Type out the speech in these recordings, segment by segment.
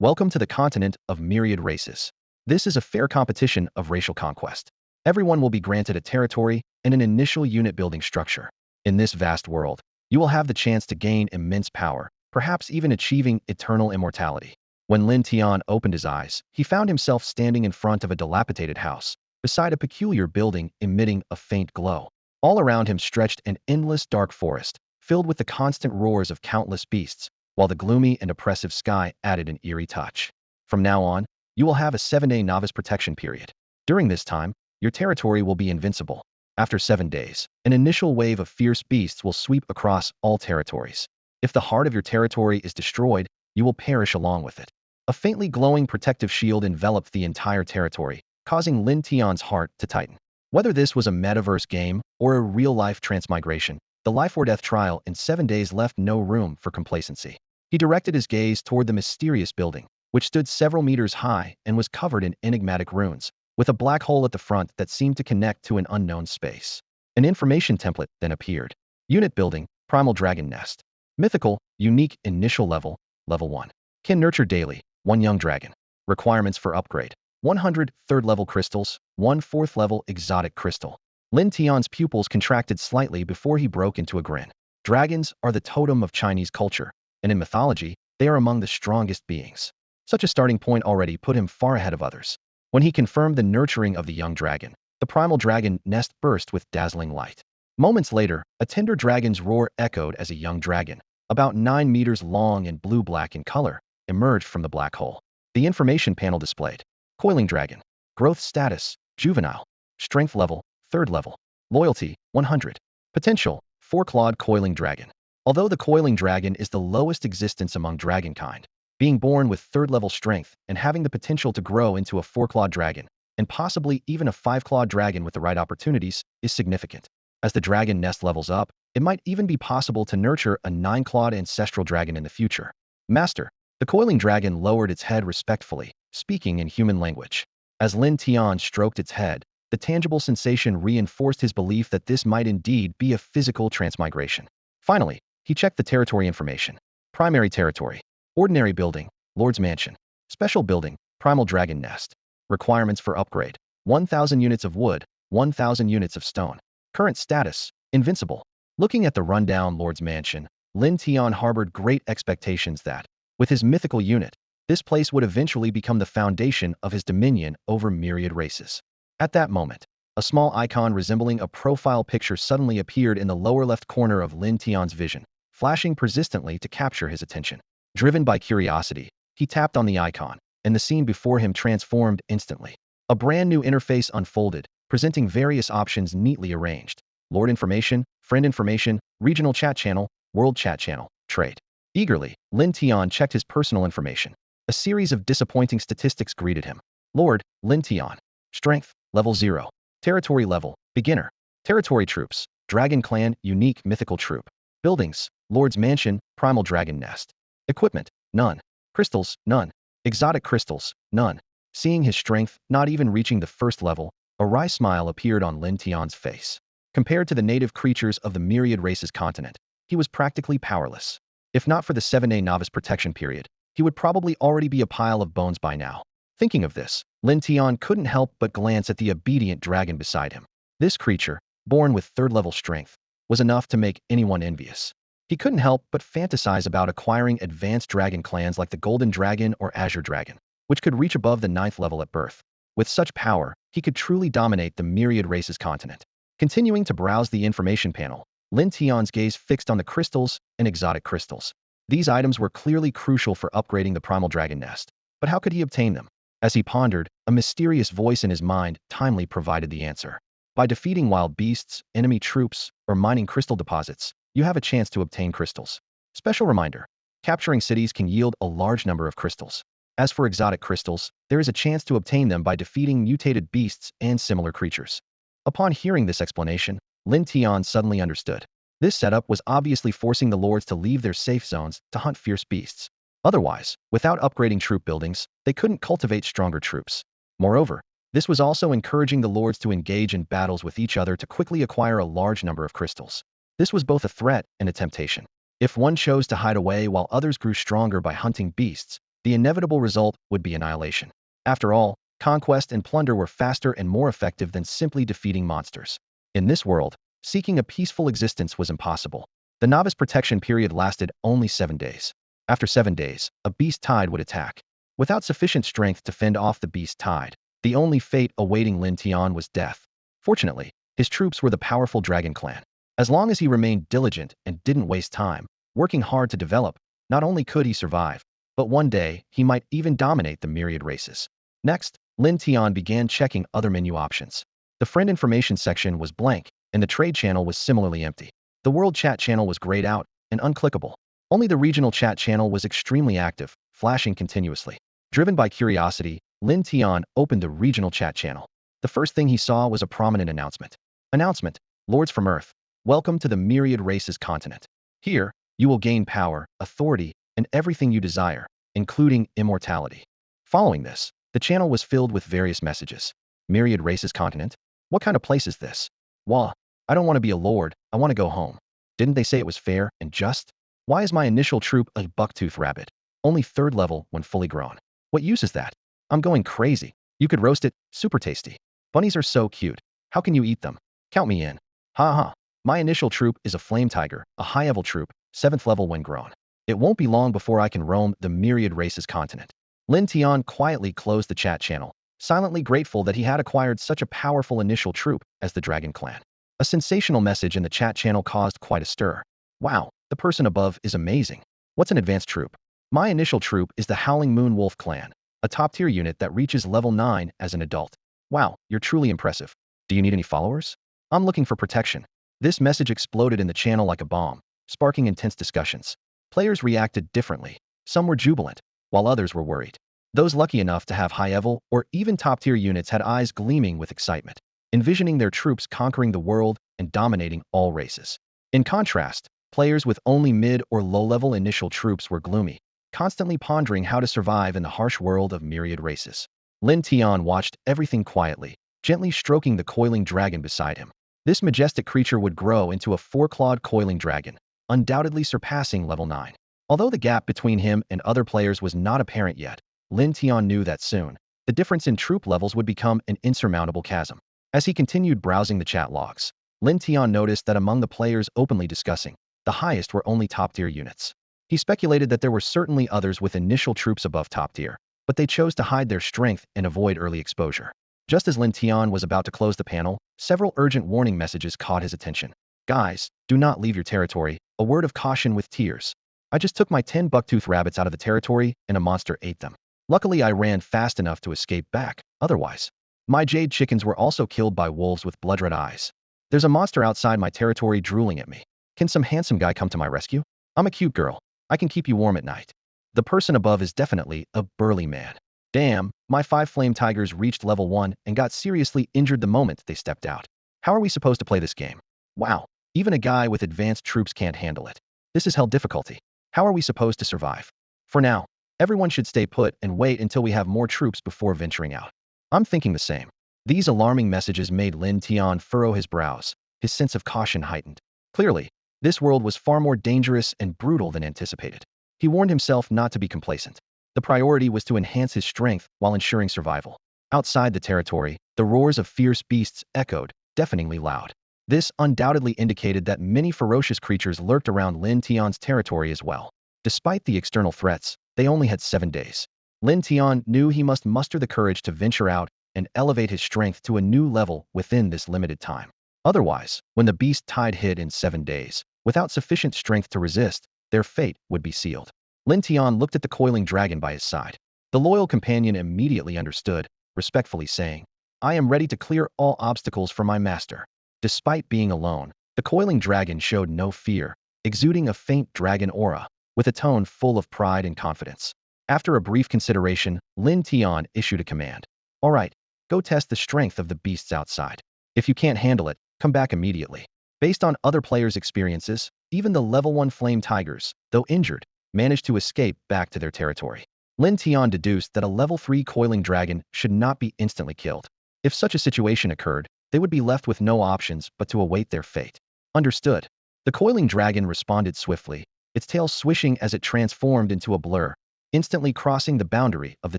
Welcome to the continent of myriad races. This is a fair competition of racial conquest. Everyone will be granted a territory and an initial unit building structure. In this vast world, you will have the chance to gain immense power, perhaps even achieving eternal immortality. When Lin Tian opened his eyes, he found himself standing in front of a dilapidated house, beside a peculiar building emitting a faint glow. All around him stretched an endless dark forest, filled with the constant roars of countless beasts, while the gloomy and oppressive sky added an eerie touch. From now on, you will have a 7-day novice protection period. During this time, your territory will be invincible. After 7 days, an initial wave of fierce beasts will sweep across all territories. If the heart of your territory is destroyed, you will perish along with it. A faintly glowing protective shield enveloped the entire territory, causing Lin Tian's heart to tighten. Whether this was a metaverse game or a real-life transmigration, the life-or-death trial in 7 days left no room for complacency. He directed his gaze toward the mysterious building, which stood several meters high and was covered in enigmatic runes, with a black hole at the front that seemed to connect to an unknown space. An information template then appeared. Unit building, Primal Dragon Nest. Mythical, unique initial level, level 1. Can nurture daily, 1 young dragon. Requirements for upgrade. 100 third-level crystals, 1 fourth-level exotic crystal. Lin Tian's pupils contracted slightly before he broke into a grin. Dragons are the totem of Chinese culture, and in mythology, they are among the strongest beings. Such a starting point already put him far ahead of others. When he confirmed the nurturing of the young dragon, the primal dragon nest burst with dazzling light. Moments later, a tender dragon's roar echoed as a young dragon, about 9 meters long and blue-black in color, emerged from the black hole. The information panel displayed. Coiling dragon. Growth status, juvenile. Strength level, 3rd level. Loyalty, 100. Potential, 4-clawed coiling dragon. Although the coiling dragon is the lowest existence among dragonkind, being born with 3rd-level strength and having the potential to grow into a 4-clawed dragon, and possibly even a 5-clawed dragon with the right opportunities, is significant. As the dragon nest levels up, it might even be possible to nurture a 9-clawed ancestral dragon in the future. Master. The coiling dragon lowered its head respectfully, speaking in human language. As Lin Tian stroked its head, the tangible sensation reinforced his belief that this might indeed be a physical transmigration. Finally, he checked the territory information. Primary territory. Ordinary building, Lord's Mansion. Special building, Primal Dragon Nest. Requirements for upgrade. 1,000 units of wood, 1,000 units of stone. Current status, invincible. Looking at the rundown Lord's Mansion, Lin Tian harbored great expectations that, with his mythical unit, this place would eventually become the foundation of his dominion over myriad races. At that moment, a small icon resembling a profile picture suddenly appeared in the lower left corner of Lin Tian's vision, flashing persistently to capture his attention. Driven by curiosity, he tapped on the icon, and the scene before him transformed instantly. A brand new interface unfolded, presenting various options neatly arranged. Lord information, friend information, regional chat channel, world chat channel, trade. Eagerly, Lin Tian checked his personal information. A series of disappointing statistics greeted him. Lord, Lin Tian. Strength, level 0. Territory level, beginner. Territory troops, Dragon Clan, unique mythical troop. Buildings, Lord's Mansion, Primal Dragon Nest. Equipment, none. Crystals, none. Exotic crystals, none. Seeing his strength not even reaching the 1st level, a wry smile appeared on Lin Tian's face. Compared to the native creatures of the myriad races continent, he was practically powerless. If not for the 7-day novice protection period, he would probably already be a pile of bones by now. Thinking of this, Lin Tian couldn't help but glance at the obedient dragon beside him. This creature, born with 3rd-level strength, was enough to make anyone envious. He couldn't help but fantasize about acquiring advanced dragon clans like the Golden Dragon or Azure Dragon, which could reach above the 9th level at birth. With such power, he could truly dominate the myriad races continent. Continuing to browse the information panel, Lin Tian's gaze fixed on the crystals and exotic crystals. These items were clearly crucial for upgrading the Primal Dragon Nest. But how could he obtain them? As he pondered, a mysterious voice in his mind timely provided the answer. By defeating wild beasts, enemy troops, or mining crystal deposits, you have a chance to obtain crystals. Special reminder. Capturing cities can yield a large number of crystals. As for exotic crystals, there is a chance to obtain them by defeating mutated beasts and similar creatures. Upon hearing this explanation, Lin Tian suddenly understood. This setup was obviously forcing the lords to leave their safe zones to hunt fierce beasts. Otherwise, without upgrading troop buildings, they couldn't cultivate stronger troops. Moreover, this was also encouraging the lords to engage in battles with each other to quickly acquire a large number of crystals. This was both a threat and a temptation. If one chose to hide away while others grew stronger by hunting beasts, the inevitable result would be annihilation. After all, conquest and plunder were faster and more effective than simply defeating monsters. In this world, seeking a peaceful existence was impossible. The novice protection period lasted only 7 days. After 7 days, a beast tide would attack. Without sufficient strength to fend off the beast tide, the only fate awaiting Lin Tian was death. Fortunately, his troops were the powerful dragon clan. As long as he remained diligent and didn't waste time working hard to develop, not only could he survive, but one day he might even dominate the myriad races. Next, Lin Tian began checking other menu options. The friend information section was blank, and the trade channel was similarly empty. The world chat channel was grayed out and unclickable. Only the regional chat channel was extremely active, flashing continuously. Driven by curiosity, Lin Tian opened the regional chat channel. The first thing he saw was a prominent announcement. Announcement: Lords from Earth, welcome to the Myriad Races continent. Here, you will gain power, authority, and everything you desire, including immortality. Following this, the channel was filled with various messages. Myriad Races continent? What kind of place is this? Wah, I don't want to be a lord, I want to go home. Didn't they say it was fair and just? Why is my initial troop a bucktooth rabbit? Only 3rd level when fully grown. What use is that? I'm going crazy. You could roast it, super tasty. Bunnies are so cute. How can you eat them? Count me in. Ha ha. My initial troop is a flame tiger, a high-level troop, 7th level when grown. It won't be long before I can roam the Myriad Races continent. Lin Tian quietly closed the chat channel, silently grateful that he had acquired such a powerful initial troop as the Dragon Clan. A sensational message in the chat channel caused quite a stir. Wow, the person above is amazing. What's an advanced troop? My initial troop is the Howling Moon Wolf Clan, a top-tier unit that reaches level 9 as an adult. Wow, you're truly impressive. Do you need any followers? I'm looking for protection. This message exploded in the channel like a bomb, sparking intense discussions. Players reacted differently. Some were jubilant, while others were worried. Those lucky enough to have high-level or even top-tier units had eyes gleaming with excitement, envisioning their troops conquering the world and dominating all races. In contrast, players with only mid or low-level initial troops were gloomy, constantly pondering how to survive in the harsh world of myriad races. Lin Tian watched everything quietly, gently stroking the coiling dragon beside him. This majestic creature would grow into a 4-clawed coiling dragon, undoubtedly surpassing level 9. Although the gap between him and other players was not apparent yet, Lin Tian knew that soon, the difference in troop levels would become an insurmountable chasm. As he continued browsing the chat logs, Lin Tian noticed that among the players openly discussing, the highest were only top-tier units. He speculated that there were certainly others with initial troops above top tier, but they chose to hide their strength and avoid early exposure. Just as Lin Tian was about to close the panel, several urgent warning messages caught his attention. Guys, do not leave your territory, a word of caution with tears. I just took my 10 bucktooth rabbits out of the territory and a monster ate them. Luckily I ran fast enough to escape back, otherwise. My jade chickens were also killed by wolves with blood-red eyes. There's a monster outside my territory drooling at me. Can some handsome guy come to my rescue? I'm a cute girl. I can keep you warm at night. The person above is definitely a burly man. Damn, my 5 flame tigers reached level 1 and got seriously injured the moment they stepped out. How are we supposed to play this game? Wow, even a guy with advanced troops can't handle it. This is hell difficulty. How are we supposed to survive? For now, everyone should stay put and wait until we have more troops before venturing out. I'm thinking the same. These alarming messages made Lin Tian furrow his brows, his sense of caution heightened. Clearly, this world was far more dangerous and brutal than anticipated. He warned himself not to be complacent. The priority was to enhance his strength while ensuring survival. Outside the territory, the roars of fierce beasts echoed, deafeningly loud. This undoubtedly indicated that many ferocious creatures lurked around Lin Tian's territory as well. Despite the external threats, they only had 7 days. Lin Tian knew he must muster the courage to venture out and elevate his strength to a new level within this limited time. Otherwise, when the beast tide hit in 7 days, without sufficient strength to resist, their fate would be sealed. Lin Tian looked at the coiling dragon by his side. The loyal companion immediately understood, respectfully saying, I am ready to clear all obstacles for my master. Despite being alone, the coiling dragon showed no fear, exuding a faint dragon aura, with a tone full of pride and confidence. After a brief consideration, Lin Tian issued a command. All right, go test the strength of the beasts outside. If you can't handle it, come back immediately. Based on other players' experiences, even the level 1 flame tigers, though injured, managed to escape back to their territory. Lin Tian deduced that a level 3 coiling dragon should not be instantly killed. If such a situation occurred, they would be left with no options but to await their fate. Understood. The coiling dragon responded swiftly, its tail swishing as it transformed into a blur, instantly crossing the boundary of the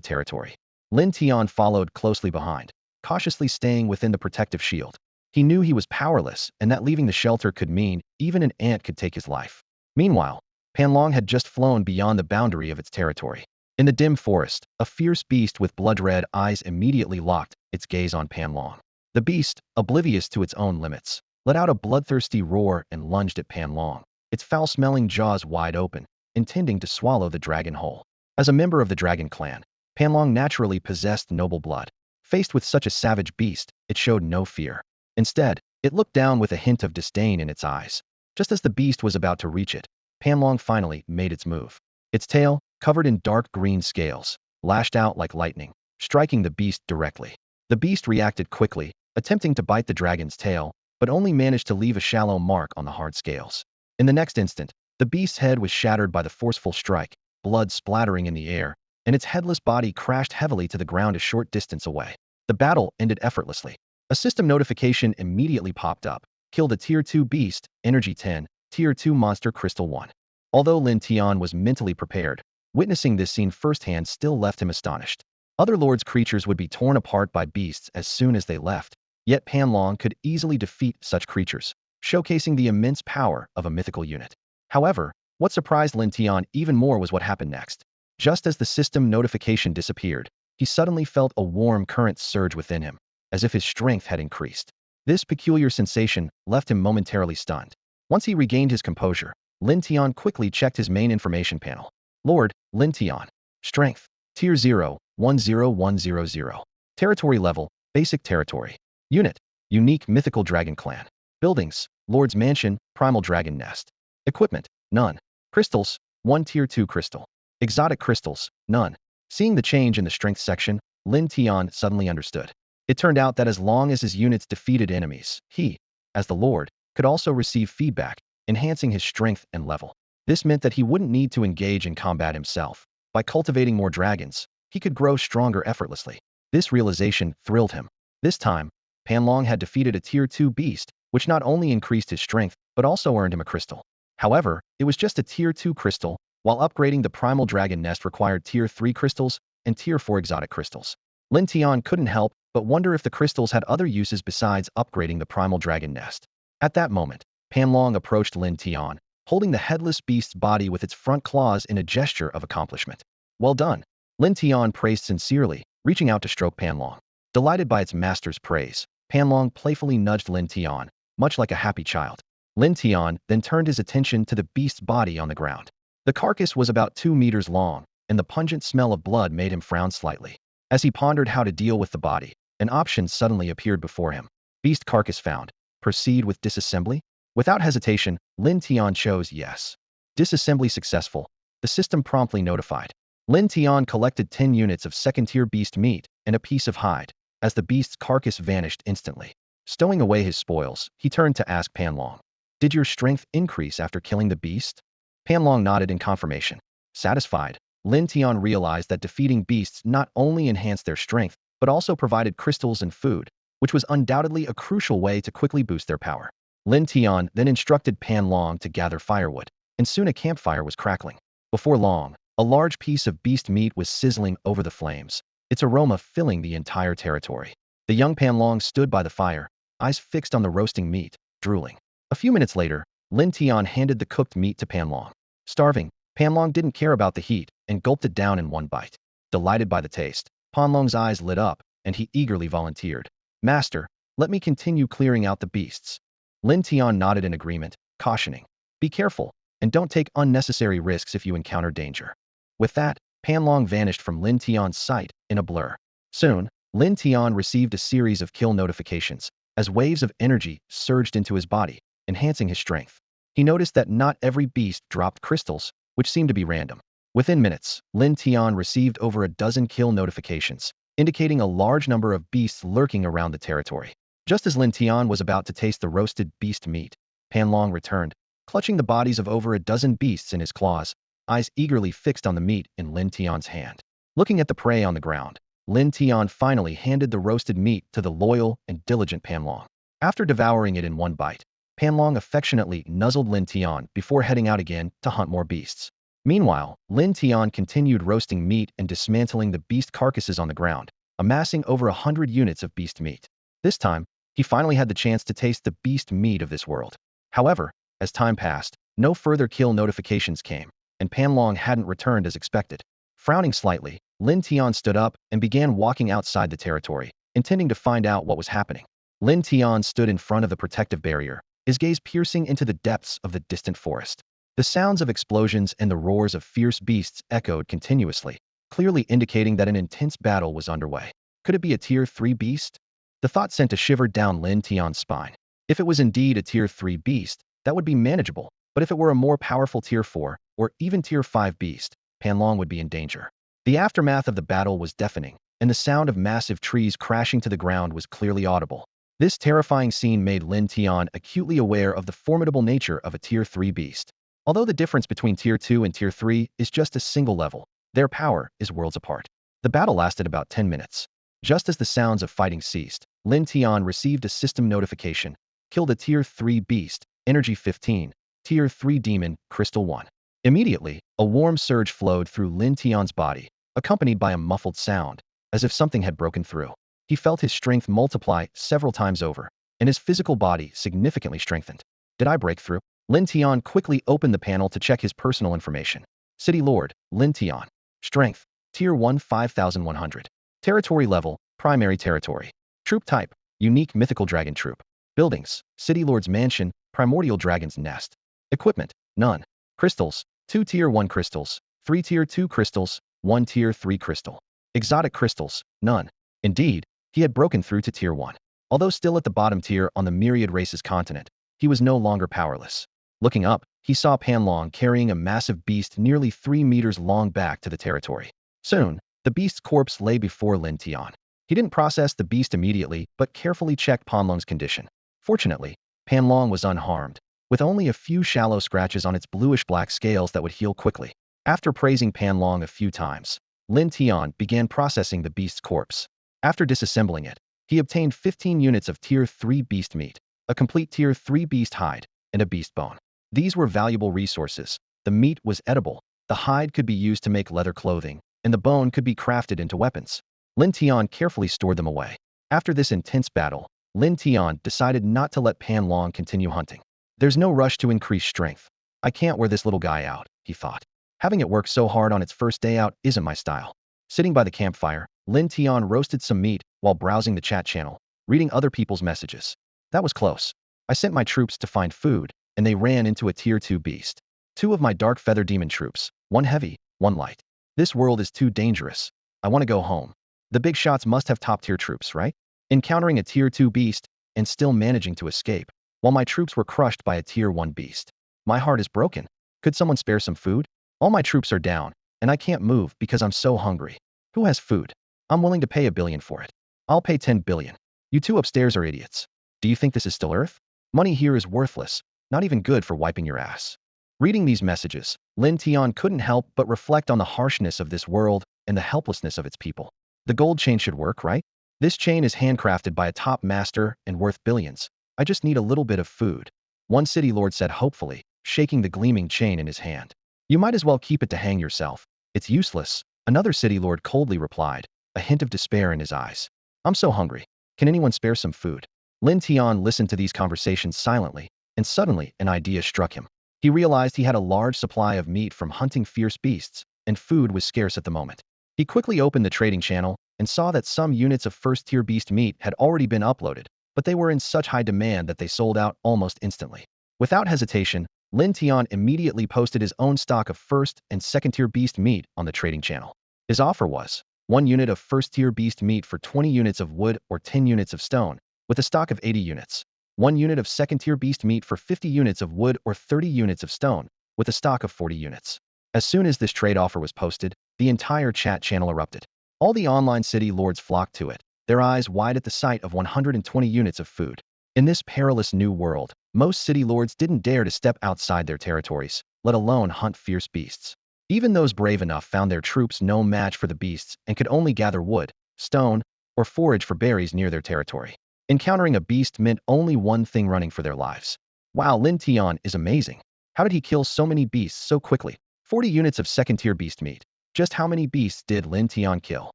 territory. Lin Tian followed closely behind, cautiously staying within the protective shield. He knew he was powerless and that leaving the shelter could mean even an ant could take his life. Meanwhile, Panlong had just flown beyond the boundary of its territory. In the dim forest, a fierce beast with blood-red eyes immediately locked its gaze on Panlong. The beast, oblivious to its own limits, let out a bloodthirsty roar and lunged at Panlong, its foul-smelling jaws wide open, intending to swallow the dragon whole. As a member of the dragon clan, Panlong naturally possessed noble blood. Faced with such a savage beast, it showed no fear. Instead, it looked down with a hint of disdain in its eyes. Just as the beast was about to reach it, Panlong finally made its move. Its tail, covered in dark green scales, lashed out like lightning, striking the beast directly. The beast reacted quickly, attempting to bite the dragon's tail, but only managed to leave a shallow mark on the hard scales. In the next instant, the beast's head was shattered by the forceful strike, blood splattering in the air, and its headless body crashed heavily to the ground a short distance away. The battle ended effortlessly. A system notification immediately popped up. Killed a Tier 2 beast, Energy 10, Tier 2 monster Crystal 1. Although Lin Tian was mentally prepared, witnessing this scene firsthand still left him astonished. Other lords' creatures would be torn apart by beasts as soon as they left, yet Panlong could easily defeat such creatures, showcasing the immense power of a mythical unit. However, what surprised Lin Tian even more was what happened next. Just as the system notification disappeared, he suddenly felt a warm current surge within him, as if his strength had increased. This peculiar sensation left him momentarily stunned. Once he regained his composure, Lin Tian quickly checked his main information panel. Lord, Lin Tian. Strength, Tier 0, 10100. Territory level, Basic Territory. Unit, Unique Mythical Dragon Clan. Buildings, Lord's Mansion, Primal Dragon Nest. Equipment, none. Crystals, 1 Tier 2 crystal. Exotic crystals, none. Seeing the change in the strength section, Lin Tian suddenly understood. It turned out that as long as his units defeated enemies, he, as the Lord, could also receive feedback, enhancing his strength and level. This meant that he wouldn't need to engage in combat himself. By cultivating more dragons, he could grow stronger effortlessly. This realization thrilled him. This time, Panlong had defeated a Tier 2 beast, which not only increased his strength, but also earned him a crystal. However, it was just a Tier 2 crystal, while upgrading the Primal Dragon Nest required Tier 3 crystals and Tier 4 exotic crystals. Lin Tian couldn't help but wonder if the crystals had other uses besides upgrading the Primal Dragon Nest. At that moment, Panlong approached Lin Tian, holding the headless beast's body with its front claws in a gesture of accomplishment. Well done. Lin Tian praised sincerely, reaching out to stroke Panlong. Delighted by its master's praise, Panlong playfully nudged Lin Tian, much like a happy child. Lin Tian then turned his attention to the beast's body on the ground. The carcass was about 2 meters long, and the pungent smell of blood made him frown slightly. As he pondered how to deal with the body, an option suddenly appeared before him. Beast carcass found. Proceed with disassembly? Without hesitation, Lin Tian chose yes. Disassembly successful. The system promptly notified. Lin Tian collected 10 units of second-tier beast meat and a piece of hide, as the beast's carcass vanished instantly. Stowing away his spoils, he turned to ask Panlong, "Did your strength increase after killing the beast?" Panlong nodded in confirmation. Satisfied, Lin Tian realized that defeating beasts not only enhanced their strength, but also provided crystals and food, which was undoubtedly a crucial way to quickly boost their power. Lin Tian then instructed Panlong to gather firewood, and soon a campfire was crackling. Before long, a large piece of beast meat was sizzling over the flames, its aroma filling the entire territory. The young Panlong stood by the fire, eyes fixed on the roasting meat, drooling. A few minutes later, Lin Tian handed the cooked meat to Panlong. Starving, Panlong didn't care about the heat and gulped it down in one bite. Delighted by the taste, Panlong's eyes lit up, and he eagerly volunteered. "Master, let me continue clearing out the beasts." Lin Tian nodded in agreement, cautioning, "Be careful, and don't take unnecessary risks if you encounter danger." With that, Panlong vanished from Lin Tian's sight in a blur. Soon, Lin Tian received a series of kill notifications, as waves of energy surged into his body, enhancing his strength. He noticed that not every beast dropped crystals, which seemed to be random. Within minutes, Lin Tian received over a dozen kill notifications, indicating a large number of beasts lurking around the territory. Just as Lin Tian was about to taste the roasted beast meat, Panlong returned, clutching the bodies of over a dozen beasts in his claws, eyes eagerly fixed on the meat in Lin Tian's hand. Looking at the prey on the ground, Lin Tian finally handed the roasted meat to the loyal and diligent Panlong. After devouring it in one bite, Panlong affectionately nuzzled Lin Tian before heading out again to hunt more beasts. Meanwhile, Lin Tian continued roasting meat and dismantling the beast carcasses on the ground, amassing over 100 units of beast meat. This time, he finally had the chance to taste the beast meat of this world. However, as time passed, no further kill notifications came, and Panlong hadn't returned as expected. Frowning slightly, Lin Tian stood up and began walking outside the territory, intending to find out what was happening. Lin Tian stood in front of the protective barrier, his gaze piercing into the depths of the distant forest. The sounds of explosions and the roars of fierce beasts echoed continuously, clearly indicating that an intense battle was underway. Could it be a Tier 3 beast? The thought sent a shiver down Lin Tian's spine. If it was indeed a Tier 3 beast, that would be manageable, but if it were a more powerful Tier 4, or even Tier 5 beast, Panlong would be in danger. The aftermath of the battle was deafening, and the sound of massive trees crashing to the ground was clearly audible. This terrifying scene made Lin Tian acutely aware of the formidable nature of a Tier 3 beast. Although the difference between Tier 2 and Tier 3 is just a single level, their power is worlds apart. The battle lasted about 10 minutes. Just as the sounds of fighting ceased, Lin Tian received a system notification. Killed a Tier 3 beast, Energy 15, Tier 3 Demon, Crystal 1. Immediately, a warm surge flowed through Lin Tian's body, accompanied by a muffled sound, as if something had broken through. He felt his strength multiply several times over, and his physical body significantly strengthened. Did I break through? Lin Tian quickly opened the panel to check his personal information. City Lord, Lin Tian. Strength, Tier 1 5100. Territory level, Primary Territory. Troop type, Unique Mythical Dragon Troop. Buildings, City Lord's Mansion, Primordial Dragon's Nest. Equipment, none. Crystals, 2 Tier 1 crystals, 3 Tier 2 crystals, 1 Tier 3 crystal. Exotic crystals, none. Indeed, he had broken through to Tier 1. Although still at the bottom tier on the Myriad Races continent, he was no longer powerless. Looking up, he saw Panlong carrying a massive beast nearly 3 meters long back to the territory. Soon, the beast's corpse lay before Lin Tian. He didn't process the beast immediately, but carefully checked Panlong's condition. Fortunately, Panlong was unharmed, with only a few shallow scratches on its bluish-black scales that would heal quickly. After praising Panlong a few times, Lin Tian began processing the beast's corpse. After disassembling it, he obtained 15 units of Tier 3 beast meat, a complete Tier 3 beast hide, and a beast bone. These were valuable resources. The meat was edible, the hide could be used to make leather clothing, and the bone could be crafted into weapons. Lin Tian carefully stored them away. After this intense battle, Lin Tian decided not to let Panlong continue hunting. There's no rush to increase strength. I can't wear this little guy out, he thought. Having it work so hard on its first day out isn't my style. Sitting by the campfire, Lin Tian roasted some meat while browsing the chat channel, reading other people's messages. That was close. I sent my troops to find food, and they ran into a Tier 2 beast. 2 of my dark feather demon troops, 1 heavy, 1 light. This world is too dangerous. I want to go home. The big shots must have top-tier troops, right? Encountering a Tier 2 beast and still managing to escape, while my troops were crushed by a Tier 1 beast. My heart is broken. Could someone spare some food? All my troops are down, and I can't move because I'm so hungry. Who has food? I'm willing to pay $1 billion for it. I'll pay 10 billion. You 2 upstairs are idiots. Do you think this is still Earth? Money here is worthless, not even good for wiping your ass. Reading these messages, Lin Tian couldn't help but reflect on the harshness of this world and the helplessness of its people. The gold chain should work, right? This chain is handcrafted by a top master and worth billions. I just need a little bit of food. One city lord said hopefully, shaking the gleaming chain in his hand. You might as well keep it to hang yourself. It's useless, another city lord coldly replied, a hint of despair in his eyes. I'm so hungry. Can anyone spare some food? Lin Tian listened to these conversations silently, and suddenly an idea struck him. He realized he had a large supply of meat from hunting fierce beasts, and food was scarce at the moment. He quickly opened the trading channel and saw that some units of first-tier beast meat had already been uploaded, but they were in such high demand that they sold out almost instantly. Without hesitation, Lin Tian immediately posted his own stock of first and second-tier beast meat on the trading channel. His offer was 1 unit of first-tier beast meat for 20 units of wood or 10 units of stone, with a stock of 80 units. 1 unit of second-tier beast meat for 50 units of wood or 30 units of stone, with a stock of 40 units. As soon as this trade offer was posted, the entire chat channel erupted. All the online city lords flocked to it, their eyes wide at the sight of 120 units of food. In this perilous new world, most city lords didn't dare to step outside their territories, let alone hunt fierce beasts. Even those brave enough found their troops no match for the beasts and could only gather wood, stone, or forage for berries near their territory. Encountering a beast meant only one thing: running for their lives. Wow, Lin Tian is amazing. How did he kill so many beasts so quickly? 40 units of second-tier beast meat. Just how many beasts did Lin Tian kill?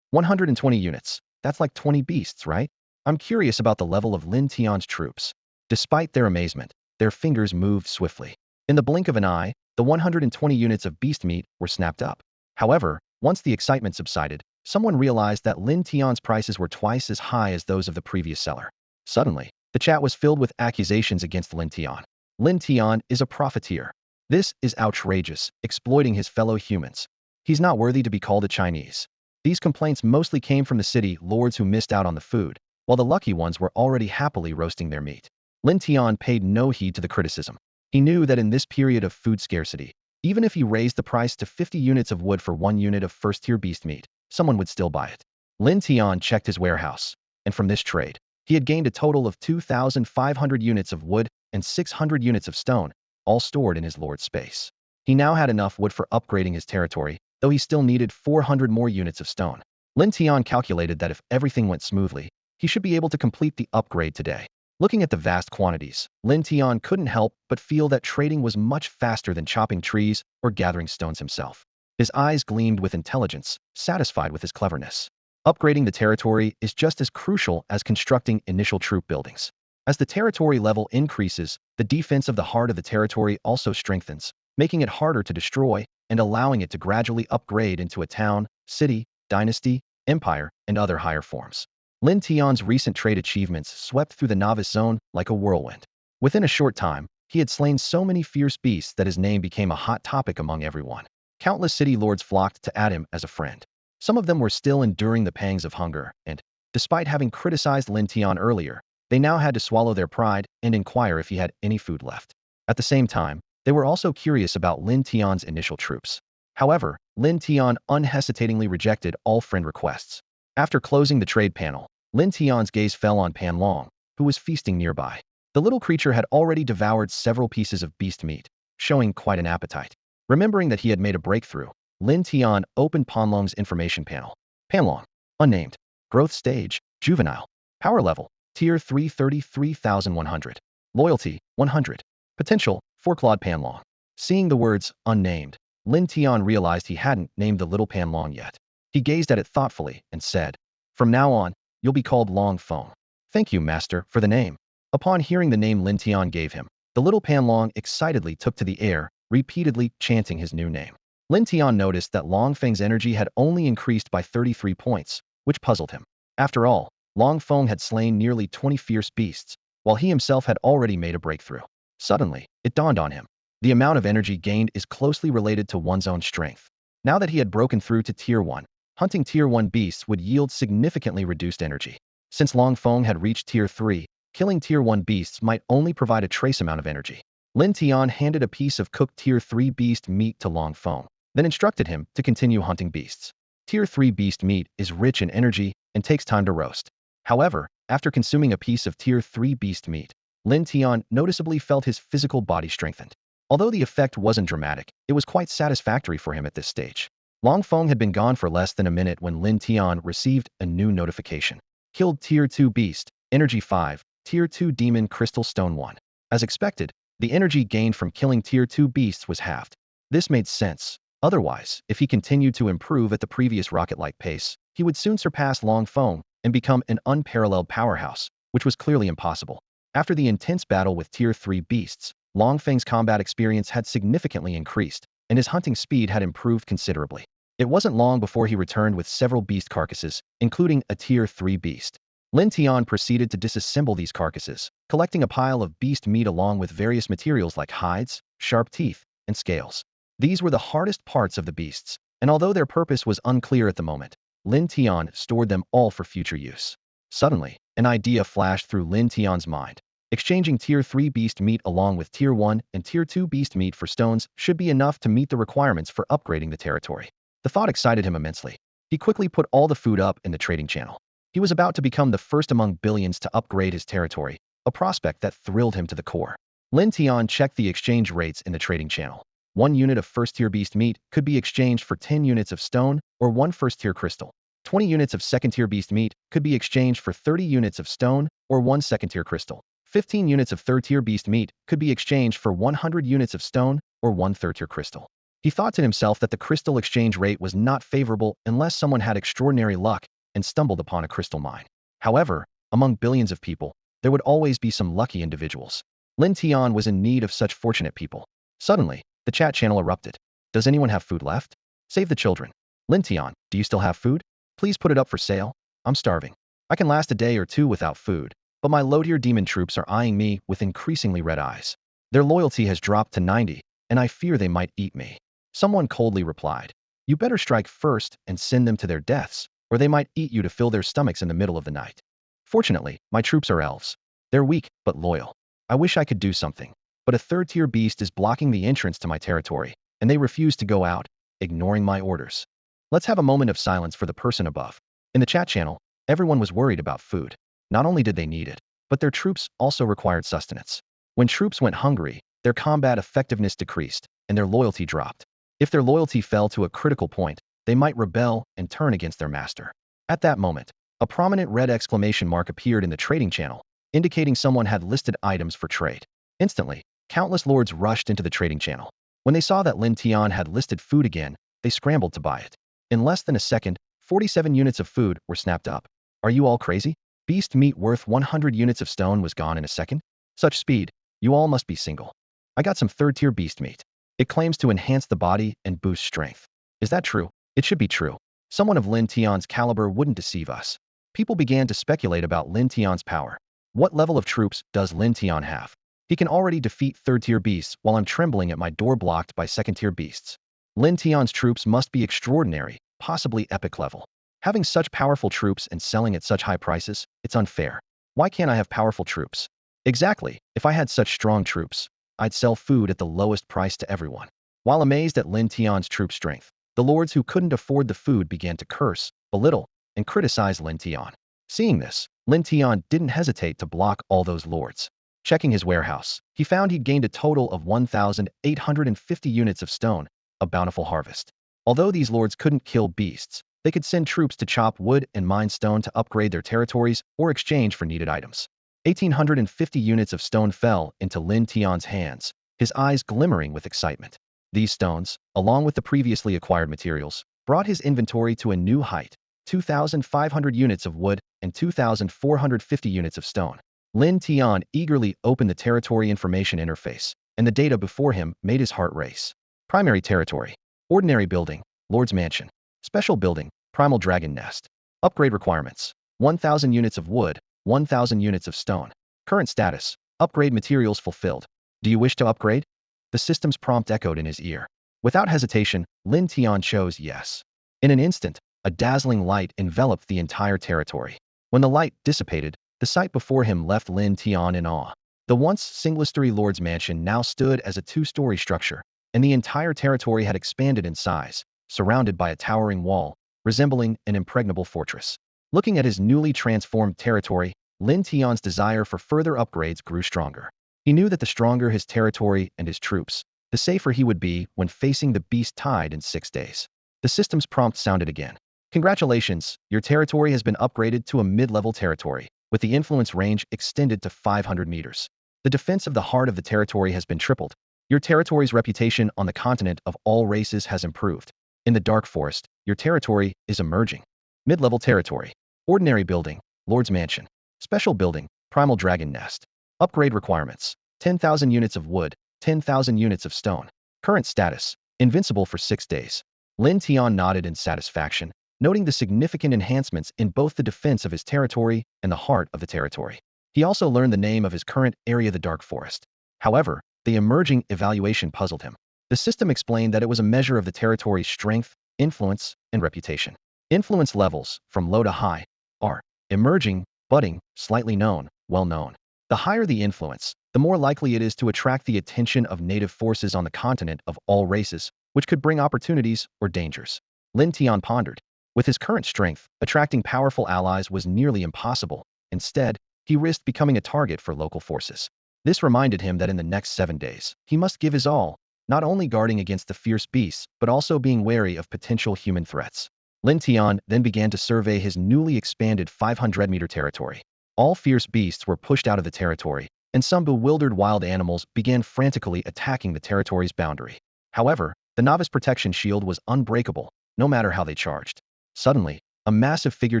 120 units. That's like 20 beasts, right? I'm curious about the level of Lin Tian's troops. Despite their amazement, their fingers moved swiftly. In the blink of an eye, the 120 units of beast meat were snapped up. However, once the excitement subsided, someone realized that Lin Tian's prices were twice as high as those of the previous seller. Suddenly, the chat was filled with accusations against Lin Tian. Lin Tian is a profiteer. This is outrageous, exploiting his fellow humans. He's not worthy to be called a Chinese. These complaints mostly came from the city lords who missed out on the food, while the lucky ones were already happily roasting their meat. Lin Tian paid no heed to the criticism. He knew that in this period of food scarcity, even if he raised the price to 50 units of wood for 1 unit of first-tier beast meat, someone would still buy it. Lin Tian checked his warehouse, and from this trade, he had gained a total of 2,500 units of wood and 600 units of stone, all stored in his lord's space. He now had enough wood for upgrading his territory, though he still needed 400 more units of stone. Lin Tian calculated that if everything went smoothly, he should be able to complete the upgrade today. Looking at the vast quantities, Lin Tian couldn't help but feel that trading was much faster than chopping trees or gathering stones himself. His eyes gleamed with intelligence, satisfied with his cleverness. Upgrading the territory is just as crucial as constructing initial troop buildings. As the territory level increases, the defense of the heart of the territory also strengthens, making it harder to destroy and allowing it to gradually upgrade into a town, city, dynasty, empire, and other higher forms. Lin Tian's recent trade achievements swept through the novice zone like a whirlwind. Within a short time, he had slain so many fierce beasts that his name became a hot topic among everyone. Countless city lords flocked to add him as a friend. Some of them were still enduring the pangs of hunger, and, despite having criticized Lin Tian earlier, they now had to swallow their pride and inquire if he had any food left. At the same time, they were also curious about Lin Tian's initial troops. However, Lin Tian unhesitatingly rejected all friend requests. After closing the trade panel, Lin Tian's gaze fell on Pan Long, who was feasting nearby. The little creature had already devoured several pieces of beast meat, showing quite an appetite. Remembering that he had made a breakthrough, Lin Tian opened Pan Long's information panel. Pan Long, unnamed, growth stage, juvenile, power level, tier 3 33,100, loyalty 100, potential 4 Claude Pan Long. Seeing the words unnamed, Lin Tian realized he hadn't named the little Pan Long yet. He gazed at it thoughtfully and said, "From now on, you'll be called Long Feng." "Thank you, master, for the name." Upon hearing the name Lin Tian gave him, the little Pan Long excitedly took to the air, repeatedly chanting his new name. Lin Tian noticed that Long Feng's energy had only increased by 33 points, which puzzled him. After all, Long Feng had slain nearly 20 fierce beasts, while he himself had already made a breakthrough. Suddenly, it dawned on him. The amount of energy gained is closely related to one's own strength. Now that he had broken through to Tier 1, hunting Tier 1 beasts would yield significantly reduced energy. Since Long Feng had reached Tier 3, killing Tier 1 beasts might only provide a trace amount of energy. Lin Tian handed a piece of cooked Tier 3 beast meat to Long Feng, then instructed him to continue hunting beasts. Tier 3 beast meat is rich in energy and takes time to roast. However, after consuming a piece of Tier 3 beast meat, Lin Tian noticeably felt his physical body strengthened. Although the effect wasn't dramatic, it was quite satisfactory for him at this stage. Long Feng had been gone for less than a minute when Lin Tian received a new notification. Killed Tier 2 beast, energy 5, Tier 2 demon crystal stone 1. As expected, the energy gained from killing Tier 2 beasts was halved. This made sense. Otherwise, if he continued to improve at the previous rocket-like pace, he would soon surpass Long Feng and become an unparalleled powerhouse, which was clearly impossible. After the intense battle with Tier 3 beasts, Long Feng's combat experience had significantly increased, and his hunting speed had improved considerably. It wasn't long before he returned with several beast carcasses, including a Tier 3 beast. Lin Tian proceeded to disassemble these carcasses, collecting a pile of beast meat along with various materials like hides, sharp teeth, and scales. These were the hardest parts of the beasts, and although their purpose was unclear at the moment, Lin Tian stored them all for future use. Suddenly, an idea flashed through Lin Tian's mind. Exchanging Tier 3 beast meat along with Tier 1 and Tier 2 beast meat for stones should be enough to meet the requirements for upgrading the territory. The thought excited him immensely. He quickly put all the food up in the trading channel. He was about to become the first among billions to upgrade his territory, a prospect that thrilled him to the core. Lin Tian checked the exchange rates in the trading channel. 1 unit of first-tier beast meat could be exchanged for 10 units of stone or 1 first-tier crystal. 20 units of second-tier beast meat could be exchanged for 30 units of stone or 1 second-tier crystal. 15 units of third-tier beast meat could be exchanged for 100 units of stone or 1 third-tier crystal. He thought to himself that the crystal exchange rate was not favorable unless someone had extraordinary luck and stumbled upon a crystal mine. However, among billions of people, there would always be some lucky individuals. Lin Tian was in need of such fortunate people. Suddenly, the chat channel erupted. Does anyone have food left? Save the children. Lin Tian, do you still have food? Please put it up for sale. I'm starving. I can last a day or two without food, but my low-tier demon troops are eyeing me with increasingly red eyes. Their loyalty has dropped to 90, and I fear they might eat me. Someone coldly replied, you better strike first and send them to their deaths, or they might eat you to fill their stomachs in the middle of the night. Fortunately, my troops are elves. They're weak, but loyal. I wish I could do something, but a third-tier beast is blocking the entrance to my territory, and they refuse to go out, ignoring my orders. Let's have a moment of silence for the person above. In the chat channel, everyone was worried about food. Not only did they need it, but their troops also required sustenance. When troops went hungry, their combat effectiveness decreased, and their loyalty dropped. If their loyalty fell to a critical point, they might rebel and turn against their master. At that moment, a prominent red exclamation mark appeared in the trading channel, indicating someone had listed items for trade. Instantly, countless lords rushed into the trading channel. When they saw that Lin Tian had listed food again, they scrambled to buy it. In less than a second, 47 units of food were snapped up. Are you all crazy? Beast meat worth 100 units of stone was gone in a second? Such speed, you all must be single. I got some third-tier beast meat. It claims to enhance the body and boost strength. Is that true? It should be true. Someone of Lin Tian's caliber wouldn't deceive us. People began to speculate about Lin Tian's power. What level of troops does Lin Tian have? He can already defeat third-tier beasts while I'm trembling at my door blocked by second-tier beasts. Lin Tian's troops must be extraordinary, possibly epic level. Having such powerful troops and selling at such high prices, it's unfair. Why can't I have powerful troops? Exactly, if I had such strong troops, I'd sell food at the lowest price to everyone. While amazed at Lin Tian's troop strength, the lords who couldn't afford the food began to curse, belittle, and criticize Lin Tian. Seeing this, Lin Tian didn't hesitate to block all those lords. Checking his warehouse, he found he'd gained a total of 1,850 units of stone, a bountiful harvest. Although these lords couldn't kill beasts, they could send troops to chop wood and mine stone to upgrade their territories or exchange for needed items. 1,850 units of stone fell into Lin Tian's hands, his eyes glimmering with excitement. These stones, along with the previously acquired materials, brought his inventory to a new height, 2,500 units of wood and 2,450 units of stone. Lin Tian eagerly opened the territory information interface, and the data before him made his heart race. Primary territory. Ordinary building, Lord's Mansion. Special building, Primal Dragon Nest. Upgrade requirements. 1,000 units of wood, 1,000 units of stone. Current status. Upgrade materials fulfilled. Do you wish to upgrade? The system's prompt echoed in his ear. Without hesitation, Lin Tian chose yes. In an instant, a dazzling light enveloped the entire territory. When the light dissipated, the sight before him left Lin Tian in awe. The once single-story Lord's Mansion now stood as a two-story structure, and the entire territory had expanded in size, surrounded by a towering wall, resembling an impregnable fortress. Looking at his newly transformed territory, Lin Tian's desire for further upgrades grew stronger. He knew that the stronger his territory and his troops, the safer he would be when facing the beast tide in 6 days. The system's prompt sounded again. Congratulations, your territory has been upgraded to a mid-level territory, with the influence range extended to 500 meters. The defense of the heart of the territory has been tripled. Your territory's reputation on the continent of all races has improved. In the Dark Forest, your territory is emerging. Mid-level territory. Ordinary building, Lord's Mansion. Special building, Primal Dragon Nest. Upgrade requirements. 10,000 units of wood, 10,000 units of stone. Current status. Invincible for 6 days. Lin Tian nodded in satisfaction, noting the significant enhancements in both the defense of his territory and the heart of the territory. He also learned the name of his current area, the Dark Forest. However, the emerging evaluation puzzled him. The system explained that it was a measure of the territory's strength, influence, and reputation. Influence levels, from low to high, are emerging, budding, slightly known, well-known. The higher the influence, the more likely it is to attract the attention of native forces on the continent of all races, which could bring opportunities or dangers. Lin Tian pondered. With his current strength, attracting powerful allies was nearly impossible. Instead, he risked becoming a target for local forces. This reminded him that in the next 7 days, he must give his all, not only guarding against the fierce beasts, but also being wary of potential human threats. Lin Tian then began to survey his newly expanded 500-meter territory. All fierce beasts were pushed out of the territory, and some bewildered wild animals began frantically attacking the territory's boundary. However, The novice protection shield was unbreakable, no matter how they charged. Suddenly, a massive figure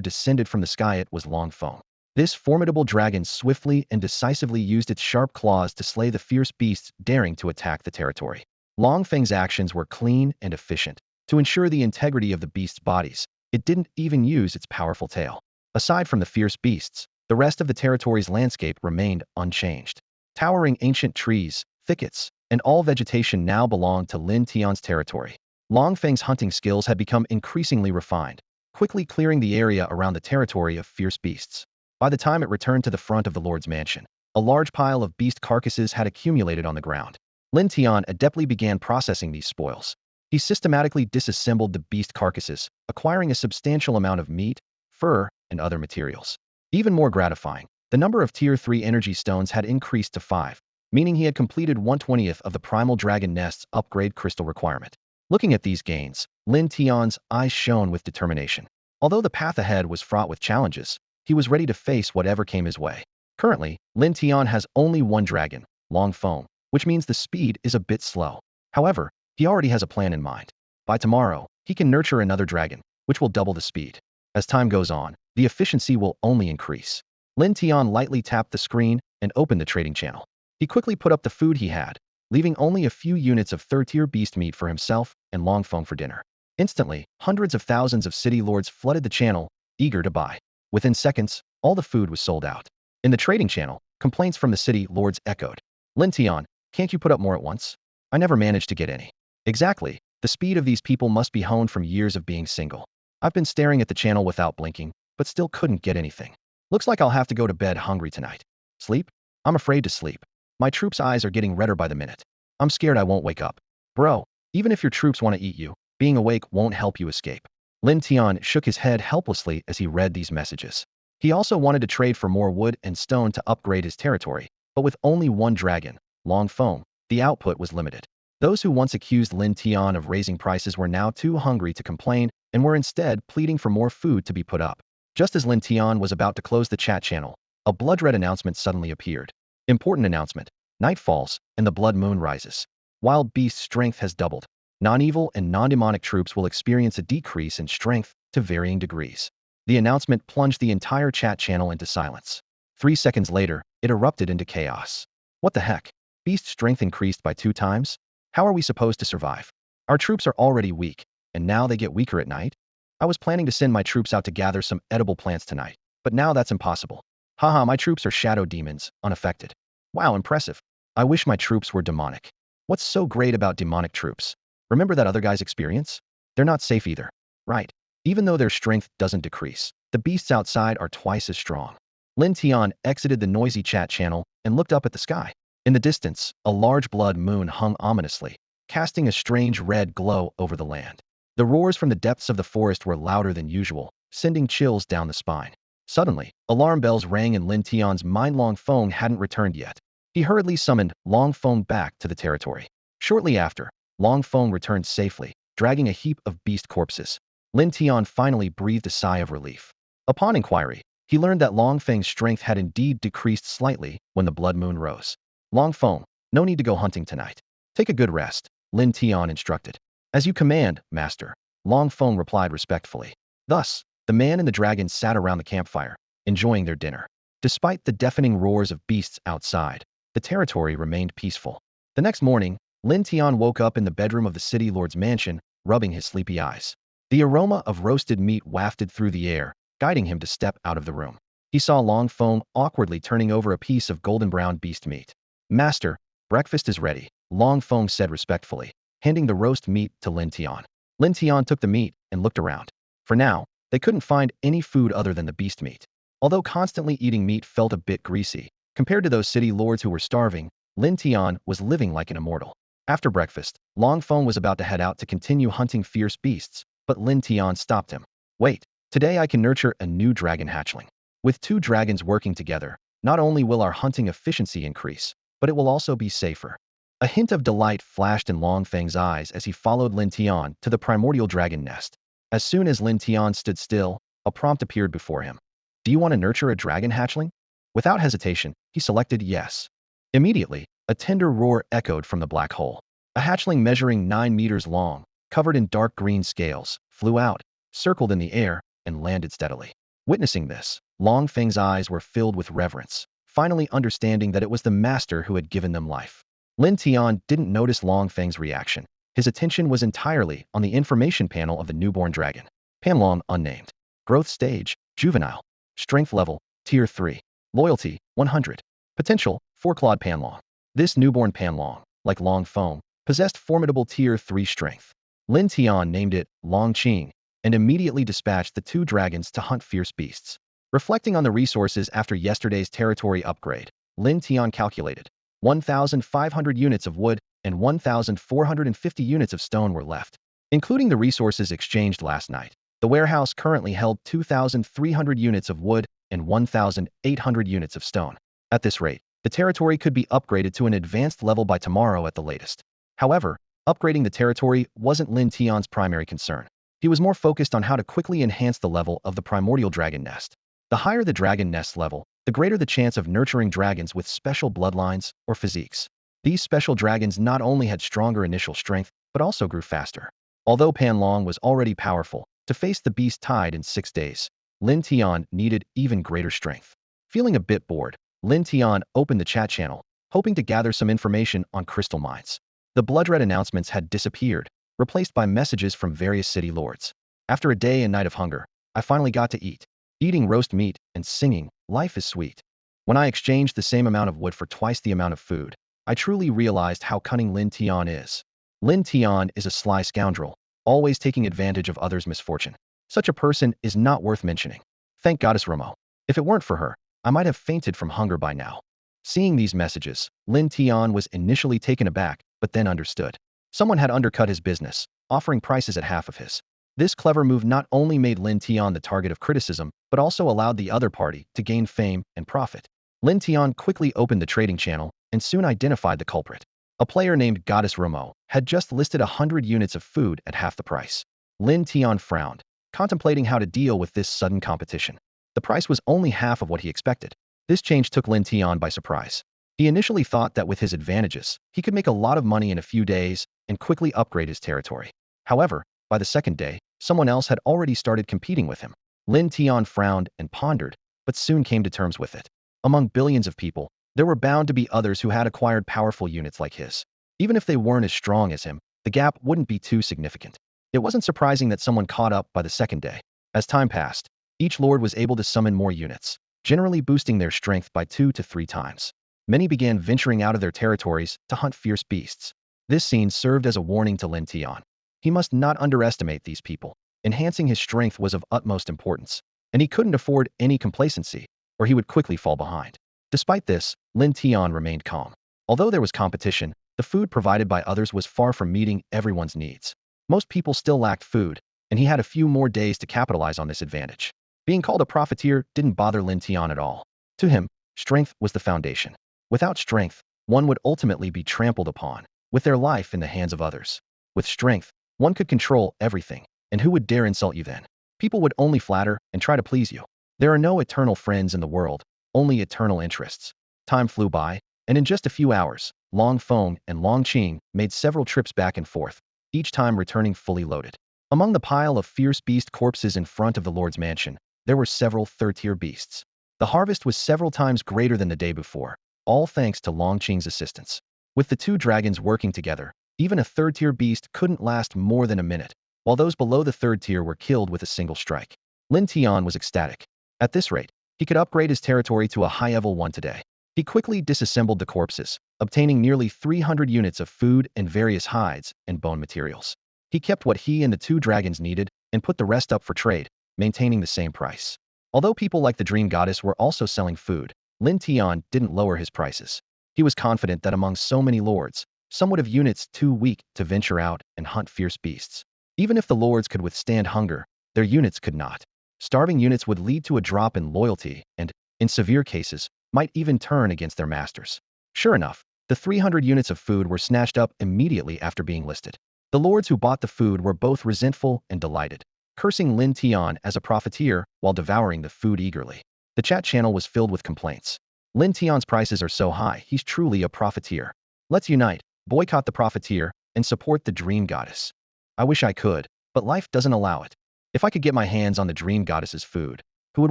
descended from the sky. It was Long Feng. This formidable dragon swiftly and decisively used its sharp claws to slay the fierce beasts daring to attack the territory. Long Feng's actions were clean and efficient. To ensure the integrity of the beasts' bodies, it didn't even use its powerful tail. Aside from the fierce beasts, the rest of the territory's landscape remained unchanged. Towering ancient trees, thickets, and all vegetation now belonged to Lin Tian's territory. Long Feng's hunting skills had become increasingly refined, quickly clearing the area around the territory of fierce beasts. By the time it returned to the front of the Lord's mansion, a large pile of beast carcasses had accumulated on the ground. Lin Tian adeptly began processing these spoils. He systematically disassembled the beast carcasses, acquiring a substantial amount of meat, fur, and other materials. Even more gratifying, the number of Tier 3 energy stones had increased to 5, meaning he had completed 1/20th of the Primal Dragon Nest's upgrade crystal requirement. Looking at these gains, Lin Tian's eyes shone with determination. Although the path ahead was fraught with challenges, he was ready to face whatever came his way. Currently, Lin Tian has only one dragon, Long Feng, which means the speed is a bit slow. However, he already has a plan in mind. By tomorrow, he can nurture another dragon, which will double the speed. As time goes on, the efficiency will only increase. Lin Tian lightly tapped the screen and opened the trading channel. He quickly put up the food he had, leaving only a few units of third-tier beast meat for himself and Long Feng for dinner. Instantly, hundreds of thousands of city lords flooded the channel, eager to buy. Within seconds, all the food was sold out. In the trading channel, complaints from the city lords echoed. Lin Tian, can't you put up more at once? I never managed to get any. Exactly, the speed of these people must be honed from years of being single. I've been staring at the channel without blinking, but still couldn't get anything. Looks like I'll have to go to bed hungry tonight. Sleep? I'm afraid to sleep. My troops' eyes are getting redder by the minute. I'm scared I won't wake up. Bro, even if your troops want to eat you, being awake won't help you escape. Lin Tian shook his head helplessly as he read these messages. He also wanted to trade for more wood and stone to upgrade his territory, but with only one dragon, Long Feng, the output was limited. Those who once accused Lin Tian of raising prices were now too hungry to complain and were instead pleading for more food to be put up. Just as Lin Tian was about to close the chat channel, a blood-red announcement suddenly appeared. Important announcement. Night falls, and the blood moon rises. Wild beast strength has doubled. Non-evil and non-demonic troops will experience a decrease in strength to varying degrees. The announcement plunged the entire chat channel into silence. 3 seconds later, it erupted into chaos. What the heck? Beast strength increased by 2 times? How are we supposed to survive? Our troops are already weak, and now they get weaker at night? I was planning to send my troops out to gather some edible plants tonight, but now that's impossible. Haha, my troops are shadow demons, unaffected. Wow, impressive. I wish my troops were demonic. What's so great about demonic troops? Remember that other guy's experience? They're not safe either. Right. Even though their strength doesn't decrease, the beasts outside are twice as strong. Lin Tian exited the noisy chat channel and looked up at the sky. In the distance, a large blood moon hung ominously, casting a strange red glow over the land. The roars from the depths of the forest were louder than usual, sending chills down the spine. Suddenly, alarm bells rang and Lin Tian's mind Long Feng hadn't returned yet. He hurriedly summoned Long Feng back to the territory. Shortly after, Long Feng returned safely, dragging a heap of beast corpses. Lin Tian finally breathed a sigh of relief. Upon inquiry, he learned that Long Feng's strength had indeed decreased slightly when the blood moon rose. Long Feng, no need to go hunting tonight. Take a good rest, Lin Tian instructed. As you command, master, Long Feng replied respectfully. Thus, the man and the dragon sat around the campfire, enjoying their dinner. Despite the deafening roars of beasts outside, the territory remained peaceful. The next morning, Lin Tian woke up in the bedroom of the city lord's mansion, rubbing his sleepy eyes. The aroma of roasted meat wafted through the air, guiding him to step out of the room. He saw Long Feng awkwardly turning over a piece of golden-brown beast meat. Master, breakfast is ready, Long Feng said respectfully, handing the roast meat to Lin Tian. Lin Tian took the meat and looked around. For now, they couldn't find any food other than the beast meat. Although constantly eating meat felt a bit greasy, compared to those city lords who were starving, Lin Tian was living like an immortal. After breakfast, Long Feng was about to head out to continue hunting fierce beasts, but Lin Tian stopped him. Wait, today I can nurture a new dragon hatchling. With 2 dragons working together, not only will our hunting efficiency increase, but it will also be safer. A hint of delight flashed in Long Feng's eyes as he followed Lin Tian to the primordial dragon nest. As soon as Lin Tian stood still, a prompt appeared before him. Do you want to nurture a dragon hatchling? Without hesitation, he selected yes. Immediately, a tender roar echoed from the black hole. A hatchling measuring 9 meters long, covered in dark green scales, flew out, circled in the air, and landed steadily. Witnessing this, Long Feng's eyes were filled with reverence, finally understanding that it was the master who had given them life. Lin Tian didn't notice Long Feng's reaction. His attention was entirely on the information panel of the newborn dragon. Panlong unnamed. Growth stage, juvenile. Strength level, tier 3. Loyalty, 100. Potential, 4-clawed Panlong. This newborn Panlong, like Long Feng, possessed formidable tier 3 strength. Lin Tian named it Long Qing and immediately dispatched the 2 dragons to hunt fierce beasts. Reflecting on the resources after yesterday's territory upgrade, Lin Tian calculated 1,500 units of wood and 1,450 units of stone were left. Including the resources exchanged last night, the warehouse currently held 2,300 units of wood and 1,800 units of stone. At this rate, the territory could be upgraded to an advanced level by tomorrow at the latest. However, upgrading the territory wasn't Lin Tian's primary concern. He was more focused on how to quickly enhance the level of the primordial dragon nest. The higher the dragon nest level, the greater the chance of nurturing dragons with special bloodlines or physiques. These special dragons not only had stronger initial strength, but also grew faster. Although Panlong was already powerful, to face the beast tide in 6 days, Lin Tian needed even greater strength. Feeling a bit bored, Lin Tian opened the chat channel, hoping to gather some information on crystal mines. The blood-red announcements had disappeared, replaced by messages from various city lords. After a day and night of hunger, I finally got to eat. Eating roast meat and singing, life is sweet. When I exchanged the same amount of wood for twice the amount of food, I truly realized how cunning Lin Tian is. Lin Tian is a sly scoundrel, always taking advantage of others' misfortune. Such a person is not worth mentioning. Thank Goddess Romo. If it weren't for her, I might have fainted from hunger by now. Seeing these messages, Lin Tian was initially taken aback, but then understood. Someone had undercut his business, offering prices at half of his. This clever move not only made Lin Tian the target of criticism, but also allowed the other party to gain fame and profit. Lin Tian quickly opened the trading channel and soon identified the culprit. A player named Goddess Romo had just listed 100 units of food at half the price. Lin Tian frowned, contemplating how to deal with this sudden competition. The price was only half of what he expected. This change took Lin Tian by surprise. He initially thought that with his advantages, he could make a lot of money in a few days and quickly upgrade his territory. However, by the second day, someone else had already started competing with him. Lin Tian frowned and pondered, but soon came to terms with it. Among billions of people, there were bound to be others who had acquired powerful units like his. Even if they weren't as strong as him, the gap wouldn't be too significant. It wasn't surprising that someone caught up by the second day. As time passed, each lord was able to summon more units, generally boosting their strength by 2 to 3 times. Many began venturing out of their territories to hunt fierce beasts. This scene served as a warning to Lin Tian. He must not underestimate these people. Enhancing his strength was of utmost importance, and he couldn't afford any complacency, or he would quickly fall behind. Despite this, Lin Tian remained calm. Although there was competition, the food provided by others was far from meeting everyone's needs. Most people still lacked food, and he had a few more days to capitalize on this advantage. Being called a profiteer didn't bother Lin Tian at all. To him, strength was the foundation. Without strength, one would ultimately be trampled upon, with their life in the hands of others. With strength, one could control everything, and who would dare insult you then? People would only flatter and try to please you. There are no eternal friends in the world, only eternal interests. Time flew by, and in just a few hours, Long Feng and Long Qing made several trips back and forth, each time returning fully loaded. Among the pile of fierce beast corpses in front of the Lord's mansion, there were several third-tier beasts. The harvest was several times greater than the day before, all thanks to Long Qing's assistance. With the 2 dragons working together, even a third-tier beast couldn't last more than a minute, while those below the 3rd tier were killed with a single strike. Lin Tian was ecstatic. At this rate, he could upgrade his territory to a high level 1 today. He quickly disassembled the corpses, obtaining nearly 300 units of food and various hides and bone materials. He kept what he and the 2 dragons needed and put the rest up for trade, maintaining the same price. Although people like the Dream Goddess were also selling food, Lin Tian didn't lower his prices. He was confident that among so many lords, some would have units too weak to venture out and hunt fierce beasts. Even if the lords could withstand hunger, their units could not. Starving units would lead to a drop in loyalty and, in severe cases, might even turn against their masters. Sure enough, the 300 units of food were snatched up immediately after being listed. The lords who bought the food were both resentful and delighted, cursing Lin Tian as a profiteer while devouring the food eagerly. The chat channel was filled with complaints. Lin Tian's prices are so high, he's truly a profiteer. Let's unite, boycott the profiteer, and support the dream goddess. I wish I could, but life doesn't allow it. If I could get my hands on the dream goddess's food, who would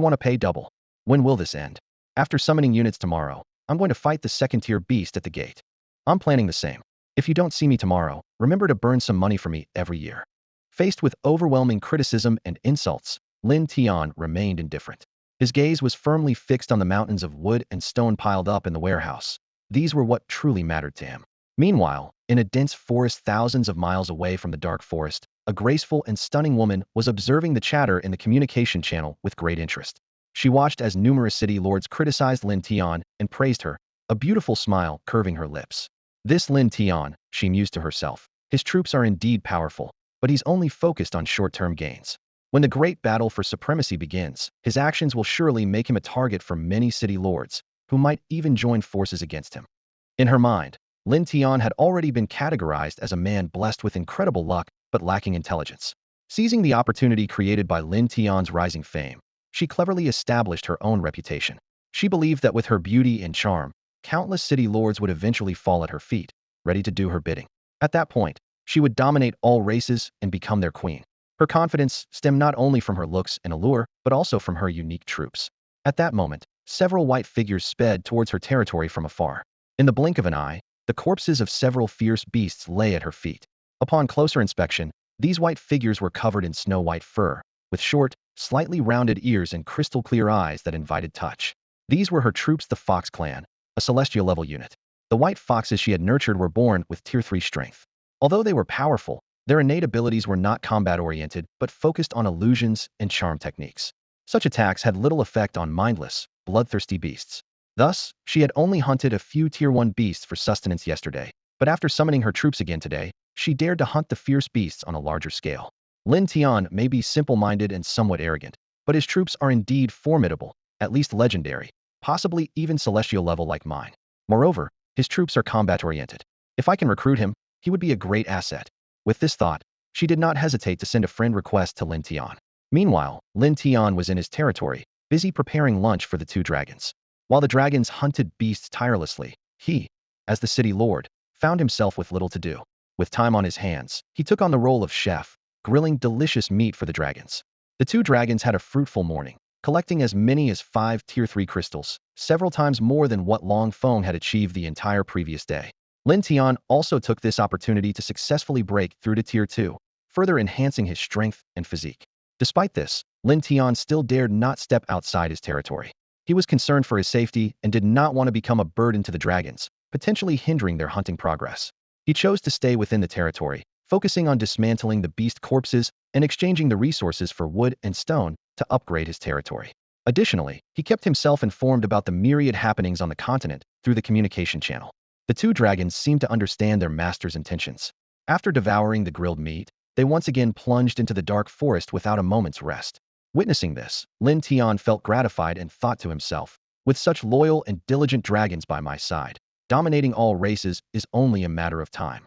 want to pay double? When will this end? After summoning units tomorrow, I'm going to fight the second-tier beast at the gate. I'm planning the same. If you don't see me tomorrow, remember to burn some money for me every year. Faced with overwhelming criticism and insults, Lin Tian remained indifferent. His gaze was firmly fixed on the mountains of wood and stone piled up in the warehouse. These were what truly mattered to him. Meanwhile, in a dense forest thousands of miles away from the dark forest, a graceful and stunning woman was observing the chatter in the communication channel with great interest. She watched as numerous city lords criticized Lin Tian and praised her, a beautiful smile curving her lips. This Lin Tian, she mused to herself. His troops are indeed powerful, but he's only focused on short-term gains. When the great battle for supremacy begins, his actions will surely make him a target for many city lords, who might even join forces against him. In her mind, Lin Tian had already been categorized as a man blessed with incredible luck but lacking intelligence. Seizing the opportunity created by Lin Tian's rising fame, she cleverly established her own reputation. She believed that with her beauty and charm, countless city lords would eventually fall at her feet, ready to do her bidding. At that point, she would dominate all races and become their queen. Her confidence stemmed not only from her looks and allure, but also from her unique troops. At that moment, several white figures sped towards her territory from afar. In the blink of an eye, the corpses of several fierce beasts lay at her feet. Upon closer inspection, these white figures were covered in snow-white fur, with short, slightly rounded ears and crystal-clear eyes that invited touch. These were her troops, the Fox clan, a celestial-level unit. The white foxes she had nurtured were born with Tier 3 strength. Although they were powerful, their innate abilities were not combat-oriented but focused on illusions and charm techniques. Such attacks had little effect on mindless, bloodthirsty beasts. Thus, she had only hunted a few Tier 1 beasts for sustenance yesterday, but after summoning her troops again today, she dared to hunt the fierce beasts on a larger scale. Lin Tian may be simple-minded and somewhat arrogant, but his troops are indeed formidable, at least legendary, possibly even celestial level like mine. Moreover, his troops are combat-oriented. If I can recruit him, he would be a great asset. With this thought, she did not hesitate to send a friend request to Lin Tian. Meanwhile, Lin Tian was in his territory, busy preparing lunch for the two dragons. While the dragons hunted beasts tirelessly, he, as the city lord, found himself with little to do. With time on his hands, he took on the role of chef, grilling delicious meat for the dragons. The two dragons had a fruitful morning, collecting as many as 5 Tier 3 crystals, several times more than what Long Feng had achieved the entire previous day. Lin Tian also took this opportunity to successfully break through to Tier 2, further enhancing his strength and physique. Despite this, Lin Tian still dared not step outside his territory. He was concerned for his safety and did not want to become a burden to the dragons, potentially hindering their hunting progress. He chose to stay within the territory, focusing on dismantling the beast corpses and exchanging the resources for wood and stone to upgrade his territory. Additionally, he kept himself informed about the myriad happenings on the continent through the communication channel. The two dragons seemed to understand their master's intentions. After devouring the grilled meat, they once again plunged into the dark forest without a moment's rest. Witnessing this, Lin Tian felt gratified and thought to himself, with such loyal and diligent dragons by my side, dominating all races is only a matter of time.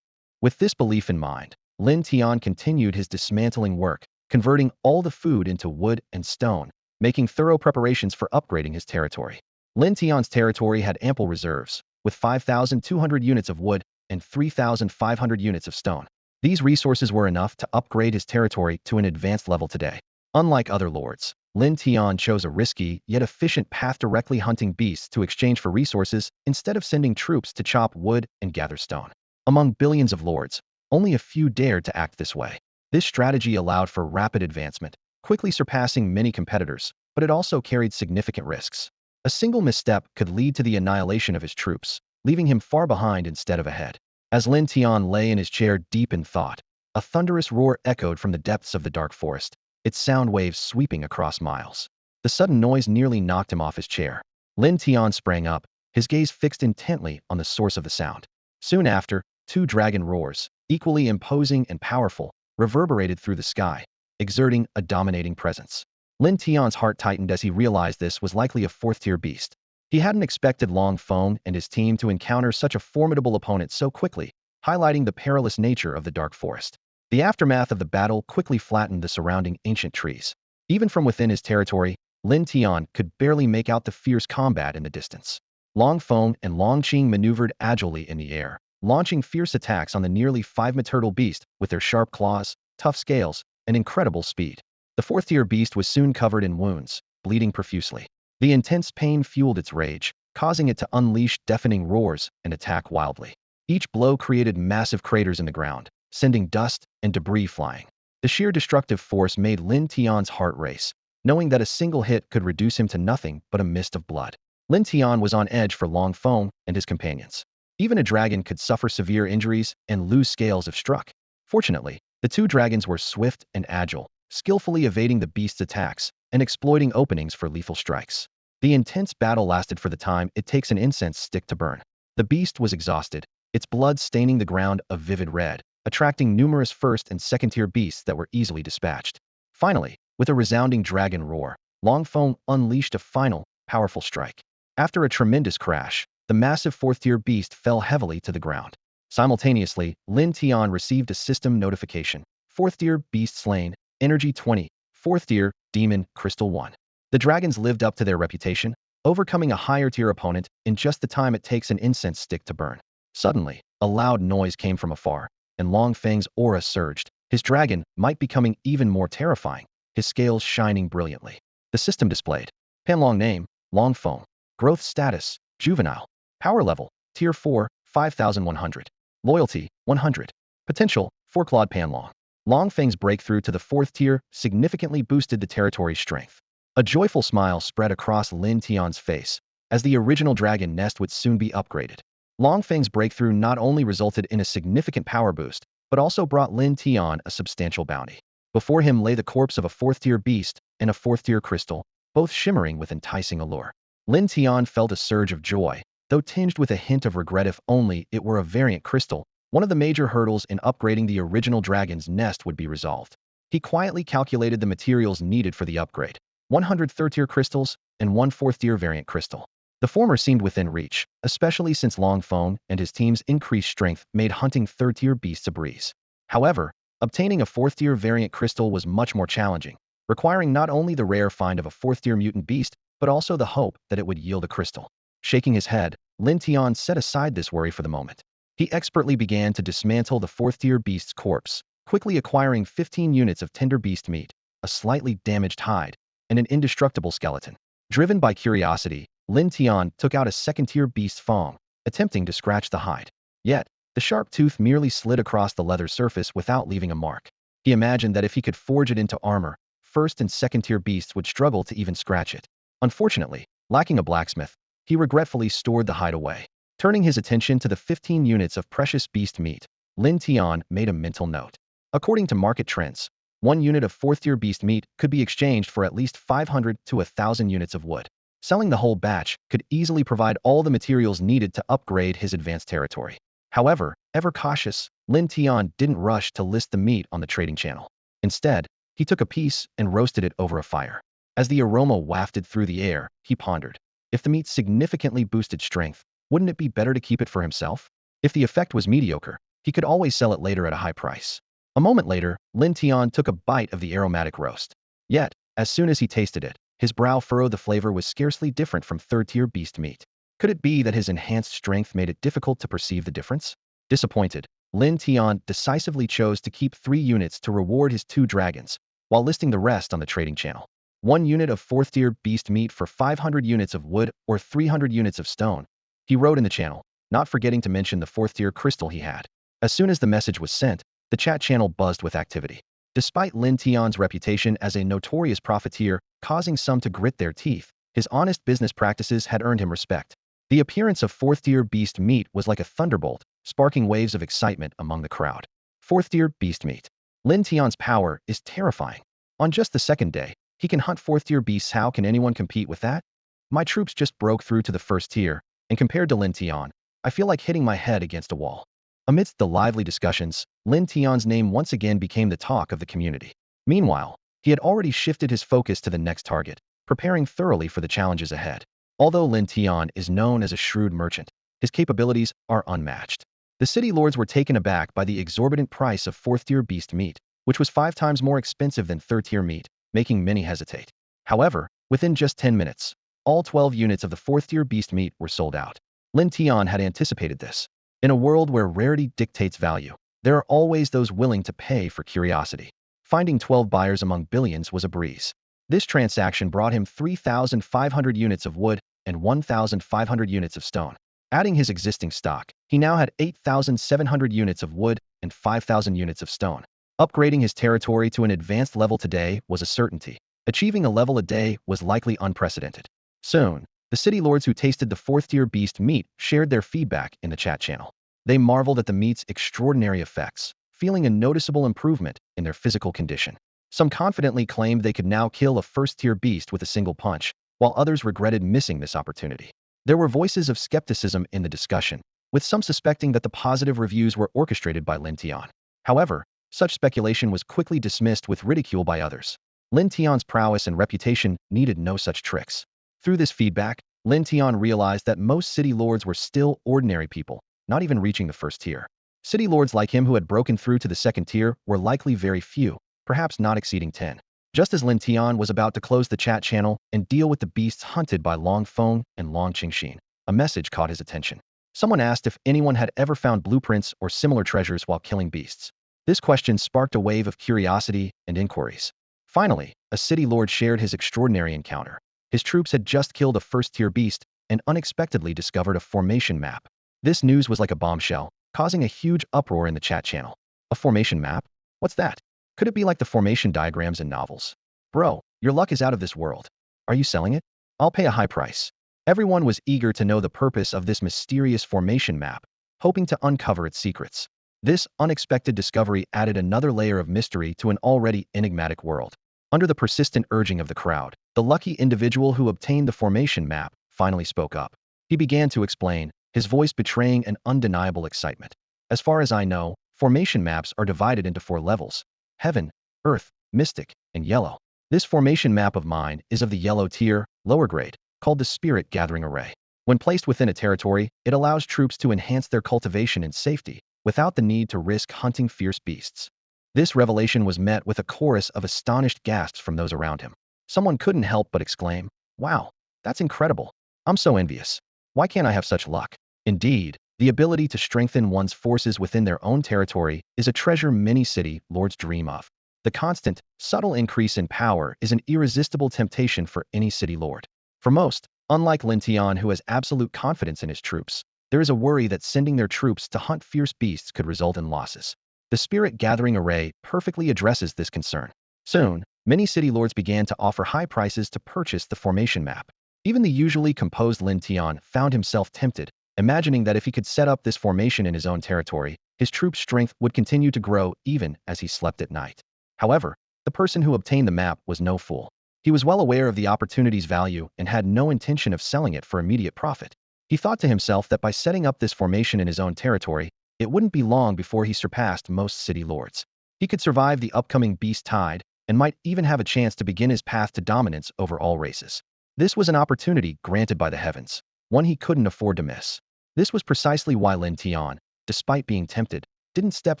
With this belief in mind, Lin Tian continued his dismantling work, converting all the food into wood and stone, making thorough preparations for upgrading his territory. Lin Tian's territory had ample reserves, with 5,200 units of wood and 3,500 units of stone. These resources were enough to upgrade his territory to an advanced level today. Unlike other lords, Lin Tian chose a risky yet efficient path, directly hunting beasts to exchange for resources instead of sending troops to chop wood and gather stone. Among billions of lords, only a few dared to act this way. This strategy allowed for rapid advancement, quickly surpassing many competitors, but it also carried significant risks. A single misstep could lead to the annihilation of his troops, leaving him far behind instead of ahead. As Lin Tian lay in his chair deep in thought, a thunderous roar echoed from the depths of the dark forest, its sound waves sweeping across miles. The sudden noise nearly knocked him off his chair. Lin Tian sprang up, his gaze fixed intently on the source of the sound. Soon after, 2 dragon roars, equally imposing and powerful, reverberated through the sky, exerting a dominating presence. Lin Tian's heart tightened as he realized this was likely a 4th-tier beast. He hadn't expected Long Feng and his team to encounter such a formidable opponent so quickly, highlighting the perilous nature of the dark forest. The aftermath of the battle quickly flattened the surrounding ancient trees. Even from within his territory, Lin Tian could barely make out the fierce combat in the distance. Long Feng and Long Qing maneuvered agilely in the air, launching fierce attacks on the nearly 5-meter beast with their sharp claws, tough scales, and incredible speed. The 4th-tier beast was soon covered in wounds, bleeding profusely. The intense pain fueled its rage, causing it to unleash deafening roars and attack wildly. Each blow created massive craters in the ground, sending dust and debris flying. The sheer destructive force made Lin Tian's heart race, knowing that a single hit could reduce him to nothing but a mist of blood. Lin Tian was on edge for Long Feng and his companions. Even a dragon could suffer severe injuries and lose scales if struck. Fortunately, the two dragons were swift and agile, skillfully evading the beast's attacks and exploiting openings for lethal strikes. The intense battle lasted for the time it takes an incense stick to burn. The beast was exhausted, its blood staining the ground a vivid red, attracting numerous 1st and 2nd-tier beasts that were easily dispatched. Finally, with a resounding dragon roar, Long Feng unleashed a final, powerful strike. After a tremendous crash, the massive 4th-tier beast fell heavily to the ground. Simultaneously, Lin Tian received a system notification. 4th-tier beast slain, energy 20, 4th-tier, demon, crystal 1. The dragons lived up to their reputation, overcoming a higher-tier opponent in just the time it takes an incense stick to burn. Suddenly, a loud noise came from afar, and Long Feng's aura surged, his dragon might becoming even more terrifying, his scales shining brilliantly. The system displayed. Panlong name, Long Feng. Growth status, juvenile. Power level, tier 4, 5100. Loyalty, 100. Potential, 4-clawed Panlong. Long Feng's breakthrough to the 4th tier significantly boosted the territory's strength. A joyful smile spread across Lin Tian's face, as the original dragon nest would soon be upgraded. Long Feng's breakthrough not only resulted in a significant power boost, but also brought Lin Tian a substantial bounty. Before him lay the corpse of a 4th-tier beast and a 4th-tier crystal, both shimmering with enticing allure. Lin Tian felt a surge of joy, though tinged with a hint of regret if only it were a variant crystal. One of the major hurdles in upgrading the original dragon's nest would be resolved. He quietly calculated the materials needed for the upgrade: 100 3rd-tier crystals and 1 4th-tier variant crystal. The former seemed within reach, especially since Long Feng and his team's increased strength made hunting 3rd-tier beasts a breeze. However, obtaining a 4th-tier variant crystal was much more challenging, requiring not only the rare find of a 4th-tier mutant beast, but also the hope that it would yield a crystal. Shaking his head, Lin Tian set aside this worry for the moment. He expertly began to dismantle the 4th-tier beast's corpse, quickly acquiring 15 units of tender beast meat, a slightly damaged hide, and an indestructible skeleton. Driven by curiosity, Lin Tian took out a 2nd-tier beast's fang, attempting to scratch the hide. Yet, the sharp tooth merely slid across the leather surface without leaving a mark. He imagined that if he could forge it into armor, 1st and 2nd-tier beasts would struggle to even scratch it. Unfortunately, lacking a blacksmith, he regretfully stored the hide away. Turning his attention to the 15 units of precious beast meat, Lin Tian made a mental note. According to market trends, 1 unit of 4th-tier beast meat could be exchanged for at least 500 to 1,000 units of wood. Selling the whole batch could easily provide all the materials needed to upgrade his advanced territory. However, ever cautious, Lin Tian didn't rush to list the meat on the trading channel. Instead, he took a piece and roasted it over a fire. As the aroma wafted through the air, he pondered. If the meat significantly boosted strength, wouldn't it be better to keep it for himself? If the effect was mediocre, he could always sell it later at a high price. A moment later, Lin Tian took a bite of the aromatic roast. Yet, as soon as he tasted it, his brow furrowed. The flavor was scarcely different from 3rd-tier beast meat. Could it be that his enhanced strength made it difficult to perceive the difference? Disappointed, Lin Tian decisively chose to keep 3 units to reward his 2 dragons, while listing the rest on the trading channel. 1 unit of 4th-tier beast meat for 500 units of wood or 300 units of stone, he wrote in the channel, not forgetting to mention the 4th-tier crystal he had. As soon as the message was sent, the chat channel buzzed with activity. Despite Lin Tian's reputation as a notorious profiteer, causing some to grit their teeth, his honest business practices had earned him respect. The appearance of 4th-tier beast meat was like a thunderbolt, sparking waves of excitement among the crowd. 4th-tier beast meat. Lin Tian's power is terrifying. On just the 2nd day, he can hunt 4th-tier beasts. How can anyone compete with that? My troops just broke through to the 1st tier, and compared to Lin Tian, I feel like hitting my head against a wall. Amidst the lively discussions, Lin Tian's name once again became the talk of the community. Meanwhile, he had already shifted his focus to the next target, preparing thoroughly for the challenges ahead. Although Lin Tian is known as a shrewd merchant, his capabilities are unmatched. The city lords were taken aback by the exorbitant price of 4th-tier beast meat, which was 5 times more expensive than 3rd-tier meat, making many hesitate. However, within just 10 minutes, all 12 units of the 4th-tier beast meat were sold out. Lin Tian had anticipated this. In a world where rarity dictates value, there are always those willing to pay for curiosity. Finding 12 buyers among billions was a breeze. This transaction brought him 3,500 units of wood and 1,500 units of stone. Adding his existing stock, he now had 8,700 units of wood and 5,000 units of stone. Upgrading his territory to an advanced level today was a certainty. Achieving a level a day was likely unprecedented. Soon, the city lords who tasted the fourth-tier beast meat shared their feedback in the chat channel. They marveled at the meat's extraordinary effects, feeling a noticeable improvement in their physical condition. Some confidently claimed they could now kill a first-tier beast with a single punch, while others regretted missing this opportunity. There were voices of skepticism in the discussion, with some suspecting that the positive reviews were orchestrated by Lin Tian. However, such speculation was quickly dismissed with ridicule by others. Lin Tian's prowess and reputation needed no such tricks. Through this feedback, Lin Tian realized that most city lords were still ordinary people, not even reaching the first tier. City lords like him who had broken through to the second tier were likely very few, perhaps not exceeding 10. Just as Lin Tian was about to close the chat channel and deal with the beasts hunted by Long Feng and Long Qingxin, a message caught his attention. Someone asked if anyone had ever found blueprints or similar treasures while killing beasts. This question sparked a wave of curiosity and inquiries. Finally, a city lord shared his extraordinary encounter. His troops had just killed a first-tier beast and unexpectedly discovered a formation map. This news was like a bombshell, causing a huge uproar in the chat channel. A formation map? What's that? Could it be like the formation diagrams in novels? Bro, your luck is out of this world. Are you selling it? I'll pay a high price. Everyone was eager to know the purpose of this mysterious formation map, hoping to uncover its secrets. This unexpected discovery added another layer of mystery to an already enigmatic world. Under the persistent urging of the crowd, the lucky individual who obtained the formation map finally spoke up. He began to explain, his voice betraying an undeniable excitement. As far as I know, formation maps are divided into 4 levels: Heaven, Earth, Mystic, and Yellow. This formation map of mine is of the yellow tier, lower grade, called the Spirit Gathering Array. When placed within a territory, it allows troops to enhance their cultivation in safety, without the need to risk hunting fierce beasts. This revelation was met with a chorus of astonished gasps from those around him. Someone couldn't help but exclaim, "Wow, that's incredible. I'm so envious. Why can't I have such luck?" Indeed, the ability to strengthen one's forces within their own territory is a treasure many city lords dream of. The constant, subtle increase in power is an irresistible temptation for any city lord. For most, unlike Lin Tian who has absolute confidence in his troops, there is a worry that sending their troops to hunt fierce beasts could result in losses. The Spirit Gathering Array perfectly addresses this concern. Soon, many city lords began to offer high prices to purchase the formation map. Even the usually composed Lin Tian found himself tempted, imagining that if he could set up this formation in his own territory, his troops' strength would continue to grow even as he slept at night. However, the person who obtained the map was no fool. He was well aware of the opportunity's value and had no intention of selling it for immediate profit. He thought to himself that by setting up this formation in his own territory, it wouldn't be long before he surpassed most city lords. He could survive the upcoming beast tide and might even have a chance to begin his path to dominance over all races. This was an opportunity granted by the heavens, one he couldn't afford to miss. This was precisely why Lin Tian, despite being tempted, didn't step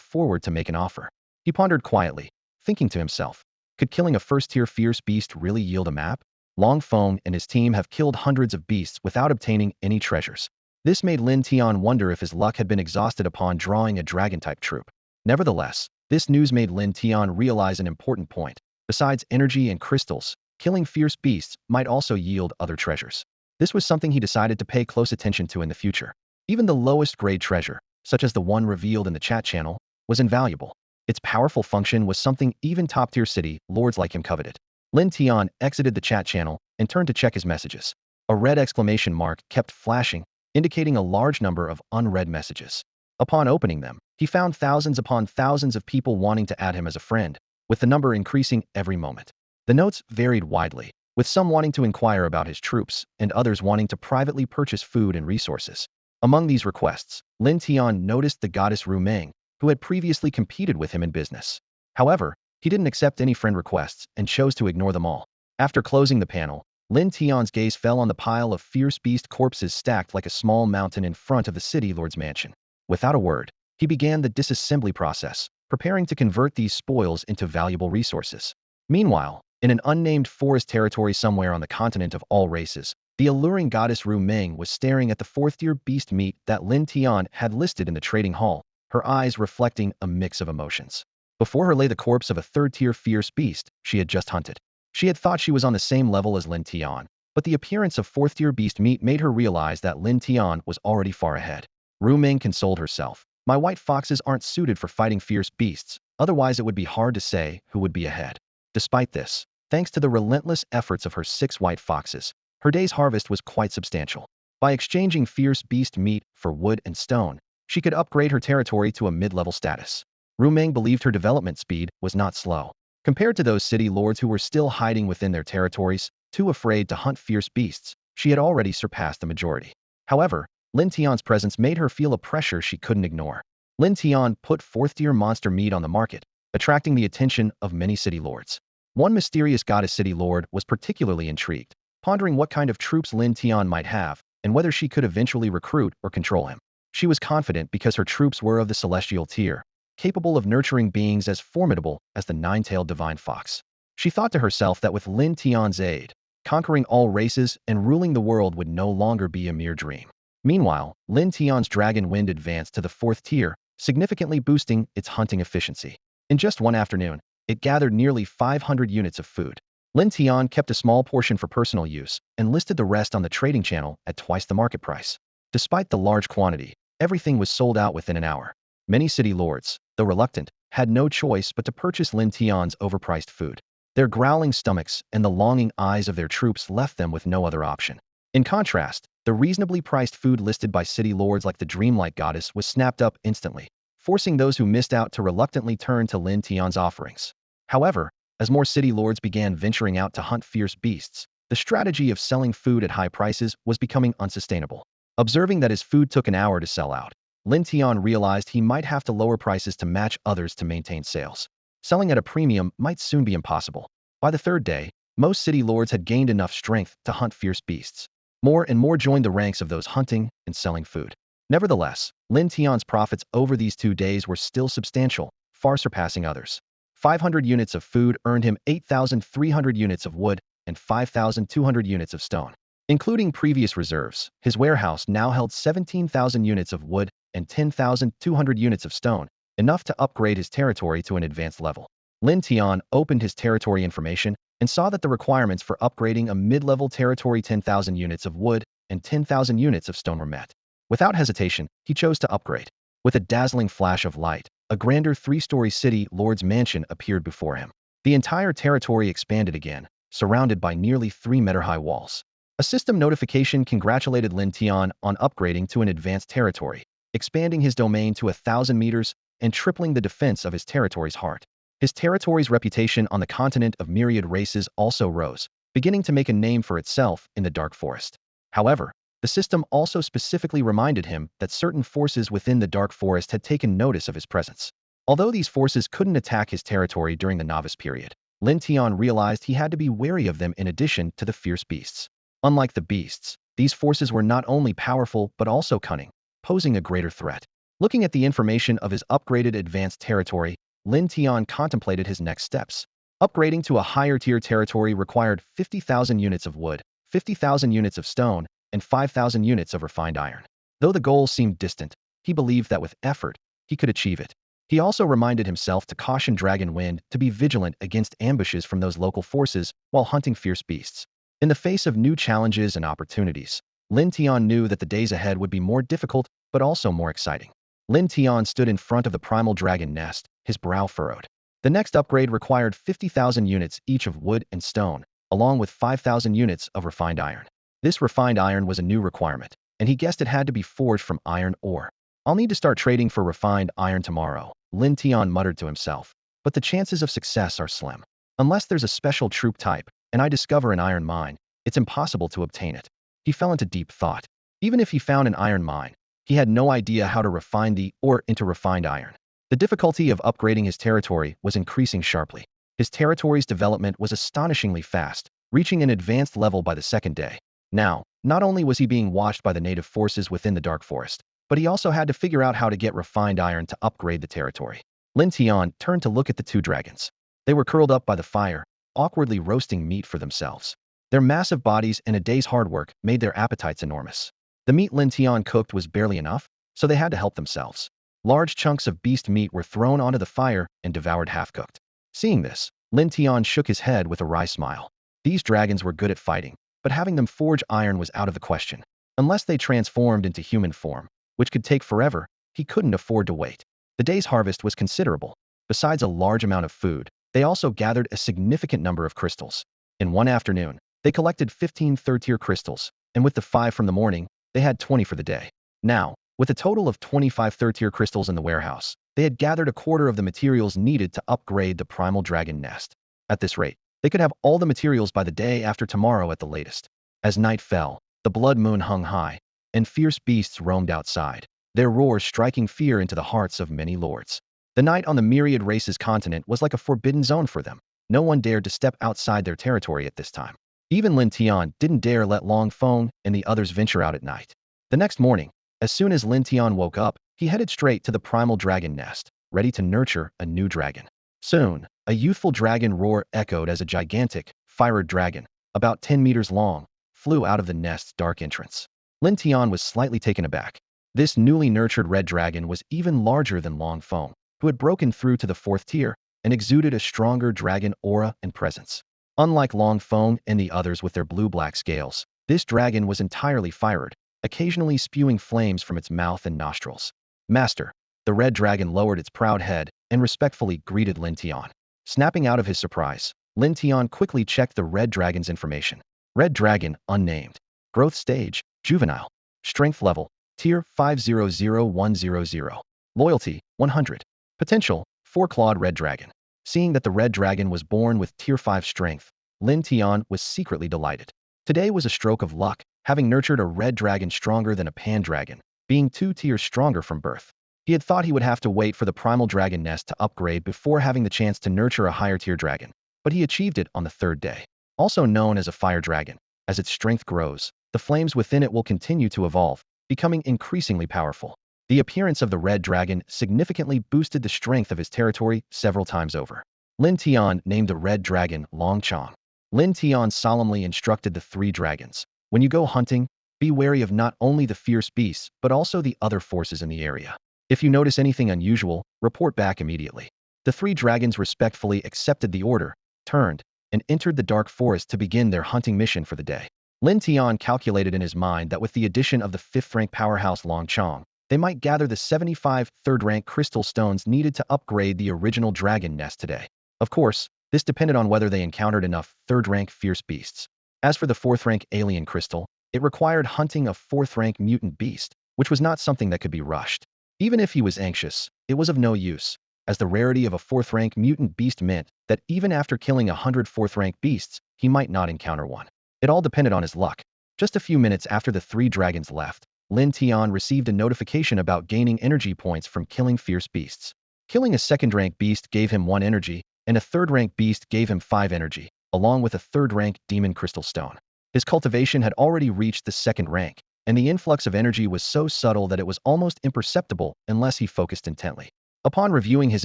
forward to make an offer. He pondered quietly, thinking to himself, could killing a first-tier fierce beast really yield a map? Long Feng and his team have killed hundreds of beasts without obtaining any treasures. This made Lin Tian wonder if his luck had been exhausted upon drawing a dragon-type troop. Nevertheless, this news made Lin Tian realize an important point. Besides energy and crystals, killing fierce beasts might also yield other treasures. This was something he decided to pay close attention to in the future. Even the lowest grade treasure, such as the one revealed in the chat channel, was invaluable. Its powerful function was something even top-tier city lords like him coveted. Lin Tian exited the chat channel and turned to check his messages. A red exclamation mark kept flashing, indicating a large number of unread messages. Upon opening them, he found thousands upon thousands of people wanting to add him as a friend, with the number increasing every moment. The notes varied widely, with some wanting to inquire about his troops and others wanting to privately purchase food and resources. Among these requests, Lin Tian noticed the goddess Ru Meng, who had previously competed with him in business. However, he didn't accept any friend requests and chose to ignore them all. After closing the panel, Lin Tian's gaze fell on the pile of fierce beast corpses stacked like a small mountain in front of the city lord's mansion. Without a word, he began the disassembly process, preparing to convert these spoils into valuable resources. Meanwhile, in an unnamed forest territory somewhere on the continent of all races, The alluring goddess Ru Ming was staring at the fourth-tier beast meat that Lin Tian had listed in the trading hall, her eyes reflecting a mix of emotions. Before her lay the corpse of a third-tier fierce beast she had just hunted. She had thought she was on the same level as Lin Tian, but the appearance of fourth-tier beast meat made her realize that Lin Tian was already far ahead. Ru Ming consoled herself. My white foxes aren't suited for fighting fierce beasts, otherwise it would be hard to say who would be ahead. Despite this, thanks to the relentless efforts of her 6 white foxes, her day's harvest was quite substantial. By exchanging fierce beast meat for wood and stone, she could upgrade her territory to a mid-level status. Ru Ming believed her development speed was not slow. Compared to those city lords who were still hiding within their territories, too afraid to hunt fierce beasts, she had already surpassed the majority. However, Lin Tian's presence made her feel a pressure she couldn't ignore. Lin Tian put fourth-tier monster meat on the market, attracting the attention of many city lords. One mysterious goddess city lord was particularly intrigued, pondering what kind of troops Lin Tian might have and whether she could eventually recruit or control him. She was confident because her troops were of the celestial tier, capable of nurturing beings as formidable as the nine-tailed divine fox. She thought to herself that with Lin Tian's aid, conquering all races and ruling the world would no longer be a mere dream. Meanwhile, Lin Tian's dragon wind advanced to the 4th tier, significantly boosting its hunting efficiency. In just one afternoon, it gathered nearly 500 units of food. Lin Tian kept a small portion for personal use and listed the rest on the trading channel at twice the market price. Despite the large quantity, everything was sold out within an hour. Many city lords, though reluctant, had no choice but to purchase Lin Tian's overpriced food. Their growling stomachs and the longing eyes of their troops left them with no other option. In contrast, the reasonably priced food listed by city lords like the dreamlike goddess was snapped up instantly, forcing those who missed out to reluctantly turn to Lin Tian's offerings. However, as more city lords began venturing out to hunt fierce beasts, the strategy of selling food at high prices was becoming unsustainable. Observing that his food took an hour to sell out, Lin Tian realized he might have to lower prices to match others to maintain sales. Selling at a premium might soon be impossible. By the 3rd day, most city lords had gained enough strength to hunt fierce beasts. More and more joined the ranks of those hunting and selling food. Nevertheless, Lin Tian's profits over these 2 days were still substantial, far surpassing others. 500 units of food earned him 8,300 units of wood and 5,200 units of stone. Including previous reserves, his warehouse now held 17,000 units of wood and 10,200 units of stone, enough to upgrade his territory to an advanced level. Lin Tian opened his territory information and saw that the requirements for upgrading a mid-level territory 10,000 units of wood and 10,000 units of stone were met. Without hesitation, he chose to upgrade. With a dazzling flash of light, a grander 3-story city lord's mansion appeared before him. The entire territory expanded again, surrounded by nearly 3-meter-high walls. A system notification congratulated Lin Tian on upgrading to an advanced territory, expanding his domain to 1,000 meters and tripling the defense of his territory's heart. His territory's reputation on the continent of myriad races also rose, beginning to make a name for itself in the dark forest. However, the system also specifically reminded him that certain forces within the dark forest had taken notice of his presence. Although these forces couldn't attack his territory during the novice period, Lin Tian realized he had to be wary of them in addition to the fierce beasts. Unlike the beasts, these forces were not only powerful but also cunning, posing a greater threat. Looking at the information of his upgraded advanced territory, Lin Tian contemplated his next steps. Upgrading to a higher-tier territory required 50,000 units of wood, 50,000 units of stone, and 5,000 units of refined iron. Though the goal seemed distant, he believed that with effort, he could achieve it. He also reminded himself to caution Dragon Wind to be vigilant against ambushes from those local forces while hunting fierce beasts. In the face of new challenges and opportunities, Lin Tian knew that the days ahead would be more difficult but also more exciting. Lin Tian stood in front of the primal dragon nest, his brow furrowed. The next upgrade required 50,000 units each of wood and stone, along with 5,000 units of refined iron. This refined iron was a new requirement, and he guessed it had to be forged from iron ore. I'll need to start trading for refined iron tomorrow, Lin Tian muttered to himself, but the chances of success are slim. Unless there's a special troop type, and I discover an iron mine, it's impossible to obtain it. He fell into deep thought. Even if he found an iron mine, he had no idea how to refine the ore into refined iron. The difficulty of upgrading his territory was increasing sharply. His territory's development was astonishingly fast, reaching an advanced level by the 2nd day. Now, not only was he being watched by the native forces within the dark forest, but he also had to figure out how to get refined iron to upgrade the territory. Lin Tian turned to look at the 2 dragons. They were curled up by the fire, awkwardly roasting meat for themselves. Their massive bodies and a day's hard work made their appetites enormous. The meat Lin Tian cooked was barely enough, so they had to help themselves. Large chunks of beast meat were thrown onto the fire and devoured half-cooked. Seeing this, Lin Tian shook his head with a wry smile. These dragons were good at fighting, but having them forge iron was out of the question. Unless they transformed into human form, which could take forever, he couldn't afford to wait. The day's harvest was considerable. Besides a large amount of food, they also gathered a significant number of crystals. In one afternoon, they collected 15 third-tier crystals, and with the 5 from the morning, they had 20 for the day. Now, with a total of 25 third-tier crystals in the warehouse, they had gathered a quarter of the materials needed to upgrade the primal dragon nest. At this rate, they could have all the materials by the day after tomorrow at the latest. As night fell, the blood moon hung high, and fierce beasts roamed outside, their roars striking fear into the hearts of many lords. The night on the myriad races continent was like a forbidden zone for them. No one dared to step outside their territory at this time. Even Lin Tian didn't dare let Long Feng and the others venture out at night. The next morning, as soon as Lin Tian woke up, he headed straight to the primal dragon nest, ready to nurture a new dragon. Soon, a youthful dragon roar echoed as a gigantic, fire dragon, about 10 meters long, flew out of the nest's dark entrance. Lin Tian was slightly taken aback. This newly nurtured red dragon was even larger than Long Feng, who had broken through to the 4th tier and exuded a stronger dragon aura and presence. Unlike Long Feng and the others with their blue-black scales, this dragon was entirely fired, occasionally spewing flames from its mouth and nostrils. Master, the red dragon lowered its proud head and respectfully greeted Lin Tian. Snapping out of his surprise, Lin Tian quickly checked the red dragon's information. Red dragon, unnamed. Growth stage, juvenile. Strength level, tier 500100. Loyalty, 100. Potential, 4-clawed red dragon. Seeing that the red dragon was born with tier 5 strength, Lin Tian was secretly delighted. Today was a stroke of luck, having nurtured a red dragon stronger than a pan-dragon, being 2 tiers stronger from birth. He had thought he would have to wait for the primal dragon nest to upgrade before having the chance to nurture a higher tier dragon, but he achieved it on the 3rd day. Also known as a fire dragon, as its strength grows, the flames within it will continue to evolve, becoming increasingly powerful. The appearance of the red dragon significantly boosted the strength of his territory several times over. Lin Tian named the red dragon Long Chong. Lin Tian solemnly instructed the 3 dragons, when you go hunting, be wary of not only the fierce beasts but also the other forces in the area. If you notice anything unusual, report back immediately. The 3 dragons respectfully accepted the order, turned, and entered the dark forest to begin their hunting mission for the day. Lin Tian calculated in his mind that with the addition of the 5th-rank powerhouse Long Chong, they might gather the 75 3rd-rank crystal stones needed to upgrade the original dragon nest today. Of course, this depended on whether they encountered enough 3rd-rank fierce beasts. As for the 4th-rank alien crystal, it required hunting a 4th-rank mutant beast, which was not something that could be rushed. Even if he was anxious, it was of no use, as the rarity of a 4th-rank mutant beast meant that even after killing 100 4th-rank beasts, he might not encounter one. It all depended on his luck. Just a few minutes after the 3 dragons left, Lin Tian received a notification about gaining energy points from killing fierce beasts. Killing a 2nd-rank beast gave him 1 energy, and a 3rd-rank beast gave him 5 energy, along with a 3rd-rank demon crystal stone. His cultivation had already reached the 2nd rank, and the influx of energy was so subtle that it was almost imperceptible unless he focused intently. Upon reviewing his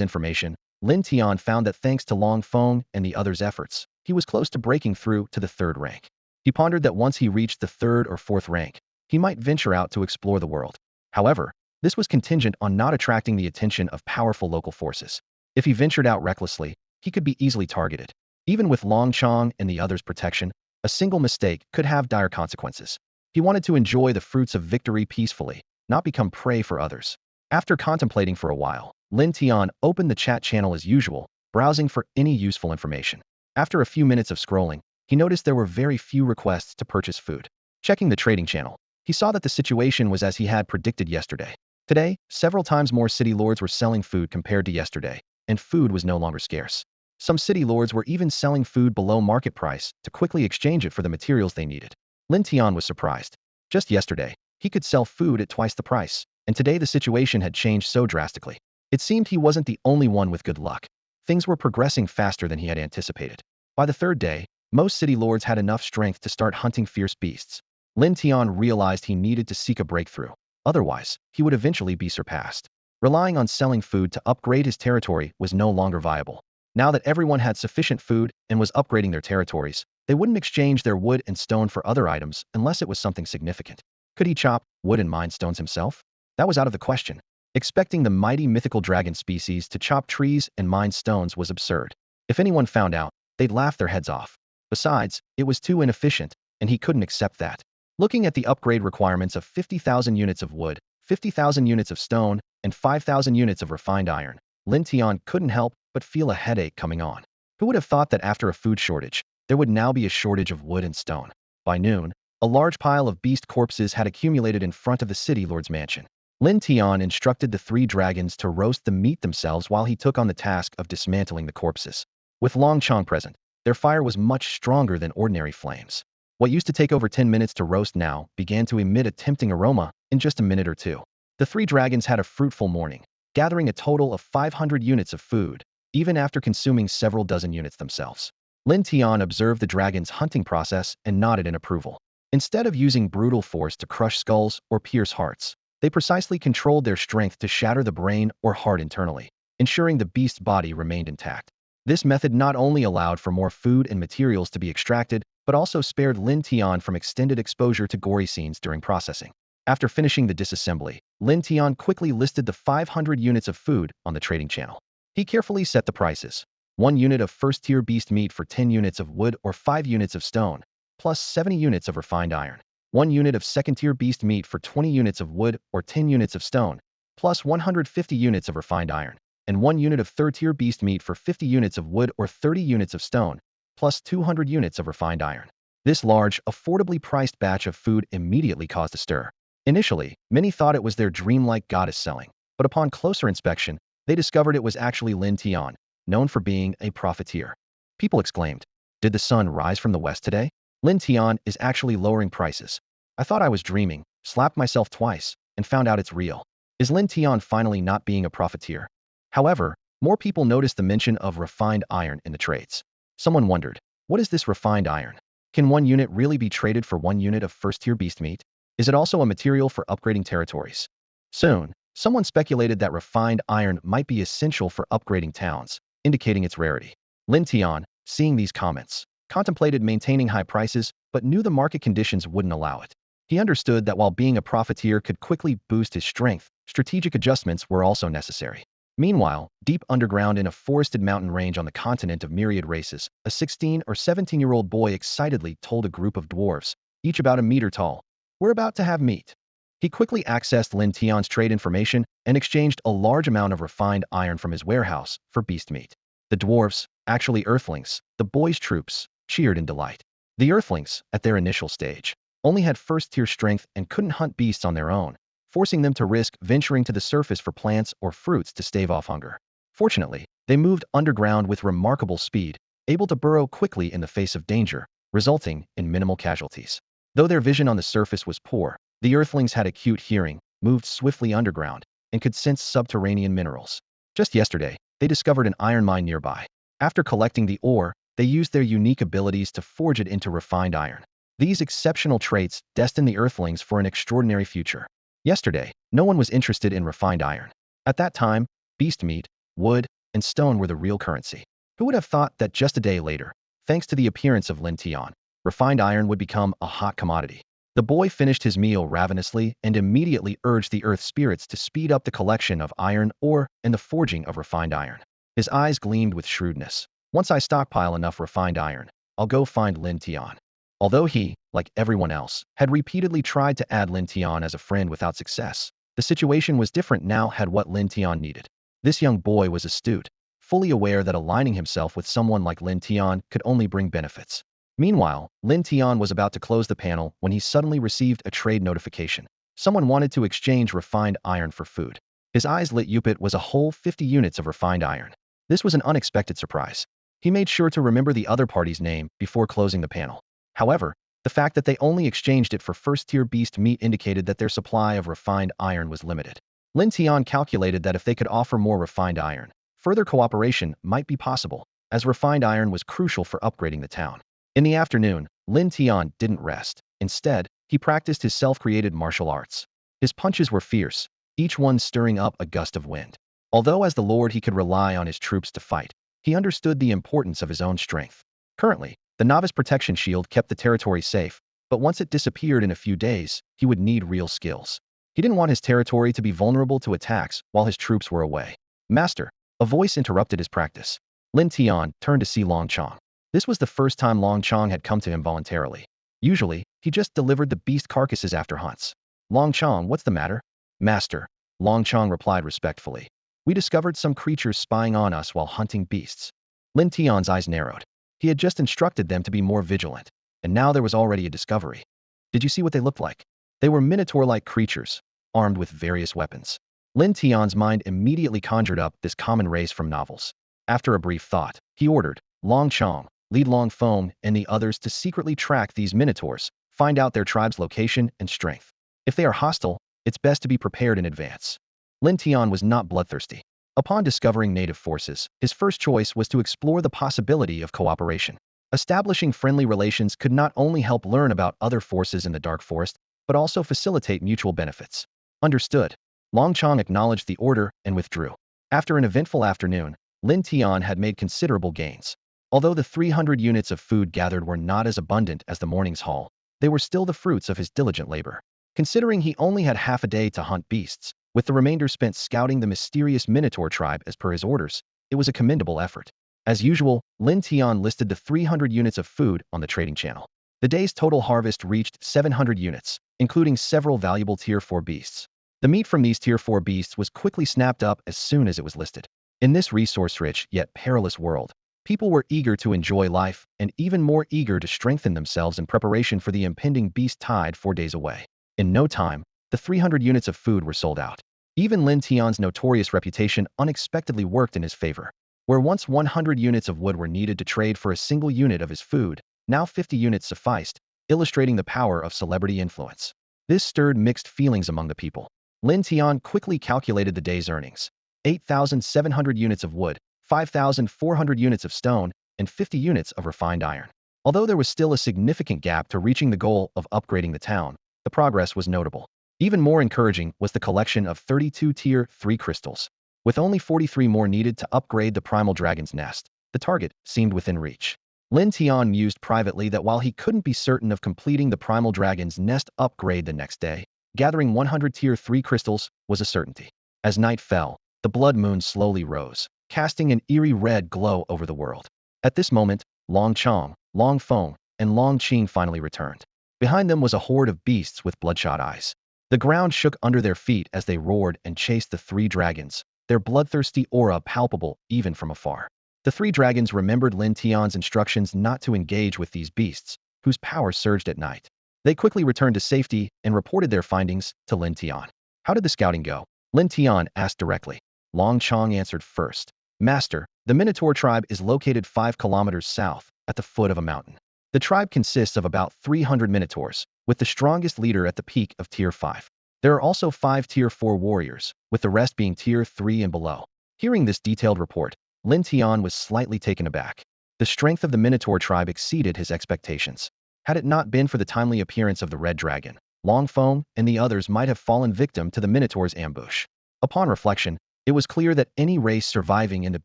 information, Lin Tian found that thanks to Long Feng and the others' efforts, he was close to breaking through to the 3rd rank. He pondered that once he reached the 3rd or 4th rank, he might venture out to explore the world. However, this was contingent on not attracting the attention of powerful local forces. If he ventured out recklessly, he could be easily targeted. Even with Long Chong and the others' protection, a single mistake could have dire consequences. He wanted to enjoy the fruits of victory peacefully, not become prey for others. After contemplating for a while, Lin Tian opened the chat channel as usual, browsing for any useful information. After a few minutes of scrolling, he noticed there were very few requests to purchase food. Checking the trading channel, he saw that the situation was as he had predicted yesterday. Today, several times more city lords were selling food compared to yesterday, and food was no longer scarce. Some city lords were even selling food below market price to quickly exchange it for the materials they needed. Lin Tian was surprised. Just yesterday, he could sell food at twice the price, and today the situation had changed so drastically. It seemed he wasn't the only one with good luck. Things were progressing faster than he had anticipated. By the 3rd day, most city lords had enough strength to start hunting fierce beasts. Lin Tian realized he needed to seek a breakthrough. Otherwise, he would eventually be surpassed. Relying on selling food to upgrade his territory was no longer viable. Now that everyone had sufficient food and was upgrading their territories, they wouldn't exchange their wood and stone for other items unless it was something significant. Could he chop wood and mine stones himself? That was out of the question. Expecting the mighty mythical dragon species to chop trees and mine stones was absurd. If anyone found out, they'd laugh their heads off. Besides, it was too inefficient, and he couldn't accept that. Looking at the upgrade requirements of 50,000 units of wood, 50,000 units of stone, and 5,000 units of refined iron, Lin Tian couldn't help but feel a headache coming on. Who would have thought that after a food shortage, there would now be a shortage of wood and stone? By noon, a large pile of beast corpses had accumulated in front of the city lord's mansion. Lin Tian instructed the three dragons to roast the meat themselves while he took on the task of dismantling the corpses. With Long Chong present, their fire was much stronger than ordinary flames. What used to take over 10 minutes to roast now began to emit a tempting aroma in just a minute or two. The three dragons had a fruitful morning, gathering a total of 500 units of food, even after consuming several dozen units themselves. Lin Tian observed the dragon's hunting process and nodded in approval. Instead of using brutal force to crush skulls or pierce hearts, they precisely controlled their strength to shatter the brain or heart internally, ensuring the beast's body remained intact. This method not only allowed for more food and materials to be extracted, but also spared Lin Tian from extended exposure to gory scenes during processing. After finishing the disassembly, Lin Tian quickly listed the 500 units of food on the trading channel. He carefully set the prices. 1 unit of first-tier beast meat for 10 units of wood or 5 units of stone, plus 70 units of refined iron. 1 unit of second-tier beast meat for 20 units of wood or 10 units of stone, plus 150 units of refined iron. And 1 unit of third-tier beast meat for 50 units of wood or 30 units of stone, plus 200 units of refined iron. This large, affordably priced batch of food immediately caused a stir. Initially, many thought it was their dreamlike goddess selling, but upon closer inspection, they discovered it was actually Lin Tian, known for being a profiteer. People exclaimed, "Did the sun rise from the west today? Lin Tian is actually lowering prices. I thought I was dreaming, slapped myself twice, and found out it's real. Is Lin Tian finally not being a profiteer?" However, more people noticed the mention of refined iron in the trades. Someone wondered, what is this refined iron? Can 1 unit really be traded for 1 unit of first-tier beast meat? Is it also a material for upgrading territories? Soon, someone speculated that refined iron might be essential for upgrading towns, indicating its rarity. Lin Tian, seeing these comments, contemplated maintaining high prices, but knew the market conditions wouldn't allow it. He understood that while being a profiteer could quickly boost his strength, strategic adjustments were also necessary. Meanwhile, deep underground in a forested mountain range on the continent of myriad races, a 16 or 17-year-old boy excitedly told a group of dwarves, each about a meter tall, "We're about to have meat." He quickly accessed Lin Tian's trade information and exchanged a large amount of refined iron from his warehouse for beast meat. The dwarves, actually earthlings, the boy's troops, cheered in delight. The earthlings, at their initial stage, only had first-tier strength and couldn't hunt beasts on their own, forcing them to risk venturing to the surface for plants or fruits to stave off hunger. Fortunately, they moved underground with remarkable speed, able to burrow quickly in the face of danger, resulting in minimal casualties. Though their vision on the surface was poor, the earthlings had acute hearing, moved swiftly underground, and could sense subterranean minerals. Just yesterday, they discovered an iron mine nearby. After collecting the ore, they used their unique abilities to forge it into refined iron. These exceptional traits destined the earthlings for an extraordinary future. Yesterday, no one was interested in refined iron. At that time, beast meat, wood, and stone were the real currency. Who would have thought that just a day later, thanks to the appearance of Lin Tian, refined iron would become a hot commodity? The boy finished his meal ravenously and immediately urged the earth spirits to speed up the collection of iron ore and the forging of refined iron. His eyes gleamed with shrewdness. "Once I stockpile enough refined iron, I'll go find Lin Tian." Although he, like everyone else, had repeatedly tried to add Lin Tian as a friend without success, the situation was different now had what Lin Tian needed. This young boy was astute, fully aware that aligning himself with someone like Lin Tian could only bring benefits. Meanwhile, Lin Tian was about to close the panel when he suddenly received a trade notification. Someone wanted to exchange refined iron for food. His eyes lit up. It was a whole 50 units of refined iron. This was an unexpected surprise. He made sure to remember the other party's name before closing the panel. However, the fact that they only exchanged it for first-tier beast meat indicated that their supply of refined iron was limited. Lin Tian calculated that if they could offer more refined iron, further cooperation might be possible, as refined iron was crucial for upgrading the town. In the afternoon, Lin Tian didn't rest. Instead, he practiced his self-created martial arts. His punches were fierce, each one stirring up a gust of wind. Although as the lord he could rely on his troops to fight, He understood the importance of his own strength. Currently, the novice protection shield kept the territory safe, but once it disappeared in a few days, he would need real skills. He didn't want his territory to be vulnerable to attacks while his troops were away. Master, a voice interrupted his practice. Lin Tian turned to see Long Chong. This was the first time Long Chong had come to him voluntarily. Usually, he just delivered the beast carcasses after hunts. Long Chong, what's the matter? Master, Long Chong replied respectfully. We discovered some creatures spying on us while hunting beasts. Lin Tian's eyes narrowed. He had just instructed them to be more vigilant, and now there was already a discovery. Did you see what they looked like? They were minotaur-like creatures, armed with various weapons. Lin Tian's mind immediately conjured up this common race from novels. After a brief thought, he ordered Long Chong, lead Long Feng, and the others to secretly track these minotaurs, find out their tribe's location and strength. If they are hostile, it's best to be prepared in advance. Lin Tian was not bloodthirsty. Upon discovering native forces, his first choice was to explore the possibility of cooperation. Establishing friendly relations could not only help learn about other forces in the Dark Forest, but also facilitate mutual benefits. Understood. Long Chong acknowledged the order and withdrew. After an eventful afternoon, Lin Tian had made considerable gains. Although the 300 units of food gathered were not as abundant as the morning's haul, they were still the fruits of his diligent labor. Considering he only had half a day to hunt beasts, with the remainder spent scouting the mysterious Minotaur tribe as per his orders, it was a commendable effort. As usual, Lin Tian listed the 300 units of food on the trading channel. The day's total harvest reached 700 units, including several valuable Tier 4 beasts. The meat from these Tier 4 beasts was quickly snapped up as soon as it was listed. In this resource-rich yet perilous world, people were eager to enjoy life and even more eager to strengthen themselves in preparation for the impending beast tide 4 days away. In no time, the 300 units of food were sold out. Even Lin Tian's notorious reputation unexpectedly worked in his favor. Where once 100 units of wood were needed to trade for a single unit of his food, now 50 units sufficed, illustrating the power of celebrity influence. This stirred mixed feelings among the people. Lin Tian quickly calculated the day's earnings. 8,700 units of wood, 5,400 units of stone, and 50 units of refined iron. Although there was still a significant gap to reaching the goal of upgrading the town, the progress was notable. Even more encouraging was the collection of 32 Tier 3 crystals. With only 43 more needed to upgrade the Primal Dragon's Nest, the target seemed within reach. Lin Tian mused privately that while he couldn't be certain of completing the Primal Dragon's Nest upgrade the next day, gathering 100 Tier 3 crystals was a certainty. As night fell, the blood moon slowly rose, casting an eerie red glow over the world. At this moment, Long Chong, Long Feng, and Long Qing finally returned. Behind them was a horde of beasts with bloodshot eyes. The ground shook under their feet as they roared and chased the 3 dragons, their bloodthirsty aura palpable even from afar. The 3 dragons remembered Lin Tian's instructions not to engage with these beasts, whose power surged at night. They quickly returned to safety and reported their findings to Lin Tian. How did the scouting go? Lin Tian asked directly. Long Chong answered first. Master, the Minotaur tribe is located 5 kilometers south, at the foot of a mountain. The tribe consists of about 300 Minotaurs, with the strongest leader at the peak of Tier 5. There are also 5 Tier 4 warriors, with the rest being Tier 3 and below. Hearing this detailed report, Lin Tian was slightly taken aback. The strength of the Minotaur tribe exceeded his expectations. Had it not been for the timely appearance of the Red Dragon, Long Feng and the others might have fallen victim to the Minotaur's ambush. Upon reflection, it was clear that any race surviving in the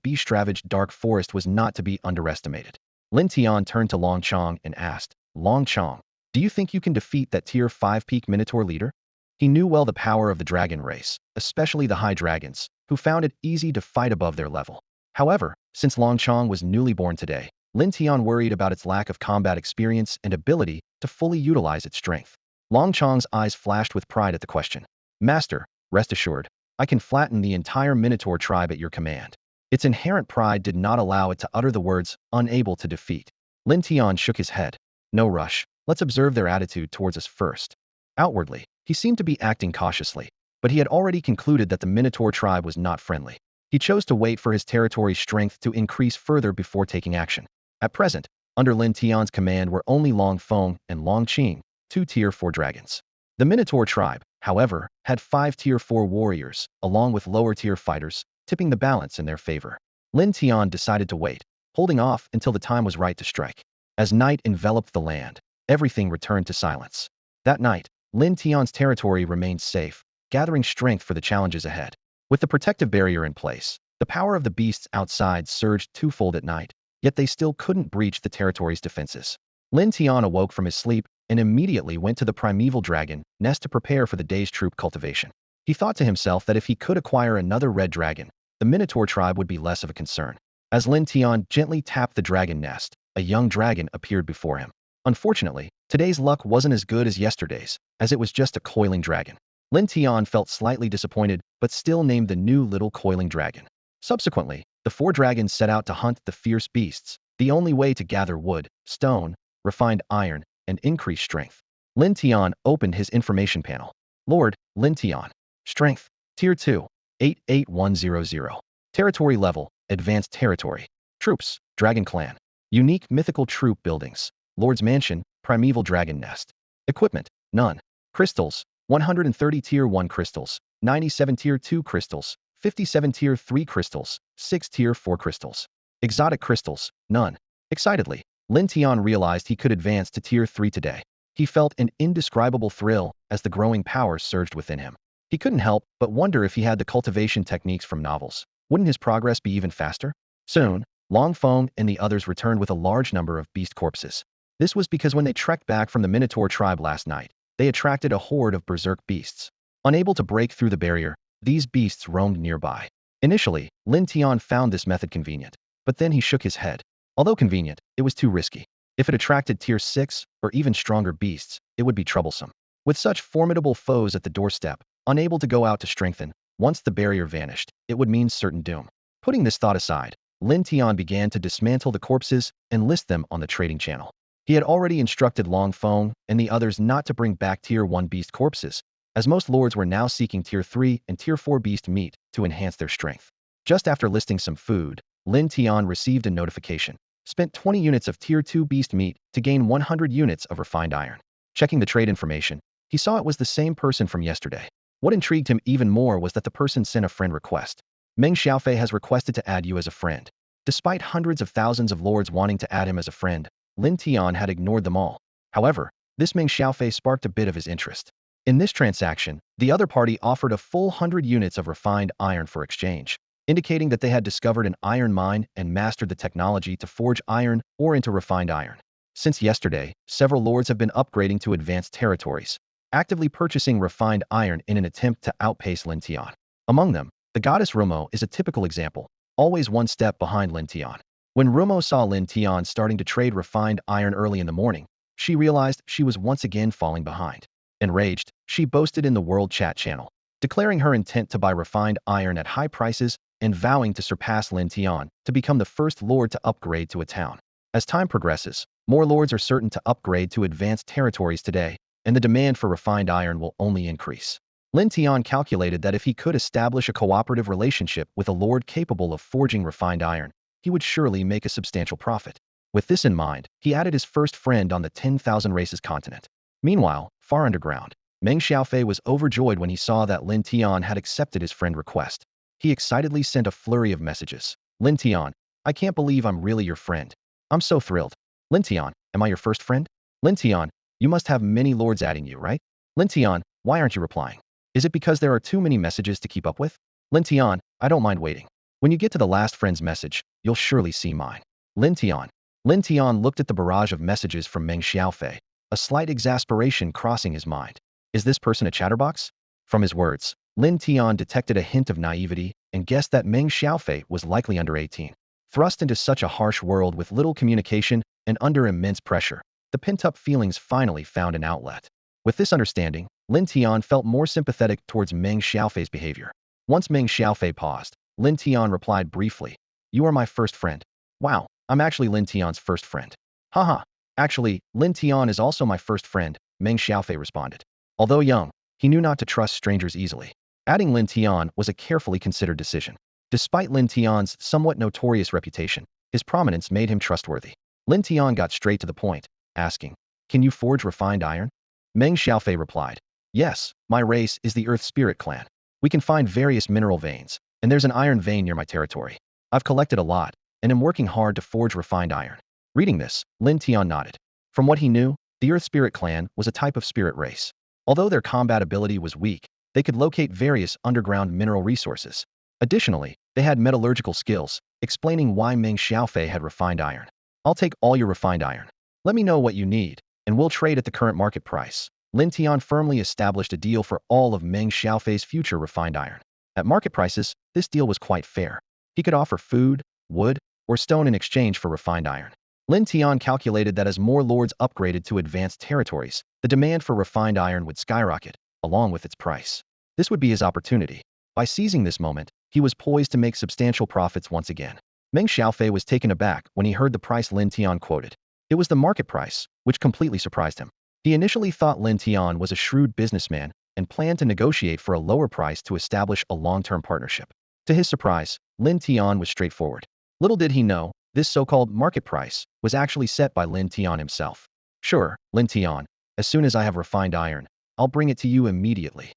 beast-ravaged Dark Forest was not to be underestimated. Lin Tian turned to Long Chong and asked, Long Chong, do you think you can defeat that Tier 5 peak Minotaur leader? He knew well the power of the dragon race, especially the high dragons, who found it easy to fight above their level. However, since Long Chong was newly born today, Lin Tian worried about its lack of combat experience and ability to fully utilize its strength. Long Chong's eyes flashed with pride at the question. Master, rest assured, I can flatten the entire Minotaur tribe at your command. Its inherent pride did not allow it to utter the words, unable to defeat. Lin Tian shook his head. No rush, let's observe their attitude towards us first. Outwardly, he seemed to be acting cautiously, but he had already concluded that the Minotaur tribe was not friendly. He chose to wait for his territory's strength to increase further before taking action. At present, under Lin Tian's command were only Long Feng and Long Qing, 2 Tier 4 dragons. The Minotaur tribe, however, had 5 Tier 4 warriors, along with lower-tier fighters, tipping the balance in their favor. Lin Tian decided to wait, holding off until the time was right to strike. As night enveloped the land, everything returned to silence. That night, Lin Tian's territory remained safe, gathering strength for the challenges ahead. With the protective barrier in place, The power of the beasts outside surged twofold at night, yet they still couldn't breach the territory's defenses. Lin Tian awoke from his sleep and immediately went to the primeval dragon nest to prepare for the day's troop cultivation. He thought to himself that if he could acquire another red dragon, the Minotaur tribe would be less of a concern. As Lin Tian gently tapped the dragon nest, a young dragon appeared before him. Unfortunately, today's luck wasn't as good as yesterday's, as it was just a coiling dragon. Lin Tian felt slightly disappointed, but still named the new little coiling dragon. Subsequently, the four dragons set out to hunt the fierce beasts, the only way to gather wood, stone, refined iron, and increase strength. Lin Tian opened his information panel. Lord, Lin Tian. Strength, Tier 2, 88100. Territory level, Advanced Territory. Troops, Dragon Clan. Unique Mythical Troop Buildings. Lord's Mansion, Primeval Dragon Nest. Equipment, none. Crystals, 130 Tier 1 crystals, 97 Tier 2 crystals, 57 Tier 3 crystals, 6 Tier 4 crystals. Exotic crystals, none. Excitedly, Lin Tian realized he could advance to Tier 3 today. He felt an indescribable thrill as the growing power surged within him. He couldn't help but wonder if he had the cultivation techniques from novels. Wouldn't his progress be even faster? Soon, Long Feng and the others returned with a large number of beast corpses. This was because when they trekked back from the Minotaur tribe last night, they attracted a horde of berserk beasts. Unable to break through the barrier, these beasts roamed nearby. Initially, Lin Tian found this method convenient, but then he shook his head. Although convenient, it was too risky. If it attracted Tier 6 or even stronger beasts, it would be troublesome. With such formidable foes at the doorstep, unable to go out to strengthen, once the barrier vanished, it would mean certain doom. Putting this thought aside, Lin Tian began to dismantle the corpses and list them on the trading channel. He had already instructed Long Feng and the others not to bring back Tier 1 beast corpses, as most lords were now seeking Tier 3 and Tier 4 beast meat to enhance their strength. Just after listing some food, Lin Tian received a notification. Spent 20 units of Tier 2 beast meat to gain 100 units of refined iron. Checking the trade information, he saw it was the same person from yesterday. What intrigued him even more was that the person sent a friend request. Meng Xiaofei has requested to add you as a friend. Despite hundreds of thousands of lords wanting to add him as a friend, Lin Tian had ignored them all. However, this Meng Xiaofei sparked a bit of his interest. In this transaction, the other party offered a full 100 units of refined iron for exchange, indicating that they had discovered an iron mine and mastered the technology to forge iron ore into refined iron. Since yesterday, several lords have been upgrading to advanced territories, actively purchasing refined iron in an attempt to outpace Lin Tian. Among them, the goddess Rumo is a typical example, always one step behind Lin Tian. When Rumo saw Lin Tian starting to trade refined iron early in the morning, she realized she was once again falling behind. Enraged, she boasted in the World Chat channel, declaring her intent to buy refined iron at high prices and vowing to surpass Lin Tian to become the first lord to upgrade to a town. As time progresses, more lords are certain to upgrade to advanced territories today, and the demand for refined iron will only increase. Lin Tian calculated that if he could establish a cooperative relationship with a lord capable of forging refined iron, he would surely make a substantial profit. With this in mind, he added his first friend on the 10,000 Races continent. Meanwhile, far underground, Meng Xiaofei was overjoyed when he saw that Lin Tian had accepted his friend request. He excitedly sent a flurry of messages. Lin Tian, I can't believe I'm really your friend. I'm so thrilled. Lin Tian, am I your first friend? Lin Tian, you must have many lords adding you, right? Lin Tian, why aren't you replying? Is it because there are too many messages to keep up with? Lin Tian, I don't mind waiting. When you get to the last friend's message, you'll surely see mine. Lin Tian. Lin Tian looked at the barrage of messages from Meng Xiaofei, a slight exasperation crossing his mind. Is this person a chatterbox? From his words, Lin Tian detected a hint of naivety and guessed that Meng Xiaofei was likely under 18. Thrust into such a harsh world with little communication and under immense pressure, the pent-up feelings finally found an outlet. With this understanding, Lin Tian felt more sympathetic towards Meng Xiaofei's behavior. Once Meng Xiaofei paused, Lin Tian replied briefly, You are my first friend. Wow, I'm actually Lin Tian's first friend. Haha, actually, Lin Tian is also my first friend, Meng Xiaofei responded. Although young, he knew not to trust strangers easily. Adding Lin Tian was a carefully considered decision. Despite Lin Tian's somewhat notorious reputation, his prominence made him trustworthy. Lin Tian got straight to the point, asking, Can you forge refined iron? Meng Xiaofei replied, Yes, my race is the Earth Spirit clan. We can find various mineral veins, and there's an iron vein near my territory. I've collected a lot, and am working hard to forge refined iron. Reading this, Lin Tian nodded. From what he knew, the Earth Spirit clan was a type of spirit race. Although their combat ability was weak, they could locate various underground mineral resources. Additionally, they had metallurgical skills, explaining why Meng Xiaofei had refined iron. I'll take all your refined iron. Let me know what you need, and we'll trade at the current market price. Lin Tian firmly established a deal for all of Meng Xiaofei's future refined iron. At market prices, this deal was quite fair. He could offer food, wood, or stone in exchange for refined iron. Lin Tian calculated that as more lords upgraded to advanced territories, the demand for refined iron would skyrocket, along with its price. This would be his opportunity. By seizing this moment, he was poised to make substantial profits once again. Meng Xiaofei was taken aback when he heard the price Lin Tian quoted. It was the market price, which completely surprised him. He initially thought Lin Tian was a shrewd businessman and planned to negotiate for a lower price to establish a long-term partnership. To his surprise, Lin Tian was straightforward. Little did he know, this so-called market price was actually set by Lin Tian himself. Sure, Lin Tian, as soon as I have refined iron, I'll bring it to you immediately.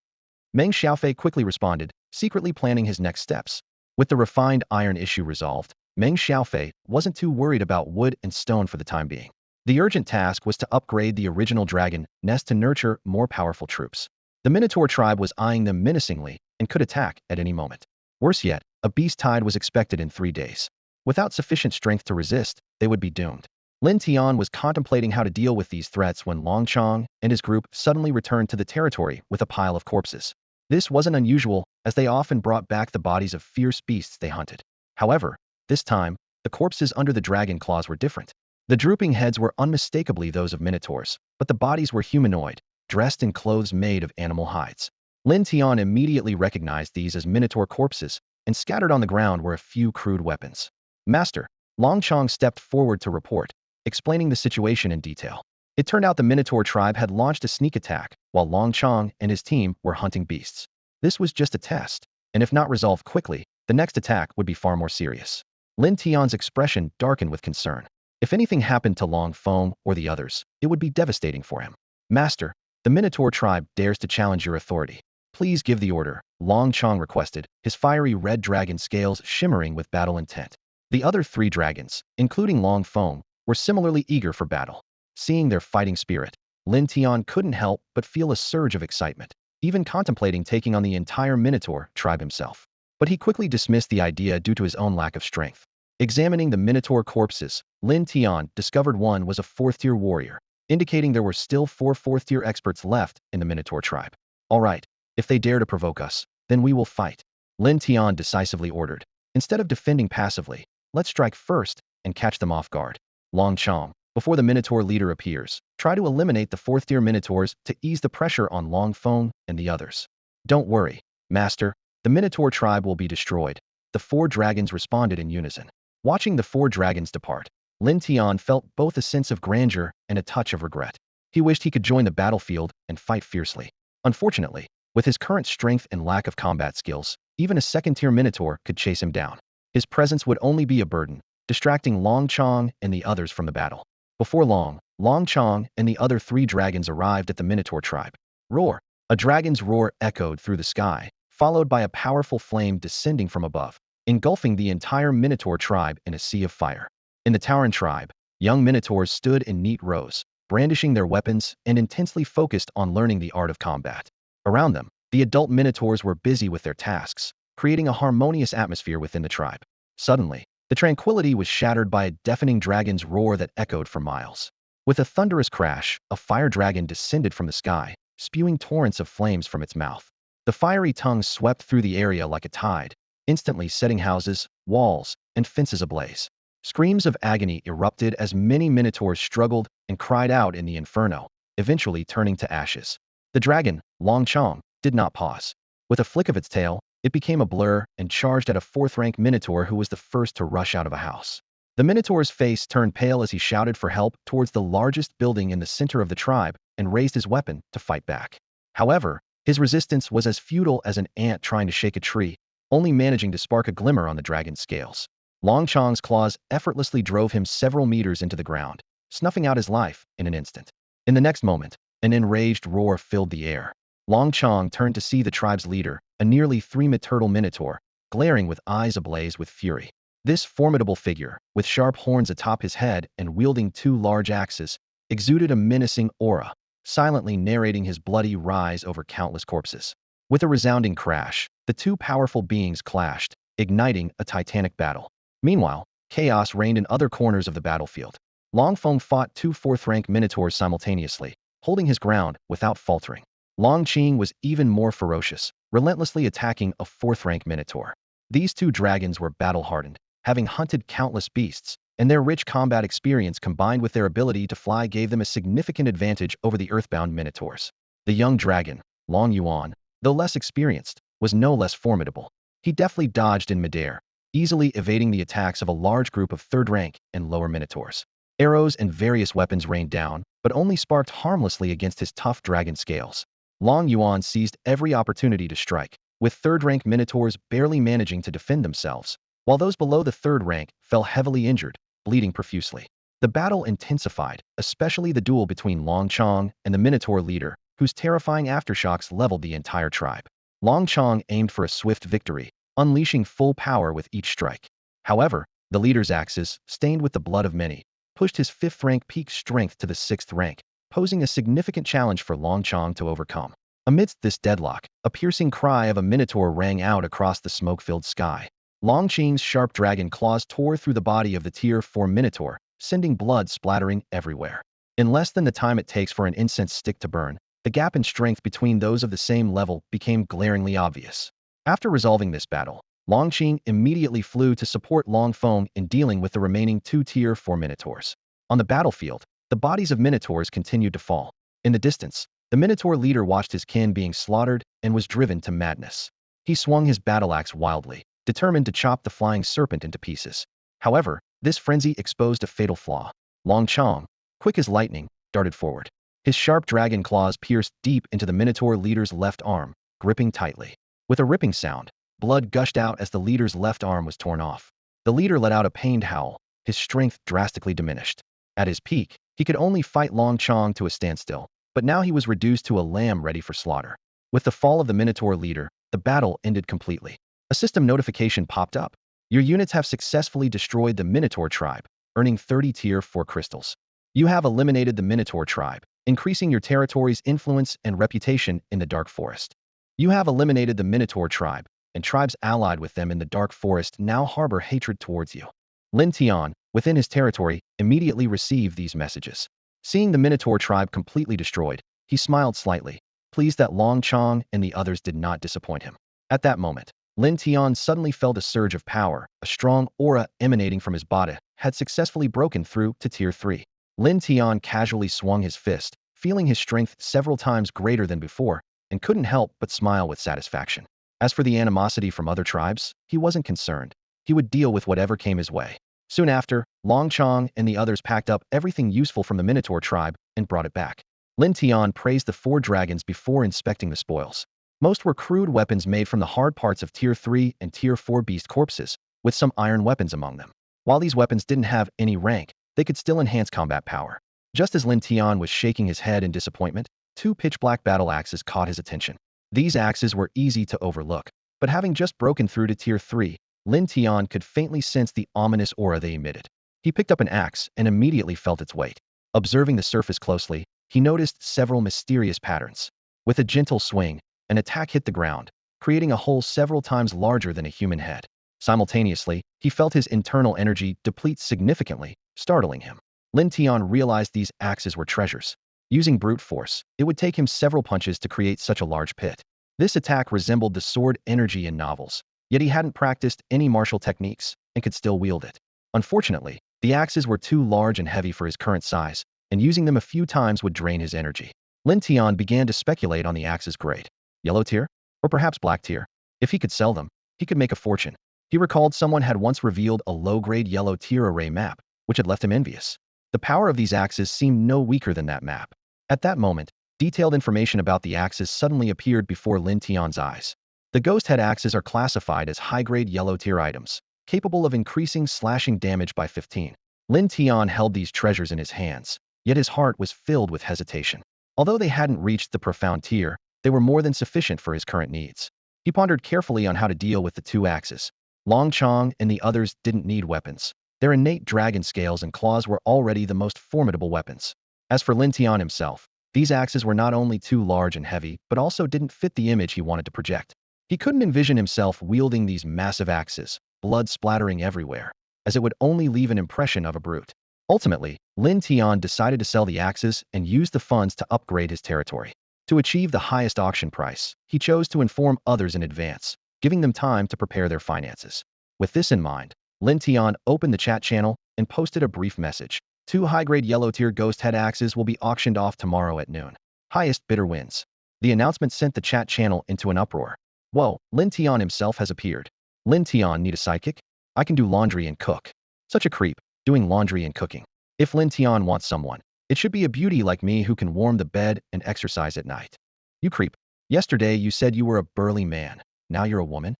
Meng Xiaofei quickly responded, secretly planning his next steps. With the refined iron issue resolved, Meng Xiaofei wasn't too worried about wood and stone for the time being. The urgent task was to upgrade the original dragon nest to nurture more powerful troops. The Minotaur tribe was eyeing them menacingly and could attack at any moment. Worse yet, a beast tide was expected in 3 days. Without sufficient strength to resist, they would be doomed. Lin Tian was contemplating how to deal with these threats when Long Chong and his group suddenly returned to the territory with a pile of corpses. This wasn't unusual, as they often brought back the bodies of fierce beasts they hunted. However, this time, the corpses under the dragon claws were different. The drooping heads were unmistakably those of minotaurs, but the bodies were humanoid, dressed in clothes made of animal hides. Lin Tian immediately recognized these as minotaur corpses, and scattered on the ground were a few crude weapons. Master, Long Chong stepped forward to report, explaining the situation in detail. It turned out the Minotaur tribe had launched a sneak attack, while Long Chong and his team were hunting beasts. This was just a test, and if not resolved quickly, the next attack would be far more serious. Lin Tian's expression darkened with concern. If anything happened to Long Feng or the others, it would be devastating for him. Master, the Minotaur tribe dares to challenge your authority. Please give the order, Long Chong requested, his fiery red dragon scales shimmering with battle intent. The other 3 dragons, including Long Feng, were similarly eager for battle. Seeing their fighting spirit, Lin Tian couldn't help but feel a surge of excitement, even contemplating taking on the entire Minotaur tribe himself. But he quickly dismissed the idea due to his own lack of strength. Examining the Minotaur corpses, Lin Tian discovered one was a 4th-tier warrior, indicating there were still 4 4th-tier experts left in the Minotaur tribe. All right, if they dare to provoke us, then we will fight, Lin Tian decisively ordered. Instead of defending passively, let's strike first and catch them off guard. Long Chong, before the Minotaur leader appears, try to eliminate the 4th-tier Minotaurs to ease the pressure on Long Feng and the others. Don't worry, Master, the Minotaur tribe will be destroyed. The 4 dragons responded in unison. Watching the 4 dragons depart, Lin Tian felt both a sense of grandeur and a touch of regret. He wished he could join the battlefield and fight fiercely. Unfortunately, with his current strength and lack of combat skills, even a 2nd-tier Minotaur could chase him down. His presence would only be a burden, distracting Long Chong and the others from the battle. Before long, Long Chong and the other 3 dragons arrived at the Minotaur tribe. Roar! A dragon's roar echoed through the sky, followed by a powerful flame descending from above, engulfing the entire Minotaur tribe in a sea of fire. In the Tauren tribe, young Minotaurs stood in neat rows, brandishing their weapons and intensely focused on learning the art of combat. Around them, the adult Minotaurs were busy with their tasks, creating a harmonious atmosphere within the tribe. Suddenly, the tranquility was shattered by a deafening dragon's roar that echoed for miles. With a thunderous crash, a fire dragon descended from the sky, spewing torrents of flames from its mouth. The fiery tongue swept through the area like a tide, instantly setting houses, walls, and fences ablaze. Screams of agony erupted as many Minotaurs struggled and cried out in the inferno, eventually turning to ashes. The dragon, Long Chong, did not pause. With a flick of its tail, it became a blur and charged at a 4th-rank Minotaur who was the first to rush out of a house. The Minotaur's face turned pale as he shouted for help towards the largest building in the center of the tribe and raised his weapon to fight back. However, his resistance was as futile as an ant trying to shake a tree, only managing to spark a glimmer on the dragon's scales. Long Chong's claws effortlessly drove him several meters into the ground, snuffing out his life in an instant. In the next moment, an enraged roar filled the air. Long Chong turned to see the tribe's leader, a nearly 3-meter Minotaur, glaring with eyes ablaze with fury. This formidable figure, with sharp horns atop his head and wielding 2 large axes, exuded a menacing aura, silently narrating his bloody rise over countless corpses. With a resounding crash, the two powerful beings clashed, igniting a titanic battle. Meanwhile, chaos reigned in other corners of the battlefield. Long Feng fought two fourth-rank minotaurs simultaneously, holding his ground without faltering. Long Qing was even more ferocious, relentlessly attacking a fourth-rank minotaur. These two dragons were battle-hardened, having hunted countless beasts, and their rich combat experience combined with their ability to fly gave them a significant advantage over the earthbound minotaurs. The young dragon, Long Yuan, though less experienced, was no less formidable. He deftly dodged in midair, easily evading the attacks of a large group of third-rank and lower minotaurs. Arrows and various weapons rained down, but only sparked harmlessly against his tough dragon scales. Long Yuan seized every opportunity to strike, with third-rank minotaurs barely managing to defend themselves, while those below the third rank fell heavily injured, bleeding profusely. The battle intensified, especially the duel between Long Chong and the minotaur leader, whose terrifying aftershocks leveled the entire tribe. Long Chong aimed for a swift victory, unleashing full power with each strike. However, the leader's axes, stained with the blood of many, pushed his fifth-rank peak strength to the sixth rank, posing a significant challenge for Long Chong to overcome. Amidst this deadlock, a piercing cry of a minotaur rang out across the smoke-filled sky. Long Qing's sharp dragon claws tore through the body of the Tier 4 minotaur, sending blood splattering everywhere. In less than the time it takes for an incense stick to burn, the gap in strength between those of the same level became glaringly obvious. After resolving this battle, Long Qing immediately flew to support Long Feng in dealing with the remaining two Tier 4 minotaurs. On the battlefield, the bodies of minotaurs continued to fall. In the distance, the minotaur leader watched his kin being slaughtered and was driven to madness. He swung his battle axe wildly, determined to chop the flying serpent into pieces. However, this frenzy exposed a fatal flaw. Long Chong, quick as lightning, darted forward. His sharp dragon claws pierced deep into the minotaur leader's left arm, gripping tightly. With a ripping sound, blood gushed out as the leader's left arm was torn off. The leader let out a pained howl, his strength drastically diminished. At his peak, he could only fight Long Chong to a standstill, but now he was reduced to a lamb ready for slaughter. With the fall of the minotaur leader, the battle ended completely. A system notification popped up. Your units have successfully destroyed the Minotaur tribe, earning 30 Tier 4 crystals. You have eliminated the Minotaur tribe, increasing your territory's influence and reputation in the Dark Forest. You have eliminated the Minotaur tribe, and tribes allied with them in the Dark Forest now harbor hatred towards you. Lin Tian, within his territory, immediately received these messages. Seeing the Minotaur tribe completely destroyed, he smiled slightly, pleased that Long Chong and the others did not disappoint him. At that moment, Lin Tian suddenly felt a surge of power. A strong aura emanating from his body had successfully broken through to Tier 3. Lin Tian casually swung his fist, feeling his strength several times greater than before, and couldn't help but smile with satisfaction. As for the animosity from other tribes, he wasn't concerned. He would deal with whatever came his way. Soon after, Long Chong and the others packed up everything useful from the Minotaur tribe and brought it back. Lin Tian praised the 4 dragons before inspecting the spoils. Most were crude weapons made from the hard parts of Tier 3 and Tier 4 beast corpses, with some iron weapons among them. While these weapons didn't have any rank, they could still enhance combat power. Just as Lin Tian was shaking his head in disappointment, 2 pitch-black battle axes caught his attention. These axes were easy to overlook, but having just broken through to Tier 3, Lin Tian could faintly sense the ominous aura they emitted. He picked up an axe and immediately felt its weight. Observing the surface closely, he noticed several mysterious patterns. With a gentle swing, an attack hit the ground, creating a hole several times larger than a human head. Simultaneously, he felt his internal energy deplete significantly, startling him. Lin Tian realized these axes were treasures. Using brute force, it would take him several punches to create such a large pit. This attack resembled the sword energy in novels, yet he hadn't practiced any martial techniques and could still wield it. Unfortunately, the axes were too large and heavy for his current size, and using them a few times would drain his energy. Lin Tian began to speculate on the axe's grade. Yellow tier? Or perhaps black tier? If he could sell them, he could make a fortune. He recalled someone had once revealed a low-grade yellow tier array map, which had left him envious. The power of these axes seemed no weaker than that map. At that moment, detailed information about the axes suddenly appeared before Lin Tian's eyes. The ghost head axes are classified as high-grade yellow tier items, capable of increasing slashing damage by 15. Lin Tian held these treasures in his hands, yet his heart was filled with hesitation. Although they hadn't reached the profound tier, they were more than sufficient for his current needs. He pondered carefully on how to deal with the 2 axes. Long Chong and the others didn't need weapons. Their innate dragon scales and claws were already the most formidable weapons. As for Lin Tian himself, These axes were not only too large and heavy, but also didn't fit the image he wanted to project. He couldn't envision himself wielding these massive axes, blood splattering everywhere, as it would only leave an impression of a brute. Ultimately, Lin Tian decided to sell the axes and use the funds to upgrade his territory. To achieve the highest auction price, he chose to inform others in advance, giving them time to prepare their finances. With this in mind, Lin Tian opened the chat channel and posted a brief message. 2 high-grade yellow-tier ghost head axes will be auctioned off tomorrow at noon. Highest bidder wins. The announcement sent the chat channel into an uproar. Whoa, Lin Tian himself has appeared. Lin Tian need a sidekick? I can do laundry and cook. Such a creep, doing laundry and cooking. If Lin Tian wants someone, it should be a beauty like me who can warm the bed and exercise at night. You creep. Yesterday you said you were a burly man. Now you're a woman?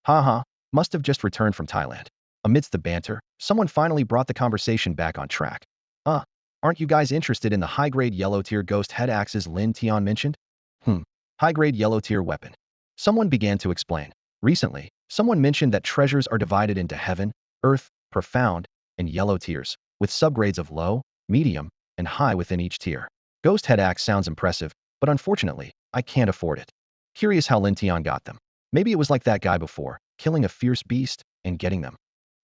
Haha, must have just returned from Thailand. Amidst the banter, someone finally brought the conversation back on track. Aren't you guys interested in the high-grade yellow-tier ghost head axes Lin Tian mentioned? High-grade yellow-tier weapon. Someone began to explain. Recently, someone mentioned that treasures are divided into heaven, earth, profound, and yellow tiers, with subgrades of low, medium, and high within each tier. Ghost head axe sounds impressive, but unfortunately, I can't afford it. Curious how Lin Tian got them. Maybe it was like that guy before, killing a fierce beast and getting them.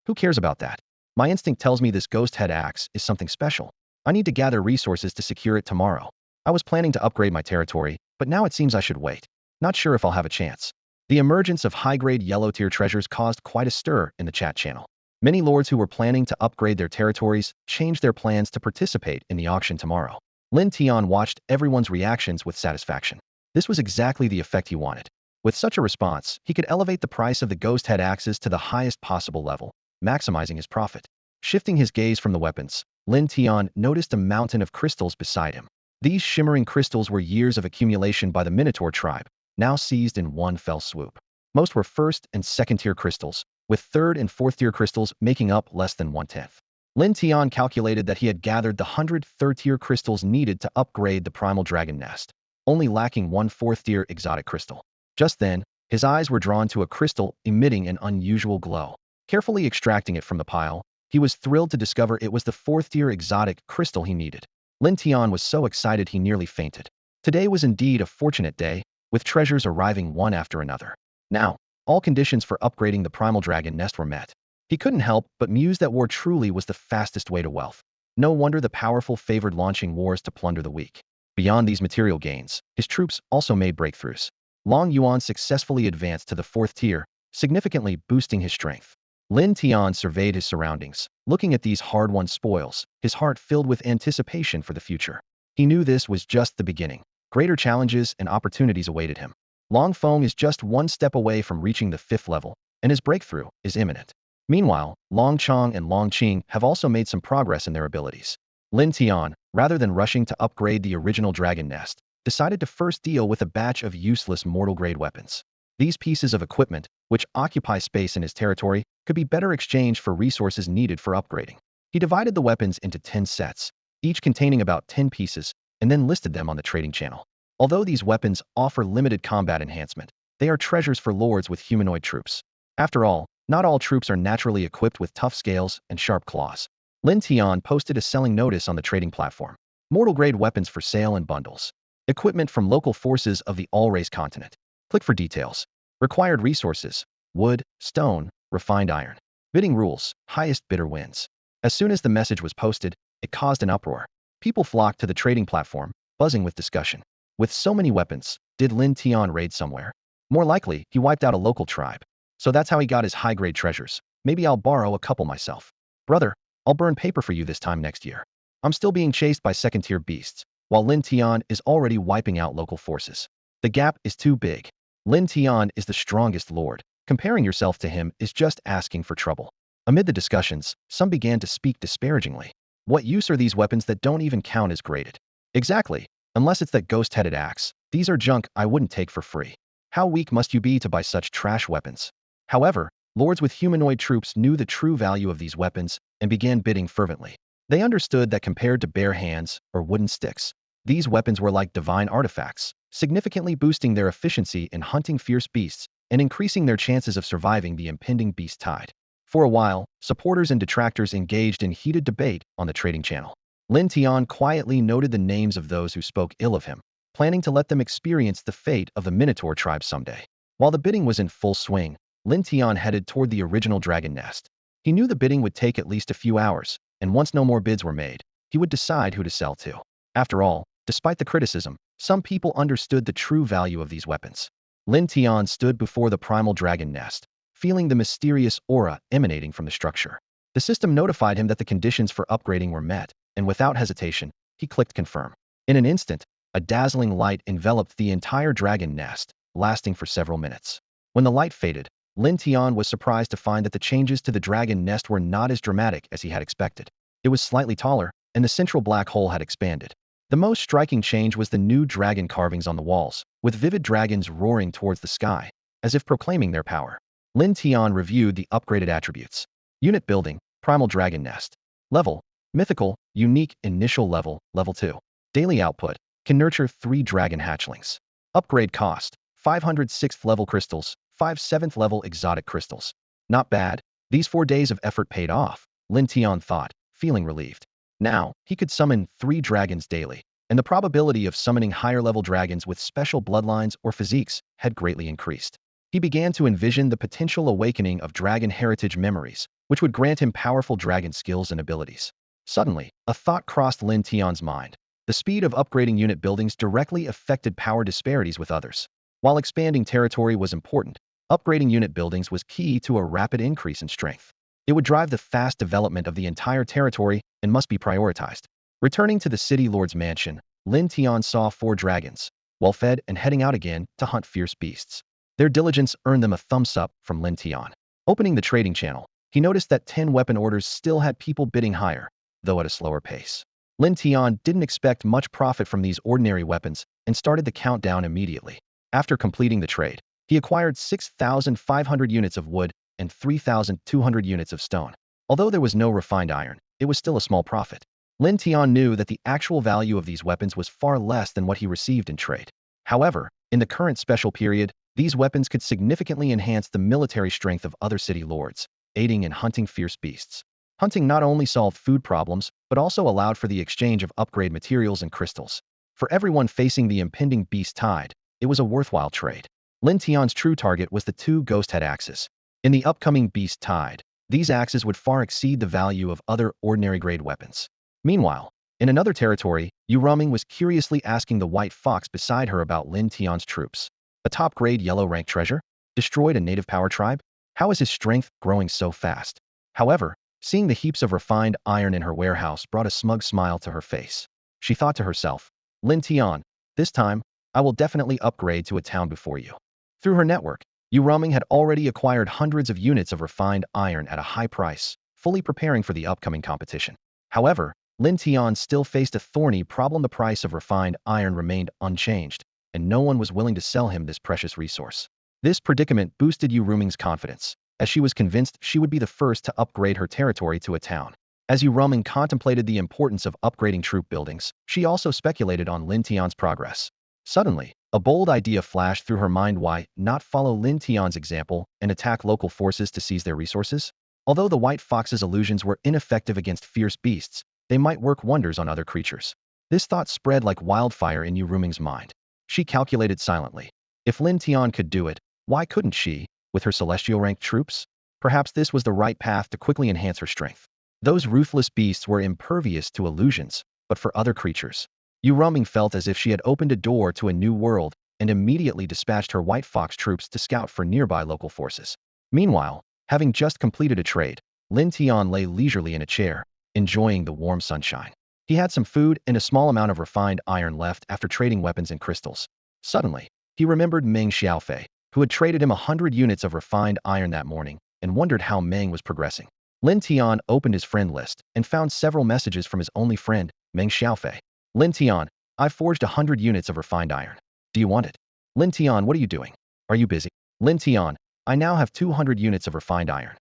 Who cares about that? My instinct tells me this ghost head axe is something special. I need to gather resources to secure it tomorrow. I was planning to upgrade my territory, but now it seems I should wait. Not sure if I'll have a chance. The emergence of high-grade yellow-tier treasures caused quite a stir in the chat channel. Many lords who were planning to upgrade their territories changed their plans to participate in the auction tomorrow. Lin Tian watched everyone's reactions with satisfaction. This was exactly the effect he wanted. With such a response, he could elevate the price of the ghost head axes to the highest possible level, maximizing his profit. Shifting his gaze from the weapons, Lin Tian noticed a mountain of crystals beside him. These shimmering crystals were years of accumulation by the Minotaur tribe, now seized in one fell swoop. Most were first and second-tier crystals, with third and fourth-tier crystals making up less than 1/10. Lin Tian calculated that he had gathered the 100 third-tier crystals needed to upgrade the primal dragon nest, only lacking one fourth-tier exotic crystal. Just then, his eyes were drawn to a crystal emitting an unusual glow. Carefully extracting it from the pile, he was thrilled to discover it was the fourth-tier exotic crystal he needed. Lin Tian was so excited he nearly fainted. Today was indeed a fortunate day, with treasures arriving one after another. Now, all conditions for upgrading the primal dragon nest were met. He couldn't help but muse that war truly was the fastest way to wealth. No wonder the powerful favored launching wars to plunder the weak. Beyond these material gains, his troops also made breakthroughs. Long Yuan successfully advanced to the fourth tier, significantly boosting his strength. Lin Tian surveyed his surroundings, looking at these hard-won spoils, his heart filled with anticipation for the future. He knew this was just the beginning. Greater challenges and opportunities awaited him. Long Feng is just one step away from reaching the 5th level, and his breakthrough is imminent. Meanwhile, Long Chong and Long Qing have also made some progress in their abilities. Lin Tian, rather than rushing to upgrade the original dragon nest, decided to first deal with a batch of useless mortal-grade weapons. These pieces of equipment, which occupy space in his territory, could be better exchanged for resources needed for upgrading. He divided the weapons into 10 sets, each containing about 10 pieces, and then listed them on the trading channel. Although these weapons offer limited combat enhancement, they are treasures for lords with humanoid troops. After all, not all troops are naturally equipped with tough scales and sharp claws. Lin Tian posted a selling notice on the trading platform. Mortal-grade weapons for sale in bundles. Equipment from local forces of the all-race continent. Click for details. Required resources: wood, stone, refined iron. Bidding rules: highest bidder wins. As soon as the message was posted, it caused an uproar. People flocked to the trading platform, buzzing with discussion. With so many weapons, did Lin Tian raid somewhere? More likely, he wiped out a local tribe. So that's how he got his high-grade treasures. Maybe I'll borrow a couple myself. Brother, I'll burn paper for you this time next year. I'm still being chased by second-tier beasts, while Lin Tian is already wiping out local forces. The gap is too big. Lin Tian is the strongest lord. Comparing yourself to him is just asking for trouble. Amid the discussions, some began to speak disparagingly. What use are these weapons that don't even count as graded? Exactly. Unless it's that ghost-headed axe, these are junk I wouldn't take for free. How weak must you be to buy such trash weapons? However, lords with humanoid troops knew the true value of these weapons and began bidding fervently. They understood that compared to bare hands or wooden sticks, these weapons were like divine artifacts, significantly boosting their efficiency in hunting fierce beasts and increasing their chances of surviving the impending beast tide. For a while, supporters and detractors engaged in heated debate on the trading channel. Lin Tian quietly noted the names of those who spoke ill of him, planning to let them experience the fate of the Minotaur tribe someday. While the bidding was in full swing, Lin Tian headed toward the original dragon nest. He knew the bidding would take at least a few hours, and once no more bids were made, he would decide who to sell to. After all, despite the criticism, some people understood the true value of these weapons. Lin Tian stood before the primal dragon nest, feeling the mysterious aura emanating from the structure. The system notified him that the conditions for upgrading were met, and without hesitation, he clicked confirm. In an instant, a dazzling light enveloped the entire dragon nest, lasting for several minutes. When the light faded, Lin Tian was surprised to find that the changes to the dragon nest were not as dramatic as he had expected. It was slightly taller, and the central black hole had expanded. The most striking change was the new dragon carvings on the walls, with vivid dragons roaring towards the sky, as if proclaiming their power. Lin Tian reviewed the upgraded attributes. Unit building, primal dragon nest. Level, mythical, unique, initial level, level 2. Daily output, can nurture 3 dragon hatchlings. Upgrade cost, 500 6th level crystals, 5 7th level exotic crystals. Not bad. These 4 days of effort paid off, Lin Tian thought, feeling relieved. Now, he could summon 3 dragons daily, and the probability of summoning higher-level dragons with special bloodlines or physiques had greatly increased. He began to envision the potential awakening of dragon heritage memories, which would grant him powerful dragon skills and abilities. Suddenly, a thought crossed Lin Tian's mind. The speed of upgrading unit buildings directly affected power disparities with others. While expanding territory was important, upgrading unit buildings was key to a rapid increase in strength. It would drive the fast development of the entire territory and must be prioritized. Returning to the city lord's mansion, Lin Tian saw 4 dragons, well-fed and heading out again to hunt fierce beasts. Their diligence earned them a thumbs up from Lin Tian. Opening the trading channel, he noticed that 10 weapon orders still had people bidding higher, though at a slower pace. Lin Tian didn't expect much profit from these ordinary weapons and started the countdown immediately. After completing the trade, he acquired 6,500 units of wood and 3,200 units of stone. Although there was no refined iron, it was still a small profit. Lin Tian knew that the actual value of these weapons was far less than what he received in trade. However, in the current special period, these weapons could significantly enhance the military strength of other city lords, aiding in hunting fierce beasts. Hunting not only solved food problems, but also allowed for the exchange of upgrade materials and crystals. For everyone facing the impending beast tide, it was a worthwhile trade. Lin Tian's true target was the 2 ghost head axes. In the upcoming beast tide, these axes would far exceed the value of other ordinary grade weapons. Meanwhile, in another territory, Yu Ruming was curiously asking the white fox beside her about Lin Tian's troops. A top-grade yellow-rank treasure? Destroyed a native power tribe? How is his strength growing so fast? However, seeing the heaps of refined iron in her warehouse brought a smug smile to her face. She thought to herself, Lin Tian, this time, I will definitely upgrade to a town before you. Through her network, Yu Ruming had already acquired hundreds of units of refined iron at a high price, fully preparing for the upcoming competition. However, Lin Tian still faced a thorny problem. The price of refined iron remained unchanged, and no one was willing to sell him this precious resource. This predicament boosted Yu Ruming's confidence, as she was convinced she would be the first to upgrade her territory to a town. As Yu Ruming contemplated the importance of upgrading troop buildings, she also speculated on Lin Tian's progress. Suddenly, a bold idea flashed through her mind. Why not follow Lin Tian's example and attack local forces to seize their resources? Although the white fox's illusions were ineffective against fierce beasts, they might work wonders on other creatures. This thought spread like wildfire in Yu Ruming's mind. She calculated silently. If Lin Tian could do it, why couldn't she, with her celestial-ranked troops? Perhaps this was the right path to quickly enhance her strength. Those ruthless beasts were impervious to illusions, but for other creatures. Yu Ruming felt as if she had opened a door to a new world and immediately dispatched her white fox troops to scout for nearby local forces. Meanwhile, having just completed a trade, Lin Tian lay leisurely in a chair, enjoying the warm sunshine. He had some food and a small amount of refined iron left after trading weapons and crystals. Suddenly, he remembered Meng Xiaofei, who had traded him 100 units of refined iron that morning, and wondered how Meng was progressing. Lin Tian opened his friend list and found several messages from his only friend, Meng Xiaofei. Lin Tian, I forged 100 units of refined iron. Do you want it? Lin Tian, what are you doing? Are you busy? Lin Tian, I now have 200 units of refined iron.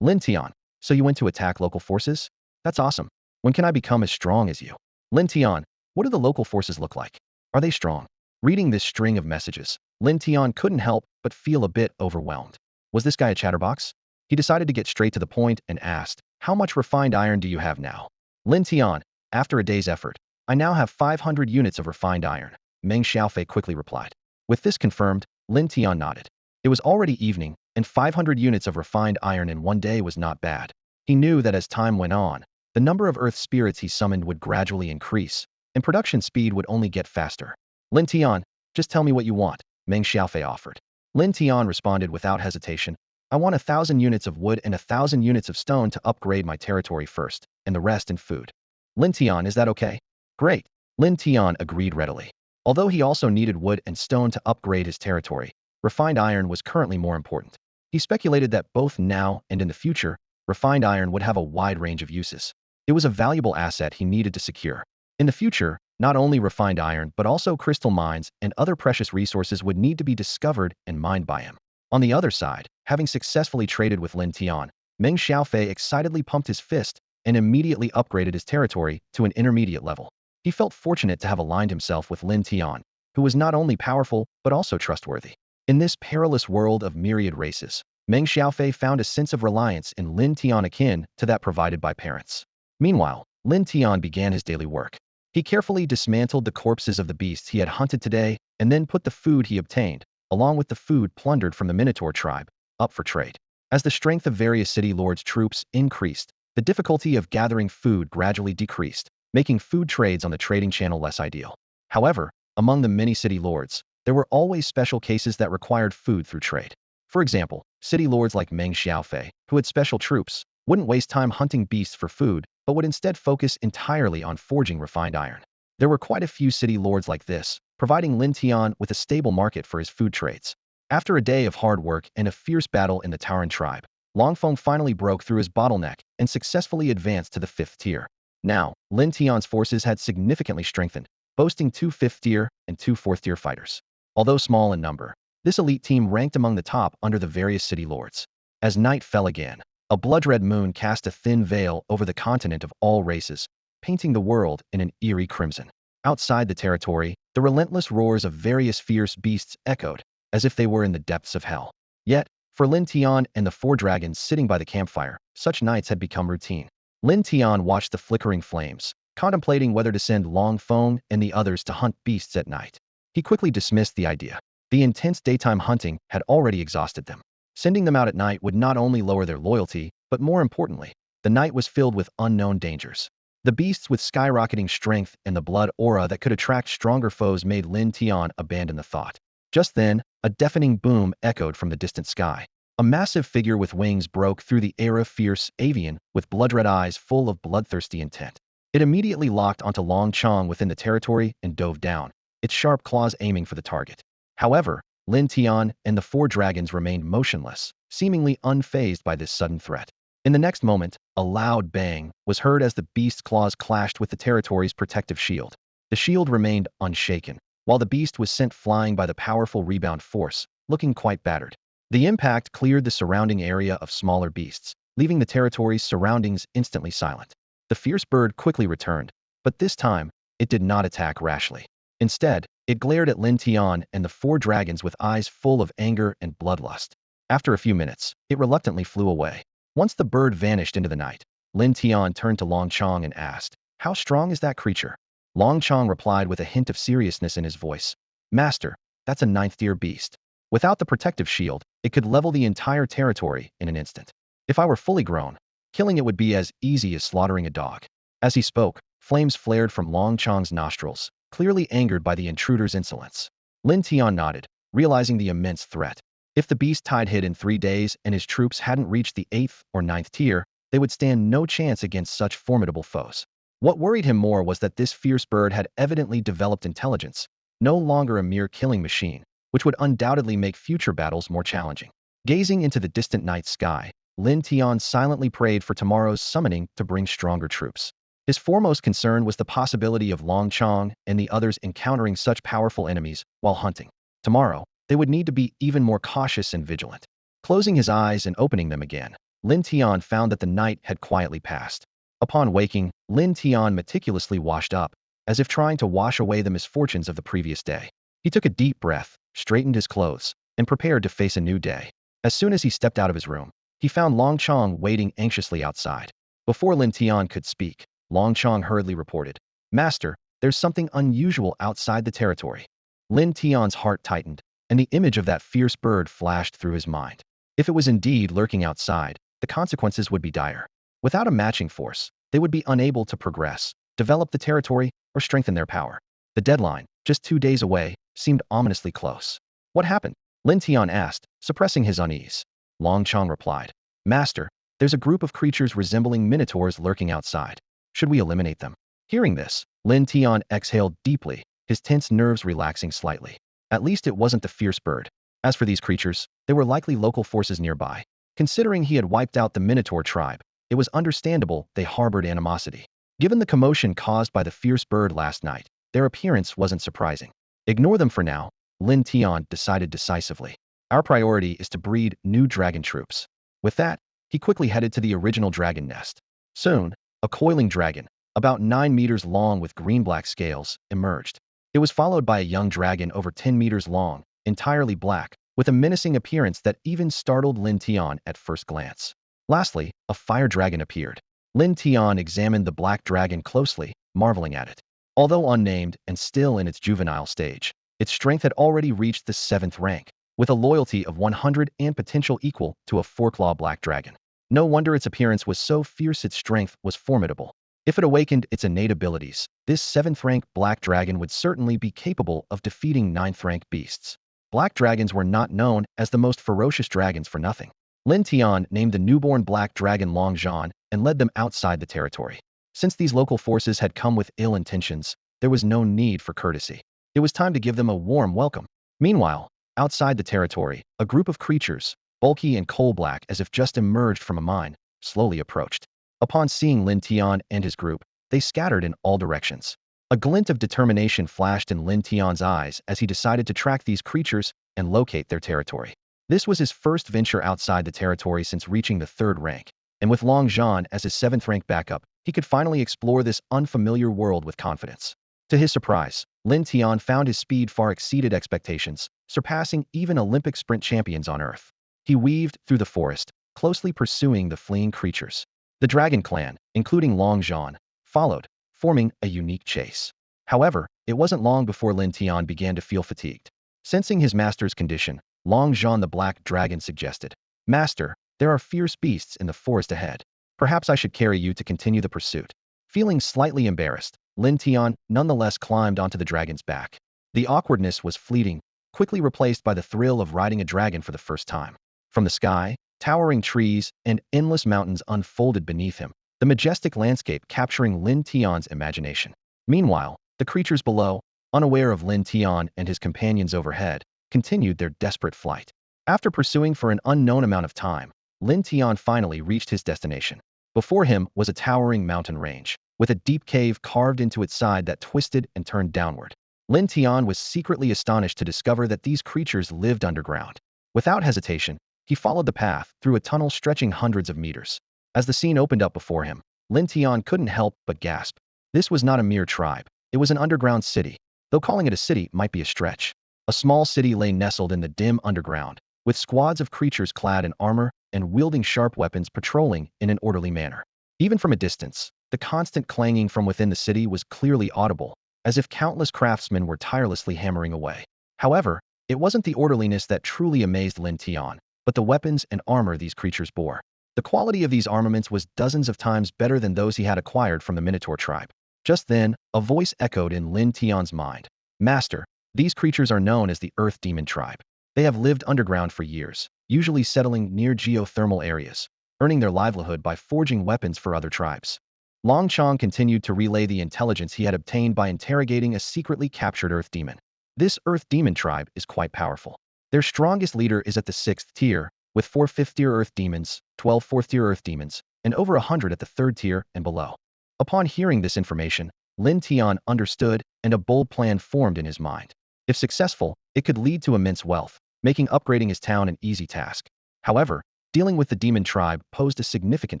Lin Tian, so you went to attack local forces? That's awesome. When can I become as strong as you? Lin Tian, what do the local forces look like? Are they strong? Reading this string of messages, Lin Tian couldn't help but feel a bit overwhelmed. Was this guy a chatterbox? He decided to get straight to the point and asked, how much refined iron do you have now? Lin Tian, After a day's effort, I now have 500 units of refined iron, Meng Xiaofei quickly replied. With this confirmed, Lin Tian nodded. It was already evening, and 500 units of refined iron in one day was not bad. He knew that as time went on, the number of earth spirits he summoned would gradually increase, and production speed would only get faster. Lin Tian, just tell me what you want, Meng Xiaofei offered. Lin Tian responded without hesitation. I want 1,000 units of wood and 1,000 units of stone to upgrade my territory first, and the rest in food. Lin Tian, is that okay? Great. Lin Tian agreed readily. Although he also needed wood and stone to upgrade his territory, refined iron was currently more important. He speculated that both now and in the future, refined iron would have a wide range of uses. It was a valuable asset he needed to secure. In the future, not only refined iron but also crystal mines and other precious resources would need to be discovered and mined by him. On the other side, having successfully traded with Lin Tian, Meng Xiaofei excitedly pumped his fist and immediately upgraded his territory to an intermediate level. He felt fortunate to have aligned himself with Lin Tian, who was not only powerful but also trustworthy. In this perilous world of myriad races, Meng Xiaofei found a sense of reliance in Lin Tian akin to that provided by parents. Meanwhile, Lin Tian began his daily work. He carefully dismantled the corpses of the beasts he had hunted today and then put the food he obtained, along with the food plundered from the Minotaur tribe, up for trade. As the strength of various city lords' troops increased, the difficulty of gathering food gradually decreased, making food trades on the trading channel less ideal. However, among the many city lords, there were always special cases that required food through trade. For example, city lords like Meng Xiaofei, who had special troops, wouldn't waste time hunting beasts for food, but would instead focus entirely on forging refined iron. There were quite a few city lords like this, providing Lin Tian with a stable market for his food trades. After a day of hard work and a fierce battle in the Tauran tribe, Longfeng finally broke through his bottleneck and successfully advanced to the 5th tier. Now, Lin Tian's forces had significantly strengthened, boasting 2 5th-tier and 2 4th-tier fighters. Although small in number, this elite team ranked among the top under the various city lords. As night fell again, a blood-red moon cast a thin veil over the continent of all races, painting the world in an eerie crimson. Outside the territory, the relentless roars of various fierce beasts echoed, as if they were in the depths of hell. Yet, for Lin Tian and the 4 dragons sitting by the campfire, such nights had become routine. Lin Tian watched the flickering flames, contemplating whether to send Long Feng and the others to hunt beasts at night. He quickly dismissed the idea. The intense daytime hunting had already exhausted them. Sending them out at night would not only lower their loyalty, but more importantly, the night was filled with unknown dangers. The beasts with skyrocketing strength and the blood aura that could attract stronger foes made Lin Tian abandon the thought. Just then, a deafening boom echoed from the distant sky. A massive figure with wings broke through the air, a fierce avian with blood-red eyes full of bloodthirsty intent. It immediately locked onto Long Chong within the territory and dove down, its sharp claws aiming for the target. However, Lin Tian and the 4 dragons remained motionless, seemingly unfazed by this sudden threat. In the next moment, a loud bang was heard as the beast's claws clashed with the territory's protective shield. The shield remained unshaken, while the beast was sent flying by the powerful rebound force, looking quite battered. The impact cleared the surrounding area of smaller beasts, leaving the territory's surroundings instantly silent. The fierce bird quickly returned, but this time, it did not attack rashly. Instead, it glared at Lin Tian and the 4 dragons with eyes full of anger and bloodlust. After a few minutes, it reluctantly flew away. Once the bird vanished into the night, Lin Tian turned to Long Chong and asked, "How strong is that creature?" Long Chong replied with a hint of seriousness in his voice, "Master, that's a 9th-tier beast. Without the protective shield, it could level the entire territory in an instant. If I were fully grown, killing it would be as easy as slaughtering a dog." As he spoke, flames flared from Long Chong's nostrils, clearly angered by the intruder's insolence. Lin Tian nodded, realizing the immense threat. If the beast tide hid in 3 days and his troops hadn't reached the 8th or 9th tier, they would stand no chance against such formidable foes. What worried him more was that this fierce bird had evidently developed intelligence, no longer a mere killing machine, which would undoubtedly make future battles more challenging. Gazing into the distant night sky, Lin Tian silently prayed for tomorrow's summoning to bring stronger troops. His foremost concern was the possibility of Long Chong and the others encountering such powerful enemies while hunting. Tomorrow, they would need to be even more cautious and vigilant. Closing his eyes and opening them again, Lin Tian found that the night had quietly passed. Upon waking, Lin Tian meticulously washed up, as if trying to wash away the misfortunes of the previous day. He took a deep breath, straightened his clothes, and prepared to face a new day. As soon as he stepped out of his room, he found Long Chong waiting anxiously outside. Before Lin Tian could speak, Long Chong hurriedly reported. Master, there's something unusual outside the territory. Lin Tian's heart tightened, and the image of that fierce bird flashed through his mind. If it was indeed lurking outside, the consequences would be dire. Without a matching force, they would be unable to progress, develop the territory, or strengthen their power. The deadline, just 2 days away, seemed ominously close. What happened? Lin Tian asked, suppressing his unease. Long Chong replied. Master, there's a group of creatures resembling minotaurs lurking outside. Should we eliminate them? Hearing this, Lin Tian exhaled deeply, his tense nerves relaxing slightly. At least it wasn't the fierce bird. As for these creatures, they were likely local forces nearby. Considering he had wiped out the Minotaur tribe, it was understandable they harbored animosity. Given the commotion caused by the fierce bird last night, their appearance wasn't surprising. Ignore them for now, Lin Tian decided decisively. Our priority is to breed new dragon troops. With that, he quickly headed to the original dragon nest. Soon, a coiling dragon, about 9 meters long with green-black scales, emerged. It was followed by a young dragon over 10 meters long, entirely black, with a menacing appearance that even startled Lin Tian at first glance. Lastly, a fire dragon appeared. Lin Tian examined the black dragon closely, marveling at it. Although unnamed and still in its juvenile stage, its strength had already reached the 7th rank, with a loyalty of 100 and potential equal to a 4-claw black dragon. No wonder its appearance was so fierce, its strength was formidable. If it awakened its innate abilities, this 7th-rank black dragon would certainly be capable of defeating 9th-rank beasts. Black dragons were not known as the most ferocious dragons for nothing. Lin Tian named the newborn black dragon Long Zhan and led them outside the territory. Since these local forces had come with ill intentions, there was no need for courtesy. It was time to give them a warm welcome. Meanwhile, outside the territory, a group of creatures, bulky and coal-black as if just emerged from a mine, slowly approached. Upon seeing Lin Tian and his group, they scattered in all directions. A glint of determination flashed in Lin Tian's eyes as he decided to track these creatures and locate their territory. This was his first venture outside the territory since reaching the 3rd rank, and with Long Zhan as his 7th rank backup, he could finally explore this unfamiliar world with confidence. To his surprise, Lin Tian found his speed far exceeded expectations, surpassing even Olympic sprint champions on Earth. He weaved through the forest, closely pursuing the fleeing creatures. The Dragon Clan, including Long Zhan, followed, forming a unique chase. However, it wasn't long before Lin Tian began to feel fatigued. Sensing his master's condition, Long Zhan the Black Dragon suggested, Master, there are fierce beasts in the forest ahead. Perhaps I should carry you to continue the pursuit. Feeling slightly embarrassed, Lin Tian nonetheless climbed onto the dragon's back. The awkwardness was fleeting, quickly replaced by the thrill of riding a dragon for the first time. From the sky, towering trees and endless mountains unfolded beneath him, the majestic landscape capturing Lin Tian's imagination. Meanwhile, the creatures below, unaware of Lin Tian and his companions overhead, continued their desperate flight. After pursuing for an unknown amount of time, Lin Tian finally reached his destination. Before him was a towering mountain range, with a deep cave carved into its side that twisted and turned downward. Lin Tian was secretly astonished to discover that these creatures lived underground. Without hesitation, he followed the path through a tunnel stretching hundreds of meters. As the scene opened up before him, Lin Tian couldn't help but gasp. This was not a mere tribe. It was an underground city, though calling it a city might be a stretch. A small city lay nestled in the dim underground, with squads of creatures clad in armor and wielding sharp weapons patrolling in an orderly manner. Even from a distance, the constant clanging from within the city was clearly audible, as if countless craftsmen were tirelessly hammering away. However, it wasn't the orderliness that truly amazed Lin Tian, but the weapons and armor these creatures bore. The quality of these armaments was dozens of times better than those he had acquired from the Minotaur tribe. Just then, a voice echoed in Lin Tian's mind. Master, these creatures are known as the Earth Demon tribe. They have lived underground for years, usually settling near geothermal areas, earning their livelihood by forging weapons for other tribes. Long Chong continued to relay the intelligence he had obtained by interrogating a secretly captured Earth Demon. This Earth Demon tribe is quite powerful. Their strongest leader is at the 6th tier, with 4 5th-tier Earth Demons, 12 4th-tier Earth Demons, and over 100 at the 3rd tier and below. Upon hearing this information, Lin Tian understood, and a bold plan formed in his mind. If successful, it could lead to immense wealth, making upgrading his town an easy task. However, dealing with the demon tribe posed a significant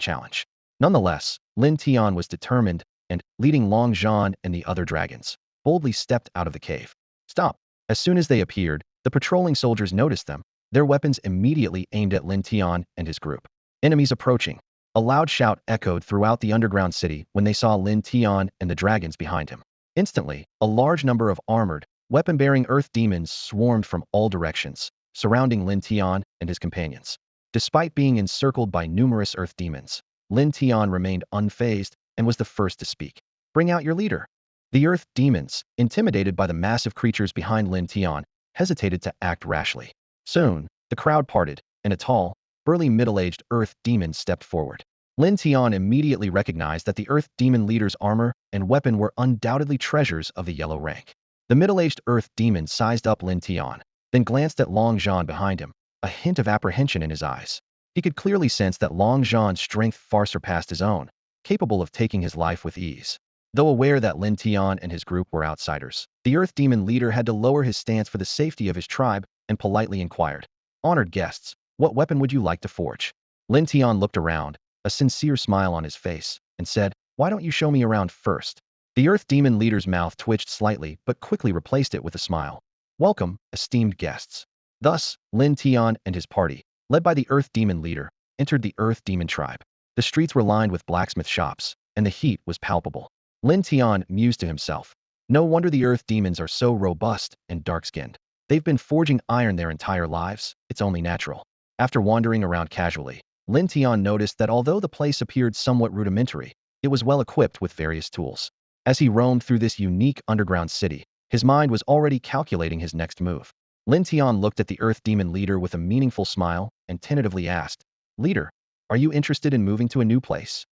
challenge. Nonetheless, Lin Tian was determined, and, leading Long Zhan and the other dragons, boldly stepped out of the cave. Stop! As soon as they appeared, the patrolling soldiers noticed them, their weapons immediately aimed at Lin Tian and his group. Enemies approaching. A loud shout echoed throughout the underground city when they saw Lin Tian and the dragons behind him. Instantly, a large number of armored, weapon-bearing earth demons swarmed from all directions, surrounding Lin Tian and his companions. Despite being encircled by numerous earth demons, Lin Tian remained unfazed and was the first to speak. Bring out your leader. The earth demons, intimidated by the massive creatures behind Lin Tian, hesitated to act rashly. Soon, the crowd parted, and a tall, burly middle-aged earth demon stepped forward. Lin Tian immediately recognized that the earth demon leader's armor and weapon were undoubtedly treasures of the yellow rank. The middle-aged earth demon sized up Lin Tian, then glanced at Long Zhan behind him, a hint of apprehension in his eyes. He could clearly sense that Long Zhan's strength far surpassed his own, capable of taking his life with ease. Though aware that Lin Tian and his group were outsiders, the earth demon leader had to lower his stance for the safety of his tribe and politely inquired, "Honored guests, what weapon would you like to forge?" Lin Tian looked around, a sincere smile on his face, and said, "Why don't you show me around first?" The earth demon leader's mouth twitched slightly but quickly replaced it with a smile. "Welcome, esteemed guests." Thus, Lin Tian and his party, led by the earth demon leader, entered the earth demon tribe. The streets were lined with blacksmith shops, and the heat was palpable. Lin Tian mused to himself, "No wonder the earth demons are so robust and dark-skinned. They've been forging iron their entire lives, it's only natural." After wandering around casually, Lin Tian noticed that although the place appeared somewhat rudimentary, it was well equipped with various tools. As he roamed through this unique underground city, his mind was already calculating his next move. Lin Tian looked at the earth demon leader with a meaningful smile and tentatively asked, "Leader, are you interested in moving to a new place?"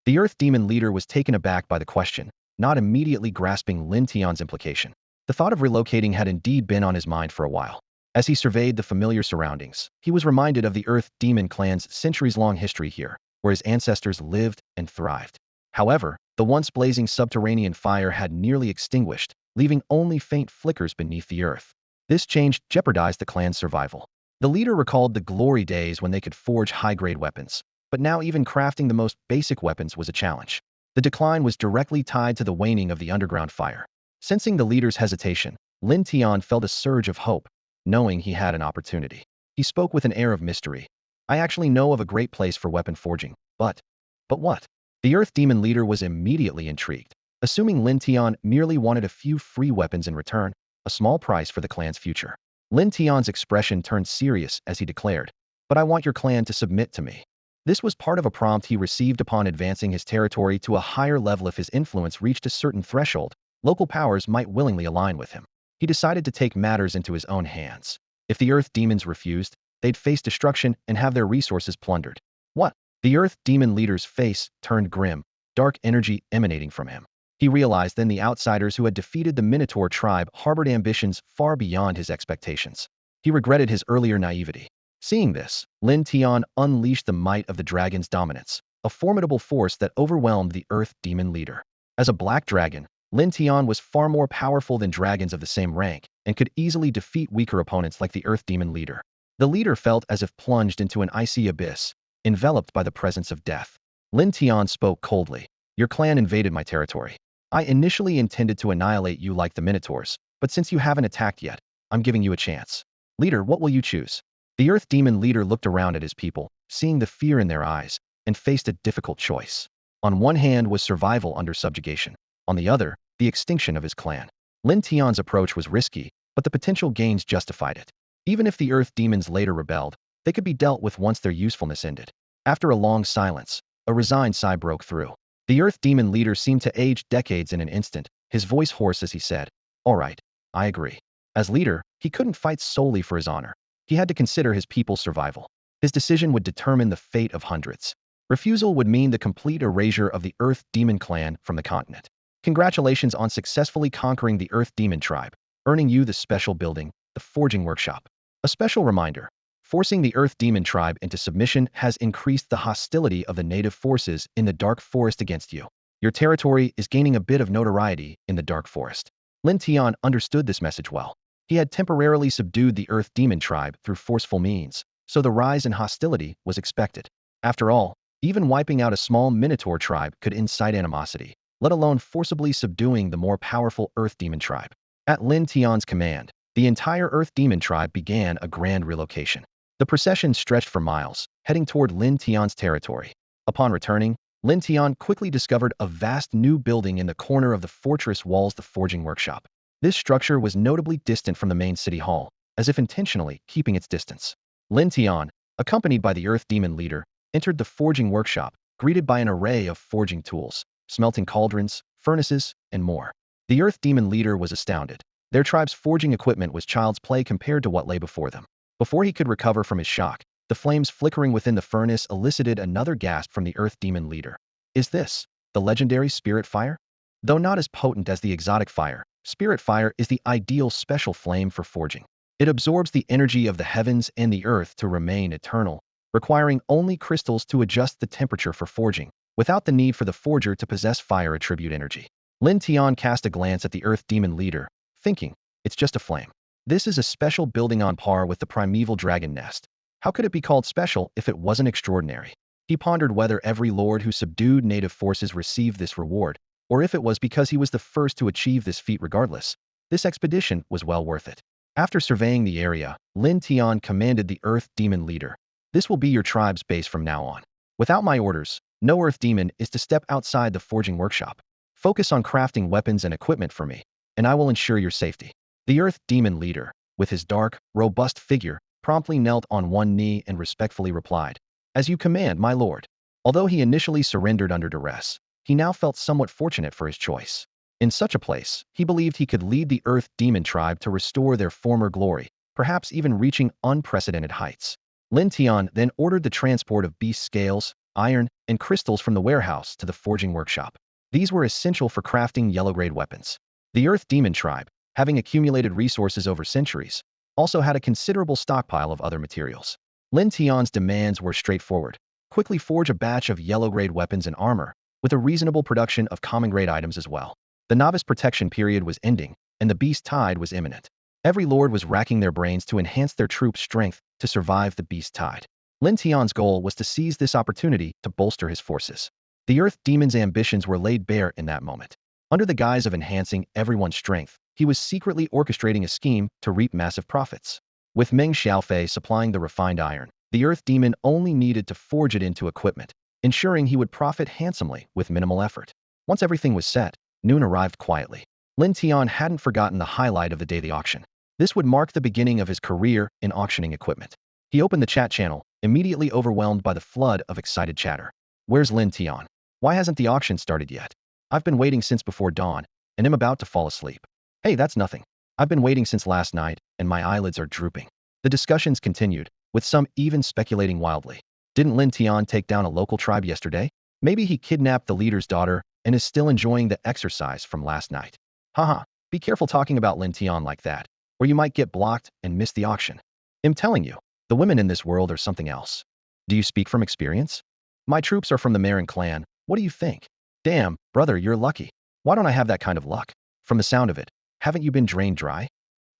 The earth demon leader was taken aback by the question, not immediately grasping Lin Tian's implication. The thought of relocating had indeed been on his mind for a while. As he surveyed the familiar surroundings, he was reminded of the Earth Demon clan's centuries-long history here, where his ancestors lived and thrived. However, the once blazing subterranean fire had nearly extinguished, leaving only faint flickers beneath the earth. This change jeopardized the clan's survival. The leader recalled the glory days when they could forge high-grade weapons, but now even crafting the most basic weapons was a challenge. The decline was directly tied to the waning of the underground fire. Sensing the leader's hesitation, Lin Tian felt a surge of hope, knowing he had an opportunity. He spoke with an air of mystery. "I actually know of a great place for weapon forging, but what?" The earth demon leader was immediately intrigued. Assuming Lin Tian merely wanted a few free weapons in return, a small price for the clan's future. Lin Tian's expression turned serious as he declared, "But I want your clan to submit to me." This was part of a prompt he received upon advancing his territory to a higher level. If his influence reached a certain threshold, local powers might willingly align with him. He decided to take matters into his own hands. If the earth demons refused, they'd face destruction and have their resources plundered. What? The earth demon leader's face turned grim, dark energy emanating from him. He realized then the outsiders who had defeated the Minotaur tribe harbored ambitions far beyond his expectations. He regretted his earlier naivety. Seeing this, Lin Tian unleashed the might of the dragon's dominance, a formidable force that overwhelmed the earth demon leader. As a black dragon, Lin Tian was far more powerful than dragons of the same rank and could easily defeat weaker opponents like the earth demon leader. The leader felt as if plunged into an icy abyss, enveloped by the presence of death. Lin Tian spoke coldly, "Your clan invaded my territory. I initially intended to annihilate you like the Minotaurs, but since you haven't attacked yet, I'm giving you a chance. Leader, what will you choose?" The earth demon leader looked around at his people, seeing the fear in their eyes, and faced a difficult choice. On one hand was survival under subjugation. On the other, the extinction of his clan. Lin Tian's approach was risky, but the potential gains justified it. Even if the earth demons later rebelled, they could be dealt with once their usefulness ended. After a long silence, a resigned sigh broke through. The earth demon leader seemed to age decades in an instant, his voice hoarse as he said, "All right, I agree." As leader, he couldn't fight solely for his honor. He had to consider his people's survival. His decision would determine the fate of hundreds. Refusal would mean the complete erasure of the earth demon clan from the continent. Congratulations on successfully conquering the Earth Demon tribe, earning you the special building, the Forging Workshop. A special reminder, forcing the Earth Demon tribe into submission has increased the hostility of the native forces in the Dark Forest against you. Your territory is gaining a bit of notoriety in the Dark Forest. Lin Tian understood this message well. He had temporarily subdued the Earth Demon tribe through forceful means, so the rise in hostility was expected. After all, even wiping out a small Minotaur tribe could incite animosity, let alone forcibly subduing the more powerful Earth Demon tribe. At Lin Tian's command, the entire Earth Demon tribe began a grand relocation. The procession stretched for miles, heading toward Lin Tian's territory. Upon returning, Lin Tian quickly discovered a vast new building in the corner of the fortress walls, the forging workshop. This structure was notably distant from the main city hall, as if intentionally keeping its distance. Lin Tian, accompanied by the Earth Demon leader, entered the forging workshop, greeted by an array of forging tools, smelting cauldrons, furnaces, and more. The Earth Demon leader was astounded. Their tribe's forging equipment was child's play compared to what lay before them. Before he could recover from his shock, the flames flickering within the furnace elicited another gasp from the Earth Demon leader. Is this the legendary Spirit Fire? Though not as potent as the exotic fire, Spirit Fire is the ideal special flame for forging. It absorbs the energy of the heavens and the earth to remain eternal, requiring only crystals to adjust the temperature for forging, without the need for the forger to possess fire attribute energy. Lin Tian cast a glance at the Earth Demon leader, thinking, it's just a flame. This is a special building on par with the primeval dragon nest. How could it be called special if it wasn't extraordinary? He pondered whether every lord who subdued native forces received this reward, or if it was because he was the first to achieve this feat regardless. This expedition was well worth it. After surveying the area, Lin Tian commanded the Earth Demon leader. This will be your tribe's base from now on. Without my orders, no Earth Demon is to step outside the forging workshop. Focus on crafting weapons and equipment for me, and I will ensure your safety. The Earth Demon leader, with his dark, robust figure, promptly knelt on one knee and respectfully replied, "As you command, my lord." Although he initially surrendered under duress, he now felt somewhat fortunate for his choice. In such a place, he believed he could lead the Earth Demon tribe to restore their former glory, perhaps even reaching unprecedented heights. Lin Tian then ordered the transport of beast scales, iron, and crystals from the warehouse to the forging workshop. These were essential for crafting yellow-grade weapons. The Earth Demon tribe, having accumulated resources over centuries, also had a considerable stockpile of other materials. Lin Tian's demands were straightforward. Quickly forge a batch of yellow-grade weapons and armor, with a reasonable production of common-grade items as well. The novice protection period was ending, and the beast tide was imminent. Every lord was racking their brains to enhance their troops' strength to survive the beast tide. Lin Tian's goal was to seize this opportunity to bolster his forces. The Earth Demon's ambitions were laid bare in that moment. Under the guise of enhancing everyone's strength, he was secretly orchestrating a scheme to reap massive profits. With Meng Xiaofei supplying the refined iron, the Earth Demon only needed to forge it into equipment, ensuring he would profit handsomely with minimal effort. Once everything was set, noon arrived quietly. Lin Tian hadn't forgotten the highlight of the day, the auction. This would mark the beginning of his career in auctioning equipment. He opened the chat channel, immediately overwhelmed by the flood of excited chatter. Where's Lin Tian? Why hasn't the auction started yet? I've been waiting since before dawn, and am about to fall asleep. Hey, that's nothing. I've been waiting since last night, and my eyelids are drooping. The discussions continued, with some even speculating wildly. Didn't Lin Tian take down a local tribe yesterday? Maybe he kidnapped the leader's daughter and is still enjoying the exercise from last night. Haha, be careful talking about Lin Tian like that, or you might get blocked and miss the auction. I'm telling you, the women in this world are something else. Do you speak from experience? My troops are from the Marin clan. What do you think? Damn, brother, you're lucky. Why don't I have that kind of luck? From the sound of it, haven't you been drained dry?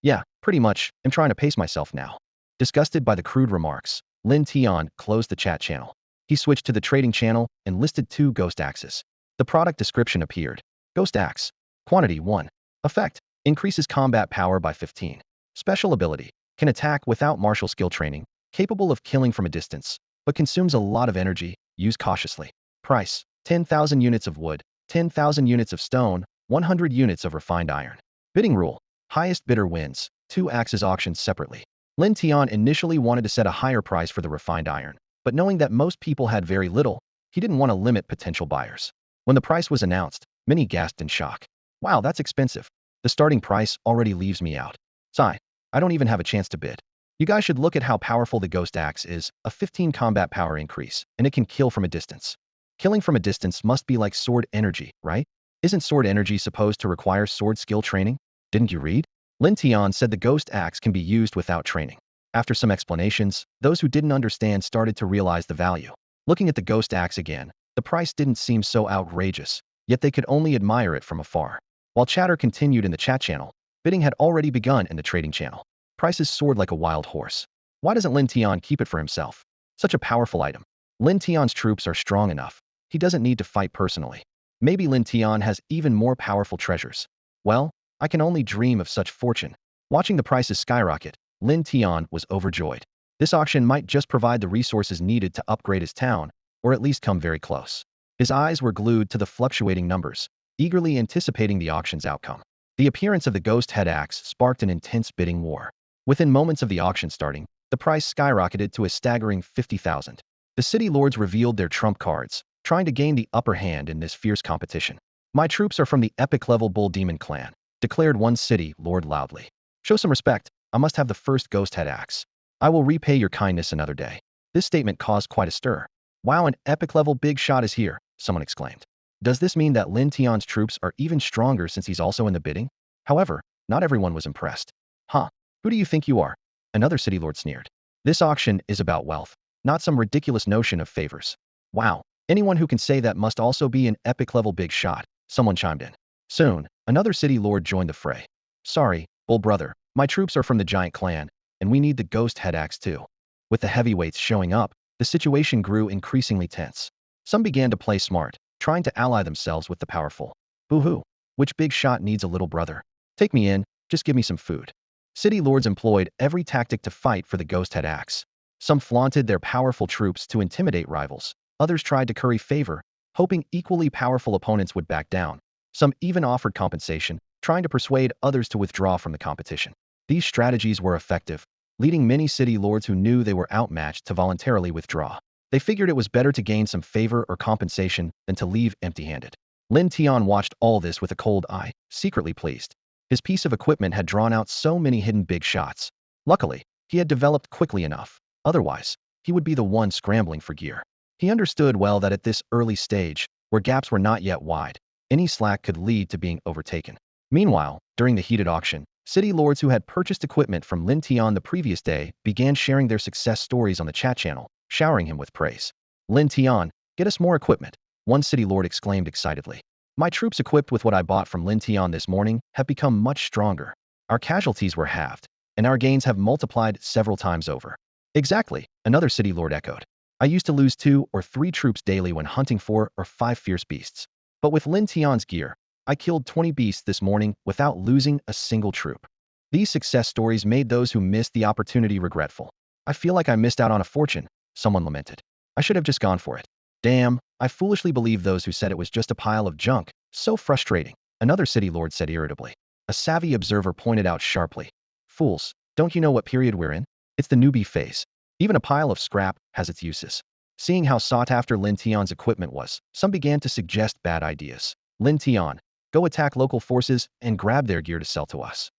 Yeah, pretty much. I'm trying to pace myself now. Disgusted by the crude remarks, Lin Tian closed the chat channel. He switched to the trading channel and listed 2 ghost axes. The product description appeared. Ghost axe. Quantity 1. Effect. Increases combat power by 15. Special ability. Can attack without martial skill training. Capable of killing from a distance, but consumes a lot of energy. Use cautiously. Price. 10,000 units of wood, 10,000 units of stone, 100 units of refined iron. Bidding rule. Highest bidder wins. 2 axes auctioned separately. Lin Tian initially wanted to set a higher price for the refined iron, but knowing that most people had very little, he didn't want to limit potential buyers. When the price was announced, many gasped in shock. Wow, that's expensive. The starting price already leaves me out. Sigh, I don't even have a chance to bid. You guys should look at how powerful the Ghost Axe is, a 15 combat power increase, and it can kill from a distance. Killing from a distance must be like sword energy, right? Isn't sword energy supposed to require sword skill training? Didn't you read? Lin Tian said the Ghost Axe can be used without training. After some explanations, those who didn't understand started to realize the value. Looking at the Ghost Axe again, the price didn't seem so outrageous, yet they could only admire it from afar. While chatter continued in the chat channel, bidding had already begun in the trading channel. Prices soared like a wild horse. Why doesn't Lin Tian keep it for himself? Such a powerful item. Lin Tian's troops are strong enough. He doesn't need to fight personally. Maybe Lin Tian has even more powerful treasures. Well, I can only dream of such fortune. Watching the prices skyrocket, Lin Tian was overjoyed. This auction might just provide the resources needed to upgrade his town, or at least come very close. His eyes were glued to the fluctuating numbers, eagerly anticipating the auction's outcome. The appearance of the ghost head axe sparked an intense bidding war. Within moments of the auction starting, the price skyrocketed to a staggering 50,000. The city lords revealed their trump cards, trying to gain the upper hand in this fierce competition. "My troops are from the epic-level Bull Demon clan," declared one city lord loudly. "Show some respect. I must have the first ghost head axe. I will repay your kindness another day." This statement caused quite a stir. "Wow, an epic-level big shot is here," someone exclaimed. Does this mean that Lin Tian's troops are even stronger since he's also in the bidding? However, not everyone was impressed. "Huh, who do you think you are?" another city lord sneered. "This auction is about wealth, not some ridiculous notion of favors." "Wow, anyone who can say that must also be an epic-level big shot," someone chimed in. Soon, another city lord joined the fray. "Sorry, Bull brother, my troops are from the giant clan, and we need the ghost head axe too." With the heavyweights showing up, the situation grew increasingly tense. Some began to play smart, trying to ally themselves with the powerful. "Boo-hoo, which big shot needs a little brother? Take me in, just give me some food." City lords employed every tactic to fight for the ghost head axe. Some flaunted their powerful troops to intimidate rivals. Others tried to curry favor, hoping equally powerful opponents would back down. Some even offered compensation, trying to persuade others to withdraw from the competition. These strategies were effective, leading many city lords who knew they were outmatched to voluntarily withdraw. They figured it was better to gain some favor or compensation than to leave empty-handed. Lin Tian watched all this with a cold eye, secretly pleased. His piece of equipment had drawn out so many hidden big shots. Luckily, he had developed quickly enough. Otherwise, he would be the one scrambling for gear. He understood well that at this early stage, where gaps were not yet wide, any slack could lead to being overtaken. Meanwhile, during the heated auction, city lords who had purchased equipment from Lin Tian the previous day began sharing their success stories on the chat channel, showering him with praise. "Lin Tian, get us more equipment," one city lord exclaimed excitedly. "My troops equipped with what I bought from Lin Tian this morning have become much stronger. Our casualties were halved, and our gains have multiplied several times over." "Exactly," another city lord echoed. "I used to lose 2 or 3 troops daily when hunting 4 or 5 fierce beasts. But with Lin Tian's gear, I killed 20 beasts this morning without losing a single troop." These success stories made those who missed the opportunity regretful. "I feel like I missed out on a fortune," someone lamented. "I should have just gone for it. Damn, I foolishly believed those who said it was just a pile of junk. So frustrating," another city lord said irritably. A savvy observer pointed out sharply. "Fools, don't you know what period we're in? It's the newbie phase. Even a pile of scrap has its uses." Seeing how sought after Lin Tian's equipment was, some began to suggest bad ideas. "Lin Tian, go attack local forces and grab their gear to sell to us."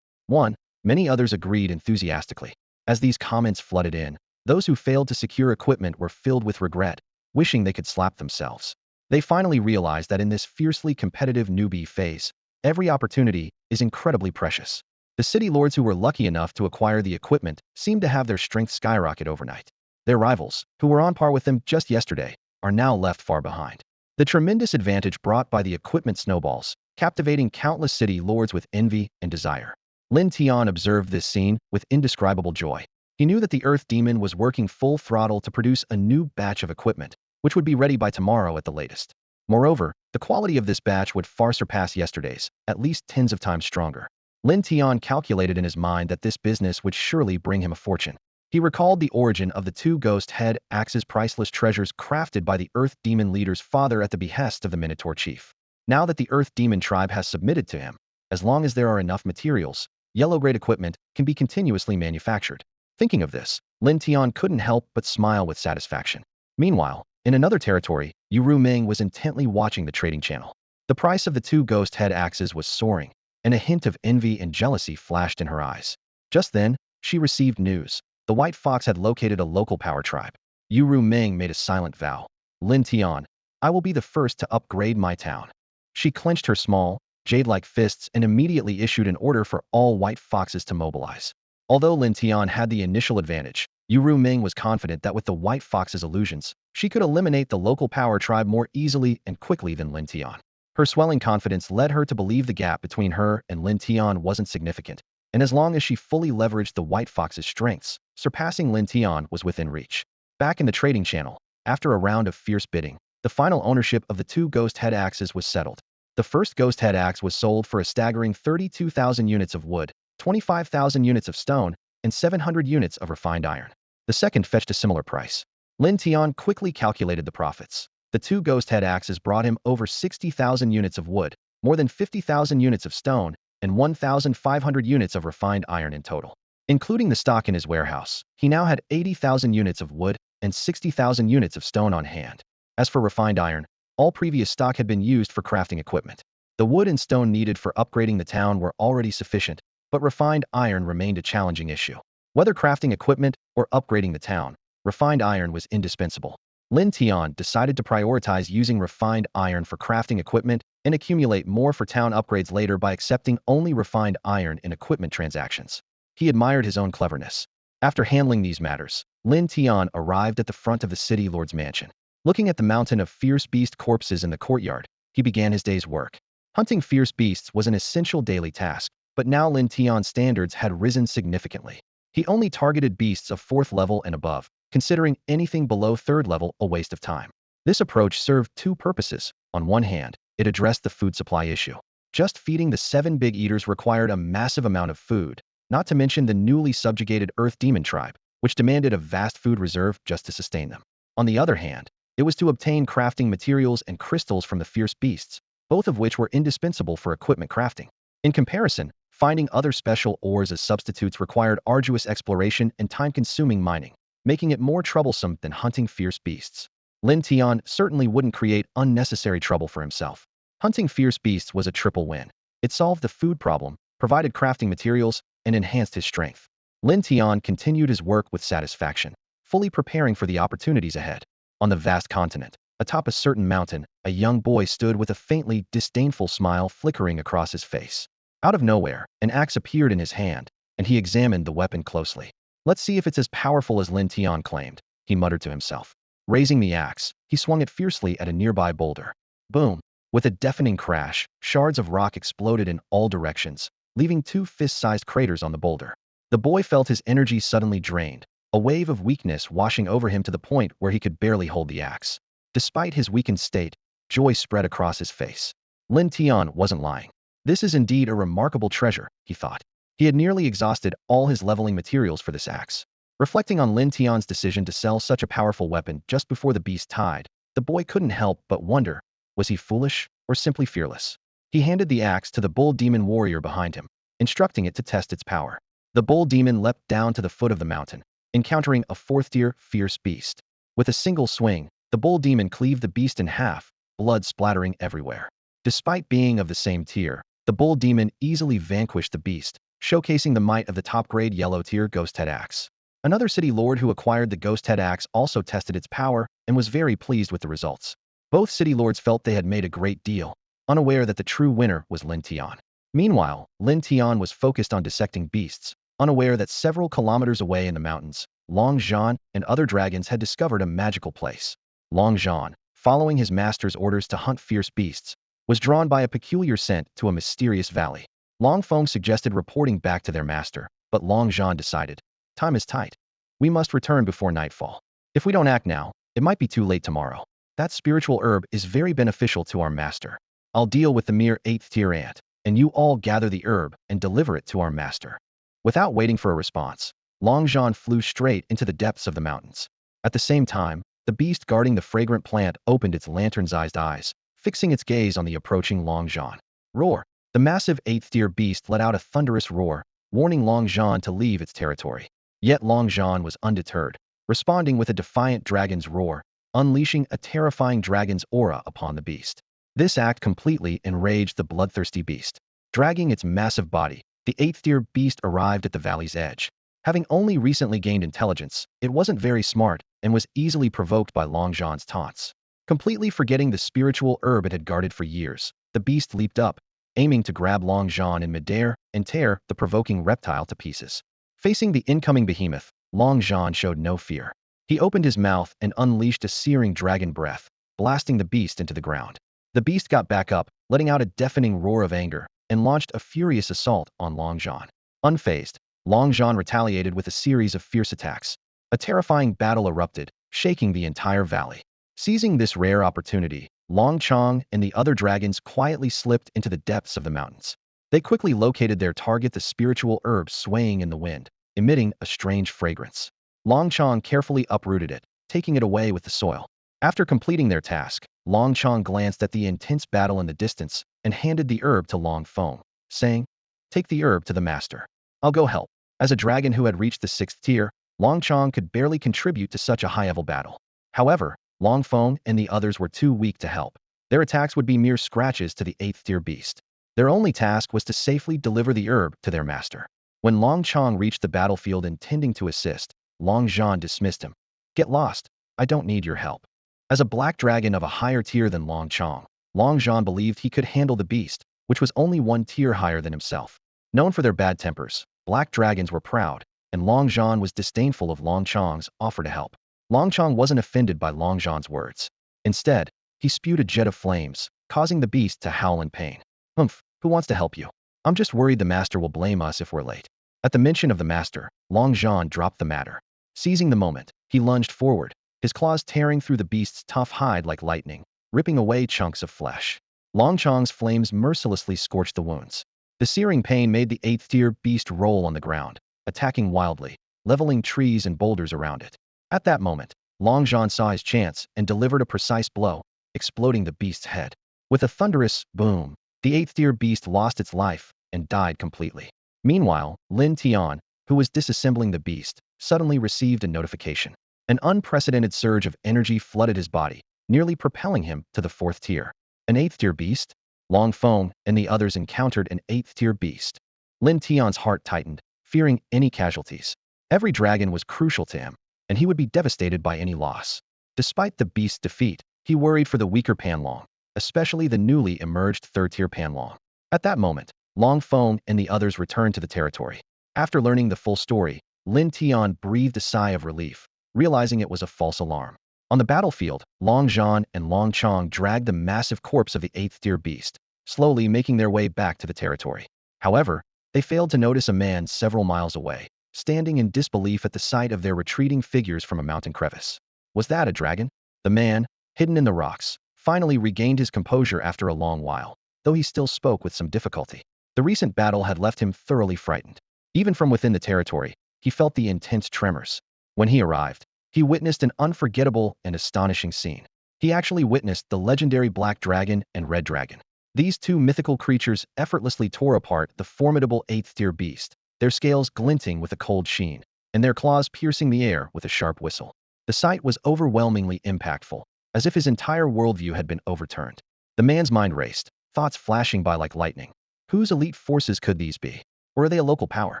Many others agreed enthusiastically. As these comments flooded in, those who failed to secure equipment were filled with regret, wishing they could slap themselves. They finally realized that in this fiercely competitive newbie phase, every opportunity is incredibly precious. The city lords who were lucky enough to acquire the equipment seemed to have their strength skyrocket overnight. Their rivals, who were on par with them just yesterday, are now left far behind. The tremendous advantage brought by the equipment snowballs, captivating countless city lords with envy and desire. Lin Tian observed this scene with indescribable joy. He knew that the Earth Demon was working full throttle to produce a new batch of equipment, which would be ready by tomorrow at the latest. Moreover, the quality of this batch would far surpass yesterday's, at least tens of times stronger. Lin Tian calculated in his mind that this business would surely bring him a fortune. He recalled the origin of the 2 ghost head axes, priceless treasures crafted by the Earth Demon leader's father at the behest of the Minotaur chief. Now that the Earth Demon tribe has submitted to him, as long as there are enough materials, yellow-grade equipment can be continuously manufactured. Thinking of this, Lin Tian couldn't help but smile with satisfaction. Meanwhile, in another territory, Ultraman was intently watching the trading channel. The price of the 2 ghost head axes was soaring, and a hint of envy and jealousy flashed in her eyes. Just then, she received news. The White Fox had located a local power tribe. Ultraman made a silent vow. "Lin Tian, I will be the first to upgrade my town." She clenched her small, jade-like fists and immediately issued an order for all White Foxes to mobilize. Although Lin Tian had the initial advantage, Ultraman was confident that with the White Fox's illusions, she could eliminate the local power tribe more easily and quickly than Lin Tian. Her swelling confidence led her to believe the gap between her and Lin Tian wasn't significant, and as long as she fully leveraged the White Fox's strengths, surpassing Lin Tian was within reach. Back in the trading channel, after a round of fierce bidding, the final ownership of the 2 ghost head axes was settled. The first ghost head axe was sold for a staggering 32,000 units of wood, 25,000 units of stone, and 700 units of refined iron. The second fetched a similar price. Lin Tian quickly calculated the profits. The two ghost head axes brought him over 60,000 units of wood, more than 50,000 units of stone, and 1,500 units of refined iron in total. Including the stock in his warehouse, he now had 80,000 units of wood and 60,000 units of stone on hand. As for refined iron, all previous stock had been used for crafting equipment. The wood and stone needed for upgrading the town were already sufficient, but refined iron remained a challenging issue. Whether crafting equipment or upgrading the town, refined iron was indispensable. Lin Tian decided to prioritize using refined iron for crafting equipment and accumulate more for town upgrades later by accepting only refined iron in equipment transactions. He admired his own cleverness. After handling these matters, Lin Tian arrived at the front of the city lord's mansion. Looking at the mountain of fierce beast corpses in the courtyard, he began his day's work. Hunting fierce beasts was an essential daily task, but now Lin Tian's standards had risen significantly. He only targeted beasts of 4th level and above, considering anything below 3rd level a waste of time. This approach served two purposes. On one hand, it addressed the food supply issue. Just feeding the 7 big eaters required a massive amount of food, not to mention the newly subjugated Earth Demon tribe, which demanded a vast food reserve just to sustain them. On the other hand, it was to obtain crafting materials and crystals from the fierce beasts, both of which were indispensable for equipment crafting. In comparison, finding other special ores as substitutes required arduous exploration and time-consuming mining, making it more troublesome than hunting fierce beasts. Lin Tian certainly wouldn't create unnecessary trouble for himself. Hunting fierce beasts was a triple win. It solved the food problem, provided crafting materials, and enhanced his strength. Lin Tian continued his work with satisfaction, fully preparing for the opportunities ahead. On the vast continent, atop a certain mountain, a young boy stood with a faintly disdainful smile flickering across his face. Out of nowhere, an axe appeared in his hand, and he examined the weapon closely. Let's see if it's as powerful as Lin Tian claimed, he muttered to himself. Raising the axe, he swung it fiercely at a nearby boulder. Boom! With a deafening crash, shards of rock exploded in all directions, leaving 2 fist-sized craters on the boulder. The boy felt his energy suddenly drained, a wave of weakness washing over him to the point where he could barely hold the axe. Despite his weakened state, joy spread across his face. Lin Tian wasn't lying. This is indeed a remarkable treasure, he thought. He had nearly exhausted all his leveling materials for this axe. Reflecting on Lin Tian's decision to sell such a powerful weapon just before the beast tied, the boy couldn't help but wonder, was he foolish or simply fearless? He handed the axe to the bull demon warrior behind him, instructing it to test its power. The bull demon leapt down to the foot of the mountain, encountering a 4th-tier fierce beast. With a single swing, the bull demon cleaved the beast in half, blood splattering everywhere. Despite being of the same tier, the bull demon easily vanquished the beast, showcasing the might of the top-grade yellow-tier ghost head axe. Another city lord who acquired the ghost head axe also tested its power and was very pleased with the results. Both city lords felt they had made a great deal, unaware that the true winner was Lin Tian. Meanwhile, Lin Tian was focused on dissecting beasts, unaware that several kilometers away in the mountains, Long Zhan and other dragons had discovered a magical place. Long Zhan, following his master's orders to hunt fierce beasts, was drawn by a peculiar scent to a mysterious valley. Long Feng suggested reporting back to their master, but Long Zhan decided, time is tight. We must return before nightfall. If we don't act now, it might be too late tomorrow. That spiritual herb is very beneficial to our master. I'll deal with the mere 8th-tier ant, and you all gather the herb and deliver it to our master. Without waiting for a response, Long Zhan flew straight into the depths of the mountains. At the same time, the beast guarding the fragrant plant opened its lantern-sized eyes, fixing its gaze on the approaching Long Zhan. Roar! The massive 8th-tier beast let out a thunderous roar, warning Long Zhan to leave its territory. Yet Long Zhan was undeterred, responding with a defiant dragon's roar, unleashing a terrifying dragon's aura upon the beast. This act completely enraged the bloodthirsty beast. Dragging its massive body, the 8th-tier beast arrived at the valley's edge. Having only recently gained intelligence, it wasn't very smart and was easily provoked by Long Zhan's taunts. Completely forgetting the spiritual herb it had guarded for years, the beast leaped up, aiming to grab Long Zhan in midair and tear the provoking reptile to pieces. Facing the incoming behemoth, Long Zhan showed no fear. He opened his mouth and unleashed a searing dragon breath, blasting the beast into the ground. The beast got back up, letting out a deafening roar of anger, and launched a furious assault on Long Zhan. Unfazed, Long Zhan retaliated with a series of fierce attacks. A terrifying battle erupted, shaking the entire valley. Seizing this rare opportunity, Long Chong and the other dragons quietly slipped into the depths of the mountains. They quickly located their target, the spiritual herb swaying in the wind, emitting a strange fragrance. Long Chong carefully uprooted it, taking it away with the soil. After completing their task, Long Chong glanced at the intense battle in the distance and handed the herb to Long Feng, saying, "Take the herb to the master. I'll go help." As a dragon who had reached the 6th tier, Long Chong could barely contribute to such a high-level battle. However, Long Feng and the others were too weak to help. Their attacks would be mere scratches to the 8th tier beast. Their only task was to safely deliver the herb to their master. When Long Chong reached the battlefield intending to assist, Long Zhan dismissed him. "Get lost. I don't need your help." As a black dragon of a higher tier than Long Chong, Long Zhan believed he could handle the beast, which was only 1 tier higher than himself. Known for their bad tempers, black dragons were proud, and Long Zhan was disdainful of Long Chong's offer to help. Long Chong wasn't offended by Long Zhan's words. Instead, he spewed a jet of flames, causing the beast to howl in pain. "Humph, who wants to help you? I'm just worried the master will blame us if we're late." At the mention of the master, Long Zhan dropped the matter. Seizing the moment, he lunged forward, his claws tearing through the beast's tough hide like lightning, ripping away chunks of flesh. Long Chong's flames mercilessly scorched the wounds. The searing pain made the 8th tier beast roll on the ground, attacking wildly, leveling trees and boulders around it. At that moment, Long Zhan saw his chance and delivered a precise blow, exploding the beast's head. With a thunderous boom, the 8th tier beast lost its life and died completely. Meanwhile, Lin Tian, who was disassembling the beast, suddenly received a notification. An unprecedented surge of energy flooded his body, nearly propelling him to the 4th tier. An 8th tier beast? Long Feng and the others encountered an 8th tier beast. Lin Tian's heart tightened, fearing any casualties. Every dragon was crucial to him, and he would be devastated by any loss. Despite the beast's defeat, he worried for the weaker Panlong, especially the newly emerged 3rd tier Panlong. At that moment, Long Feng and the others returned to the territory. After learning the full story, Lin Tian breathed a sigh of relief, realizing it was a false alarm. On the battlefield, Long Zhan and Long Chong dragged the massive corpse of the 8th tier beast, slowly making their way back to the territory. However, they failed to notice a man several miles away, standing in disbelief at the sight of their retreating figures from a mountain crevice. Was that a dragon? The man, hidden in the rocks, finally regained his composure after a long while, though he still spoke with some difficulty. The recent battle had left him thoroughly frightened. Even from within the territory, he felt the intense tremors. When he arrived, he witnessed an unforgettable and astonishing scene. He actually witnessed the legendary Black Dragon and Red Dragon. These two mythical creatures effortlessly tore apart the formidable 8th tier beast, their scales glinting with a cold sheen, and their claws piercing the air with a sharp whistle. The sight was overwhelmingly impactful, as if his entire worldview had been overturned. The man's mind raced, thoughts flashing by like lightning. Whose elite forces could these be? Or are they a local power?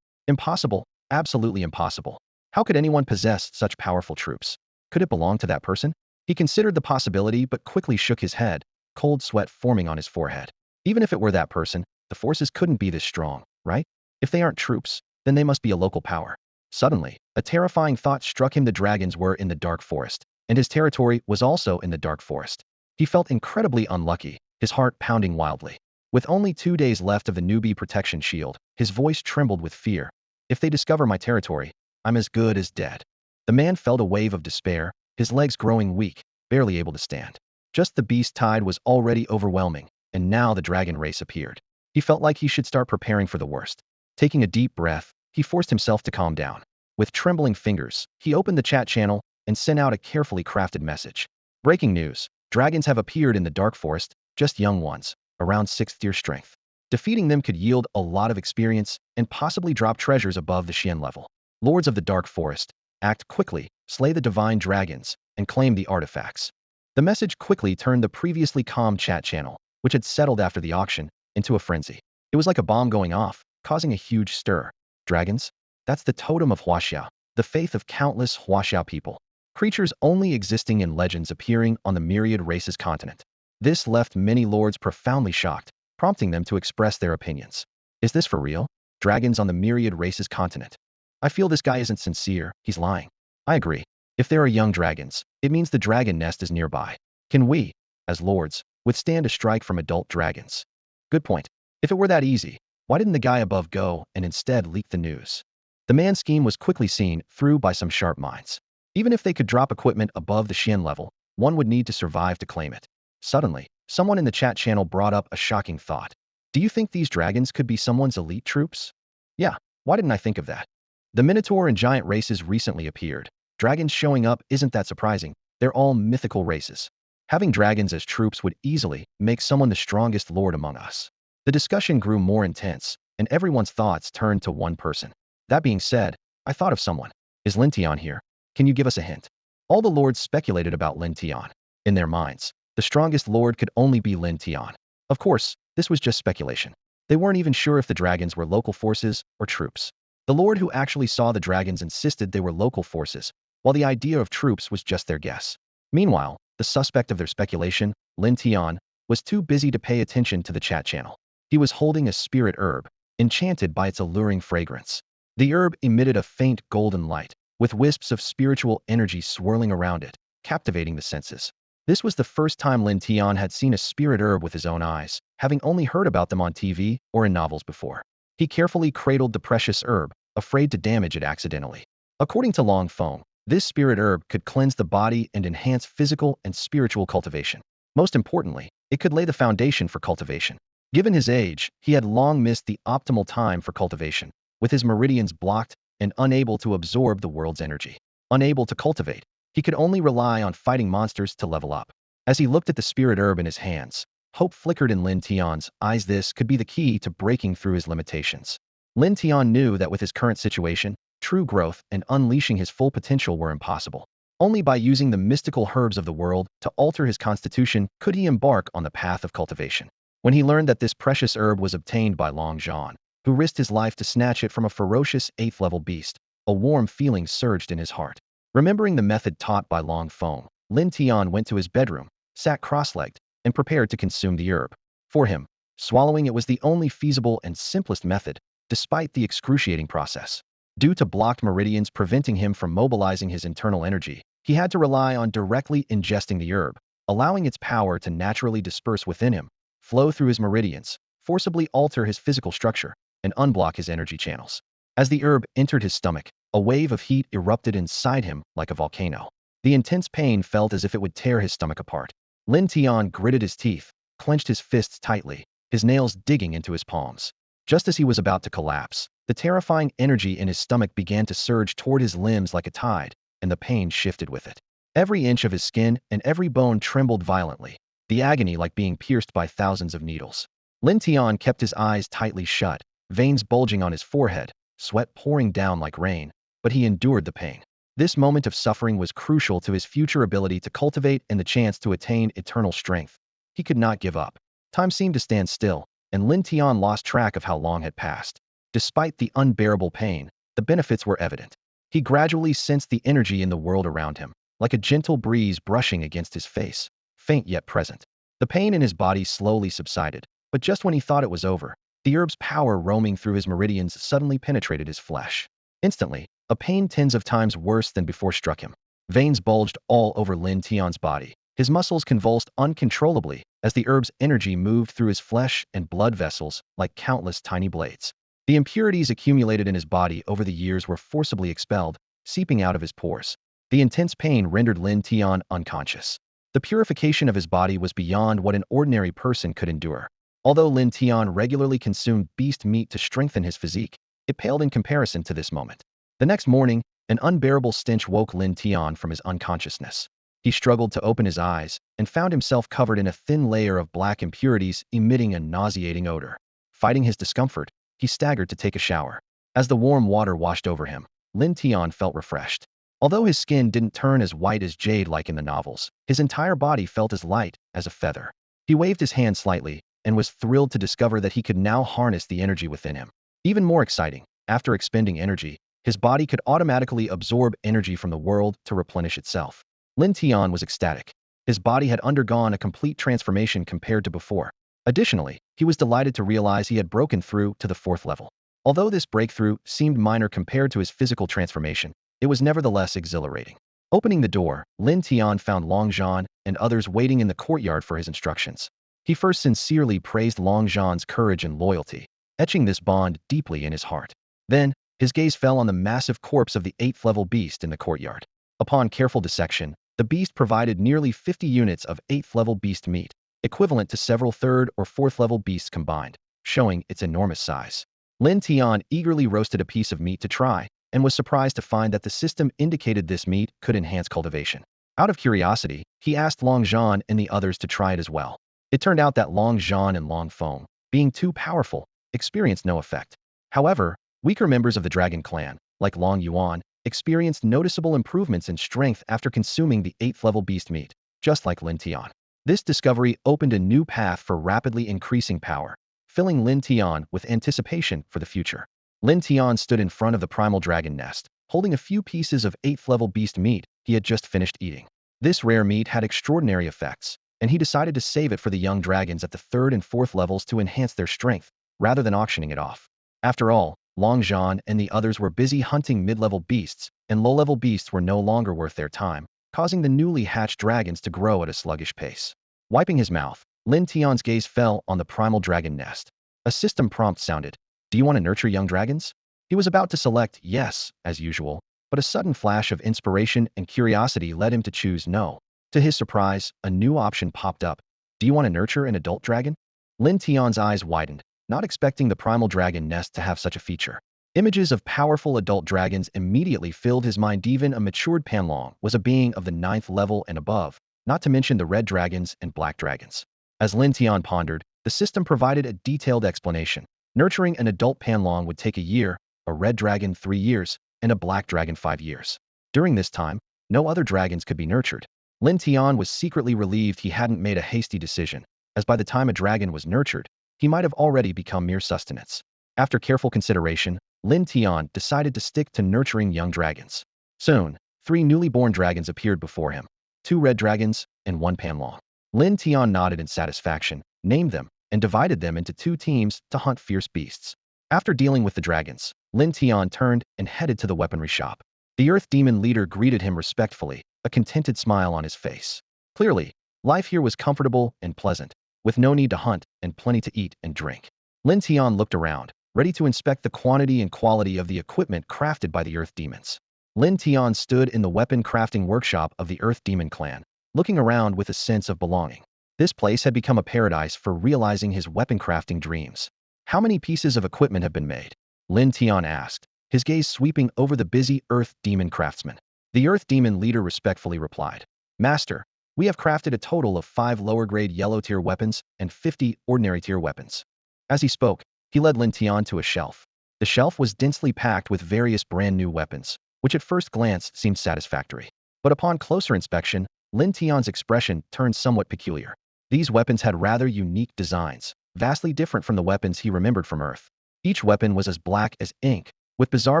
Impossible, absolutely impossible. How could anyone possess such powerful troops? Could it belong to that person? He considered the possibility but quickly shook his head, cold sweat forming on his forehead. Even if it were that person, the forces couldn't be this strong, right? If they aren't troops, then they must be a local power. Suddenly, a terrifying thought struck him: the dragons were in the dark forest, and his territory was also in the dark forest. He felt incredibly unlucky, his heart pounding wildly. With only 2 days left of the newbie protection shield, his voice trembled with fear. If they discover my territory, I'm as good as dead. The man felt a wave of despair, his legs growing weak, barely able to stand. Just the beast tide was already overwhelming, and now the dragon race appeared. He felt like he should start preparing for the worst. Taking a deep breath, he forced himself to calm down. With trembling fingers, he opened the chat channel and sent out a carefully crafted message. Breaking news: dragons have appeared in the dark forest, just young ones, around 6th tier strength. Defeating them could yield a lot of experience and possibly drop treasures above the Xian level. Lords of the dark forest, act quickly, slay the divine dragons, and claim the artifacts. The message quickly turned the previously calm chat channel, which had settled after the auction, into a frenzy. It was like a bomb going off, causing a huge stir. Dragons? That's the totem of Huaxiao, the faith of countless Huaxiao people. Creatures only existing in legends appearing on the myriad races continent. This left many lords profoundly shocked, prompting them to express their opinions. Is this for real? Dragons on the myriad races continent. I feel this guy isn't sincere, he's lying. I agree. If there are young dragons, it means the dragon nest is nearby. Can we, as lords, withstand a strike from adult dragons? Good point. If it were that easy, why didn't the guy above go and instead leak the news? The man's scheme was quickly seen through by some sharp minds. Even if they could drop equipment above the Xian level, one would need to survive to claim it. Suddenly, someone in the chat channel brought up a shocking thought. Do you think these dragons could be someone's elite troops? Yeah, why didn't I think of that? The Minotaur and Giant races recently appeared, Dragons showing up isn't that surprising. They're all mythical races. Having dragons as troops would easily make someone the strongest lord among us. The discussion grew more intense, and everyone's thoughts turned to one person. That being said, I thought of someone. Is Lin Tian here? Can you give us a hint? All the lords speculated about Lin Tian. In their minds, the strongest lord could only be Lin Tian. Of course, this was just speculation. They weren't even sure if the dragons were local forces or troops. The lord who actually saw the dragons insisted they were local forces, while the idea of troops was just their guess. Meanwhile, the suspect of their speculation, Lin Tian, was too busy to pay attention to the chat channel. He was holding a spirit herb, enchanted by its alluring fragrance. The herb emitted a faint golden light, with wisps of spiritual energy swirling around it, captivating the senses. This was the first time Lin Tian had seen a spirit herb with his own eyes, having only heard about them on TV or in novels before. He carefully cradled the precious herb, afraid to damage it accidentally. According to Long Feng, this spirit herb could cleanse the body and enhance physical and spiritual cultivation. Most importantly, it could lay the foundation for cultivation. Given his age, he had long missed the optimal time for cultivation, with his meridians blocked and unable to absorb the world's energy. Unable to cultivate, he could only rely on fighting monsters to level up. As he looked at the spirit herb in his hands, hope flickered in Lin Tian's eyes. This could be the key to breaking through his limitations. Lin Tian knew that with his current situation, true growth and unleashing his full potential were impossible. Only by using the mystical herbs of the world to alter his constitution could he embark on the path of cultivation. When he learned that this precious herb was obtained by Long Zhan, who risked his life to snatch it from a ferocious 8th-level beast, a warm feeling surged in his heart. Remembering the method taught by Long Feng, Lin Tian went to his bedroom, sat cross-legged, and prepared to consume the herb. For him, swallowing it was the only feasible and simplest method, despite the excruciating process. Due to blocked meridians preventing him from mobilizing his internal energy, he had to rely on directly ingesting the herb, allowing its power to naturally disperse within him, flow through his meridians, forcibly alter his physical structure, and unblock his energy channels. As the herb entered his stomach, a wave of heat erupted inside him like a volcano. The intense pain felt as if it would tear his stomach apart. Lin Tian gritted his teeth, clenched his fists tightly, his nails digging into his palms. Just as he was about to collapse, the terrifying energy in his stomach began to surge toward his limbs like a tide, and the pain shifted with it. Every inch of his skin and every bone trembled violently, the agony like being pierced by thousands of needles. Lin Tian kept his eyes tightly shut, veins bulging on his forehead, sweat pouring down like rain, but he endured the pain. This moment of suffering was crucial to his future ability to cultivate and the chance to attain eternal strength. He could not give up. Time seemed to stand still, and Lin Tian lost track of how long had passed. Despite the unbearable pain, the benefits were evident. He gradually sensed the energy in the world around him, like a gentle breeze brushing against his face, faint yet present. The pain in his body slowly subsided, but just when he thought it was over, the herb's power roaming through his meridians suddenly penetrated his flesh. Instantly, a pain tens of times worse than before struck him. Veins bulged all over Lin Tian's body. His muscles convulsed uncontrollably as the herb's energy moved through his flesh and blood vessels like countless tiny blades. The impurities accumulated in his body over the years were forcibly expelled, seeping out of his pores. The intense pain rendered Lin Tian unconscious. The purification of his body was beyond what an ordinary person could endure. Although Lin Tian regularly consumed beast meat to strengthen his physique, it paled in comparison to this moment. The next morning, an unbearable stench woke Lin Tian from his unconsciousness. He struggled to open his eyes and found himself covered in a thin layer of black impurities emitting a nauseating odor. Fighting his discomfort, he staggered to take a shower. As the warm water washed over him, Lin Tian felt refreshed. Although his skin didn't turn as white as jade like in the novels, his entire body felt as light as a feather. He waved his hand slightly and was thrilled to discover that he could now harness the energy within him. Even more exciting, after expending energy, his body could automatically absorb energy from the world to replenish itself. Lin Tian was ecstatic. His body had undergone a complete transformation compared to before. Additionally, he was delighted to realize he had broken through to the 4th level. Although this breakthrough seemed minor compared to his physical transformation, it was nevertheless exhilarating. Opening the door, Lin Tian found Long Zhan and others waiting in the courtyard for his instructions. He first sincerely praised Long Zhan's courage and loyalty, etching this bond deeply in his heart. Then, his gaze fell on the massive corpse of the 8th-level beast in the courtyard. Upon careful dissection, the beast provided nearly 50 units of 8th-level beast meat, equivalent to several 3rd or 4th-level beasts combined, showing its enormous size. Lin Tian eagerly roasted a piece of meat to try, and was surprised to find that the system indicated this meat could enhance cultivation. Out of curiosity, he asked Long Zhan and the others to try it as well. It turned out that Long Zhan and Long Feng, being too powerful, experienced no effect. However, weaker members of the Dragon Clan, like Long Yuan, experienced noticeable improvements in strength after consuming the 8th level beast meat, just like Lin Tian. This discovery opened a new path for rapidly increasing power, filling Lin Tian with anticipation for the future. Lin Tian stood in front of the primal dragon nest, holding a few pieces of 8th level beast meat he had just finished eating. This rare meat had extraordinary effects, and he decided to save it for the young dragons at the 3rd and 4th levels to enhance their strength, rather than auctioning it off. After all, Long Zhan and the others were busy hunting mid-level beasts, and low-level beasts were no longer worth their time, causing the newly hatched dragons to grow at a sluggish pace. Wiping his mouth, Lin Tian's gaze fell on the primal dragon nest. A system prompt sounded. Do you want to nurture young dragons? He was about to select yes, as usual, but a sudden flash of inspiration and curiosity led him to choose no. To his surprise, a new option popped up. Do you want to nurture an adult dragon? Lin Tian's eyes widened, not expecting the primal dragon nest to have such a feature. Images of powerful adult dragons immediately filled his mind. Even a matured Panlong was a being of the 9th level and above, not to mention the red dragons and black dragons. As Lin Tian pondered, the system provided a detailed explanation. Nurturing an adult Panlong would take a year, a red dragon 3 years, and a black dragon 5 years. During this time, no other dragons could be nurtured. Lin Tian was secretly relieved he hadn't made a hasty decision, as by the time a dragon was nurtured, he might have already become mere sustenance. After careful consideration, Lin Tian decided to stick to nurturing young dragons. Soon, 3 newly born dragons appeared before him, 2 red dragons and 1 Panlong. Lin Tian nodded in satisfaction, named them, and divided them into 2 teams to hunt fierce beasts. After dealing with the dragons, Lin Tian turned and headed to the weaponry shop. The Earth Demon leader greeted him respectfully, a contented smile on his face. Clearly, life here was comfortable and pleasant, with no need to hunt and plenty to eat and drink. Lin Tian looked around, ready to inspect the quantity and quality of the equipment crafted by the Earth Demons. Lin Tian stood in the weapon crafting workshop of the Earth Demon clan, looking around with a sense of belonging. This place had become a paradise for realizing his weapon crafting dreams. How many pieces of equipment have been made? Lin Tian asked, his gaze sweeping over the busy Earth Demon craftsmen. The Earth Demon leader respectfully replied, Master, we have crafted a total of 5 lower-grade yellow-tier weapons and 50 ordinary-tier weapons. As he spoke, he led Lin Tian to a shelf. The shelf was densely packed with various brand-new weapons, which at first glance seemed satisfactory. But upon closer inspection, Lin Tian's expression turned somewhat peculiar. These weapons had rather unique designs, vastly different from the weapons he remembered from Earth. Each weapon was as black as ink, with bizarre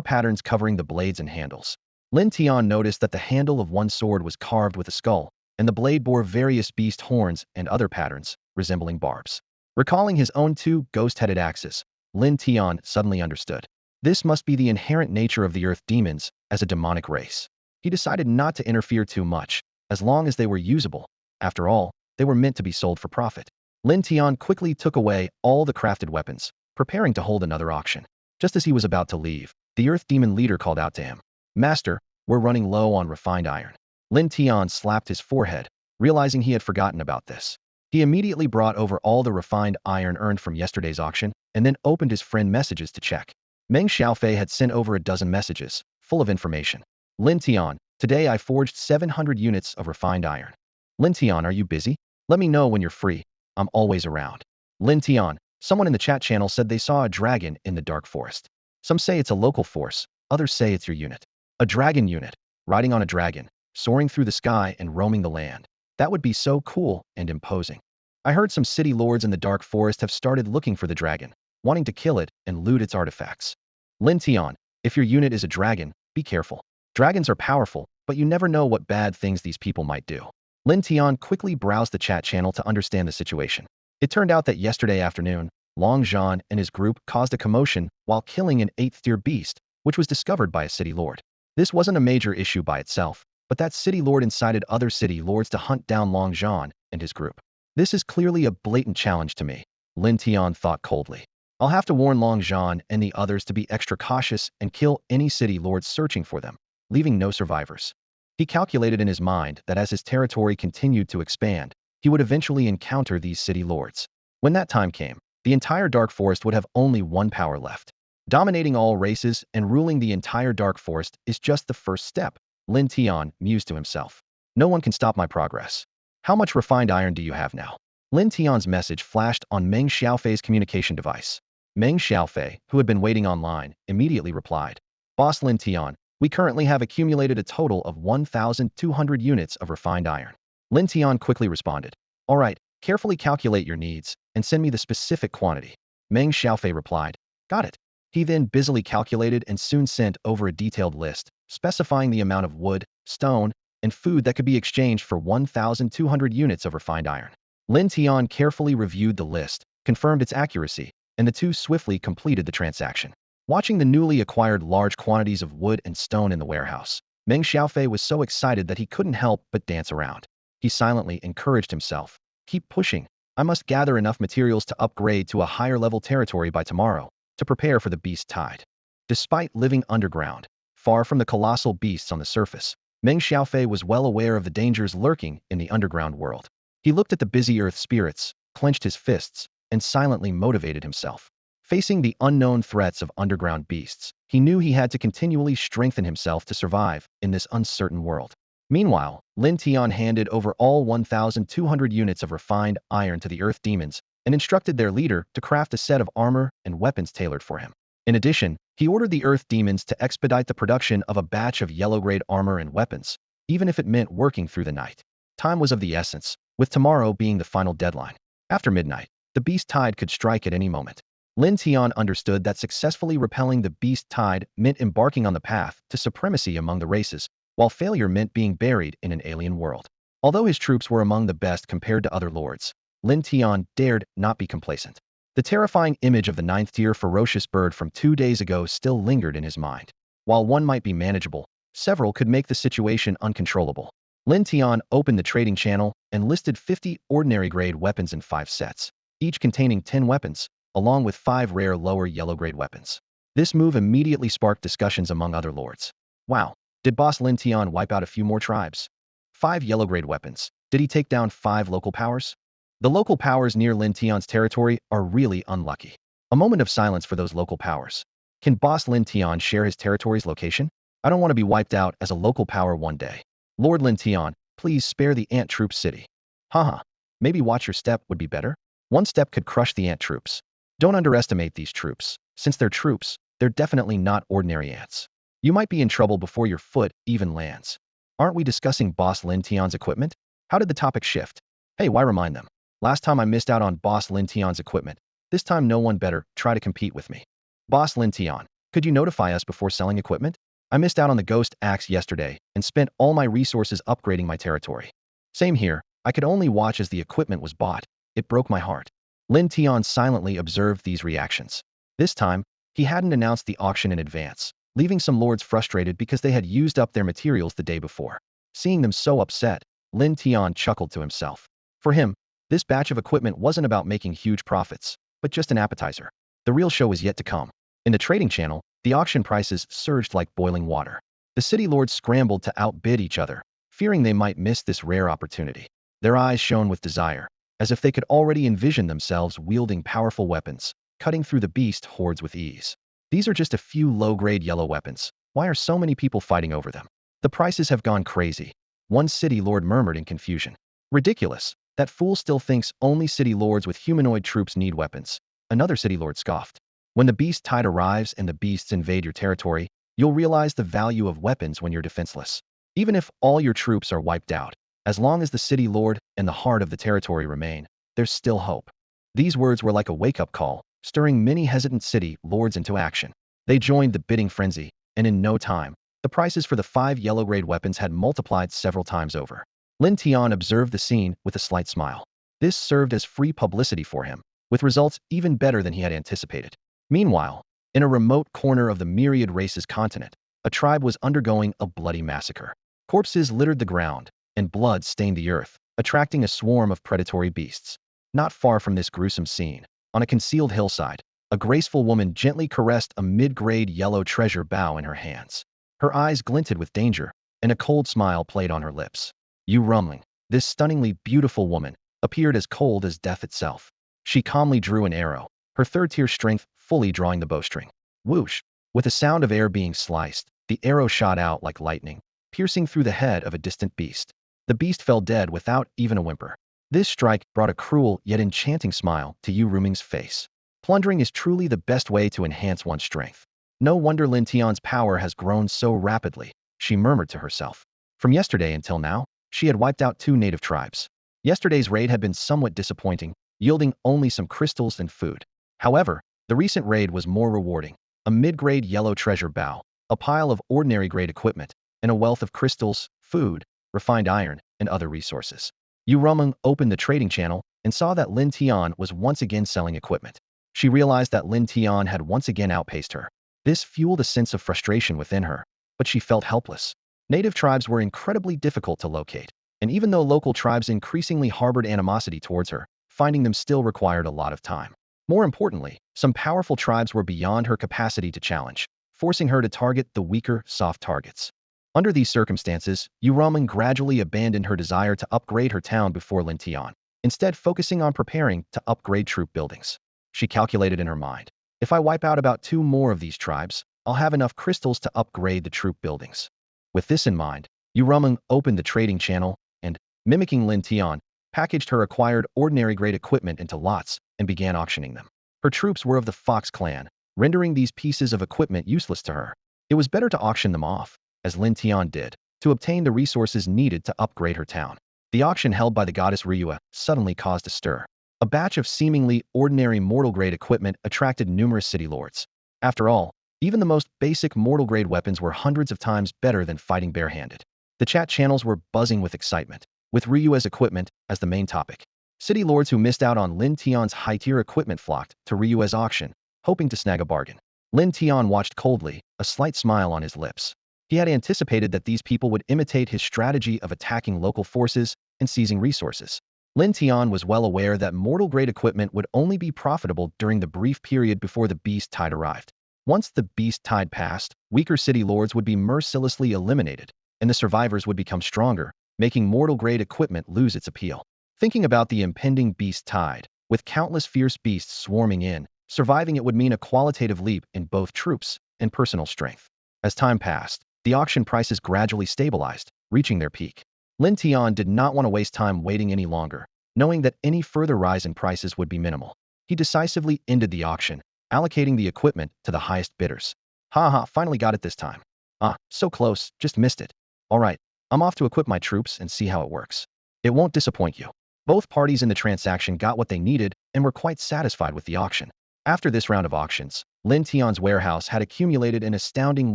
patterns covering the blades and handles. Lin Tian noticed that the handle of one sword was carved with a skull, and the blade bore various beast horns and other patterns, resembling barbs. Recalling his own 2 ghost-headed axes, Lin Tian suddenly understood. This must be the inherent nature of the Earth Demons as a demonic race. He decided not to interfere too much, as long as they were usable. After all, they were meant to be sold for profit. Lin Tian quickly took away all the crafted weapons, preparing to hold another auction. Just as he was about to leave, the Earth Demon leader called out to him, Master, we're running low on refined iron. Lin Tian slapped his forehead, realizing he had forgotten about this. He immediately brought over all the refined iron earned from yesterday's auction, and then opened his friend messages to check. Meng Xiaofei had sent over a dozen messages, full of information. Lin Tian, today I forged 700 units of refined iron. Lin Tian, are you busy? Let me know when you're free. I'm always around. Lin Tian, someone in the chat channel said they saw a dragon in the dark forest. Some say it's a local force, others say it's your unit. A dragon unit, riding on a dragon, soaring through the sky and roaming the land. That would be so cool and imposing. I heard some city lords in the dark forest have started looking for the dragon, wanting to kill it and loot its artifacts. Lin Tian, if your unit is a dragon, be careful. Dragons are powerful, but you never know what bad things these people might do. Lin Tian quickly browsed the chat channel to understand the situation. It turned out that yesterday afternoon, Long Zhan and his group caused a commotion while killing an 8th-tier beast, which was discovered by a city lord. This wasn't a major issue by itself, but that city lord incited other city lords to hunt down Long Zhan and his group. This is clearly a blatant challenge to me, Lin Tian thought coldly. I'll have to warn Long Zhan and the others to be extra cautious and kill any city lords searching for them, leaving no survivors. He calculated in his mind that as his territory continued to expand, he would eventually encounter these city lords. When that time came, the entire Dark Forest would have only one power left. Dominating all races and ruling the entire Dark Forest is just the first step, Lin Tian mused to himself. No one can stop my progress. How much refined iron do you have now? Lin Tian's message flashed on Meng Xiaofei's communication device. Meng Xiaofei, who had been waiting online, immediately replied. Boss Lin Tian, we currently have accumulated a total of 1,200 units of refined iron. Lin Tian quickly responded. All right, carefully calculate your needs and send me the specific quantity. Meng Xiaofei replied. Got it. He then busily calculated and soon sent over a detailed list, specifying the amount of wood, stone, and food that could be exchanged for 1,200 units of refined iron. Lin Tian carefully reviewed the list, confirmed its accuracy, and the two swiftly completed the transaction. Watching the newly acquired large quantities of wood and stone in the warehouse, Meng Xiaofei was so excited that he couldn't help but dance around. He silently encouraged himself. Keep pushing. I must gather enough materials to upgrade to a higher level territory by tomorrow, to prepare for the beast tide. Despite living underground, far from the colossal beasts on the surface, Meng Xiaofei was well aware of the dangers lurking in the underground world. He looked at the busy earth spirits, clenched his fists, and silently motivated himself. Facing the unknown threats of underground beasts, he knew he had to continually strengthen himself to survive in this uncertain world. Meanwhile, Lin Tian handed over all 1,200 units of refined iron to the earth demons and instructed their leader to craft a set of armor and weapons tailored for him. In addition, he ordered the earth demons to expedite the production of a batch of yellow-grade armor and weapons, even if it meant working through the night. Time was of the essence, with tomorrow being the final deadline. After midnight, the beast tide could strike at any moment. Lin Tian understood that successfully repelling the beast tide meant embarking on the path to supremacy among the races, while failure meant being buried in an alien world. Although his troops were among the best compared to other lords, Lin Tian dared not be complacent. The terrifying image of the ninth-tier ferocious bird from 2 days ago still lingered in his mind. While one might be manageable, several could make the situation uncontrollable. Lin Tian opened the trading channel and listed 50 ordinary-grade weapons in 5 sets, each containing 10 weapons, along with 5 rare lower yellow-grade weapons. This move immediately sparked discussions among other lords. Wow, did Boss Lin Tian wipe out a few more tribes? 5 yellow-grade weapons. Did he take down 5 local powers? The local powers near Lin Tian's territory are really unlucky. A moment of silence for those local powers. Can Boss Lin Tian share his territory's location? I don't want to be wiped out as a local power one day. Lord Lin Tian, please spare the ant troops city. Haha, maybe watch your step would be better? One step could crush the ant troops. Don't underestimate these troops. Since they're troops, they're definitely not ordinary ants. You might be in trouble before your foot even lands. Aren't we discussing Boss Lin Tian's equipment? How did the topic shift? Hey, why remind them? Last time I missed out on Boss Lin Tian's equipment. This time no one better try to compete with me. Boss Lin Tian, could you notify us before selling equipment? I missed out on the ghost axe yesterday and spent all my resources upgrading my territory. Same here, I could only watch as the equipment was bought. It broke my heart. Lin Tian silently observed these reactions. This time, he hadn't announced the auction in advance, leaving some lords frustrated because they had used up their materials the day before. Seeing them so upset, Lin Tian chuckled to himself. For him, this batch of equipment wasn't about making huge profits, but just an appetizer. The real show was yet to come. In the trading channel, the auction prices surged like boiling water. The city lords scrambled to outbid each other, fearing they might miss this rare opportunity. Their eyes shone with desire, as if they could already envision themselves wielding powerful weapons, cutting through the beast hordes with ease. These are just a few low-grade yellow weapons. Why are so many people fighting over them? The prices have gone crazy. One city lord murmured in confusion. Ridiculous. That fool still thinks only city lords with humanoid troops need weapons. Another city lord scoffed. When the beast tide arrives and the beasts invade your territory, you'll realize the value of weapons when you're defenseless. Even if all your troops are wiped out, as long as the city lord and the heart of the territory remain, there's still hope. These words were like a wake-up call, stirring many hesitant city lords into action. They joined the bidding frenzy, and in no time, the prices for the 5 yellow-grade weapons had multiplied several times over. Lin Tian observed the scene with a slight smile. This served as free publicity for him, with results even better than he had anticipated. Meanwhile, in a remote corner of the myriad races continent, a tribe was undergoing a bloody massacre. Corpses littered the ground, and blood stained the earth, attracting a swarm of predatory beasts. Not far from this gruesome scene, on a concealed hillside, a graceful woman gently caressed a mid-grade yellow treasure bough in her hands. Her eyes glinted with danger, and a cold smile played on her lips. You rumbling. This stunningly beautiful woman appeared as cold as death itself. She calmly drew an arrow, her third-tier strength fully drawing the bowstring. Whoosh! With a sound of air being sliced, the arrow shot out like lightning, piercing through the head of a distant beast. The beast fell dead without even a whimper. This strike brought a cruel yet enchanting smile to Yu Ruming's face. Plundering is truly the best way to enhance one's strength. No wonder Lin Tian's power has grown so rapidly, she murmured to herself. From yesterday until now, she had wiped out 2 native tribes. Yesterday's raid had been somewhat disappointing, yielding only some crystals and food. However, the recent raid was more rewarding. A mid-grade yellow treasure bow, a pile of ordinary grade equipment, and a wealth of crystals, food, refined iron, and other resources. Yu Ruming opened the trading channel and saw that Lin Tian was once again selling equipment. She realized that Lin Tian had once again outpaced her. This fueled a sense of frustration within her, but she felt helpless. Native tribes were incredibly difficult to locate, and even though local tribes increasingly harbored animosity towards her, finding them still required a lot of time. More importantly, some powerful tribes were beyond her capacity to challenge, forcing her to target the weaker, soft targets. Under these circumstances, Yu Ruming gradually abandoned her desire to upgrade her town before Lin Tian, instead focusing on preparing to upgrade troop buildings. She calculated in her mind, if I wipe out about 2 more of these tribes, I'll have enough crystals to upgrade the troop buildings. With this in mind, Yu Ruming opened the trading channel and, mimicking Lin Tian, packaged her acquired ordinary-grade equipment into lots and began auctioning them. Her troops were of the Fox clan, rendering these pieces of equipment useless to her. It was better to auction them off, as Lin Tian did, to obtain the resources needed to upgrade her town. The auction held by the goddess Ryua suddenly caused a stir. A batch of seemingly ordinary mortal-grade equipment attracted numerous city lords. After all, even the most basic mortal-grade weapons were hundreds of times better than fighting barehanded. The chat channels were buzzing with excitement, with Ryua's equipment as the main topic. City lords who missed out on Lin Tian's high-tier equipment flocked to Ryua's auction, hoping to snag a bargain. Lin Tian watched coldly, a slight smile on his lips. He had anticipated that these people would imitate his strategy of attacking local forces and seizing resources. Lin Tian was well aware that mortal-grade equipment would only be profitable during the brief period before the beast tide arrived. Once the beast tide passed, weaker city lords would be mercilessly eliminated, and the survivors would become stronger, making mortal-grade equipment lose its appeal. Thinking about the impending beast tide, with countless fierce beasts swarming in, surviving it would mean a qualitative leap in both troops and personal strength. As time passed, the auction prices gradually stabilized, reaching their peak. Lin Tian did not want to waste time waiting any longer, knowing that any further rise in prices would be minimal. He decisively ended the auction, allocating the equipment to the highest bidders. Haha, finally got it this time. Ah, so close, just missed it. Alright, I'm off to equip my troops and see how it works. It won't disappoint you. Both parties in the transaction got what they needed and were quite satisfied with the auction. After this round of auctions, Lin Tian's warehouse had accumulated an astounding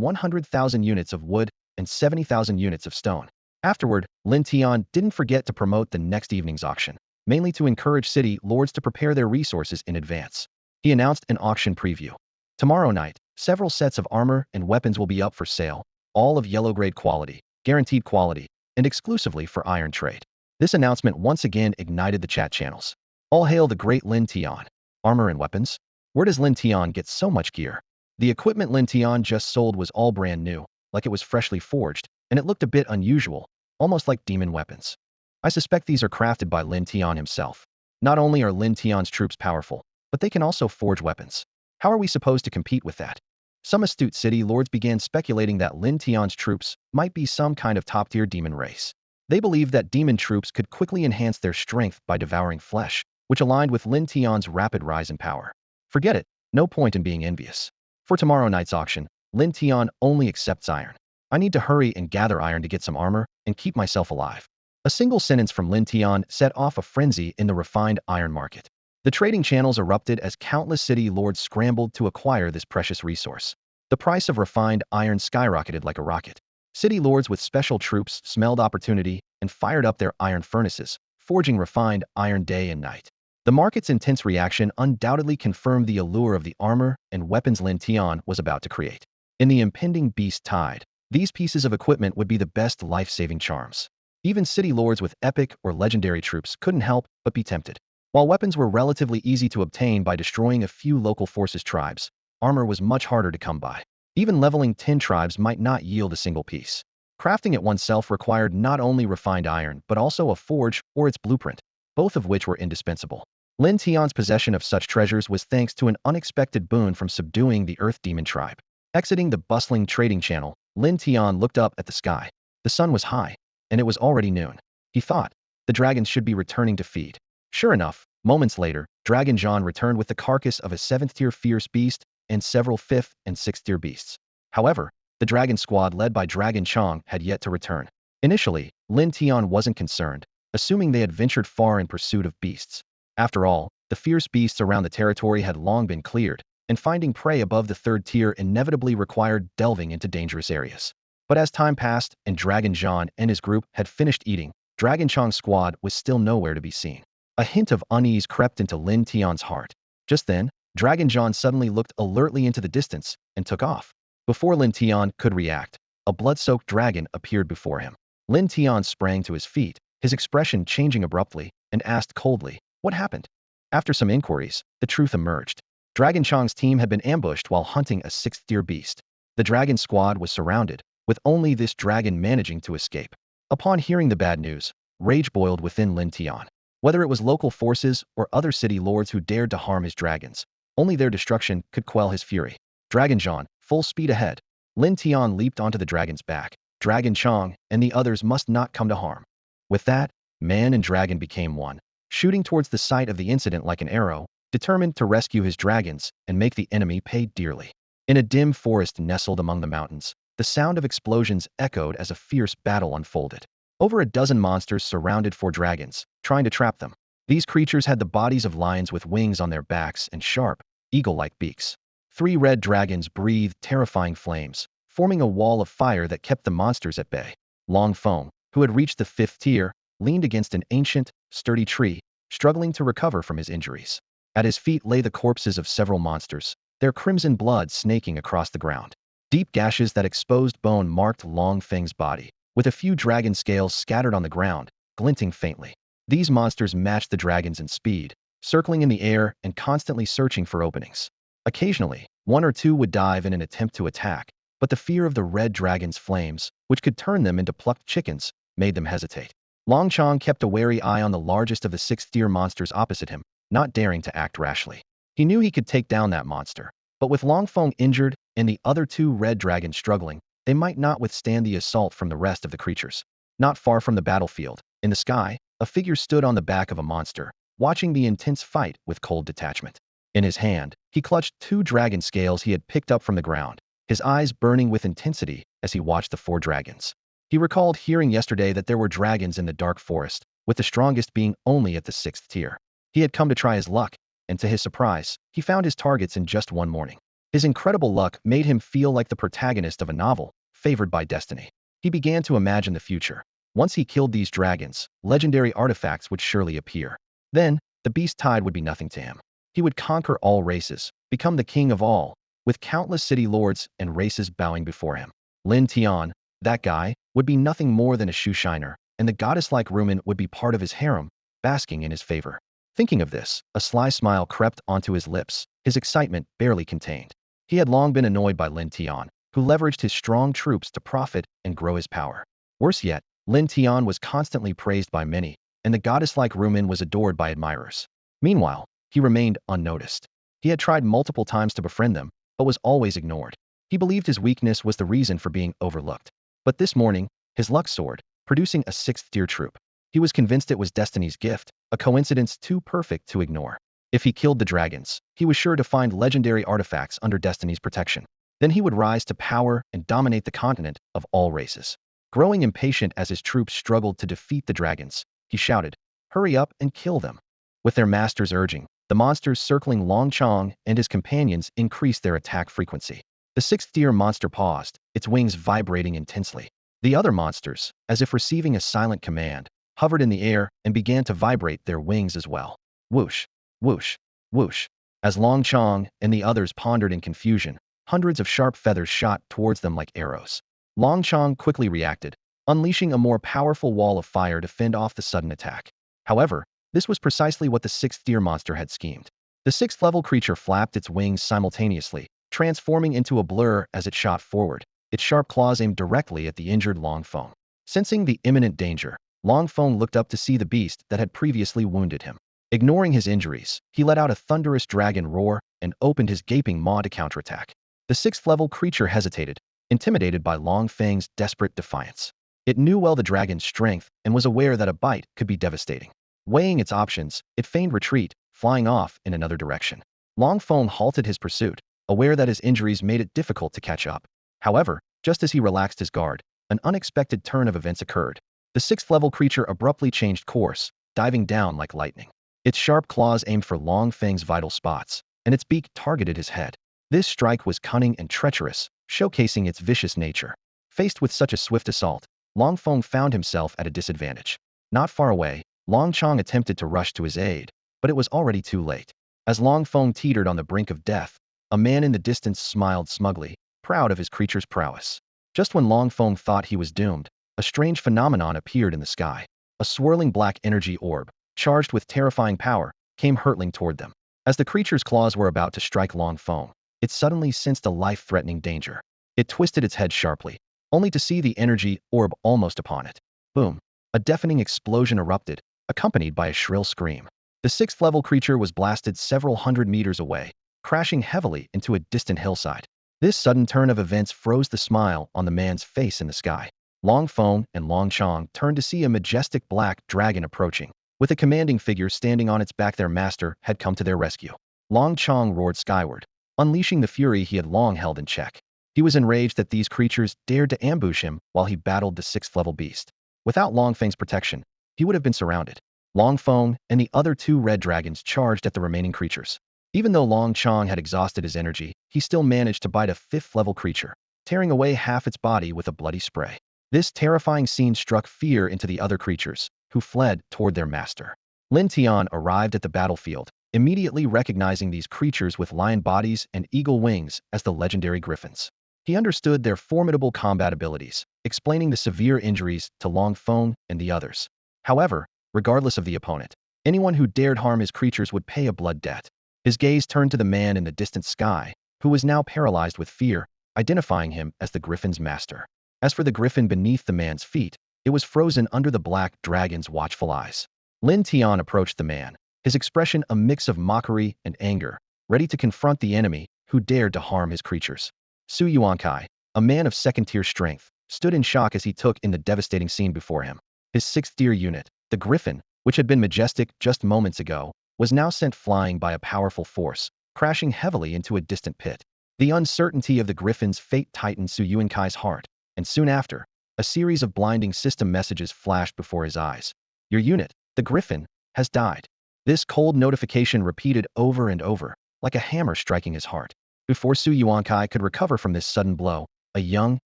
100,000 units of wood and 70,000 units of stone. Afterward, Lin Tian didn't forget to promote the next evening's auction, mainly to encourage city lords to prepare their resources in advance. He announced an auction preview. Tomorrow night, several sets of armor and weapons will be up for sale, all of yellow-grade quality, guaranteed quality, and exclusively for iron trade. This announcement once again ignited the chat channels. All hail the great Lin Tian. Armor and weapons? Where does Lin Tian get so much gear? The equipment Lin Tian just sold was all brand new, like it was freshly forged, and it looked a bit unusual, almost like demon weapons. I suspect these are crafted by Lin Tian himself. Not only are Lin Tian's troops powerful, but they can also forge weapons. How are we supposed to compete with that? Some astute city lords began speculating that Lin Tian's troops might be some kind of top-tier demon race. They believed that demon troops could quickly enhance their strength by devouring flesh, which aligned with Lin Tian's rapid rise in power. Forget it, no point in being envious. For tomorrow night's auction, Lin Tian only accepts iron. I need to hurry and gather iron to get some armor and keep myself alive. A single sentence from Lin Tian set off a frenzy in the refined iron market. The trading channels erupted as countless city lords scrambled to acquire this precious resource. The price of refined iron skyrocketed like a rocket. City lords with special troops smelled opportunity and fired up their iron furnaces, forging refined iron day and night. The market's intense reaction undoubtedly confirmed the allure of the armor and weapons Lin Tian was about to create. In the impending beast tide, these pieces of equipment would be the best life-saving charms. Even city lords with epic or legendary troops couldn't help but be tempted. While weapons were relatively easy to obtain by destroying a few local forces tribes, armor was much harder to come by. Even leveling 10 tribes might not yield a single piece. Crafting it oneself required not only refined iron but also a forge or its blueprint, both of which were indispensable. Lin Tian's possession of such treasures was thanks to an unexpected boon from subduing the Earth Demon tribe. Exiting the bustling trading channel, Lin Tian looked up at the sky. The sun was high, and it was already noon. He thought, the dragons should be returning to feed. Sure enough, moments later, Dragon John returned with the carcass of a 7th-tier fierce beast and several 5th and 6th-tier beasts. However, the dragon squad led by Dragon Chong had yet to return. Initially, Lin Tian wasn't concerned, assuming they had ventured far in pursuit of beasts. After all, the fierce beasts around the territory had long been cleared, and finding prey above the 3rd tier inevitably required delving into dangerous areas. But as time passed and Dragon John and his group had finished eating, Dragon Chong's squad was still nowhere to be seen. A hint of unease crept into Lin Tian's heart. Just then, Dragon John suddenly looked alertly into the distance and took off. Before Lin Tian could react, a blood-soaked dragon appeared before him. Lin Tian sprang to his feet, his expression changing abruptly, and asked coldly, "What happened?" After some inquiries, the truth emerged. Dragon Chong's team had been ambushed while hunting a 6th-tier beast. The dragon squad was surrounded, with only this dragon managing to escape. Upon hearing the bad news, rage boiled within Lin Tian. Whether it was local forces or other city lords who dared to harm his dragons, only their destruction could quell his fury. Dragon John, full speed ahead. Lin Tian leaped onto the dragon's back. Dragon Chong and the others must not come to harm. With that, man and dragon became one, shooting towards the site of the incident like an arrow, determined to rescue his dragons and make the enemy pay dearly. In a dim forest nestled among the mountains, the sound of explosions echoed as a fierce battle unfolded. Over a dozen monsters surrounded 4 dragons, trying to trap them. These creatures had the bodies of lions with wings on their backs and sharp, eagle-like beaks. 3 red dragons breathed terrifying flames, forming a wall of fire that kept the monsters at bay. Long Feng, who had reached the 5th tier, leaned against an ancient, sturdy tree, struggling to recover from his injuries. At his feet lay the corpses of several monsters, their crimson blood snaking across the ground. Deep gashes that exposed bone marked Long Feng's body, with a few dragon scales scattered on the ground, glinting faintly. These monsters matched the dragons in speed, circling in the air and constantly searching for openings. Occasionally, 1 or 2 would dive in an attempt to attack, but the fear of the red dragon's flames, which could turn them into plucked chickens, made them hesitate. Long Chong kept a wary eye on the largest of the 6th-tier monsters opposite him, not daring to act rashly. He knew he could take down that monster, but with Long Feng injured and the other 2 red dragons struggling, they might not withstand the assault from the rest of the creatures. Not far from the battlefield, in the sky, a figure stood on the back of a monster, watching the intense fight with cold detachment. In his hand, he clutched 2 dragon scales he had picked up from the ground, his eyes burning with intensity as he watched the 4 dragons. He recalled hearing yesterday that there were dragons in the dark forest, with the strongest being only at the 6th tier. He had come to try his luck, and to his surprise, he found his targets in just one morning. His incredible luck made him feel like the protagonist of a novel, favored by destiny. He began to imagine the future. Once he killed these dragons, legendary artifacts would surely appear. Then, the beast tide would be nothing to him. He would conquer all races, become the king of all, with countless city lords and races bowing before him. Lin Tian, that guy, would be nothing more than a shoe shiner, and the goddess-like Rumen would be part of his harem, basking in his favor. Thinking of this, a sly smile crept onto his lips, his excitement barely contained. He had long been annoyed by Lin Tian, who leveraged his strong troops to profit and grow his power. Worse yet, Lin Tian was constantly praised by many, and the goddess-like Rumen was adored by admirers. Meanwhile, he remained unnoticed. He had tried multiple times to befriend them, but was always ignored. He believed his weakness was the reason for being overlooked. But this morning, his luck soared, producing a 6th-tier troop. He was convinced it was destiny's gift, a coincidence too perfect to ignore. If he killed the dragons, he was sure to find legendary artifacts under destiny's protection. Then he would rise to power and dominate the continent of all races. Growing impatient as his troops struggled to defeat the dragons, he shouted, "Hurry up and kill them." With their masters urging, the monsters circling Long Chong and his companions increased their attack frequency. The 6th-tier monster paused, its wings vibrating intensely. The other monsters, as if receiving a silent command, hovered in the air and began to vibrate their wings as well. Whoosh, whoosh, whoosh. As Long Chong and the others pondered in confusion, hundreds of sharp feathers shot towards them like arrows. Long Chong quickly reacted, unleashing a more powerful wall of fire to fend off the sudden attack. However, this was precisely what the 6th-tier monster had schemed. The 6th-level creature flapped its wings simultaneously, transforming into a blur as it shot forward, its sharp claws aimed directly at the injured Long Feng. Sensing the imminent danger, Long Feng looked up to see the beast that had previously wounded him. Ignoring his injuries, he let out a thunderous dragon roar and opened his gaping maw to counterattack. The sixth-level creature hesitated, intimidated by Long Feng's desperate defiance. It knew well the dragon's strength and was aware that a bite could be devastating. Weighing its options, it feigned retreat, flying off in another direction. Long Feng halted his pursuit, aware that his injuries made it difficult to catch up. However, just as he relaxed his guard, an unexpected turn of events occurred. The sixth-level creature abruptly changed course, diving down like lightning. Its sharp claws aimed for Long Feng's vital spots, and its beak targeted his head. This strike was cunning and treacherous, showcasing its vicious nature. Faced with such a swift assault, Long Feng found himself at a disadvantage. Not far away, Long Chong attempted to rush to his aid, but it was already too late. As Long Feng teetered on the brink of death, a man in the distance smiled smugly, proud of his creature's prowess. Just when Long Feng thought he was doomed, a strange phenomenon appeared in the sky. A swirling black energy orb, charged with terrifying power, came hurtling toward them. As the creature's claws were about to strike Long Feng, it suddenly sensed a life-threatening danger. It twisted its head sharply, only to see the energy orb almost upon it. Boom! A deafening explosion erupted, accompanied by a shrill scream. The sixth-level creature was blasted several hundred meters away, crashing heavily into a distant hillside. This sudden turn of events froze the smile on the man's face in the sky. Long Feng and Long Chong turned to see a majestic black dragon approaching. With a commanding figure standing on its back, their master had come to their rescue. Long Chong roared skyward, unleashing the fury he had long held in check. He was enraged that these creatures dared to ambush him while he battled the sixth-level beast. Without Long Feng's protection, he would have been surrounded. Long Feng and the other two red dragons charged at the remaining creatures. Even though Long Chong had exhausted his energy, he still managed to bite a fifth-level creature, tearing away half its body with a bloody spray. This terrifying scene struck fear into the other creatures, who fled toward their master. Lin Tian arrived at the battlefield, immediately recognizing these creatures with lion bodies and eagle wings as the legendary griffins. He understood their formidable combat abilities, explaining the severe injuries to Long Feng and the others. However, regardless of the opponent, anyone who dared harm his creatures would pay a blood debt. His gaze turned to the man in the distant sky, who was now paralyzed with fear, identifying him as the griffin's master. As for the griffin beneath the man's feet, it was frozen under the black dragon's watchful eyes. Lin Tian approached the man, his expression a mix of mockery and anger, ready to confront the enemy who dared to harm his creatures. Su Yuankai, a man of second-tier strength, stood in shock as he took in the devastating scene before him. His sixth-tier unit, the griffin, which had been majestic just moments ago, was now sent flying by a powerful force, crashing heavily into a distant pit. The uncertainty of the griffin's fate tightened Su Yuankai's heart, and soon after, a series of blinding system messages flashed before his eyes. Your unit, the griffin, has died. This cold notification repeated over and over, like a hammer striking his heart. Before Su Yuankai could recover from this sudden blow, a young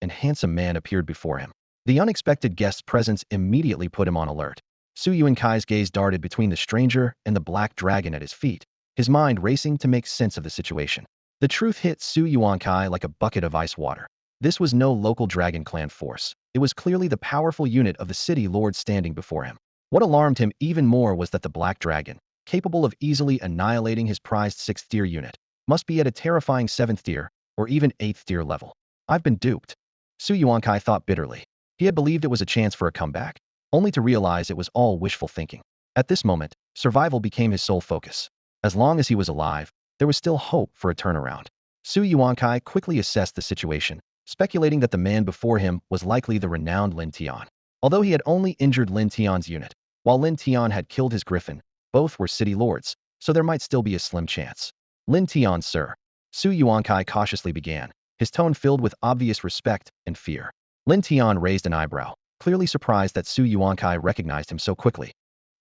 and handsome man appeared before him. The unexpected guest's presence immediately put him on alert. Su Yuankai's gaze darted between the stranger and the black dragon at his feet, his mind racing to make sense of the situation. The truth hit Su Yuankai like a bucket of ice water. This was no local Dragon Clan force. It was clearly the powerful unit of the city lord standing before him. What alarmed him even more was that the black dragon, capable of easily annihilating his prized 6th-tier unit, must be at a terrifying 7th-tier or even 8th-tier level. I've been duped. Su Yuankai thought bitterly. He had believed it was a chance for a comeback, only to realize it was all wishful thinking. At this moment, survival became his sole focus. As long as he was alive, there was still hope for a turnaround. Su Yuankai quickly assessed the situation, speculating that the man before him was likely the renowned Lin Tian. Although he had only injured Lin Tian's unit, while Lin Tian had killed his griffin, both were city lords, so there might still be a slim chance. Lin Tian, sir. Su Yuankai cautiously began, his tone filled with obvious respect and fear. Lin Tian raised an eyebrow, clearly surprised that Su Yuankai recognized him so quickly.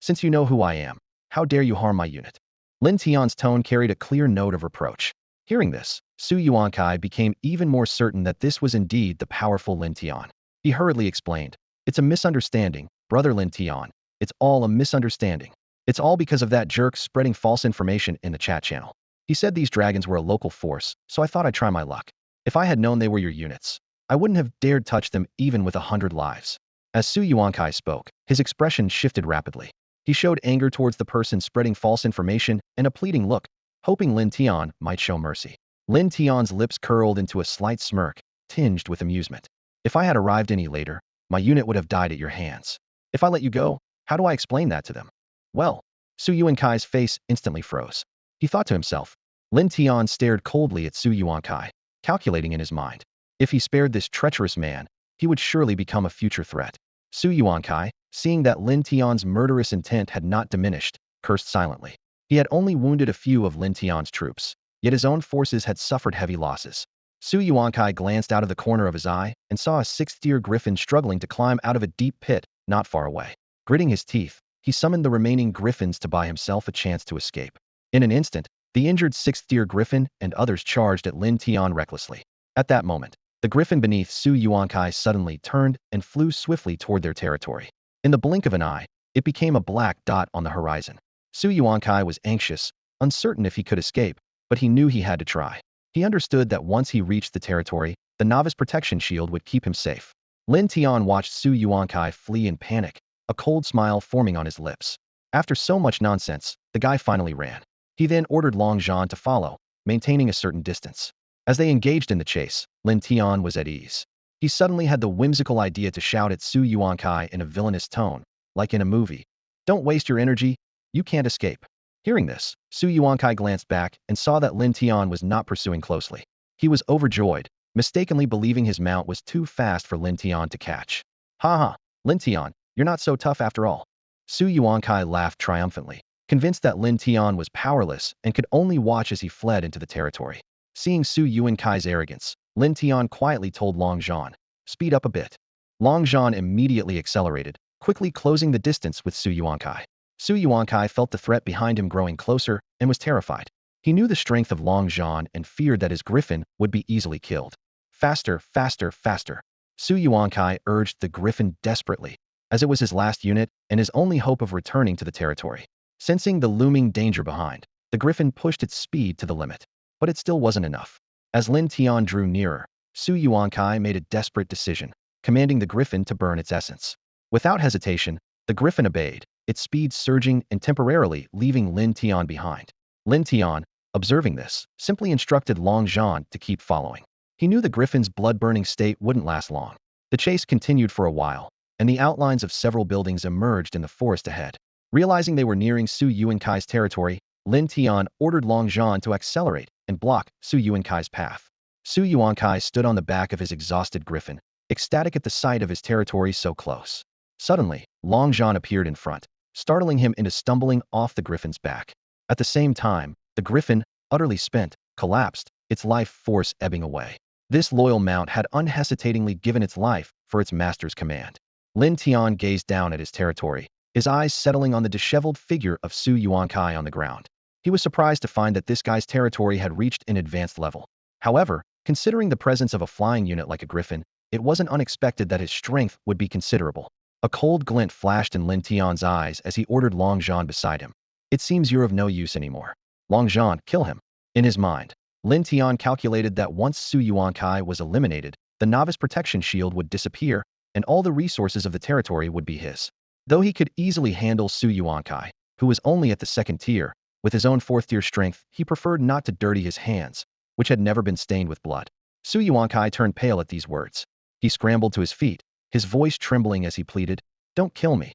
Since you know who I am, how dare you harm my unit? Lin Tian's tone carried a clear note of reproach. Hearing this, Su Yuankai became even more certain that this was indeed the powerful Lin Tian. He hurriedly explained, it's a misunderstanding, brother Lin Tian. It's all a misunderstanding. It's all because of that jerk spreading false information in the chat channel. He said these dragons were a local force, so I thought I'd try my luck. If I had known they were your units, I wouldn't have dared touch them even with 100 lives. As Su Yuankai spoke, his expression shifted rapidly. He showed anger towards the person spreading false information and a pleading look, hoping Lin Tian might show mercy. Lin Tian's lips curled into a slight smirk, tinged with amusement. If I had arrived any later, my unit would have died at your hands. If I let you go, how do I explain that to them? Well, Su Yuankai's face instantly froze. He thought to himself. Lin Tian stared coldly at Su Yuankai, calculating in his mind. If he spared this treacherous man, he would surely become a future threat. Su Yuankai, seeing that Lin Tian's murderous intent had not diminished, cursed silently. He had only wounded a few of Lin Tian's troops, yet his own forces had suffered heavy losses. Su Yuankai glanced out of the corner of his eye and saw a sixth-tier griffin struggling to climb out of a deep pit not far away. Gritting his teeth, he summoned the remaining griffins to buy himself a chance to escape. In an instant, the injured sixth-tier griffin and others charged at Lin Tian recklessly. At that moment, the griffin beneath Su Yuankai suddenly turned and flew swiftly toward their territory. In the blink of an eye, it became a black dot on the horizon. Su Yuankai was anxious, uncertain if he could escape, but he knew he had to try. He understood that once he reached the territory, the novice protection shield would keep him safe. Lin Tian watched Su Yuankai flee in panic, a cold smile forming on his lips. After so much nonsense, the guy finally ran. He then ordered Long Zhan to follow, maintaining a certain distance. As they engaged in the chase, Lin Tian was at ease. He suddenly had the whimsical idea to shout at Su Yuankai in a villainous tone, like in a movie. "Don't waste your energy, you can't escape." Hearing this, Su Yuankai glanced back and saw that Lin Tian was not pursuing closely. He was overjoyed, mistakenly believing his mount was too fast for Lin Tian to catch. "Ha ha, Lin Tian, you're not so tough after all." Su Yuankai laughed triumphantly, convinced that Lin Tian was powerless and could only watch as he fled into the territory. Seeing Su Yuankai's arrogance, Lin Tian quietly told Long Zhan, "Speed up a bit." Long Zhan immediately accelerated, quickly closing the distance with Su Yuankai. Su Yuankai felt the threat behind him growing closer and was terrified. He knew the strength of Long Zhan and feared that his griffin would be easily killed. "Faster, faster, faster." Su Yuankai urged the griffin desperately, as it was his last unit and his only hope of returning to the territory. Sensing the looming danger behind, the griffin pushed its speed to the limit. But it still wasn't enough. As Lin Tian drew nearer, Su Yuankai made a desperate decision, commanding the griffin to burn its essence. Without hesitation, the griffin obeyed, its speed surging and temporarily leaving Lin Tian behind. Lin Tian, observing this, simply instructed Long Zhan to keep following. He knew the griffin's blood-burning state wouldn't last long. The chase continued for a while, and the outlines of several buildings emerged in the forest ahead. Realizing they were nearing Su Yuankai's territory, Lin Tian ordered Long Zhan to accelerate and block Su Yuankai's path. Su Yuankai stood on the back of his exhausted griffin, ecstatic at the sight of his territory so close. Suddenly, Long Zhan appeared in front, startling him into stumbling off the griffin's back. At the same time, the griffin, utterly spent, collapsed, its life force ebbing away. This loyal mount had unhesitatingly given its life for its master's command. Lin Tian gazed down at his territory, his eyes settling on the disheveled figure of Su Yuankai on the ground. He was surprised to find that this guy's territory had reached an advanced level. However, considering the presence of a flying unit like a griffin, it wasn't unexpected that his strength would be considerable. A cold glint flashed in Lin Tian's eyes as he ordered Long Zhan beside him. "It seems you're of no use anymore. Long Zhan, kill him." In his mind, Lin Tian calculated that once Su Yuankai was eliminated, the novice protection shield would disappear, and all the resources of the territory would be his. Though he could easily handle Su Yuankai, who was only at the second tier, with his own fourth-tier strength, he preferred not to dirty his hands, which had never been stained with blood. Su Yuankai turned pale at these words. He scrambled to his feet, his voice trembling as he pleaded, "Don't kill me.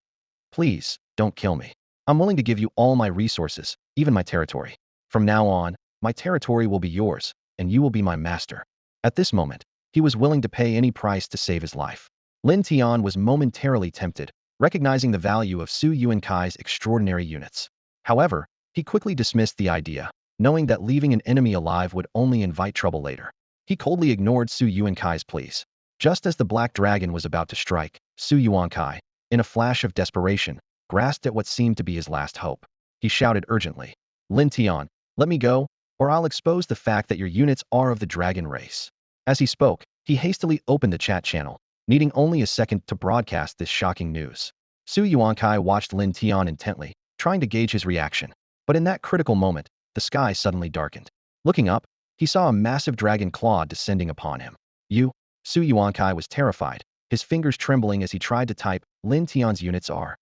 Please, don't kill me. I'm willing to give you all my resources, even my territory. From now on, my territory will be yours, and you will be my master." At this moment, he was willing to pay any price to save his life. Lin Tian was momentarily tempted, recognizing the value of Su Yuankai's extraordinary units. However, he quickly dismissed the idea, knowing that leaving an enemy alive would only invite trouble later. He coldly ignored Su Yuankai's pleas. Just as the black dragon was about to strike, Su Yuankai, in a flash of desperation, grasped at what seemed to be his last hope. He shouted urgently, "Lin Tian, let me go, or I'll expose the fact that your units are of the dragon race." As he spoke, he hastily opened the chat channel, needing only a second to broadcast this shocking news. Su Yuankai watched Lin Tian intently, trying to gauge his reaction. But in that critical moment, the sky suddenly darkened. Looking up, he saw a massive dragon claw descending upon him. Su Yuankai was terrified, his fingers trembling as he tried to type, "Lin Tian's units are"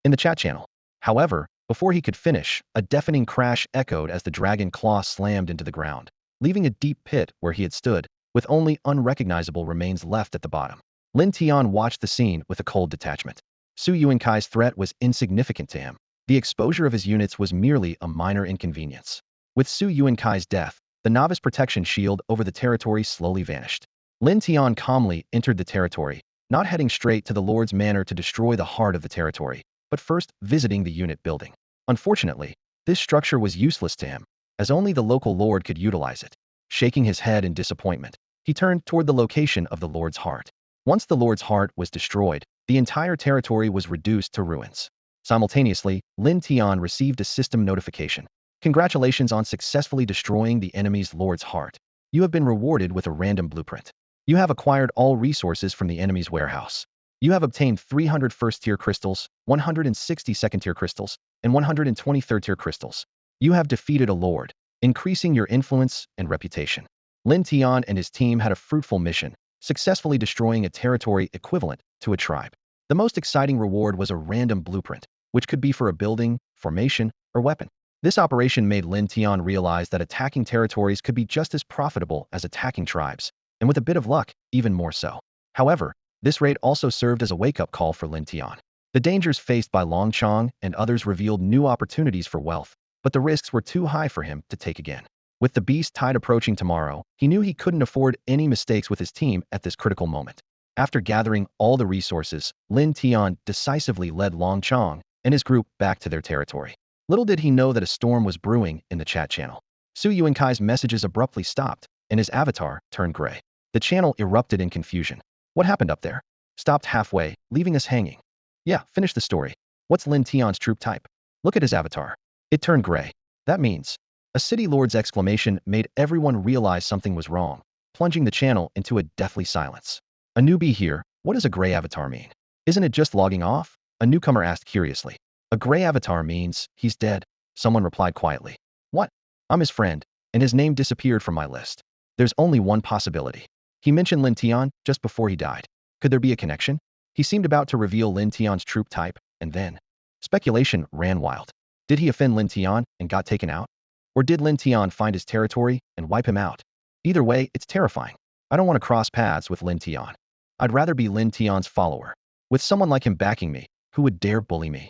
in the chat channel. However, before he could finish, a deafening crash echoed as the dragon claw slammed into the ground, leaving a deep pit where he had stood, with only unrecognizable remains left at the bottom. Lin Tian watched the scene with a cold detachment. Su Yuankai's threat was insignificant to him. The exposure of his units was merely a minor inconvenience. With Su Yuankai's death, the novice protection shield over the territory slowly vanished. Lin Tian calmly entered the territory, not heading straight to the Lord's Manor to destroy the heart of the territory, but first visiting the unit building. Unfortunately, this structure was useless to him, as only the local lord could utilize it. Shaking his head in disappointment, he turned toward the location of the Lord's heart. Once the Lord's heart was destroyed, the entire territory was reduced to ruins. Simultaneously, Lin Tian received a system notification. Congratulations on successfully destroying the enemy's Lord's heart. You have been rewarded with a random blueprint. You have acquired all resources from the enemy's warehouse. You have obtained 300 first-tier crystals, 160 second-tier crystals, and 120 third-tier crystals. You have defeated a lord, increasing your influence and reputation. Lin Tian and his team had a fruitful mission, successfully destroying a territory equivalent to a tribe. The most exciting reward was a random blueprint, which could be for a building, formation, or weapon. This operation made Lin Tian realize that attacking territories could be just as profitable as attacking tribes, and with a bit of luck, even more so. However, this raid also served as a wake-up call for Lin Tian. The dangers faced by Long Chong and others revealed new opportunities for wealth, but the risks were too high for him to take again. With the beast tide approaching tomorrow, he knew he couldn't afford any mistakes with his team at this critical moment. After gathering all the resources, Lin Tian decisively led Long Chong and his group back to their territory. Little did he know that a storm was brewing in the chat channel. Su Yuankai's messages abruptly stopped, and his avatar turned gray. The channel erupted in confusion. What happened up there? Stopped halfway, leaving us hanging. Yeah, finish the story. What's Lin Tian's troop type? Look at his avatar. It turned gray. That means... A city lord's exclamation made everyone realize something was wrong, plunging the channel into a deathly silence. A newbie here, what does a gray avatar mean? Isn't it just logging off? A newcomer asked curiously. A gray avatar means he's dead, someone replied quietly. What? I'm his friend, and his name disappeared from my list. There's only one possibility. He mentioned Lin Tian just before he died. Could there be a connection? He seemed about to reveal Lin Tian's troop type, and then... Speculation ran wild. Did he offend Lin Tian and got taken out? Or did Lin Tian find his territory and wipe him out? Either way, it's terrifying. I don't want to cross paths with Lin Tian. I'd rather be Lin Tian's follower. With someone like him backing me, who would dare bully me?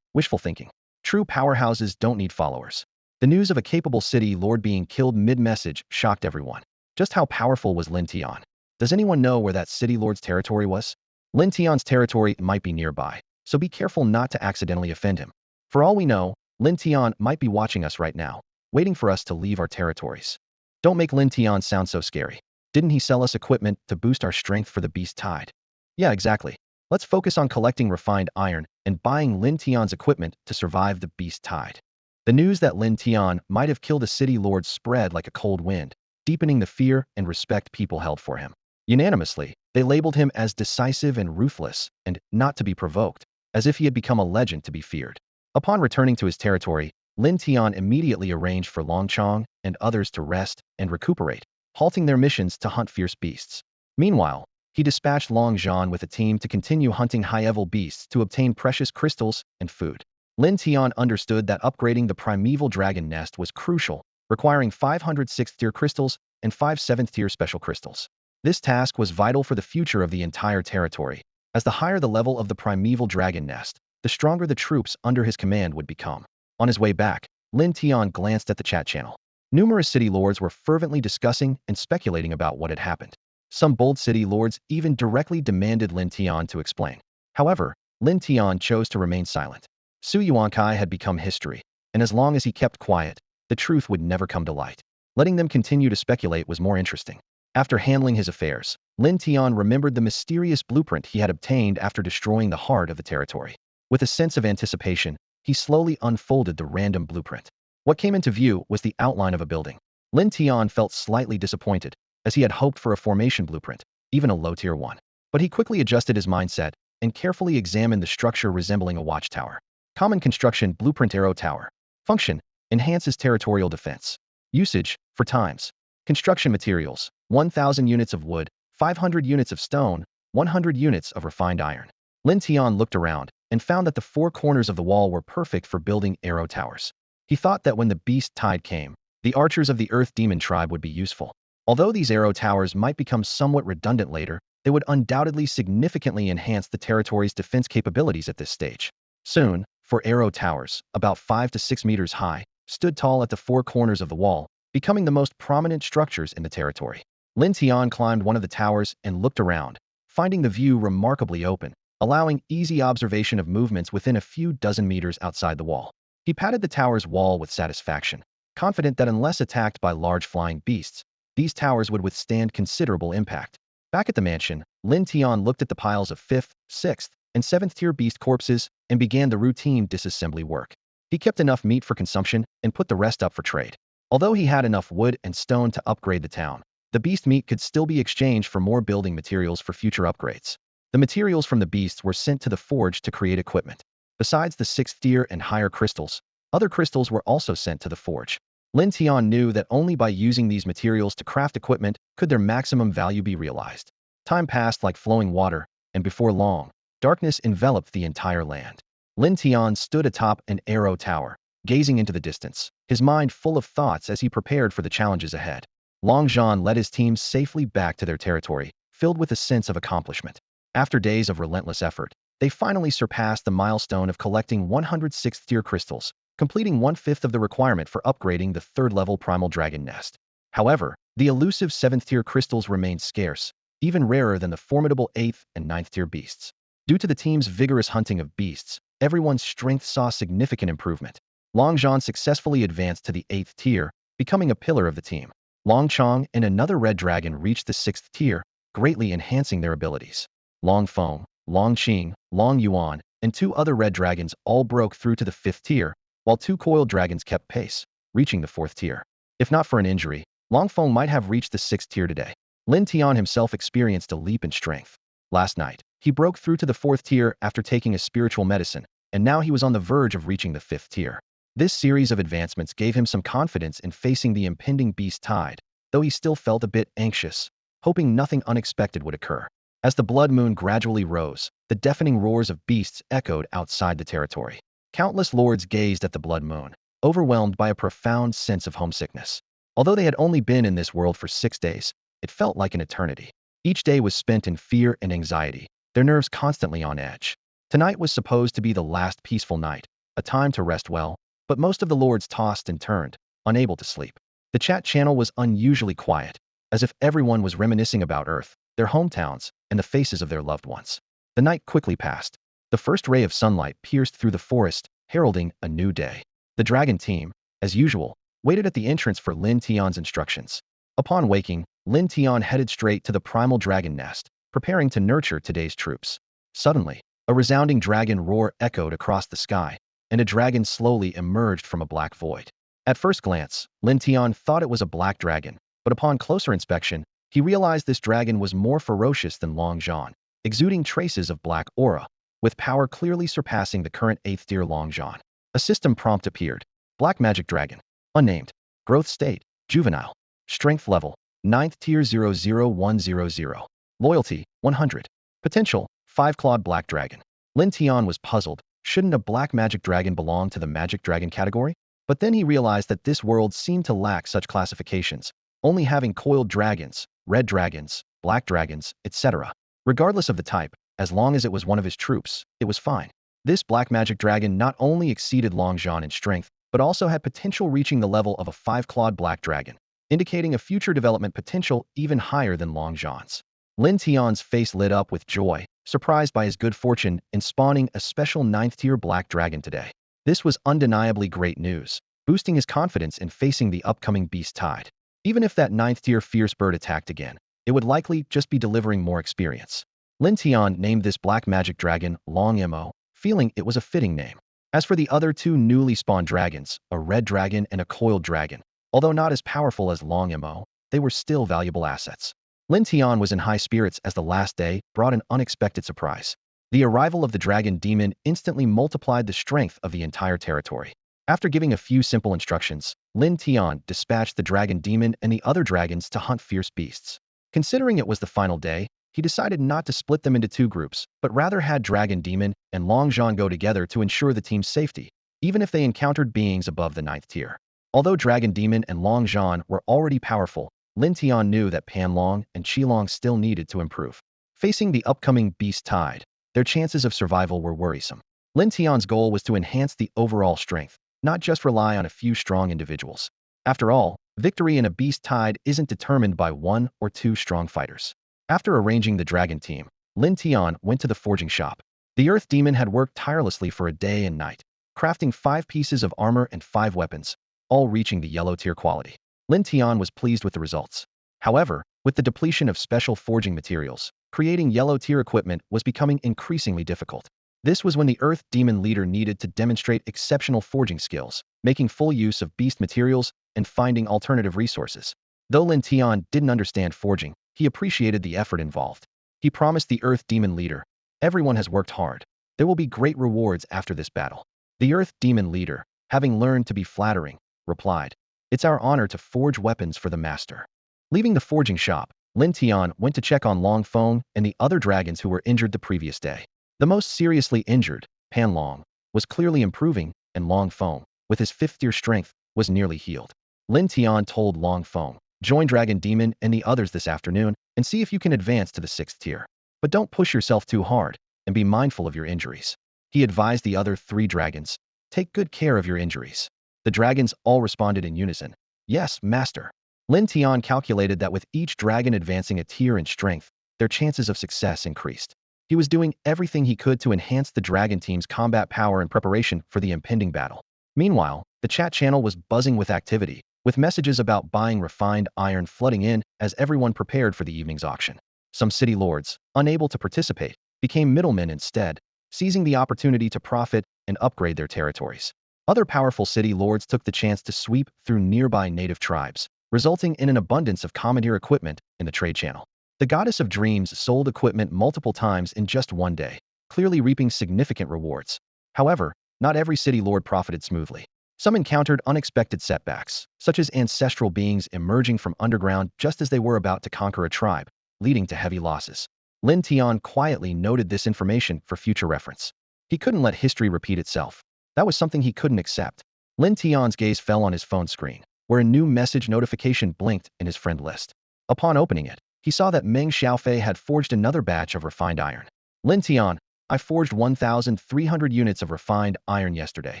Wishful thinking. True powerhouses don't need followers. The news of a capable city lord being killed mid-message shocked everyone. Just how powerful was Lin Tian? Does anyone know where that city lord's territory was? Lin Tian's territory might be nearby, so be careful not to accidentally offend him. For all we know, Lin Tian might be watching us right now, waiting for us to leave our territories. Don't make Lin Tian sound so scary. Didn't he sell us equipment to boost our strength for the beast tide? Yeah, exactly. Let's focus on collecting refined iron and buying Lin Tian's equipment to survive the beast tide. The news that Lin Tian might have killed a city lord spread like a cold wind, deepening the fear and respect people held for him. Unanimously, they labeled him as decisive and ruthless, and not to be provoked, as if he had become a legend to be feared. Upon returning to his territory, Lin Tian immediately arranged for Long Chong and others to rest and recuperate, halting their missions to hunt fierce beasts. Meanwhile, he dispatched Long Zhan with a team to continue hunting high-level beasts to obtain precious crystals and food. Lin Tian understood that upgrading the primeval dragon nest was crucial, requiring 500 6th-tier crystals and 5 7th-tier special crystals. This task was vital for the future of the entire territory, as the higher the level of the primeval dragon nest, the stronger the troops under his command would become. On his way back, Lin Tian glanced at the chat channel. Numerous city lords were fervently discussing and speculating about what had happened. Some bold city lords even directly demanded Lin Tian to explain. However, Lin Tian chose to remain silent. Su Yuankai had become history, and as long as he kept quiet, the truth would never come to light. Letting them continue to speculate was more interesting. After handling his affairs, Lin Tian remembered the mysterious blueprint he had obtained after destroying the heart of the territory. With a sense of anticipation, he slowly unfolded the random blueprint. What came into view was the outline of a building. Lin Tian felt slightly disappointed, as he had hoped for a formation blueprint, even a low-tier one. But he quickly adjusted his mindset and carefully examined the structure resembling a watchtower. Common construction blueprint arrow tower. Function: enhances territorial defense. Usage: for times. Construction materials: 1,000 units of wood, 500 units of stone, 100 units of refined iron. Lin Tian looked around and found that the 4 corners of the wall were perfect for building arrow towers. He thought that when the beast tide came, the archers of the Earth Demon tribe would be useful. Although these arrow towers might become somewhat redundant later, they would undoubtedly significantly enhance the territory's defense capabilities at this stage. Soon, 4 arrow towers, about 5 to 6 meters high, stood tall at the 4 corners of the wall, becoming the most prominent structures in the territory. Lin Tian climbed one of the towers and looked around, finding the view remarkably open, allowing easy observation of movements within a few dozen meters outside the wall. He patted the tower's wall with satisfaction, confident that unless attacked by large flying beasts, these towers would withstand considerable impact. Back at the mansion, Lin Tian looked at the piles of 5th, 6th, and 7th tier beast corpses and began the routine disassembly work. He kept enough meat for consumption and put the rest up for trade. Although he had enough wood and stone to upgrade the town, the beast meat could still be exchanged for more building materials for future upgrades. The materials from the beasts were sent to the forge to create equipment. Besides the 6th tier and higher crystals, other crystals were also sent to the forge. Lin Tian knew that only by using these materials to craft equipment could their maximum value be realized. Time passed like flowing water, and before long, darkness enveloped the entire land. Lin Tian stood atop an arrow tower, gazing into the distance, his mind full of thoughts as he prepared for the challenges ahead. Long Zhan led his team safely back to their territory, filled with a sense of accomplishment. After days of relentless effort, they finally surpassed the milestone of collecting 106th tier crystals, completing 1/5 of the requirement for upgrading the 3rd level primal dragon nest. However, the elusive 7th tier crystals remained scarce, even rarer than the formidable 8th and 9th tier beasts. Due to the team's vigorous hunting of beasts, everyone's strength saw significant improvement. Long Zhan successfully advanced to the 8th tier, becoming a pillar of the team. Long Chong and another red dragon reached the 6th tier, greatly enhancing their abilities. Long Feng, Long Qing, Long Yuan, and 2 other red dragons all broke through to the 5th tier, while 2 coiled dragons kept pace, reaching the 4th tier. If not for an injury, Long Feng might have reached the 6th tier today. Lin Tian himself experienced a leap in strength. Last night, he broke through to the 4th tier after taking a spiritual medicine, and now he was on the verge of reaching the 5th tier. This series of advancements gave him some confidence in facing the impending beast tide, though he still felt a bit anxious, hoping nothing unexpected would occur. As the blood moon gradually rose, the deafening roars of beasts echoed outside the territory. Countless lords gazed at the blood moon, overwhelmed by a profound sense of homesickness. Although they had only been in this world for 6 days, it felt like an eternity. Each day was spent in fear and anxiety, their nerves constantly on edge. Tonight was supposed to be the last peaceful night, a time to rest well, but most of the lords tossed and turned, unable to sleep. The chat channel was unusually quiet, as if everyone was reminiscing about Earth, their hometowns, and the faces of their loved ones. The night quickly passed. The first ray of sunlight pierced through the forest, heralding a new day. The dragon team, as usual, waited at the entrance for Lin Tian's instructions. Upon waking, Lin Tian headed straight to the primal dragon nest, preparing to nurture today's troops. Suddenly, a resounding dragon roar echoed across the sky, and a dragon slowly emerged from a black void. At first glance, Lin Tian thought it was a black dragon, but upon closer inspection, he realized this dragon was more ferocious than Long Zhan, exuding traces of black aura, with power clearly surpassing the current 8th tier Long Zhan. A system prompt appeared. Black Magic Dragon. Unnamed. Growth state. Juvenile. Strength level. 9th tier 00100. Loyalty. 100. Potential. 5-clawed Black Dragon. Lin Tian was puzzled. Shouldn't a Black Magic Dragon belong to the Magic Dragon category? But then he realized that this world seemed to lack such classifications, only having coiled dragons, red dragons, black dragons, etc. Regardless of the type, as long as it was one of his troops, it was fine. This Black Magic Dragon not only exceeded Long Zhan in strength, but also had potential reaching the level of a 5-clawed Black Dragon, indicating a future development potential even higher than Long Zhan's. Lin Tian's face lit up with joy, surprised by his good fortune in spawning a special 9th tier Black Dragon today. This was undeniably great news, boosting his confidence in facing the upcoming beast tide. Even if that 9th tier fierce bird attacked again, it would likely just be delivering more experience. Lin Tian named this Black Magic Dragon Long Mo, feeling it was a fitting name. As for the other 2 newly spawned dragons, a red dragon and a coiled dragon, although not as powerful as Long Mo, they were still valuable assets. Lin Tian was in high spirits as the last day brought an unexpected surprise. The arrival of the dragon demon instantly multiplied the strength of the entire territory. After giving a few simple instructions, Lin Tian dispatched the dragon demon and the other dragons to hunt fierce beasts. Considering it was the final day, he decided not to split them into 2 groups, but rather had Dragon Demon and Long Zhan go together to ensure the team's safety, even if they encountered beings above the 9th tier. Although Dragon Demon and Long Zhan were already powerful, Lin Tian knew that Pan Long and Qi Long still needed to improve. Facing the upcoming beast tide, their chances of survival were worrisome. Lin Tian's goal was to enhance the overall strength, not just rely on a few strong individuals. After all, victory in a beast tide isn't determined by one or two strong fighters. After arranging the dragon team, Lin Tian went to the forging shop. The Earth Demon had worked tirelessly for a day and night, crafting 5 pieces of armor and 5 weapons, all reaching the yellow tier quality. Lin Tian was pleased with the results. However, with the depletion of special forging materials, creating yellow tier equipment was becoming increasingly difficult. This was when the Earth Demon leader needed to demonstrate exceptional forging skills, making full use of beast materials and finding alternative resources. Though Lin Tian didn't understand forging, he appreciated the effort involved. He promised the Earth Demon leader, "Everyone has worked hard. There will be great rewards after this battle." The Earth Demon leader, having learned to be flattering, replied, "It's our honor to forge weapons for the master." Leaving the forging shop, Lin Tian went to check on Long Feng and the other dragons who were injured the previous day. The most seriously injured, Pan Long, was clearly improving, and Long Feng, with his 5th tier strength, was nearly healed. Lin Tian told Long Feng, "Join Dragon Demon and the others this afternoon and see if you can advance to the 6th tier. But don't push yourself too hard, and be mindful of your injuries." He advised the other 3 dragons, "Take good care of your injuries." The dragons all responded in unison, "Yes, master." Lin Tian calculated that with each dragon advancing a tier in strength, their chances of success increased. He was doing everything he could to enhance the dragon team's combat power in preparation for the impending battle. Meanwhile, the chat channel was buzzing with activity, with messages about buying refined iron flooding in as everyone prepared for the evening's auction. Some city lords, unable to participate, became middlemen instead, seizing the opportunity to profit and upgrade their territories. Other powerful city lords took the chance to sweep through nearby native tribes, resulting in an abundance of commandeer equipment in the trade channel. The Goddess of Dreams sold equipment multiple times in just one day, clearly reaping significant rewards. However, not every city lord profited smoothly. Some encountered unexpected setbacks, such as ancestral beings emerging from underground just as they were about to conquer a tribe, leading to heavy losses. Lin Tian quietly noted this information for future reference. He couldn't let history repeat itself. That was something he couldn't accept. Lin Tian's gaze fell on his phone screen, where a new message notification blinked in his friend list. Upon opening it, he saw that Meng Xiaofei had forged another batch of refined iron. "Lin Tian, I forged 1,300 units of refined iron yesterday."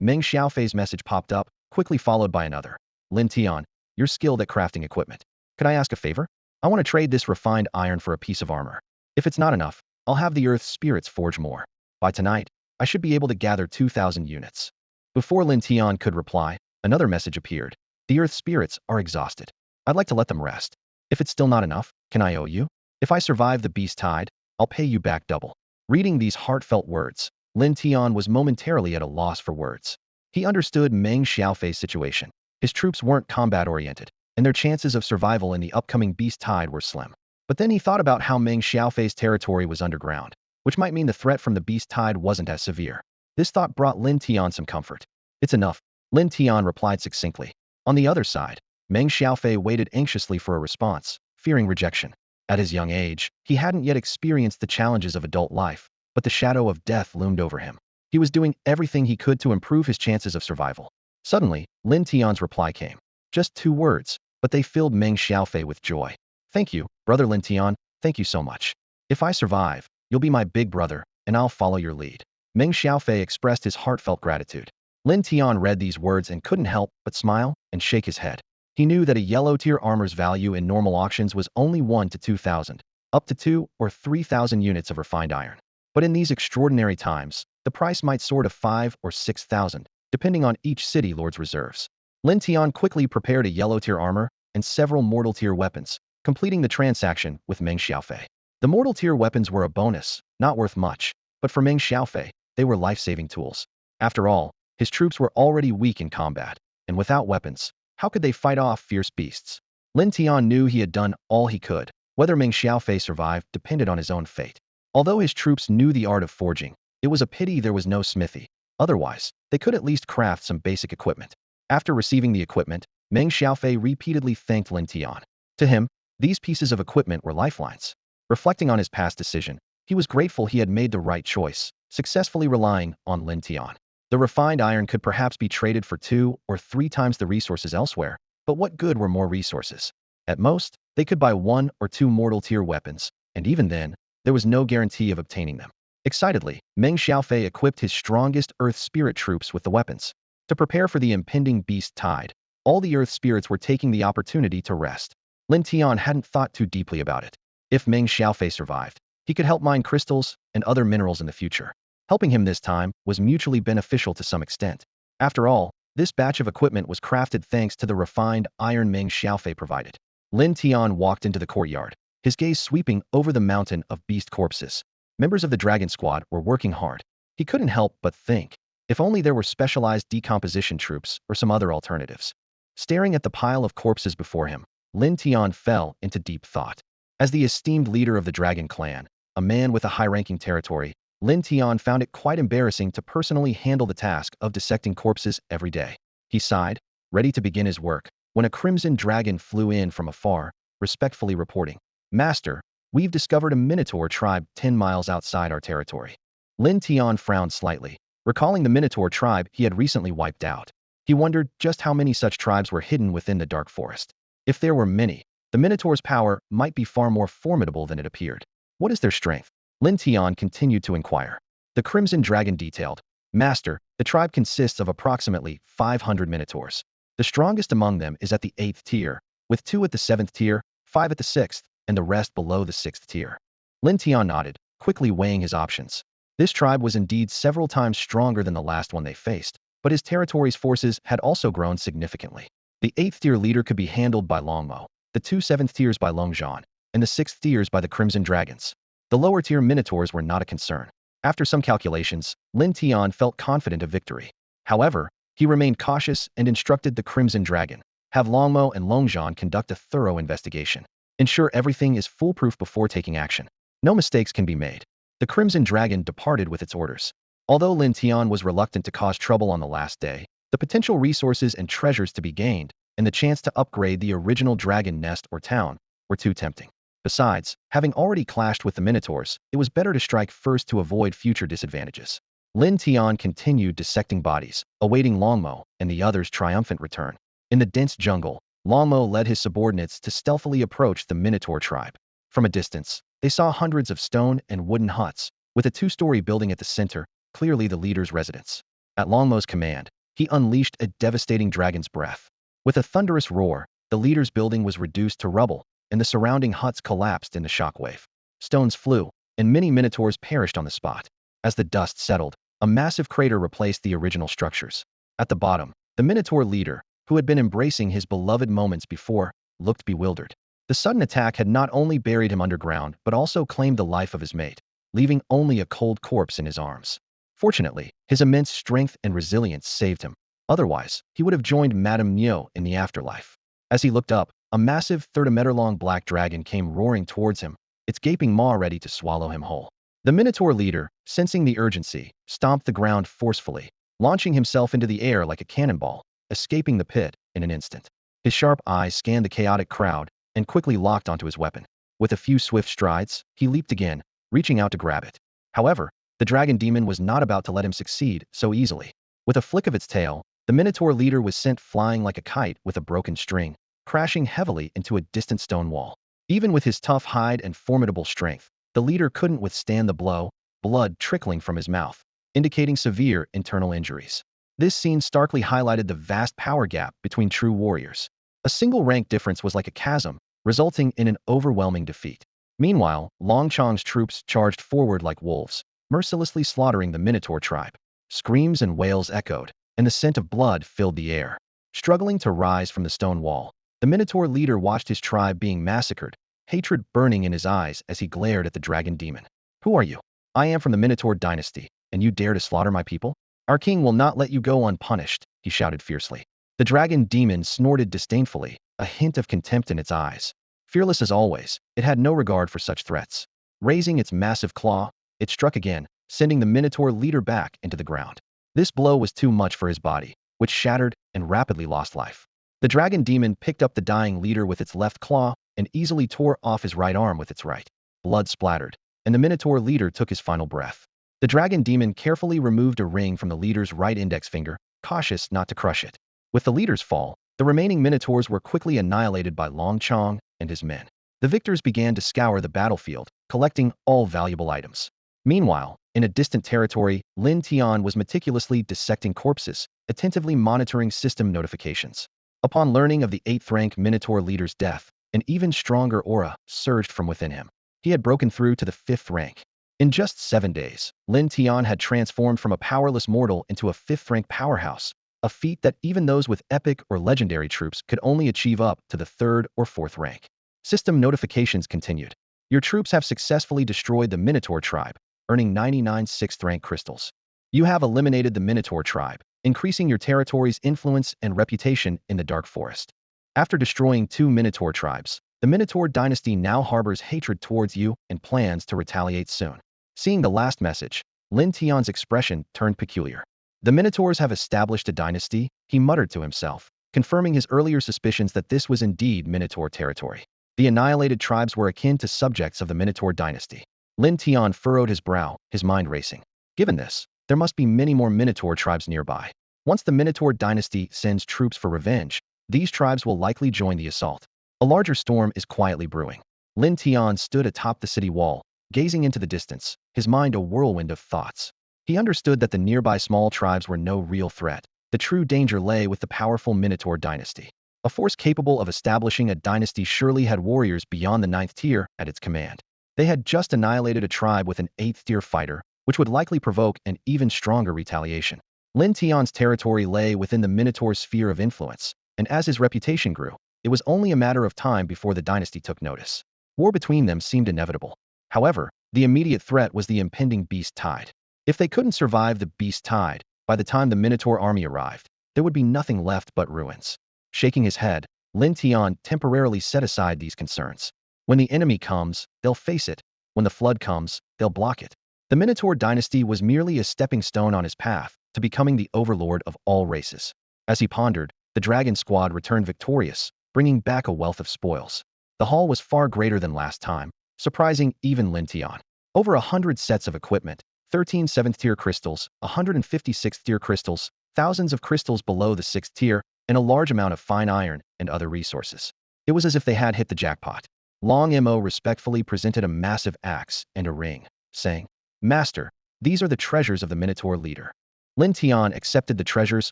Meng Xiaofei's message popped up, quickly followed by another. "Lin Tian, you're skilled at crafting equipment. Could I ask a favor? I want to trade this refined iron for a piece of armor. If it's not enough, I'll have the Earth's spirits forge more. By tonight, I should be able to gather 2,000 units." Before Lin Tian could reply, another message appeared. "The Earth's spirits are exhausted. I'd like to let them rest. If it's still not enough, can I owe you? If I survive the beast tide, I'll pay you back double." Reading these heartfelt words, Lin Tian was momentarily at a loss for words. He understood Meng Xiaofei's situation. His troops weren't combat-oriented, and their chances of survival in the upcoming beast tide were slim. But then he thought about how Meng Xiaofei's territory was underground, which might mean the threat from the beast tide wasn't as severe. This thought brought Lin Tian some comfort. "It's enough," Lin Tian replied succinctly. On the other side, Meng Xiaofei waited anxiously for a response, fearing rejection. At his young age, he hadn't yet experienced the challenges of adult life, but the shadow of death loomed over him. He was doing everything he could to improve his chances of survival. Suddenly, Lin Tian's reply came. Just 2 words, but they filled Meng Xiaofei with joy. "Thank you, brother Lin Tian, thank you so much. If I survive, you'll be my big brother, and I'll follow your lead." Meng Xiaofei expressed his heartfelt gratitude. Lin Tian read these words and couldn't help but smile and shake his head. He knew that a yellow tier armor's value in normal auctions was only 1 to 2,000, up to 2 or 3,000 units of refined iron. But in these extraordinary times, the price might soar to 5 or 6,000, depending on each city lord's reserves. Lin Tian quickly prepared a yellow tier armor and several mortal tier weapons, completing the transaction with Meng Xiaofei. The mortal tier weapons were a bonus, not worth much, but for Meng Xiaofei, they were life-saving tools. After all, his troops were already weak in combat, and without weapons, how could they fight off fierce beasts? Lin Tian knew he had done all he could. Whether Meng Xiaofei survived depended on his own fate. Although his troops knew the art of forging, it was a pity there was no smithy. Otherwise, they could at least craft some basic equipment. After receiving the equipment, Meng Xiaofei repeatedly thanked Lin Tian. To him, these pieces of equipment were lifelines. Reflecting on his past decision, he was grateful he had made the right choice, successfully relying on Lin Tian. The refined iron could perhaps be traded for 2 or 3 times the resources elsewhere, but what good were more resources? At most, they could buy 1 or 2 mortal tier weapons, and even then, there was no guarantee of obtaining them. Excitedly, Meng Xiaofei equipped his strongest Earth Spirit troops with the weapons. To prepare for the impending beast tide, all the Earth Spirits were taking the opportunity to rest. Lin Tian hadn't thought too deeply about it. If Meng Xiaofei survived, he could help mine crystals and other minerals in the future. Helping him this time was mutually beneficial to some extent. After all, this batch of equipment was crafted thanks to the refined iron Meng Xiaofei provided. Lin Tian walked into the courtyard, his gaze sweeping over the mountain of beast corpses. Members of the Dragon Squad were working hard. He couldn't help but think, if only there were specialized decomposition troops or some other alternatives. Staring at the pile of corpses before him, Lin Tian fell into deep thought. As the esteemed leader of the Dragon Clan, a man with a high-ranking territory, Lin Tian found it quite embarrassing to personally handle the task of dissecting corpses every day. He sighed, ready to begin his work, when a crimson dragon flew in from afar, respectfully reporting, "Master, we've discovered a Minotaur tribe 10 miles outside our territory." Lin Tian frowned slightly, recalling the Minotaur tribe he had recently wiped out. He wondered just how many such tribes were hidden within the dark forest. If there were many, the Minotaur's power might be far more formidable than it appeared. What is their strength? Lin Tian continued to inquire. The Crimson Dragon detailed, "Master, the tribe consists of approximately 500 Minotaurs. The strongest among them is at the 8th tier, with 2 at the 7th tier, 5 at the 6th, and the rest below the 6th tier." Lin Tian nodded, quickly weighing his options. This tribe was indeed several times stronger than the last one they faced, but his territory's forces had also grown significantly. The 8th tier leader could be handled by Longmo, the 2 7th tiers by Longzhan, and the 6th tiers by the Crimson Dragons. The lower tier Minotaurs were not a concern. After some calculations, Lin Tian felt confident of victory. However, he remained cautious and instructed the Crimson Dragon, "Have Longmo and Longzhan conduct a thorough investigation. Ensure everything is foolproof before taking action. No mistakes can be made." The Crimson Dragon departed with its orders. Although Lin Tian was reluctant to cause trouble on the last day, the potential resources and treasures to be gained, and the chance to upgrade the original dragon nest or town, were too tempting. Besides, having already clashed with the Minotaurs, it was better to strike first to avoid future disadvantages. Lin Tian continued dissecting bodies, awaiting Longmo and the others' triumphant return. In the dense jungle, Longmo led his subordinates to stealthily approach the Minotaur tribe. From a distance, they saw hundreds of stone and wooden huts, with a 2-story building at the center, clearly the leader's residence. At Longmo's command, he unleashed a devastating dragon's breath. With a thunderous roar, the leader's building was reduced to rubble, and the surrounding huts collapsed in the shockwave. Stones flew, and many Minotaurs perished on the spot. As the dust settled, a massive crater replaced the original structures. At the bottom, the Minotaur leader, who had been embracing his beloved moments before, looked bewildered. The sudden attack had not only buried him underground but also claimed the life of his mate, leaving only a cold corpse in his arms. Fortunately, his immense strength and resilience saved him. Otherwise, he would have joined Madame Nio in the afterlife. As he looked up, a massive 30-meter-long black dragon came roaring towards him, its gaping maw ready to swallow him whole. The Minotaur leader, sensing the urgency, stomped the ground forcefully, launching himself into the air like a cannonball, escaping the pit in an instant. His sharp eyes scanned the chaotic crowd and quickly locked onto his weapon. With a few swift strides, he leaped again, reaching out to grab it. However, the dragon demon was not about to let him succeed so easily. With a flick of its tail, the Minotaur leader was sent flying like a kite with a broken string, crashing heavily into a distant stone wall. Even with his tough hide and formidable strength, the leader couldn't withstand the blow, blood trickling from his mouth, indicating severe internal injuries. This scene starkly highlighted the vast power gap between true warriors. A single rank difference was like a chasm, resulting in an overwhelming defeat. Meanwhile, Long Chong's troops charged forward like wolves, mercilessly slaughtering the Minotaur tribe. Screams and wails echoed, and the scent of blood filled the air. Struggling to rise from the stone wall, the Minotaur leader watched his tribe being massacred, hatred burning in his eyes as he glared at the dragon demon. "Who are you?" "I am from the Minotaur dynasty, and you dare to slaughter my people? Our king will not let you go unpunished," he shouted fiercely. The dragon demon snorted disdainfully, a hint of contempt in its eyes. Fearless as always, it had no regard for such threats. Raising its massive claw, it struck again, sending the Minotaur leader back into the ground. This blow was too much for his body, which shattered and rapidly lost life. The dragon demon picked up the dying leader with its left claw and easily tore off his right arm with its right. Blood splattered, and the Minotaur leader took his final breath. The dragon demon carefully removed a ring from the leader's right index finger, cautious not to crush it. With the leader's fall, the remaining Minotaurs were quickly annihilated by Long Chong and his men. The victors began to scour the battlefield, collecting all valuable items. Meanwhile, in a distant territory, Lin Tian was meticulously dissecting corpses, attentively monitoring system notifications. Upon learning of the 8th rank Minotaur leader's death, an even stronger aura surged from within him. He had broken through to the 5th rank. In just 7 days, Lin Tian had transformed from a powerless mortal into a 5th rank powerhouse, a feat that even those with epic or legendary troops could only achieve up to the 3rd or 4th rank. System notifications continued. Your troops have successfully destroyed the Minotaur tribe, earning 99 6th rank crystals. You have eliminated the Minotaur tribe, increasing your territory's influence and reputation in the Dark Forest. After destroying 2 Minotaur tribes, the Minotaur dynasty now harbors hatred towards you and plans to retaliate soon. Seeing the last message, Lin Tian's expression turned peculiar. The Minotaurs have established a dynasty, he muttered to himself, confirming his earlier suspicions that this was indeed Minotaur territory. The annihilated tribes were akin to subjects of the Minotaur dynasty. Lin Tian furrowed his brow, his mind racing. Given this, there must be many more Minotaur tribes nearby. Once the Minotaur dynasty sends troops for revenge, these tribes will likely join the assault. A larger storm is quietly brewing. Lin Tian stood atop the city wall, gazing into the distance, his mind a whirlwind of thoughts. He understood that the nearby small tribes were no real threat. The true danger lay with the powerful Minotaur dynasty. A force capable of establishing a dynasty surely had warriors beyond the 9th tier at its command. They had just annihilated a tribe with an 8th tier fighter, which would likely provoke an even stronger retaliation. Lin Tian's territory lay within the Minotaur's sphere of influence, and as his reputation grew, it was only a matter of time before the dynasty took notice. War between them seemed inevitable. However, the immediate threat was the impending beast tide. If they couldn't survive the beast tide, by the time the Minotaur army arrived, there would be nothing left but ruins. Shaking his head, Lin Tian temporarily set aside these concerns. When the enemy comes, they'll face it. When the flood comes, they'll block it. The Minotaur dynasty was merely a stepping stone on his path to becoming the overlord of all races. As he pondered, the dragon squad returned victorious, bringing back a wealth of spoils. The haul was far greater than last time, surprising even Lin Tian. Over 100 sets of equipment, 13 7th tier crystals, 150 6th tier crystals, thousands of crystals below the 6th tier, and a large amount of fine iron and other resources. It was as if they had hit the jackpot. Long Mo respectfully presented a massive axe and a ring, saying, "Master, these are the treasures of the Minotaur leader." Lin Tian accepted the treasures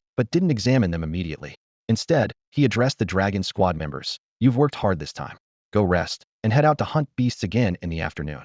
but didn't examine them immediately. Instead, he addressed the dragon squad members. "You've worked hard this time. Go rest, and head out to hunt beasts again in the afternoon."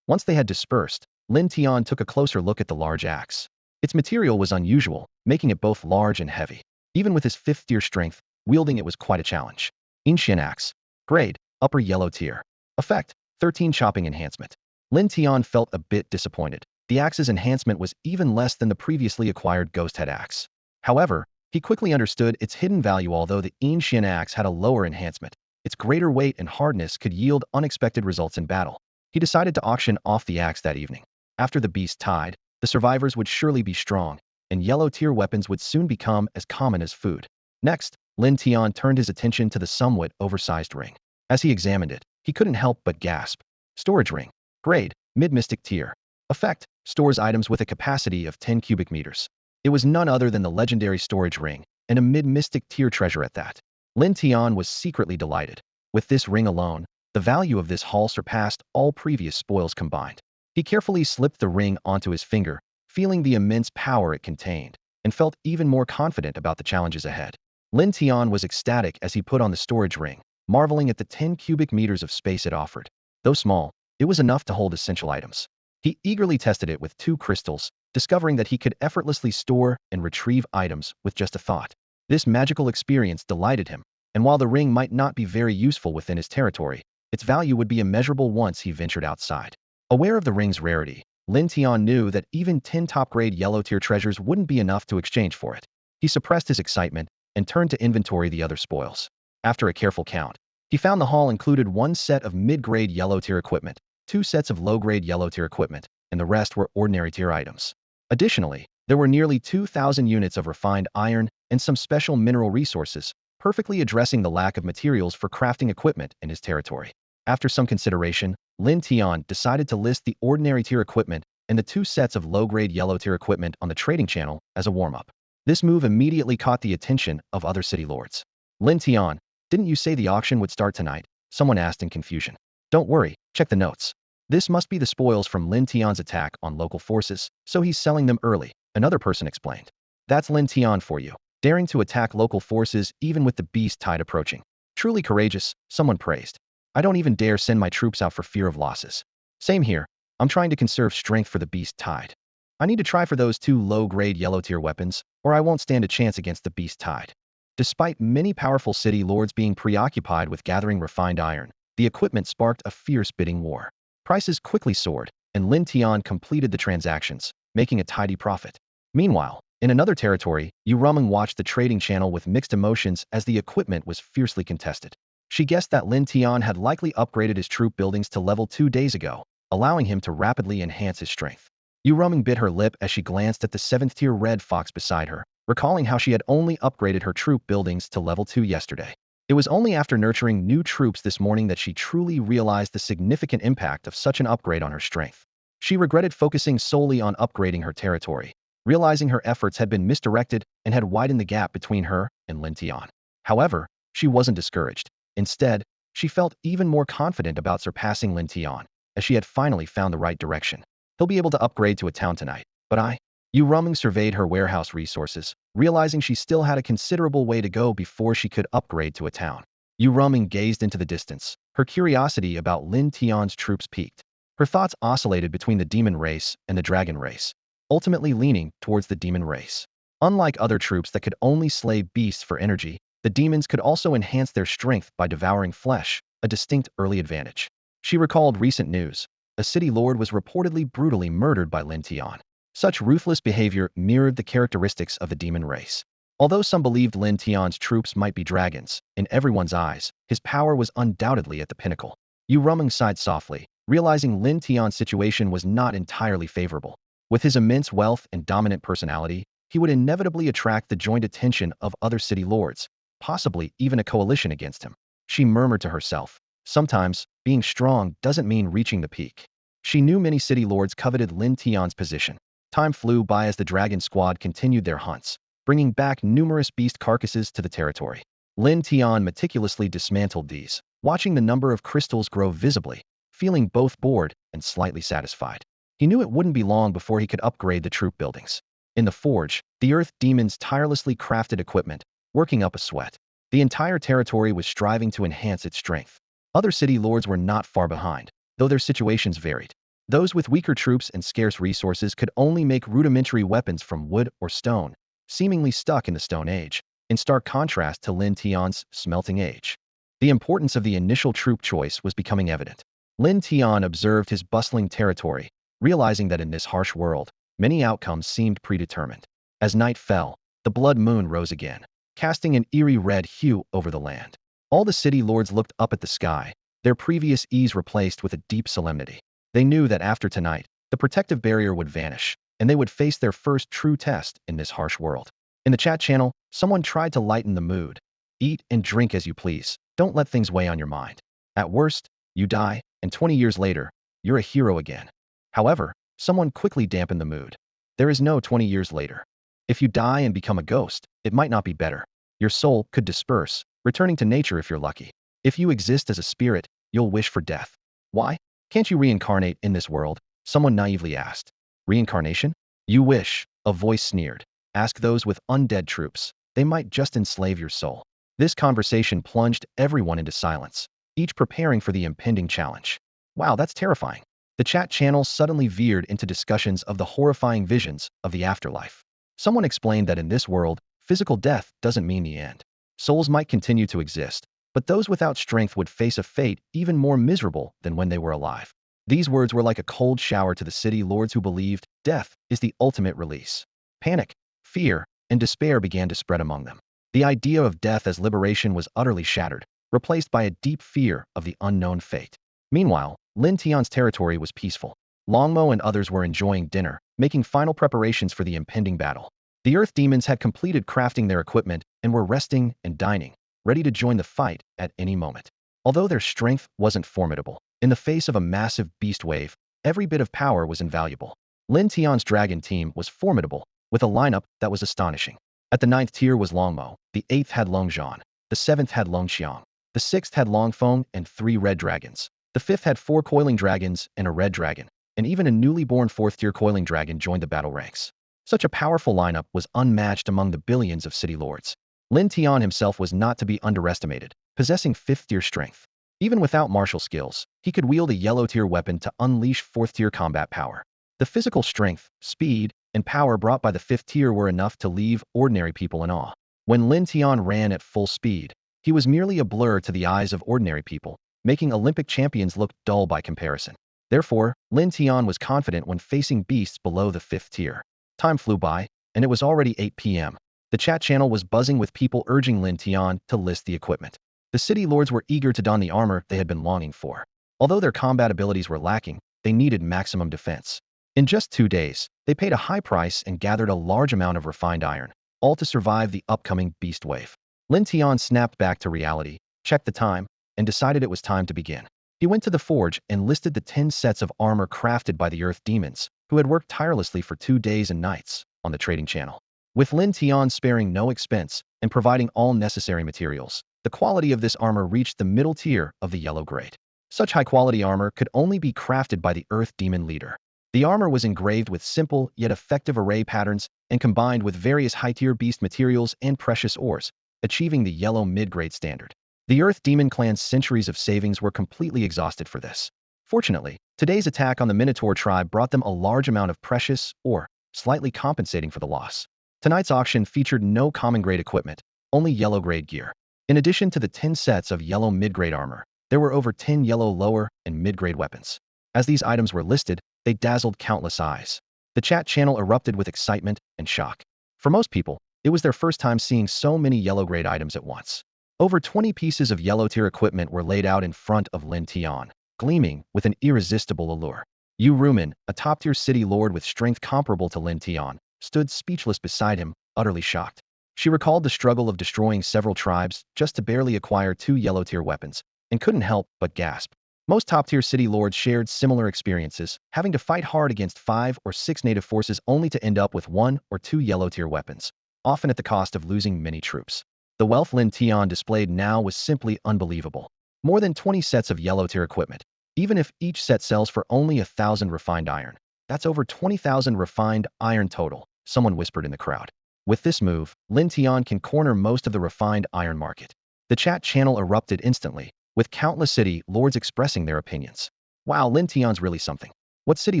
Once they had dispersed, Lin Tian took a closer look at the large axe. Its material was unusual, making it both large and heavy. Even with his 5th tier strength, wielding it was quite a challenge. Ancient axe. Grade, upper yellow tier. Effect, 13 chopping enhancement. Lin Tian felt a bit disappointed. The axe's enhancement was even less than the previously acquired ghost head axe. However, he quickly understood its hidden value. Although the Ancient axe had a lower enhancement, its greater weight and hardness could yield unexpected results in battle. He decided to auction off the axe that evening. After the beast tide, the survivors would surely be strong, and yellow-tier weapons would soon become as common as food. Next, Lin Tian turned his attention to the somewhat oversized ring. As he examined it, he couldn't help but gasp. Storage ring. Grade, mid-mystic tier. Effect, stores items with a capacity of 10 cubic meters. It was none other than the legendary storage ring, and a mid-mystic tier treasure at that. Lin Tian was secretly delighted. With this ring alone, the value of this haul surpassed all previous spoils combined. He carefully slipped the ring onto his finger, feeling the immense power it contained, and felt even more confident about the challenges ahead. Lin Tian was ecstatic as he put on the storage ring, marveling at the 10 cubic meters of space it offered. Though small, it was enough to hold essential items. He eagerly tested it with 2 crystals, discovering that he could effortlessly store and retrieve items with just a thought. This magical experience delighted him, and while the ring might not be very useful within his territory, its value would be immeasurable once he ventured outside. Aware of the ring's rarity, Lin Tian knew that even 10 top-grade yellow-tier treasures wouldn't be enough to exchange for it. He suppressed his excitement and turned to inventory the other spoils. After a careful count, he found the haul included 1 set of mid-grade yellow-tier equipment, 2 sets of low-grade yellow-tier equipment, and the rest were ordinary-tier items. Additionally, there were nearly 2,000 units of refined iron and some special mineral resources, perfectly addressing the lack of materials for crafting equipment in his territory. After some consideration, Lin Tian decided to list the ordinary-tier equipment and the 2 sets of low-grade yellow-tier equipment on the trading channel as a warm-up. This move immediately caught the attention of other city lords. "Lin Tian, didn't you say the auction would start tonight?" someone asked in confusion. "Don't worry, check the notes. This must be the spoils from Lin Tian's attack on local forces, so he's selling them early, another person explained. That's Lin Tian for you, daring to attack local forces even with the beast tide approaching. Truly courageous, someone praised. I don't even dare send my troops out for fear of losses. Same here, I'm trying to conserve strength for the beast tide. I need to try for those 2 low-grade yellow-tier weapons, or I won't stand a chance against the beast tide. Despite many powerful city lords being preoccupied with gathering refined iron, the equipment sparked a fierce bidding war. Prices quickly soared, and Lin Tian completed the transactions, making a tidy profit. Meanwhile, in another territory, Yu Rumeng watched the trading channel with mixed emotions as the equipment was fiercely contested. She guessed that Lin Tian had likely upgraded his troop buildings to level 2 days ago, allowing him to rapidly enhance his strength. Yu Rumeng bit her lip as she glanced at the 7th-tier red fox beside her, recalling how she had only upgraded her troop buildings to level 2 yesterday. It was only after nurturing new troops this morning that she truly realized the significant impact of such an upgrade on her strength. She regretted focusing solely on upgrading her territory, realizing her efforts had been misdirected and had widened the gap between her and Lin Tian. However, she wasn't discouraged. Instead, she felt even more confident about surpassing Lin Tian, as she had finally found the right direction. He'll be able to upgrade to a town tonight, but Yu Rumeng surveyed her warehouse resources, realizing she still had a considerable way to go before she could upgrade to a town. Yu Rumeng gazed into the distance. Her curiosity about Lin Tian's troops peaked. Her thoughts oscillated between the demon race and the dragon race, ultimately leaning towards the demon race. Unlike other troops that could only slay beasts for energy, the demons could also enhance their strength by devouring flesh, a distinct early advantage. She recalled recent news. A city lord was reportedly brutally murdered by Lin Tian. Such ruthless behavior mirrored the characteristics of the demon race. Although some believed Lin Tian's troops might be dragons, in everyone's eyes, his power was undoubtedly at the pinnacle. Yu Rumeng sighed softly, realizing Lin Tian's situation was not entirely favorable. With his immense wealth and dominant personality, he would inevitably attract the joint attention of other city lords, possibly even a coalition against him. She murmured to herself, sometimes, being strong doesn't mean reaching the peak. She knew many city lords coveted Lin Tian's position. Time flew by as the dragon squad continued their hunts, bringing back numerous beast carcasses to the territory. Lin Tian meticulously dismantled these, watching the number of crystals grow visibly, feeling both bored and slightly satisfied. He knew it wouldn't be long before he could upgrade the troop buildings. In the forge, the earth demons tirelessly crafted equipment, working up a sweat. The entire territory was striving to enhance its strength. Other city lords were not far behind, though their situations varied. Those with weaker troops and scarce resources could only make rudimentary weapons from wood or stone, seemingly stuck in the Stone Age, in stark contrast to Lin Tian's Smelting Age. The importance of the initial troop choice was becoming evident. Lin Tian observed his bustling territory, realizing that in this harsh world, many outcomes seemed predetermined. As night fell, the blood moon rose again, casting an eerie red hue over the land. All the city lords looked up at the sky, their previous ease replaced with a deep solemnity. They knew that after tonight, the protective barrier would vanish, and they would face their first true test in this harsh world. In the chat channel, someone tried to lighten the mood. Eat and drink as you please. Don't let things weigh on your mind. At worst, you die, and 20 years later, you're a hero again. However, someone quickly dampened the mood. There is no 20 years later. If you die and become a ghost, it might not be better. Your soul could disperse, returning to nature if you're lucky. If you exist as a spirit, you'll wish for death. Why? Can't you reincarnate in this world? Someone naively asked. Reincarnation? You wish, a voice sneered. Ask those with undead troops. They might just enslave your soul. This conversation plunged everyone into silence, each preparing for the impending challenge. Wow, that's terrifying. The chat channel suddenly veered into discussions of the horrifying visions of the afterlife. Someone explained that in this world, physical death doesn't mean the end. Souls might continue to exist, but those without strength would face a fate even more miserable than when they were alive. These words were like a cold shower to the city lords who believed death is the ultimate release. Panic, fear, and despair began to spread among them. The idea of death as liberation was utterly shattered, replaced by a deep fear of the unknown fate. Meanwhile, Lin Tian's territory was peaceful. Longmo and others were enjoying dinner, making final preparations for the impending battle. The earth demons had completed crafting their equipment and were resting and dining, ready to join the fight at any moment. Although their strength wasn't formidable, in the face of a massive beast wave, every bit of power was invaluable. Lin Tian's dragon team was formidable, with a lineup that was astonishing. At the 9th tier was Longmo, the 8th had Longzhan, the 7th had Longxiang, the 6th had Longfeng and 3 red dragons. The fifth had 4 coiling dragons and a red dragon, and even a newly born 4th-tier coiling dragon joined the battle ranks. Such a powerful lineup was unmatched among the billions of city lords. Lin Tian himself was not to be underestimated, possessing 5th-tier strength. Even without martial skills, he could wield a yellow-tier weapon to unleash 4th-tier combat power. The physical strength, speed, and power brought by the 5th tier were enough to leave ordinary people in awe. When Lin Tian ran at full speed, he was merely a blur to the eyes of ordinary people, making Olympic champions look dull by comparison. Therefore, Lin Tian was confident when facing beasts below the 5th tier. Time flew by, and it was already 8 p.m. The chat channel was buzzing with people urging Lin Tian to list the equipment. The city lords were eager to don the armor they had been longing for. Although their combat abilities were lacking, they needed maximum defense. In just 2 days, they paid a high price and gathered a large amount of refined iron, all to survive the upcoming beast wave. Lin Tian snapped back to reality, checked the time, and decided it was time to begin. He went to the forge and listed the 10 sets of armor crafted by the Earth Demons, who had worked tirelessly for 2 days and nights, on the trading channel. With Lin Tian sparing no expense and providing all necessary materials, the quality of this armor reached the middle tier of the yellow grade. Such high-quality armor could only be crafted by the Earth Demon leader. The armor was engraved with simple yet effective array patterns and combined with various high-tier beast materials and precious ores, achieving the yellow mid-grade standard. The Earth Demon clan's centuries of savings were completely exhausted for this. Fortunately, today's attack on the Minotaur tribe brought them a large amount of precious ore, slightly compensating for the loss. Tonight's auction featured no common-grade equipment, only yellow-grade gear. In addition to the 10 sets of yellow mid-grade armor, there were over 10 yellow lower and mid-grade weapons. As these items were listed, they dazzled countless eyes. The chat channel erupted with excitement and shock. For most people, it was their first time seeing so many yellow-grade items at once. Over 20 pieces of yellow-tier equipment were laid out in front of Lin Tian, gleaming with an irresistible allure. Ultraman, a top-tier city lord with strength comparable to Lin Tian, stood speechless beside him, utterly shocked. She recalled the struggle of destroying several tribes just to barely acquire 2 yellow-tier weapons, and couldn't help but gasp. Most top-tier city lords shared similar experiences, having to fight hard against 5 or 6 native forces only to end up with 1 or 2 yellow-tier weapons, often at the cost of losing many troops. The wealth Lin Tian displayed now was simply unbelievable. More than 20 sets of yellow-tier equipment. Even if each set sells for only 1,000 refined iron, that's over 20,000 refined iron total, someone whispered in the crowd. With this move, Lin Tian can corner most of the refined iron market. The chat channel erupted instantly, with countless city lords expressing their opinions. Wow, Lin Tian's really something. What city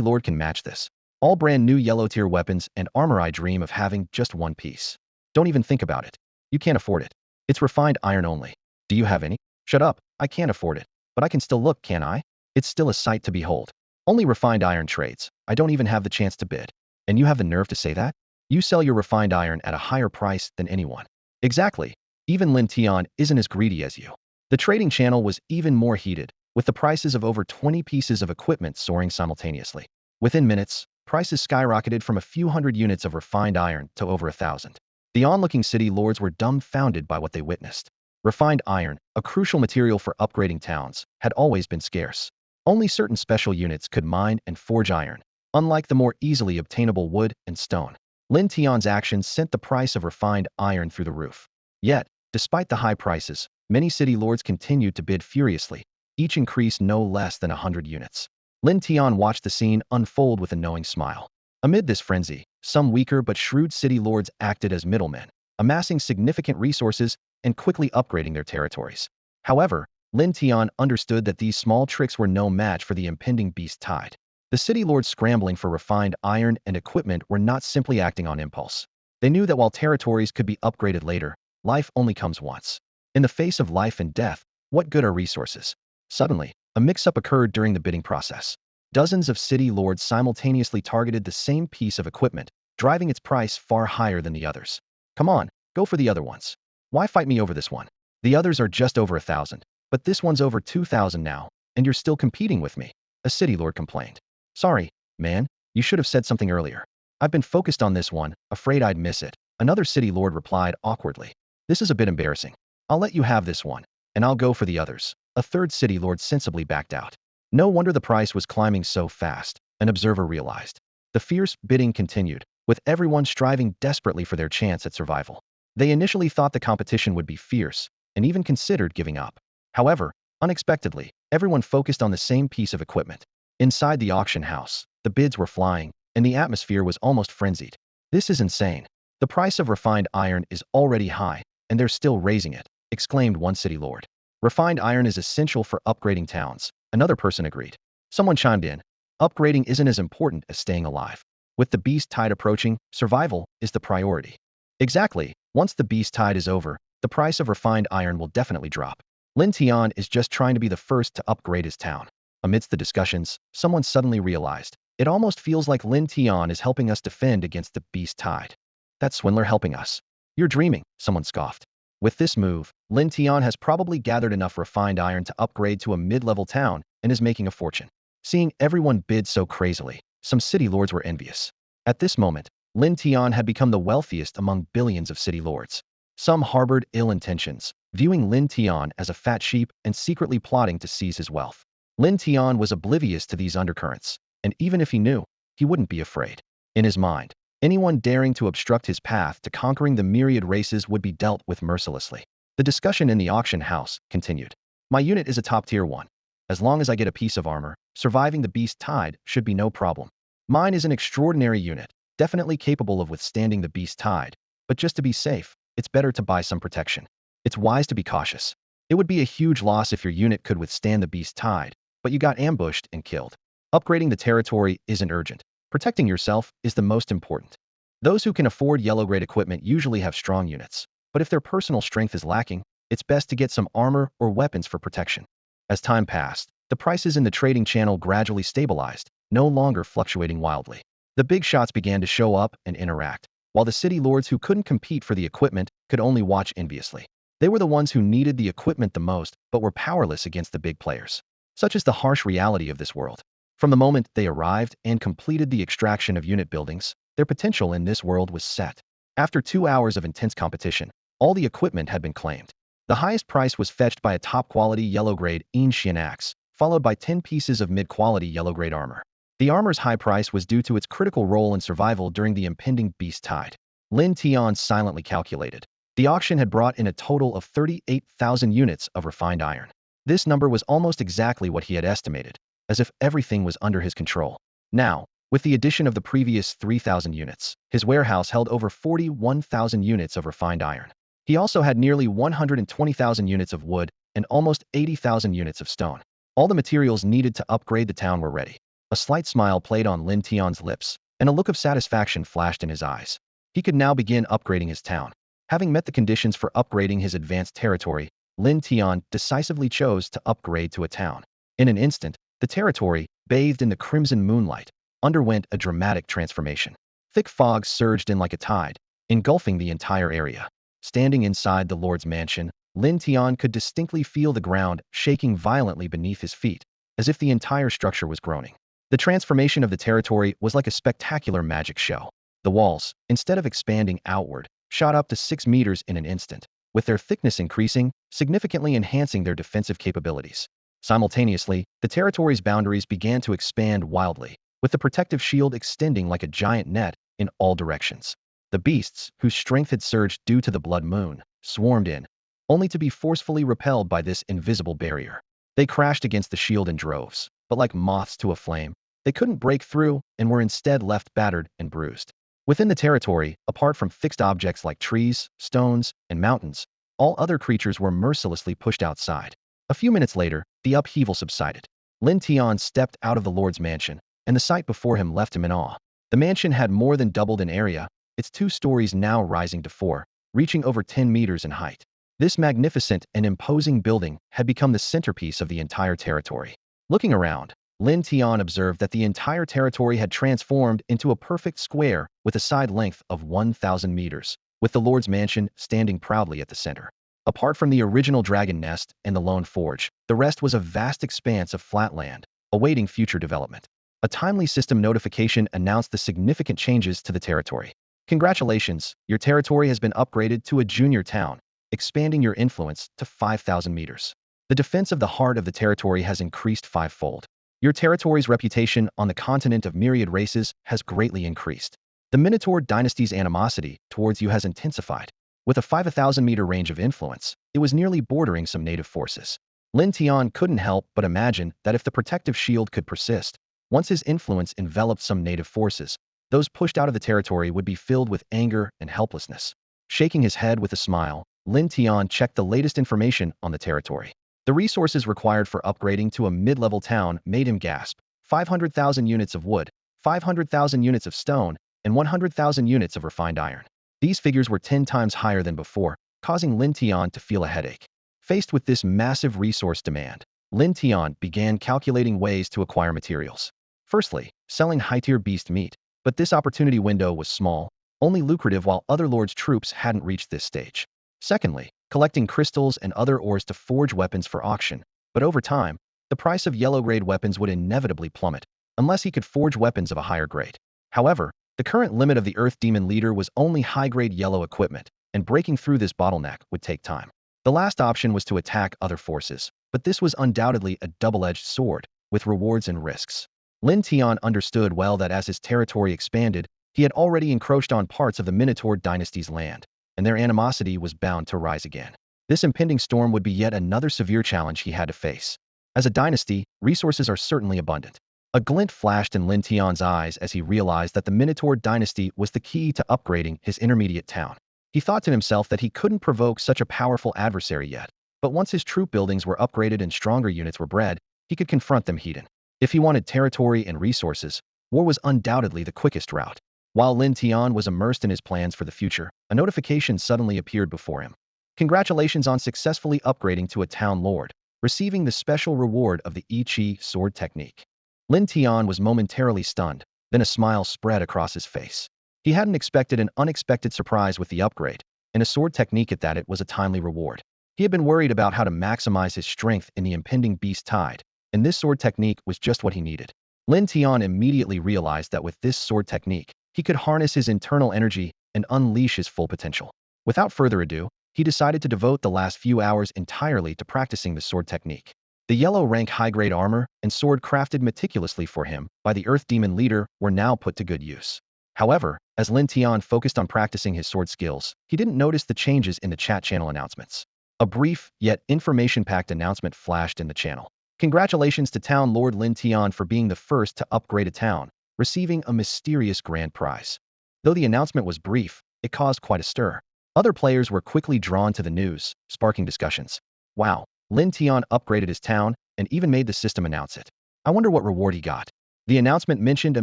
lord can match this? All brand new yellow-tier weapons and armor. I dream of having just one piece. Don't even think about it. You can't afford it. It's refined iron only. Do you have any? Shut up, I can't afford it. But I can still look, can't I? It's still a sight to behold. Only refined iron trades. I don't even have the chance to bid. And you have the nerve to say that? You sell your refined iron at a higher price than anyone. Exactly. Even Lin Tian isn't as greedy as you. The trading channel was even more heated, with the prices of over 20 pieces of equipment soaring simultaneously. Within minutes, prices skyrocketed from a few hundred units of refined iron to over 1,000. The onlooking city lords were dumbfounded by what they witnessed. Refined iron, a crucial material for upgrading towns, had always been scarce. Only certain special units could mine and forge iron, unlike the more easily obtainable wood and stone. Lin Tian's actions sent the price of refined iron through the roof. Yet, despite the high prices, many city lords continued to bid furiously, each increase no less than 100 units. Lin Tian watched the scene unfold with a knowing smile. Amid this frenzy, some weaker but shrewd city lords acted as middlemen, amassing significant resources and quickly upgrading their territories. However, Lin Tian understood that these small tricks were no match for the impending beast tide. The city lords scrambling for refined iron and equipment were not simply acting on impulse. They knew that while territories could be upgraded later, life only comes once. In the face of life and death, what good are resources? Suddenly, a mix-up occurred during the bidding process. Dozens of city lords simultaneously targeted the same piece of equipment, driving its price far higher than the others. Come on, go for the other ones. Why fight me over this one? The others are just over 1,000, but this one's over 2,000 now, and you're still competing with me, a city lord complained. Sorry, man, you should have said something earlier. I've been focused on this one, afraid I'd miss it, another city lord replied awkwardly. This is a bit embarrassing. I'll let you have this one, and I'll go for the others. A third city lord sensibly backed out. No wonder the price was climbing so fast, an observer realized. The fierce bidding continued, with everyone striving desperately for their chance at survival. They initially thought the competition would be fierce, and even considered giving up. However, unexpectedly, Everyone focused on the same piece of equipment. Inside the auction house, the bids were flying, and the atmosphere was almost frenzied. This is insane. The price of refined iron is already high, and they're still raising it, exclaimed one city lord. Refined iron is essential for upgrading towns, another person agreed. Someone chimed in. Upgrading isn't as important as staying alive. With the beast tide approaching, survival is the priority. Exactly. Once the beast tide is over, the price of refined iron will definitely drop. Lin Tian is just trying to be the first to upgrade his town. Amidst the discussions, someone suddenly realized. It almost feels like Lin Tian is helping us defend against the beast tide. That swindler helping us. You're dreaming, someone scoffed. With this move, Lin Tian has probably gathered enough refined iron to upgrade to a mid-level town and is making a fortune. Seeing everyone bid so crazily, some city lords were envious. At this moment, Lin Tian had become the wealthiest among billions of city lords. Some harbored ill intentions, viewing Lin Tian as a fat sheep and secretly plotting to seize his wealth. Lin Tian was oblivious to these undercurrents, and even if he knew, he wouldn't be afraid. In his mind, anyone daring to obstruct his path to conquering the myriad races would be dealt with mercilessly. The discussion in the auction house continued. My unit is a top-tier one. As long as I get a piece of armor, surviving the beast tide should be no problem. Mine is an extraordinary unit, definitely capable of withstanding the beast tide, but just to be safe, it's better to buy some protection. It's wise to be cautious. It would be a huge loss if your unit could withstand the beast tide, but you got ambushed and killed. Upgrading the territory isn't urgent. Protecting yourself is the most important. Those who can afford yellow-grade equipment usually have strong units, but if their personal strength is lacking, it's best to get some armor or weapons for protection. As time passed, the prices in the trading channel gradually stabilized, no longer fluctuating wildly. The big shots began to show up and interact, while the city lords who couldn't compete for the equipment could only watch enviously. They were the ones who needed the equipment the most, but were powerless against the big players. Such is the harsh reality of this world. From the moment they arrived and completed the extraction of unit buildings, their potential in this world was set. After 2 hours of intense competition, all the equipment had been claimed. The highest price was fetched by a top-quality yellow-grade ancient axe, followed by 10 pieces of mid-quality yellow-grade armor. The armor's high price was due to its critical role in survival during the impending beast tide. Lin Tian silently calculated. The auction had brought in a total of 38,000 units of refined iron. This number was almost exactly what he had estimated, as if everything was under his control. Now, with the addition of the previous 3,000 units, his warehouse held over 41,000 units of refined iron. He also had nearly 120,000 units of wood and almost 80,000 units of stone. All the materials needed to upgrade the town were ready. A slight smile played on Lin Tian's lips, and a look of satisfaction flashed in his eyes. He could now begin upgrading his town. Having met the conditions for upgrading his advanced territory, Lin Tian decisively chose to upgrade to a town. In an instant, the territory, bathed in the crimson moonlight, underwent a dramatic transformation. Thick fog surged in like a tide, engulfing the entire area. Standing inside the Lord's mansion, Lin Tian could distinctly feel the ground shaking violently beneath his feet, as if the entire structure was groaning. The transformation of the territory was like a spectacular magic show. The walls, instead of expanding outward, shot up to 6 meters in an instant, with their thickness increasing, significantly enhancing their defensive capabilities. Simultaneously, the territory's boundaries began to expand wildly, with the protective shield extending like a giant net in all directions. The beasts, whose strength had surged due to the blood moon, swarmed in, only to be forcefully repelled by this invisible barrier. They crashed against the shield in droves, but like moths to a flame, they couldn't break through and were instead left battered and bruised. Within the territory, apart from fixed objects like trees, stones, and mountains, all other creatures were mercilessly pushed outside. A few minutes later, the upheaval subsided. Lin Tian stepped out of the Lord's mansion, and the sight before him left him in awe. The mansion had more than doubled in area, its 2 stories now rising to 4, reaching over 10 meters in height. This magnificent and imposing building had become the centerpiece of the entire territory. Looking around, Lin Tian observed that the entire territory had transformed into a perfect square with a side length of 1,000 meters, with the Lord's mansion standing proudly at the center. Apart from the original dragon nest and the lone forge, the rest was a vast expanse of flat land, awaiting future development. A timely system notification announced the significant changes to the territory. Congratulations, your territory has been upgraded to a junior town, expanding your influence to 5,000 meters. The defense of the heart of the territory has increased 5-fold. Your territory's reputation on the continent of myriad races has greatly increased. The Minotaur dynasty's animosity towards you has intensified. With a 5,000-meter range of influence, it was nearly bordering some native forces. Lin Tian couldn't help but imagine that if the protective shield could persist, once his influence enveloped some native forces, those pushed out of the territory would be filled with anger and helplessness. Shaking his head with a smile, Lin Tian checked the latest information on the territory. The resources required for upgrading to a mid-level town made him gasp. 500,000 units of wood, 500,000 units of stone, and 100,000 units of refined iron. These figures were 10 times higher than before, causing Lin Tian to feel a headache. Faced with this massive resource demand, Lin Tian began calculating ways to acquire materials. Firstly, selling high-tier beast meat, but this opportunity window was small, only lucrative while other lords' troops hadn't reached this stage. Secondly, collecting crystals and other ores to forge weapons for auction, but over time, the price of yellow-grade weapons would inevitably plummet, unless he could forge weapons of a higher grade. However, the current limit of the Earth Demon Leader was only high-grade yellow equipment, and breaking through this bottleneck would take time. The last option was to attack other forces, but this was undoubtedly a double-edged sword, with rewards and risks. Lin Tian understood well that as his territory expanded, he had already encroached on parts of the Minotaur dynasty's land, and their animosity was bound to rise again. This impending storm would be yet another severe challenge he had to face. As a dynasty, resources are certainly abundant. A glint flashed in Lin Tian's eyes as he realized that the Minotaur dynasty was the key to upgrading his intermediate town. He thought to himself that he couldn't provoke such a powerful adversary yet, but once his troop buildings were upgraded and stronger units were bred, he could confront them head-on. If he wanted territory and resources, war was undoubtedly the quickest route. While Lin Tian was immersed in his plans for the future, a notification suddenly appeared before him. Congratulations on successfully upgrading to a town lord, receiving the special reward of the I sword technique. Lin Tian was momentarily stunned, then a smile spread across his face. He hadn't expected an unexpected surprise with the upgrade, and a sword technique at that it was a timely reward. He had been worried about how to maximize his strength in the impending beast tide, and this sword technique was just what he needed. Lin Tian immediately realized that with this sword technique, he could harness his internal energy and unleash his full potential. Without further ado, he decided to devote the last few hours entirely to practicing the sword technique. The yellow rank high-grade armor and sword crafted meticulously for him by the Earth Demon Leader were now put to good use. However, as Lin Tian focused on practicing his sword skills, he didn't notice the changes in the chat channel announcements. A brief, yet information-packed announcement flashed in the channel. Congratulations to Town Lord Lin Tian for being the first to upgrade a town, receiving a mysterious grand prize. Though the announcement was brief, it caused quite a stir. Other players were quickly drawn to the news, sparking discussions. Wow, Lin Tian upgraded his town and even made the system announce it. I wonder what reward he got. The announcement mentioned a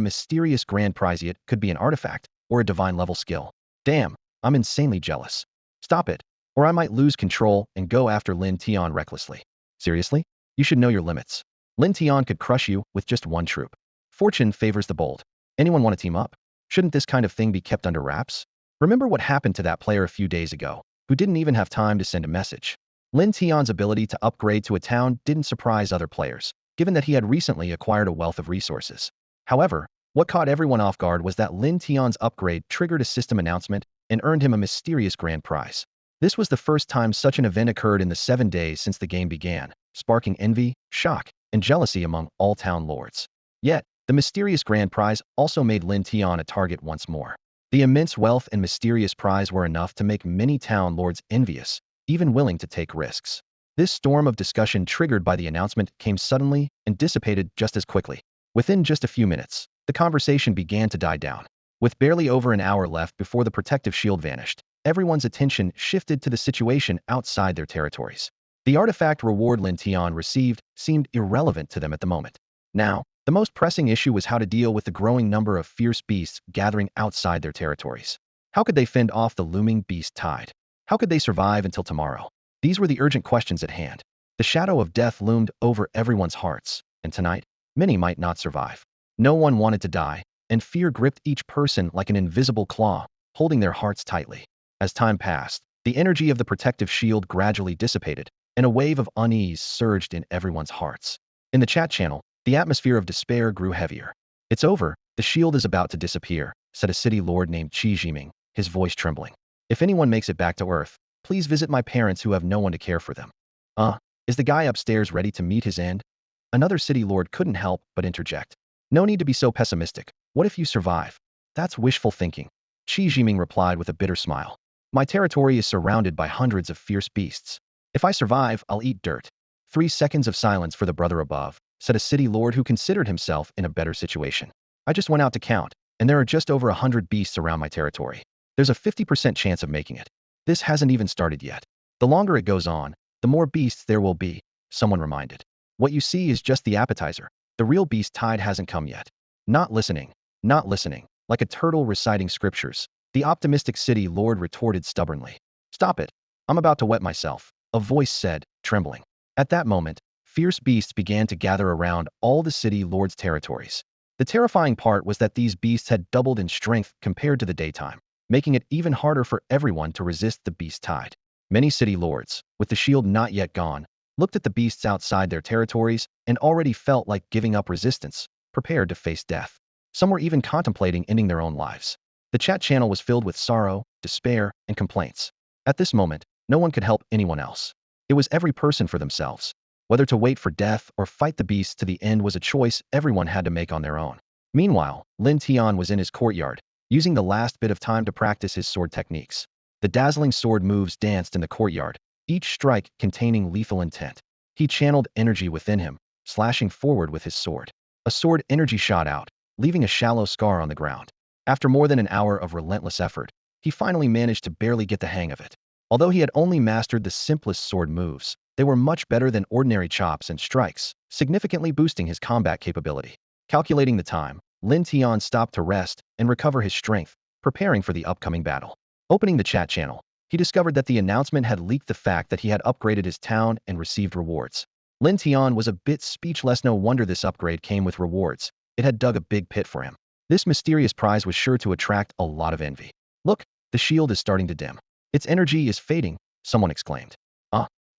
mysterious grand prize. It could be an artifact or a divine level skill. Damn, I'm insanely jealous. Stop it, or I might lose control and go after Lin Tian recklessly. Seriously? You should know your limits. Lin Tian could crush you with just one troop. Fortune favors the bold. Anyone want to team up? Shouldn't this kind of thing be kept under wraps? Remember what happened to that player a few days ago, who didn't even have time to send a message. Lin Tian's ability to upgrade to a town didn't surprise other players, given that he had recently acquired a wealth of resources. However, what caught everyone off guard was that Lin Tian's upgrade triggered a system announcement and earned him a mysterious grand prize. This was the first time such an event occurred in the 7 days since the game began, sparking envy, shock, and jealousy among all town lords. Yet, the mysterious grand prize also made Lin Tian a target once more. The immense wealth and mysterious prize were enough to make many town lords envious, even willing to take risks. This storm of discussion triggered by the announcement came suddenly and dissipated just as quickly. Within just a few minutes, the conversation began to die down. With barely over an hour left before the protective shield vanished, everyone's attention shifted to the situation outside their territories. The artifact reward Lin Tian received seemed irrelevant to them at the moment. Now, the most pressing issue was how to deal with the growing number of fierce beasts gathering outside their territories. How could they fend off the looming beast tide? How could they survive until tomorrow? These were the urgent questions at hand. The shadow of death loomed over everyone's hearts, and tonight, many might not survive. No one wanted to die, and fear gripped each person like an invisible claw, holding their hearts tightly. As time passed, the energy of the protective shield gradually dissipated, and a wave of unease surged in everyone's hearts. In the chat channel, the atmosphere of despair grew heavier. It's over, the shield is about to disappear, said a city lord named Qi Jiming, his voice trembling. If anyone makes it back to Earth, please visit my parents who have no one to care for them. Is the guy upstairs ready to meet his end? Another city lord couldn't help but interject. No need to be so pessimistic. What if you survive? That's wishful thinking. Qi Jiming replied with a bitter smile. My territory is surrounded by hundreds of fierce beasts. If I survive, I'll eat dirt. 3 seconds of silence for the brother above, said a city lord who considered himself in a better situation. I just went out to count, and there are just over 100 beasts around my territory. There's a 50% chance of making it. This hasn't even started yet. The longer it goes on, the more beasts there will be, someone reminded. What you see is just the appetizer. The real beast tide hasn't come yet. Not listening. Not listening. Like a turtle reciting scriptures, the optimistic city lord retorted stubbornly. Stop it. I'm about to wet myself, a voice said, trembling. At that moment, fierce beasts began to gather around all the city lord's territories. The terrifying part was that these beasts had doubled in strength compared to the daytime, making it even harder for everyone to resist the beast tide. Many city lords, with the shield not yet gone, looked at the beasts outside their territories and already felt like giving up resistance, prepared to face death. Some were even contemplating ending their own lives. The chat channel was filled with sorrow, despair, and complaints. At this moment, no one could help anyone else. It was every person for themselves. Whether to wait for death or fight the beasts to the end was a choice everyone had to make on their own. Meanwhile, Lin Tian was in his courtyard, using the last bit of time to practice his sword techniques. The dazzling sword moves danced in the courtyard, each strike containing lethal intent. He channeled energy within him, slashing forward with his sword. A sword energy shot out, leaving a shallow scar on the ground. After more than an hour of relentless effort, he finally managed to barely get the hang of it. Although he had only mastered the simplest sword moves, they were much better than ordinary chops and strikes, significantly boosting his combat capability. Calculating the time, Lin Tian stopped to rest and recover his strength, preparing for the upcoming battle. Opening the chat channel, he discovered that the announcement had leaked the fact that he had upgraded his town and received rewards. Lin Tian was a bit speechless. No wonder this upgrade came with rewards. It had dug a big pit for him. This mysterious prize was sure to attract a lot of envy. Look, the shield is starting to dim. Its energy is fading, someone exclaimed.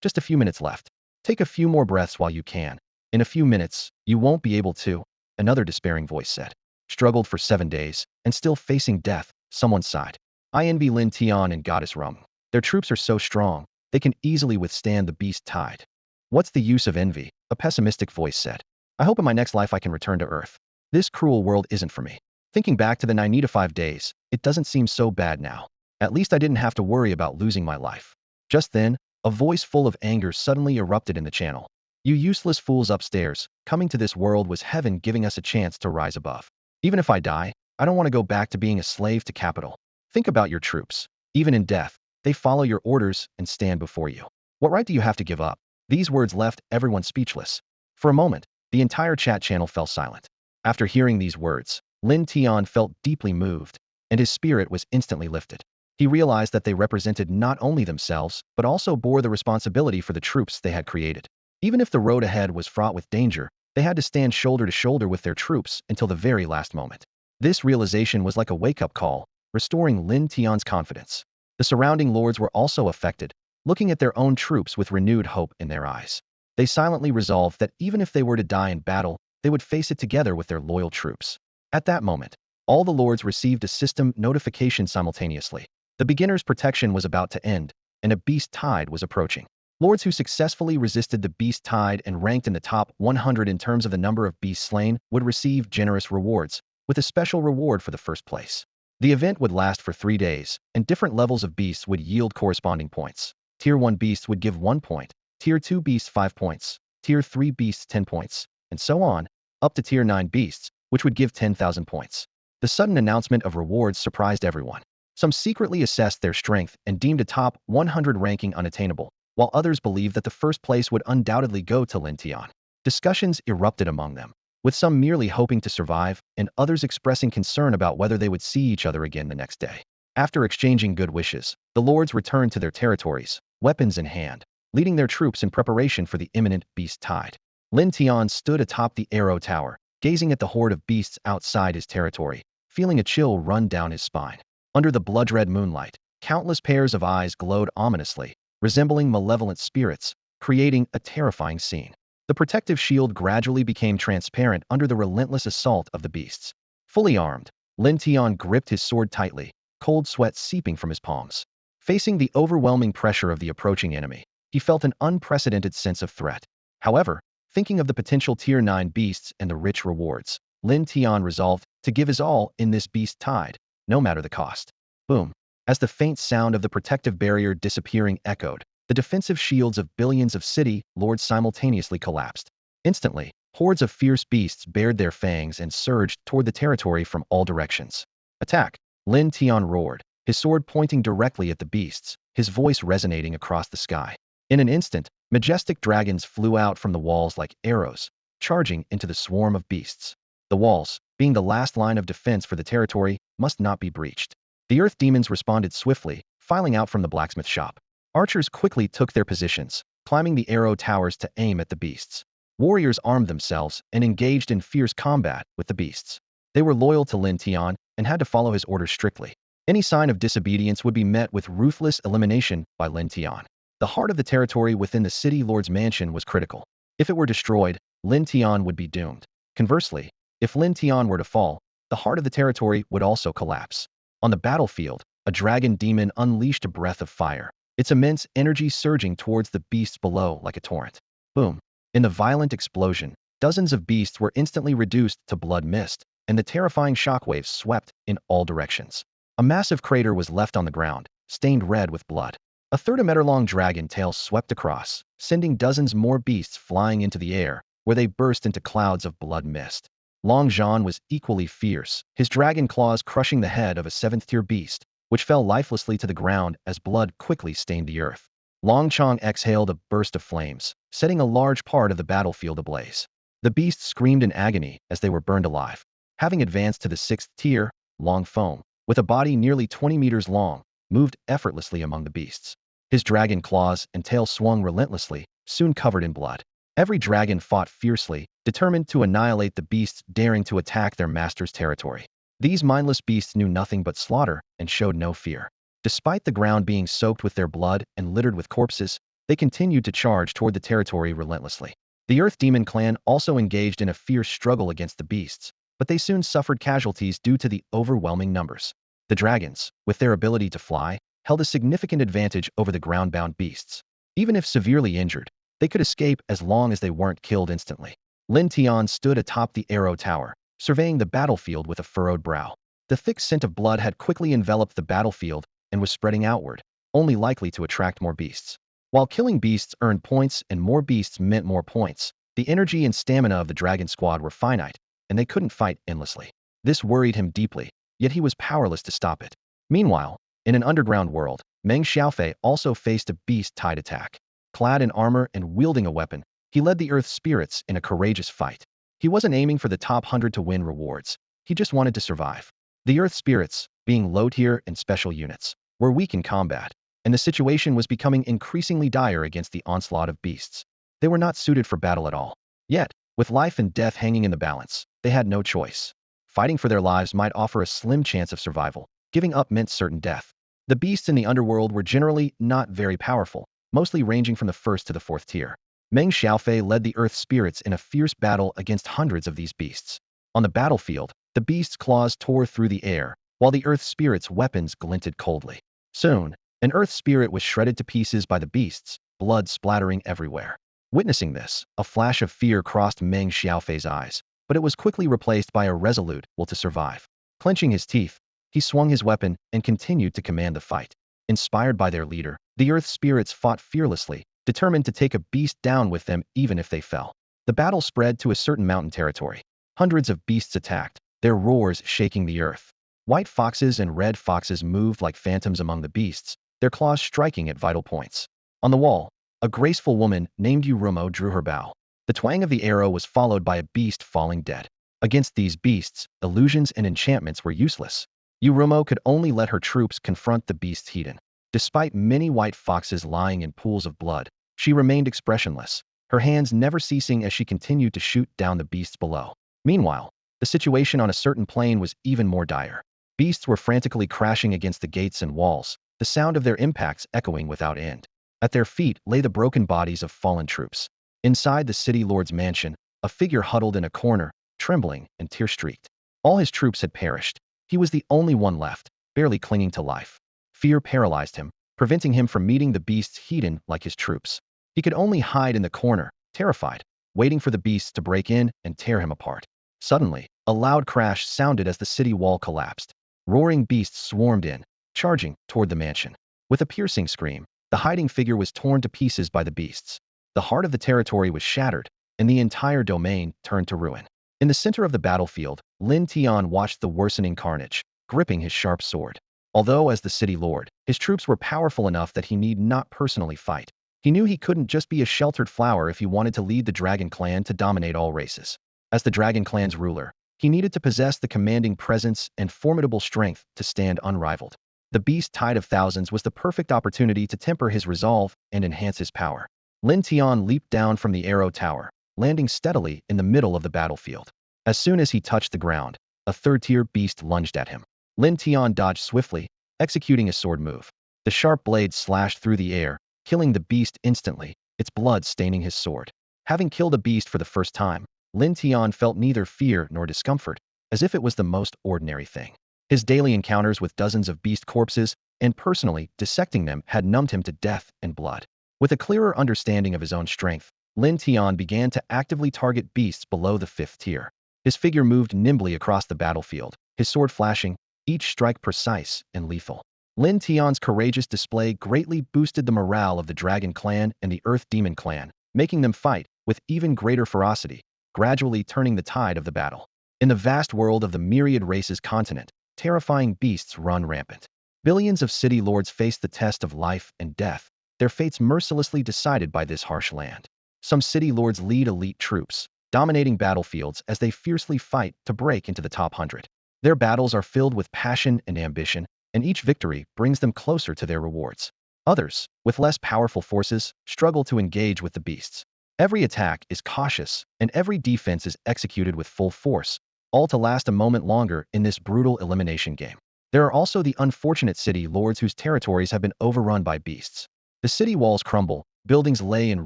Just a few minutes left. Take a few more breaths while you can. In a few minutes, you won't be able to, another despairing voice said. Struggled for 7 days, and still facing death, someone sighed. I envy Lin Tian and Goddess Rum. Their troops are so strong, they can easily withstand the beast tide. What's the use of envy? A pessimistic voice said. I hope in my next life I can return to Earth. This cruel world isn't for me. Thinking back to the 95 days, it doesn't seem so bad now. At least I didn't have to worry about losing my life. Just then, a voice full of anger suddenly erupted in the channel. You useless fools upstairs, coming to this world was heaven giving us a chance to rise above. Even if I die, I don't want to go back to being a slave to capital. Think about your troops. Even in death, they follow your orders and stand before you. What right do you have to give up? These words left everyone speechless. For a moment, the entire chat channel fell silent. After hearing these words, Lin Tian felt deeply moved, and his spirit was instantly lifted. He realized that they represented not only themselves, but also bore the responsibility for the troops they had created. Even if the road ahead was fraught with danger, they had to stand shoulder to shoulder with their troops until the very last moment. This realization was like a wake-up call, restoring Lin Tian's confidence. The surrounding lords were also affected, looking at their own troops with renewed hope in their eyes. They silently resolved that even if they were to die in battle, they would face it together with their loyal troops. At that moment, all the lords received a system notification simultaneously. The beginner's protection was about to end, and a beast tide was approaching. Lords who successfully resisted the beast tide and ranked in the top 100 in terms of the number of beasts slain would receive generous rewards, with a special reward for the first place. The event would last for 3 days, and different levels of beasts would yield corresponding points. Tier 1 beasts would give 1 point, Tier 2 beasts 5 points, Tier 3 beasts 10 points, and so on, up to Tier 9 beasts, which would give 10,000 points. The sudden announcement of rewards surprised everyone. Some secretly assessed their strength and deemed a top 100 ranking unattainable, while others believed that the first place would undoubtedly go to Lin Tian. Discussions erupted among them, with some merely hoping to survive and others expressing concern about whether they would see each other again the next day. After exchanging good wishes, the lords returned to their territories, weapons in hand, leading their troops in preparation for the imminent beast tide. Lin Tian stood atop the arrow tower, gazing at the horde of beasts outside his territory, feeling a chill run down his spine. Under the blood-red moonlight, countless pairs of eyes glowed ominously, resembling malevolent spirits, creating a terrifying scene. The protective shield gradually became transparent under the relentless assault of the beasts. Fully armed, Lin Tian gripped his sword tightly, cold sweat seeping from his palms. Facing the overwhelming pressure of the approaching enemy, he felt an unprecedented sense of threat. However, thinking of the potential Tier 9 beasts and the rich rewards, Lin Tian resolved to give his all in this beast tide, no matter the cost. Boom. As the faint sound of the protective barrier disappearing echoed, the defensive shields of billions of city lords simultaneously collapsed. Instantly, hordes of fierce beasts bared their fangs and surged toward the territory from all directions. Attack! Lin Tian roared, his sword pointing directly at the beasts, his voice resonating across the sky. In an instant, majestic dragons flew out from the walls like arrows, charging into the swarm of beasts. The walls, being the last line of defense for the territory, must not be breached. The earth demons responded swiftly, filing out from the blacksmith shop. Archers quickly took their positions, climbing the arrow towers to aim at the beasts. Warriors armed themselves and engaged in fierce combat with the beasts. They were loyal to Lin Tian and had to follow his orders strictly. Any sign of disobedience would be met with ruthless elimination by Lin Tian. The heart of the territory within the city lord's mansion was critical. If it were destroyed, Lin Tian would be doomed. Conversely, if Lin Tian were to fall, the heart of the territory would also collapse. On the battlefield, a dragon demon unleashed a breath of fire, its immense energy surging towards the beasts below like a torrent. Boom! In the violent explosion, dozens of beasts were instantly reduced to blood mist, and the terrifying shockwaves swept in all directions. A massive crater was left on the ground, stained red with blood. A 30-meter-long dragon tail swept across, sending dozens more beasts flying into the air, where they burst into clouds of blood mist. Long Zhan was equally fierce, his dragon claws crushing the head of a 7th-tier beast, which fell lifelessly to the ground as blood quickly stained the earth. Long Chong exhaled a burst of flames, setting a large part of the battlefield ablaze. The beasts screamed in agony as they were burned alive. Having advanced to the 6th tier, Long Foam, with a body nearly 20 meters long, moved effortlessly among the beasts. His dragon claws and tail swung relentlessly, soon covered in blood. Every dragon fought fiercely, determined to annihilate the beasts daring to attack their master's territory. These mindless beasts knew nothing but slaughter and showed no fear. Despite the ground being soaked with their blood and littered with corpses, they continued to charge toward the territory relentlessly. The Earth Demon clan also engaged in a fierce struggle against the beasts, but they soon suffered casualties due to the overwhelming numbers. The dragons, with their ability to fly, held a significant advantage over the ground-bound beasts. Even if severely injured, they could escape as long as they weren't killed instantly. Lin Tian stood atop the arrow tower, surveying the battlefield with a furrowed brow. The thick scent of blood had quickly enveloped the battlefield and was spreading outward, only likely to attract more beasts. While killing beasts earned points and more beasts meant more points, the energy and stamina of the dragon squad were finite, and they couldn't fight endlessly. This worried him deeply, yet he was powerless to stop it. Meanwhile, in an underground world, Meng Xiaofei also faced a beast-tide attack. Clad in armor and wielding a weapon, he led the Earth spirits in a courageous fight. He wasn't aiming for the top 100 to win rewards. He just wanted to survive. The Earth spirits, being low-tier and special units, were weak in combat, and the situation was becoming increasingly dire against the onslaught of beasts. They were not suited for battle at all. Yet, with life and death hanging in the balance, they had no choice. Fighting for their lives might offer a slim chance of survival. Giving up meant certain death. The beasts in the underworld were generally not very powerful, mostly ranging from the 1st to the 4th tier. Meng Xiaofei led the Earth spirits in a fierce battle against hundreds of these beasts. On the battlefield, the beasts' claws tore through the air, while the Earth spirits' weapons glinted coldly. Soon, an Earth spirit was shredded to pieces by the beasts, blood splattering everywhere. Witnessing this, a flash of fear crossed Meng Xiaofei's eyes, but it was quickly replaced by a resolute will to survive. Clenching his teeth, he swung his weapon and continued to command the fight. Inspired by their leader, the Earth spirits fought fearlessly, determined to take a beast down with them even if they fell. The battle spread to a certain mountain territory. Hundreds of beasts attacked, their roars shaking the earth. White foxes and red foxes moved like phantoms among the beasts, their claws striking at vital points. On the wall, a graceful woman named Urumo drew her bow. The twang of the arrow was followed by a beast falling dead. Against these beasts, illusions and enchantments were useless. Urumo could only let her troops confront the beast's heathen. Despite many white foxes lying in pools of blood, she remained expressionless, her hands never ceasing as she continued to shoot down the beasts below. Meanwhile, the situation on a certain plain was even more dire. Beasts were frantically crashing against the gates and walls, the sound of their impacts echoing without end. At their feet lay the broken bodies of fallen troops. Inside the city lord's mansion, a figure huddled in a corner, trembling and tear-streaked. All his troops had perished. He was the only one left, barely clinging to life. Fear paralyzed him, preventing him from meeting the beast's heathen like his troops. He could only hide in the corner, terrified, waiting for the beasts to break in and tear him apart. Suddenly, a loud crash sounded as the city wall collapsed. Roaring beasts swarmed in, charging toward the mansion. With a piercing scream, The hiding figure was torn to pieces by the beasts. The heart of the territory was shattered, and the entire domain turned to ruin. In the center of the battlefield, Lin Tian watched the worsening carnage, gripping his sharp sword. Although as the city lord, his troops were powerful enough that he need not personally fight. He knew he couldn't just be a sheltered flower if he wanted to lead the Dragon Clan to dominate all races. As the Dragon Clan's ruler, he needed to possess the commanding presence and formidable strength to stand unrivaled. The beast tide of thousands was the perfect opportunity to temper his resolve and enhance his power. Lin Tian leaped down from the arrow tower, landing steadily in the middle of the battlefield. As soon as he touched the ground, a third-tier beast lunged at him. Lin Tian dodged swiftly, executing a sword move. The sharp blade slashed through the air, killing the beast instantly, its blood staining his sword. Having killed a beast for the first time, Lin Tian felt neither fear nor discomfort, as if it was the most ordinary thing. His daily encounters with dozens of beast corpses, and personally dissecting them, had numbed him to death and blood. With a clearer understanding of his own strength, Lin Tian began to actively target beasts below the 5th tier. His figure moved nimbly across the battlefield, his sword flashing, each strike precise and lethal. Lin Tian's courageous display greatly boosted the morale of the Dragon Clan and the Earth Demon Clan, making them fight with even greater ferocity, gradually turning the tide of the battle. In the vast world of the myriad races continent, terrifying beasts run rampant. Billions of city lords face the test of life and death, their fates mercilessly decided by this harsh land. Some city lords lead elite troops, dominating battlefields as they fiercely fight to break into the top 100. Their battles are filled with passion and ambition, and each victory brings them closer to their rewards. Others, with less powerful forces, struggle to engage with the beasts. Every attack is cautious, and every defense is executed with full force, all to last a moment longer in this brutal elimination game. There are also the unfortunate city lords whose territories have been overrun by beasts. The city walls crumble, buildings lay in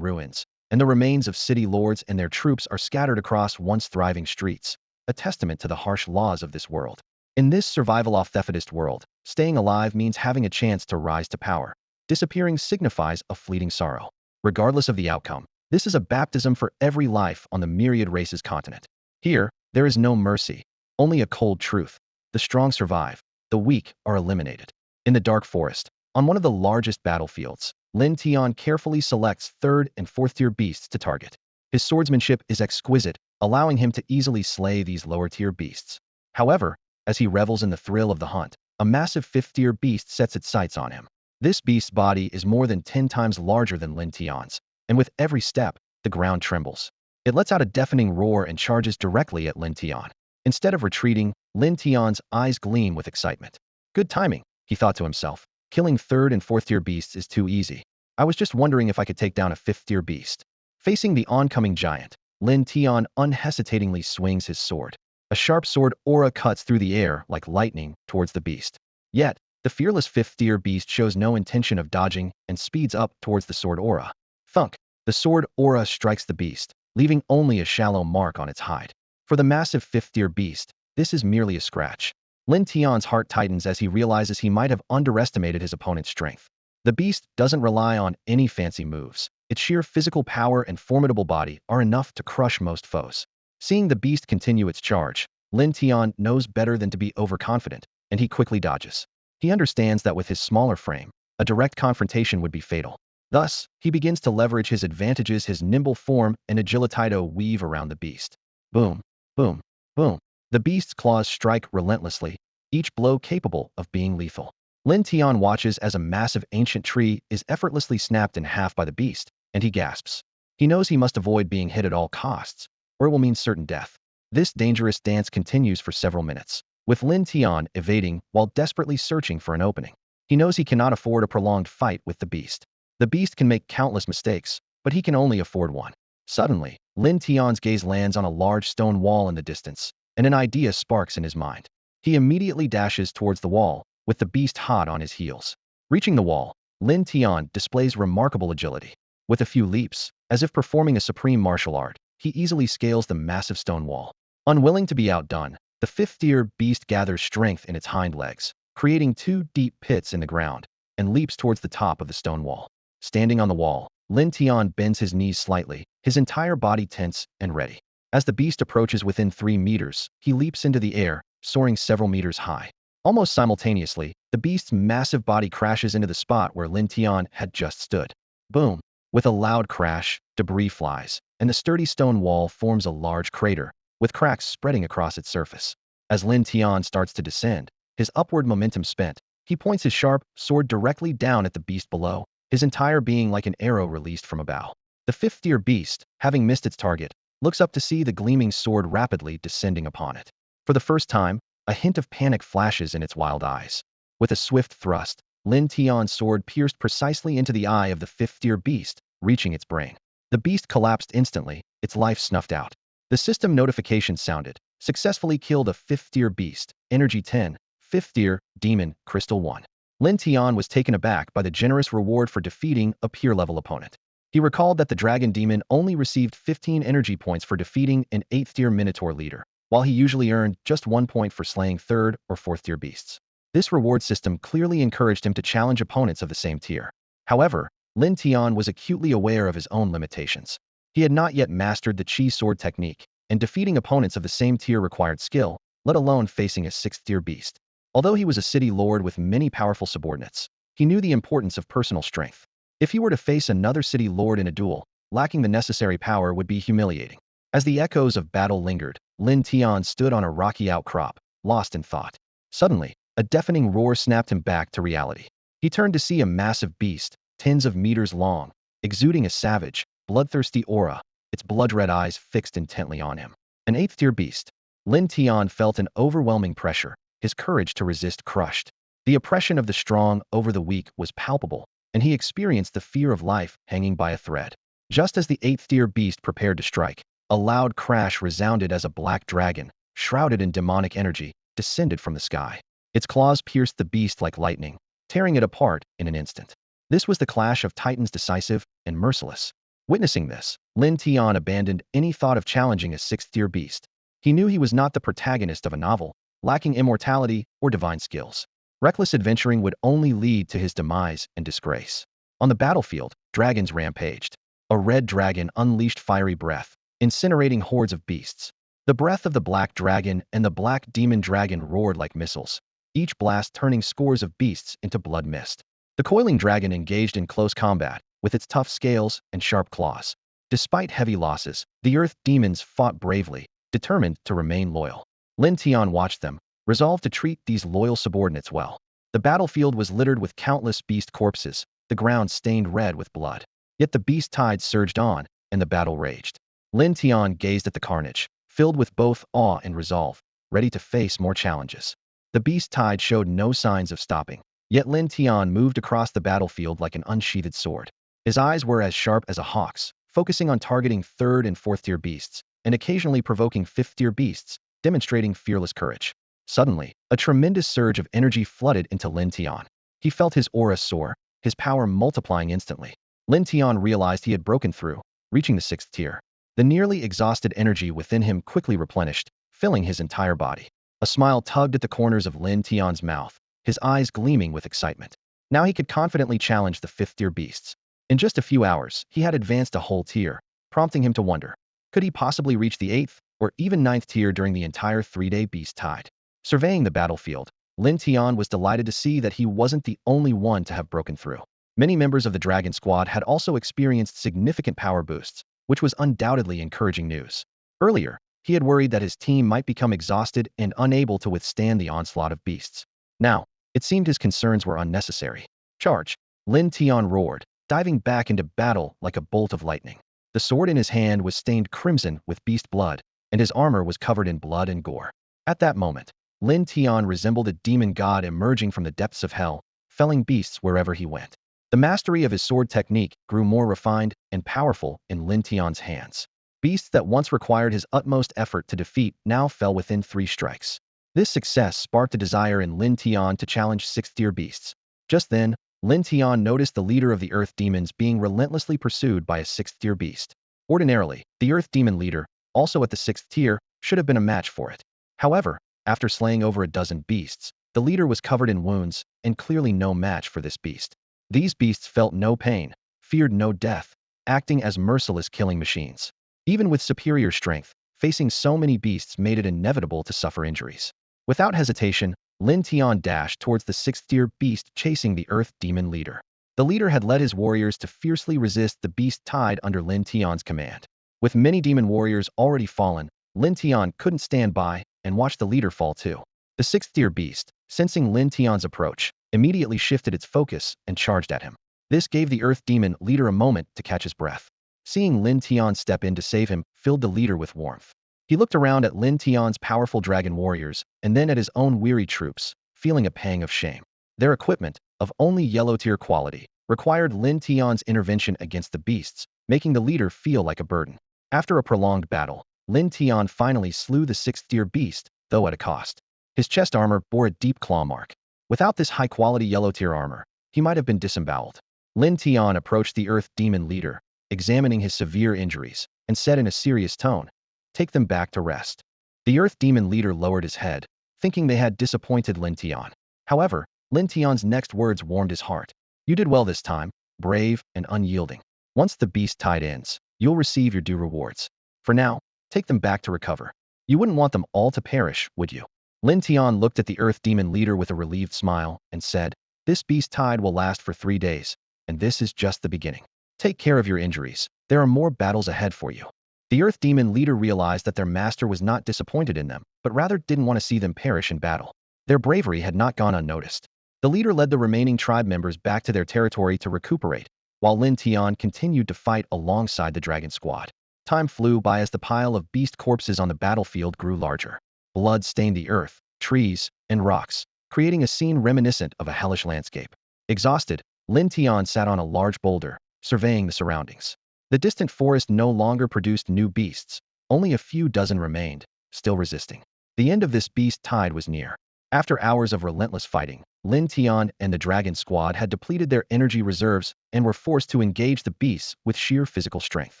ruins, and the remains of city lords and their troops are scattered across once thriving streets, a testament to the harsh laws of this world. In this survival-of-the-fittest world, staying alive means having a chance to rise to power. Disappearing signifies a fleeting sorrow. Regardless of the outcome, this is a baptism for every life on the myriad races continent. Here, there is no mercy, only a cold truth. The strong survive, the weak are eliminated. In the dark forest, on one of the largest battlefields, Lin Tian carefully selects 3rd and 4th tier beasts to target. His swordsmanship is exquisite, allowing him to easily slay these lower tier beasts. However, as he revels in the thrill of the hunt, a massive 5th tier beast sets its sights on him. This beast's body is more than 10 times larger than Lin Tian's, and with every step, the ground trembles. It lets out a deafening roar and charges directly at Lin Tian. Instead of retreating, Lin Tian's eyes gleam with excitement. Good timing, he thought to himself. Killing 3rd and 4th tier beasts is too easy. I was just wondering if I could take down a 5th tier beast. Facing the oncoming giant, Lin Tian unhesitatingly swings his sword. A sharp sword aura cuts through the air like lightning towards the beast. Yet, the fearless 5th tier beast shows no intention of dodging and speeds up towards the sword aura. Thunk! The sword aura strikes the beast, leaving only a shallow mark on its hide. For the massive 5th tier beast, this is merely a scratch. Lin Tian's heart tightens as he realizes he might have underestimated his opponent's strength. The beast doesn't rely on any fancy moves. Its sheer physical power and formidable body are enough to crush most foes. Seeing the beast continue its charge, Lin Tian knows better than to be overconfident, and he quickly dodges. He understands that with his smaller frame, a direct confrontation would be fatal. Thus, he begins to leverage his advantages. His nimble form and agilitido weave around the beast. Boom, boom, boom. The beast's claws strike relentlessly, each blow capable of being lethal. Lin Tian watches as a massive ancient tree is effortlessly snapped in half by the beast, and he gasps. He knows he must avoid being hit at all costs, or it will mean certain death. This dangerous dance continues for several minutes, with Lin Tian evading while desperately searching for an opening. He knows he cannot afford a prolonged fight with the beast. The beast can make countless mistakes, but he can only afford one. Suddenly, Lin Tian's gaze lands on a large stone wall in the distance, and an idea sparks in his mind. He immediately dashes towards the wall, with the beast hot on his heels. Reaching the wall, Lin Tian displays remarkable agility. With a few leaps, as if performing a supreme martial art, he easily scales the massive stone wall. Unwilling to be outdone, the 5th tier beast gathers strength in its hind legs, creating 2 deep pits in the ground, and leaps towards the top of the stone wall. Standing on the wall, Lin Tian bends his knees slightly, his entire body tense and ready. As the beast approaches within 3 meters, he leaps into the air, soaring several meters high. Almost simultaneously, the beast's massive body crashes into the spot where Lin Tian had just stood. Boom! With a loud crash, debris flies, and the sturdy stone wall forms a large crater, with cracks spreading across its surface. As Lin Tian starts to descend, his upward momentum spent, he points his sharp sword directly down at the beast below, his entire being like an arrow released from a bow. The fifth-tier beast, having missed its target, looks up to see the gleaming sword rapidly descending upon it. For the first time, a hint of panic flashes in its wild eyes. With a swift thrust, Lin Tian's sword pierced precisely into the eye of the fifth-tier beast, reaching its brain. The beast collapsed instantly, its life snuffed out. The system notification sounded. Successfully killed a fifth-tier beast, Energy 10, fifth-tier, Demon, Crystal 1. Lin Tian was taken aback by the generous reward for defeating a peer-level opponent. He recalled that the Dragon Demon only received 15 energy points for defeating an 8th-tier Minotaur leader, while he usually earned just 1 point for slaying 3rd or 4th-tier beasts. This reward system clearly encouraged him to challenge opponents of the same tier. However, Lin Tian was acutely aware of his own limitations. He had not yet mastered the Chi sword technique, and defeating opponents of the same tier required skill, let alone facing a 6th-tier beast. Although he was a city lord with many powerful subordinates, he knew the importance of personal strength. If he were to face another city lord in a duel, lacking the necessary power would be humiliating. As the echoes of battle lingered, Lin Tian stood on a rocky outcrop, lost in thought. Suddenly, a deafening roar snapped him back to reality. He turned to see a massive beast, tens of meters long, exuding a savage, bloodthirsty aura, its blood-red eyes fixed intently on him. An 8th-tier beast. Lin Tian felt an overwhelming pressure, his courage to resist crushed. The oppression of the strong over the weak was palpable, and he experienced the fear of life hanging by a thread. Just as the 8th-tier beast prepared to strike, a loud crash resounded as a black dragon, shrouded in demonic energy, descended from the sky. Its claws pierced the beast like lightning, tearing it apart in an instant. This was the clash of titans, decisive and merciless. Witnessing this, Lin Tian abandoned any thought of challenging a 6th-tier beast. He knew he was not the protagonist of a novel, lacking immortality or divine skills. Reckless adventuring would only lead to his demise and disgrace. On the battlefield, dragons rampaged. A red dragon unleashed fiery breath, incinerating hordes of beasts. The breath of the black dragon and the black demon dragon roared like missiles, each blast turning scores of beasts into blood mist. The coiling dragon engaged in close combat, with its tough scales and sharp claws. Despite heavy losses, the earth demons fought bravely, determined to remain loyal. Lin Tian watched them, resolved to treat these loyal subordinates well. The battlefield was littered with countless beast corpses, the ground stained red with blood. Yet the beast tide surged on, and the battle raged. Lin Tian gazed at the carnage, filled with both awe and resolve, ready to face more challenges. The beast tide showed no signs of stopping, yet Lin Tian moved across the battlefield like an unsheathed sword. His eyes were as sharp as a hawk's, focusing on targeting 3rd and 4th-tier beasts, and occasionally provoking 5th-tier beasts, demonstrating fearless courage. Suddenly, a tremendous surge of energy flooded into Lin Tian. He felt his aura soar, his power multiplying instantly. Lin Tian realized he had broken through, reaching the 6th tier. The nearly exhausted energy within him quickly replenished, filling his entire body. A smile tugged at the corners of Lin Tian's mouth, his eyes gleaming with excitement. Now he could confidently challenge the 5th-tier beasts. In just a few hours, he had advanced a whole tier, prompting him to wonder, could he possibly reach the 8th or even 9th tier during the entire 3-day beast tide? Surveying the battlefield, Lin Tian was delighted to see that he wasn't the only one to have broken through. Many members of the Dragon Squad had also experienced significant power boosts, which was undoubtedly encouraging news. Earlier, he had worried that his team might become exhausted and unable to withstand the onslaught of beasts. Now, it seemed his concerns were unnecessary. Charge! Lin Tian roared, diving back into battle like a bolt of lightning. The sword in his hand was stained crimson with beast blood, and his armor was covered in blood and gore. At that moment, Lin Tian resembled a demon god emerging from the depths of hell, felling beasts wherever he went. The mastery of his sword technique grew more refined and powerful in Lin Tian's hands. Beasts that once required his utmost effort to defeat now fell within 3 strikes. This success sparked a desire in Lin Tian to challenge 6th-tier beasts. Just then, Lin Tian noticed the leader of the Earth Demons being relentlessly pursued by a 6th-tier beast. Ordinarily, the Earth Demon leader, also at the 6th tier, should have been a match for it. However, after slaying over a dozen beasts, the leader was covered in wounds and clearly no match for this beast. These beasts felt no pain, feared no death, acting as merciless killing machines. Even with superior strength, facing so many beasts made it inevitable to suffer injuries. Without hesitation, Lin Tian dashed towards the sixth-tier beast chasing the Earth Demon leader. The leader had led his warriors to fiercely resist the beast tide under Lin Tian's command. With many demon warriors already fallen, Lin Tian couldn't stand by and watch the leader fall too. The sixth-tier beast, sensing Lin Tian's approach, immediately shifted its focus and charged at him. This gave the Earth Demon leader a moment to catch his breath. Seeing Lin Tian step in to save him filled the leader with warmth. He looked around at Lin Tian's powerful dragon warriors and then at his own weary troops, feeling a pang of shame. Their equipment, of only yellow-tier quality, required Lin Tian's intervention against the beasts, making the leader feel like a burden. After a prolonged battle, Lin Tian finally slew the sixth-tier beast, though at a cost. His chest armor bore a deep claw mark. Without this high-quality yellow-tier armor, he might have been disemboweled. Lin Tian approached the Earth Demon leader, examining his severe injuries, and said in a serious tone, "Take them back to rest." The Earth Demon leader lowered his head, thinking they had disappointed Lin Tian. However, Lin Tian's next words warmed his heart. "You did well this time, brave and unyielding. Once the beast tide ends, you'll receive your due rewards. For now, take them back to recover. You wouldn't want them all to perish, would you?" Lin Tian looked at the Earth Demon leader with a relieved smile and said, "This beast tide will last for 3 days, and this is just the beginning. Take care of your injuries. There are more battles ahead for you." The Earth Demon leader realized that their master was not disappointed in them, but rather didn't want to see them perish in battle. Their bravery had not gone unnoticed. The leader led the remaining tribe members back to their territory to recuperate, while Lin Tian continued to fight alongside the dragon squad. Time flew by as the pile of beast corpses on the battlefield grew larger. Blood stained the earth, trees, and rocks, creating a scene reminiscent of a hellish landscape. Exhausted, Lin Tian sat on a large boulder, surveying the surroundings. The distant forest no longer produced new beasts. Only a few dozen remained, still resisting. The end of this beast tide was near. After hours of relentless fighting, Lin Tian and the dragon squad had depleted their energy reserves and were forced to engage the beasts with sheer physical strength.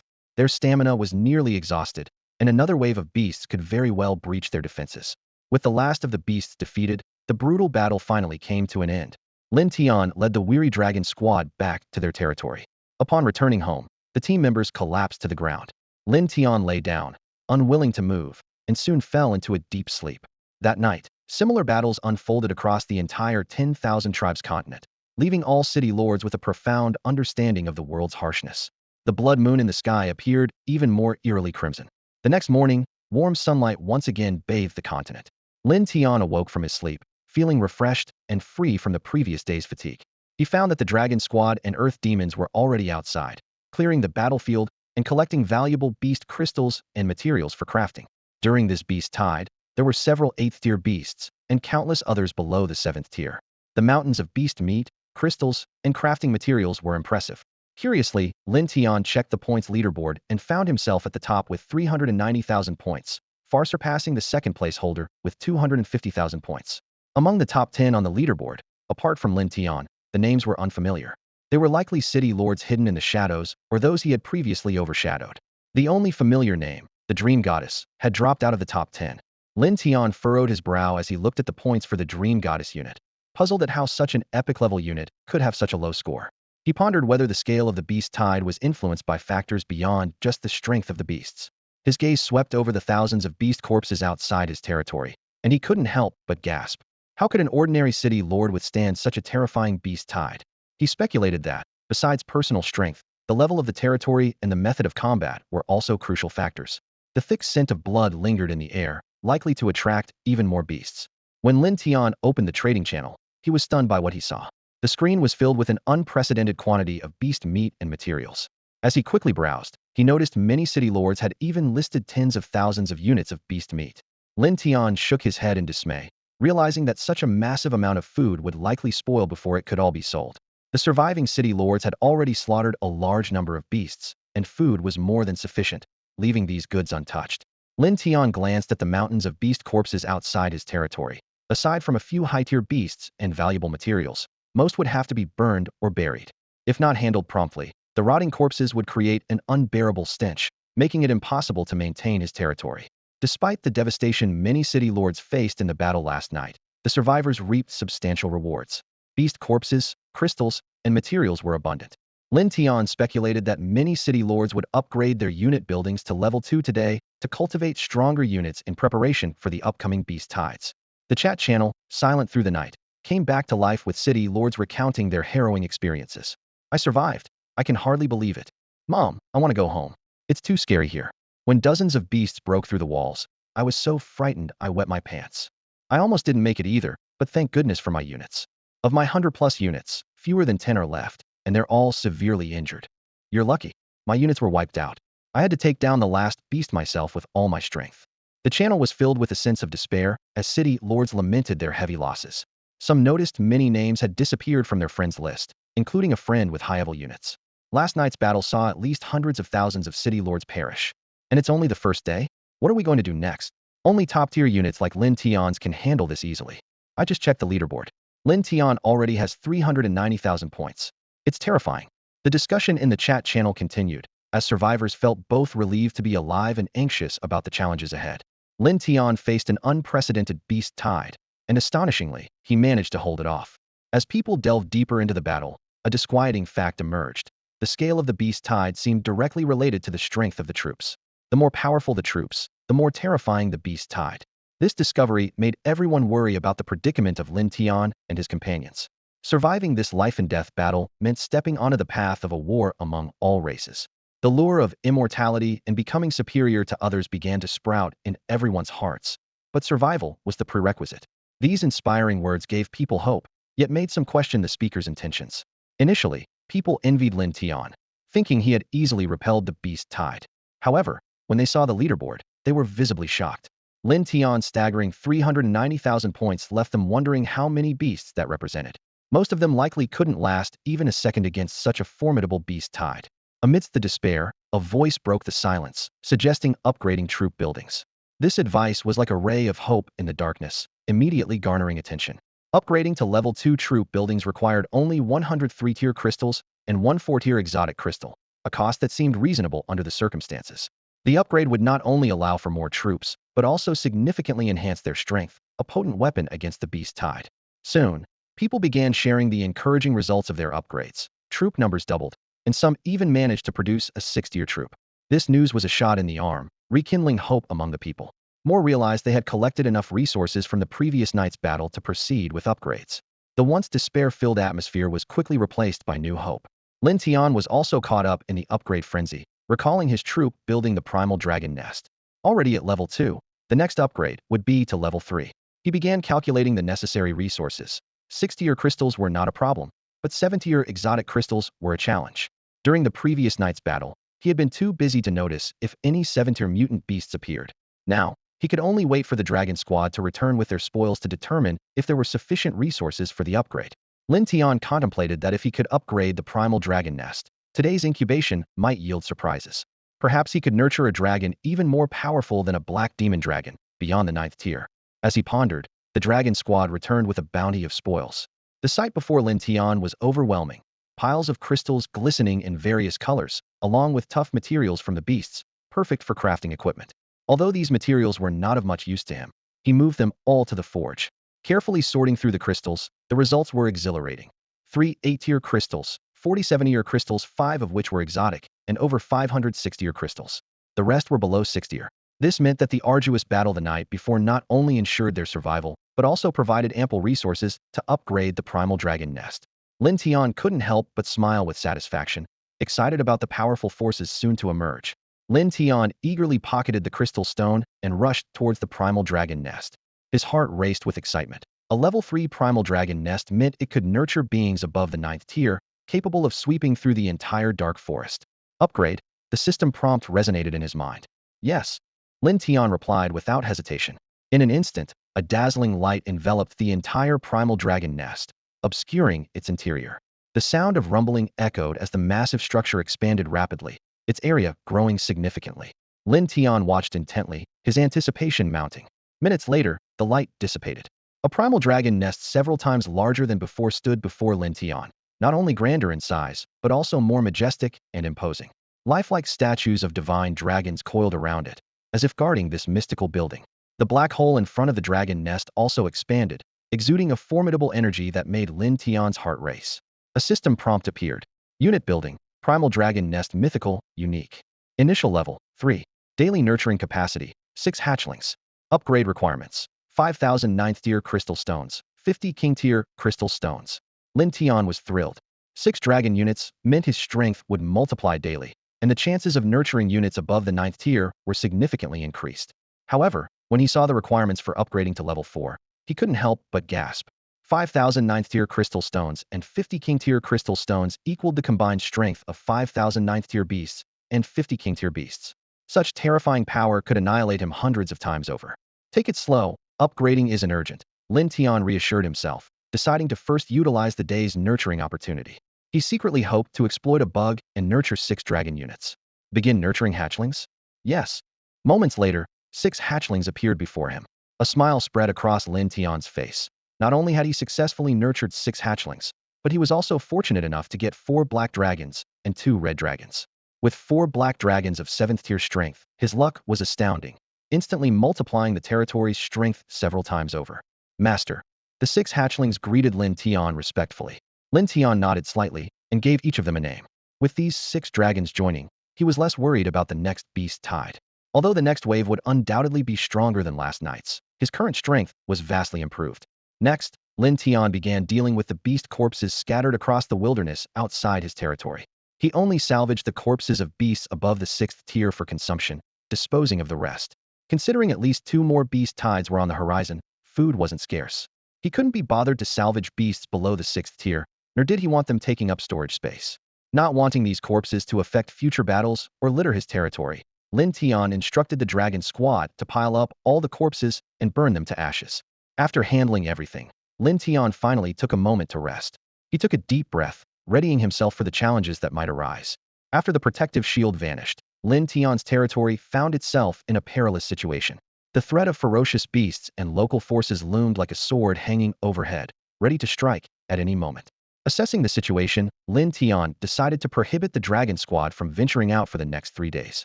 Their stamina was nearly exhausted, and another wave of beasts could very well breach their defenses. With the last of the beasts defeated, the brutal battle finally came to an end. Lin Tian led the weary dragon squad back to their territory. Upon returning home, the team members collapsed to the ground. Lin Tian lay down, unwilling to move, and soon fell into a deep sleep. That night, similar battles unfolded across the entire 10,000 tribes continent, leaving all city lords with a profound understanding of the world's harshness. The blood moon in the sky appeared even more eerily crimson. The next morning, warm sunlight once again bathed the continent. Lin Tian awoke from his sleep, feeling refreshed and free from the previous day's fatigue. He found that the dragon squad and earth demons were already outside, clearing the battlefield and collecting valuable beast crystals and materials for crafting. During this beast tide, there were several 8th-tier beasts and countless others below the 7th tier. The mountains of beast meat, crystals, and crafting materials were impressive. Curiously, Lin Tian checked the points leaderboard and found himself at the top with 390,000 points, far surpassing the second-place holder with 250,000 points. Among the top 10 on the leaderboard, apart from Lin Tian, the names were unfamiliar. They were likely city lords hidden in the shadows or those he had previously overshadowed. The only familiar name, the Dream Goddess, had dropped out of the top 10. Lin Tian furrowed his brow as he looked at the points for the Dream Goddess unit, puzzled at how such an epic-level unit could have such a low score. He pondered whether the scale of the beast tide was influenced by factors beyond just the strength of the beasts. His gaze swept over the thousands of beast corpses outside his territory, and he couldn't help but gasp. How could an ordinary city lord withstand such a terrifying beast tide? He speculated that, besides personal strength, the level of the territory and the method of combat were also crucial factors. The thick scent of blood lingered in the air, likely to attract even more beasts. When Lin Tian opened the trading channel, he was stunned by what he saw. The screen was filled with an unprecedented quantity of beast meat and materials. As he quickly browsed, he noticed many city lords had even listed tens of thousands of units of beast meat. Lin Tian shook his head in dismay, realizing that such a massive amount of food would likely spoil before it could all be sold. The surviving city lords had already slaughtered a large number of beasts, and food was more than sufficient, leaving these goods untouched. Lin Tian glanced at the mountains of beast corpses outside his territory. Aside from a few high-tier beasts and valuable materials, most would have to be burned or buried. If not handled promptly, the rotting corpses would create an unbearable stench, making it impossible to maintain his territory. Despite the devastation many city lords faced in the battle last night, the survivors reaped substantial rewards. Beast corpses, crystals, and materials were abundant. Lin Tian speculated that many city lords would upgrade their unit buildings to level 2 today to cultivate stronger units in preparation for the upcoming beast tides. The chat channel, silent through the night, came back to life with city lords recounting their harrowing experiences. I survived. I can hardly believe it. Mom, I want to go home. It's too scary here. When dozens of beasts broke through the walls, I was so frightened I wet my pants. I almost didn't make it either, but thank goodness for my units. Of my 100+ units, fewer than 10 are left, and they're all severely injured. You're lucky. My units were wiped out. I had to take down the last beast myself with all my strength. The channel was filled with a sense of despair as city lords lamented their heavy losses. Some noticed many names had disappeared from their friends list, including a friend with high-level units. Last night's battle saw at least hundreds of thousands of city lords perish. And it's only the first day? What are we going to do next? Only top-tier units like Lin Tian's can handle this easily. I just checked the leaderboard. Lin Tian already has 390,000 points. It's terrifying. The discussion in the chat channel continued, as survivors felt both relieved to be alive and anxious about the challenges ahead. Lin Tian faced an unprecedented beast tide, and astonishingly, he managed to hold it off. As people delved deeper into the battle, a disquieting fact emerged. The scale of the beast tide seemed directly related to the strength of the troops. The more powerful the troops, the more terrifying the beast tide. This discovery made everyone worry about the predicament of Lin Tian and his companions. Surviving this life-and-death battle meant stepping onto the path of a war among all races. The lure of immortality and becoming superior to others began to sprout in everyone's hearts. But survival was the prerequisite. These inspiring words gave people hope, yet made some question the speaker's intentions. Initially, people envied Lin Tian, thinking he had easily repelled the beast tide. However, when they saw the leaderboard, they were visibly shocked. Lin Tian's staggering 390,000 points left them wondering how many beasts that represented. Most of them likely couldn't last even a second against such a formidable beast tide. Amidst the despair, a voice broke the silence, suggesting upgrading troop buildings. This advice was like a ray of hope in the darkness, immediately garnering attention. Upgrading to level 2 troop buildings required only 100 3-tier crystals and 1 4-tier exotic crystal, a cost that seemed reasonable under the circumstances. The upgrade would not only allow for more troops, but also significantly enhance their strength, a potent weapon against the beast tide. Soon, people began sharing the encouraging results of their upgrades. Troop numbers doubled, and some even managed to produce a 6-tier troop. This news was a shot in the arm, rekindling hope among the people. More realized they had collected enough resources from the previous night's battle to proceed with upgrades. The once despair-filled atmosphere was quickly replaced by new hope. Lin Tian was also caught up in the upgrade frenzy, recalling his troop building the primal dragon nest. Already at level 2, the next upgrade would be to level 3. He began calculating the necessary resources. 6-tier crystals were not a problem, but 7-tier exotic crystals were a challenge. During the previous night's battle, he had been too busy to notice if any 7-tier mutant beasts appeared. Now, he could only wait for the dragon squad to return with their spoils to determine if there were sufficient resources for the upgrade. Lin Tian contemplated that if he could upgrade the primal dragon nest, today's incubation might yield surprises. Perhaps he could nurture a dragon even more powerful than a black demon dragon, beyond the 9th tier. As he pondered, the dragon squad returned with a bounty of spoils. The sight before Lin Tian was overwhelming. Piles of crystals glistening in various colors, along with tough materials from the beasts, perfect for crafting equipment. Although these materials were not of much use to him, he moved them all to the forge. Carefully sorting through the crystals, the results were exhilarating. 3 8-tier crystals, 47-tier crystals, 5 of which were exotic, and over 500 6-tier crystals. The rest were below 6-tier. This meant that the arduous battle the night before not only ensured their survival, but also provided ample resources to upgrade the primal dragon nest. Lin Tian couldn't help but smile with satisfaction, excited about the powerful forces soon to emerge. Lin Tian eagerly pocketed the crystal stone and rushed towards the primal dragon nest. His heart raced with excitement. A level 3 primal dragon nest meant it could nurture beings above the 9th tier, capable of sweeping through the entire dark forest. Upgrade? The system prompt resonated in his mind. Yes. Lin Tian replied without hesitation. In an instant, a dazzling light enveloped the entire primal dragon nest, obscuring its interior. The sound of rumbling echoed as the massive structure expanded rapidly, its area growing significantly. Lin Tian watched intently, his anticipation mounting. Minutes later, the light dissipated. A primal dragon nest several times larger than before stood before Lin Tian, not only grander in size, but also more majestic and imposing. Lifelike statues of divine dragons coiled around it, as if guarding this mystical building. The black hole in front of the dragon nest also expanded, exuding a formidable energy that made Lin Tian's heart race. A system prompt appeared. Unit building. Primal dragon nest mythical, unique. Initial level, 3. Daily nurturing capacity, 6 hatchlings. Upgrade requirements. 5,000 ninth tier crystal stones, 50 king tier crystal stones. Lin Tian was thrilled. 6 dragon units meant his strength would multiply daily, and the chances of nurturing units above the ninth tier were significantly increased. However, when he saw the requirements for upgrading to level 4, he couldn't help but gasp. 5,000 ninth tier crystal stones and 50 king tier crystal stones equaled the combined strength of 5,000 ninth tier beasts and 50 king tier beasts. Such terrifying power could annihilate him hundreds of times over. Take it slow, upgrading isn't urgent, Lin Tian reassured himself, deciding to first utilize the day's nurturing opportunity. He secretly hoped to exploit a bug and nurture 6 dragon units. Begin nurturing hatchlings? Yes. Moments later, 6 hatchlings appeared before him. A smile spread across Lin Tian's face. Not only had he successfully nurtured 6 hatchlings, but he was also fortunate enough to get 4 black dragons and 2 red dragons. With 4 black dragons of 7th tier strength, his luck was astounding, instantly multiplying the territory's strength several times over. Master. The 6 hatchlings greeted Lin Tian respectfully. Lin Tian nodded slightly and gave each of them a name. With these 6 dragons joining, he was less worried about the next beast tide. Although the next wave would undoubtedly be stronger than last night's, his current strength was vastly improved. Next, Lin Tian began dealing with the beast corpses scattered across the wilderness outside his territory. He only salvaged the corpses of beasts above the 6th tier for consumption, disposing of the rest. Considering at least 2 more beast tides were on the horizon, food wasn't scarce. He couldn't be bothered to salvage beasts below the 6th tier, nor did he want them taking up storage space. Not wanting these corpses to affect future battles or litter his territory, Lin Tian instructed the dragon squad to pile up all the corpses and burn them to ashes. After handling everything, Lin Tian finally took a moment to rest. He took a deep breath, readying himself for the challenges that might arise. After the protective shield vanished, Lin Tian's territory found itself in a perilous situation. The threat of ferocious beasts and local forces loomed like a sword hanging overhead, ready to strike at any moment. Assessing the situation, Lin Tian decided to prohibit the dragon squad from venturing out for the next 3 days.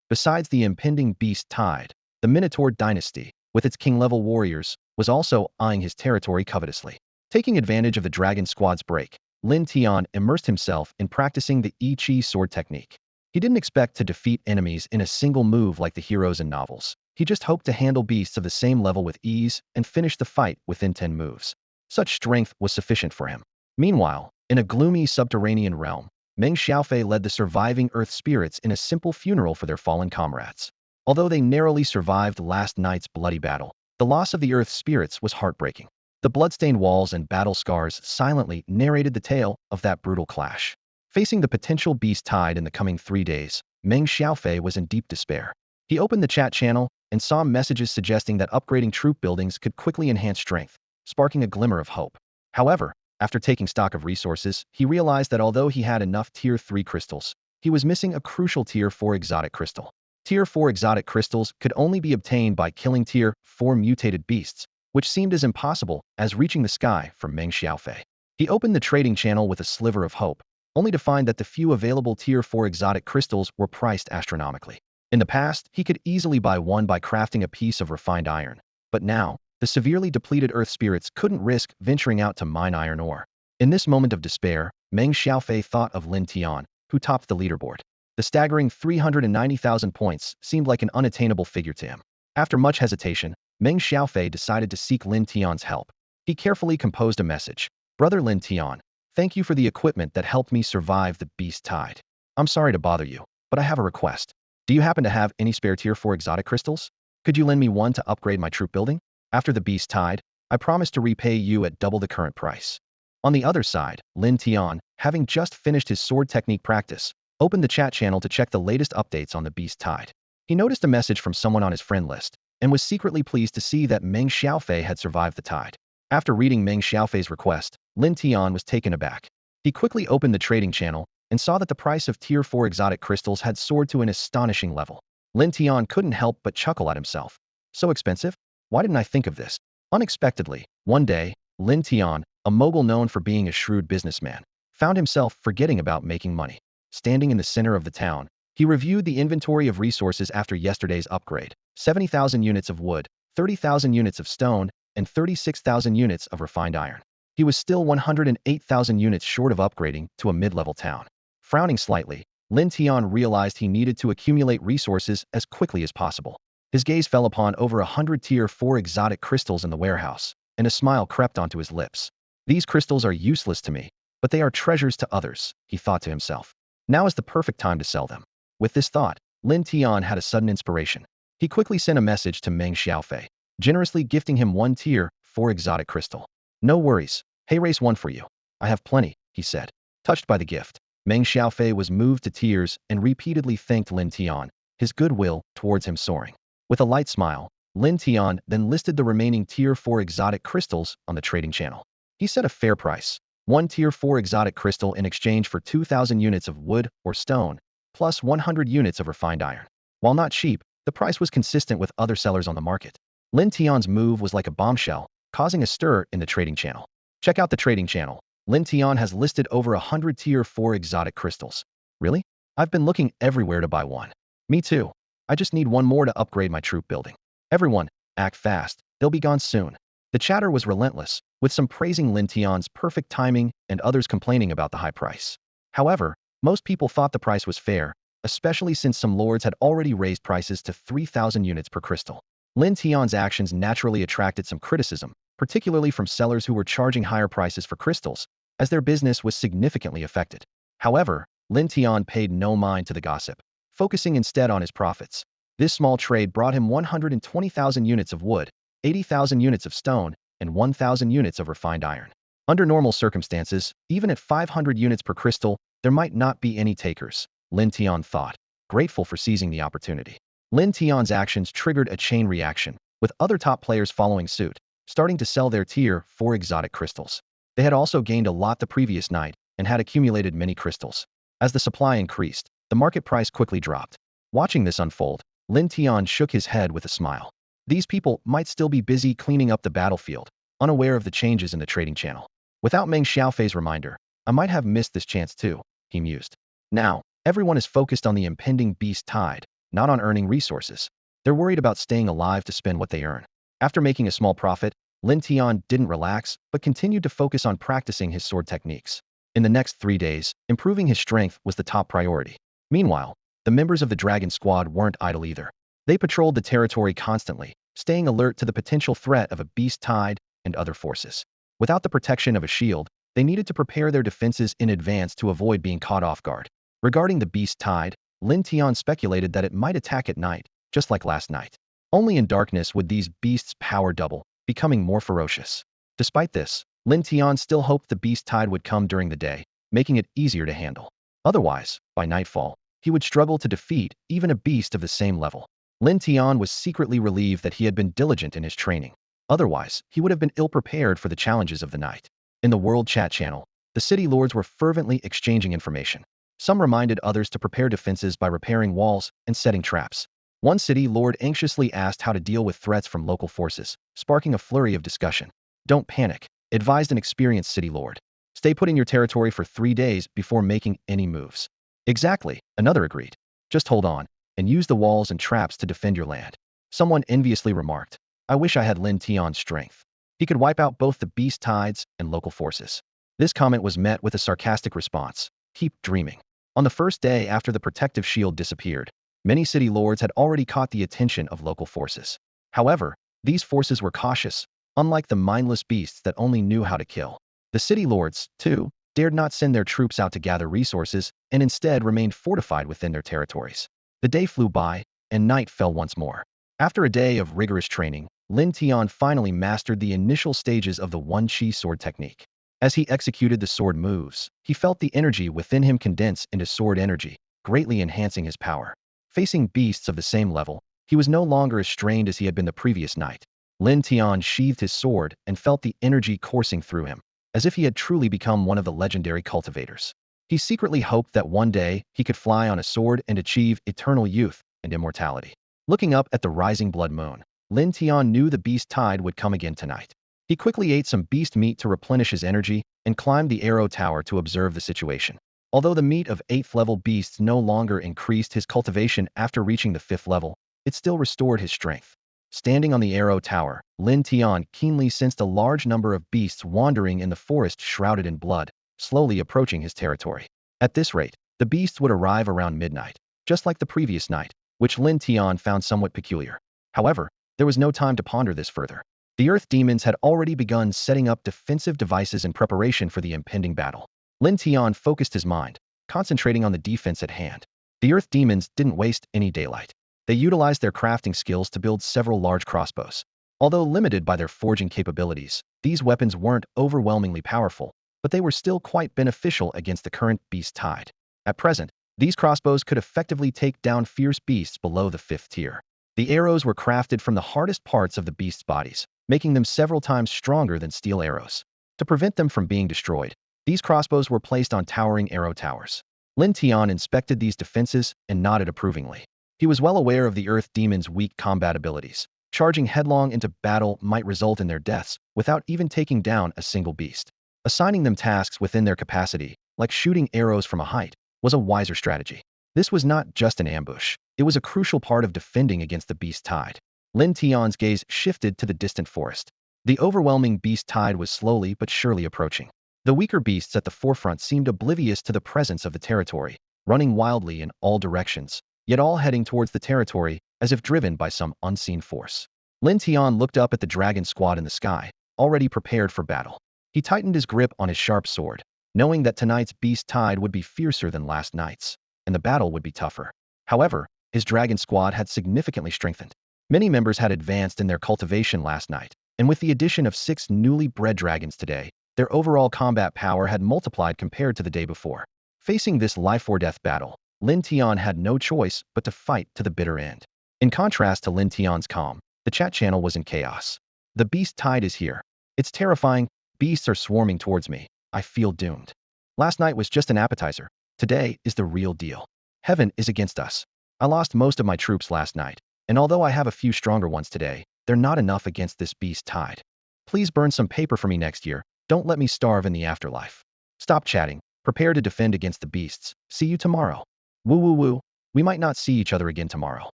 Besides the impending beast tide, the Minotaur dynasty, with its king-level warriors, was also eyeing his territory covetously. Taking advantage of the dragon squad's break, Lin Tian immersed himself in practicing the I Chi sword technique. He didn't expect to defeat enemies in a single move like the heroes in novels. He just hoped to handle beasts of the same level with ease and finish the fight within 10 moves. Such strength was sufficient for him. Meanwhile, in a gloomy subterranean realm, Meng Xiaofei led the surviving Earth spirits in a simple funeral for their fallen comrades. Although they narrowly survived last night's bloody battle, the loss of the Earth spirits was heartbreaking. The bloodstained walls and battle scars silently narrated the tale of that brutal clash. Facing the potential beast tide in the coming 3 days, Meng Xiaofei was in deep despair. He opened the chat channel and saw messages suggesting that upgrading troop buildings could quickly enhance strength, sparking a glimmer of hope. However, after taking stock of resources, he realized that although he had enough Tier 3 crystals, he was missing a crucial Tier 4 exotic crystal. Tier 4 exotic crystals could only be obtained by killing Tier 4 mutated beasts, which seemed as impossible as reaching the sky for Meng Xiaofei. He opened the trading channel with a sliver of hope, only to find that the few available Tier 4 exotic crystals were priced astronomically. In the past, he could easily buy one by crafting a piece of refined iron, but now, the severely depleted Earth spirits couldn't risk venturing out to mine iron ore. In this moment of despair, Meng Xiaofei thought of Lin Tian, who topped the leaderboard. The staggering 390,000 points seemed like an unattainable figure to him. After much hesitation, Meng Xiaofei decided to seek Lin Tian's help. He carefully composed a message. Brother Lin Tian, thank you for the equipment that helped me survive the beast tide. I'm sorry to bother you, but I have a request. Do you happen to have any spare Tier 4 exotic crystals? Could you lend me one to upgrade my troop building? After the beast tide, I promise to repay you at double the current price. On the other side, Lin Tian, having just finished his sword technique practice, opened the chat channel to check the latest updates on the beast tide. He noticed a message from someone on his friend list, and was secretly pleased to see that Meng Xiaofei had survived the tide. After reading Meng Xiaofei's request, Lin Tian was taken aback. He quickly opened the trading channel and saw that the price of Tier 4 exotic crystals had soared to an astonishing level. Lin Tian couldn't help but chuckle at himself. So expensive? Why didn't I think of this? Unexpectedly, one day, Lin Tian, a mogul known for being a shrewd businessman, found himself forgetting about making money. Standing in the center of the town, he reviewed the inventory of resources after yesterday's upgrade: 70,000 units of wood, 30,000 units of stone, and 36,000 units of refined iron. He was still 108,000 units short of upgrading to a mid-level town. Frowning slightly, Lin Tian realized he needed to accumulate resources as quickly as possible. His gaze fell upon over 100 tier 4 exotic crystals in the warehouse, and a smile crept onto his lips. These crystals are useless to me, but they are treasures to others, he thought to himself. Now is the perfect time to sell them. With this thought, Lin Tian had a sudden inspiration. He quickly sent a message to Meng Xiaofei, generously gifting him 1 tier 4 exotic crystal. No worries, hey race 1 for you. I have plenty, he said. Touched by the gift, Meng Xiaofei was moved to tears and repeatedly thanked Lin Tian, his goodwill towards him soaring. With a light smile, Lin Tian then listed the remaining tier 4 exotic crystals on the trading channel. He set a fair price, 1 tier 4 exotic crystal in exchange for 2,000 units of wood or stone, plus 100 units of refined iron. While not cheap, the price was consistent with other sellers on the market. Lin Tian's move was like a bombshell, causing a stir in the trading channel. Check out the trading channel. Lin Tian has listed over 100 tier 4 exotic crystals. Really? I've been looking everywhere to buy one. Me too. I just need one more to upgrade my troop building. Everyone, act fast, they'll be gone soon. The chatter was relentless, with some praising Lin Tian's perfect timing and others complaining about the high price. However, most people thought the price was fair, especially since some lords had already raised prices to 3,000 units per crystal. Lin Tian's actions naturally attracted some criticism, particularly from sellers who were charging higher prices for crystals, as their business was significantly affected. However, Lin Tian paid no mind to the gossip, focusing instead on his profits. This small trade brought him 120,000 units of wood, 80,000 units of stone, and 1,000 units of refined iron. Under normal circumstances, even at 500 units per crystal, there might not be any takers, Lin Tian thought, grateful for seizing the opportunity. Lin Tian's actions triggered a chain reaction, with other top players following suit, starting to sell their tier 4 exotic crystals. They had also gained a lot the previous night and had accumulated many crystals. As the supply increased, the market price quickly dropped. Watching this unfold, Lin Tian shook his head with a smile. These people might still be busy cleaning up the battlefield, unaware of the changes in the trading channel. Without Meng Xiaofei's reminder, I might have missed this chance too, he mused. Now, everyone is focused on the impending beast tide, not on earning resources. They're worried about staying alive to spend what they earn. After making a small profit, Lin Tian didn't relax, but continued to focus on practicing his sword techniques. In the next 3 days, improving his strength was the top priority. Meanwhile, the members of the Dragon Squad weren't idle either. They patrolled the territory constantly, staying alert to the potential threat of a beast tide and other forces. Without the protection of a shield, they needed to prepare their defenses in advance to avoid being caught off guard. Regarding the beast tide, Lin Tian speculated that it might attack at night, just like last night. Only in darkness would these beasts' power double, becoming more ferocious. Despite this, Lin Tian still hoped the beast tide would come during the day, making it easier to handle. Otherwise, by nightfall, he would struggle to defeat even a beast of the same level. Lin Tian was secretly relieved that he had been diligent in his training. Otherwise, he would have been ill-prepared for the challenges of the night. In the World Chat channel, the city lords were fervently exchanging information. Some reminded others to prepare defenses by repairing walls and setting traps. One city lord anxiously asked how to deal with threats from local forces, sparking a flurry of discussion. Don't panic, advised an experienced city lord. Stay put in your territory for 3 days before making any moves. Exactly, another agreed. Just hold on, and use the walls and traps to defend your land. Someone enviously remarked, I wish I had Lin Tian's strength. He could wipe out both the beast tides and local forces. This comment was met with a sarcastic response. Keep dreaming. On the first day after the protective shield disappeared, many city lords had already caught the attention of local forces. However, these forces were cautious, unlike the mindless beasts that only knew how to kill. The city lords, too, dared not send their troops out to gather resources and instead remained fortified within their territories. The day flew by, and night fell once more. After a day of rigorous training, Lin Tian finally mastered the initial stages of the One Chi sword technique. As he executed the sword moves, he felt the energy within him condense into sword energy, greatly enhancing his power. Facing beasts of the same level, he was no longer as strained as he had been the previous night. Lin Tian sheathed his sword and felt the energy coursing through him, as if he had truly become one of the legendary cultivators. He secretly hoped that one day he could fly on a sword and achieve eternal youth and immortality. Looking up at the rising blood moon, Lin Tian knew the beast tide would come again tonight. He quickly ate some beast meat to replenish his energy and climbed the arrow tower to observe the situation. Although the meat of 8th level beasts no longer increased his cultivation after reaching the 5th level, it still restored his strength. Standing on the arrow tower, Lin Tian keenly sensed a large number of beasts wandering in the forest shrouded in blood, slowly approaching his territory. At this rate, the beasts would arrive around midnight, just like the previous night, which Lin Tian found somewhat peculiar. However, there was no time to ponder this further. The Earth demons had already begun setting up defensive devices in preparation for the impending battle. Lin Tian focused his mind, concentrating on the defense at hand. The Earth demons didn't waste any daylight. They utilized their crafting skills to build several large crossbows. Although limited by their forging capabilities, these weapons weren't overwhelmingly powerful, but they were still quite beneficial against the current beast tide. At present, these crossbows could effectively take down fierce beasts below the 5th tier. The arrows were crafted from the hardest parts of the beast's bodies, making them several times stronger than steel arrows. To prevent them from being destroyed, these crossbows were placed on towering arrow towers. Lin Tian inspected these defenses and nodded approvingly. He was well aware of the Earth Demon's weak combat abilities. Charging headlong into battle might result in their deaths without even taking down a single beast. Assigning them tasks within their capacity, like shooting arrows from a height, was a wiser strategy. This was not just an ambush. It was a crucial part of defending against the beast tide. Lin Tian's gaze shifted to the distant forest. The overwhelming beast tide was slowly but surely approaching. The weaker beasts at the forefront seemed oblivious to the presence of the territory, running wildly in all directions, yet all heading towards the territory as if driven by some unseen force. Lin Tian looked up at the dragon squad in the sky, already prepared for battle. He tightened his grip on his sharp sword, knowing that tonight's beast tide would be fiercer than last night's, and the battle would be tougher. However, his dragon squad had significantly strengthened. Many members had advanced in their cultivation last night, and with the addition of 6 newly bred dragons today, their overall combat power had multiplied compared to the day before. Facing this life-or-death battle, Lin Tian had no choice but to fight to the bitter end. In contrast to Lin Tian's calm, the chat channel was in chaos. The beast tide is here. It's terrifying. Beasts are swarming towards me. I feel doomed. Last night was just an appetizer. Today is the real deal. Heaven is against us. I lost most of my troops last night, and although I have a few stronger ones today, they're not enough against this beast tide. Please burn some paper for me next year. Don't let me starve in the afterlife. Stop chatting. Prepare to defend against the beasts. See you tomorrow. Woo woo woo. We might not see each other again tomorrow.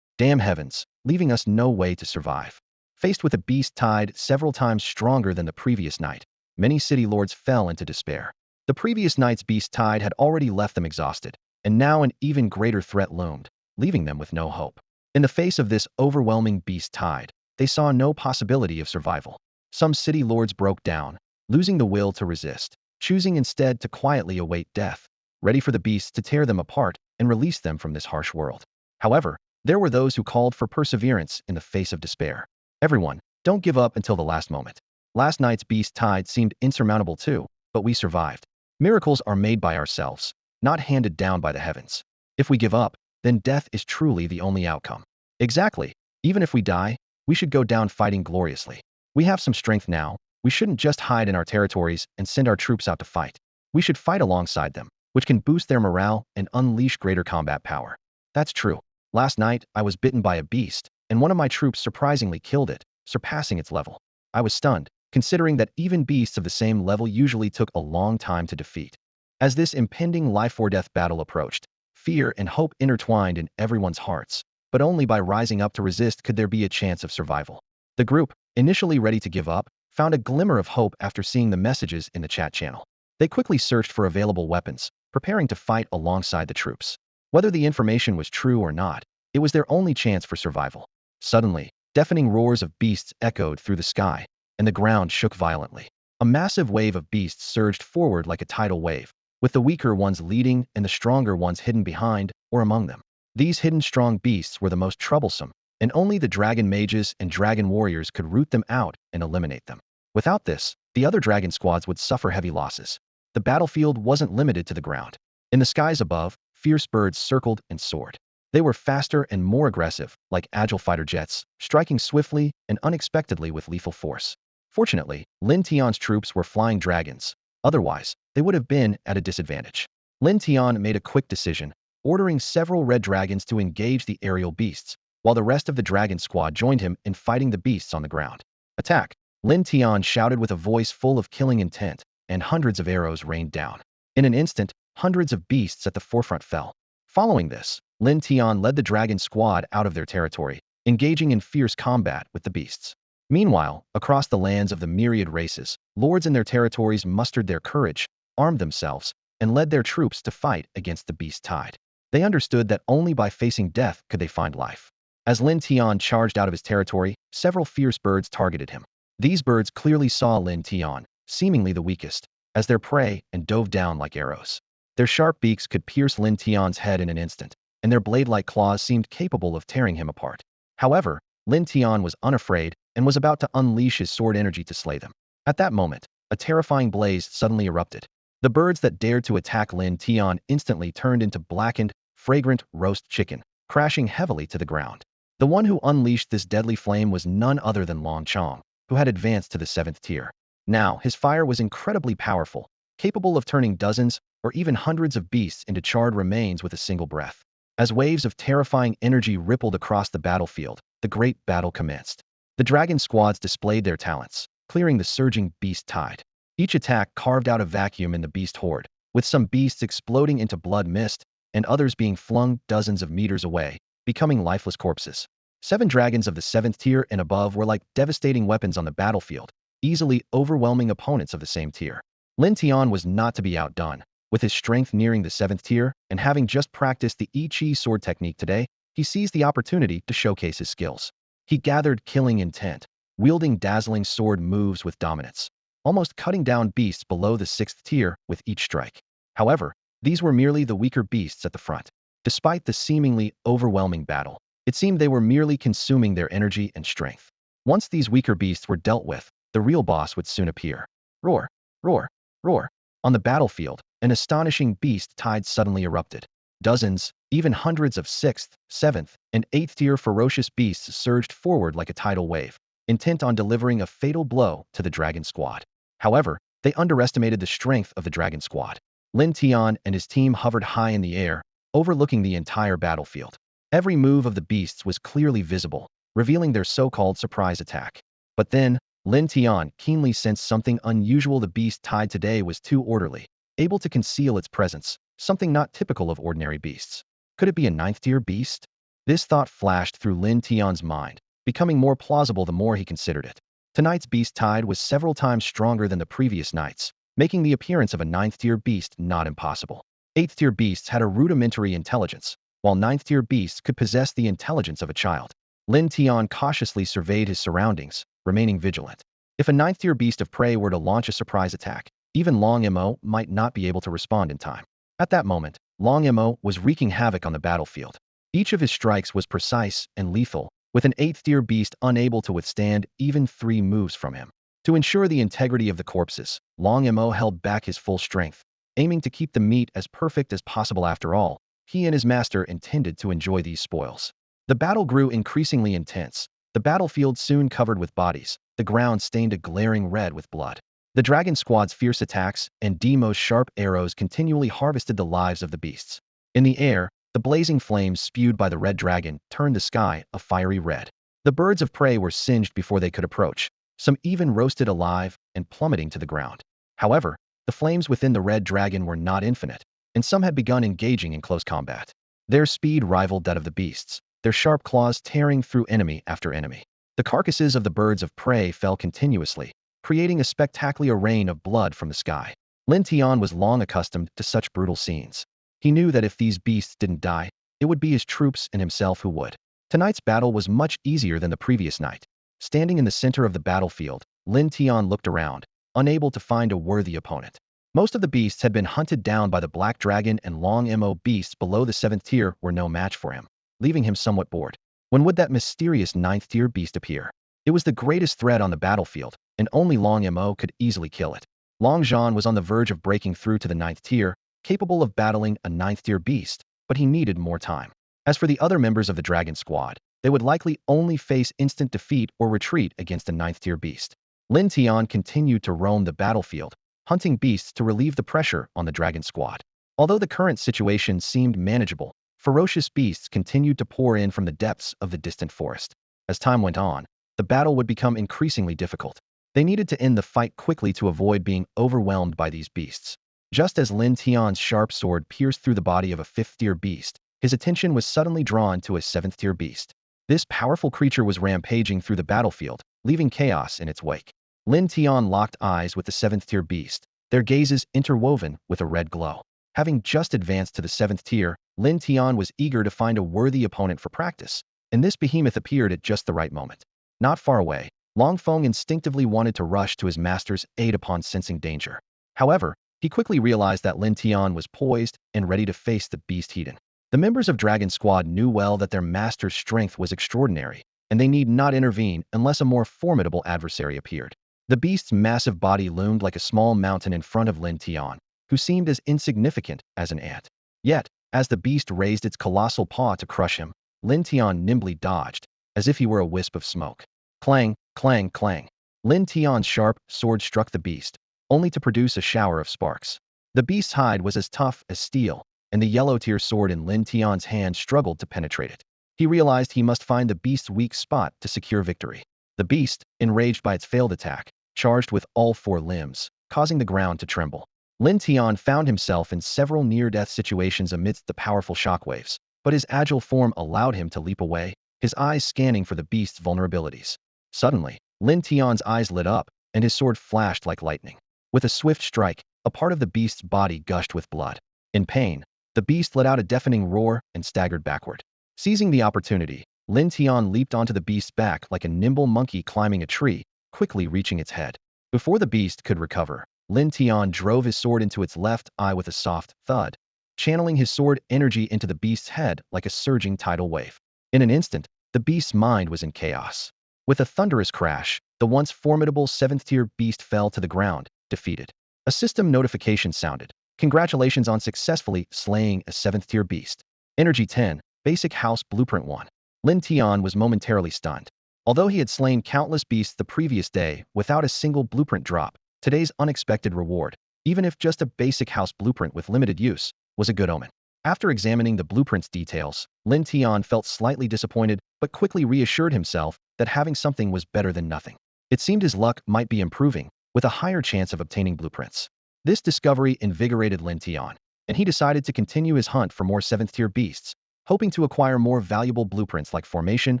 Damn heavens, leaving us no way to survive. Faced with a beast tide several times stronger than the previous night, many city lords fell into despair. The previous night's beast tide had already left them exhausted, and now an even greater threat loomed, leaving them with no hope. In the face of this overwhelming beast tide, they saw no possibility of survival. Some city lords broke down, losing the will to resist, choosing instead to quietly await death, ready for the beasts to tear them apart and release them from this harsh world. However, there were those who called for perseverance in the face of despair. Everyone, don't give up until the last moment. Last night's beast tide seemed insurmountable too, but we survived. Miracles are made by ourselves, not handed down by the heavens. If we give up, then death is truly the only outcome. Exactly. Even if we die, we should go down fighting gloriously. We have some strength now. We shouldn't just hide in our territories and send our troops out to fight. We should fight alongside them, which can boost their morale and unleash greater combat power. That's true. Last night, I was bitten by a beast, and one of my troops surprisingly killed it, surpassing its level. I was stunned, considering that even beasts of the same level usually took a long time to defeat. As this impending life-or-death battle approached, fear and hope intertwined in everyone's hearts, but only by rising up to resist could there be a chance of survival. The group, initially ready to give up, found a glimmer of hope after seeing the messages in the chat channel. They quickly searched for available weapons, preparing to fight alongside the troops. Whether the information was true or not, it was their only chance for survival. Suddenly, deafening roars of beasts echoed through the sky, and the ground shook violently. A massive wave of beasts surged forward like a tidal wave, with the weaker ones leading and the stronger ones hidden behind or among them. These hidden strong beasts were the most troublesome, and only the dragon mages and dragon warriors could root them out and eliminate them. Without this, the other dragon squads would suffer heavy losses. The battlefield wasn't limited to the ground. In the skies above, fierce birds circled and soared. They were faster and more aggressive, like agile fighter jets, striking swiftly and unexpectedly with lethal force. Fortunately, Lin Tian's troops were flying dragons. Otherwise, they would have been at a disadvantage. Lin Tian made a quick decision, ordering several red dragons to engage the aerial beasts, while the rest of the dragon squad joined him in fighting the beasts on the ground. Attack! Lin Tian shouted with a voice full of killing intent, and hundreds of arrows rained down. In an instant, hundreds of beasts at the forefront fell. Following this, Lin Tian led the dragon squad out of their territory, engaging in fierce combat with the beasts. Meanwhile, across the lands of the myriad races, lords in their territories mustered their courage, armed themselves, and led their troops to fight against the beast tide. They understood that only by facing death could they find life. As Lin Tian charged out of his territory, several fierce birds targeted him. These birds clearly saw Lin Tian, seemingly the weakest, as their prey and dove down like arrows. Their sharp beaks could pierce Lin Tian's head in an instant, and their blade-like claws seemed capable of tearing him apart. However, Lin Tian was unafraid and was about to unleash his sword energy to slay them. At that moment, a terrifying blaze suddenly erupted. The birds that dared to attack Lin Tian instantly turned into blackened, fragrant roast chicken, crashing heavily to the ground. The one who unleashed this deadly flame was none other than Long Chong, who had advanced to the 7th tier. Now, his fire was incredibly powerful, capable of turning dozens or even hundreds of beasts into charred remains with a single breath. As waves of terrifying energy rippled across the battlefield, the great battle commenced. The dragon squads displayed their talents, clearing the surging beast tide. Each attack carved out a vacuum in the beast horde, with some beasts exploding into blood mist and others being flung dozens of meters away, becoming lifeless corpses. 7 dragons of the 7th tier and above were like devastating weapons on the battlefield, easily overwhelming opponents of the same tier. Lin Tian was not to be outdone. With his strength nearing the 7th tier and having just practiced the I Chi sword technique today, he seized the opportunity to showcase his skills. He gathered killing intent, wielding dazzling sword moves with dominance, almost cutting down beasts below the 6th tier with each strike. However, these were merely the weaker beasts at the front. Despite the seemingly overwhelming battle, it seemed they were merely consuming their energy and strength. Once these weaker beasts were dealt with, the real boss would soon appear. Roar, roar, roar. On the battlefield, an astonishing beast tide suddenly erupted. Dozens, even hundreds of 6th, 7th, and 8th tier ferocious beasts surged forward like a tidal wave, intent on delivering a fatal blow to the dragon squad. However, they underestimated the strength of the dragon squad. Lin Tian and his team hovered high in the air, overlooking the entire battlefield. Every move of the beasts was clearly visible, revealing their so-called surprise attack. But then, Lin Tian keenly sensed something unusual. The beast tide today was too orderly, able to conceal its presence, something not typical of ordinary beasts. Could it be a 9th tier beast? This thought flashed through Lin Tian's mind, becoming more plausible the more he considered it. Tonight's beast tide was several times stronger than the previous night's, making the appearance of a 9th tier beast not impossible. 8th tier beasts had a rudimentary intelligence, while 9th tier beasts could possess the intelligence of a child. Lin Tian cautiously surveyed his surroundings, remaining vigilant. If a 9th tier beast of prey were to launch a surprise attack, even Long Mo might not be able to respond in time. At that moment, Long Mo was wreaking havoc on the battlefield. Each of his strikes was precise and lethal, with an 8th tier beast unable to withstand even 3 moves from him. To ensure the integrity of the corpses, Long Mo held back his full strength, aiming to keep the meat as perfect as possible. After all, he and his master intended to enjoy these spoils. The battle grew increasingly intense. The battlefield soon covered with bodies, the ground stained a glaring red with blood. The dragon squad's fierce attacks and Demo's sharp arrows continually harvested the lives of the beasts. In the air, the blazing flames spewed by the red dragon turned the sky a fiery red. The birds of prey were singed before they could approach, some even roasted alive and plummeting to the ground. However, the flames within the red dragon were not infinite, and some had begun engaging in close combat. Their speed rivaled that of the beasts, their sharp claws tearing through enemy after enemy. The carcasses of the birds of prey fell continuously, creating a spectacular rain of blood from the sky. Lin Tian was long accustomed to such brutal scenes. He knew that if these beasts didn't die, it would be his troops and himself who would. Tonight's battle was much easier than the previous night. Standing in the center of the battlefield, Lin Tian looked around, unable to find a worthy opponent. Most of the beasts had been hunted down by the Black Dragon, and Long Mo beasts below the 7th tier were no match for him, leaving him somewhat bored. When would that mysterious 9th tier beast appear? It was the greatest threat on the battlefield, and only Long Mo could easily kill it. Long Zhan was on the verge of breaking through to the 9th tier, capable of battling a 9th tier beast, but he needed more time. As for the other members of the Dragon Squad, they would likely only face instant defeat or retreat against a 9th tier beast. Lin Tian continued to roam the battlefield, hunting beasts to relieve the pressure on the Dragon Squad. Although the current situation seemed manageable, ferocious beasts continued to pour in from the depths of the distant forest. As time went on, the battle would become increasingly difficult. They needed to end the fight quickly to avoid being overwhelmed by these beasts. Just as Lin Tian's sharp sword pierced through the body of a 5th tier beast, his attention was suddenly drawn to a 7th tier beast. This powerful creature was rampaging through the battlefield, leaving chaos in its wake. Lin Tian locked eyes with the 7th tier beast, their gazes interwoven with a red glow. Having just advanced to the 7th tier, Lin Tian was eager to find a worthy opponent for practice. and this behemoth appeared at just the right moment. Not far away, Longfeng instinctively wanted to rush to his master's aid upon sensing danger. However, he quickly realized that Lin Tian was poised and ready to face the beast heathen. The members of Dragon Squad knew well that their master's strength was extraordinary, and they need not intervene unless a more formidable adversary appeared. The beast's massive body loomed like a small mountain in front of Lin Tian, who seemed as insignificant as an ant. Yet, as the beast raised its colossal paw to crush him, Lin Tian nimbly dodged, as if he were a wisp of smoke. Clang, clang, clang. Lin Tian's sharp sword struck the beast, only to produce a shower of sparks. The beast's hide was as tough as steel, and the yellow-tear sword in Lin Tian's hand struggled to penetrate it. He realized he must find the beast's weak spot to secure victory. The beast, enraged by its failed attack, charged with all four limbs, causing the ground to tremble. Lin Tian found himself in several near-death situations amidst the powerful shockwaves, but his agile form allowed him to leap away, his eyes scanning for the beast's vulnerabilities. Suddenly, Lin Tian's eyes lit up, and his sword flashed like lightning. With a swift strike, a part of the beast's body gushed with blood. In pain, the beast let out a deafening roar and staggered backward. Seizing the opportunity, Lin Tian leaped onto the beast's back like a nimble monkey climbing a tree, quickly reaching its head. Before the beast could recover, Lin Tian drove his sword into its left eye with a soft thud, channeling his sword energy into the beast's head like a surging tidal wave. In an instant, the beast's mind was in chaos. With a thunderous crash, the once formidable 7th-tier beast fell to the ground, defeated. A system notification sounded. Congratulations on successfully slaying a 7th-tier beast. Energy 10, Basic House Blueprint 1. Lin Tian was momentarily stunned. Although he had slain countless beasts the previous day without a single blueprint drop, today's unexpected reward, even if just a basic house blueprint with limited use, was a good omen. After examining the blueprint's details, Lin Tian felt slightly disappointed but quickly reassured himself that having something was better than nothing. It seemed his luck might be improving, with a higher chance of obtaining blueprints. This discovery invigorated Lin Tian, and he decided to continue his hunt for more 7th-tier beasts, hoping to acquire more valuable blueprints like formation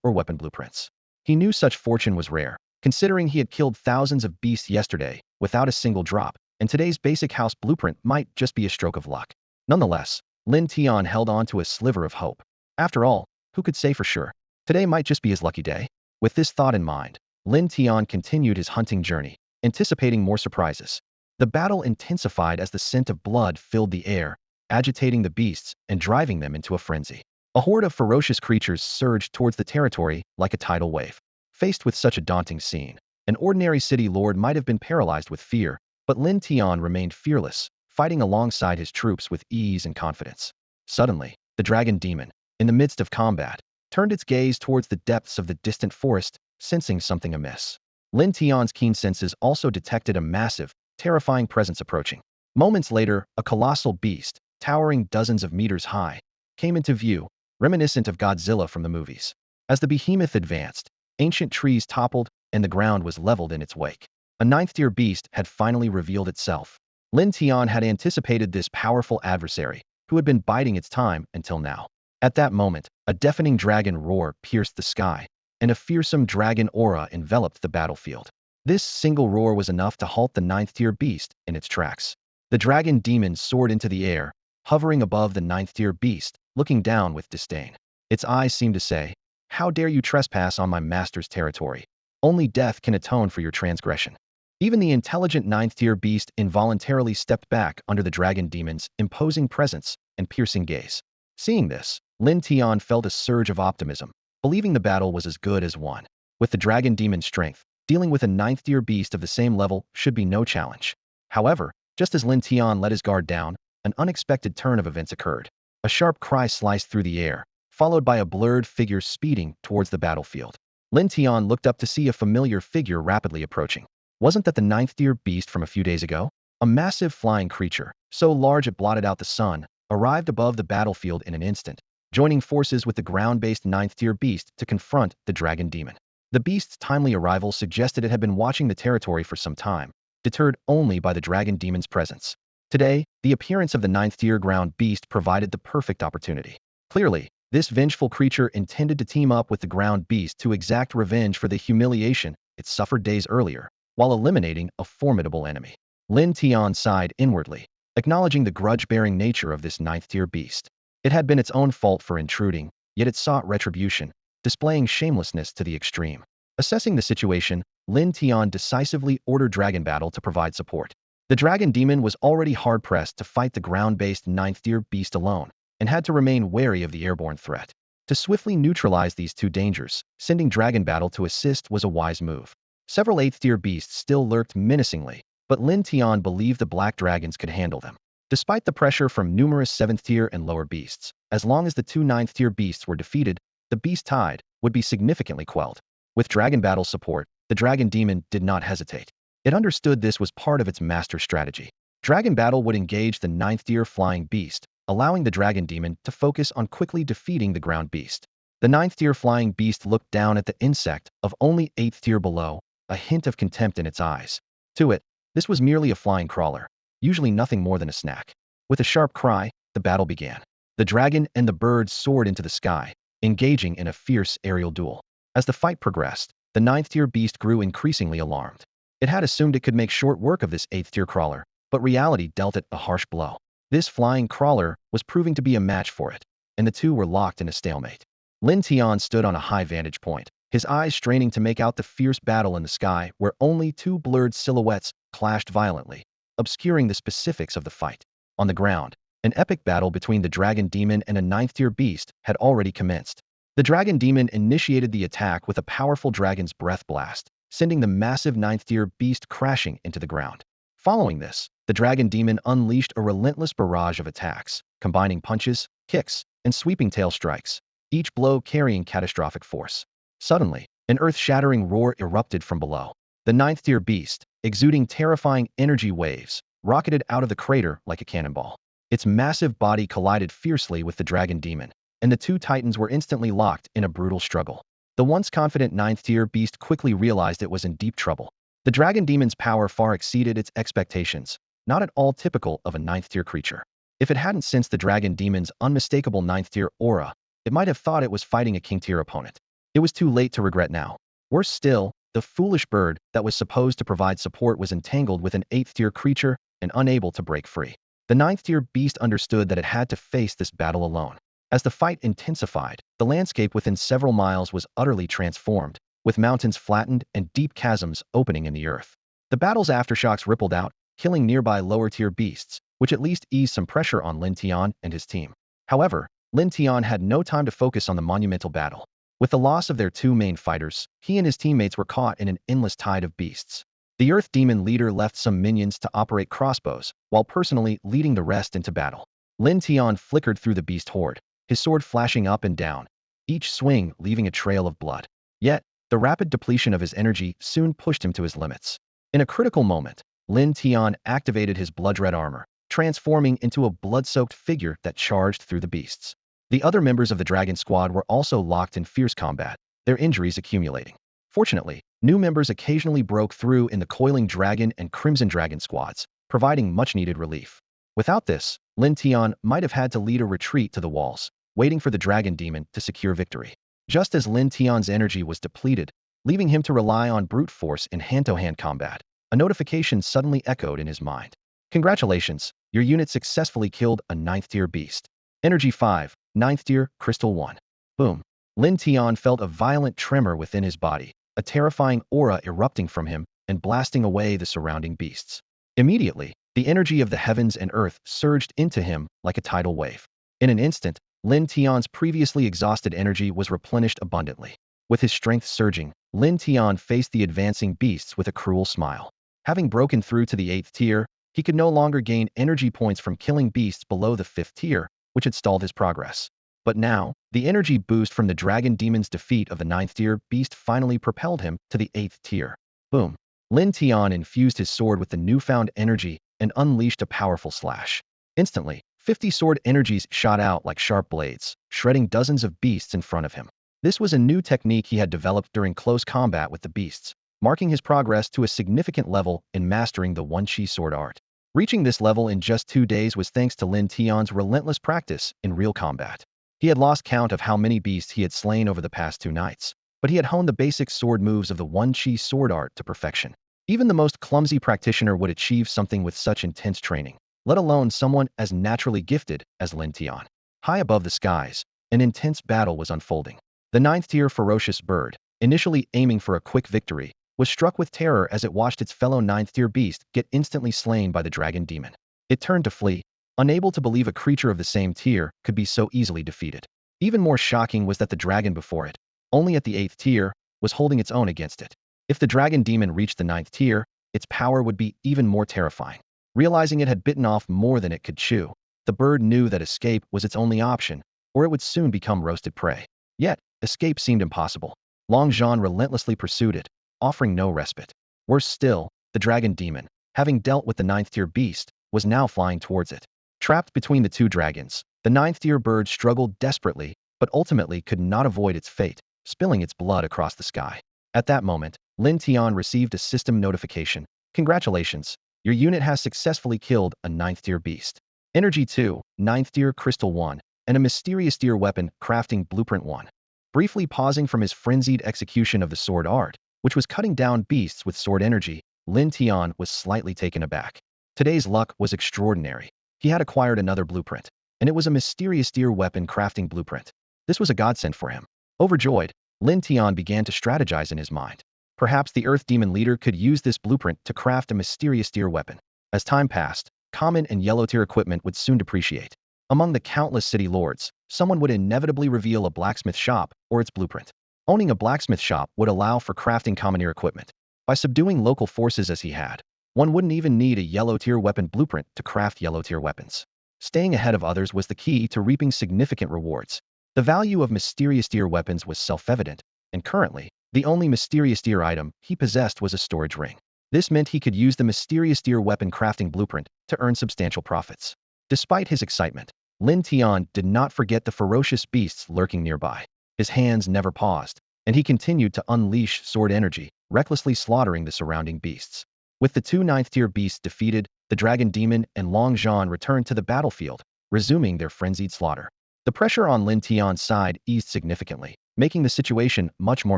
or weapon blueprints. He knew such fortune was rare, considering he had killed thousands of beasts yesterday without a single drop, and today's basic house blueprint might just be a stroke of luck. Nonetheless, Lin Tian held on to a sliver of hope. After all, who could say for sure? Today might just be his lucky day. With this thought in mind, Lin Tian continued his hunting journey, anticipating more surprises. The battle intensified as the scent of blood filled the air, agitating the beasts and driving them into a frenzy. A horde of ferocious creatures surged towards the territory like a tidal wave. Faced with such a daunting scene, an ordinary city lord might have been paralyzed with fear, but Lin Tian remained fearless, fighting alongside his troops with ease and confidence. Suddenly, the dragon demon, in the midst of combat, turned its gaze towards the depths of the distant forest, sensing something amiss. Lin Tian's keen senses also detected a massive, terrifying presence approaching. Moments later, a colossal beast, towering dozens of meters high, came into view, reminiscent of Godzilla from the movies. As the behemoth advanced, ancient trees toppled and the ground was leveled in its wake. A 9th-tier beast had finally revealed itself. Lin Tian had anticipated this powerful adversary, who had been biding its time until now. At that moment, a deafening dragon roar pierced the sky, and a fearsome dragon aura enveloped the battlefield. This single roar was enough to halt the 9th-tier beast in its tracks. The dragon demon soared into the air, hovering above the 9th-tier beast, looking down with disdain. Its eyes seemed to say, "How dare you trespass on my master's territory? Only death can atone for your transgression." Even the intelligent 9th-tier beast involuntarily stepped back under the dragon demon's imposing presence and piercing gaze. Seeing this, Lin Tian felt a surge of optimism, believing the battle was as good as won. With the dragon demon's strength, dealing with a 9th-tier beast of the same level should be no challenge. However, just as Lin Tian let his guard down, an unexpected turn of events occurred. A sharp cry sliced through the air, followed by a blurred figure speeding towards the battlefield. Lin Tian looked up to see a familiar figure rapidly approaching. Wasn't that the 9th-tier beast from a few days ago? A massive flying creature, so large it blotted out the sun, arrived above the battlefield in an instant, joining forces with the ground-based 9th-tier beast to confront the dragon demon. The beast's timely arrival suggested it had been watching the territory for some time, deterred only by the dragon demon's presence. Today, the appearance of the 9th-tier ground beast provided the perfect opportunity. Clearly, this vengeful creature intended to team up with the ground beast to exact revenge for the humiliation it suffered days earlier, while eliminating a formidable enemy. Lin Tian sighed inwardly, acknowledging the grudge-bearing nature of this 9th-tier beast. It had been its own fault for intruding, yet it sought retribution, displaying shamelessness to the extreme. Assessing the situation, Lin Tian decisively ordered Dragon Battle to provide support. The Dragon Demon was already hard-pressed to fight the ground-based 9th-tier beast alone, and had to remain wary of the airborne threat. To swiftly neutralize these two dangers, sending Dragon Battle to assist was a wise move. Several 8th-tier beasts still lurked menacingly, but Lin Tian believed the Black Dragons could handle them. Despite the pressure from numerous 7th-tier and lower beasts, as long as the two 9th-tier beasts were defeated, the beast tide would be significantly quelled. With Dragon Battle support, the Dragon Demon did not hesitate. It understood this was part of its master strategy. Dragon Battle would engage the 9th-tier flying beast, allowing the Dragon Demon to focus on quickly defeating the ground beast. The 9th-tier flying beast looked down at the insect of only 8th tier below, a hint of contempt in its eyes. To it, this was merely a flying crawler, usually nothing more than a snack. With a sharp cry, the battle began. The dragon and the bird soared into the sky, engaging in a fierce aerial duel. As the fight progressed, the 9th-tier beast grew increasingly alarmed. It had assumed it could make short work of this 8th-tier crawler, but reality dealt it a harsh blow. This flying crawler was proving to be a match for it, and the two were locked in a stalemate. Lin Tian stood on a high vantage point, his eyes straining to make out the fierce battle in the sky where only two blurred silhouettes clashed violently, obscuring the specifics of the fight. On the ground, an epic battle between the Dragon Demon and a 9th-tier beast had already commenced. The Dragon Demon initiated the attack with a powerful Dragon's Breath blast, sending the massive 9th-tier beast crashing into the ground. Following this, the Dragon Demon unleashed a relentless barrage of attacks, combining punches, kicks, and sweeping tail strikes, each blow carrying catastrophic force. Suddenly, an earth-shattering roar erupted from below. The 9th-tier beast, exuding terrifying energy waves, rocketed out of the crater like a cannonball. Its massive body collided fiercely with the Dragon Demon, and the two titans were instantly locked in a brutal struggle. The once confident 9th-tier beast quickly realized it was in deep trouble. The Dragon Demon's power far exceeded its expectations, not at all typical of a 9th-tier creature. If it hadn't sensed the Dragon Demon's unmistakable 9th-tier aura, it might have thought it was fighting a king-tier opponent. It was too late to regret now. Worse still, the foolish bird that was supposed to provide support was entangled with an 8th-tier creature and unable to break free. The 9th-tier beast understood that it had to face this battle alone. As the fight intensified, the landscape within several miles was utterly transformed, with mountains flattened and deep chasms opening in the earth. The battle's aftershocks rippled out, killing nearby lower-tier beasts, which at least eased some pressure on Lin Tian and his team. However, Lin Tian had no time to focus on the monumental battle. With the loss of their two main fighters, he and his teammates were caught in an endless tide of beasts. The Earth Demon leader left some minions to operate crossbows, while personally leading the rest into battle. Lin Tian flickered through the beast horde, his sword flashing up and down, each swing leaving a trail of blood. Yet, the rapid depletion of his energy soon pushed him to his limits. In a critical moment, Lin Tian activated his blood-red armor, transforming into a blood-soaked figure that charged through the beasts. The other members of the Dragon Squad were also locked in fierce combat, their injuries accumulating. Fortunately, new members occasionally broke through in the Coiling Dragon and Crimson Dragon squads, providing much-needed relief. Without this, Lin Tian might have had to lead a retreat to the walls, waiting for the Dragon Demon to secure victory. Just as Lin Tian's energy was depleted, leaving him to rely on brute force in hand-to-hand combat, a notification suddenly echoed in his mind. Congratulations, your unit successfully killed a 9th-tier beast. Energy 5, 9th tier, Crystal 1. Boom. Lin Tian felt a violent tremor within his body, a terrifying aura erupting from him and blasting away the surrounding beasts. Immediately, the energy of the heavens and earth surged into him like a tidal wave. In an instant, Lin Tian's previously exhausted energy was replenished abundantly. With his strength surging, Lin Tian faced the advancing beasts with a cruel smile. Having broken through to the 8th tier, he could no longer gain energy points from killing beasts below the 5th tier, which had stalled his progress. But now, the energy boost from the Dragon Demon's defeat of the 9th tier beast finally propelled him to the 8th tier. Boom. Lin Tian infused his sword with the newfound energy and unleashed a powerful slash. Instantly, 50 sword energies shot out like sharp blades, shredding dozens of beasts in front of him. This was a new technique he had developed during close combat with the beasts, marking his progress to a significant level in mastering the One-Chi sword art. Reaching this level in just 2 days was thanks to Lin Tian's relentless practice in real combat. He had lost count of how many beasts he had slain over the past 2 nights, but he had honed the basic sword moves of the One-Chi sword art to perfection. Even the most clumsy practitioner would achieve something with such intense training, let alone someone as naturally gifted as Lin Tian. High above the skies, an intense battle was unfolding. The ninth-tier ferocious bird, initially aiming for a quick victory, was struck with terror as it watched its fellow ninth-tier beast get instantly slain by the dragon demon. It turned to flee, unable to believe a creature of the same tier could be so easily defeated. Even more shocking was that the dragon before it, only at the 8th tier, was holding its own against it. If the dragon demon reached the 9th tier, its power would be even more terrifying. Realizing it had bitten off more than it could chew, the bird knew that escape was its only option, or it would soon become roasted prey. Yet, escape seemed impossible. Long Zhan relentlessly pursued it, offering no respite. Worse still, the dragon demon, having dealt with the 9th tier beast, was now flying towards it. Trapped between the two dragons, the 9th tier bird struggled desperately, but ultimately could not avoid its fate, spilling its blood across the sky. At that moment, Lin Tian received a system notification. Congratulations, your unit has successfully killed a 9th tier beast. Energy 2, 9th tier Crystal 1, and a mysterious tier weapon crafting blueprint 1. Briefly pausing from his frenzied execution of the sword art, which was cutting down beasts with sword energy, Lin Tian was slightly taken aback. Today's luck was extraordinary. He had acquired another blueprint, and it was a mysterious tier weapon crafting blueprint. This was a godsend for him. Overjoyed, Lin Tian began to strategize in his mind. Perhaps the Earth Demon leader could use this blueprint to craft a mysterious tier weapon. As time passed, common and yellow tier equipment would soon depreciate. Among the countless city lords, someone would inevitably reveal a blacksmith shop or its blueprint. Owning a blacksmith shop would allow for crafting commoner equipment. By subduing local forces as he had, one wouldn't even need a yellow tier weapon blueprint to craft yellow tier weapons. Staying ahead of others was the key to reaping significant rewards. The value of mysterious tier weapons was self-evident, and currently, the only mysterious tier item he possessed was a storage ring. This meant he could use the mysterious tier weapon crafting blueprint to earn substantial profits. Despite his excitement, Lin Tian did not forget the ferocious beasts lurking nearby. His hands never paused, and he continued to unleash sword energy, recklessly slaughtering the surrounding beasts. With the two 9th tier beasts defeated, the dragon demon and Long Zhan returned to the battlefield, resuming their frenzied slaughter. The pressure on Lin Tian's side eased significantly, making the situation much more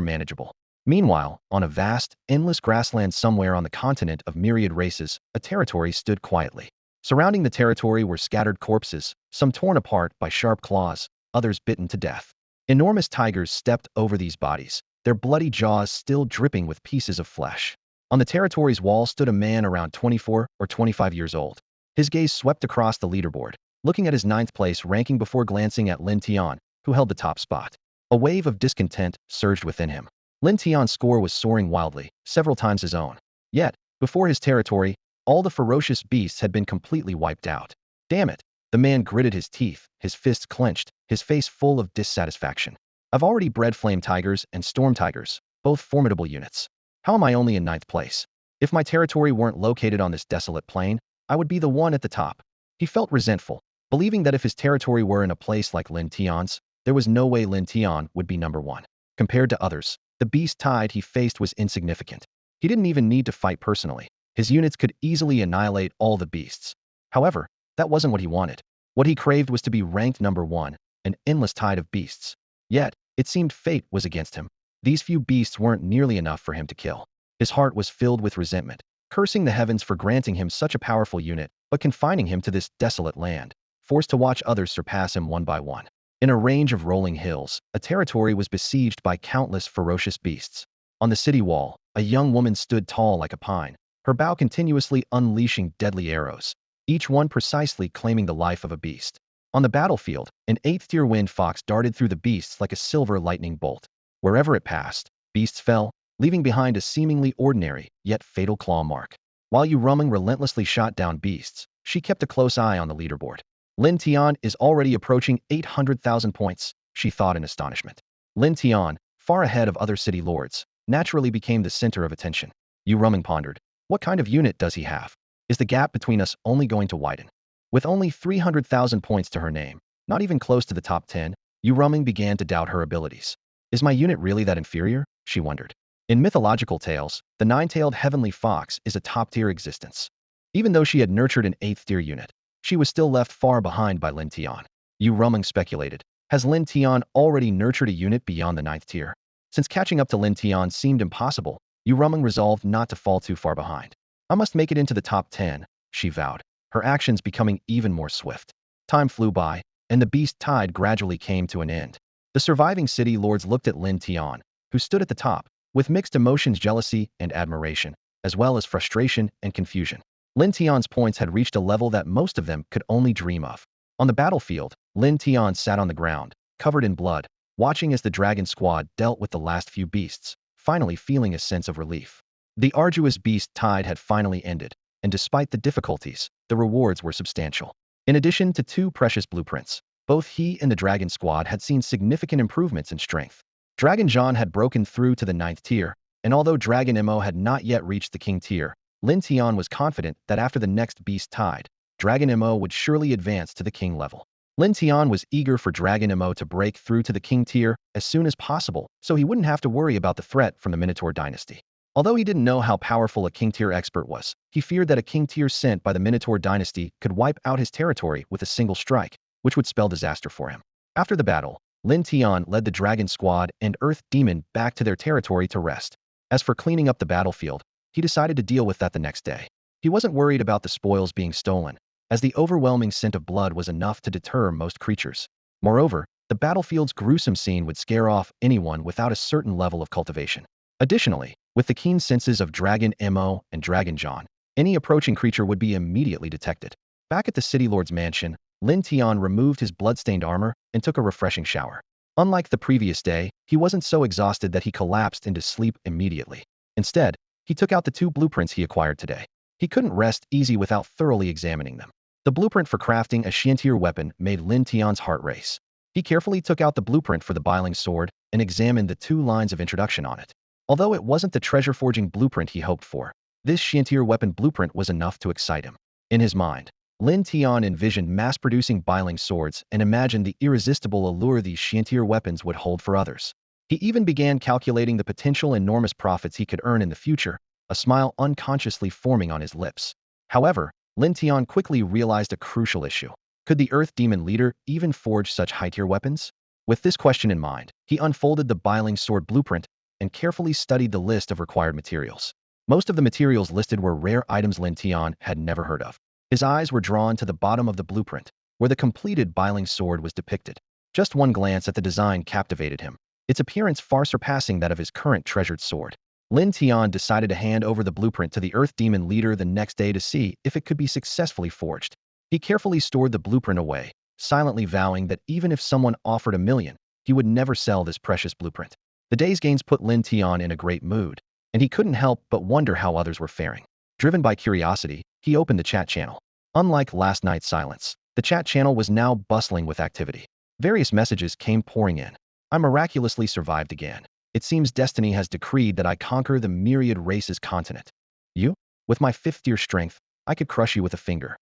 manageable. Meanwhile, on a vast, endless grassland somewhere on the continent of myriad races, a territory stood quietly. Surrounding the territory were scattered corpses, some torn apart by sharp claws, others bitten to death. Enormous tigers stepped over these bodies, their bloody jaws still dripping with pieces of flesh. On the territory's wall stood a man around 24 or 25 years old. His gaze swept across the leaderboard, looking at his 9th place ranking before glancing at Lin Tian, who held the top spot. A wave of discontent surged within him. Lin Tian's score was soaring wildly, several times his own. Yet, before his territory, all the ferocious beasts had been completely wiped out. Damn it! The man gritted his teeth, his fists clenched, his face full of dissatisfaction. I've already bred flame tigers and storm tigers, both formidable units. How am I only in 9th place? If my territory weren't located on this desolate plain, I would be the one at the top. He felt resentful, believing that if his territory were in a place like Lin Tian's, there was no way Lin Tian would be number 1. Compared to others, the beast tide he faced was insignificant. He didn't even need to fight personally. His units could easily annihilate all the beasts. However, that wasn't what he wanted. What he craved was to be ranked number 1, an endless tide of beasts. Yet, it seemed fate was against him. These few beasts weren't nearly enough for him to kill. His heart was filled with resentment, cursing the heavens for granting him such a powerful unit, but confining him to this desolate land, forced to watch others surpass him one by one. In a range of rolling hills, a territory was besieged by countless ferocious beasts. On the city wall, a young woman stood tall like a pine, her bow continuously unleashing deadly arrows, each one precisely claiming the life of a beast. On the battlefield, an 8th tier wind fox darted through the beasts like a silver lightning bolt. Wherever it passed, beasts fell, leaving behind a seemingly ordinary, yet fatal claw mark. While Ultraman relentlessly shot down beasts, she kept a close eye on the leaderboard. Lin Tian is already approaching 800,000 points, she thought in astonishment. Lin Tian, far ahead of other city lords, naturally became the center of attention. Ultraman pondered, what kind of unit does he have? Is the gap between us only going to widen? With only 300,000 points to her name, not even close to the top 10, Ultraman began to doubt her abilities. Is my unit really that inferior? She wondered. In mythological tales, the 9-tailed heavenly fox is a top-tier existence. Even though she had nurtured an 8th tier unit, she was still left far behind by Lin Tian. Ultraman speculated, has Lin Tian already nurtured a unit beyond the 9th tier? Since catching up to Lin Tian seemed impossible, Ultraman resolved not to fall too far behind. I must make it into the top 10, she vowed, her actions becoming even more swift. Time flew by, and the beast tide gradually came to an end. The surviving city lords looked at Lin Tian, who stood at the top, with mixed emotions: jealousy and admiration, as well as frustration and confusion. Lin Tian's points had reached a level that most of them could only dream of. On the battlefield, Lin Tian sat on the ground, covered in blood, watching as the dragon squad dealt with the last few beasts, finally feeling a sense of relief. The arduous beast tide had finally ended, and despite the difficulties, the rewards were substantial. In addition to 2 precious blueprints, both he and the dragon squad had seen significant improvements in strength. Dragon John had broken through to the 9th tier, and although Dragon Mo had not yet reached the king tier, Lin Tian was confident that after the next beast tide, Dragon Mo would surely advance to the king level. Lin Tian was eager for Dragon Mo to break through to the king tier as soon as possible, so he wouldn't have to worry about the threat from the Minotaur dynasty. Although he didn't know how powerful a king tier expert was, he feared that a king tier sent by the Minotaur dynasty could wipe out his territory with a single strike, which would spell disaster for him. After the battle, Lin Tian led the dragon squad and Earth Demon back to their territory to rest. As for cleaning up the battlefield, he decided to deal with that the next day. He wasn't worried about the spoils being stolen, as the overwhelming scent of blood was enough to deter most creatures. Moreover, the battlefield's gruesome scene would scare off anyone without a certain level of cultivation. Additionally, with the keen senses of Dragon Mo and Dragon John, any approaching creature would be immediately detected. Back at the City Lord's mansion, Lin Tian removed his bloodstained armor and took a refreshing shower. Unlike the previous day, he wasn't so exhausted that he collapsed into sleep immediately. Instead, he took out the 2 blueprints he acquired today. He couldn't rest easy without thoroughly examining them. The blueprint for crafting a Xiantier weapon made Lin Tian's heart race. He carefully took out the blueprint for the Biling sword and examined the 2 lines of introduction on it. Although it wasn't the treasure-forging blueprint he hoped for, this Xiantier weapon blueprint was enough to excite him. In his mind, Lin Tian envisioned mass-producing Biling swords and imagined the irresistible allure these Xiantier weapons would hold for others. He even began calculating the potential enormous profits he could earn in the future, a smile unconsciously forming on his lips. However, Lin Tian quickly realized a crucial issue. Could the Earth Demon leader even forge such high-tier weapons? With this question in mind, he unfolded the Biling sword blueprint and carefully studied the list of required materials. Most of the materials listed were rare items Lin Tian had never heard of. His eyes were drawn to the bottom of the blueprint, where the completed Biling sword was depicted. Just one glance at the design captivated him, its appearance far surpassing that of his current treasured sword. Lin Tian decided to hand over the blueprint to the Earth Demon leader the next day to see if it could be successfully forged. He carefully stored the blueprint away, silently vowing that even if someone offered $1 million, he would never sell this precious blueprint. The day's gains put Lin Tian in a great mood, and he couldn't help but wonder how others were faring. Driven by curiosity, he opened the chat channel. Unlike last night's silence, the chat channel was now bustling with activity. Various messages came pouring in. I miraculously survived again. It seems destiny has decreed that I conquer the myriad races continent. You? With my 5th-tier strength, I could crush you with a finger.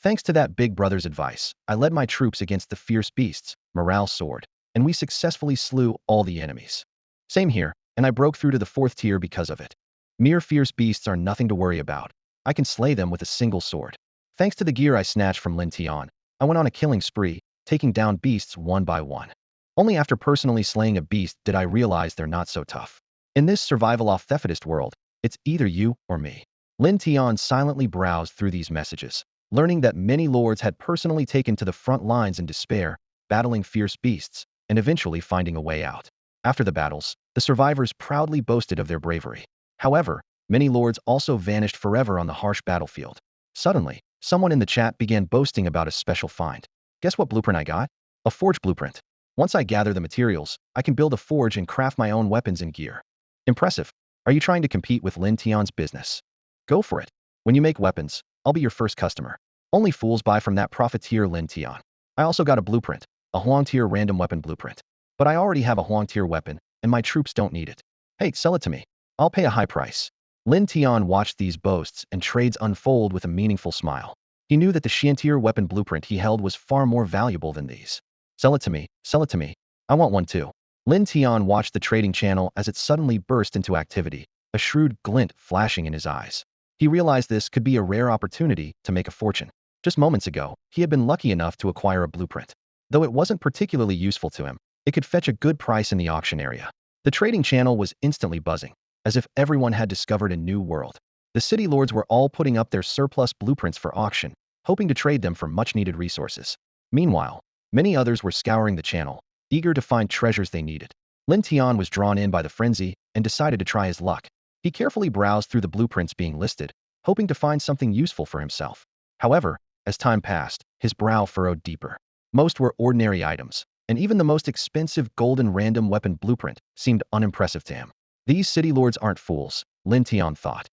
Thanks to that big brother's advice, I led my troops against the fierce beasts, morale soared, and we successfully slew all the enemies. Same here, and I broke through to the 4th tier because of it. Mere fierce beasts are nothing to worry about. I can slay them with a single sword. Thanks to the gear I snatched from Lin Tian, I went on a killing spree, taking down beasts one by one. Only after personally slaying a beast did I realize they're not so tough. In this survival-off-thefitist world, it's either you or me. Lin Tian silently browsed through these messages, learning that many lords had personally taken to the front lines in despair, battling fierce beasts, and eventually finding a way out. After the battles, the survivors proudly boasted of their bravery. However, many lords also vanished forever on the harsh battlefield. Suddenly, someone in the chat began boasting about a special find. Guess what blueprint I got? A forge blueprint. Once I gather the materials, I can build a forge and craft my own weapons and gear. Impressive. Are you trying to compete with Lin Tian's business? Go for it. When you make weapons, I'll be your first customer. Only fools buy from that profiteer Lin Tian. I also got a blueprint, a Huang-tier random weapon blueprint. But I already have a Huang-tier weapon, and my troops don't need it. Hey, sell it to me. I'll pay a high price. Lin Tian watched these boasts and trades unfold with a meaningful smile. He knew that the Xiantier weapon blueprint he held was far more valuable than these. Sell it to me, sell it to me. I want one too. Lin Tian watched the trading channel as it suddenly burst into activity, a shrewd glint flashing in his eyes. He realized this could be a rare opportunity to make a fortune. Just moments ago, he had been lucky enough to acquire a blueprint. Though it wasn't particularly useful to him, it could fetch a good price in the auction area. The trading channel was instantly buzzing, as if everyone had discovered a new world. The city lords were all putting up their surplus blueprints for auction, hoping to trade them for much-needed resources. Meanwhile, many others were scouring the channel, eager to find treasures they needed. Lin Tian was drawn in by the frenzy and decided to try his luck. He carefully browsed through the blueprints being listed, hoping to find something useful for himself. However, as time passed, his brow furrowed deeper. Most were ordinary items, and even the most expensive golden random weapon blueprint seemed unimpressive to him. These city lords aren't fools, Lin Tian thought.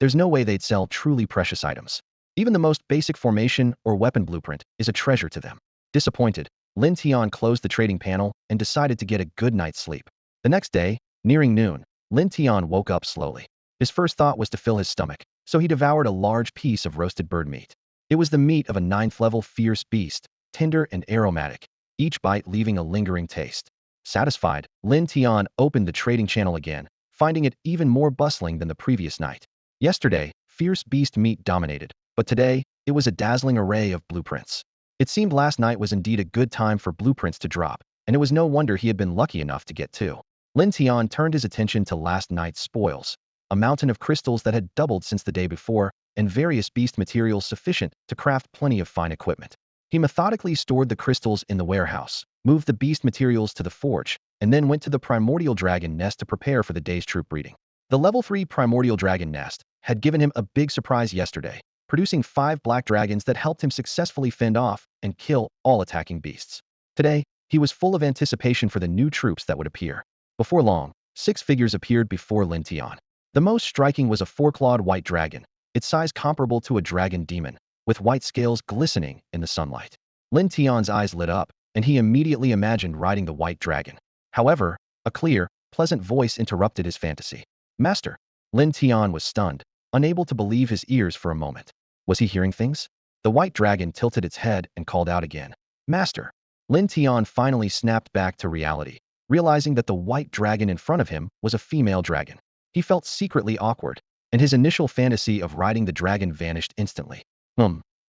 There's no way they'd sell truly precious items. Even the most basic formation or weapon blueprint is a treasure to them. Disappointed, Lin Tian closed the trading panel and decided to get a good night's sleep. The next day, nearing noon, Lin Tian woke up slowly. His first thought was to fill his stomach, so he devoured a large piece of roasted bird meat. It was the meat of a 9th-level fierce beast, tender and aromatic, each bite leaving a lingering taste. Satisfied, Lin Tian opened the trading channel again, finding it even more bustling than the previous night. Yesterday, fierce beast meat dominated, but today, it was a dazzling array of blueprints. It seemed last night was indeed a good time for blueprints to drop, and it was no wonder he had been lucky enough to get two. Lin Tian turned his attention to last night's spoils, a mountain of crystals that had doubled since the day before, and various beast materials sufficient to craft plenty of fine equipment. He methodically stored the crystals in the warehouse, moved the beast materials to the forge, and then went to the primordial dragon nest to prepare for the day's troop breeding. The level 3 primordial dragon nest had given him a big surprise yesterday, producing 5 black dragons that helped him successfully fend off and kill all attacking beasts. Today, he was full of anticipation for the new troops that would appear. Before long, 6 figures appeared before Lin Tian. The most striking was a 4-clawed white dragon, its size comparable to a dragon demon, with white scales glistening in the sunlight. Lin Tian's eyes lit up, and he immediately imagined riding the white dragon. However, a clear, pleasant voice interrupted his fantasy. "Master!" Lin Tian was stunned, unable to believe his ears for a moment. Was he hearing things? The white dragon tilted its head and called out again. "Master!" Lin Tian finally snapped back to reality, realizing that the white dragon in front of him was a female dragon. He felt secretly awkward, and his initial fantasy of riding the dragon vanished instantly.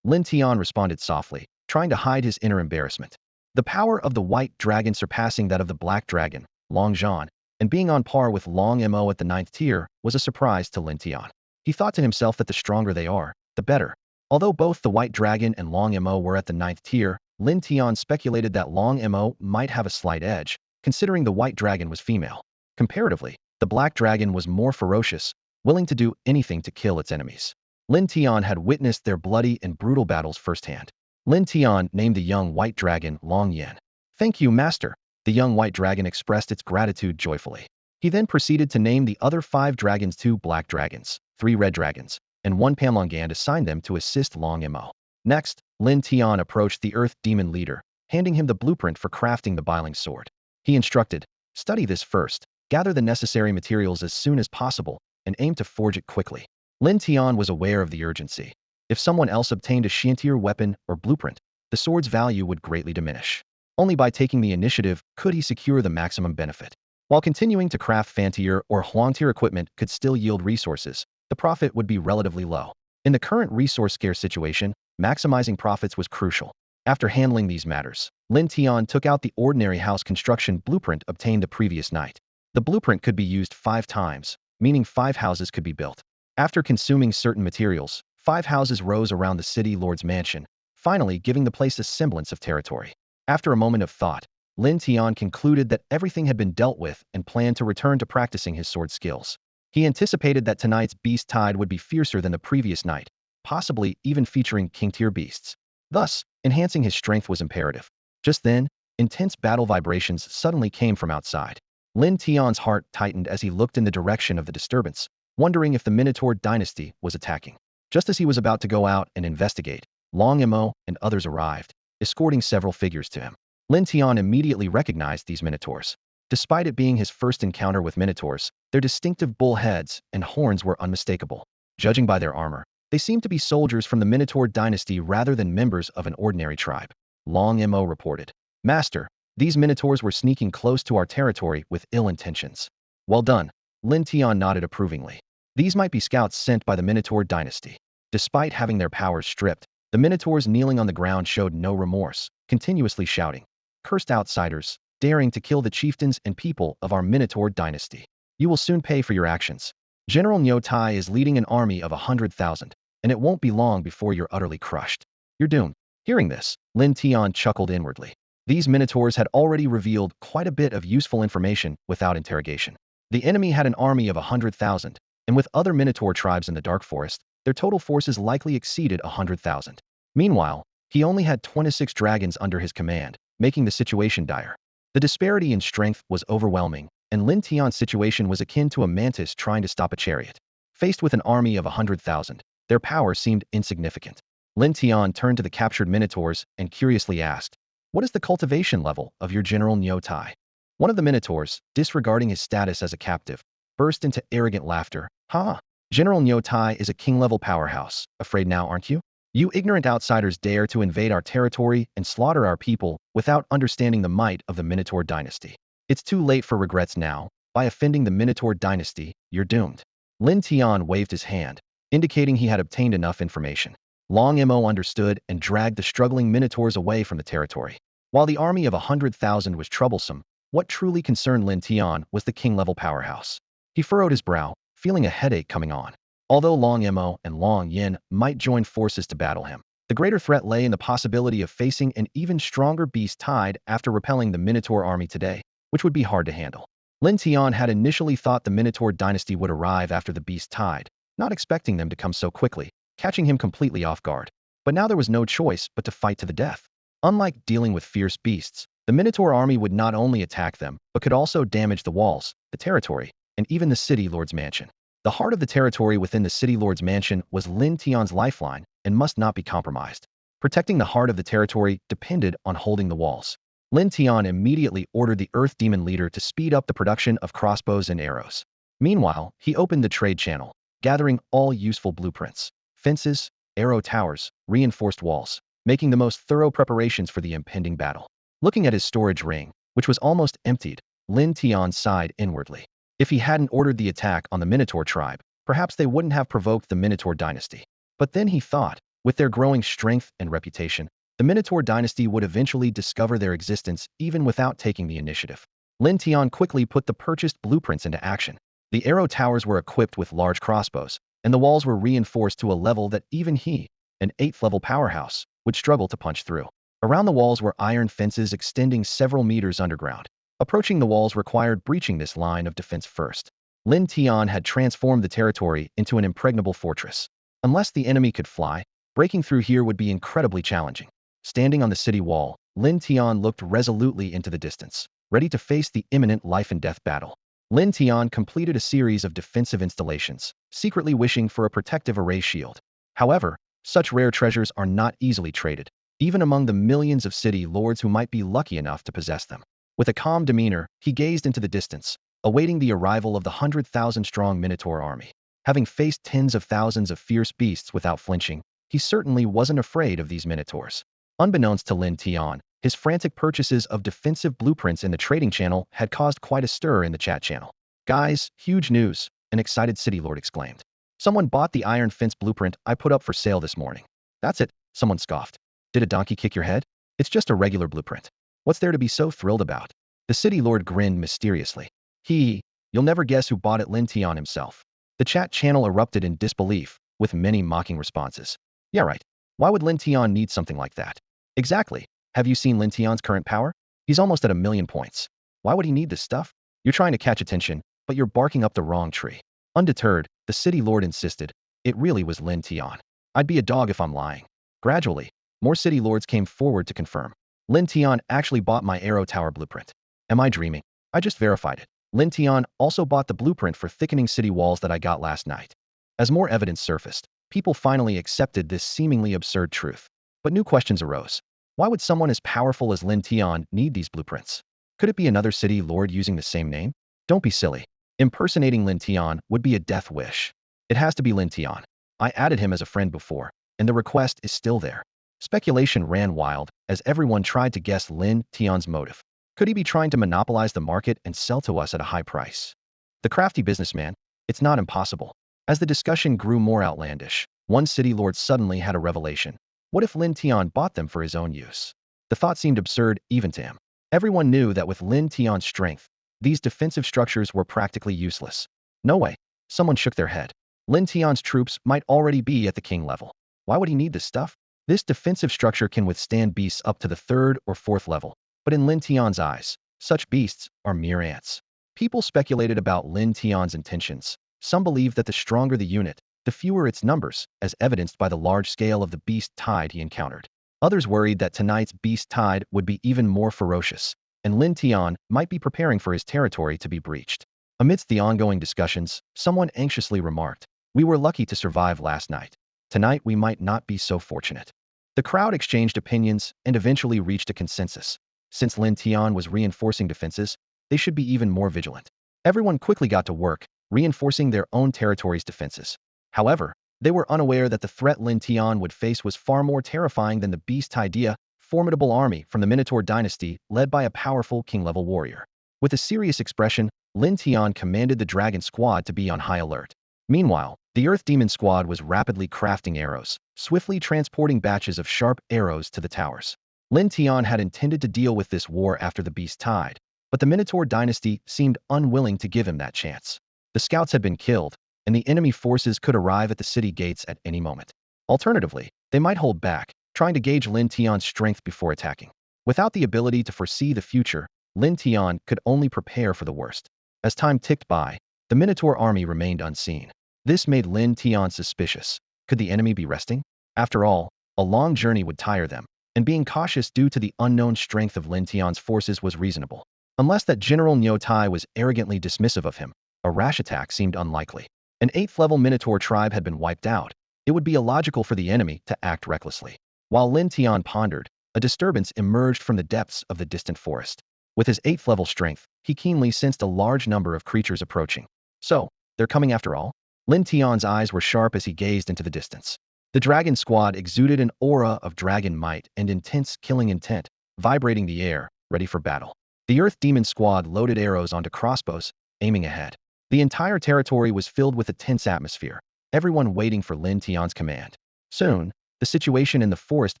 Lin Tian responded softly, trying to hide his inner embarrassment. The power of the white dragon surpassing that of the black dragon, Long Zhan, and being on par with Long Mo at the 9th tier was a surprise to Lin Tian. He thought to himself that the stronger they are, the better. Although both the white dragon and Long Mo were at the 9th tier, Lin Tian speculated that Long Mo might have a slight edge, considering the white dragon was female. Comparatively, the black dragon was more ferocious, willing to do anything to kill its enemies. Lin Tian had witnessed their bloody and brutal battles firsthand. Lin Tian named the young white dragon Long Yan. "Thank you, master." The young white dragon expressed its gratitude joyfully. He then proceeded to name the other 5 dragons, 2 black dragons, 3 red dragons, and 1 Panlong, and assigned them to assist Long Mo. Next, Lin Tian approached the Earth Demon leader, handing him the blueprint for crafting the Biling sword. He instructed, "Study this first, gather the necessary materials as soon as possible, and aim to forge it quickly." Lin Tian was aware of the urgency. If someone else obtained a Xiantier weapon or blueprint, the sword's value would greatly diminish. Only by taking the initiative could he secure the maximum benefit. While continuing to craft Fantier or Huangtier equipment could still yield resources, the profit would be relatively low. In the current resource-scarce situation, maximizing profits was crucial. After handling these matters, Lin Tian took out the ordinary house construction blueprint obtained the previous night. The blueprint could be used 5 times, meaning 5 houses could be built. After consuming certain materials, 5 houses rose around the city lord's mansion, finally giving the place a semblance of territory. After a moment of thought, Lin Tian concluded that everything had been dealt with and planned to return to practicing his sword skills. He anticipated that tonight's beast tide would be fiercer than the previous night, possibly even featuring king-tier beasts. Thus, enhancing his strength was imperative. Just then, intense battle vibrations suddenly came from outside. Lin Tian's heart tightened as he looked in the direction of the disturbance, wondering if the Minotaur dynasty was attacking. Just as he was about to go out and investigate, Long Mo and others arrived, escorting several figures to him. Lin Tian immediately recognized these Minotaurs. Despite it being his first encounter with Minotaurs, their distinctive bull heads and horns were unmistakable. Judging by their armor, they seemed to be soldiers from the Minotaur dynasty rather than members of an ordinary tribe. Long Mo reported, "Master, these Minotaurs were sneaking close to our territory with ill intentions." "Well done." Lin Tian nodded approvingly. These might be scouts sent by the Minotaur dynasty. Despite having their powers stripped, the Minotaurs kneeling on the ground showed no remorse, continuously shouting, "Cursed outsiders, daring to kill the chieftains and people of our Minotaur dynasty. You will soon pay for your actions. General Nyo Tai is leading an army of 100,000, and it won't be long before you're utterly crushed. You're doomed." Hearing this, Lin Tian chuckled inwardly. These minotaurs had already revealed quite a bit of useful information without interrogation. The enemy had an army of 100,000, and with other minotaur tribes in the Dark Forest, their total forces likely exceeded 100,000. Meanwhile, he only had 26 dragons under his command, making the situation dire. The disparity in strength was overwhelming, and Lin Tian's situation was akin to a mantis trying to stop a chariot. Faced with an army of 100,000, their power seemed insignificant. Lin Tian turned to the captured minotaurs and curiously asked, "What is the cultivation level of your General Niu Tai?" One of the minotaurs, disregarding his status as a captive, burst into arrogant laughter. "Ha! General Niu Tai is a king-level powerhouse. Afraid now, aren't you? You ignorant outsiders dare to invade our territory and slaughter our people without understanding the might of the Minotaur dynasty. It's too late for regrets now. By offending the Minotaur dynasty, you're doomed." Lin Tian waved his hand, indicating he had obtained enough information. Long Mo understood and dragged the struggling Minotaurs away from the territory. While the army of 100,000 was troublesome, what truly concerned Lin Tian was the king-level powerhouse. He furrowed his brow, feeling a headache coming on. Although Long Mo and Long Yin might join forces to battle him, the greater threat lay in the possibility of facing an even stronger beast tide after repelling the Minotaur army today, which would be hard to handle. Lin Tian had initially thought the Minotaur dynasty would arrive after the beast tide, not expecting them to come so quickly, catching him completely off guard. But now there was no choice but to fight to the death. Unlike dealing with fierce beasts, the Minotaur army would not only attack them, but could also damage the walls, the territory, and even the city lord's mansion. The heart of the territory within the city lord's mansion was Lin Tian's lifeline and must not be compromised. Protecting the heart of the territory depended on holding the walls. Lin Tian immediately ordered the Earth Demon leader to speed up the production of crossbows and arrows. Meanwhile, he opened the trade channel, gathering all useful blueprints, fences, arrow towers, reinforced walls, making the most thorough preparations for the impending battle. Looking at his storage ring, which was almost emptied, Lin Tian sighed inwardly. If he hadn't ordered the attack on the Minotaur tribe, perhaps they wouldn't have provoked the Minotaur dynasty. But then he thought, with their growing strength and reputation, the Minotaur dynasty would eventually discover their existence even without taking the initiative. Lin Tian quickly put the purchased blueprints into action. The arrow towers were equipped with large crossbows, and the walls were reinforced to a level that even he, an 8th-level powerhouse, would struggle to punch through. Around the walls were iron fences extending several meters underground. Approaching the walls required breaching this line of defense first. Lin Tian had transformed the territory into an impregnable fortress. Unless the enemy could fly, breaking through here would be incredibly challenging. Standing on the city wall, Lin Tian looked resolutely into the distance, ready to face the imminent life-and-death battle. Lin Tian completed a series of defensive installations, secretly wishing for a protective array shield. However, such rare treasures are not easily traded, even among the millions of city lords who might be lucky enough to possess them. With a calm demeanor, he gazed into the distance, awaiting the arrival of the 100,000-strong Minotaur army. Having faced tens of thousands of fierce beasts without flinching, he certainly wasn't afraid of these Minotaurs. Unbeknownst to Lin Tian, his frantic purchases of defensive blueprints in the trading channel had caused quite a stir in the chat channel. "Guys, huge news," an excited city lord exclaimed. "Someone bought the iron fence blueprint I put up for sale this morning." "That's it," someone scoffed. "Did a donkey kick your head? It's just a regular blueprint. What's there to be so thrilled about?" The city lord grinned mysteriously. You'll never guess who bought it." Lin Tian himself. The chat channel erupted in disbelief, with many mocking responses. "Yeah, right. Why would Lin Tian need something like that?" "Exactly. Have you seen Lin Tian's current power? He's almost at 1,000,000 points. Why would he need this stuff? You're trying to catch attention, but you're barking up the wrong tree." Undeterred, the city lord insisted, "It really was Lin Tian. I'd be a dog if I'm lying." Gradually, more city lords came forward to confirm. "Lin Tian actually bought my arrow tower blueprint. Am I dreaming? I just verified it. Lin Tian also bought the blueprint for thickening city walls that I got last night." As more evidence surfaced, people finally accepted this seemingly absurd truth. But new questions arose. Why would someone as powerful as Lin Tian need these blueprints? Could it be another city lord using the same name? Don't be silly. Impersonating Lin Tian would be a death wish. It has to be Lin Tian. I added him as a friend before, and the request is still there. Speculation ran wild as everyone tried to guess Lin Tian's motive. Could he be trying to monopolize the market and sell to us at a high price? The crafty businessman? It's not impossible. As the discussion grew more outlandish, one city lord suddenly had a revelation. What if Lin Tian bought them for his own use? The thought seemed absurd even to him. Everyone knew that with Lin Tian's strength, these defensive structures were practically useless. No way. Someone shook their head. Lin Tian's troops might already be at the king level. Why would he need this stuff? This defensive structure can withstand beasts up to the 3rd or 4th level, but in Lin Tian's eyes, such beasts are mere ants. People speculated about Lin Tian's intentions. Some believed that the stronger the unit, the fewer its numbers, as evidenced by the large scale of the beast tide he encountered. Others worried that tonight's beast tide would be even more ferocious, and Lin Tian might be preparing for his territory to be breached. Amidst the ongoing discussions, someone anxiously remarked, "We were lucky to survive last night. Tonight we might not be so fortunate." The crowd exchanged opinions and eventually reached a consensus. Since Lin Tian was reinforcing defenses, they should be even more vigilant. Everyone quickly got to work, reinforcing their own territory's defenses. However, they were unaware that the threat Lin Tian would face was far more terrifying than the beast idea, formidable army from the Minotaur dynasty led by a powerful king-level warrior. With a serious expression, Lin Tian commanded the dragon squad to be on high alert. Meanwhile, the Earth Demon squad was rapidly crafting arrows, swiftly transporting batches of sharp arrows to the towers. Lin Tian had intended to deal with this war after the beast tide, but the Minotaur dynasty seemed unwilling to give him that chance. The scouts had been killed, and the enemy forces could arrive at the city gates at any moment. Alternatively, they might hold back, trying to gauge Lin Tian's strength before attacking. Without the ability to foresee the future, Lin Tian could only prepare for the worst. As time ticked by, the Minotaur army remained unseen. This made Lin Tian suspicious. Could the enemy be resting? After all, a long journey would tire them, and being cautious due to the unknown strength of Lin Tian's forces was reasonable. Unless that General Niu Tai was arrogantly dismissive of him, a rash attack seemed unlikely. An 8th-level Minotaur tribe had been wiped out. It would be illogical for the enemy to act recklessly. While Lin Tian pondered, a disturbance emerged from the depths of the distant forest. With his 8th-level strength, he keenly sensed a large number of creatures approaching. So, they're coming after all? Lin Tian's eyes were sharp as he gazed into the distance. The dragon squad exuded an aura of dragon might and intense killing intent, vibrating the air, ready for battle. The Earth Demon squad loaded arrows onto crossbows, aiming ahead. The entire territory was filled with a tense atmosphere, everyone waiting for Lin Tian's command. Soon, the situation in the forest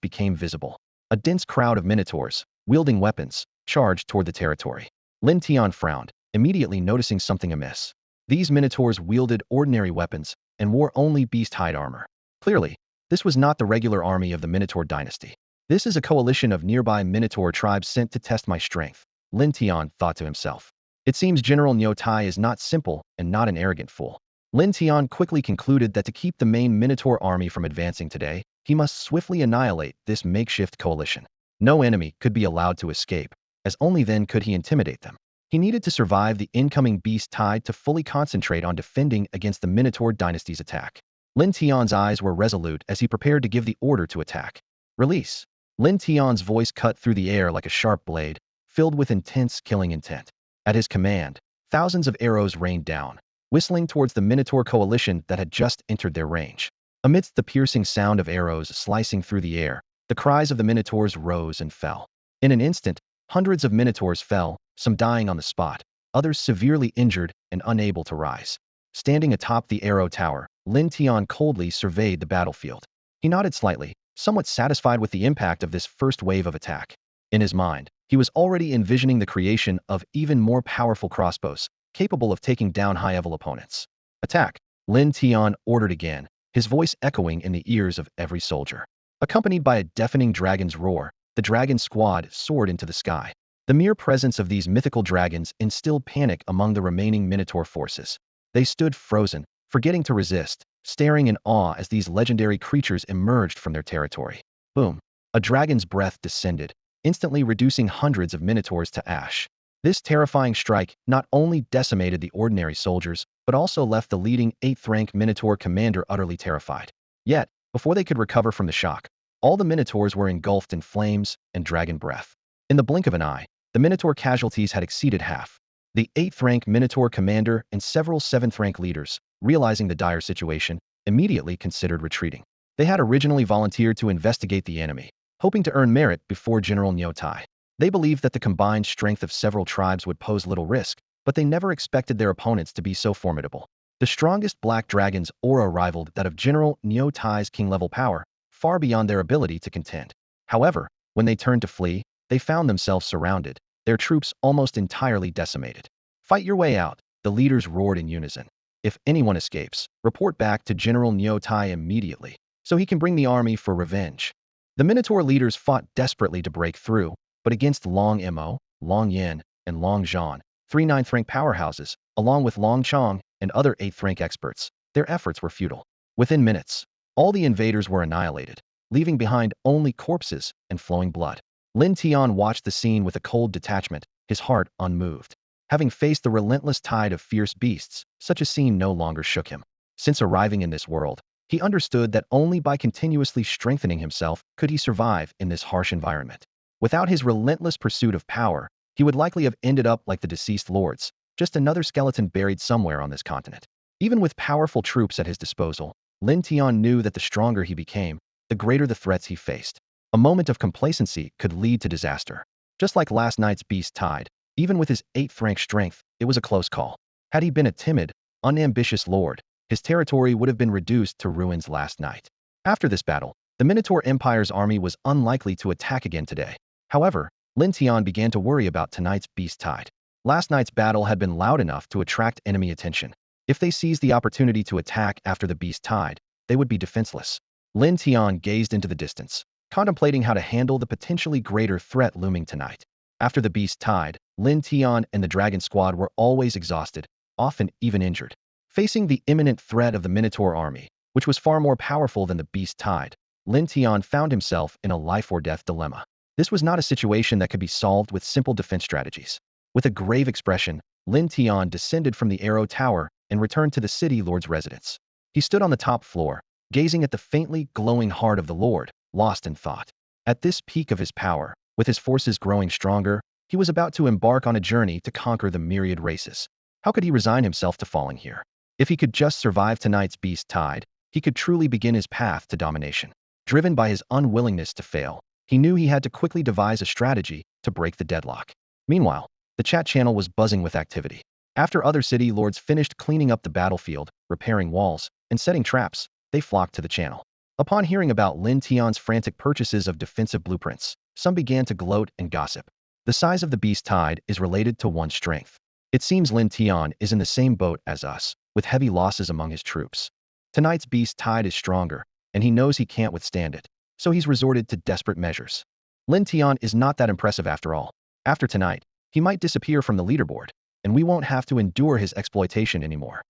became visible. A dense crowd of minotaurs, wielding weapons, charged toward the territory. Lin Tian frowned, immediately noticing something amiss. These minotaurs wielded ordinary weapons and wore only beast hide armor. Clearly, this was not the regular army of the Minotaur dynasty. This is a coalition of nearby Minotaur tribes sent to test my strength, Lin Tian thought to himself. It seems General Niu Tai is not simple and not an arrogant fool. Lin Tian quickly concluded that to keep the main Minotaur army from advancing today, he must swiftly annihilate this makeshift coalition. No enemy could be allowed to escape, as only then could he intimidate them. He needed to survive the incoming beast tide to fully concentrate on defending against the Minotaur dynasty's attack. Lin Tian's eyes were resolute as he prepared to give the order to attack. Release! Lin Tian's voice cut through the air like a sharp blade, filled with intense killing intent. At his command, thousands of arrows rained down, whistling towards the Minotaur coalition that had just entered their range. Amidst the piercing sound of arrows slicing through the air, the cries of the Minotaurs rose and fell. In an instant, hundreds of Minotaurs fell, some dying on the spot, others severely injured and unable to rise. Standing atop the arrow tower, Lin Tian coldly surveyed the battlefield. He nodded slightly, somewhat satisfied with the impact of this first wave of attack. In his mind, he was already envisioning the creation of even more powerful crossbows, capable of taking down high-level opponents. Attack! Lin Tian ordered again, his voice echoing in the ears of every soldier. Accompanied by a deafening dragon's roar, the dragon squad soared into the sky. The mere presence of these mythical dragons instilled panic among the remaining Minotaur forces. They stood frozen, forgetting to resist, staring in awe as these legendary creatures emerged from their territory. Boom! A dragon's breath descended, instantly reducing hundreds of Minotaurs to ash. This terrifying strike not only decimated the ordinary soldiers, but also left the leading 8th-rank Minotaur commander utterly terrified. Yet, before they could recover from the shock, all the Minotaurs were engulfed in flames and dragon breath. In the blink of an eye, the Minotaur casualties had exceeded half. The 8th-rank Minotaur commander and several 7th-rank leaders, realizing the dire situation, immediately considered retreating. They had originally volunteered to investigate the enemy, hoping to earn merit before General Niu Tai. They believed that the combined strength of several tribes would pose little risk, but they never expected their opponents to be so formidable. The strongest black dragon's aura rivaled that of General Niu Tai's king-level power, far beyond their ability to contend. However, when they turned to flee, they found themselves surrounded, their troops almost entirely decimated. Fight your way out, the leaders roared in unison. If anyone escapes, report back to General Niu Tai immediately, so he can bring the army for revenge. The Minotaur leaders fought desperately to break through, but against Long Mo, Long Yin, and Long Zhan, three ninth-rank powerhouses, along with Long Chong and other 8th-rank experts, their efforts were futile. Within minutes, all the invaders were annihilated, leaving behind only corpses and flowing blood. Lin Tian watched the scene with a cold detachment, his heart unmoved. Having faced the relentless tide of fierce beasts, such a scene no longer shook him. Since arriving in this world, he understood that only by continuously strengthening himself could he survive in this harsh environment. Without his relentless pursuit of power, he would likely have ended up like the deceased lords, just another skeleton buried somewhere on this continent. Even with powerful troops at his disposal, Lin Tian knew that the stronger he became, the greater the threats he faced. A moment of complacency could lead to disaster. Just like last night's beast tide, even with his 8th-rank strength, it was a close call. Had he been a timid, unambitious lord, his territory would have been reduced to ruins last night. After this battle, the Minotaur Empire's army was unlikely to attack again today. However, Lin Tian began to worry about tonight's beast tide. Last night's battle had been loud enough to attract enemy attention. If they seized the opportunity to attack after the beast tide, they would be defenseless. Lin Tian gazed into the distance, contemplating how to handle the potentially greater threat looming tonight. After the beast tide, Lin Tian and the Dragon Squad were always exhausted, often even injured. Facing the imminent threat of the Minotaur army, which was far more powerful than the beast tide, Lin Tian found himself in a life-or-death dilemma. This was not a situation that could be solved with simple defense strategies. With a grave expression, Lin Tian descended from the Arrow Tower and returned to the city lord's residence. He stood on the top floor, gazing at the faintly glowing heart of the lord, lost in thought. At this peak of his power, with his forces growing stronger, he was about to embark on a journey to conquer the myriad races. How could he resign himself to falling here? If he could just survive tonight's beast tide, he could truly begin his path to domination. Driven by his unwillingness to fail, he knew he had to quickly devise a strategy to break the deadlock. Meanwhile, the chat channel was buzzing with activity. After other city lords finished cleaning up the battlefield, repairing walls, and setting traps, they flocked to the channel. Upon hearing about Lin Tian's frantic purchases of defensive blueprints, some began to gloat and gossip. The size of the beast tide is related to one's strength. It seems Lin Tian is in the same boat as us, with heavy losses among his troops. Tonight's beast tide is stronger, and he knows he can't withstand it, so he's resorted to desperate measures. Lin Tian is not that impressive after all. After tonight, he might disappear from the leaderboard, and we won't have to endure his exploitation anymore.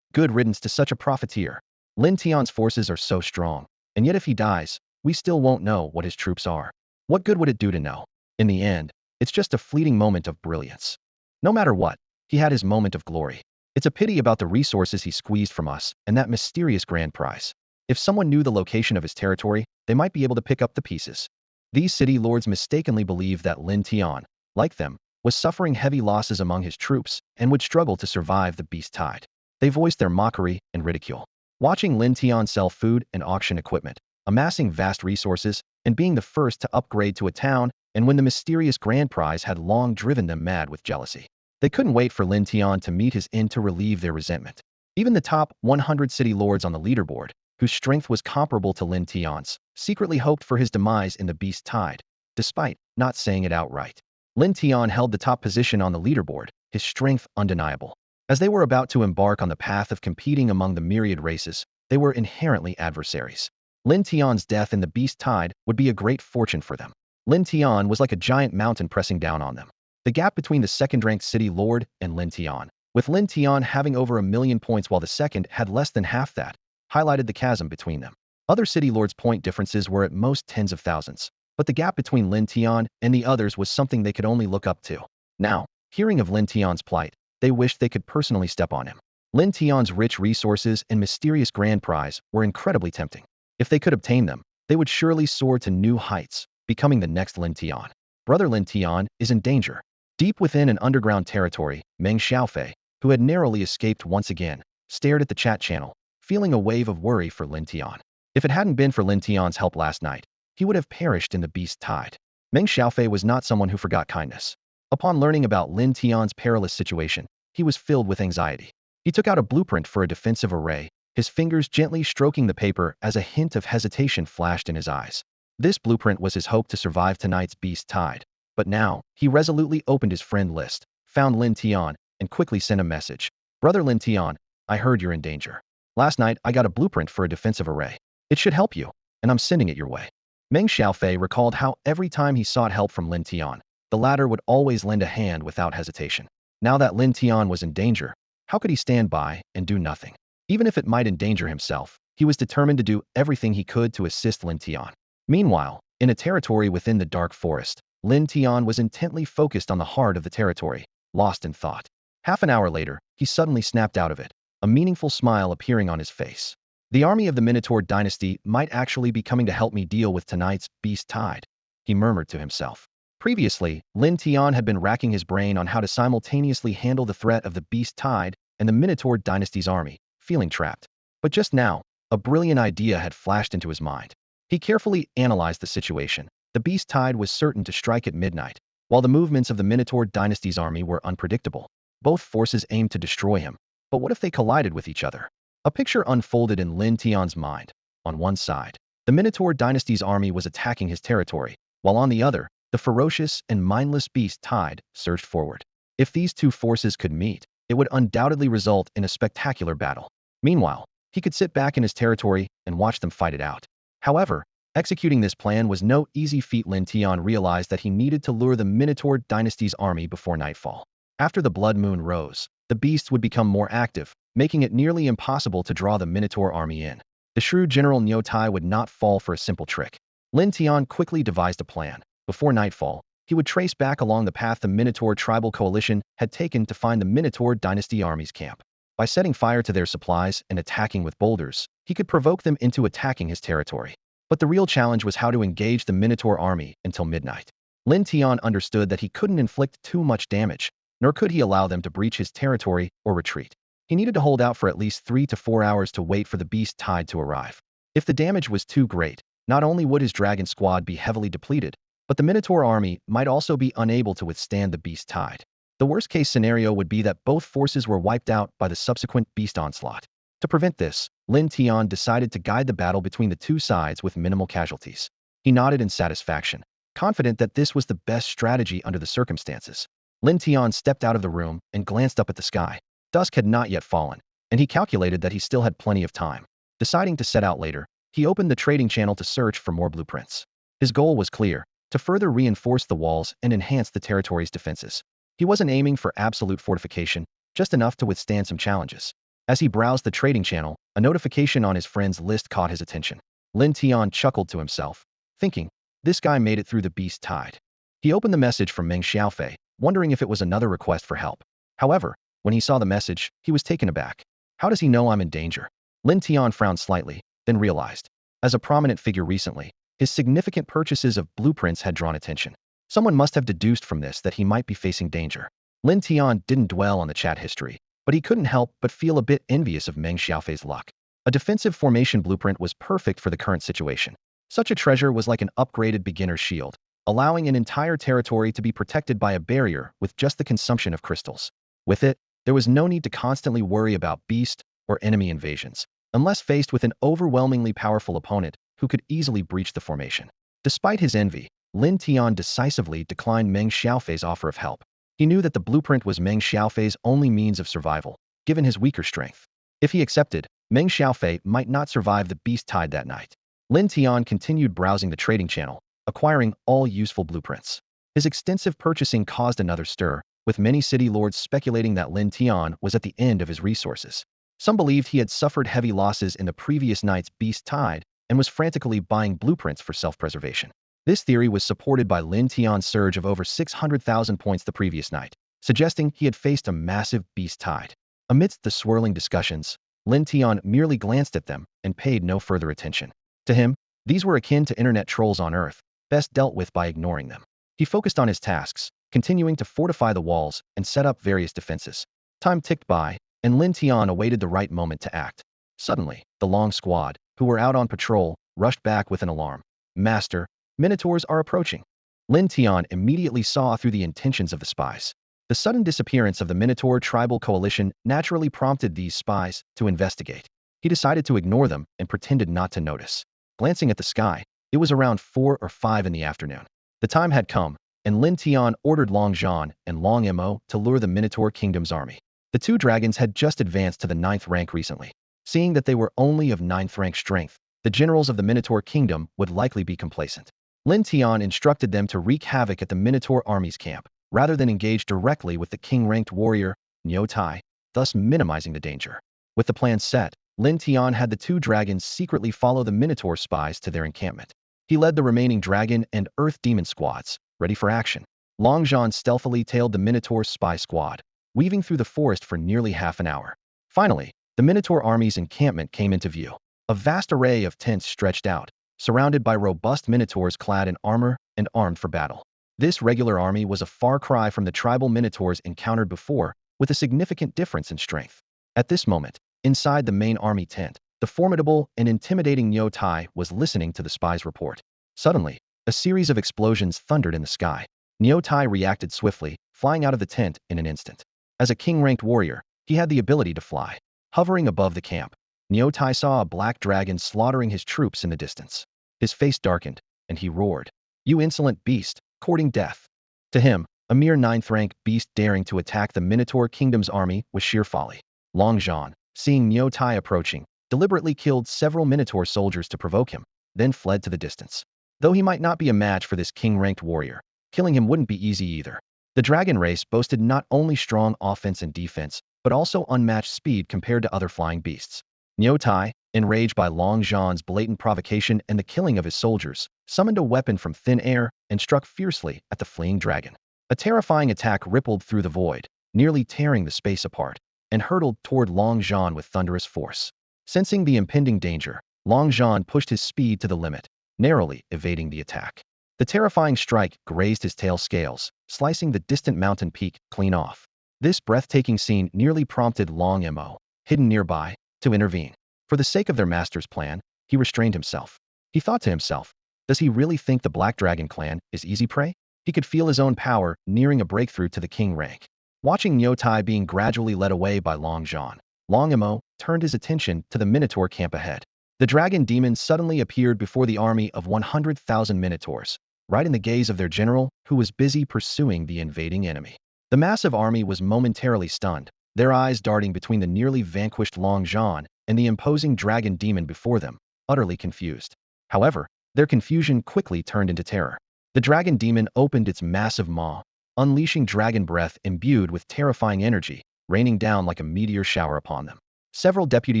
Good riddance to such a profiteer. Lin Tian's forces are so strong, and yet if he dies, we still won't know what his troops are. What good would it do to know? In the end, it's just a fleeting moment of brilliance. No matter what, he had his moment of glory. It's a pity about the resources he squeezed from us and that mysterious grand prize. If someone knew the location of his territory, they might be able to pick up the pieces. These city lords mistakenly believed that Lin Tian, like them, was suffering heavy losses among his troops and would struggle to survive the beast tide. They voiced their mockery and ridicule. Watching Lin Tian sell food and auction equipment, amassing vast resources, and being the first to upgrade to a town, and when the mysterious grand prize had long driven them mad with jealousy. They couldn't wait for Lin Tian to meet his end to relieve their resentment. Even the top 100 city lords on the leaderboard, whose strength was comparable to Lin Tian's, secretly hoped for his demise in the beast tide, despite not saying it outright. Lin Tian held the top position on the leaderboard, his strength undeniable. As they were about to embark on the path of competing among the myriad races, they were inherently adversaries. Lin Tian's death in the beast tide would be a great fortune for them. Lin Tian was like a giant mountain pressing down on them. The gap between the second-ranked city lord and Lin Tian, with Lin Tian having over 1,000,000 points while the second had less than half that, highlighted the chasm between them. Other city lords' point differences were at most tens of thousands, but the gap between Lin Tian and the others was something they could only look up to. Now, hearing of Lin Tian's plight, they wished they could personally step on him. Lin Tian's rich resources and mysterious grand prize were incredibly tempting. If they could obtain them, they would surely soar to new heights, becoming the next Lin Tian. Brother Lin Tian is in danger. Deep within an underground territory, Meng Xiaofei, who had narrowly escaped once again, stared at the chat channel, feeling a wave of worry for Lin Tian. If it hadn't been for Lin Tian's help last night, he would have perished in the beast tide. Meng Xiaofei was not someone who forgot kindness. Upon learning about Lin Tian's perilous situation, he was filled with anxiety. He took out a blueprint for a defensive array, his fingers gently stroking the paper as a hint of hesitation flashed in his eyes. This blueprint was his hope to survive tonight's beast tide. But now, he resolutely opened his friend list, found Lin Tian, and quickly sent a message. Brother Lin Tian, I heard you're in danger. Last night, I got a blueprint for a defensive array. It should help you, and I'm sending it your way. Meng Xiaofei recalled how every time he sought help from Lin Tian, the latter would always lend a hand without hesitation. Now that Lin Tian was in danger, how could he stand by and do nothing? Even if it might endanger himself, he was determined to do everything he could to assist Lin Tian. Meanwhile, in a territory within the dark forest, Lin Tian was intently focused on the heart of the territory, lost in thought. Half an hour later, he suddenly snapped out of it, a meaningful smile appearing on his face. The army of the Minotaur dynasty might actually be coming to help me deal with tonight's beast tide, he murmured to himself. Previously, Lin Tian had been racking his brain on how to simultaneously handle the threat of the beast tide and the Minotaur dynasty's army, feeling trapped. But just now, a brilliant idea had flashed into his mind. He carefully analyzed the situation. The beast tide was certain to strike at midnight, while the movements of the Minotaur dynasty's army were unpredictable. Both forces aimed to destroy him. But what if they collided with each other? A picture unfolded in Lin Tian's mind. On one side, the Minotaur dynasty's army was attacking his territory, while on the other, the ferocious and mindless beast tide surged forward. If these two forces could meet, it would undoubtedly result in a spectacular battle. Meanwhile, he could sit back in his territory and watch them fight it out. However, executing this plan was no easy feat. Lin Tian realized that he needed to lure the Minotaur dynasty's army before nightfall. After the blood moon rose, the beasts would become more active, making it nearly impossible to draw the Minotaur army in. The shrewd General Niu Tai would not fall for a simple trick. Lin Tian quickly devised a plan. Before nightfall, he would trace back along the path the Minotaur tribal coalition had taken to find the Minotaur dynasty army's camp. By setting fire to their supplies and attacking with boulders, he could provoke them into attacking his territory. But the real challenge was how to engage the Minotaur army until midnight. Lin Tian understood that he couldn't inflict too much damage, nor could he allow them to breach his territory or retreat. He needed to hold out for at least 3 to 4 hours to wait for the beast tide to arrive. If the damage was too great, not only would his dragon squad be heavily depleted, but the Minotaur army might also be unable to withstand the beast tide. The worst-case scenario would be that both forces were wiped out by the subsequent beast onslaught. To prevent this, Lin Tian decided to guide the battle between the two sides with minimal casualties. He nodded in satisfaction, confident that this was the best strategy under the circumstances. Lin Tian stepped out of the room and glanced up at the sky. Dusk had not yet fallen, and he calculated that he still had plenty of time. Deciding to set out later, he opened the trading channel to search for more blueprints. His goal was clear: to further reinforce the walls and enhance the territory's defenses. He wasn't aiming for absolute fortification, just enough to withstand some challenges. As he browsed the trading channel, a notification on his friends list caught his attention. Lin Tian chuckled to himself, thinking, this guy made it through the beast tide. He opened the message from Meng Xiaofei, wondering if it was another request for help. However, when he saw the message, he was taken aback. How does he know I'm in danger? Lin Tian frowned slightly, then realized. As a prominent figure recently, his significant purchases of blueprints had drawn attention. Someone must have deduced from this that he might be facing danger. Lin Tian didn't dwell on the chat history, but he couldn't help but feel a bit envious of Meng Xiaofei's luck. A defensive formation blueprint was perfect for the current situation. Such a treasure was like an upgraded beginner's shield, allowing an entire territory to be protected by a barrier with just the consumption of crystals. With it, there was no need to constantly worry about beast or enemy invasions, unless faced with an overwhelmingly powerful opponent who could easily breach the formation. Despite his envy, Lin Tian decisively declined Meng Xiaofei's offer of help. He knew that the blueprint was Meng Xiaofei's only means of survival, given his weaker strength. If he accepted, Meng Xiaofei might not survive the beast tide that night. Lin Tian continued browsing the trading channel, acquiring all useful blueprints. His extensive purchasing caused another stir, with many city lords speculating that Lin Tian was at the end of his resources. Some believed he had suffered heavy losses in the previous night's beast tide and was frantically buying blueprints for self-preservation. This theory was supported by Lin Tian's surge of over 600,000 points the previous night, suggesting he had faced a massive beast tide. Amidst the swirling discussions, Lin Tian merely glanced at them and paid no further attention. To him, these were akin to internet trolls on Earth, best dealt with by ignoring them. He focused on his tasks, continuing to fortify the walls and set up various defenses. Time ticked by, and Lin Tian awaited the right moment to act. Suddenly, the Long Squad, who were out on patrol, rushed back with an alarm. Master, Minotaurs are approaching. Lin Tian immediately saw through the intentions of the spies. The sudden disappearance of the Minotaur tribal coalition naturally prompted these spies to investigate. He decided to ignore them and pretended not to notice. Glancing at the sky, it was around 4 or 5 in the afternoon. The time had come, and Lin Tian ordered Long Zhan and Long Mo to lure the Minotaur Kingdom's army. The two dragons had just advanced to the 9th rank recently. Seeing that they were only of 9th rank strength, the generals of the Minotaur Kingdom would likely be complacent. Lin Tian instructed them to wreak havoc at the Minotaur army's camp, rather than engage directly with the king-ranked warrior, Niu Tai, thus minimizing the danger. With the plan set, Lin Tian had the two dragons secretly follow the Minotaur spies to their encampment. He led the remaining dragon and earth demon squads, ready for action. Long Zhan stealthily tailed the Minotaur's spy squad, weaving through the forest for nearly half an hour. Finally, the Minotaur army's encampment came into view. A vast array of tents stretched out, surrounded by robust Minotaurs clad in armor and armed for battle. This regular army was a far cry from the tribal Minotaurs encountered before, with a significant difference in strength. At this moment, inside the main army tent, the formidable and intimidating Niu Tai was listening to the spy's report. Suddenly, a series of explosions thundered in the sky. Niu Tai reacted swiftly, flying out of the tent in an instant. As a king-ranked warrior, he had the ability to fly. Hovering above the camp, Niu Tai saw a black dragon slaughtering his troops in the distance. His face darkened, and he roared, "You insolent beast, courting death." To him, a mere ninth-rank beast daring to attack the Minotaur Kingdom's army was sheer folly. Long Zhan, seeing Niu Tai approaching, deliberately killed several Minotaur soldiers to provoke him, then fled to the distance. Though he might not be a match for this king-ranked warrior, killing him wouldn't be easy either. The dragon race boasted not only strong offense and defense, but also unmatched speed compared to other flying beasts. Niu Tai, enraged by Long Zhan's blatant provocation and the killing of his soldiers, summoned a weapon from thin air and struck fiercely at the fleeing dragon. A terrifying attack rippled through the void, nearly tearing the space apart, and hurtled toward Long Zhan with thunderous force. Sensing the impending danger, Long Zhan pushed his speed to the limit, narrowly evading the attack. The terrifying strike grazed his tail scales, slicing the distant mountain peak clean off. This breathtaking scene nearly prompted Long Mo, hidden nearby, to intervene. For the sake of their master's plan, he restrained himself. He thought to himself, does he really think the Black Dragon clan is easy prey? He could feel his own power nearing a breakthrough to the king rank. Watching Niu Tai being gradually led away by Long Zhan, Long Mo turned his attention to the Minotaur camp ahead. The dragon demon suddenly appeared before the army of 100,000 Minotaurs, right in the gaze of their general, who was busy pursuing the invading enemy. The massive army was momentarily stunned, their eyes darting between the nearly vanquished Long Zhan and the imposing dragon demon before them, utterly confused. However, their confusion quickly turned into terror. The dragon demon opened its massive maw, unleashing dragon breath imbued with terrifying energy, raining down like a meteor shower upon them. Several deputy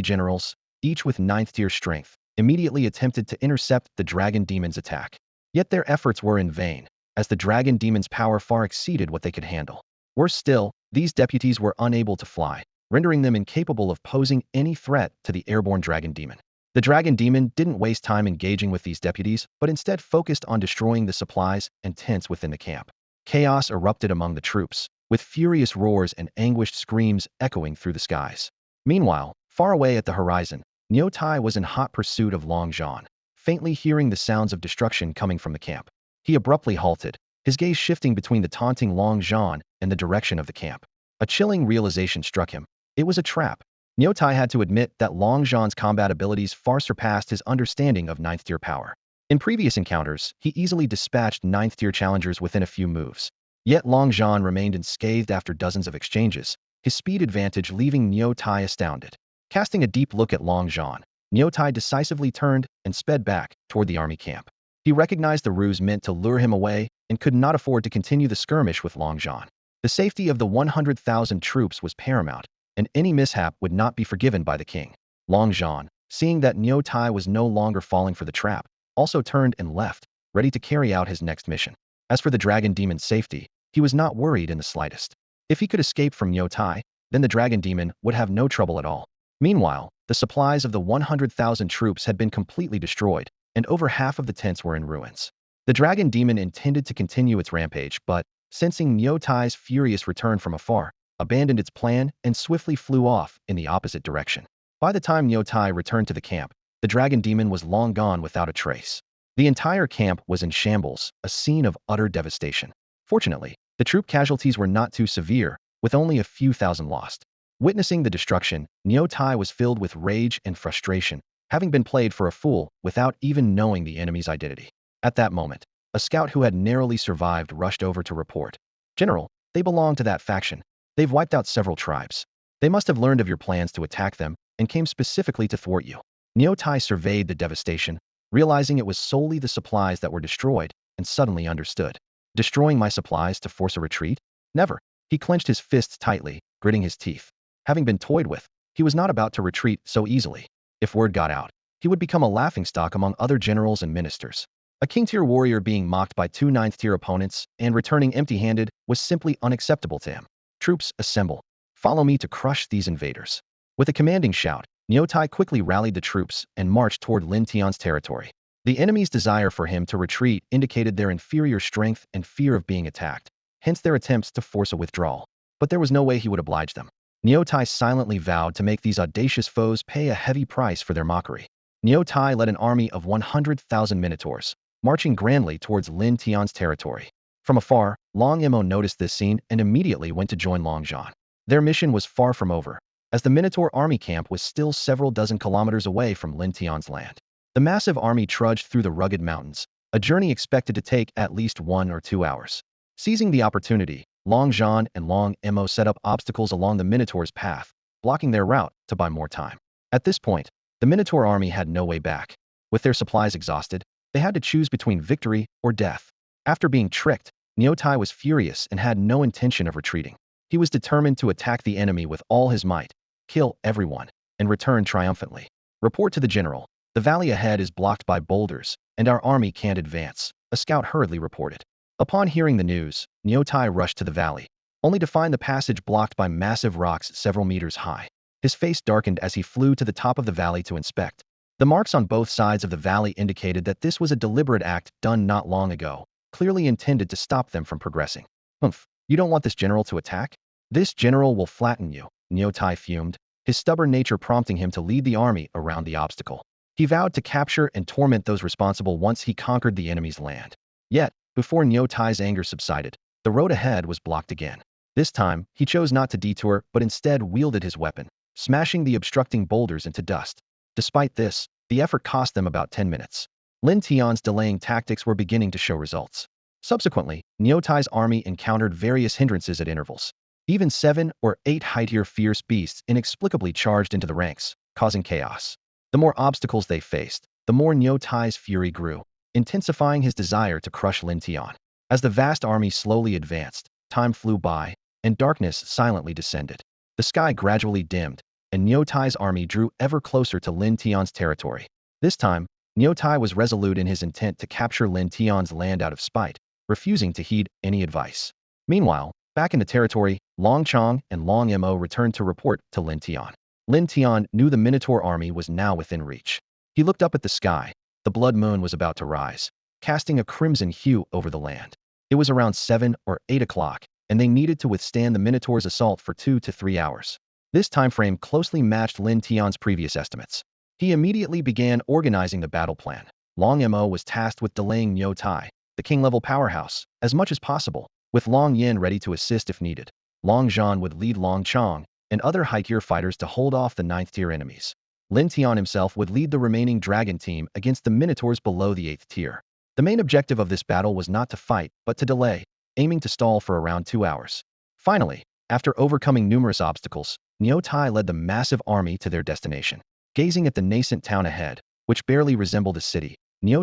generals, each with 9th-tier strength, immediately attempted to intercept the dragon demon's attack. Yet their efforts were in vain, as the dragon demon's power far exceeded what they could handle. Worse still, these deputies were unable to fly, rendering them incapable of posing any threat to the airborne dragon demon. The dragon demon didn't waste time engaging with these deputies, but instead focused on destroying the supplies and tents within the camp. Chaos erupted among the troops, with furious roars and anguished screams echoing through the skies. Meanwhile, far away at the horizon, Niu Tai was in hot pursuit of Long Zhan, faintly hearing the sounds of destruction coming from the camp. He abruptly halted, his gaze shifting between the taunting Long Zhan and the direction of the camp. A chilling realization struck him. It was a trap. Niu Tai had to admit that Long Zhan's combat abilities far surpassed his understanding of 9th-tier power. In previous encounters, he easily dispatched 9th-tier challengers within a few moves. Yet Long Zhan remained unscathed after dozens of exchanges, his speed advantage leaving Niu Tai astounded. Casting a deep look at Long Zhan, Niu Tai decisively turned and sped back toward the army camp. He recognized the ruse meant to lure him away and could not afford to continue the skirmish with Long Zhan. The safety of the 100,000 troops was paramount, and any mishap would not be forgiven by the king. Long Zhan, seeing that Niu Tai was no longer falling for the trap, also turned and left, ready to carry out his next mission. As for the dragon demon's safety, he was not worried in the slightest. If he could escape from Niu Tai, then the dragon demon would have no trouble at all. Meanwhile, the supplies of the 100,000 troops had been completely destroyed, and over half of the tents were in ruins. The dragon demon intended to continue its rampage, but, sensing Niu Tai's furious return from afar, abandoned its plan and swiftly flew off in the opposite direction. By the time Niu Tai returned to the camp, the dragon demon was long gone without a trace. The entire camp was in shambles, a scene of utter devastation. Fortunately, the troop casualties were not too severe, with only a few thousand lost. Witnessing the destruction, Niu Tai was filled with rage and frustration, having been played for a fool without even knowing the enemy's identity. At that moment, a scout who had narrowly survived rushed over to report. "General, they belong to that faction. They've wiped out several tribes. They must have learned of your plans to attack them and came specifically to thwart you." Niu Tai surveyed the devastation, realizing it was solely the supplies that were destroyed, and suddenly understood. Destroying my supplies to force a retreat? Never. He clenched his fists tightly, gritting his teeth. Having been toyed with, he was not about to retreat so easily. If word got out, he would become a laughingstock among other generals and ministers. A king-tier warrior being mocked by two ninth-tier opponents and returning empty-handed was simply unacceptable to him. Troops, assemble. Follow me to crush these invaders. With a commanding shout, Tai quickly rallied the troops and marched toward Lin Tian's territory. The enemy's desire for him to retreat indicated their inferior strength and fear of being attacked, hence their attempts to force a withdrawal. But there was no way he would oblige them. Tai silently vowed to make these audacious foes pay a heavy price for their mockery. Tai led an army of 100,000 minotaurs, marching grandly towards Lin Tian's territory. From afar, Long Mo noticed this scene and immediately went to join Long Zhan. Their mission was far from over, as the Minotaur army camp was still several dozen kilometers away from Lin Tian's land. The massive army trudged through the rugged mountains, a journey expected to take at least 1 or 2 hours. Seizing the opportunity, Long Zhan and Long Mo set up obstacles along the Minotaur's path, blocking their route to buy more time. At this point, the Minotaur army had no way back. With their supplies exhausted, they had to choose between victory or death. After being tricked, Tai was furious and had no intention of retreating. He was determined to attack the enemy with all his might, kill everyone, and return triumphantly. Report to the general. The valley ahead is blocked by boulders, and our army can't advance, a scout hurriedly reported. Upon hearing the news, Tai rushed to the valley, only to find the passage blocked by massive rocks several meters high. His face darkened as he flew to the top of the valley to inspect. The marks on both sides of the valley indicated that this was a deliberate act done not long ago, clearly intended to stop them from progressing. Humph, you don't want this general to attack? This general will flatten you, Tai fumed, his stubborn nature prompting him to lead the army around the obstacle. He vowed to capture and torment those responsible once he conquered the enemy's land. Yet, before Tai's anger subsided, the road ahead was blocked again. This time, he chose not to detour but instead wielded his weapon, smashing the obstructing boulders into dust. Despite this, the effort cost them about 10 minutes. Lin Tian's delaying tactics were beginning to show results. Subsequently, Tai's army encountered various hindrances at intervals. Even 7 or 8 high-tier fierce beasts inexplicably charged into the ranks, causing chaos. The more obstacles they faced, the more Tai's fury grew, intensifying his desire to crush Lin Tian. As the vast army slowly advanced, time flew by, and darkness silently descended. The sky gradually dimmed, and Tai's army drew ever closer to Lin Tian's territory. This time, Tai was resolute in his intent to capture Lin Tian's land out of spite, refusing to heed any advice. Meanwhile, back in the territory, Long Chong and Long Mo returned to report to Lin Tian. Lin Tian knew the Minotaur army was now within reach. He looked up at the sky. The blood moon was about to rise, casting a crimson hue over the land. It was around 7 or 8 o'clock, and they needed to withstand the Minotaur's assault for 2 to 3 hours. This time frame closely matched Lin Tian's previous estimates. He immediately began organizing the battle plan. Long Mo was tasked with delaying Tai, the king-level powerhouse, as much as possible, with Long Yin ready to assist if needed. Long Zhan would lead Long Chong and other high-tier fighters to hold off the 9th-tier enemies. Lin Tian himself would lead the remaining dragon team against the Minotaurs below the 8th tier. The main objective of this battle was not to fight, but to delay, aiming to stall for around 2 hours. Finally, after overcoming numerous obstacles, Tai led the massive army to their destination. Gazing at the nascent town ahead, which barely resembled a city,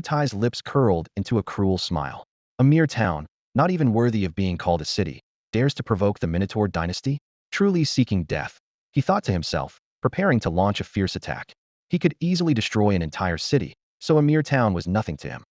Tai's lips curled into a cruel smile. A mere town, not even worthy of being called a city, dares to provoke the Minotaur dynasty? Truly seeking death, he thought to himself, preparing to launch a fierce attack. He could easily destroy an entire city, so a mere town was nothing to him.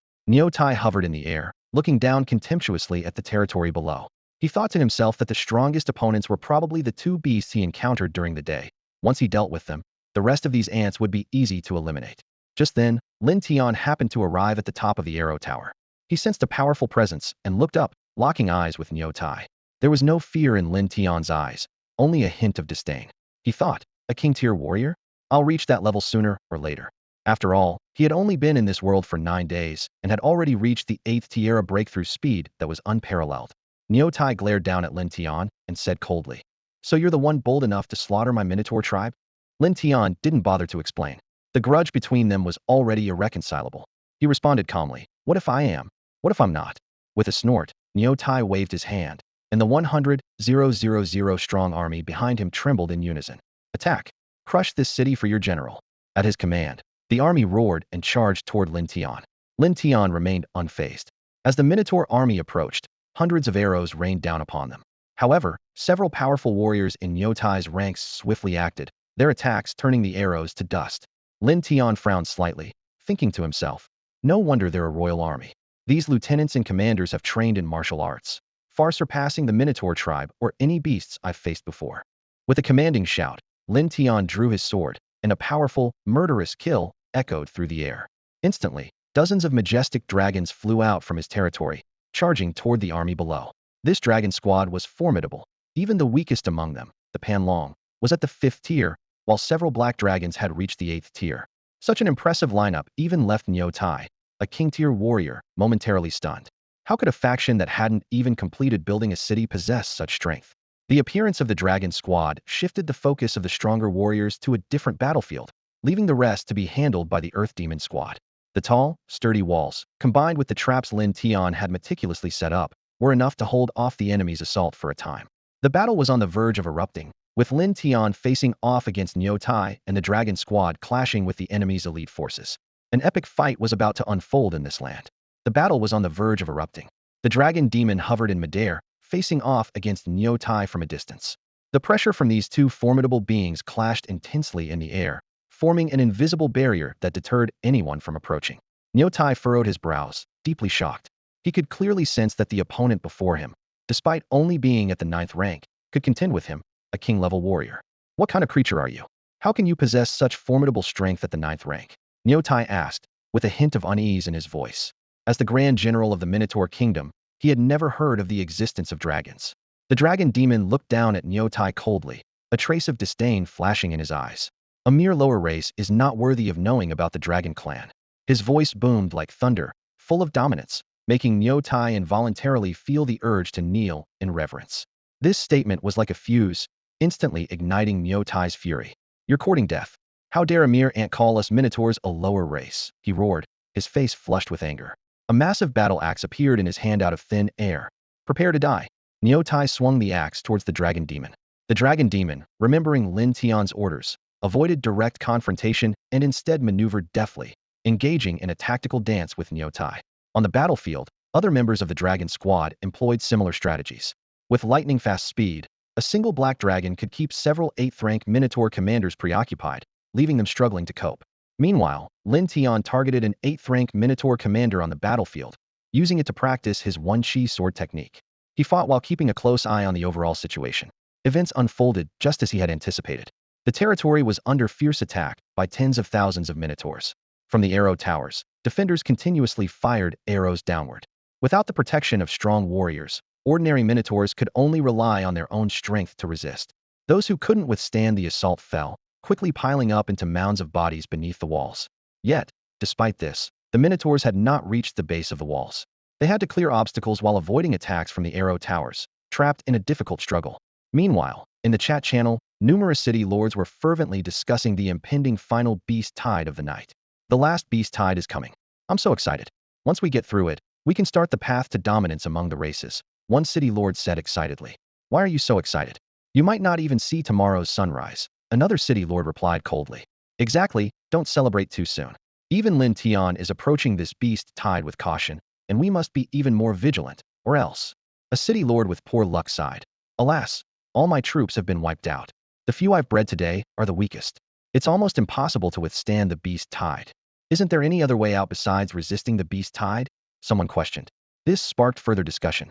Tai hovered in the air, looking down contemptuously at the territory below. He thought to himself that the strongest opponents were probably the 2 beasts he encountered during the day. Once he dealt with them, the rest of these ants would be easy to eliminate. Just then, Lin Tian happened to arrive at the top of the arrow tower. He sensed a powerful presence and looked up, locking eyes with Tai. There was no fear in Lin Tian's eyes, only a hint of disdain. He thought, a king-tier warrior? I'll reach that level sooner or later. After all, he had only been in this world for 9 days and had already reached the 8th tier breakthrough speed that was unparalleled. Tai glared down at Lin Tian and said coldly, "So you're the one bold enough to slaughter my Minotaur tribe?" Lin Tian didn't bother to explain. The grudge between them was already irreconcilable. He responded calmly, "What if I am? What if I'm not?" With a snort, Tai waved his hand, and the 100,000 strong army behind him trembled in unison. "Attack! Crush this city for your general." At his command, The army roared and charged toward Lin Tian. Lin Tian remained unfazed. As the Minotaur army approached, hundreds of arrows rained down upon them. However, several powerful warriors in Niu Tai's swiftly acted, their attacks turning the arrows to dust. Lin Tian frowned slightly, thinking to himself, no wonder they're a royal army. These lieutenants and commanders have trained in martial arts, far surpassing the Minotaur tribe or any beasts I've faced before. With a commanding shout, Lin Tian drew his sword, and a powerful, murderous kill echoed through the air. Instantly, dozens of majestic dragons flew out from his territory, charging toward the army below. This dragon squad was formidable. Even the weakest among them, the Panlong, was at the 5th tier, while several black dragons had reached the 8th tier. Such an impressive lineup even left Niu Tai, a king-tier warrior, momentarily stunned. How could a faction that hadn't even completed building a city possess such strength? The appearance of the dragon squad shifted the focus of the stronger warriors to a different battlefield, leaving the rest to be handled by the Earth Demon squad. The tall, sturdy walls, combined with the traps Lin Tian had meticulously set up, were enough to hold off the enemy's assault for a time. The battle was on the verge of erupting, with Lin Tian facing off against Niu Tai and the dragon squad clashing with the enemy's elite forces. An epic fight was about to unfold in this land. The battle was on the verge of erupting. The dragon demon hovered in midair, facing off against Niu Tai from a distance. The pressure from these two formidable beings clashed intensely in the air, forming an invisible barrier that deterred anyone from approaching. Niu Tai furrowed his brows, deeply shocked. He could clearly sense that the opponent before him, despite only being at the 9th rank, could contend with him, a king-level warrior. What kind of creature are you? How can you possess such formidable strength at the 9th rank? Niu Tai asked, with a hint of unease in his voice. As the Grand General of the Minotaur Kingdom, he had never heard of the existence of dragons. The dragon demon looked down at Niu Tai coldly, a trace of disdain flashing in his eyes. A mere lower race is not worthy of knowing about the dragon clan. His voice boomed like thunder, full of dominance, making Niu Tai involuntarily feel the urge to kneel in reverence. This statement was like a fuse, instantly igniting Niu Tai's fury. You're courting death. How dare a mere ant call us Minotaurs a lower race? He roared, his face flushed with anger. A massive battle axe appeared in his hand out of thin air. Prepare to die. Niu Tai swung the axe towards the dragon demon. The dragon demon, remembering Lin Tian's orders, avoided direct confrontation and instead maneuvered deftly, engaging in a tactical dance with Niu Tai. On the battlefield, other members of the dragon squad employed similar strategies. With lightning-fast speed, a single black dragon could keep several 8th-rank Minotaur commanders preoccupied, leaving them struggling to cope. Meanwhile, Lin Tian targeted an 8th-rank Minotaur commander on the battlefield, using it to practice his one-chi sword technique. He fought while keeping a close eye on the overall situation. Events unfolded just as he had anticipated. The territory was under fierce attack by tens of thousands of Minotaurs. From the arrow towers, defenders continuously fired arrows downward. Without the protection of strong warriors, ordinary Minotaurs could only rely on their own strength to resist. Those who couldn't withstand the assault fell, quickly piling up into mounds of bodies beneath the walls. Yet, despite this, the Minotaurs had not reached the base of the walls. They had to clear obstacles while avoiding attacks from the arrow towers, trapped in a difficult struggle. Meanwhile, in the chat channel, numerous city lords were fervently discussing the impending final beast tide of the night. The last beast tide is coming. I'm so excited. Once we get through it, we can start the path to dominance among the races, one city lord said excitedly. Why are you so excited? You might not even see tomorrow's sunrise, another city lord replied coldly. Exactly, don't celebrate too soon. Even Lin Tian is approaching this beast tide with caution, and we must be even more vigilant, or else. A city lord with poor luck sighed. Alas, all my troops have been wiped out. The few I've bred today are the weakest. It's almost impossible to withstand the beast tide. Isn't there any other way out besides resisting the beast tide? Someone questioned. This sparked further discussion.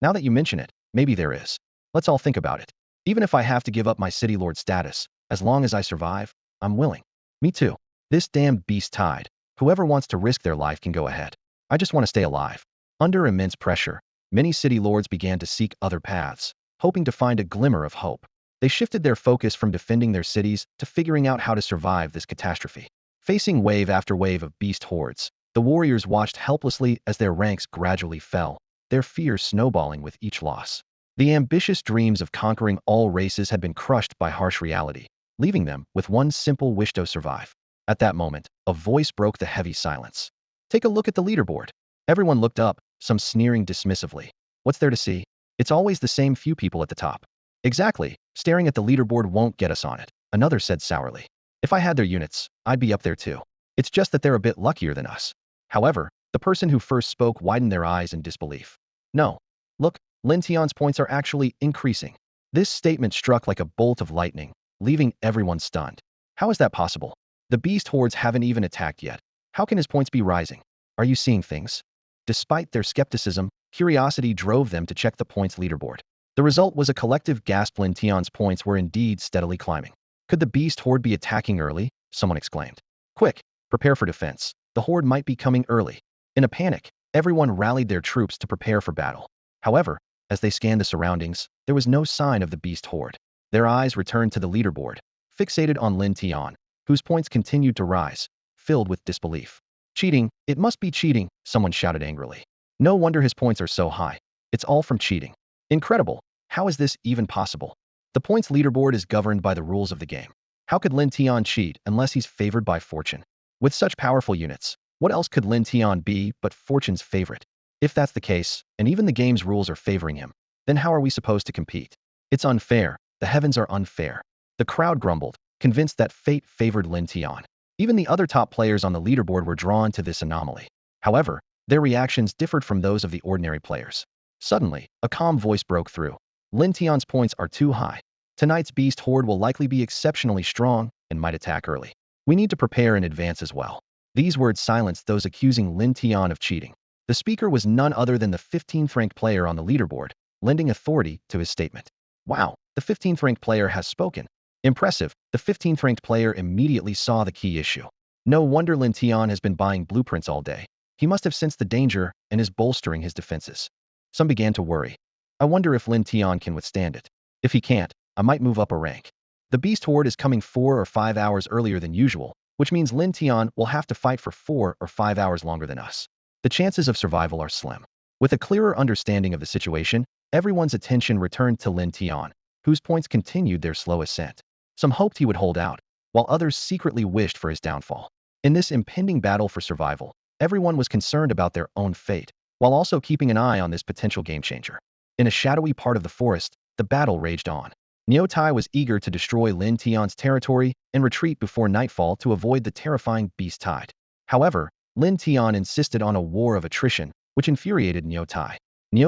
Now that you mention it, maybe there is. Let's all think about it. Even if I have to give up my city lord status, as long as I survive, I'm willing. Me too. This damned beast tide. Whoever wants to risk their life can go ahead. I just want to stay alive. Under immense pressure, many city lords began to seek other paths, hoping to find a glimmer of hope. They shifted their focus from defending their cities to figuring out how to survive this catastrophe. Facing wave after wave of beast hordes, the warriors watched helplessly as their ranks gradually fell, their fears snowballing with each loss. The ambitious dreams of conquering all races had been crushed by harsh reality, leaving them with one simple wish to survive. At that moment, a voice broke the heavy silence. Take a look at the leaderboard. Everyone looked up, some sneering dismissively. What's there to see? It's always the same few people at the top. Exactly, staring at the leaderboard won't get us on it, another said sourly. If I had their units, I'd be up there too. It's just that they're a bit luckier than us. However, the person who first spoke widened their eyes in disbelief. No. Look, Lin Tian's points are actually increasing. This statement struck like a bolt of lightning, leaving everyone stunned. How is that possible? The beast hordes haven't even attacked yet. How can his points be rising? Are you seeing things? Despite their skepticism, curiosity drove them to check the points leaderboard. The result was a collective gasp. Lin Tian's points were indeed steadily climbing. Could the beast horde be attacking early? Someone exclaimed. Quick, prepare for defense. The horde might be coming early. In a panic, everyone rallied their troops to prepare for battle. However, as they scanned the surroundings, there was no sign of the beast horde. Their eyes returned to the leaderboard, fixated on Lin Tian, whose points continued to rise, filled with disbelief. Cheating, it must be cheating, someone shouted angrily. No wonder his points are so high. It's all from cheating. Incredible. How is this even possible? The points leaderboard is governed by the rules of the game. How could Lin Tian cheat unless he's favored by fortune? With such powerful units, what else could Lin Tian be but fortune's favorite? If that's the case, and even the game's rules are favoring him, then how are we supposed to compete? It's unfair. The heavens are unfair. The crowd grumbled, convinced that fate favored Lin Tian. Even the other top players on the leaderboard were drawn to this anomaly. However, their reactions differed from those of the ordinary players. Suddenly, a calm voice broke through. Lin Tian's points are too high. Tonight's beast horde will likely be exceptionally strong and might attack early. We need to prepare in advance as well. These words silenced those accusing Lin Tian of cheating. The speaker was none other than the 15th ranked player on the leaderboard, lending authority to his statement. Wow, the 15th ranked player has spoken. Impressive, the 15th ranked player immediately saw the key issue. No wonder Lin Tian has been buying blueprints all day. He must have sensed the danger and is bolstering his defenses. Some began to worry. I wonder if Lin Tian can withstand it. If he can't, I might move up a rank. The beast horde is coming 4 or 5 hours earlier than usual, which means Lin Tian will have to fight for 4 or 5 hours longer than us. The chances of survival are slim. With a clearer understanding of the situation, everyone's attention returned to Lin Tian, whose points continued their slow ascent. Some hoped he would hold out, while others secretly wished for his downfall. In this impending battle for survival, everyone was concerned about their own fate, while also keeping an eye on this potential game-changer. In a shadowy part of the forest, the battle raged on. Tai was eager to destroy Lin Tian's territory and retreat before nightfall to avoid the terrifying beast tide. However, Lin Tian insisted on a war of attrition, which infuriated Tai.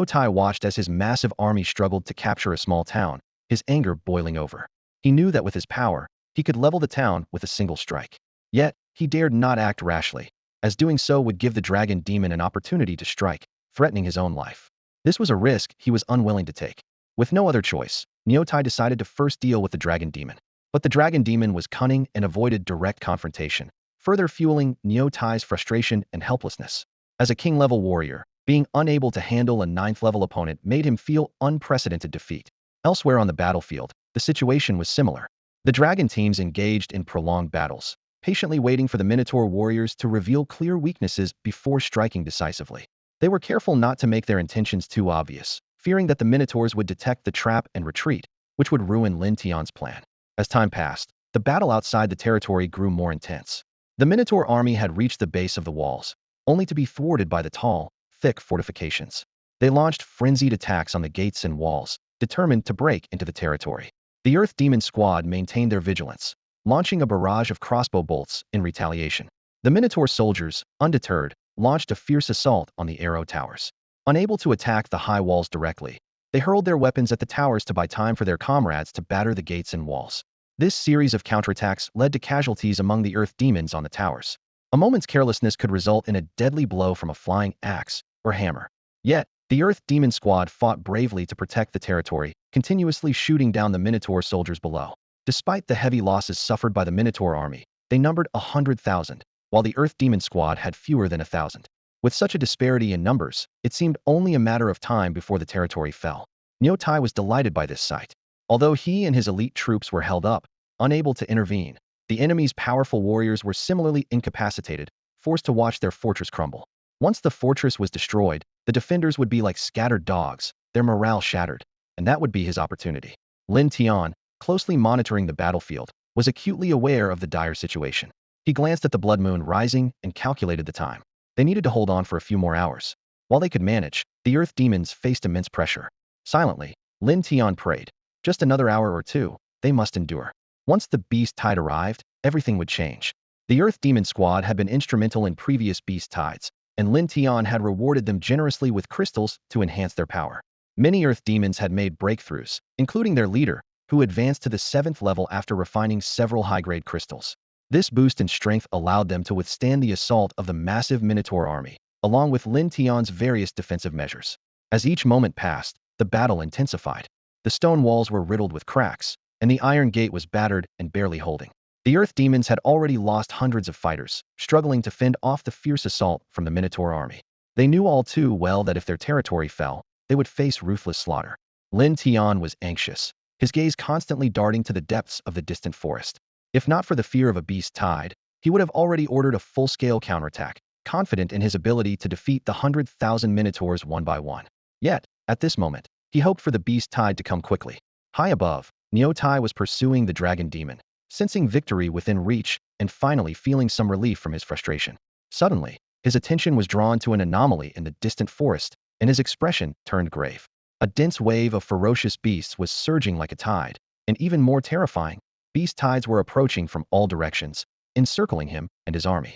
Tai watched as his massive army struggled to capture a small town, his anger boiling over. He knew that with his power, he could level the town with a single strike. Yet, he dared not act rashly, as doing so would give the dragon demon an opportunity to strike, threatening his own life. This was a risk he was unwilling to take. With no other choice, Tai decided to first deal with the dragon demon. But the dragon demon was cunning and avoided direct confrontation, further fueling Tai's frustration and helplessness. As a king-level warrior, being unable to handle a 9th-level opponent made him feel unprecedented defeat. Elsewhere on the battlefield, the situation was similar. The dragon teams engaged in prolonged battles, patiently waiting for the Minotaur warriors to reveal clear weaknesses before striking decisively. They were careful not to make their intentions too obvious, fearing that the Minotaurs would detect the trap and retreat, which would ruin Lin Tian's plan. As time passed, the battle outside the territory grew more intense. The Minotaur army had reached the base of the walls, only to be thwarted by the tall, thick fortifications. They launched frenzied attacks on the gates and walls, determined to break into the territory. The Earth Demon squad maintained their vigilance, launching a barrage of crossbow bolts in retaliation. The Minotaur soldiers, undeterred, launched a fierce assault on the arrow towers. Unable to attack the high walls directly, they hurled their weapons at the towers to buy time for their comrades to batter the gates and walls. This series of counterattacks led to casualties among the Earth Demons on the towers. A moment's carelessness could result in a deadly blow from a flying axe or hammer. Yet, the Earth Demon squad fought bravely to protect the territory, continuously shooting down the Minotaur soldiers below. Despite the heavy losses suffered by the Minotaur army, they numbered 100,000, while the Earth Demon squad had fewer than 1,000. With such a disparity in numbers, it seemed only a matter of time before the territory fell. Tai was delighted by this sight. Although he and his elite troops were held up, unable to intervene, the enemy's powerful warriors were similarly incapacitated, forced to watch their fortress crumble. Once the fortress was destroyed, the defenders would be like scattered dogs, their morale shattered, and that would be his opportunity. Lin Tian, closely monitoring the battlefield, was acutely aware of the dire situation. He glanced at the blood moon rising and calculated the time. They needed to hold on for a few more hours. While they could manage, the Earth Demons faced immense pressure. Silently, Lin Tian prayed. Just another hour or two, they must endure. Once the beast tide arrived, everything would change. The Earth Demon Squad had been instrumental in previous beast tides, and Lin Tian had rewarded them generously with crystals to enhance their power. Many Earth Demons had made breakthroughs, including their leader, who advanced to the 7th level after refining several high-grade crystals. This boost in strength allowed them to withstand the assault of the massive Minotaur army, along with Lin Tian's various defensive measures. As each moment passed, the battle intensified. The stone walls were riddled with cracks, and the iron gate was battered and barely holding. The Earth Demons had already lost hundreds of fighters, struggling to fend off the fierce assault from the Minotaur army. They knew all too well that if their territory fell, they would face ruthless slaughter. Lin Tian was anxious, his gaze constantly darting to the depths of the distant forest. If not for the fear of a beast tide, he would have already ordered a full-scale counterattack, confident in his ability to defeat the 100,000 Minotaurs one by one. Yet, at this moment, he hoped for the beast tide to come quickly. High above, Tai was pursuing the dragon demon, sensing victory within reach and finally feeling some relief from his frustration. Suddenly, his attention was drawn to an anomaly in the distant forest, and his expression turned grave. A dense wave of ferocious beasts was surging like a tide, and even more terrifying, beast tides were approaching from all directions, encircling him and his army.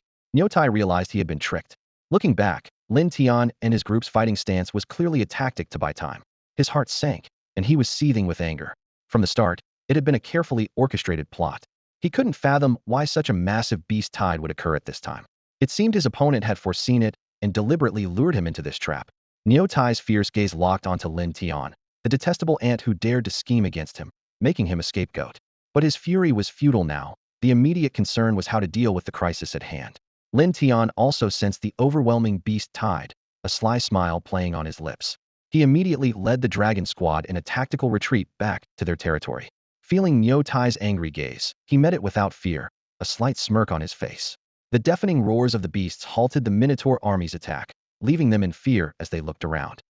Tai realized he had been tricked. Looking back, Lin Tian and his group's fighting stance was clearly a tactic to buy time. His heart sank, and he was seething with anger. From the start, it had been a carefully orchestrated plot. He couldn't fathom why such a massive beast tide would occur at this time. It seemed his opponent had foreseen it and deliberately lured him into this trap. Tai's fierce gaze locked onto Lin Tian, the detestable ant who dared to scheme against him, making him a scapegoat. But his fury was futile now. The immediate concern was how to deal with the crisis at hand. Lin Tian also sensed the overwhelming beast tide, a sly smile playing on his lips. He immediately led the dragon squad in a tactical retreat back to their territory. Feeling Tai's angry gaze, he met it without fear, a slight smirk on his face. The deafening roars of the beasts halted the Minotaur army's attack, leaving them in fear as they looked around.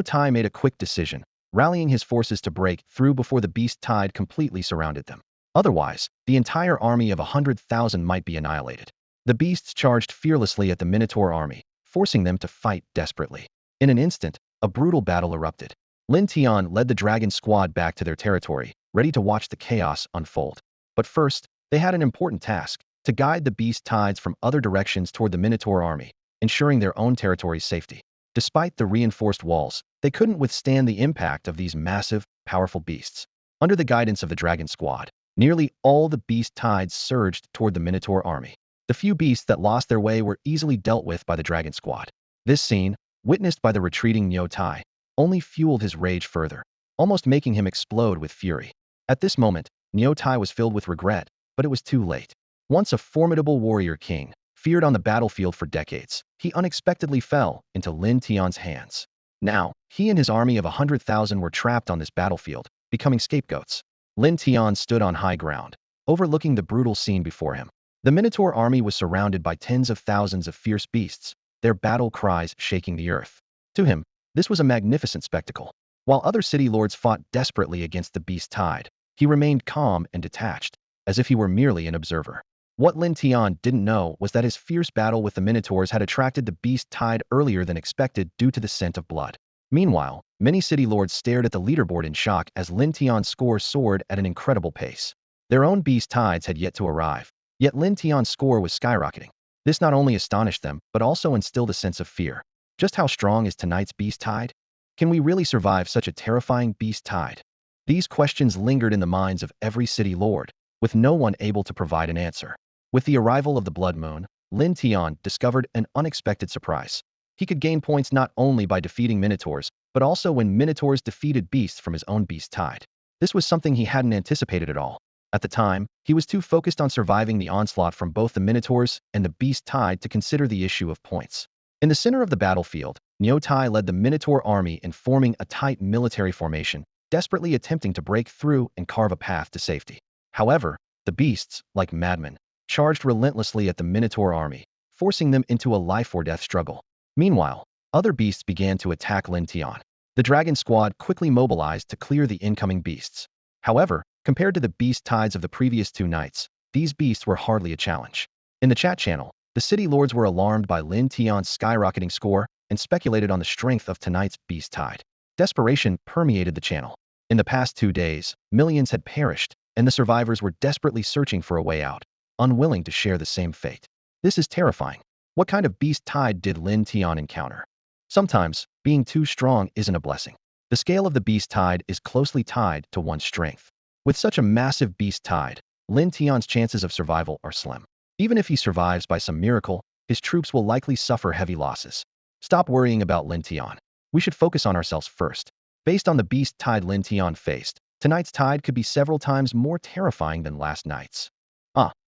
Tai made a quick decision, rallying his forces to break through before the beast tide completely surrounded them. Otherwise, the entire army of 100,000 might be annihilated. The beasts charged fearlessly at the Minotaur army, forcing them to fight desperately. In an instant, a brutal battle erupted. Lin Tian led the dragon squad back to their territory, ready to watch the chaos unfold. But first, they had an important task, to guide the beast tides from other directions toward the Minotaur army, ensuring their own territory's safety. Despite the reinforced walls, they couldn't withstand the impact of these massive, powerful beasts. Under the guidance of the dragon squad, nearly all the beast tides surged toward the Minotaur army. The few beasts that lost their way were easily dealt with by the dragon squad. This scene, witnessed by the retreating Tai, only fueled his rage further, almost making him explode with fury. At this moment, Tai was filled with regret, but it was too late. Once a formidable warrior king, feared on the battlefield for decades, he unexpectedly fell into Lin Tian's hands. Now, he and his army of 100,000 were trapped on this battlefield, becoming scapegoats. Lin Tian stood on high ground, overlooking the brutal scene before him. The Minotaur army was surrounded by tens of thousands of fierce beasts, their battle cries shaking the earth. To him, this was a magnificent spectacle. While other city lords fought desperately against the beast tide, he remained calm and detached, as if he were merely an observer. What Lin Tian didn't know was that his fierce battle with the Minotaurs had attracted the beast tide earlier than expected due to the scent of blood. Meanwhile, many city lords stared at the leaderboard in shock as Lin Tian's score soared at an incredible pace. Their own beast tides had yet to arrive, yet Lin Tian's score was skyrocketing. This not only astonished them, but also instilled a sense of fear. Just how strong is tonight's beast tide? Can we really survive such a terrifying beast tide? These questions lingered in the minds of every city lord, with no one able to provide an answer. With the arrival of the blood moon, Lin Tian discovered an unexpected surprise. He could gain points not only by defeating Minotaurs, but also when Minotaurs defeated beasts from his own beast tide. This was something he hadn't anticipated at all. At the time, he was too focused on surviving the onslaught from both the Minotaurs and the beast tide to consider the issue of points. In the center of the battlefield, Tai led the Minotaur army in forming a tight military formation, desperately attempting to break through and carve a path to safety. However, the beasts, like madmen, charged relentlessly at the Minotaur army, forcing them into a life-or-death struggle. Meanwhile, other beasts began to attack Lin Tian. The dragon squad quickly mobilized to clear the incoming beasts. However, compared to the beast tides of the previous 2 nights, these beasts were hardly a challenge. In the chat channel, the city lords were alarmed by Lin Tian's skyrocketing score and speculated on the strength of tonight's beast tide. Desperation permeated the channel. In the past 2 days, millions had perished, and the survivors were desperately searching for a way out. unwilling to share the same fate. This is terrifying. What kind of beast tide did Lin Tian encounter? Sometimes, being too strong isn't a blessing. The scale of the beast tide is closely tied to one's strength. With such a massive beast tide, Lin Tian's chances of survival are slim. Even if he survives by some miracle, his troops will likely suffer heavy losses. Stop worrying about Lin Tian. We should focus on ourselves first. Based on the beast tide Lin Tian faced, tonight's tide could be several times more terrifying than last night's.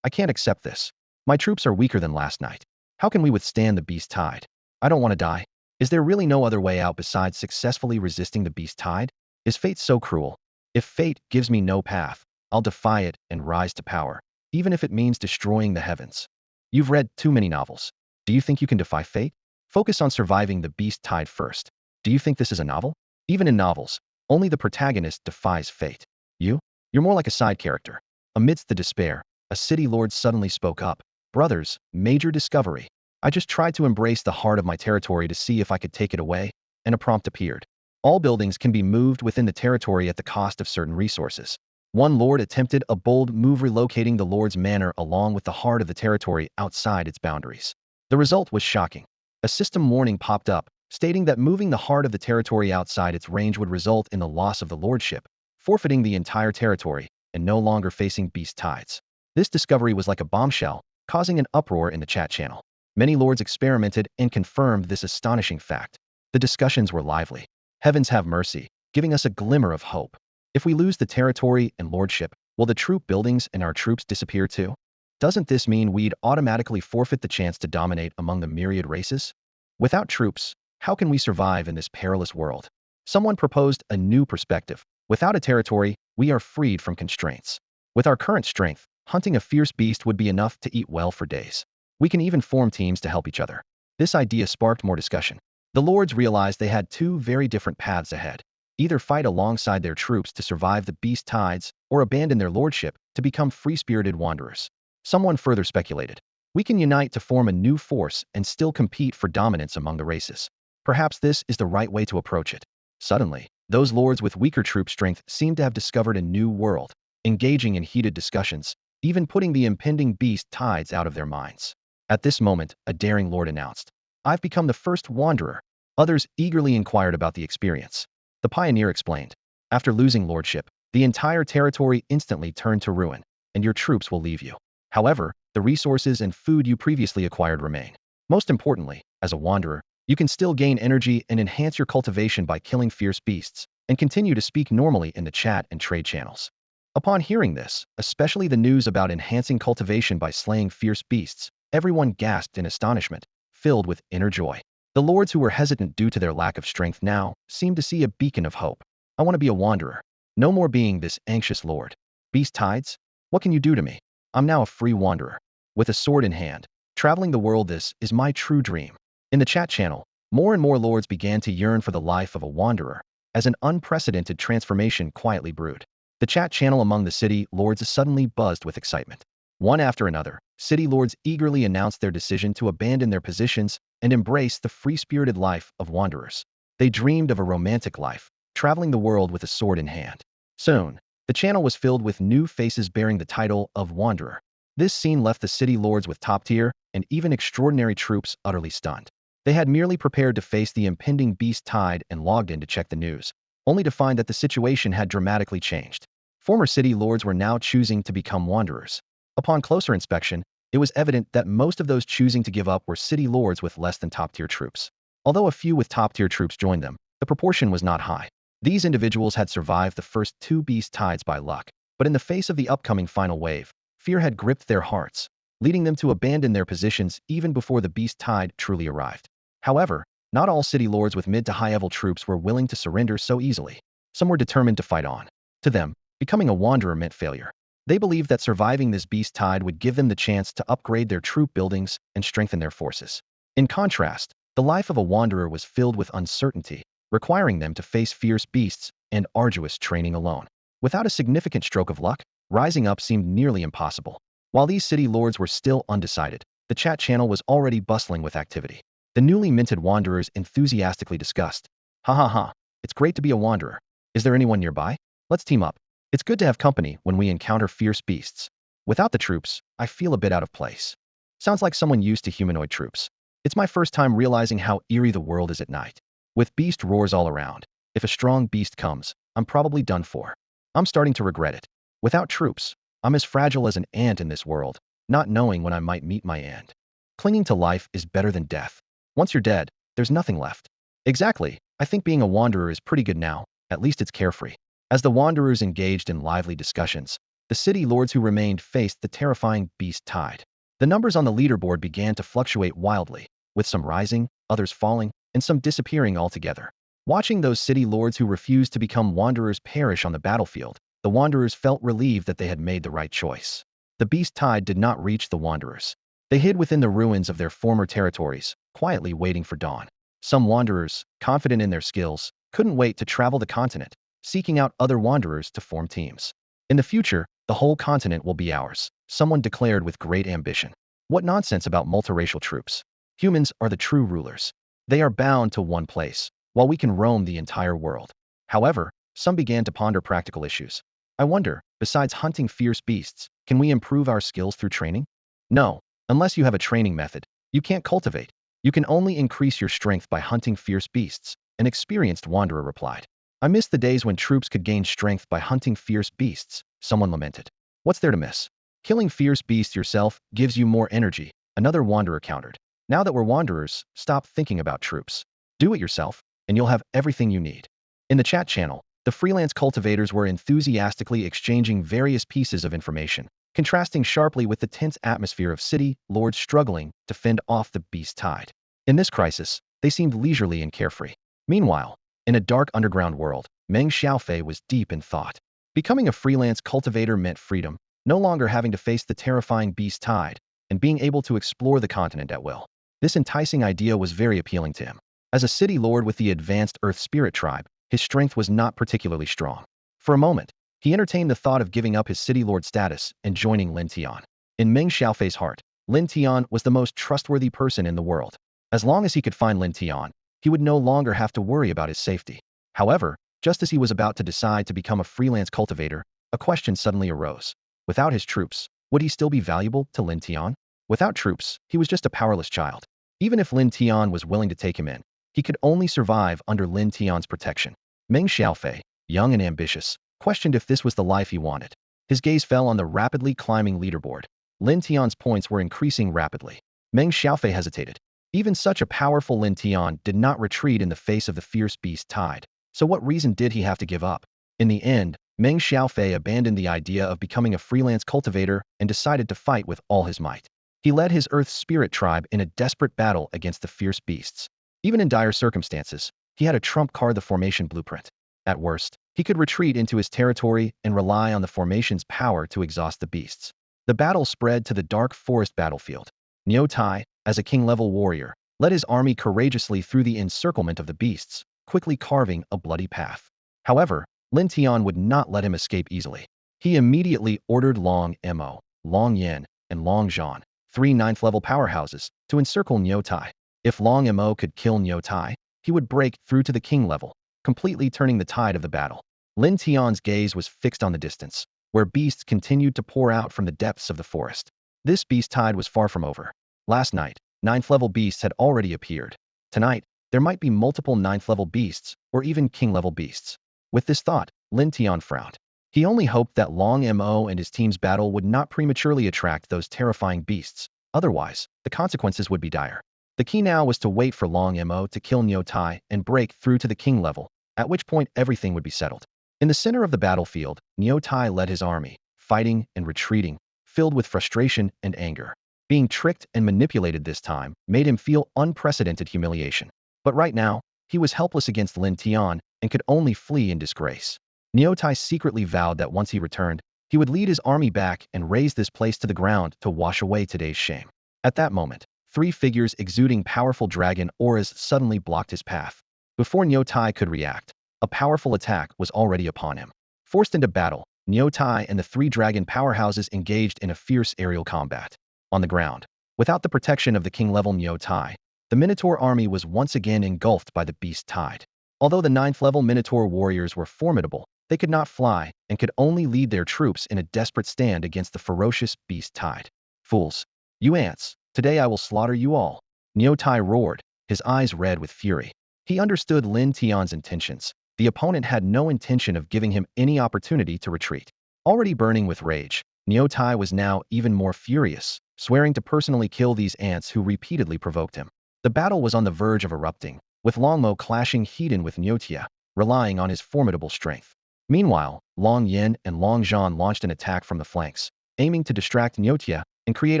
I can't accept this. My troops are weaker than last night. How can we withstand the beast tide? I don't want to die. Is there really no other way out besides successfully resisting the beast tide? Is fate so cruel? If fate gives me no path, I'll defy it and rise to power, even if it means destroying the heavens. You've read too many novels. Do you think you can defy fate? Focus on surviving the beast tide first. Do you think this is a novel? Even in novels, only the protagonist defies fate. You're more like a side character. Amidst the despair, a city lord suddenly spoke up. Brothers, major discovery. I just tried to embrace the heart of my territory to see if I could take it away, and a prompt appeared. All buildings can be moved within the territory at the cost of certain resources. One lord attempted a bold move relocating the lord's manor along with the heart of the territory outside its boundaries. The result was shocking. A system warning popped up, stating that moving the heart of the territory outside its range would result in the loss of the lordship, forfeiting the entire territory, and no longer facing beast tides. This discovery was like a bombshell, causing an uproar in the chat channel. Many lords experimented and confirmed this astonishing fact. The discussions were lively. Heavens have mercy, giving us a glimmer of hope. If we lose the territory and lordship, will the troop buildings and our troops disappear too? Doesn't this mean we'd automatically forfeit the chance to dominate among the myriad races? Without troops, how can we survive in this perilous world? Someone proposed a new perspective. Without a territory, we are freed from constraints. With our current strength, hunting a fierce beast would be enough to eat well for days. We can even form teams to help each other. This idea sparked more discussion. The lords realized they had two very different paths ahead. Either fight alongside their troops to survive the beast tides, or abandon their lordship to become free-spirited wanderers. Someone further speculated. We can unite to form a new force and still compete for dominance among the races. Perhaps this is the right way to approach it. Suddenly, those lords with weaker troop strength seemed to have discovered a new world, engaging in heated discussions, even putting the impending beast tides out of their minds. At this moment, a daring lord announced, "I've become the first wanderer." Others eagerly inquired about the experience. The pioneer explained, "After losing lordship, the entire territory instantly turned to ruin, and your troops will leave you. However, the resources and food you previously acquired remain. Most importantly, as a wanderer, you can still gain energy and enhance your cultivation by killing fierce beasts, and continue to speak normally in the chat and trade channels." Upon hearing this, especially the news about enhancing cultivation by slaying fierce beasts, everyone gasped in astonishment, filled with inner joy. The lords who were hesitant due to their lack of strength now seemed to see a beacon of hope. I want to be a wanderer. No more being this anxious lord. Beast tides? What can you do to me? I'm now a free wanderer. With a sword in hand, traveling the world, this is my true dream. In the chat channel, more and more lords began to yearn for the life of a wanderer, as an unprecedented transformation quietly brewed. The chat channel among the city lords suddenly buzzed with excitement. One after another, city lords eagerly announced their decision to abandon their positions and embrace the free-spirited life of wanderers. They dreamed of a romantic life, traveling the world with a sword in hand. Soon, the channel was filled with new faces bearing the title of wanderer. This scene left the city lords with top-tier and even extraordinary troops utterly stunned. They had merely prepared to face the impending beast tide and logged in to check the news, only to find that the situation had dramatically changed. Former city lords were now choosing to become wanderers. Upon closer inspection, it was evident that most of those choosing to give up were city lords with less than top-tier troops. Although a few with top-tier troops joined them, the proportion was not high. These individuals had survived the first two beast tides by luck, but in the face of the upcoming final wave, fear had gripped their hearts, leading them to abandon their positions even before the beast tide truly arrived. However, not all city lords with mid to high-level troops were willing to surrender so easily. Some were determined to fight on. To them, becoming a wanderer meant failure. They believed that surviving this beast tide would give them the chance to upgrade their troop buildings and strengthen their forces. In contrast, the life of a wanderer was filled with uncertainty, requiring them to face fierce beasts and arduous training alone. Without a significant stroke of luck, rising up seemed nearly impossible. While these city lords were still undecided, the chat channel was already bustling with activity. The newly minted wanderers enthusiastically discussed, "Ha ha ha, it's great to be a wanderer. Is there anyone nearby? Let's team up. It's good to have company when we encounter fierce beasts." Without the troops, I feel a bit out of place. Sounds like someone used to humanoid troops. It's my first time realizing how eerie the world is at night. With beast roars all around. If a strong beast comes, I'm probably done for. I'm starting to regret it. Without troops, I'm as fragile as an ant in this world, not knowing when I might meet my end. Clinging to life is better than death. Once you're dead, there's nothing left. Exactly. I think being a wanderer is pretty good now. At least it's carefree. As the wanderers engaged in lively discussions, the city lords who remained faced the terrifying beast tide. The numbers on the leaderboard began to fluctuate wildly, with some rising, others falling, and some disappearing altogether. Watching those city lords who refused to become wanderers perish on the battlefield, the wanderers felt relieved that they had made the right choice. The beast tide did not reach the wanderers. They hid within the ruins of their former territories, quietly waiting for dawn. Some wanderers, confident in their skills, couldn't wait to travel the continent, seeking out other wanderers to form teams. In the future, the whole continent will be ours, someone declared with great ambition. What nonsense about multiracial troops. Humans are the true rulers. They are bound to one place, while we can roam the entire world. However, some began to ponder practical issues. I wonder, besides hunting fierce beasts, can we improve our skills through training? No, unless you have a training method, you can't cultivate. You can only increase your strength by hunting fierce beasts, an experienced wanderer replied. I miss the days when troops could gain strength by hunting fierce beasts, someone lamented. What's there to miss? Killing fierce beasts yourself gives you more energy, another wanderer countered. Now that we're wanderers, stop thinking about troops. Do it yourself, and you'll have everything you need. In the chat channel, the freelance cultivators were enthusiastically exchanging various pieces of information, contrasting sharply with the tense atmosphere of city lords struggling to fend off the beast tide. In this crisis, they seemed leisurely and carefree. Meanwhile, in a dark underground world, Meng Xiaofei was deep in thought. Becoming a freelance cultivator meant freedom, no longer having to face the terrifying beast tide, and being able to explore the continent at will. This enticing idea was very appealing to him. As a city lord with the advanced Earth Spirit tribe, his strength was not particularly strong. For a moment, he entertained the thought of giving up his city lord status and joining Lin Tian. In Meng Xiaofei's heart, Lin Tian was the most trustworthy person in the world. As long as he could find Lin Tian, he would no longer have to worry about his safety. However, just as he was about to decide to become a freelance cultivator, a question suddenly arose. Without his troops, would he still be valuable to Lin Tian? Without troops, he was just a powerless child. Even if Lin Tian was willing to take him in, he could only survive under Lin Tian's protection. Meng Xiaofei, young and ambitious, questioned if this was the life he wanted. His gaze fell on the rapidly climbing leaderboard. Lin Tian's points were increasing rapidly. Meng Xiaofei hesitated. Even such a powerful Lin Tian did not retreat in the face of the fierce beast tide. So what reason did he have to give up? In the end, Meng Xiaofei abandoned the idea of becoming a freelance cultivator and decided to fight with all his might. He led his Earth Spirit tribe in a desperate battle against the fierce beasts. Even in dire circumstances, he had a trump card: the formation blueprint. At worst, he could retreat into his territory and rely on the formation's power to exhaust the beasts. The battle spread to the dark forest battlefield. Niu Tai, as a king-level warrior, led his army courageously through the encirclement of the beasts, quickly carving a bloody path. However, Lin Tian would not let him escape easily. He immediately ordered Long Mo, Long Yin, and Long Zhan, 3 ninth-level powerhouses, to encircle Niu Tai. If Long Mo could kill Niu Tai, he would break through to the king level, completely turning the tide of the battle. Lin Tian's gaze was fixed on the distance, where beasts continued to pour out from the depths of the forest. This beast tide was far from over. Last night, 9th-level beasts had already appeared. Tonight, there might be multiple 9th-level beasts, or even king-level beasts. With this thought, Lin Tian frowned. He only hoped that Long Mo and his team's battle would not prematurely attract those terrifying beasts. Otherwise, the consequences would be dire. The key now was to wait for Long Mo to kill Niu Tai and break through to the king level, at which point everything would be settled. In the center of the battlefield, Niu Tai led his army, fighting and retreating, filled with frustration and anger. Being tricked and manipulated this time made him feel unprecedented humiliation. But right now, he was helpless against Lin Tian and could only flee in disgrace. Niu Tai secretly vowed that once he returned, he would lead his army back and raze this place to the ground to wash away today's shame. At that moment, 3 figures exuding powerful dragon auras suddenly blocked his path. Before Niu Tai could react, a powerful attack was already upon him. Forced into battle, Niu Tai and the 3 dragon powerhouses engaged in a fierce aerial combat. On the ground, without the protection of the king-level Niu Tai, the Minotaur army was once again engulfed by the beast tide. Although the 9th-level Minotaur warriors were formidable, They could not fly and could only lead their troops in a desperate stand against the ferocious beast tide. Fools! You ants! Today I will slaughter you all! Tai roared, his eyes red with fury. He understood Lin Tian's intentions. The opponent had no intention of giving him any opportunity to retreat. Already burning with rage, Tai was now even more furious, swearing to personally kill these ants who repeatedly provoked him. The battle was on the verge of erupting, with Longmo clashing head-on with Nyotia, relying on his formidable strength. Meanwhile, Long Yin and Long Zhan launched an attack from the flanks, aiming to distract Nyotia and create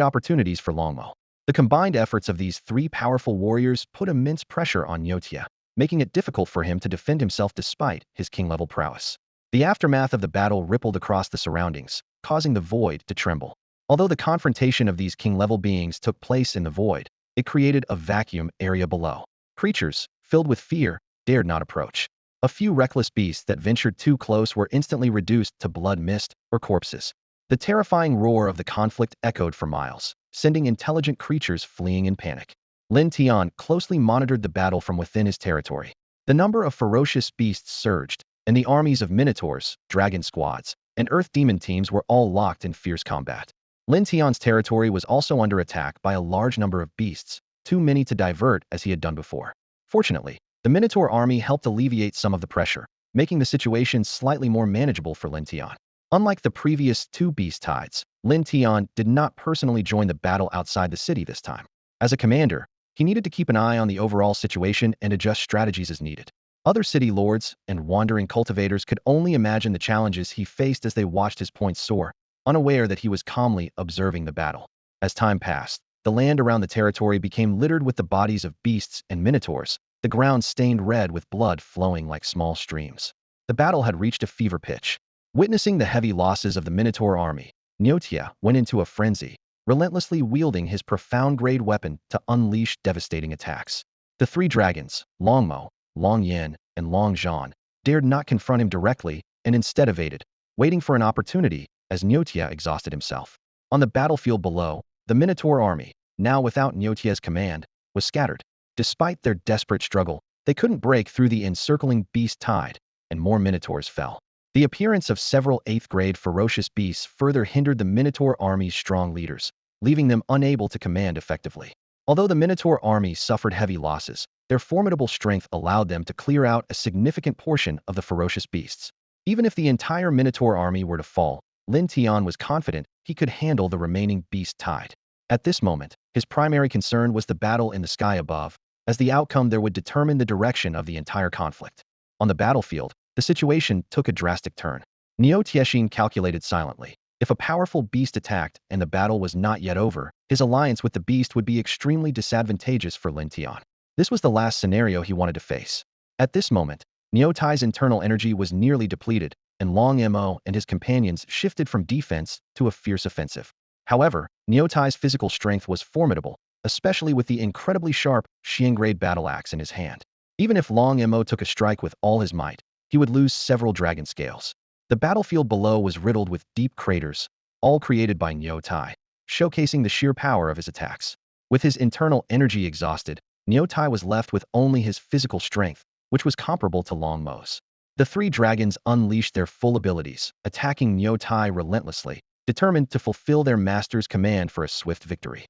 opportunities for Longmo. The combined efforts of these three powerful warriors put immense pressure on Nyotia, making it difficult for him to defend himself despite his king-level prowess. The aftermath of the battle rippled across the surroundings, causing the void to tremble. Although the confrontation of these king-level beings took place in the void, it created a vacuum area below. Creatures, filled with fear, dared not approach. A few reckless beasts that ventured too close were instantly reduced to blood mist or corpses. The terrifying roar of the conflict echoed for miles, sending intelligent creatures fleeing in panic. Lin Tian closely monitored the battle from within his territory. The number of ferocious beasts surged, and the armies of minotaurs, dragon squads, and earth demon teams were all locked in fierce combat. Lin Tian's territory was also under attack by a large number of beasts, too many to divert as he had done before. Fortunately, the Minotaur army helped alleviate some of the pressure, making the situation slightly more manageable for Lin Tian. Unlike the previous two beast tides, Lin Tian did not personally join the battle outside the city this time. As a commander, he needed to keep an eye on the overall situation and adjust strategies as needed. Other city lords and wandering cultivators could only imagine the challenges he faced as they watched his points soar, unaware that he was calmly observing the battle. As time passed, the land around the territory became littered with the bodies of beasts and minotaurs, the ground stained red with blood flowing like small streams. The battle had reached a fever pitch. Witnessing the heavy losses of the Minotaur army, Nyotia went into a frenzy, relentlessly wielding his profound-grade weapon to unleash devastating attacks. The three dragons, Longmo, Long Yin, and Long Zhan, dared not confront him directly and instead evaded, waiting for an opportunity as Nyotia exhausted himself. On the battlefield below, the Minotaur army, now without Nyotia's command, was scattered. Despite their desperate struggle, they couldn't break through the encircling beast tide, and more Minotaurs fell. The appearance of several 8th-grade ferocious beasts further hindered the Minotaur army's strong leaders, leaving them unable to command effectively. Although the Minotaur army suffered heavy losses, their formidable strength allowed them to clear out a significant portion of the ferocious beasts. Even if the entire Minotaur army were to fall, Lin Tian was confident he could handle the remaining beast tide. At this moment, his primary concern was the battle in the sky above, as the outcome there would determine the direction of the entire conflict. On the battlefield, the situation took a drastic turn. Niu Tiexin calculated silently. If a powerful beast attacked and the battle was not yet over, his alliance with the beast would be extremely disadvantageous for Lin Tian. This was the last scenario he wanted to face. At this moment, Niu Tai's internal energy was nearly depleted, and Long Mo and his companions shifted from defense to a fierce offensive. However, Niu Tai's physical strength was formidable, especially with the incredibly sharp Xian-grade battle axe in his hand. Even if Long Mo took a strike with all his might, he would lose several dragon scales. The battlefield below was riddled with deep craters, all created by Niu Tai, showcasing the sheer power of his attacks. With his internal energy exhausted, Niu Tai was left with only his physical strength, which was comparable to Long Mo's. The three dragons unleashed their full abilities, attacking Niu Tai relentlessly, determined to fulfill their master's command for a swift victory.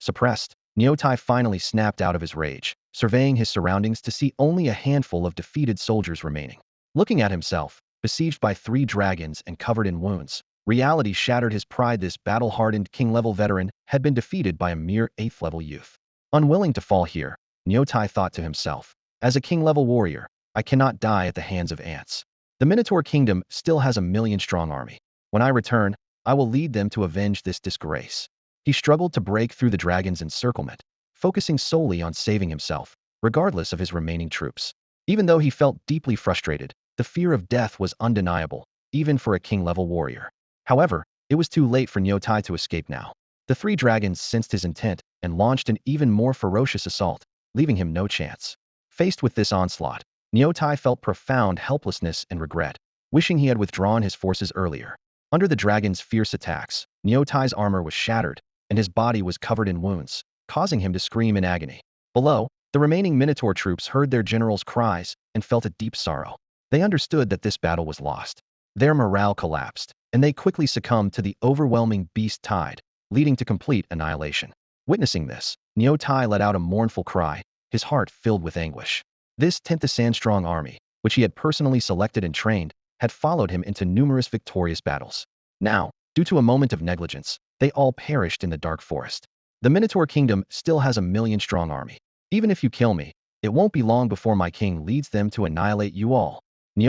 Suppressed, Niu Tai finally snapped out of his rage, surveying his surroundings to see only a handful of defeated soldiers remaining. Looking at himself, besieged by three dragons and covered in wounds, reality shattered his pride. This battle-hardened king-level veteran had been defeated by a mere 8th-level youth. Unwilling to fall here, Niu Tai thought to himself, as a king-level warrior, I cannot die at the hands of ants. The Minotaur Kingdom still has a million-strong army. When I return, I will lead them to avenge this disgrace. He struggled to break through the dragon's encirclement, focusing solely on saving himself, regardless of his remaining troops. Even though he felt deeply frustrated, the fear of death was undeniable, even for a king-level warrior. However, it was too late for Niu Tai to escape now. The three dragons sensed his intent and launched an even more ferocious assault, leaving him no chance. Faced with this onslaught, Niu Tai felt profound helplessness and regret, wishing he had withdrawn his forces earlier. Under the dragon's fierce attacks, Niu Tai's armor was shattered, and his body was covered in wounds, causing him to scream in agony. Below, the remaining Minotaur troops heard their general's cries and felt a deep sorrow. They understood that this battle was lost. Their morale collapsed, and they quickly succumbed to the overwhelming beast tide, leading to complete annihilation. Witnessing this, Tai let out a mournful cry, his heart filled with anguish. This 10th Sand-strong army, which he had personally selected and trained, had followed him into numerous victorious battles. Now, due to a moment of negligence, they all perished in the dark forest. The Minotaur Kingdom still has a million-strong army. Even if you kill me, it won't be long before my king leads them to annihilate you all.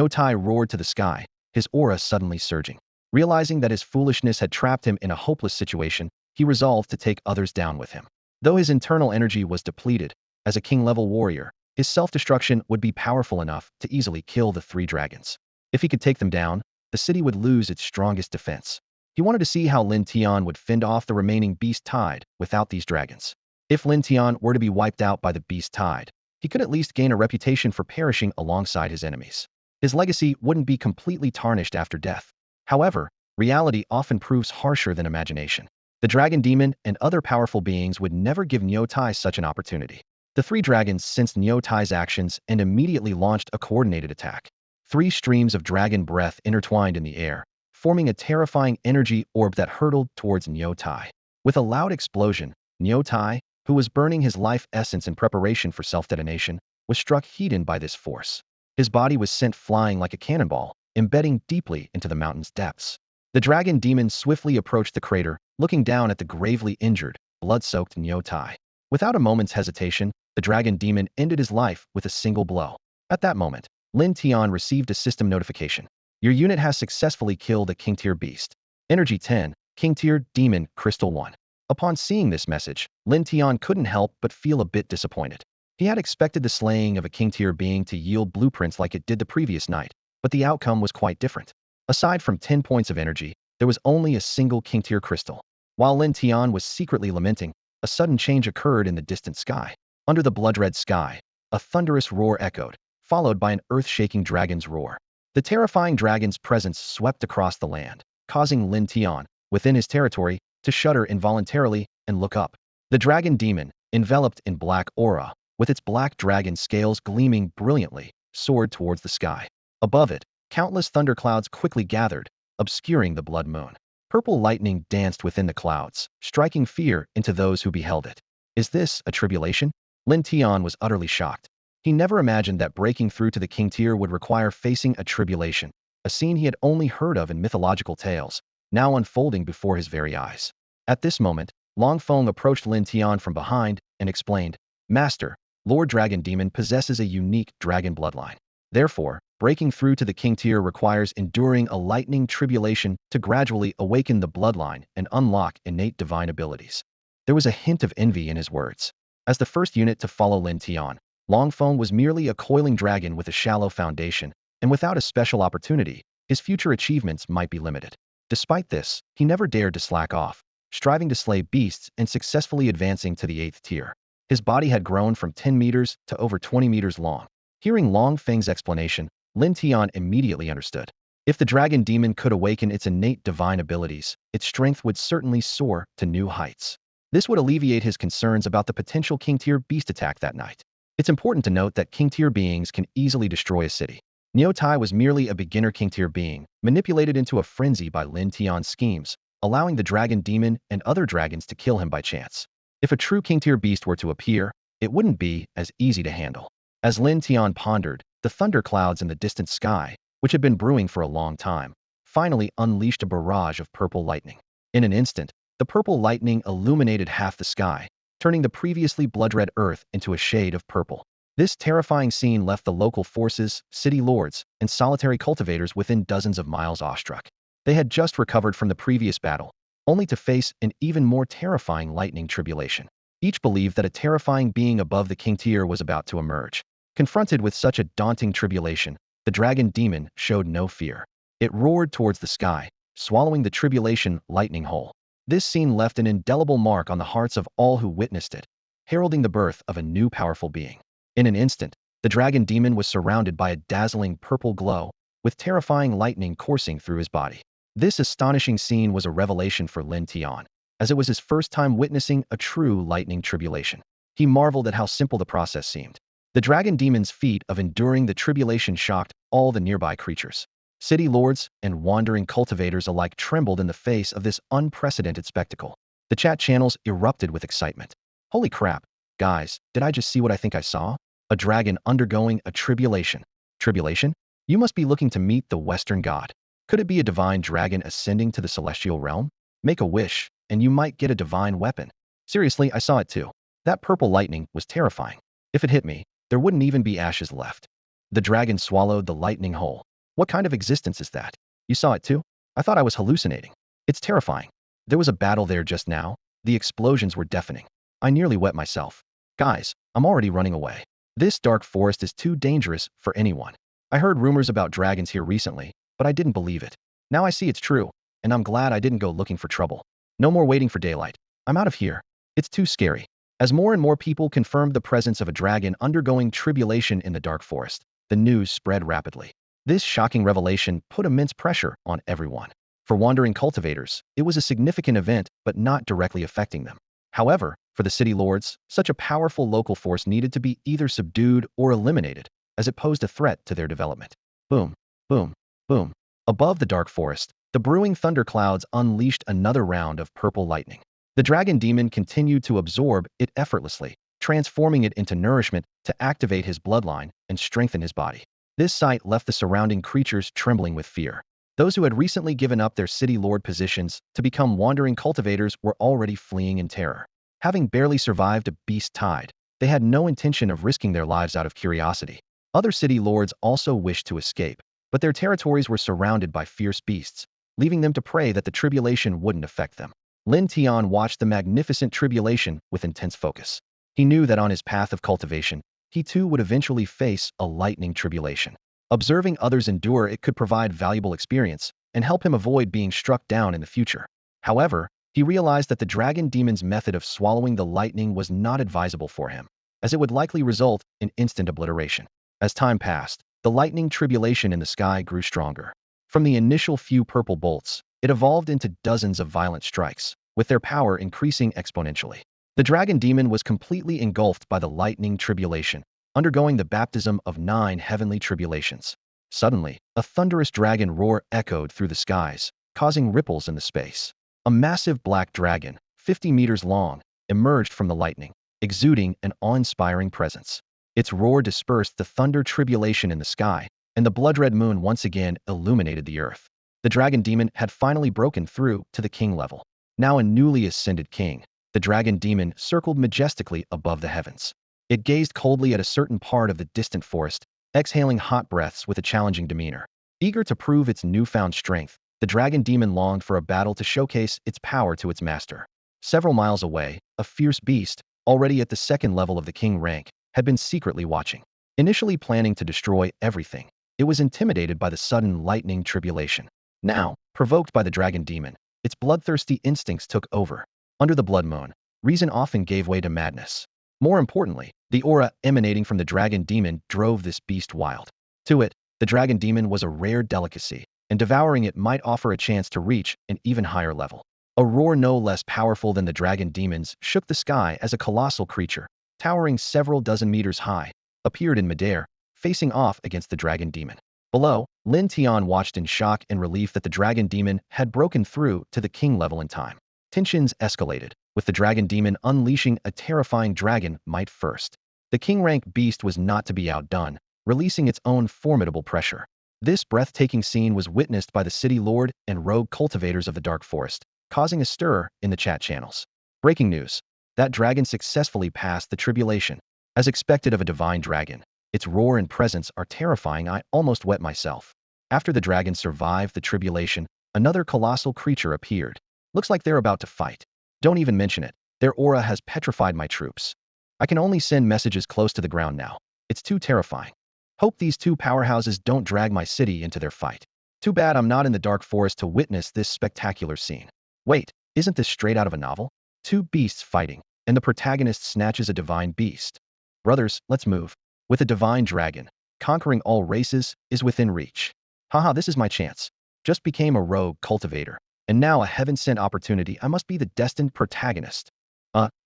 Tai roared to the sky, his aura suddenly surging. Realizing that his foolishness had trapped him in a hopeless situation, he resolved to take others down with him. Though his internal energy was depleted, as a king-level warrior, his self-destruction would be powerful enough to easily kill the 3 dragons. If he could take them down, the city would lose its strongest defense. He wanted to see how Lin Tian would fend off the remaining beast tide without these dragons. If Lin Tian were to be wiped out by the beast tide, he could at least gain a reputation for perishing alongside his enemies. His legacy wouldn't be completely tarnished after death. However, reality often proves harsher than imagination. The dragon demon and other powerful beings would never give Tai such an opportunity. The 3 dragons sensed Tai's actions and immediately launched a coordinated attack. 3 streams of dragon breath intertwined in the air, forming a terrifying energy orb that hurtled towards Tai. With a loud explosion, Tai, who was burning his life essence in preparation for self-detonation, was struck heated by this force. His body was sent flying like a cannonball, embedding deeply into the mountain's depths. The dragon demon swiftly approached the crater, looking down at the gravely injured, blood-soaked Tai. Without a moment's hesitation, the dragon demon ended his life with a single blow. At that moment, Lin Tian received a system notification. Your unit has successfully killed a King-tier beast. Energy 10, King-tier Demon, Crystal 1. Upon seeing this message, Lin Tian couldn't help but feel a bit disappointed. He had expected the slaying of a King-tier being to yield blueprints like it did the previous night, but the outcome was quite different. Aside from 10 points of energy, there was only a single King-tier crystal. While Lin Tian was secretly lamenting, a sudden change occurred in the distant sky. Under the blood-red sky, a thunderous roar echoed, followed by an earth-shaking dragon's roar. The terrifying dragon's presence swept across the land, causing Lin Tian, within his territory, to shudder involuntarily and look up. The dragon demon, enveloped in black aura, with its black dragon scales gleaming brilliantly, soared towards the sky. Above it, countless thunderclouds quickly gathered, obscuring the blood moon. Purple lightning danced within the clouds, striking fear into those who beheld it. Is this a tribulation? Lin Tian was utterly shocked. He never imagined that breaking through to the king tier would require facing a tribulation, a scene he had only heard of in mythological tales, now unfolding before his very eyes. At this moment, Long Feng approached Lin Tian from behind and explained, Master, Lord Dragon Demon possesses a unique dragon bloodline. Therefore, breaking through to the king tier requires enduring a lightning tribulation to gradually awaken the bloodline and unlock innate divine abilities. There was a hint of envy in his words. As the first unit to follow Lin Tian, Long Feng was merely a coiling dragon with a shallow foundation, and without a special opportunity, his future achievements might be limited. Despite this, he never dared to slack off, striving to slay beasts and successfully advancing to the 8th tier. His body had grown from 10 meters to over 20 meters long. Hearing Long Feng's explanation, Lin Tian immediately understood. If the dragon demon could awaken its innate divine abilities, its strength would certainly soar to new heights. This would alleviate his concerns about the potential king-tier beast attack that night. It's important to note that king-tier beings can easily destroy a city. Tai was merely a beginner king-tier being, manipulated into a frenzy by Lin Tian's schemes, allowing the dragon demon and other dragons to kill him by chance. If a true king-tier beast were to appear, it wouldn't be as easy to handle. As Lin Tian pondered, the thunderclouds in the distant sky, which had been brewing for a long time, finally unleashed a barrage of purple lightning. In an instant, the purple lightning illuminated half the sky, turning the previously blood-red earth into a shade of purple. This terrifying scene left the local forces, city lords, and solitary cultivators within dozens of miles awestruck. They had just recovered from the previous battle, only to face an even more terrifying lightning tribulation. Each believed that a terrifying being above the king tier was about to emerge. Confronted with such a daunting tribulation, the dragon demon showed no fear. It roared towards the sky, swallowing the tribulation lightning whole. This scene left an indelible mark on the hearts of all who witnessed it, heralding the birth of a new powerful being. In an instant, the dragon demon was surrounded by a dazzling purple glow, with terrifying lightning coursing through his body. This astonishing scene was a revelation for Lin Tian, as it was his first time witnessing a true lightning tribulation. He marveled at how simple the process seemed. The dragon demon's feat of enduring the tribulation shocked all the nearby creatures. City lords and wandering cultivators alike trembled in the face of this unprecedented spectacle. The chat channels erupted with excitement. Holy crap, guys, did I just see what I think I saw? A dragon undergoing a tribulation. Tribulation? You must be looking to meet the Western god. Could it be a divine dragon ascending to the celestial realm? Make a wish, and you might get a divine weapon. Seriously, I saw it too. That purple lightning was terrifying. If it hit me, there wouldn't even be ashes left. The dragon swallowed the lightning whole. What kind of existence is that? You saw it too? I thought I was hallucinating. It's terrifying. There was a battle there just now. The explosions were deafening. I nearly wet myself. Guys, I'm already running away. This dark forest is too dangerous for anyone. I heard rumors about dragons here recently, but I didn't believe it. Now I see it's true, and I'm glad I didn't go looking for trouble. No more waiting for daylight. I'm out of here. It's too scary. As more and more people confirmed the presence of a dragon undergoing tribulation in the dark forest, the news spread rapidly. This shocking revelation put immense pressure on everyone. For wandering cultivators, it was a significant event, but not directly affecting them. However, for the city lords, such a powerful local force needed to be either subdued or eliminated, as it posed a threat to their development. Boom, boom, boom. Above the dark forest, the brewing thunderclouds unleashed another round of purple lightning. The dragon demon continued to absorb it effortlessly, transforming it into nourishment to activate his bloodline and strengthen his body. This sight left the surrounding creatures trembling with fear. Those who had recently given up their city lord positions to become wandering cultivators were already fleeing in terror. Having barely survived a beast tide, they had no intention of risking their lives out of curiosity. Other city lords also wished to escape, but their territories were surrounded by fierce beasts, leaving them to pray that the tribulation wouldn't affect them. Lin Tian watched the magnificent tribulation with intense focus. He knew that on his path of cultivation, he too would eventually face a lightning tribulation. Observing others endure it could provide valuable experience and help him avoid being struck down in the future. However, he realized that the dragon demon's method of swallowing the lightning was not advisable for him, as it would likely result in instant obliteration. As time passed, the lightning tribulation in the sky grew stronger. From the initial few purple bolts, it evolved into dozens of violent strikes, with their power increasing exponentially. The dragon demon was completely engulfed by the lightning tribulation, undergoing the baptism of 9 heavenly tribulations. Suddenly, a thunderous dragon roar echoed through the skies, causing ripples in the space. A massive black dragon, 50 meters long, emerged from the lightning, exuding an awe-inspiring presence. Its roar dispersed the thunder tribulation in the sky, and the blood-red moon once again illuminated the earth. The dragon demon had finally broken through to the king level. Now a newly ascended king, the dragon demon circled majestically above the heavens. It gazed coldly at a certain part of the distant forest, exhaling hot breaths with a challenging demeanor. Eager to prove its newfound strength, the dragon demon longed for a battle to showcase its power to its master. Several miles away, a fierce beast, already at the second level of the king rank, had been secretly watching. Initially planning to destroy everything, it was intimidated by the sudden lightning tribulation. Now, provoked by the dragon demon, its bloodthirsty instincts took over. Under the blood moon, reason often gave way to madness. More importantly, the aura emanating from the dragon demon drove this beast wild. To it, the dragon demon was a rare delicacy, and devouring it might offer a chance to reach an even higher level. A roar no less powerful than the dragon demon's shook the sky as a colossal creature, towering several dozen meters high, appeared in midair, facing off against the dragon demon. Below, Lin Tian watched in shock and relief that the dragon demon had broken through to the king level in time. Tensions escalated, with the dragon demon unleashing a terrifying dragon might first. The king-rank beast was not to be outdone, releasing its own formidable pressure. This breathtaking scene was witnessed by the city lord and rogue cultivators of the dark forest, causing a stir in the chat channels. Breaking news. That dragon successfully passed the tribulation. As expected of a divine dragon, its roar and presence are terrifying. I almost wet myself. After the dragon survived the tribulation, another colossal creature appeared. Looks like they're about to fight. Don't even mention it. Their aura has petrified my troops. I can only send messages close to the ground now. It's too terrifying. Hope these two powerhouses don't drag my city into their fight. Too bad I'm not in the dark forest to witness this spectacular scene. Wait, isn't this straight out of a novel? Two beasts fighting, and the protagonist snatches a divine beast. Brothers, let's move. With a divine dragon, conquering all races is within reach. Haha, this is my chance. Just became a rogue cultivator, and now a heaven-sent opportunity. I must be the destined protagonist.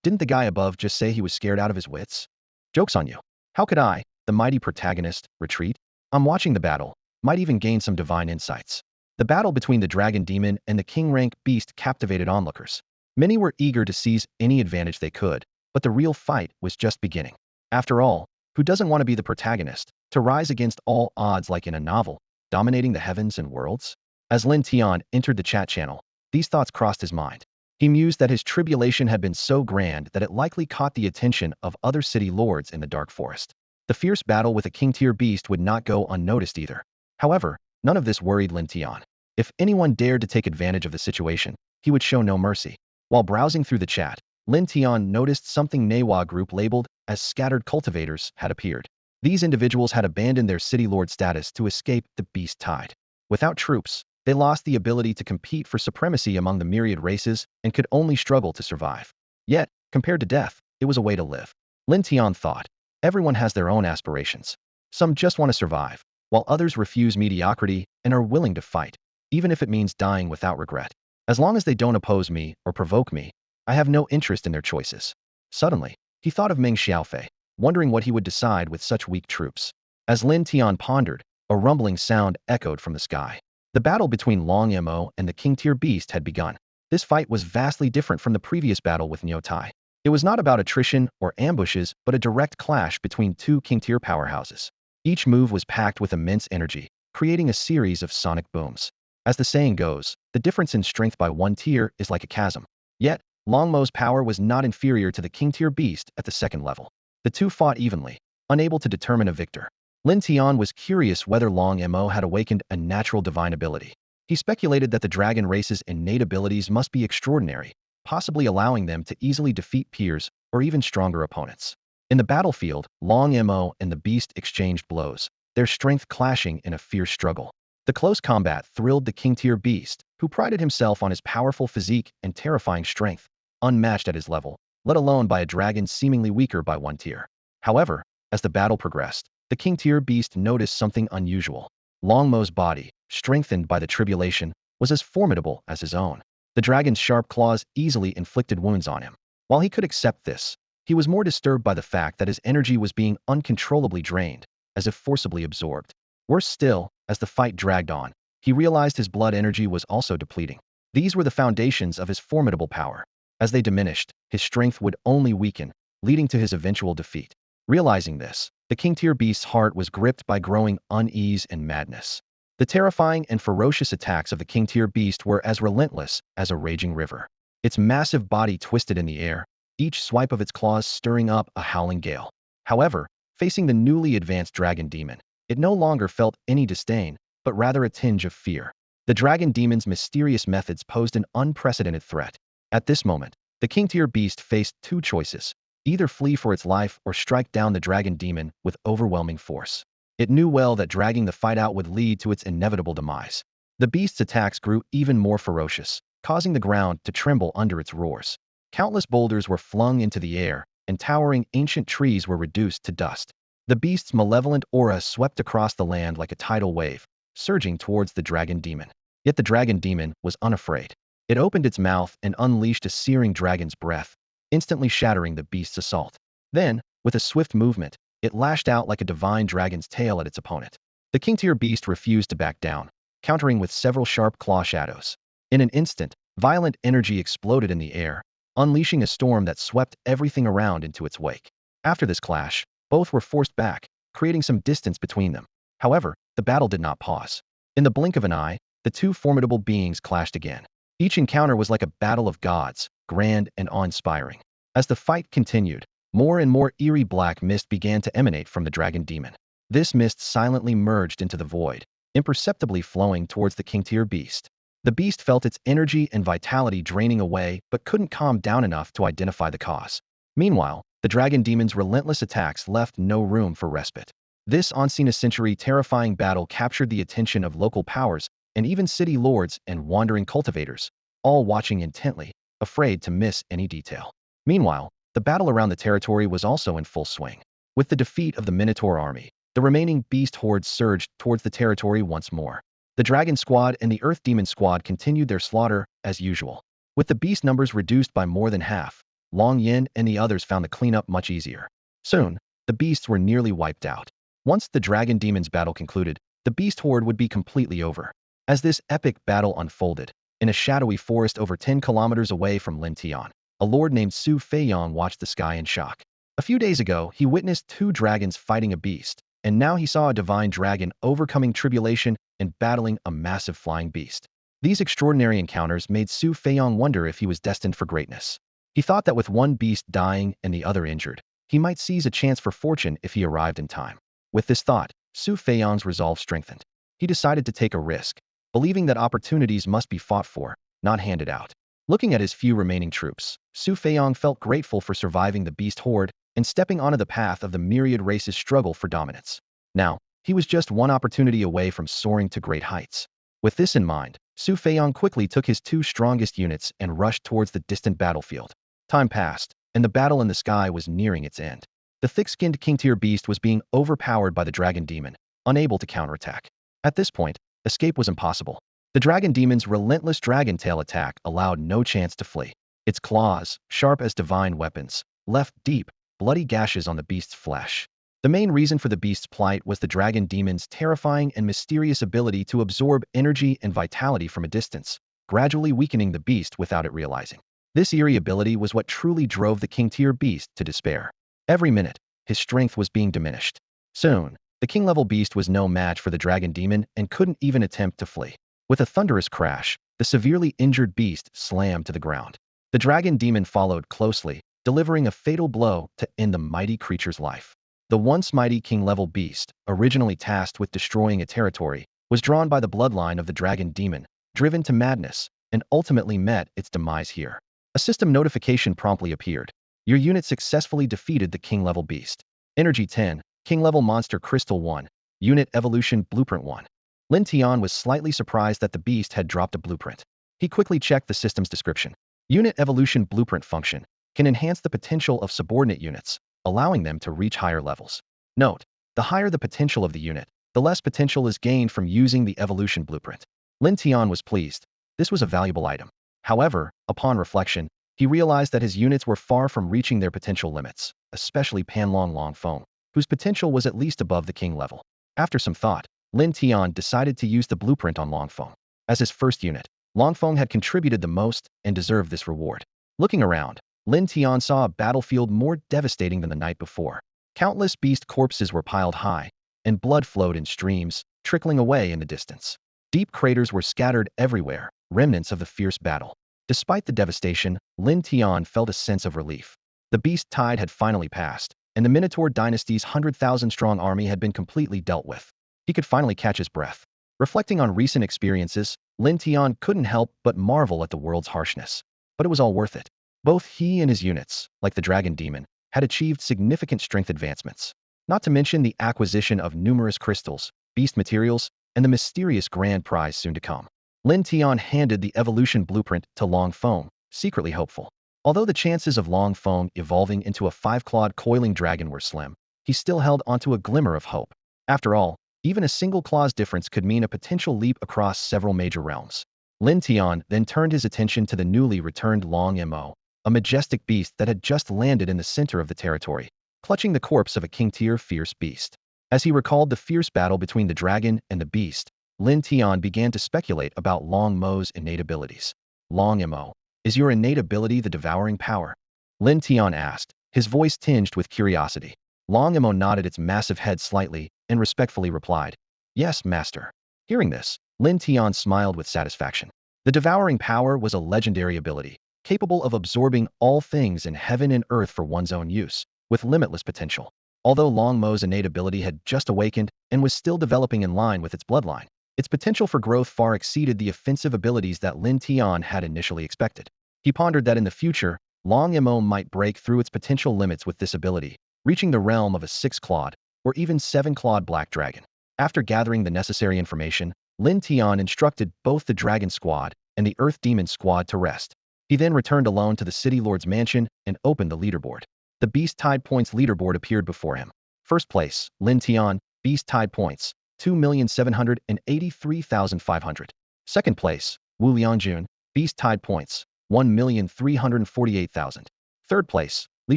Didn't the guy above just say he was scared out of his wits? Joke's on you. How could I, the mighty protagonist, retreat? I'm watching the battle, might even gain some divine insights. The battle between the dragon demon and the king-rank beast captivated onlookers. Many were eager to seize any advantage they could, but the real fight was just beginning. After all, who doesn't want to be the protagonist, to rise against all odds like in a novel, dominating the heavens and worlds? As Lin Tian entered the chat channel, these thoughts crossed his mind. He mused that his tribulation had been so grand that it likely caught the attention of other city lords in the dark forest. The fierce battle with a king-tier beast would not go unnoticed either. However, none of this worried Lin Tian. If anyone dared to take advantage of the situation, he would show no mercy. While browsing through the chat, Lin Tian noticed something Newa group labeled as scattered cultivators had appeared. These individuals had abandoned their city lord status to escape the beast tide. Without troops, they lost the ability to compete for supremacy among the myriad races and could only struggle to survive. Yet, compared to death, it was a way to live. Lin Tian thought, everyone has their own aspirations. Some just want to survive, while others refuse mediocrity and are willing to fight, even if it means dying without regret. As long as they don't oppose me or provoke me, I have no interest in their choices. Suddenly, he thought of Meng Xiaofei, wondering what he would decide with such weak troops. As Lin Tian pondered, a rumbling sound echoed from the sky. The battle between Long Mo and the king-tier beast had begun. This fight was vastly different from the previous battle with Niu Tai. It was not about attrition or ambushes, but a direct clash between two king-tier powerhouses. Each move was packed with immense energy, creating a series of sonic booms. As the saying goes, the difference in strength by one tier is like a chasm. Yet, Long Mo's power was not inferior to the king-tier beast at the second level. The two fought evenly, unable to determine a victor. Lin Tian was curious whether Long Mo had awakened a natural divine ability. He speculated that the dragon race's innate abilities must be extraordinary, possibly allowing them to easily defeat peers or even stronger opponents. In the battlefield, Long Mo and the beast exchanged blows, their strength clashing in a fierce struggle. The close combat thrilled the king-tier beast, who prided himself on his powerful physique and terrifying strength, unmatched at his level, let alone by a dragon seemingly weaker by one tier. However, as the battle progressed, the king-tier beast noticed something unusual. Long Mo's body, strengthened by the tribulation, was as formidable as his own. The dragon's sharp claws easily inflicted wounds on him. While he could accept this, he was more disturbed by the fact that his energy was being uncontrollably drained, as if forcibly absorbed. Worse still, as the fight dragged on, he realized his blood energy was also depleting. These were the foundations of his formidable power. As they diminished, his strength would only weaken, leading to his eventual defeat. Realizing this, the king-tier beast's heart was gripped by growing unease and madness. The terrifying and ferocious attacks of the king-tier beast were as relentless as a raging river. Its massive body twisted in the air, each swipe of its claws stirring up a howling gale. However, facing the newly advanced dragon demon, it no longer felt any disdain, but rather a tinge of fear. The dragon demon's mysterious methods posed an unprecedented threat. At this moment, the king-tier beast faced two choices: either flee for its life or strike down the dragon demon with overwhelming force. It knew well that dragging the fight out would lead to its inevitable demise. The beast's attacks grew even more ferocious, causing the ground to tremble under its roars. Countless boulders were flung into the air, and towering ancient trees were reduced to dust. The beast's malevolent aura swept across the land like a tidal wave, surging towards the dragon demon. Yet the dragon demon was unafraid. It opened its mouth and unleashed a searing dragon's breath, instantly shattering the beast's assault. Then, with a swift movement, it lashed out like a divine dragon's tail at its opponent. The king-tier beast refused to back down, countering with several sharp claw shadows. In an instant, violent energy exploded in the air, unleashing a storm that swept everything around into its wake. After this clash, both were forced back, creating some distance between them. However, the battle did not pause. In the blink of an eye, the two formidable beings clashed again. Each encounter was like a battle of gods, grand and awe-inspiring. As the fight continued, more and more eerie black mist began to emanate from the dragon demon. This mist silently merged into the void, imperceptibly flowing towards the king-tier beast. The beast felt its energy and vitality draining away but couldn't calm down enough to identify the cause. Meanwhile, the dragon demon's relentless attacks left no room for respite. This unseen-a-century terrifying battle captured the attention of local powers and even city lords and wandering cultivators, all watching intently, afraid to miss any detail. Meanwhile, the battle around the territory was also in full swing. With the defeat of the Minotaur army, the remaining beast hordes surged towards the territory once more. The dragon squad and the earth demon squad continued their slaughter as usual. With the beast numbers reduced by more than half, Long Yin and the others found the cleanup much easier. Soon, the beasts were nearly wiped out. Once the dragon demons battle concluded, the beast horde would be completely over. As this epic battle unfolded, in a shadowy forest over 10 kilometers away from Lin Tian, a lord named Su Feiyong watched the sky in shock. A few days ago, he witnessed 2 dragons fighting a beast, and now he saw a divine dragon overcoming tribulation and battling a massive flying beast. These extraordinary encounters made Su Feiyong wonder if he was destined for greatness. He thought that with one beast dying and the other injured, he might seize a chance for fortune if he arrived in time. With this thought, Su Feiyong's resolve strengthened. He decided to take a risk, believing that opportunities must be fought for, not handed out. Looking at his few remaining troops, Su Feiyong felt grateful for surviving the beast horde and stepping onto the path of the myriad races' struggle for dominance. Now, he was just one opportunity away from soaring to great heights. With this in mind, Su Feiyong quickly took his 2 strongest units and rushed towards the distant battlefield. Time passed, and the battle in the sky was nearing its end. The thick-skinned king-tier beast was being overpowered by the dragon demon, unable to counterattack. At this point, escape was impossible. The dragon demon's relentless dragon tail attack allowed no chance to flee. Its claws, sharp as divine weapons, left deep, bloody gashes on the beast's flesh. The main reason for the beast's plight was the dragon demon's terrifying and mysterious ability to absorb energy and vitality from a distance, gradually weakening the beast without it realizing. This eerie ability was what truly drove the king-tier beast to despair. Every minute, his strength was being diminished. Soon, the king-level beast was no match for the dragon demon and couldn't even attempt to flee. With a thunderous crash, the severely injured beast slammed to the ground. The dragon demon followed closely, delivering a fatal blow to end the mighty creature's life. The once mighty king-level beast, originally tasked with destroying a territory, was drawn by the bloodline of the dragon demon, driven to madness, and ultimately met its demise here. A system notification promptly appeared. Your unit successfully defeated the king-level beast. Energy 10, King-level Monster Crystal 1, Unit Evolution Blueprint 1. Lin Tian was slightly surprised that the beast had dropped a blueprint. He quickly checked the system's description. Unit Evolution Blueprint function can enhance the potential of subordinate units, allowing them to reach higher levels. Note, the higher the potential of the unit, the less potential is gained from using the evolution blueprint. Lin Tian was pleased. This was a valuable item. However, upon reflection, he realized that his units were far from reaching their potential limits, especially Panlong Longfeng, whose potential was at least above the king level. After some thought, Lin Tian decided to use the blueprint on Longfeng. As his first unit, Longfeng had contributed the most and deserved this reward. Looking around, Lin Tian saw a battlefield more devastating than the night before. Countless beast corpses were piled high, and blood flowed in streams, trickling away in the distance. Deep craters were scattered everywhere, remnants of the fierce battle. Despite the devastation, Lin Tian felt a sense of relief. The beast tide had finally passed, and the Minotaur dynasty's 100,000-strong army had been completely dealt with. He could finally catch his breath. Reflecting on recent experiences, Lin Tian couldn't help but marvel at the world's harshness. But it was all worth it. Both he and his units, like the dragon demon, had achieved significant strength advancements. Not to mention the acquisition of numerous crystals, beast materials, and the mysterious grand prize soon to come. Lin Tian handed the evolution blueprint to Longfeng, secretly hopeful. Although the chances of Longfeng evolving into a 5-clawed coiling dragon were slim, he still held onto a glimmer of hope. After all, even a single claw's difference could mean a potential leap across several major realms. Lin Tian then turned his attention to the newly returned Long Mo, a majestic beast that had just landed in the center of the territory, clutching the corpse of a king-tier fierce beast. As he recalled the fierce battle between the dragon and the beast, Lin Tian began to speculate about Long Mo's innate abilities. Long Mo, is your innate ability the devouring power? Lin Tian asked, his voice tinged with curiosity. Long Mo nodded its massive head slightly and respectfully replied, "Yes, master." Hearing this, Lin Tian smiled with satisfaction. The devouring power was a legendary ability, capable of absorbing all things in heaven and earth for one's own use, with limitless potential. Although Long Mo's innate ability had just awakened and was still developing in line with its bloodline, its potential for growth far exceeded the offensive abilities that Lin Tian had initially expected. He pondered that in the future, Long Mo might break through its potential limits with this ability, reaching the realm of a 6-clawed or even 7-clawed black dragon. After gathering the necessary information, Lin Tian instructed both the Dragon Squad and the Earth Demon Squad to rest. He then returned alone to the City Lord's mansion and opened the leaderboard. The Beast Tide Points leaderboard appeared before him. First place, Lin Tian, Beast Tide Points, 2,783,500. Second place, Wu Lianjun, Beast Tide Points, 1,348,000. Third place, Li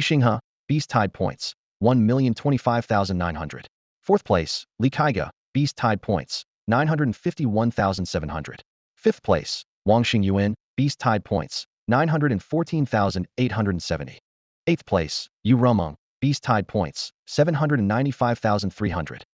Xinghe, Beast Tide Points, 1,025,900. Fourth place, Li Kaiga, Beast Tide points, 951,700. Fifth place, Wang Xingyuan, Beast Tide points, 914,870. Eighth place, Yu Rumeng, Beast Tide points, 795,300.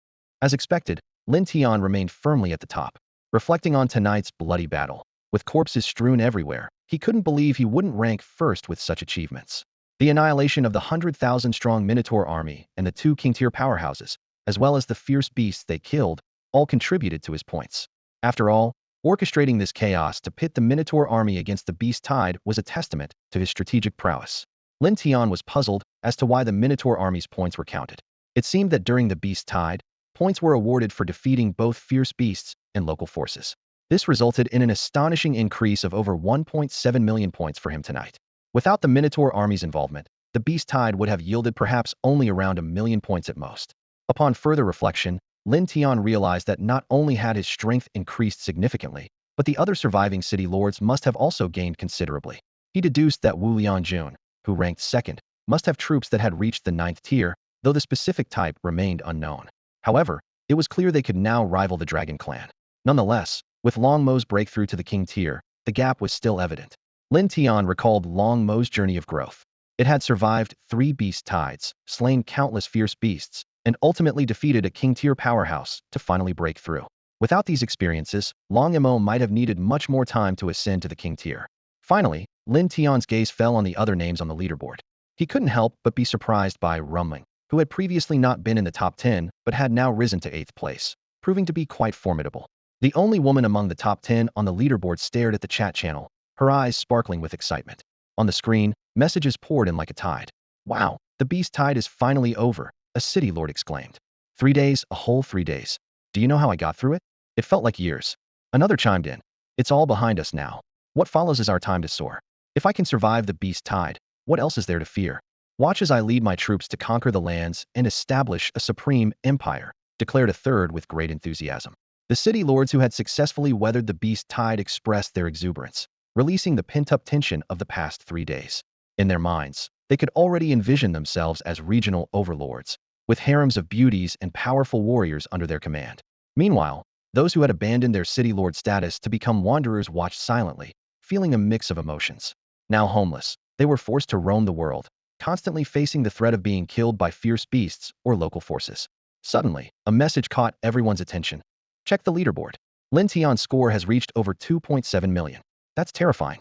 As expected, Lin Tian remained firmly at the top. Reflecting on tonight's bloody battle, with corpses strewn everywhere, he couldn't believe he wouldn't rank first with such achievements. The annihilation of the 100,000-strong Minotaur army and the two king-tier powerhouses, as well as the fierce beasts they killed, all contributed to his points. After all, orchestrating this chaos to pit the Minotaur army against the Beast Tide was a testament to his strategic prowess. Lin Tian was puzzled as to why the Minotaur army's points were counted. It seemed that during the Beast Tide, points were awarded for defeating both fierce beasts and local forces. This resulted in an astonishing increase of over 1.7 million points for him tonight. Without the Minotaur army's involvement, the Beast Tide would have yielded perhaps only around 1 million points at most. Upon further reflection, Lin Tian realized that not only had his strength increased significantly, but the other surviving city lords must have also gained considerably. He deduced that Wu Lianjun, who ranked second, must have troops that had reached the 9th tier, though the specific type remained unknown. However, it was clear they could now rival the Dragon Clan. Nonetheless, with Long Mo's breakthrough to the King tier, the gap was still evident. Lin Tian recalled Long Mo's journey of growth. It had survived 3 Beast Tides, slain countless fierce beasts, and ultimately defeated a King tier powerhouse to finally break through. Without these experiences, Long Mo might have needed much more time to ascend to the King tier. Finally, Lin Tian's gaze fell on the other names on the leaderboard. He couldn't help but be surprised by Rumeng, who had previously not been in the top 10 but had now risen to 8th place, proving to be quite formidable. The only woman among the top 10 on the leaderboard stared at the chat channel, her eyes sparkling with excitement. On the screen, messages poured in like a tide. "Wow, the Beast Tide is finally over," a city lord exclaimed. 3 days, a whole 3 days. Do you know how I got through it? It felt like years. Another chimed in. It's all behind us now. What follows is our time to soar. If I can survive the Beast Tide, what else is there to fear? Watch as I lead my troops to conquer the lands and establish a supreme empire, declared a third with great enthusiasm. The city lords who had successfully weathered the Beast Tide expressed their exuberance, releasing the pent-up tension of the past 3 days. In their minds, they could already envision themselves as regional overlords, with harems of beauties and powerful warriors under their command. Meanwhile, those who had abandoned their city lord status to become wanderers watched silently, feeling a mix of emotions. Now homeless, they were forced to roam the world, constantly facing the threat of being killed by fierce beasts or local forces. Suddenly, a message caught everyone's attention. Check the leaderboard. Lin Tian's score has reached over 2.7 million. That's terrifying.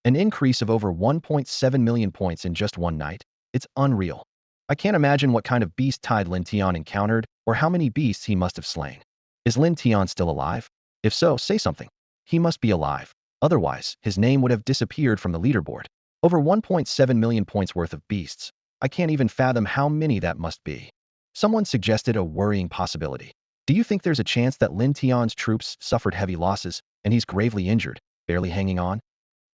An increase of over 1.7 million points in just one night. It's unreal. I can't imagine what kind of beast tide Lin Tian encountered or how many beasts he must have slain. Is Lin Tian still alive? If so, say something. He must be alive. Otherwise, his name would have disappeared from the leaderboard. Over 1.7 million points worth of beasts. I can't even fathom how many that must be. Someone suggested a worrying possibility. Do you think there's a chance that Lin Tian's troops suffered heavy losses and he's gravely injured, barely hanging on?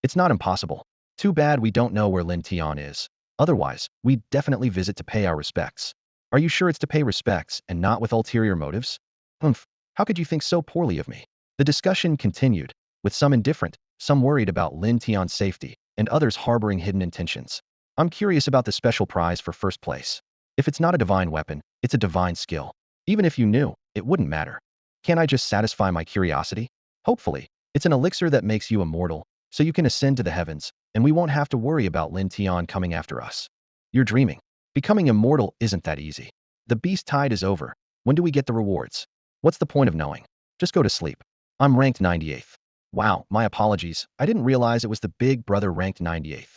It's not impossible. Too bad we don't know where Lin Tian is. Otherwise, we'd definitely visit to pay our respects. Are you sure it's to pay respects and not with ulterior motives? How could you think so poorly of me? The discussion continued, with some indifferent, some worried about Lin Tian's safety, and others harboring hidden intentions. I'm curious about the special prize for first place. If it's not a divine weapon, it's a divine skill. Even if you knew, it wouldn't matter. Can't I just satisfy my curiosity? Hopefully, it's an elixir that makes you immortal, so you can ascend to the heavens, and we won't have to worry about Lin Tian coming after us. You're dreaming. Becoming immortal isn't that easy. The beast tide is over. When do we get the rewards? What's the point of knowing? Just go to sleep. I'm ranked 98th. Wow, my apologies. I didn't realize it was the big brother ranked 98th.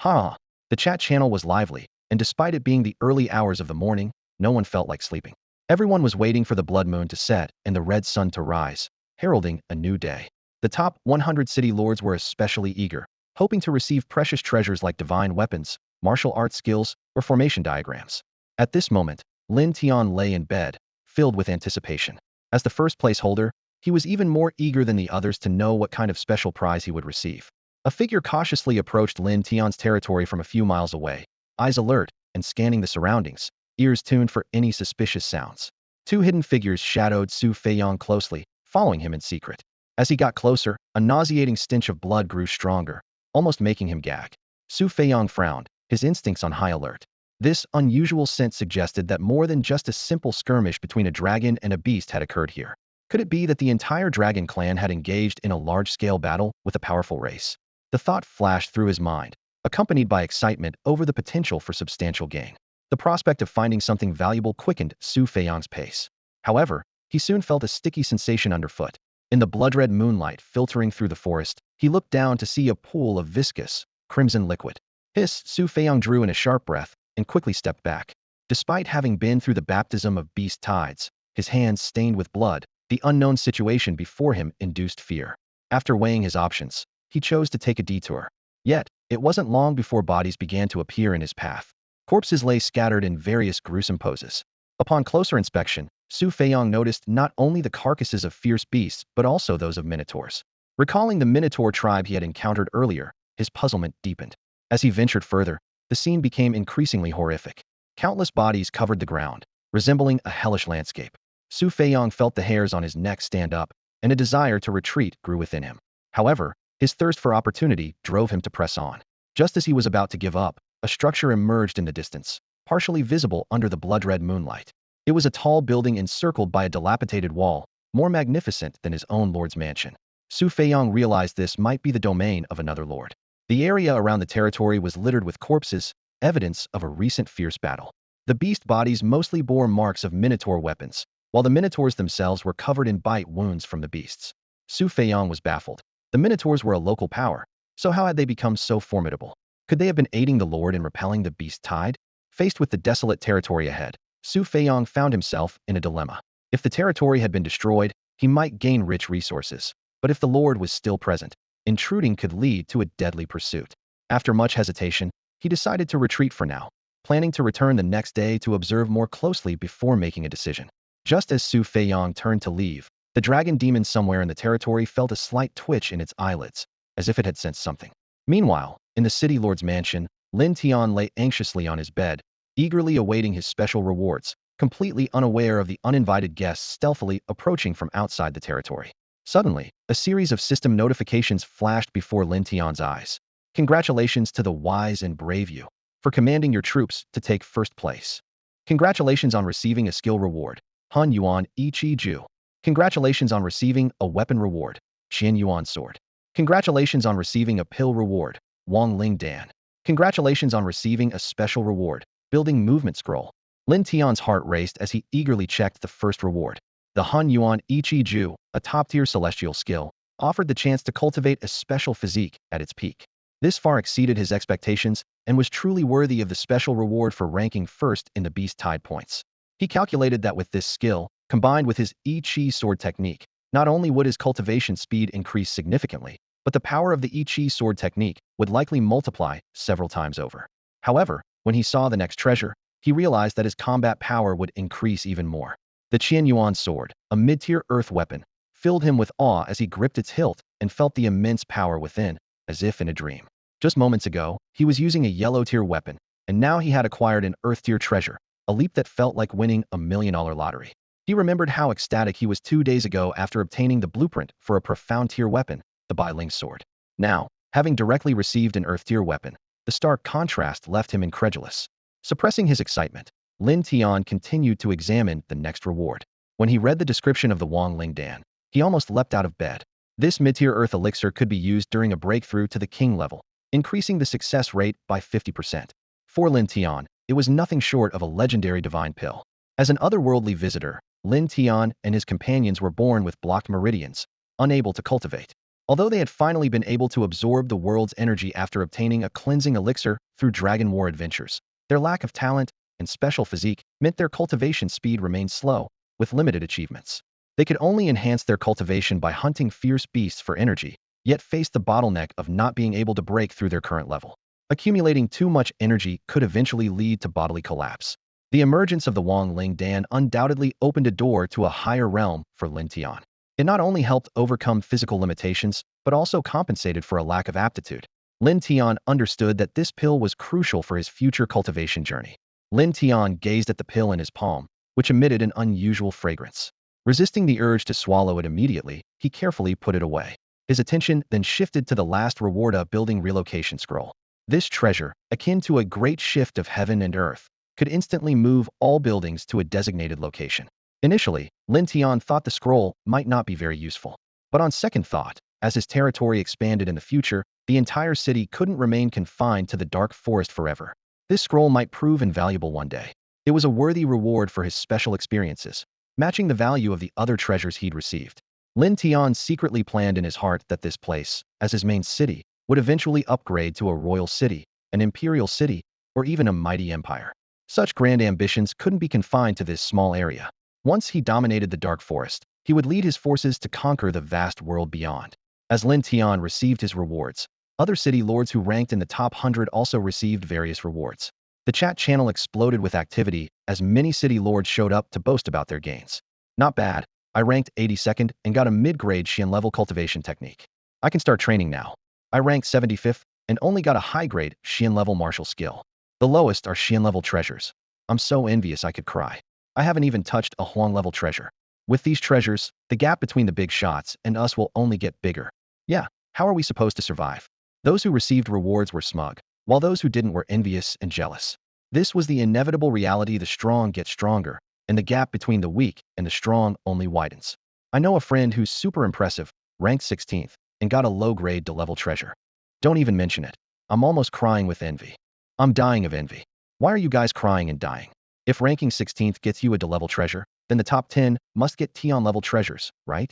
Ha! The chat channel was lively, and despite it being the early hours of the morning, no one felt like sleeping. Everyone was waiting for the blood moon to set and the red sun to rise, heralding a new day. The top 100 city lords were especially eager, hoping to receive precious treasures like divine weapons, martial arts skills, or formation diagrams. At this moment, Lin Tian lay in bed, filled with anticipation. As the first place holder, he was even more eager than the others to know what kind of special prize he would receive. A figure cautiously approached Lin Tian's territory from a few miles away, eyes alert and scanning the surroundings, ears tuned for any suspicious sounds. 2 hidden figures shadowed Su Feiyang closely, following him in secret. As he got closer, a nauseating stench of blood grew stronger, almost making him gag. Su Feiyang frowned, his instincts on high alert. This unusual scent suggested that more than just a simple skirmish between a dragon and a beast had occurred here. Could it be that the entire dragon clan had engaged in a large-scale battle with a powerful race? The thought flashed through his mind, accompanied by excitement over the potential for substantial gain. The prospect of finding something valuable quickened Su Feiyang's pace. However, he soon felt a sticky sensation underfoot. In the blood-red moonlight filtering through the forest, he looked down to see a pool of viscous, crimson liquid. Su Feiyang drew in a sharp breath and quickly stepped back. Despite having been through the baptism of beast tides, his hands stained with blood, the unknown situation before him induced fear. After weighing his options, he chose to take a detour. Yet, it wasn't long before bodies began to appear in his path. Corpses lay scattered in various gruesome poses. Upon closer inspection, Su Feiyang noticed not only the carcasses of fierce beasts but also those of minotaurs. Recalling the minotaur tribe he had encountered earlier, his puzzlement deepened. As he ventured further, the scene became increasingly horrific. Countless bodies covered the ground, resembling a hellish landscape. Su Feiyang felt the hairs on his neck stand up, and a desire to retreat grew within him. However, his thirst for opportunity drove him to press on. Just as he was about to give up, a structure emerged in the distance, partially visible under the blood-red moonlight. It was a tall building encircled by a dilapidated wall, more magnificent than his own lord's mansion. Su Feiyang realized this might be the domain of another lord. The area around the territory was littered with corpses, evidence of a recent fierce battle. The beast bodies mostly bore marks of minotaur weapons, while the minotaurs themselves were covered in bite wounds from the beasts. Su Feiyang was baffled. The minotaurs were a local power, so how had they become so formidable? Could they have been aiding the lord in repelling the beast tide? Faced with the desolate territory ahead, Su Feiyang found himself in a dilemma. If the territory had been destroyed, he might gain rich resources, but if the lord was still present, intruding could lead to a deadly pursuit. After much hesitation, he decided to retreat for now, planning to return the next day to observe more closely before making a decision. Just as Su Feiyang turned to leave, the dragon demon somewhere in the territory felt a slight twitch in its eyelids, as if it had sensed something. Meanwhile, in the city lord's mansion, Lin Tian lay anxiously on his bed, eagerly awaiting his special rewards, completely unaware of the uninvited guests stealthily approaching from outside the territory. Suddenly, a series of system notifications flashed before Lin Tian's eyes. Congratulations to the wise and brave you for commanding your troops to take first place. Congratulations on receiving a skill reward, Han Yuan Ichi Ju. Congratulations on receiving a weapon reward, Qian Yuan Sword. Congratulations on receiving a pill reward, Wang Ling Dan. Congratulations on receiving a special reward, Building Movement Scroll. Lin Tian's heart raced as he eagerly checked the first reward. The Han Yuan Ichi Ju, a top-tier celestial skill, offered the chance to cultivate a special physique at its peak. This far exceeded his expectations and was truly worthy of the special reward for ranking first in the beast tide points. He calculated that with this skill, combined with his I Chi sword technique, not only would his cultivation speed increase significantly, but the power of the I Chi sword technique would likely multiply several times over. However, when he saw the next treasure, he realized that his combat power would increase even more. The Qian Yuan sword, a mid-tier earth weapon, filled him with awe as he gripped its hilt and felt the immense power within, as if in a dream. Just moments ago, he was using a yellow-tier weapon, and now he had acquired an earth-tier treasure, a leap that felt like winning a $1 million lottery. He remembered how ecstatic he was 2 days ago after obtaining the blueprint for a profound-tier weapon, the Bai Ling sword. Now, having directly received an earth-tier weapon, the stark contrast left him incredulous. Suppressing his excitement, Lin Tian continued to examine the next reward. When he read the description of the Wang Ling Dan, he almost leapt out of bed. This mid-tier earth elixir could be used during a breakthrough to the king level, increasing the success rate by 50%. For Lin Tian, it was nothing short of a legendary divine pill. As an otherworldly visitor, Lin Tian and his companions were born with blocked meridians, unable to cultivate. Although they had finally been able to absorb the world's energy after obtaining a cleansing elixir through Dragon War adventures, their lack of talent and special physique meant their cultivation speed remained slow, with limited achievements. They could only enhance their cultivation by hunting fierce beasts for energy, yet faced the bottleneck of not being able to break through their current level. Accumulating too much energy could eventually lead to bodily collapse. The emergence of the Wang Ling Dan undoubtedly opened a door to a higher realm for Lin Tian. It not only helped overcome physical limitations, but also compensated for a lack of aptitude. Lin Tian understood that this pill was crucial for his future cultivation journey. Lin Tian gazed at the pill in his palm, which emitted an unusual fragrance. Resisting the urge to swallow it immediately, he carefully put it away. His attention then shifted to the last reward, a building relocation scroll. This treasure, akin to a great shift of heaven and earth, could instantly move all buildings to a designated location. Initially, Lin Tian thought the scroll might not be very useful. But on second thought, as his territory expanded in the future, the entire city couldn't remain confined to the dark forest forever. This scroll might prove invaluable one day. It was a worthy reward for his special experiences, matching the value of the other treasures he'd received. Lin Tian secretly planned in his heart that this place, as his main city, would eventually upgrade to a royal city, an imperial city, or even a mighty empire. Such grand ambitions couldn't be confined to this small area. Once he dominated the dark forest, he would lead his forces to conquer the vast world beyond. As Lin Tian received his rewards, other city lords who ranked in the top 100 also received various rewards. The chat channel exploded with activity as many city lords showed up to boast about their gains. Not bad. I ranked 82nd and got a mid-grade Xian level cultivation technique. I can start training now. I ranked 75th and only got a high-grade Xian level martial skill. The lowest are Xian level treasures. I'm so envious I could cry. I haven't even touched a Huang level treasure. With these treasures, the gap between the big shots and us will only get bigger. Yeah, how are we supposed to survive? Those who received rewards were smug, while those who didn't were envious and jealous. This was the inevitable reality. The strong get stronger, and the gap between the weak and the strong only widens. I know a friend who's super impressive, ranked 16th, and got a low-grade D-level treasure. Don't even mention it. I'm almost crying with envy. I'm dying of envy. Why are you guys crying and dying? If ranking 16th gets you a D-level treasure, then the top 10 must get Tian level treasures, right?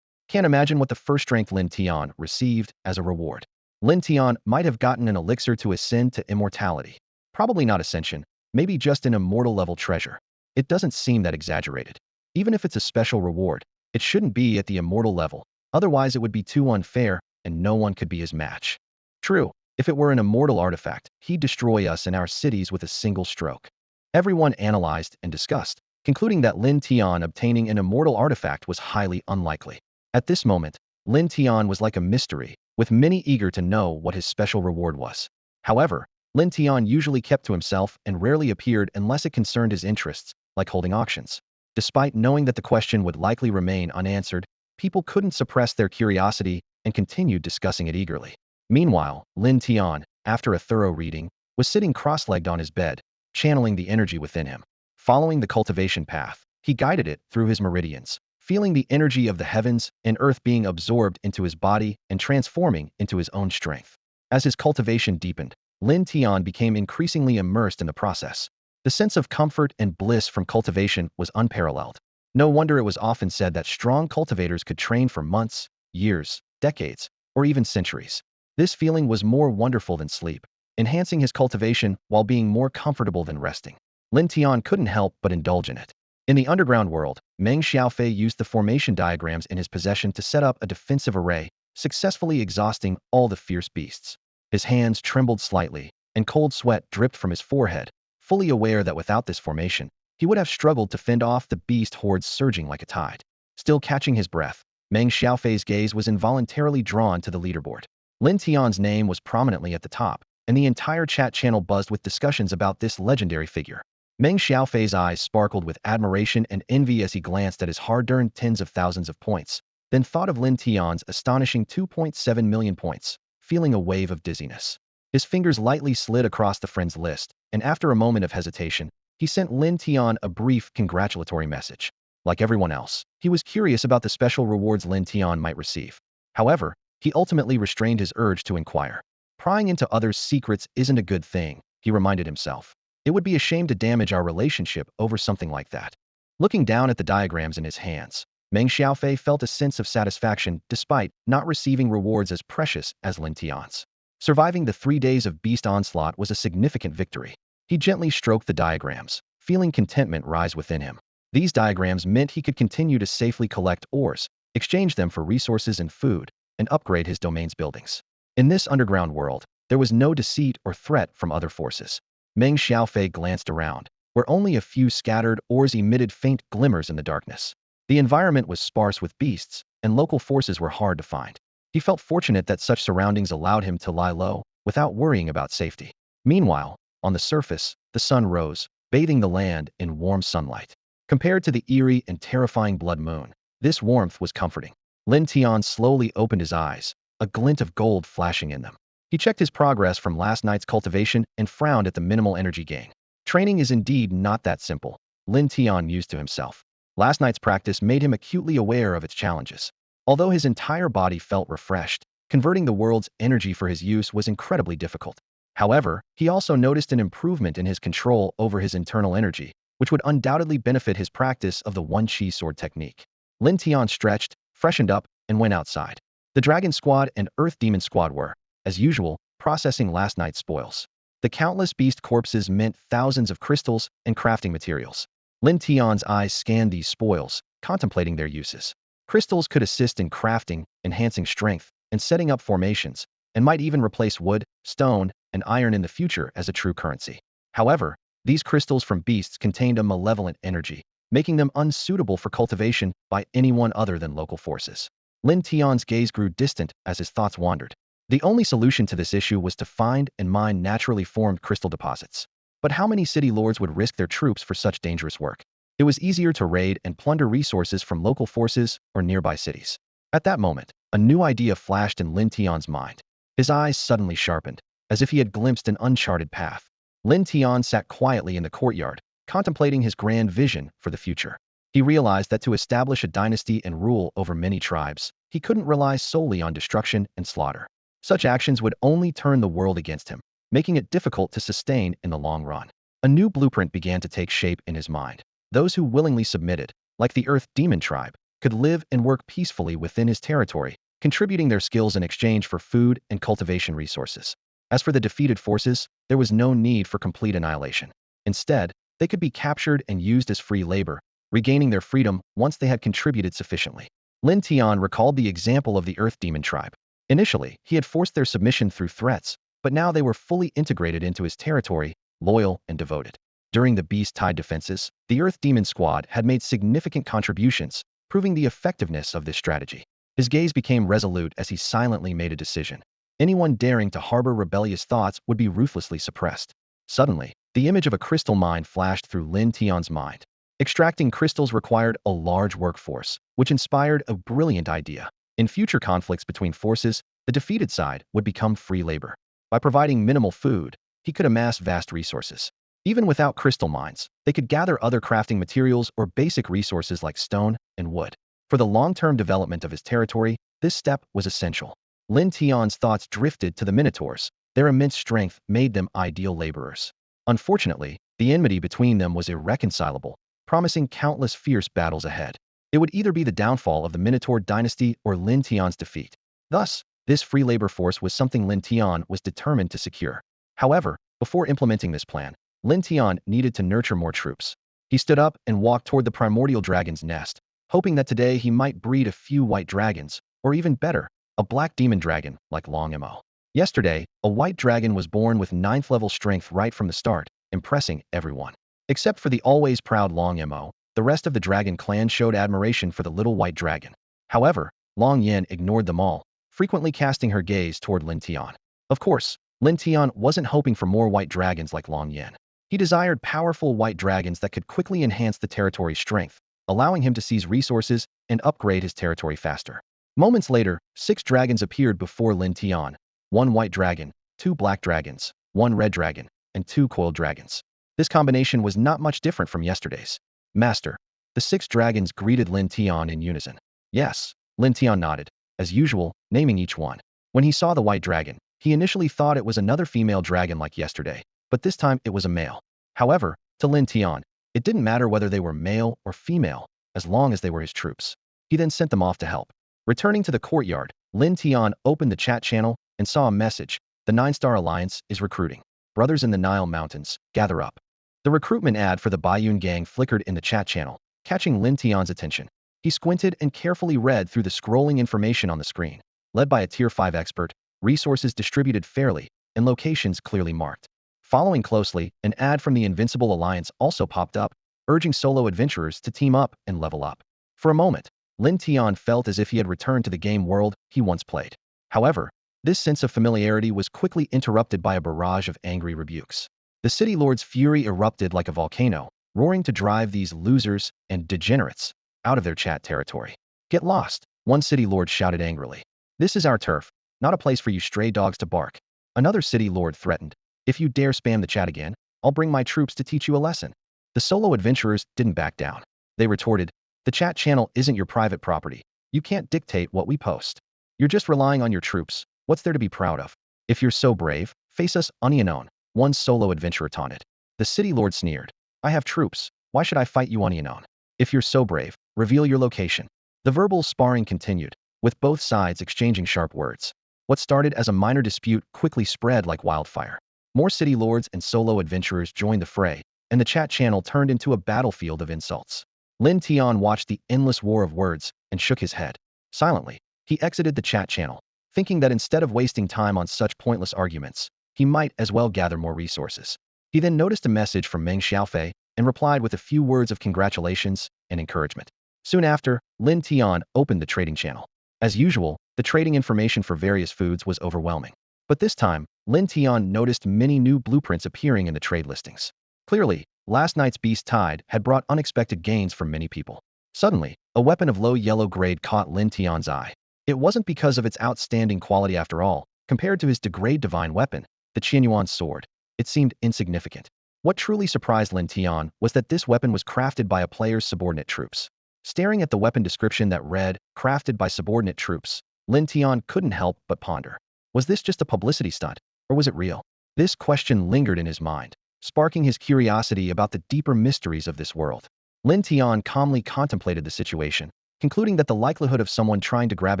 Can't imagine what the first rank Lin Tian received as a reward. Lin Tian might have gotten an elixir to ascend to immortality. Probably not ascension, maybe just an immortal level treasure. It doesn't seem that exaggerated. Even if it's a special reward, it shouldn't be at the immortal level, otherwise it would be too unfair and no one could be his match. True, if it were an immortal artifact, he'd destroy us and our cities with a single stroke. Everyone analyzed and discussed, concluding that Lin Tian obtaining an immortal artifact was highly unlikely. At this moment, Lin Tian was like a mystery, with many eager to know what his special reward was. However, Lin Tian usually kept to himself and rarely appeared unless it concerned his interests, like holding auctions. Despite knowing that the question would likely remain unanswered, people couldn't suppress their curiosity and continued discussing it eagerly. Meanwhile, Lin Tian, after a thorough reading, was sitting cross-legged on his bed, channeling the energy within him. Following the cultivation path, he guided it through his meridians, feeling the energy of the heavens and earth being absorbed into his body and transforming into his own strength. As his cultivation deepened, Lin Tian became increasingly immersed in the process. The sense of comfort and bliss from cultivation was unparalleled. No wonder it was often said that strong cultivators could train for months, years, decades, or even centuries. This feeling was more wonderful than sleep, enhancing his cultivation while being more comfortable than resting. Lin Tian couldn't help but indulge in it. In the underground world, Meng Xiaofei used the formation diagrams in his possession to set up a defensive array, successfully exhausting all the fierce beasts. His hands trembled slightly, and cold sweat dripped from his forehead, fully aware that without this formation, he would have struggled to fend off the beast hordes surging like a tide. Still catching his breath, Meng Xiaofei's gaze was involuntarily drawn to the leaderboard. Lin Tian's name was prominently at the top, and the entire chat channel buzzed with discussions about this legendary figure. Meng Xiaofei's eyes sparkled with admiration and envy as he glanced at his hard-earned tens of thousands of points, then thought of Lin Tian's astonishing 2.7 million points, feeling a wave of dizziness. His fingers lightly slid across the friends list, and after a moment of hesitation, he sent Lin Tian a brief congratulatory message. Like everyone else, he was curious about the special rewards Lin Tian might receive. However, he ultimately restrained his urge to inquire. Prying into others' secrets isn't a good thing, he reminded himself. It would be a shame to damage our relationship over something like that. Looking down at the diagrams in his hands, Meng Xiaofei felt a sense of satisfaction despite not receiving rewards as precious as Lin Tian's. Surviving the 3 days of beast onslaught was a significant victory. He gently stroked the diagrams, feeling contentment rise within him. These diagrams meant he could continue to safely collect ores, exchange them for resources and food, and upgrade his domain's buildings. In this underground world, there was no deceit or threat from other forces. Meng Xiaofei glanced around, where only a few scattered ores emitted faint glimmers in the darkness. The environment was sparse with beasts, and local forces were hard to find. He felt fortunate that such surroundings allowed him to lie low, without worrying about safety. Meanwhile, on the surface, the sun rose, bathing the land in warm sunlight. Compared to the eerie and terrifying blood moon, this warmth was comforting. Lin Tian slowly opened his eyes, a glint of gold flashing in them. He checked his progress from last night's cultivation and frowned at the minimal energy gain. Training is indeed not that simple, Lin Tian mused to himself. Last night's practice made him acutely aware of its challenges. Although his entire body felt refreshed, converting the world's energy for his use was incredibly difficult. However, he also noticed an improvement in his control over his internal energy, which would undoubtedly benefit his practice of the one-chi sword technique. Lin Tian stretched, freshened up, and went outside. The Dragon Squad and Earth Demon Squad were, as usual, processing last night's spoils. The countless beast corpses meant thousands of crystals and crafting materials. Lin Tian's eyes scanned these spoils, contemplating their uses. Crystals could assist in crafting, enhancing strength, and setting up formations, and might even replace wood, stone, and iron in the future as a true currency. However, these crystals from beasts contained a malevolent energy, making them unsuitable for cultivation by anyone other than local forces. Lin Tian's gaze grew distant as his thoughts wandered. The only solution to this issue was to find and mine naturally formed crystal deposits. But how many city lords would risk their troops for such dangerous work? It was easier to raid and plunder resources from local forces or nearby cities. At that moment, a new idea flashed in Lin Tian's mind. His eyes suddenly sharpened, as if he had glimpsed an uncharted path. Lin Tian sat quietly in the courtyard, contemplating his grand vision for the future. He realized that to establish a dynasty and rule over many tribes, he couldn't rely solely on destruction and slaughter. Such actions would only turn the world against him, making it difficult to sustain in the long run. A new blueprint began to take shape in his mind. Those who willingly submitted, like the Earth Demon tribe, could live and work peacefully within his territory, contributing their skills in exchange for food and cultivation resources. As for the defeated forces, there was no need for complete annihilation. Instead, they could be captured and used as free labor, regaining their freedom once they had contributed sufficiently. Lin Tian recalled the example of the Earth Demon tribe. Initially, he had forced their submission through threats, but now they were fully integrated into his territory, loyal and devoted. During the beast-tied defenses, the Earth Demon Squad had made significant contributions, proving the effectiveness of this strategy. His gaze became resolute as he silently made a decision. Anyone daring to harbor rebellious thoughts would be ruthlessly suppressed. Suddenly, the image of a crystal mine flashed through Lin Tian's mind. Extracting crystals required a large workforce, which inspired a brilliant idea. In future conflicts between forces, the defeated side would become free labor. By providing minimal food, he could amass vast resources. Even without crystal mines, they could gather other crafting materials or basic resources like stone and wood. For the long-term development of his territory, this step was essential. Lin Tian's thoughts drifted to the Minotaurs. Their immense strength made them ideal laborers. Unfortunately, the enmity between them was irreconcilable, promising countless fierce battles ahead. It would either be the downfall of the Minotaur dynasty or Lin Tian's defeat. Thus, this free labor force was something Lin Tian was determined to secure. However, before implementing this plan, Lin Tian needed to nurture more troops. He stood up and walked toward the primordial dragon's nest, hoping that today he might breed a few white dragons, or even better, a black demon dragon like Long Mo. Yesterday, a white dragon was born with 9th level strength right from the start, impressing everyone. Except for the always proud Long Mo, the rest of the dragon clan showed admiration for the little white dragon. However, Long Yan ignored them all, frequently casting her gaze toward Lin Tian. Of course, Lin Tian wasn't hoping for more white dragons like Long Yan. He desired powerful white dragons that could quickly enhance the territory's strength, allowing him to seize resources and upgrade his territory faster. Moments later, 6 dragons appeared before Lin Tian. 1 white dragon, 2 black dragons, 1 red dragon, and 2 coiled dragons. This combination was not much different from yesterday's. Master. The 6 dragons greeted Lin Tian in unison. Yes, Lin Tian nodded, as usual, naming each one. When he saw the white dragon, he initially thought it was another female dragon like yesterday, but this time it was a male. However, to Lin Tian, it didn't matter whether they were male or female, as long as they were his troops. He then sent them off to help. Returning to the courtyard, Lin Tian opened the chat channel and saw a message. The 9-Star Alliance is recruiting. Brothers in the Nile Mountains, gather up. The recruitment ad for the Bayun gang flickered in the chat channel, catching Lin Tian's attention. He squinted and carefully read through the scrolling information on the screen. Led by a Tier 5 expert, resources distributed fairly, and locations clearly marked. Following closely, an ad from the Invincible Alliance also popped up, urging solo adventurers to team up and level up. For a moment, Lin Tian felt as if he had returned to the game world he once played. However, this sense of familiarity was quickly interrupted by a barrage of angry rebukes. The city lord's fury erupted like a volcano, roaring to drive these losers and degenerates out of their chat territory. Get lost, one city lord shouted angrily. This is our turf, not a place for you stray dogs to bark. Another city lord threatened. If you dare spam the chat again, I'll bring my troops to teach you a lesson. The solo adventurers didn't back down. They retorted, the chat channel isn't your private property. You can't dictate what we post. You're just relying on your troops. What's there to be proud of? If you're so brave, face us, Onion. One solo adventurer taunted. The city lord sneered. I have troops. Why should I fight you, Onion? If you're so brave, reveal your location. The verbal sparring continued, with both sides exchanging sharp words. What started as a minor dispute quickly spread like wildfire. More city lords and solo adventurers joined the fray, and the chat channel turned into a battlefield of insults. Lin Tian watched the endless war of words and shook his head. Silently, he exited the chat channel, thinking that instead of wasting time on such pointless arguments, he might as well gather more resources. He then noticed a message from Meng Xiaofei and replied with a few words of congratulations and encouragement. Soon after, Lin Tian opened the trading channel. As usual, the trading information for various foods was overwhelming. But this time, Lin Tian noticed many new blueprints appearing in the trade listings. Clearly, last night's beast tide had brought unexpected gains for many people. Suddenly, a weapon of low yellow grade caught Lin Tian's eye. It wasn't because of its outstanding quality after all. Compared to his degrade divine weapon, the Qianyuan sword, it seemed insignificant. What truly surprised Lin Tian was that this weapon was crafted by a player's subordinate troops. Staring at the weapon description that read, crafted by subordinate troops, Lin Tian couldn't help but ponder. Was this just a publicity stunt, or was it real? This question lingered in his mind, sparking his curiosity about the deeper mysteries of this world. Lin Tian calmly contemplated the situation, concluding that the likelihood of someone trying to grab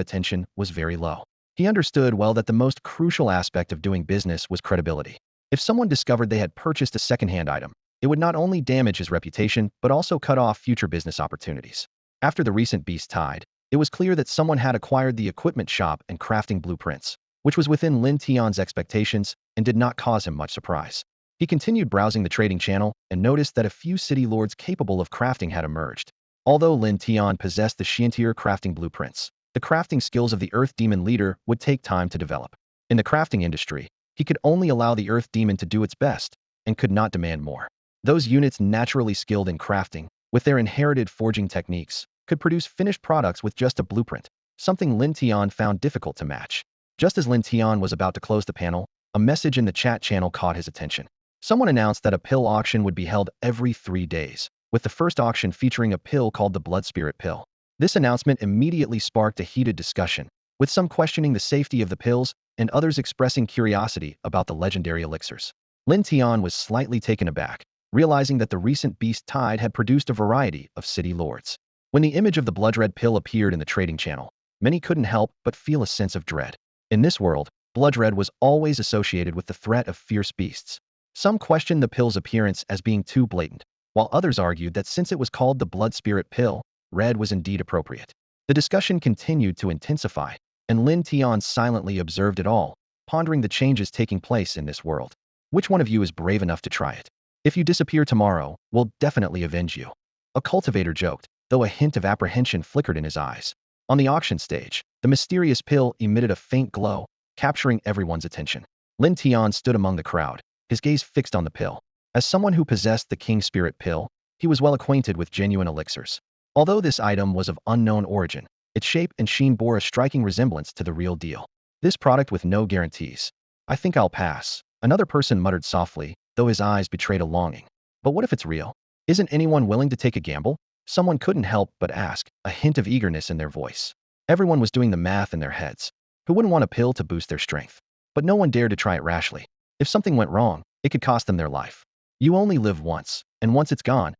attention was very low. He understood well that the most crucial aspect of doing business was credibility. If someone discovered they had purchased a second-hand item, it would not only damage his reputation but also cut off future business opportunities. After the recent beast tide, it was clear that someone had acquired the equipment shop and crafting blueprints, which was within Lin Tian's expectations and did not cause him much surprise. He continued browsing the trading channel and noticed that a few city lords capable of crafting had emerged. Although Lin Tian possessed the Xiantier crafting blueprints, the crafting skills of the Earth Demon leader would take time to develop. In the crafting industry, he could only allow the Earth Demon to do its best and could not demand more. Those units naturally skilled in crafting, with their inherited forging techniques, could produce finished products with just a blueprint, something Lin Tian found difficult to match. Just as Lin Tian was about to close the panel, a message in the chat channel caught his attention. Someone announced that a pill auction would be held every 3 days, with the first auction featuring a pill called the Blood Spirit pill. This announcement immediately sparked a heated discussion, with some questioning the safety of the pills and others expressing curiosity about the legendary elixirs. Lin Tian was slightly taken aback, realizing that the recent beast tide had produced a variety of city lords. When the image of the blood red pill appeared in the trading channel, many couldn't help but feel a sense of dread. In this world, blood red was always associated with the threat of fierce beasts. Some questioned the pill's appearance as being too blatant, while others argued that since it was called the Blood Spirit pill, red was indeed appropriate. The discussion continued to intensify, and Lin Tian silently observed it all, pondering the changes taking place in this world. Which one of you is brave enough to try it? If you disappear tomorrow, we'll definitely avenge you. A cultivator joked, though a hint of apprehension flickered in his eyes. On the auction stage, the mysterious pill emitted a faint glow, capturing everyone's attention. Lin Tian stood among the crowd, his gaze fixed on the pill. As someone who possessed the King Spirit pill, he was well acquainted with genuine elixirs. Although this item was of unknown origin, its shape and sheen bore a striking resemblance to the real deal. This product with no guarantees. I think I'll pass, another person muttered softly, though his eyes betrayed a longing. But what if it's real? Isn't anyone willing to take a gamble? Someone couldn't help but ask, a hint of eagerness in their voice. Everyone was doing the math in their heads. Who wouldn't want a pill to boost their strength? But no one dared to try it rashly. If something went wrong, it could cost them their life. You only live once, and once it's gone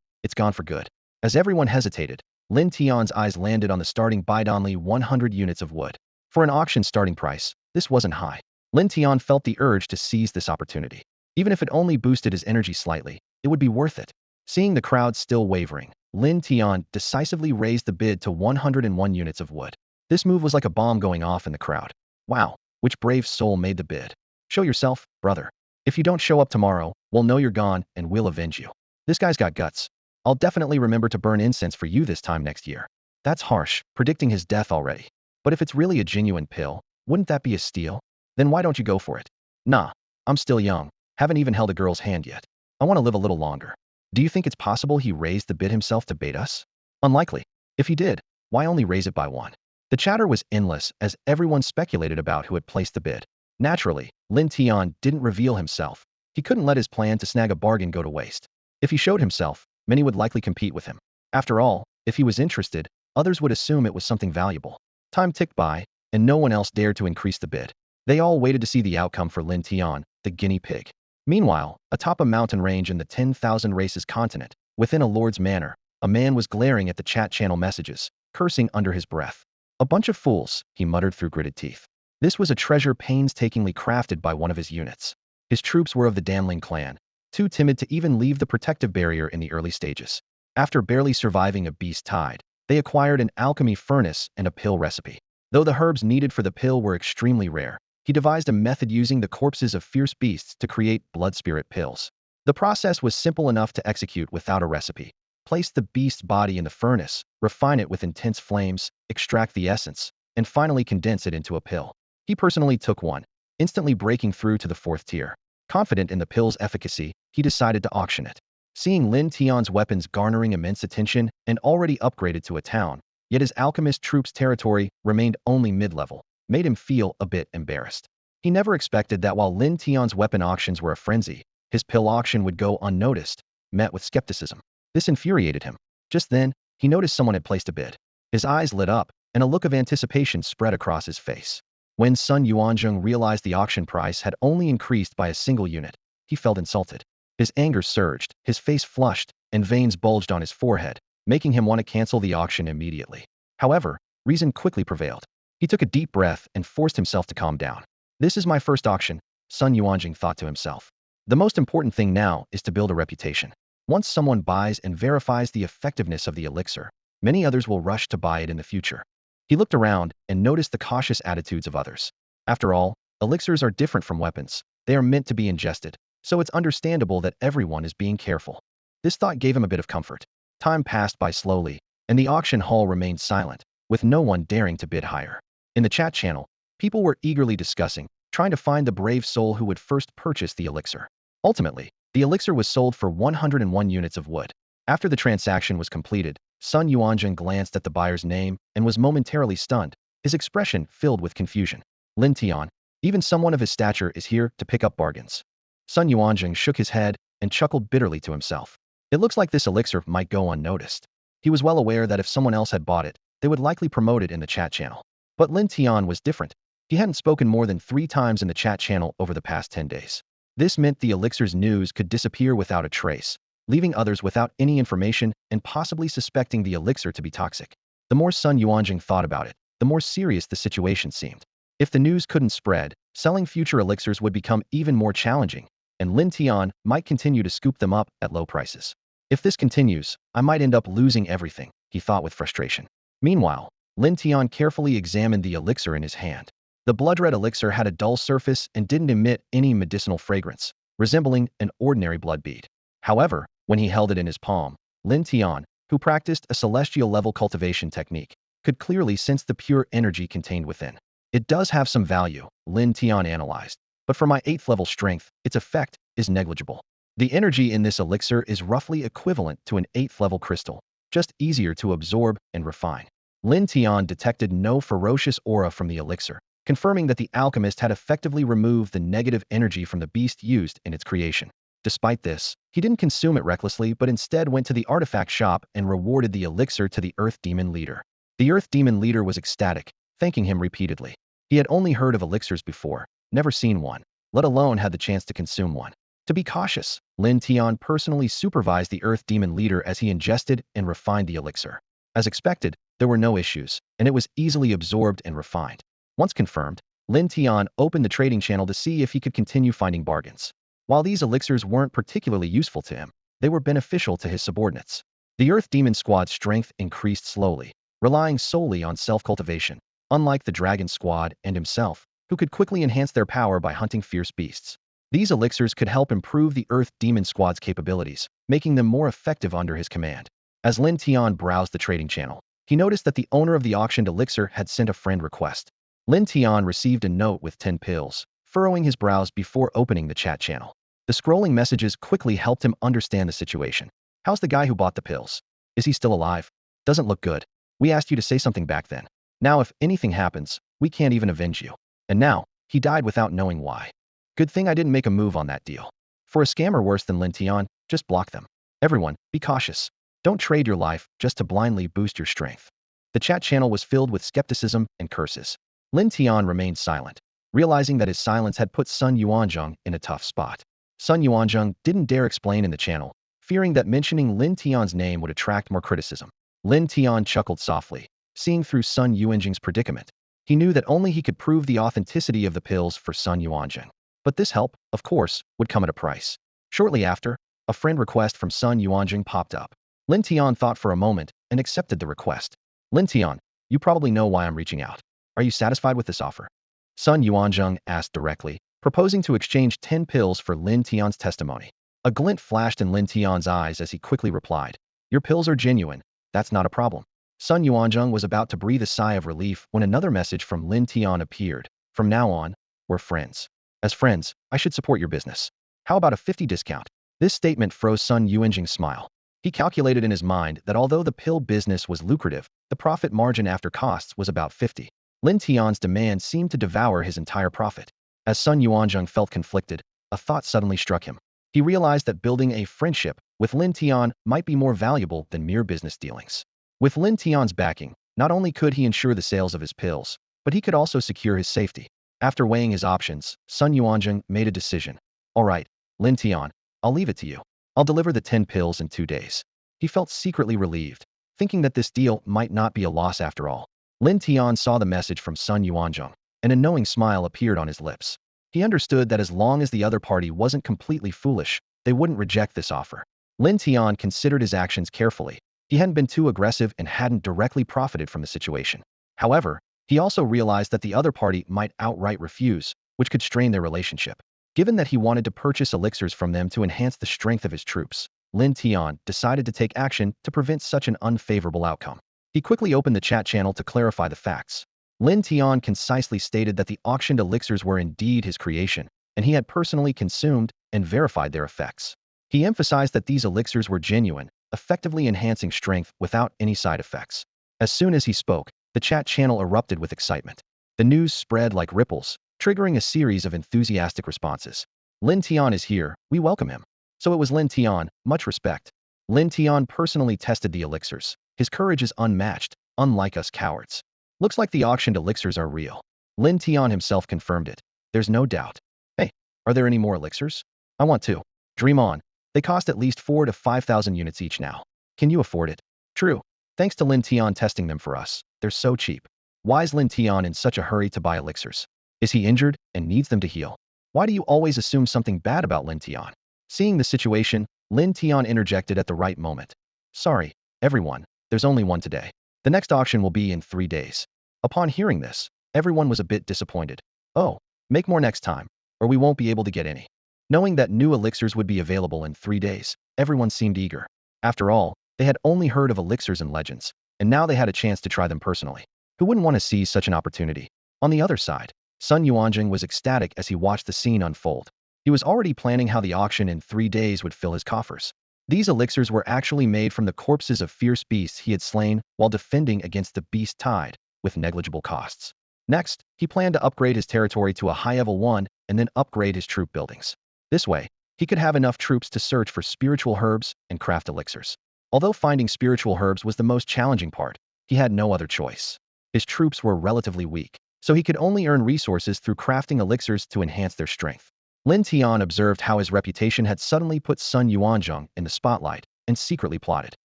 for good. As everyone hesitated, Lin Tian's eyes landed on the starting bid, only 100 units of wood. For an auction starting price, this wasn't high. Lin Tian felt the urge to seize this opportunity. Even if it only boosted his energy slightly, it would be worth it. Seeing the crowd still wavering, Lin Tian decisively raised the bid to 101 units of wood. This move was like a bomb going off in the crowd. Wow, which brave soul made the bid? Show yourself, brother. If you don't show up tomorrow, we'll know you're gone and we'll avenge you. This guy's got guts. I'll definitely remember to burn incense for you this time next year. That's harsh, predicting his death already. But if it's really a genuine pill, wouldn't that be a steal? Then why don't you go for it? Nah, I'm still young, haven't even held a girl's hand yet. I want to live a little longer. Do you think it's possible he raised the bid himself to bait us? Unlikely. If he did, why only raise it by 1? The chatter was endless as everyone speculated about who had placed the bid. Naturally, Lin Tian didn't reveal himself, He couldn't let his plan to snag a bargain go to waste. If he showed himself, many would likely compete with him. After all, if he was interested, others would assume it was something valuable. Time ticked by, and no one else dared to increase the bid. They all waited to see the outcome for Lin Tian, the guinea pig. Meanwhile, atop a mountain range in the 10,000 Races continent, within a lord's manor, a man was glaring at the chat channel messages, cursing under his breath. A bunch of fools, he muttered through gritted teeth. This was a treasure painstakingly crafted by one of his units. His troops were of the Danling clan, too timid to even leave the protective barrier in the early stages. After barely surviving a beast tide, they acquired an alchemy furnace and a pill recipe. Though the herbs needed for the pill were extremely rare, he devised a method using the corpses of fierce beasts to create blood spirit pills. The process was simple enough to execute without a recipe. Place the beast's body in the furnace, refine it with intense flames, extract the essence, and finally condense it into a pill. He personally took one, instantly breaking through to the 4th tier. Confident in the pill's efficacy, he decided to auction it. Seeing Lin Tian's weapons garnering immense attention and already upgraded to a town, yet his alchemist troops' territory remained only mid-level, made him feel a bit embarrassed. He never expected that while Lin Tian's weapon auctions were a frenzy, his pill auction would go unnoticed, met with skepticism. This infuriated him. Just then, he noticed someone had placed a bid. His eyes lit up, and a look of anticipation spread across his face. When Sun Yuanzhong realized the auction price had only increased by a single unit, he felt insulted. His anger surged, his face flushed, and veins bulged on his forehead, making him want to cancel the auction immediately. However, reason quickly prevailed. He took a deep breath and forced himself to calm down. This is my first auction, Sun Yuanzhong thought to himself. The most important thing now is to build a reputation. Once someone buys and verifies the effectiveness of the elixir, many others will rush to buy it in the future. He looked around and noticed the cautious attitudes of others. After all, elixirs are different from weapons. They are meant to be ingested, so it's understandable that everyone is being careful. This thought gave him a bit of comfort. Time passed by slowly, and the auction hall remained silent, with no one daring to bid higher. In the chat channel, people were eagerly discussing, trying to find the brave soul who would first purchase the elixir. Ultimately, the elixir was sold for 101 units of wood. After the transaction was completed, Sun Yuanzhong glanced at the buyer's name and was momentarily stunned, his expression filled with confusion. Lin Tian, even someone of his stature is here to pick up bargains. Sun Yuanzhong shook his head and chuckled bitterly to himself. It looks like this elixir might go unnoticed. He was well aware that if someone else had bought it, they would likely promote it in the chat channel. But Lin Tian was different. He hadn't spoken more than 3 times in the chat channel over the past 10 days. This meant the elixir's news could disappear without a trace, leaving others without any information and possibly suspecting the elixir to be toxic. The more Sun Yuanzhong thought about it, the more serious the situation seemed. If the news couldn't spread, selling future elixirs would become even more challenging, and Lin Tian might continue to scoop them up at low prices. If this continues, I might end up losing everything, he thought with frustration. Meanwhile, Lin Tian carefully examined the elixir in his hand. The blood-red elixir had a dull surface and didn't emit any medicinal fragrance, resembling an ordinary blood bead. However, when he held it in his palm, Lin Tian, who practiced a celestial-level cultivation technique, could clearly sense the pure energy contained within. It does have some value, Lin Tian analyzed, but for my 8th level strength, its effect is negligible. The energy in this elixir is roughly equivalent to an 8th level crystal, just easier to absorb and refine. Lin Tian detected no ferocious aura from the elixir, confirming that the alchemist had effectively removed the negative energy from the beast used in its creation. Despite this, he didn't consume it recklessly but instead went to the artifact shop and rewarded the elixir to the Earth Demon leader. The Earth Demon leader was ecstatic, thanking him repeatedly. He had only heard of elixirs before, never seen one, let alone had the chance to consume one. To be cautious, Lin Tian personally supervised the Earth Demon leader as he ingested and refined the elixir. As expected, there were no issues, and it was easily absorbed and refined. Once confirmed, Lin Tian opened the trading channel to see if he could continue finding bargains. While these elixirs weren't particularly useful to him, they were beneficial to his subordinates. The Earth Demon Squad's strength increased slowly, relying solely on self-cultivation, unlike the Dragon Squad and himself, who could quickly enhance their power by hunting fierce beasts. These elixirs could help improve the Earth Demon Squad's capabilities, making them more effective under his command. As Lin Tian browsed the trading channel, he noticed that the owner of the auctioned elixir had sent a friend request. Lin Tian received a note with 10 pills, furrowing his brows before opening the chat channel. The scrolling messages quickly helped him understand the situation. How's the guy who bought the pills? Is he still alive? Doesn't look good. We asked you to say something back then. Now if anything happens, we can't even avenge you. And now, he died without knowing why. Good thing I didn't make a move on that deal. For a scammer worse than Lin Tian, just block them. Everyone, be cautious. Don't trade your life just to blindly boost your strength. The chat channel was filled with skepticism and curses. Lin Tian remained silent, realizing that his silence had put Sun Yuanzhong in a tough spot. Sun Yuanzhong didn't dare explain in the channel, fearing that mentioning Lin Tian's name would attract more criticism. Lin Tian chuckled softly, seeing through Sun Yuanzhong's predicament. He knew that only he could prove the authenticity of the pills for Sun Yuanzhong. But this help, of course, would come at a price. Shortly after, a friend request from Sun Yuanzhong popped up. Lin Tian thought for a moment and accepted the request. Lin Tian, you probably know why I'm reaching out. Are you satisfied with this offer? Sun Yuanzhong asked directly, proposing to exchange 10 pills for Lin Tian's testimony. A glint flashed in Lin Tian's eyes as he quickly replied, your pills are genuine, that's not a problem. Sun Yuanzhong was about to breathe a sigh of relief when another message from Lin Tian appeared. From now on, we're friends. As friends, I should support your business. How about a 50 discount? This statement froze Sun Yuanzhong's smile. He calculated in his mind that although the pill business was lucrative, the profit margin after costs was about 50. Lin Tian's demand seemed to devour his entire profit. As Sun Yuanzhong felt conflicted, a thought suddenly struck him. He realized that building a friendship with Lin Tian might be more valuable than mere business dealings. With Lin Tian's backing, not only could he ensure the sales of his pills, but he could also secure his safety. After weighing his options, Sun Yuanzhong made a decision. All right, Lin Tian, I'll leave it to you. I'll deliver the 10 pills in 2 days. He felt secretly relieved, thinking that this deal might not be a loss after all. Lin Tian saw the message from Sun Yuanzhong, and a knowing smile appeared on his lips. He understood that as long as the other party wasn't completely foolish, they wouldn't reject this offer. Lin Tian considered his actions carefully. He hadn't been too aggressive and hadn't directly profited from the situation. However, he also realized that the other party might outright refuse, which could strain their relationship. Given that he wanted to purchase elixirs from them to enhance the strength of his troops, Lin Tian decided to take action to prevent such an unfavorable outcome. He quickly opened the chat channel to clarify the facts. Lin Tian concisely stated that the auctioned elixirs were indeed his creation, and he had personally consumed and verified their effects. He emphasized that these elixirs were genuine, effectively enhancing strength without any side effects. As soon as he spoke, the chat channel erupted with excitement. The news spread like ripples, triggering a series of enthusiastic responses. Lin Tian is here, we welcome him. So it was Lin Tian, much respect. Lin Tian personally tested the elixirs. His courage is unmatched, unlike us cowards. Looks like the auctioned elixirs are real. Lin Tian himself confirmed it. There's no doubt. Hey, are there any more elixirs? I want to. Dream on. They cost at least 4,000 to 5,000 units each now. Can you afford it? True. Thanks to Lin Tian testing them for us. They're so cheap. Why is Lin Tian in such a hurry to buy elixirs? Is he injured and needs them to heal? Why do you always assume something bad about Lin Tian? Seeing the situation, Lin Tian interjected at the right moment. Sorry, everyone, there's only one today. The next auction will be in 3 days. Upon hearing this, everyone was a bit disappointed. Oh, make more next time, or we won't be able to get any. Knowing that new elixirs would be available in 3 days, everyone seemed eager. After all, they had only heard of elixirs and legends, and now they had a chance to try them personally. Who wouldn't want to seize such an opportunity? On the other side, Sun Yuanzhong was ecstatic as he watched the scene unfold. He was already planning how the auction in 3 days would fill his coffers. These elixirs were actually made from the corpses of fierce beasts he had slain while defending against the beast tide, with negligible costs. Next, he planned to upgrade his territory to a high level 1 and then upgrade his troop buildings. This way, he could have enough troops to search for spiritual herbs and craft elixirs. Although finding spiritual herbs was the most challenging part, he had no other choice. His troops were relatively weak, so he could only earn resources through crafting elixirs to enhance their strength. Lin Tian observed how his reputation had suddenly put Sun Yuanzhong in the spotlight and secretly plotted.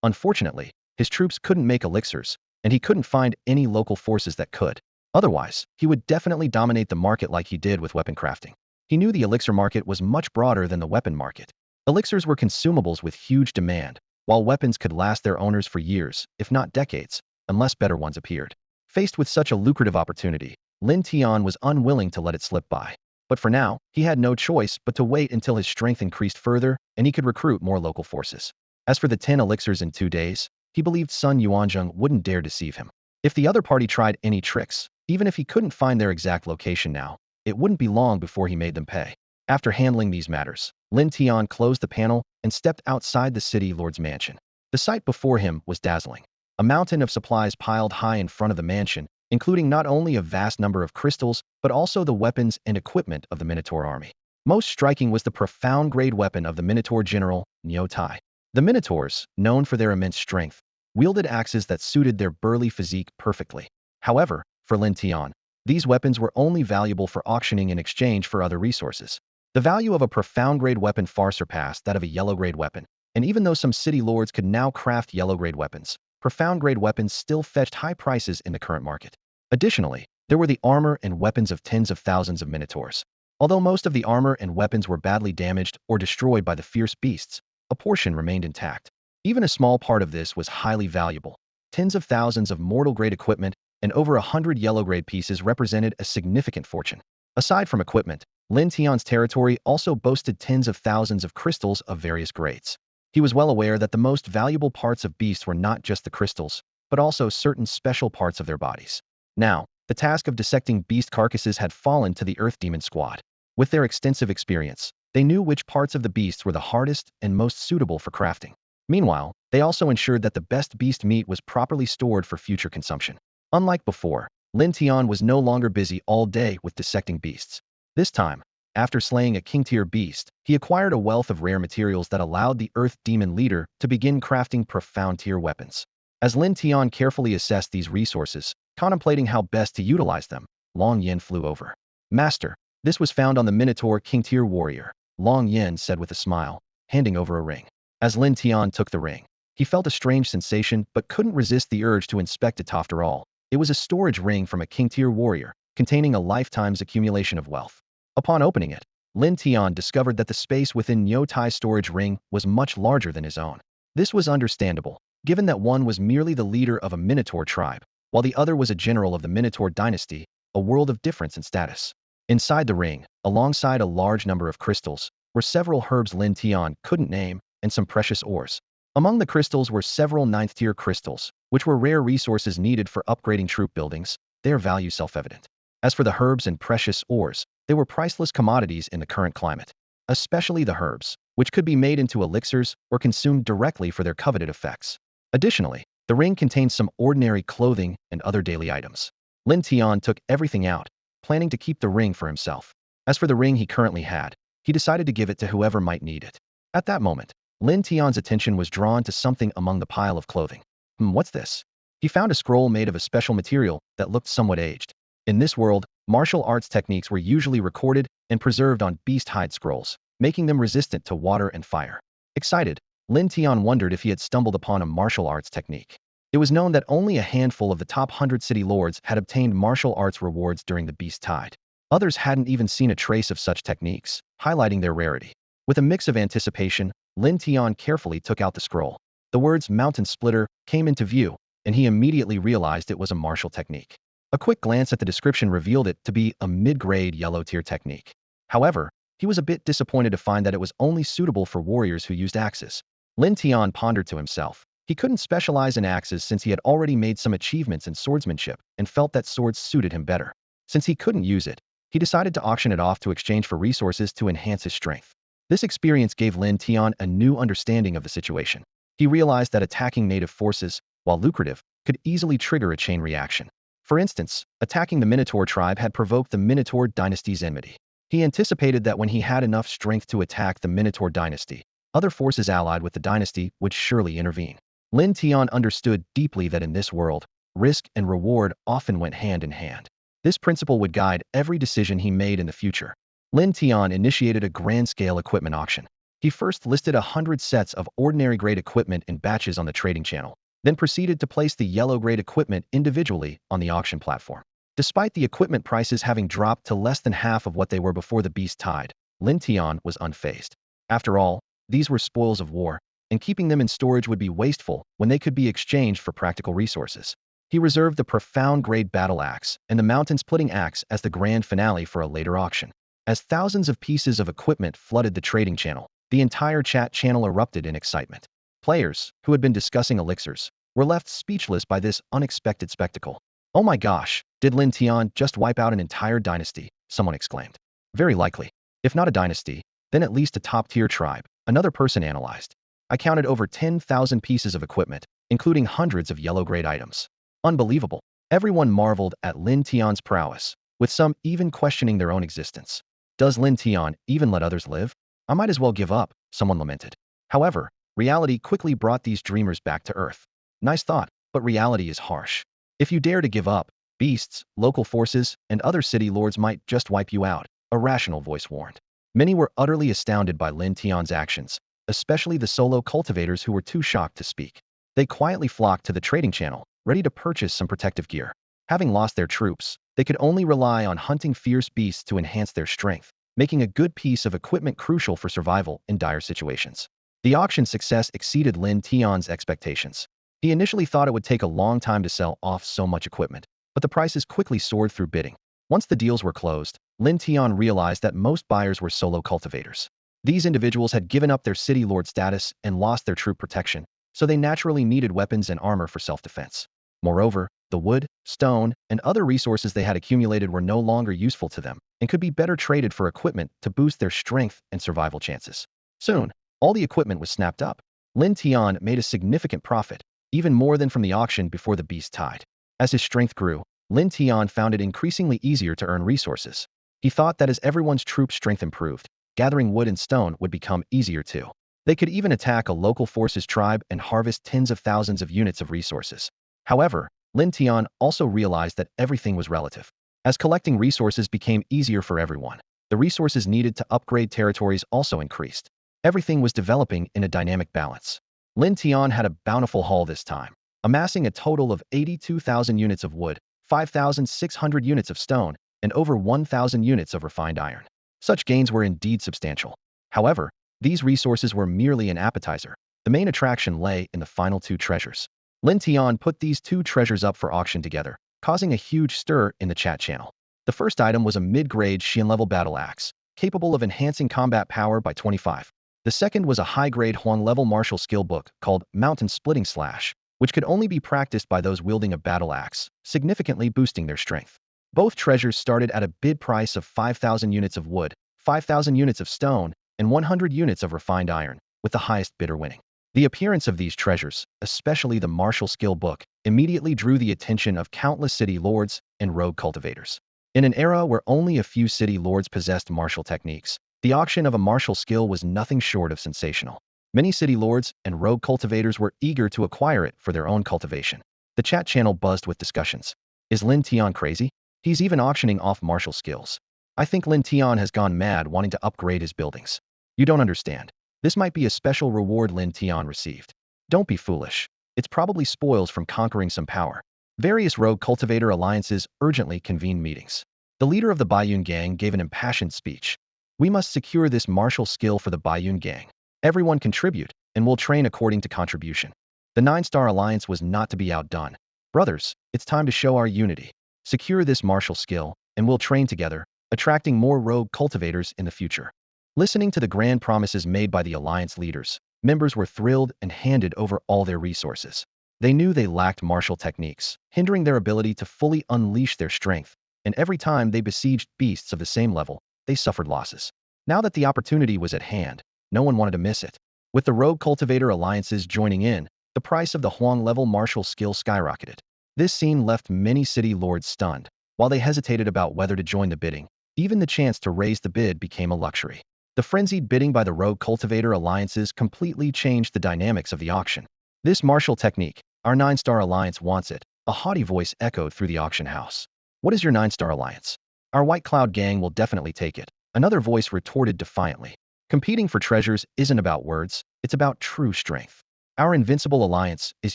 Unfortunately, his troops couldn't make elixirs, and he couldn't find any local forces that could. Otherwise, he would definitely dominate the market like he did with weapon crafting. He knew the elixir market was much broader than the weapon market. Elixirs were consumables with huge demand, while weapons could last their owners for years, if not decades, unless better ones appeared. Faced with such a lucrative opportunity, Lin Tian was unwilling to let it slip by. But for now, he had no choice but to wait until his strength increased further and he could recruit more local forces. As for the 10 elixirs in 2 days, he believed Sun Yuanzhong wouldn't dare deceive him. If the other party tried any tricks, even if he couldn't find their exact location now, it wouldn't be long before he made them pay. After handling these matters, Lin Tian closed the panel and stepped outside the city lord's mansion. The sight before him was dazzling. A mountain of supplies piled high in front of the mansion, including not only a vast number of crystals, but also the weapons and equipment of the Minotaur army. Most striking was the profound grade weapon of the Minotaur general, Tai. The Minotaurs, known for their immense strength, wielded axes that suited their burly physique perfectly. However, for Lin Tian, these weapons were only valuable for auctioning in exchange for other resources. The value of a profound grade weapon far surpassed that of a yellow grade weapon, and even though some city lords could now craft yellow grade weapons, profound grade weapons still fetched high prices in the current market. Additionally, there were the armor and weapons of tens of thousands of Minotaurs. Although most of the armor and weapons were badly damaged or destroyed by the fierce beasts, a portion remained intact. Even a small part of this was highly valuable. Tens of thousands of mortal-grade equipment and over 100 yellow-grade pieces represented a significant fortune. Aside from equipment, Lin Tian's territory also boasted tens of thousands of crystals of various grades. He was well aware that the most valuable parts of beasts were not just the crystals, but also certain special parts of their bodies. Now, the task of dissecting beast carcasses had fallen to the Earth Demon Squad. With their extensive experience, they knew which parts of the beasts were the hardest and most suitable for crafting. Meanwhile, they also ensured that the best beast meat was properly stored for future consumption. Unlike before, Lin Tian was no longer busy all day with dissecting beasts. This time, after slaying a king-tier beast, he acquired a wealth of rare materials that allowed the Earth Demon leader to begin crafting profound-tier weapons. As Lin Tian carefully assessed these resources, contemplating how best to utilize them, Long Yen flew over. "Master, this was found on the Minotaur king-tier warrior," Long Yen said with a smile, handing over a ring. As Lin Tian took the ring, he felt a strange sensation but couldn't resist the urge to inspect it. After all, it was a storage ring from a king-tier warrior, containing a lifetime's accumulation of wealth. Upon opening it, Lin Tian discovered that the space within Tai's storage ring was much larger than his own. This was understandable, given that one was merely the leader of a Minotaur tribe, while the other was a general of the Minotaur dynasty, a world of difference in status. Inside the ring, alongside a large number of crystals, were several herbs Lin Tian couldn't name, and some precious ores. Among the crystals were several ninth-tier crystals, which were rare resources needed for upgrading troop buildings, their value self-evident. As for the herbs and precious ores, they were priceless commodities in the current climate. Especially the herbs, which could be made into elixirs or consumed directly for their coveted effects. Additionally, the ring contained some ordinary clothing and other daily items. Lin Tian took everything out, planning to keep the ring for himself. As for the ring he currently had, he decided to give it to whoever might need it. At that moment, Lin Tian's attention was drawn to something among the pile of clothing. What's this? He found a scroll made of a special material that looked somewhat aged. In this world, martial arts techniques were usually recorded and preserved on beast hide scrolls, making them resistant to water and fire. Excited, Lin Tian wondered if he had stumbled upon a martial arts technique. It was known that only a handful of the top 100 city lords had obtained martial arts rewards during the beast tide. Others hadn't even seen a trace of such techniques, highlighting their rarity. With a mix of anticipation, Lin Tian carefully took out the scroll. The words "Mountain Splitter" came into view, and he immediately realized it was a martial technique. A quick glance at the description revealed it to be a mid-grade yellow-tier technique. However, he was a bit disappointed to find that it was only suitable for warriors who used axes. Lin Tian pondered to himself. He couldn't specialize in axes since he had already made some achievements in swordsmanship and felt that swords suited him better. Since he couldn't use it, he decided to auction it off to exchange for resources to enhance his strength. This experience gave Lin Tian a new understanding of the situation. He realized that attacking native forces, while lucrative, could easily trigger a chain reaction. For instance, attacking the Minotaur tribe had provoked the Minotaur dynasty's enmity. He anticipated that when he had enough strength to attack the Minotaur dynasty, other forces allied with the dynasty would surely intervene. Lin Tian understood deeply that in this world, risk and reward often went hand in hand. This principle would guide every decision he made in the future. Lin Tian initiated a grand-scale equipment auction. He first listed 100 sets of ordinary-grade equipment in batches on the trading channel, then proceeded to place the yellow-grade equipment individually on the auction platform. Despite the equipment prices having dropped to less than half of what they were before the beast tide, Lin Tian was unfazed. After all, these were spoils of war, and keeping them in storage would be wasteful when they could be exchanged for practical resources. He reserved the profound-grade battle axe and the mountain-splitting axe as the grand finale for a later auction. As thousands of pieces of equipment flooded the trading channel, the entire chat channel erupted in excitement. Players, who had been discussing elixirs, were left speechless by this unexpected spectacle. "Oh my gosh, did Lin Tian just wipe out an entire dynasty?" someone exclaimed. "Very likely. If not a dynasty, then at least a top-tier tribe," another person analyzed. "I counted over 10,000 pieces of equipment, including hundreds of yellow-grade items. Unbelievable." Everyone marveled at Lin Tian's prowess, with some even questioning their own existence. Does Lin Tian even let others live? I might as well give up, someone lamented. However, reality quickly brought these dreamers back to Earth. Nice thought, but reality is harsh. If you dare to give up, beasts, local forces, and other city lords might just wipe you out, a rational voice warned. Many were utterly astounded by Lin Tian's actions, especially the solo cultivators who were too shocked to speak. They quietly flocked to the trading channel, ready to purchase some protective gear. Having lost their troops, they could only rely on hunting fierce beasts to enhance their strength, making a good piece of equipment crucial for survival in dire situations. The auction success exceeded Lin Tian's expectations. He initially thought it would take a long time to sell off so much equipment, but the prices quickly soared through bidding. Once the deals were closed, Lin Tian realized that most buyers were solo cultivators. These individuals had given up their city lord status and lost their troop protection, so they naturally needed weapons and armor for self-defense. Moreover, the wood, stone, and other resources they had accumulated were no longer useful to them and could be better traded for equipment to boost their strength and survival chances. Soon, all the equipment was snapped up. Lin Tian made a significant profit, even more than from the auction before the beast tied. As his strength grew, Lin Tian found it increasingly easier to earn resources. He thought that as everyone's troop strength improved, gathering wood and stone would become easier too. They could even attack a local force's tribe and harvest tens of thousands of units of resources. However, Lin Tian also realized that everything was relative. As collecting resources became easier for everyone, the resources needed to upgrade territories also increased. Everything was developing in a dynamic balance. Lin Tian had a bountiful haul this time, amassing a total of 82,000 units of wood, 5,600 units of stone, and over 1,000 units of refined iron. Such gains were indeed substantial. However, these resources were merely an appetizer. The main attraction lay in the final two treasures. Lin Tian put these two treasures up for auction together, causing a huge stir in the chat channel. The first item was a mid-grade Xian-level battle axe, capable of enhancing combat power by 25. The second was a high-grade Huang-level martial skill book called Mountain Splitting Slash, which could only be practiced by those wielding a battle axe, significantly boosting their strength. Both treasures started at a bid price of 5,000 units of wood, 5,000 units of stone, and 100 units of refined iron, with the highest bidder winning. The appearance of these treasures, especially the martial skill book, immediately drew the attention of countless city lords and rogue cultivators. In an era where only a few city lords possessed martial techniques, the auction of a martial skill was nothing short of sensational. Many city lords and rogue cultivators were eager to acquire it for their own cultivation. The chat channel buzzed with discussions. Is Lin Tian crazy? He's even auctioning off martial skills. I think Lin Tian has gone mad wanting to upgrade his buildings. You don't understand. This might be a special reward Lin Tian received. Don't be foolish. It's probably spoils from conquering some power. Various rogue cultivator alliances urgently convened meetings. The leader of the Baiyun gang gave an impassioned speech. We must secure this martial skill for the Baiyun gang. Everyone contribute, and we'll train according to contribution. The 9-star alliance was not to be outdone. Brothers, it's time to show our unity. Secure this martial skill, and we'll train together, attracting more rogue cultivators in the future. Listening to the grand promises made by the alliance leaders, members were thrilled and handed over all their resources. They knew they lacked martial techniques, hindering their ability to fully unleash their strength, and every time they besieged beasts of the same level, they suffered losses. Now that the opportunity was at hand, no one wanted to miss it. With the rogue cultivator alliances joining in, the price of the Huang-level martial skill skyrocketed. This scene left many city lords stunned. While they hesitated about whether to join the bidding, even the chance to raise the bid became a luxury. The frenzied bidding by the rogue cultivator alliances completely changed the dynamics of the auction. This martial technique, our 9-star alliance wants it, a haughty voice echoed through the auction house. What is your 9-star alliance? Our White Cloud gang will definitely take it, another voice retorted defiantly. Competing for treasures isn't about words, it's about true strength. Our invincible alliance is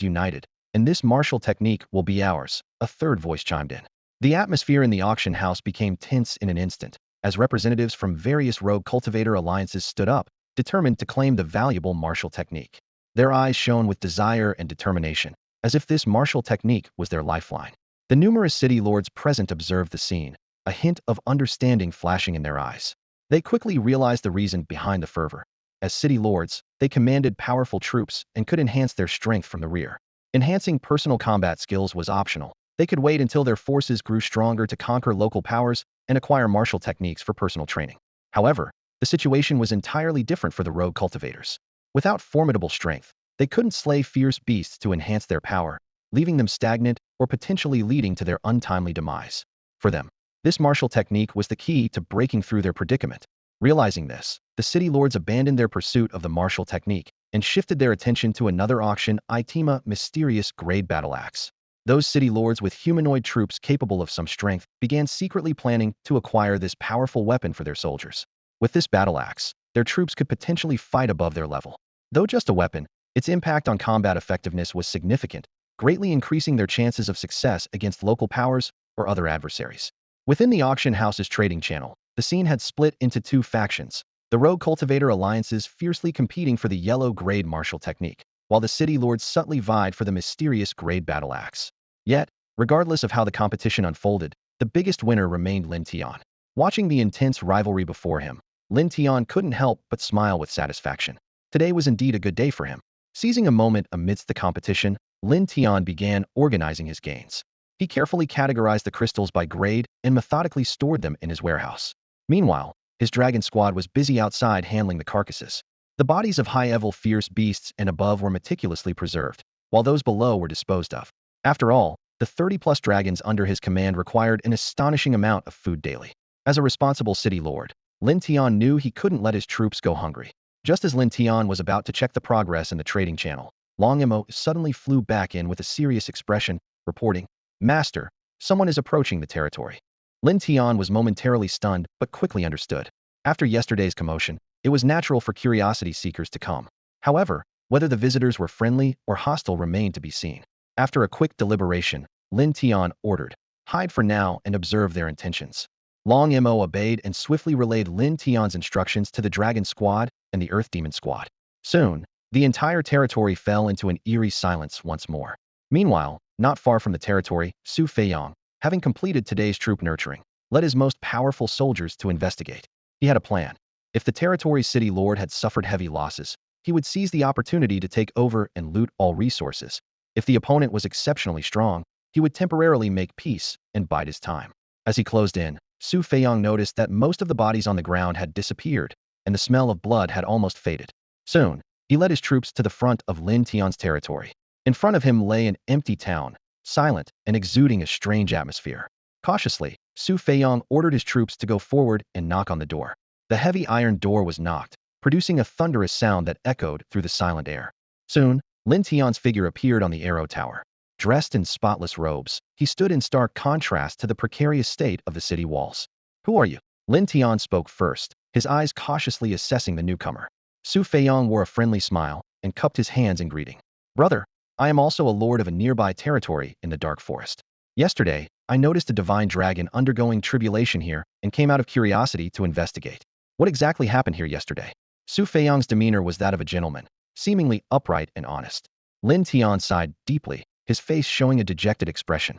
united, and this martial technique will be ours, a third voice chimed in. The atmosphere in the auction house became tense in an instant, as representatives from various rogue cultivator alliances stood up, determined to claim the valuable martial technique. Their eyes shone with desire and determination, as if this martial technique was their lifeline. The numerous city lords present observed the scene, a hint of understanding flashing in their eyes. They quickly realized the reason behind the fervor. As city lords, they commanded powerful troops and could enhance their strength from the rear. Enhancing personal combat skills was optional. They could wait until their forces grew stronger to conquer local powers and acquire martial techniques for personal training. However, the situation was entirely different for the rogue cultivators. Without formidable strength, they couldn't slay fierce beasts to enhance their power, leaving them stagnant or potentially leading to their untimely demise. For them, This martial technique was the key to breaking through their predicament. Realizing this, the city lords abandoned their pursuit of the martial technique and shifted their attention to another auction item, mysterious grade battle axe. Those city lords with humanoid troops capable of some strength began secretly planning to acquire this powerful weapon for their soldiers. With this battle axe, their troops could potentially fight above their level. Though just a weapon, its impact on combat effectiveness was significant, greatly increasing their chances of success against local powers or other adversaries. Within the auction house's trading channel, the scene had split into two factions. The rogue cultivator alliances fiercely competing for the yellow grade martial technique, while the city lords subtly vied for the mysterious grade battle axe. Yet, regardless of how the competition unfolded, the biggest winner remained Lin Tian. Watching the intense rivalry before him, Lin Tian couldn't help but smile with satisfaction. Today was indeed a good day for him. Seizing a moment amidst the competition, Lin Tian began organizing his gains. He carefully categorized the crystals by grade and methodically stored them in his warehouse. Meanwhile, his dragon squad was busy outside handling the carcasses. The bodies of high-level fierce beasts and above were meticulously preserved, while those below were disposed of. After all, the 30-plus dragons under his command required an astonishing amount of food daily. As a responsible city lord, Lin Tian knew he couldn't let his troops go hungry. Just as Lin Tian was about to check the progress in the trading channel, Long Emo suddenly flew back in with a serious expression, reporting, "Master, someone is approaching the territory." Lin Tian was momentarily stunned but quickly understood. After yesterday's commotion, it was natural for curiosity seekers to come. However, whether the visitors were friendly or hostile remained to be seen. After a quick deliberation, Lin Tian ordered, "Hide for now and observe their intentions." Long Mo obeyed and swiftly relayed Lin Tian's instructions to the Dragon Squad and the Earth Demon Squad. Soon, the entire territory fell into an eerie silence once more. Meanwhile, not far from the territory, Su Feiyang, having completed today's troop nurturing, led his most powerful soldiers to investigate. He had a plan. If the territory's city lord had suffered heavy losses, he would seize the opportunity to take over and loot all resources. If the opponent was exceptionally strong, he would temporarily make peace and bide his time. As he closed in, Su Feiyang noticed that most of the bodies on the ground had disappeared, and the smell of blood had almost faded. Soon, he led his troops to the front of Lin Tian's territory. In front of him lay an empty town, silent and exuding a strange atmosphere. Cautiously, Su Feiyang ordered his troops to go forward and knock on the door. The heavy iron door was knocked, producing a thunderous sound that echoed through the silent air. Soon, Lin Tian's figure appeared on the arrow tower. Dressed in spotless robes, he stood in stark contrast to the precarious state of the city walls. "Who are you?" Lin Tian spoke first, his eyes cautiously assessing the newcomer. Su Feiyang wore a friendly smile and cupped his hands in greeting. "Brother, I am also a lord of a nearby territory in the dark forest. Yesterday, I noticed a divine dragon undergoing tribulation here and came out of curiosity to investigate. What exactly happened here yesterday?" Su Feiyang's demeanor was that of a gentleman, seemingly upright and honest. Lin Tian sighed deeply, his face showing a dejected expression.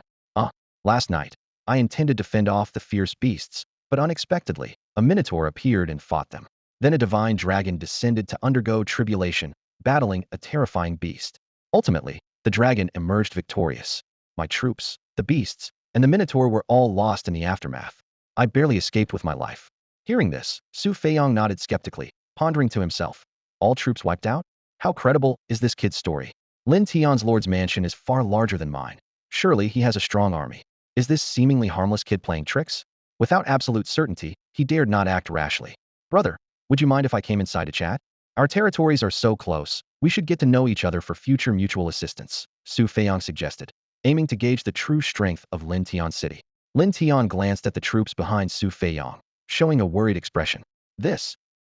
Last night, I intended to fend off the fierce beasts, but unexpectedly, a minotaur appeared and fought them. Then a divine dragon descended to undergo tribulation, battling a terrifying beast. Ultimately, the dragon emerged victorious. My troops, the beasts, and the minotaur were all lost in the aftermath. I barely escaped with my life." Hearing this, Su Feiyang nodded skeptically, pondering to himself. All troops wiped out? How credible is this kid's story? Lin Tian's lord's mansion is far larger than mine. Surely he has a strong army. Is this seemingly harmless kid playing tricks? Without absolute certainty, he dared not act rashly. "Brother, would you mind if I came inside to chat? Our territories are so close, we should get to know each other for future mutual assistance," Su Feiyang suggested, aiming to gauge the true strength of Lin Tian's city. Lin Tian glanced at the troops behind Su Feiyang, showing a worried expression.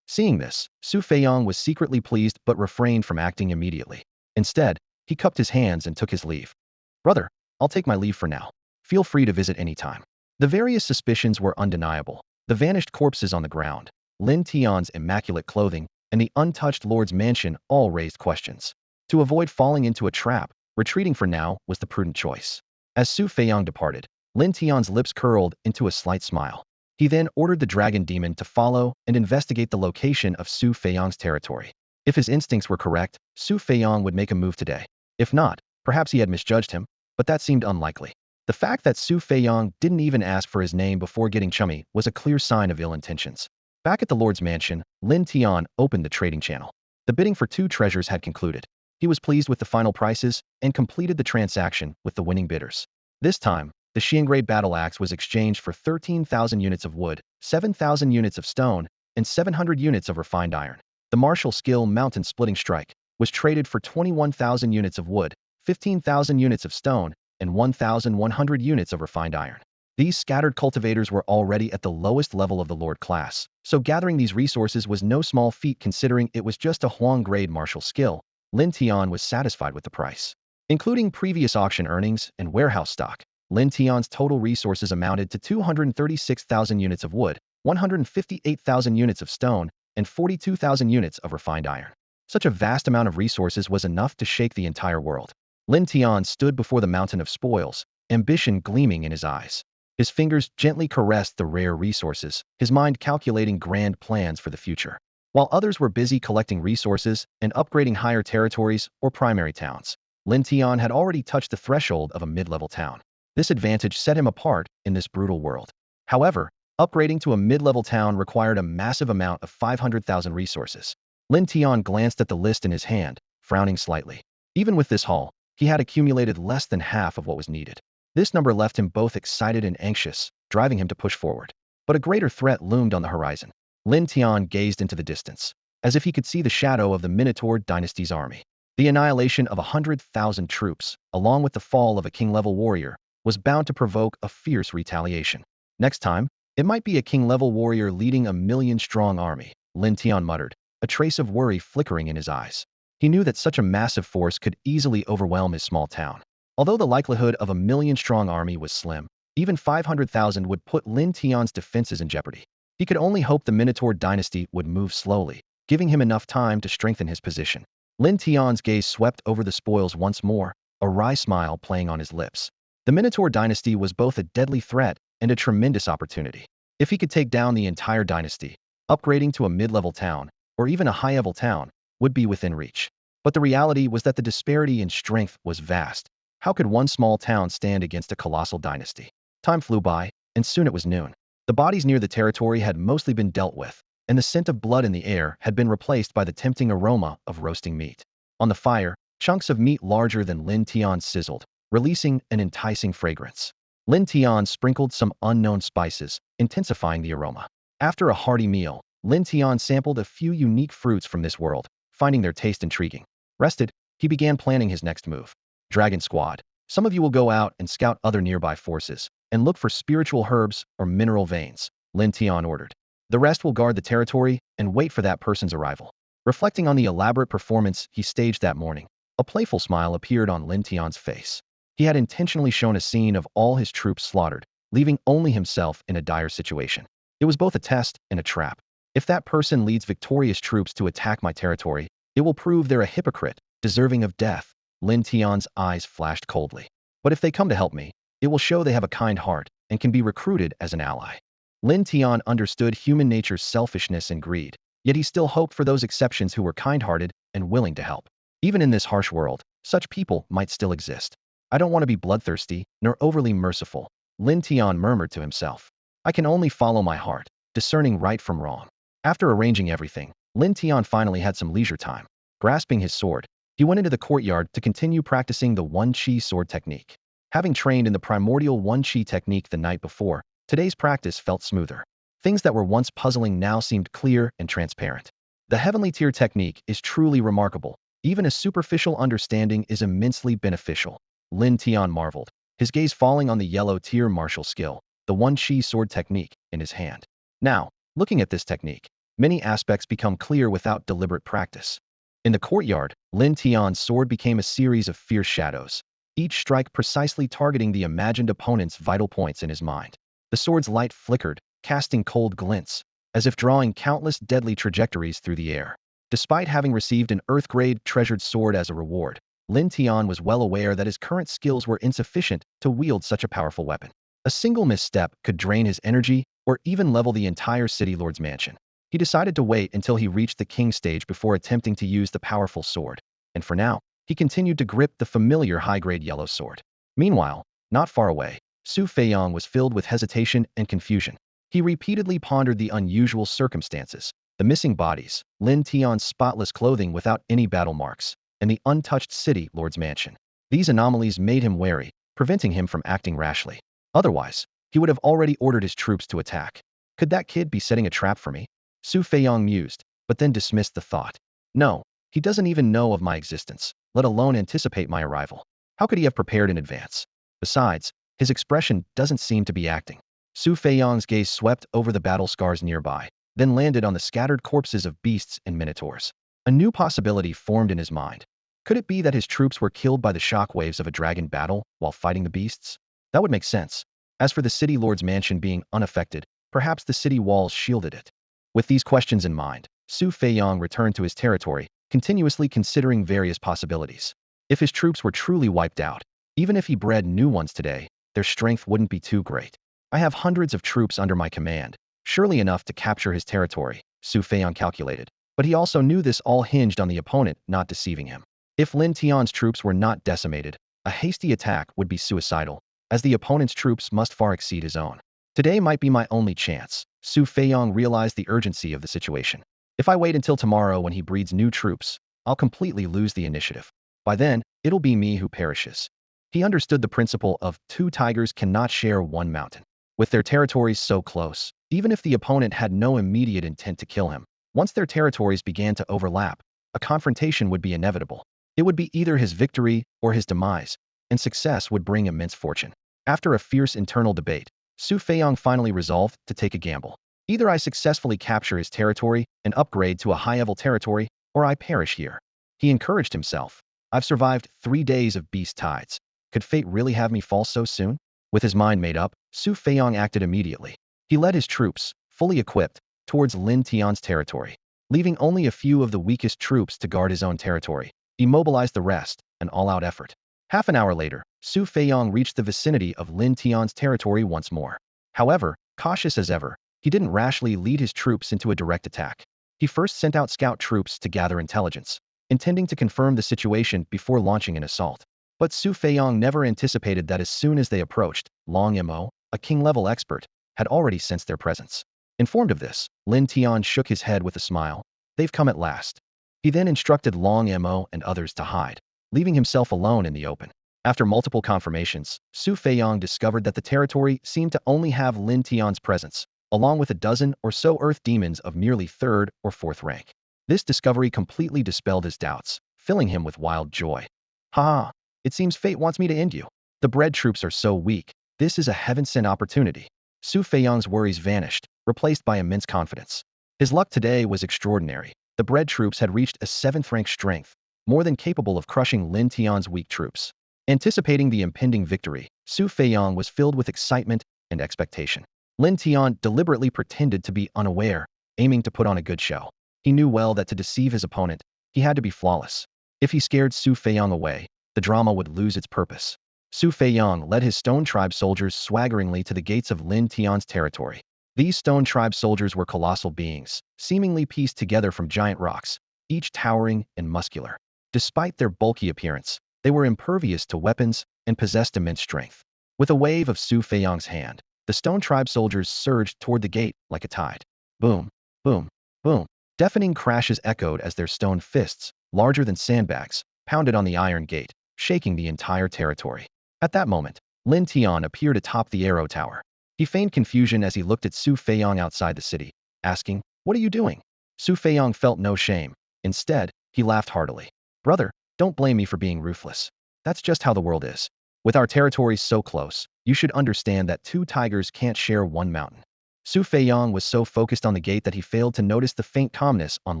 Seeing this, Su Feiyang was secretly pleased but refrained from acting immediately. Instead, he cupped his hands and took his leave. "Brother, I'll take my leave for now. Feel free to visit any time." The various suspicions were undeniable. The vanished corpses on the ground, Lin Tian's immaculate clothing, and the untouched lord's mansion all raised questions. To avoid falling into a trap, retreating for now was the prudent choice. As Su Feiyang departed, Lin Tian's lips curled into a slight smile. He then ordered the dragon demon to follow and investigate the location of Su Feiyang's territory. If his instincts were correct, Su Feiyang would make a move today. If not, perhaps he had misjudged him, but that seemed unlikely. The fact that Su Feiyang didn't even ask for his name before getting chummy was a clear sign of ill intentions. Back at the lord's mansion, Lin Tian opened the trading channel. The bidding for 2 treasures had concluded. He was pleased with the final prices and completed the transaction with the winning bidders. This time, the Xiangrade battle axe was exchanged for 13,000 units of wood, 7,000 units of stone, and 700 units of refined iron. The martial skill Mountain Splitting Strike was traded for 21,000 units of wood, 15,000 units of stone, and 1,100 units of refined iron. These scattered cultivators were already at the lowest level of the Lord class, so gathering these resources was no small feat considering it was just a Huang-grade martial skill. Lin Tian was satisfied with the price. Including previous auction earnings and warehouse stock, Lin Tian's total resources amounted to 236,000 units of wood, 158,000 units of stone, and 42,000 units of refined iron. Such a vast amount of resources was enough to shake the entire world. Lin Tian stood before the mountain of spoils, ambition gleaming in his eyes. His fingers gently caressed the rare resources, his mind calculating grand plans for the future. While others were busy collecting resources and upgrading higher territories or primary towns, Lin Tian had already touched the threshold of a mid-level town. This advantage set him apart in this brutal world. However, upgrading to a mid-level town required a massive amount of 500,000 resources. Lin Tian glanced at the list in his hand, frowning slightly. Even with this haul, he had accumulated less than half of what was needed. This number left him both excited and anxious, driving him to push forward. But a greater threat loomed on the horizon. Lin Tian gazed into the distance, as if he could see the shadow of the Minotaur dynasty's army. The annihilation of 100,000 troops, along with the fall of a king-level warrior, was bound to provoke a fierce retaliation. Next time, it might be a king-level warrior leading a million-strong army, Lin Tian muttered, a trace of worry flickering in his eyes. He knew that such a massive force could easily overwhelm his small town. Although the likelihood of a million-strong army was slim, even 500,000 would put Lin Tian's defenses in jeopardy. He could only hope the Minotaur dynasty would move slowly, giving him enough time to strengthen his position. Lin Tian's gaze swept over the spoils once more, a wry smile playing on his lips. The Minotaur dynasty was both a deadly threat and a tremendous opportunity. If he could take down the entire dynasty, upgrading to a mid-level town, or even a high-level town, would be within reach. But the reality was that the disparity in strength was vast. How could one small town stand against a colossal dynasty? Time flew by, and soon it was noon. The bodies near the territory had mostly been dealt with, and the scent of blood in the air had been replaced by the tempting aroma of roasting meat. On the fire, chunks of meat larger than Lin Tian sizzled, releasing an enticing fragrance. Lin Tian sprinkled some unknown spices, intensifying the aroma. After a hearty meal, Lin Tian sampled a few unique fruits from this world, finding their taste intriguing. Rested, he began planning his next move. Dragon Squad. Some of you will go out and scout other nearby forces, and look for spiritual herbs or mineral veins, Lin Tian ordered. The rest will guard the territory and wait for that person's arrival. Reflecting on the elaborate performance he staged that morning, a playful smile appeared on Lin Tian's face. He had intentionally shown a scene of all his troops slaughtered, leaving only himself in a dire situation. It was both a test and a trap. If that person leads victorious troops to attack my territory, it will prove they're a hypocrite, deserving of death. Lin Tian's eyes flashed coldly. But if they come to help me, it will show they have a kind heart and can be recruited as an ally. Lin Tian understood human nature's selfishness and greed, yet he still hoped for those exceptions who were kind-hearted and willing to help. Even in this harsh world, such people might still exist. I don't want to be bloodthirsty, nor overly merciful, Lin Tian murmured to himself. I can only follow my heart, discerning right from wrong. After arranging everything, Lin Tian finally had some leisure time. Grasping his sword, he went into the courtyard to continue practicing the One-Chi sword technique. Having trained in the primordial One-Chi technique the night before, today's practice felt smoother. Things that were once puzzling now seemed clear and transparent. The heavenly tier technique is truly remarkable. Even a superficial understanding is immensely beneficial. Lin Tian marveled, his gaze falling on the yellow tier martial skill, the One-Chi sword technique, in his hand. Now, looking at this technique, many aspects become clear without deliberate practice. In the courtyard, Lin Tian's sword became a series of fierce shadows, each strike precisely targeting the imagined opponent's vital points in his mind. The sword's light flickered, casting cold glints, as if drawing countless deadly trajectories through the air. Despite having received an Earth-grade treasured sword as a reward, Lin Tian was well aware that his current skills were insufficient to wield such a powerful weapon. A single misstep could drain his energy or even level the entire city lord's mansion. He decided to wait until he reached the king stage before attempting to use the powerful sword, and for now, he continued to grip the familiar high-grade yellow sword. Meanwhile, not far away, Su Feiyang was filled with hesitation and confusion. He repeatedly pondered the unusual circumstances, the missing bodies, Lin Tian's spotless clothing without any battle marks, and the untouched city lord's mansion. These anomalies made him wary, preventing him from acting rashly. Otherwise, he would have already ordered his troops to attack. Could that kid be setting a trap for me? Su Feiyong mused, but then dismissed the thought. No, he doesn't even know of my existence, let alone anticipate my arrival. How could he have prepared in advance? Besides, his expression doesn't seem to be acting. Su Feiyong's gaze swept over the battle scars nearby, then landed on the scattered corpses of beasts and minotaurs. A new possibility formed in his mind. Could it be that his troops were killed by the shockwaves of a dragon battle while fighting the beasts? That would make sense. As for the city lord's mansion being unaffected, perhaps the city walls shielded it. With these questions in mind, Su Feiyong returned to his territory, continuously considering various possibilities. If his troops were truly wiped out, even if he bred new ones today, their strength wouldn't be too great. I have hundreds of troops under my command, surely enough to capture his territory, Su Feiyong calculated. But he also knew this all hinged on the opponent not deceiving him. If Lin Tian's troops were not decimated, a hasty attack would be suicidal, as the opponent's troops must far exceed his own. Today might be my only chance. Su Feiyong realized the urgency of the situation. If I wait until tomorrow when he breeds new troops, I'll completely lose the initiative. By then, it'll be me who perishes. He understood the principle of two tigers cannot share one mountain. With their territories so close, even if the opponent had no immediate intent to kill him, once their territories began to overlap, a confrontation would be inevitable. It would be either his victory or his demise, and success would bring immense fortune. After a fierce internal debate, Su Feiyong finally resolved to take a gamble. Either I successfully capture his territory and upgrade to a high-level territory, or I perish here. He encouraged himself. I've survived 3 days of beast tides. Could fate really have me fall so soon? With his mind made up, Su Feiyong acted immediately. He led his troops, fully equipped, towards Lin Tian's territory, leaving only a few of the weakest troops to guard his own territory. He mobilized the rest, an all-out effort. Half an hour later, Su Feiyong reached the vicinity of Lin Tian's territory once more. However, cautious as ever, he didn't rashly lead his troops into a direct attack. He first sent out scout troops to gather intelligence, intending to confirm the situation before launching an assault. But Su Feiyong never anticipated that as soon as they approached, Long Mo, a king-level expert, had already sensed their presence. Informed of this, Lin Tian shook his head with a smile. They've come at last. He then instructed Long Mo and others to hide, leaving himself alone in the open. After multiple confirmations, Su Feiyong discovered that the territory seemed to only have Lin Tian's presence, along with a dozen or so earth demons of merely 3rd or 4th rank. This discovery completely dispelled his doubts, filling him with wild joy. Ha! It seems fate wants me to end you. The bred troops are so weak. This is a heaven-sent opportunity. Su Feiyong's worries vanished, replaced by immense confidence. His luck today was extraordinary. The bred troops had reached a 7th rank strength, more than capable of crushing Lin Tian's weak troops. Anticipating the impending victory, Su Feiyong was filled with excitement and expectation. Lin Tian deliberately pretended to be unaware, aiming to put on a good show. He knew well that to deceive his opponent, he had to be flawless. If he scared Su Feiyong away, the drama would lose its purpose. Su Feiyong led his Stone Tribe soldiers swaggeringly to the gates of Lin Tian's territory. These Stone Tribe soldiers were colossal beings, seemingly pieced together from giant rocks, each towering and muscular. Despite their bulky appearance, they were impervious to weapons and possessed immense strength. With a wave of Su Feiyong's hand, the Stone Tribe soldiers surged toward the gate like a tide. Boom, boom, boom. Deafening crashes echoed as their stone fists, larger than sandbags, pounded on the iron gate, shaking the entire territory. At that moment, Lin Tian appeared atop the arrow tower. He feigned confusion as he looked at Su Feiyong outside the city, asking, "What are you doing?" Su Feiyong felt no shame. Instead, he laughed heartily. "Brother, don't blame me for being ruthless. That's just how the world is. With our territories so close, you should understand that two tigers can't share one mountain." Su Feiyong was so focused on the gate that he failed to notice the faint calmness on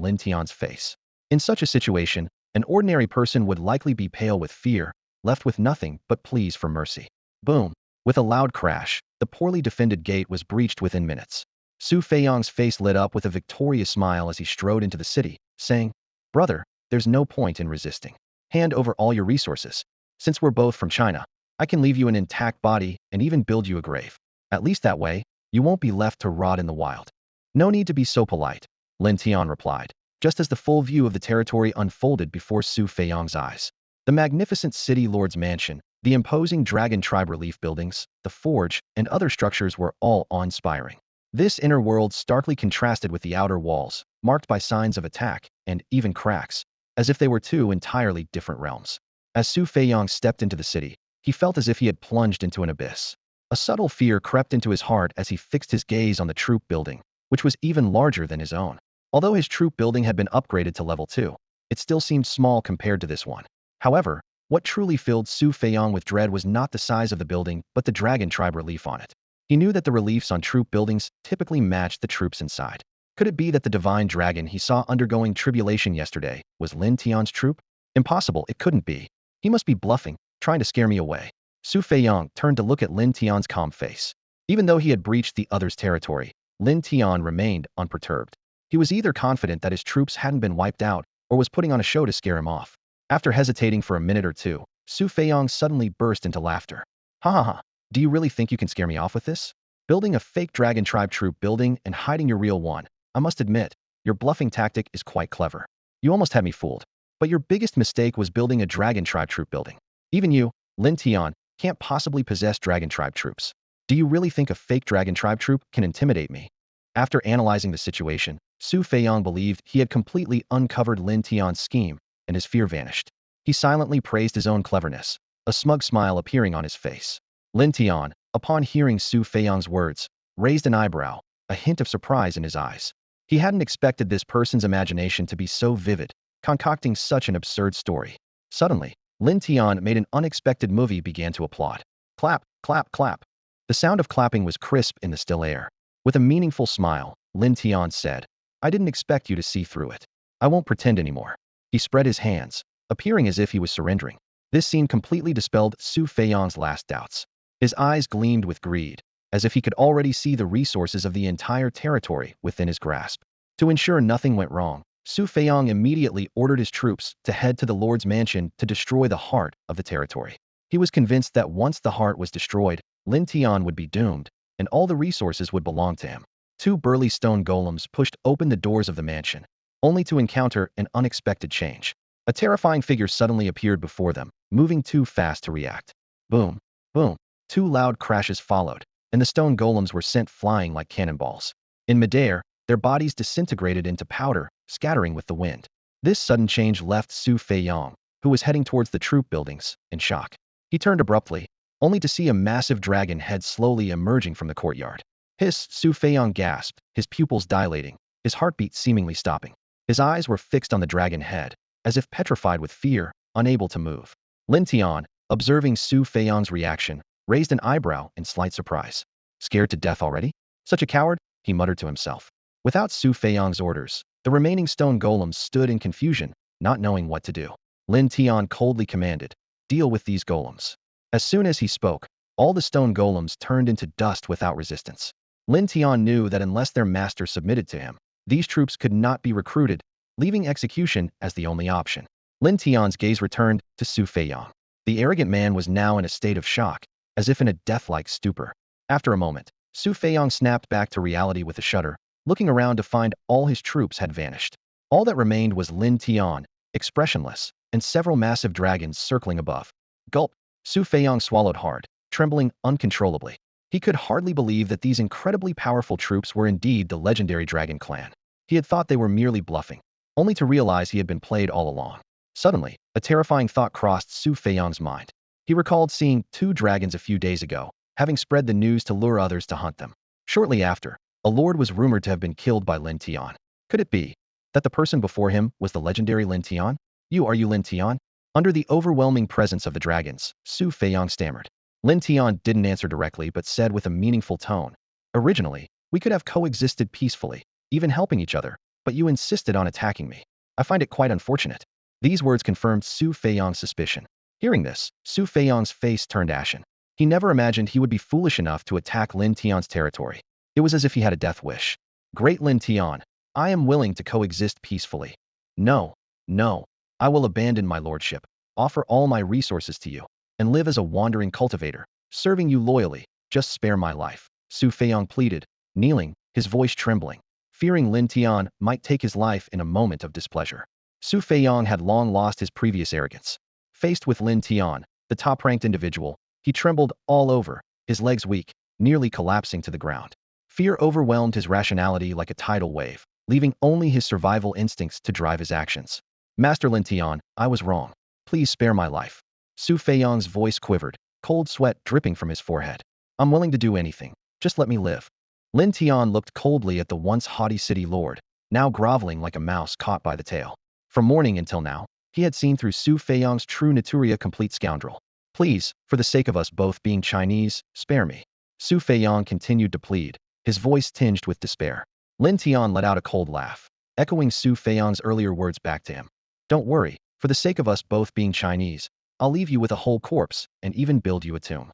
Lin Tian's face. In such a situation, an ordinary person would likely be pale with fear, left with nothing but pleas for mercy. Boom! With a loud crash, the poorly defended gate was breached within minutes. Su Feiyong's face lit up with a victorious smile as he strode into the city, saying, "Brother, there's no point in resisting. Hand over all your resources. Since we're both from China, I can leave you an intact body and even build you a grave. At least that way, you won't be left to rot in the wild." "No need to be so polite," Lin Tian replied, just as the full view of the territory unfolded before Su Feiyong's eyes. The magnificent city lord's mansion, the imposing dragon tribe relief buildings, the forge, and other structures were all awe-inspiring. This inner world starkly contrasted with the outer walls, marked by signs of attack, and even cracks, as if they were two entirely different realms. As Su Feiyong stepped into the city, he felt as if he had plunged into an abyss. A subtle fear crept into his heart as he fixed his gaze on the troop building, which was even larger than his own. Although his troop building had been upgraded to level 2, it still seemed small compared to this one. However, what truly filled Su Feiyong with dread was not the size of the building, but the dragon tribe relief on it. He knew that the reliefs on troop buildings typically matched the troops inside. Could it be that the divine dragon he saw undergoing tribulation yesterday was Lin Tian's troop? Impossible, it couldn't be. He must be bluffing, trying to scare me away. Su Feiyong turned to look at Lin Tian's calm face. Even though he had breached the other's territory, Lin Tian remained unperturbed. He was either confident that his troops hadn't been wiped out, or was putting on a show to scare him off. After hesitating for a minute or two, Su Feiyong suddenly burst into laughter. Ha ha ha, do you really think you can scare me off with this? Building a fake dragon tribe troop building and hiding your real one. I must admit, your bluffing tactic is quite clever. You almost had me fooled. But your biggest mistake was building a dragon tribe troop building. Even you, Lin Tian, can't possibly possess dragon tribe troops. Do you really think a fake dragon tribe troop can intimidate me? After analyzing the situation, Su Feiyong believed he had completely uncovered Lin Tian's scheme, and his fear vanished. He silently praised his own cleverness, a smug smile appearing on his face. Lin Tian, upon hearing Su Feiyong's words, raised an eyebrow, a hint of surprise in his eyes. He hadn't expected this person's imagination to be so vivid, concocting such an absurd story. Suddenly, Lin Tian made an unexpected move. He began to applaud. Clap, clap, clap. The sound of clapping was crisp in the still air. With a meaningful smile, Lin Tian said, I didn't expect you to see through it. I won't pretend anymore. He spread his hands, appearing as if he was surrendering. This scene completely dispelled Su Feiyong's last doubts. His eyes gleamed with greed, as if he could already see the resources of the entire territory within his grasp. To ensure nothing went wrong, Su Feiyong immediately ordered his troops to head to the Lord's mansion to destroy the heart of the territory. He was convinced that once the heart was destroyed, Lin Tian would be doomed, and all the resources would belong to him. Two burly stone golems pushed open the doors of the mansion, only to encounter an unexpected change. A terrifying figure suddenly appeared before them, moving too fast to react. Boom, boom. Two loud crashes followed, and the stone golems were sent flying like cannonballs. In midair, their bodies disintegrated into powder, scattering with the wind. This sudden change left Su Feiyong, who was heading towards the troop buildings, in shock. He turned abruptly, only to see a massive dragon head slowly emerging from the courtyard. Hiss! Su Feiyong gasped, his pupils dilating, his heartbeat seemingly stopping. His eyes were fixed on the dragon head, as if petrified with fear, unable to move. Lin Tian, observing Su Feiyong's reaction, raised an eyebrow in slight surprise. Scared to death already? Such a coward, he muttered to himself. Without Su Feiyong's orders, the remaining stone golems stood in confusion, not knowing what to do. Lin Tian coldly commanded, deal with these golems. As soon as he spoke, all the stone golems turned into dust without resistance. Lin Tian knew that unless their master submitted to him, these troops could not be recruited, leaving execution as the only option. Lin Tian's gaze returned to Su Feiyong. The arrogant man was now in a state of shock, as if in a death-like stupor. After a moment, Su Feiyong snapped back to reality with a shudder, looking around to find all his troops had vanished. All that remained was Lin Tian, expressionless, and several massive dragons circling above. Gulp! Su Feiyong swallowed hard, trembling uncontrollably. He could hardly believe that these incredibly powerful troops were indeed the legendary Dragon Clan. He had thought they were merely bluffing, only to realize he had been played all along. Suddenly, a terrifying thought crossed Su Feiyong's mind. He recalled seeing two dragons a few days ago, having spread the news to lure others to hunt them. Shortly after, a lord was rumored to have been killed by Lin Tian. Could it be that the person before him was the legendary Lin Tian? Are you Lin Tian? Under the overwhelming presence of the dragons, Su Feiyong stammered. Lin Tian didn't answer directly but said with a meaningful tone, originally, we could have coexisted peacefully, even helping each other, but you insisted on attacking me. I find it quite unfortunate. These words confirmed Su Feiyong's suspicion. Hearing this, Su Feiyong's face turned ashen. He never imagined he would be foolish enough to attack Lin Tian's territory. It was as if he had a death wish. Great Lin Tian, I am willing to coexist peacefully. No, no, I will abandon my lordship, offer all my resources to you, and live as a wandering cultivator, serving you loyally. Just spare my life. Su Feiyong pleaded, kneeling, his voice trembling, fearing Lin Tian might take his life in a moment of displeasure. Su Feiyong had long lost his previous arrogance. Faced with Lin Tian, the top-ranked individual, he trembled all over, his legs weak, nearly collapsing to the ground. Fear overwhelmed his rationality like a tidal wave, leaving only his survival instincts to drive his actions. Master Lin Tian, I was wrong. Please spare my life. Su Feiyong's voice quivered, cold sweat dripping from his forehead. I'm willing to do anything. Just let me live. Lin Tian looked coldly at the once haughty city lord, now groveling like a mouse caught by the tail. From morning until now, he had seen through Su Feiyang's true nature, a complete scoundrel. Please, for the sake of us both being Chinese, spare me. Su Feiyang continued to plead, his voice tinged with despair. Lin Tian let out a cold laugh, echoing Su Feiyang's earlier words back to him. Don't worry, for the sake of us both being Chinese, I'll leave you with a whole corpse and even build you a tomb.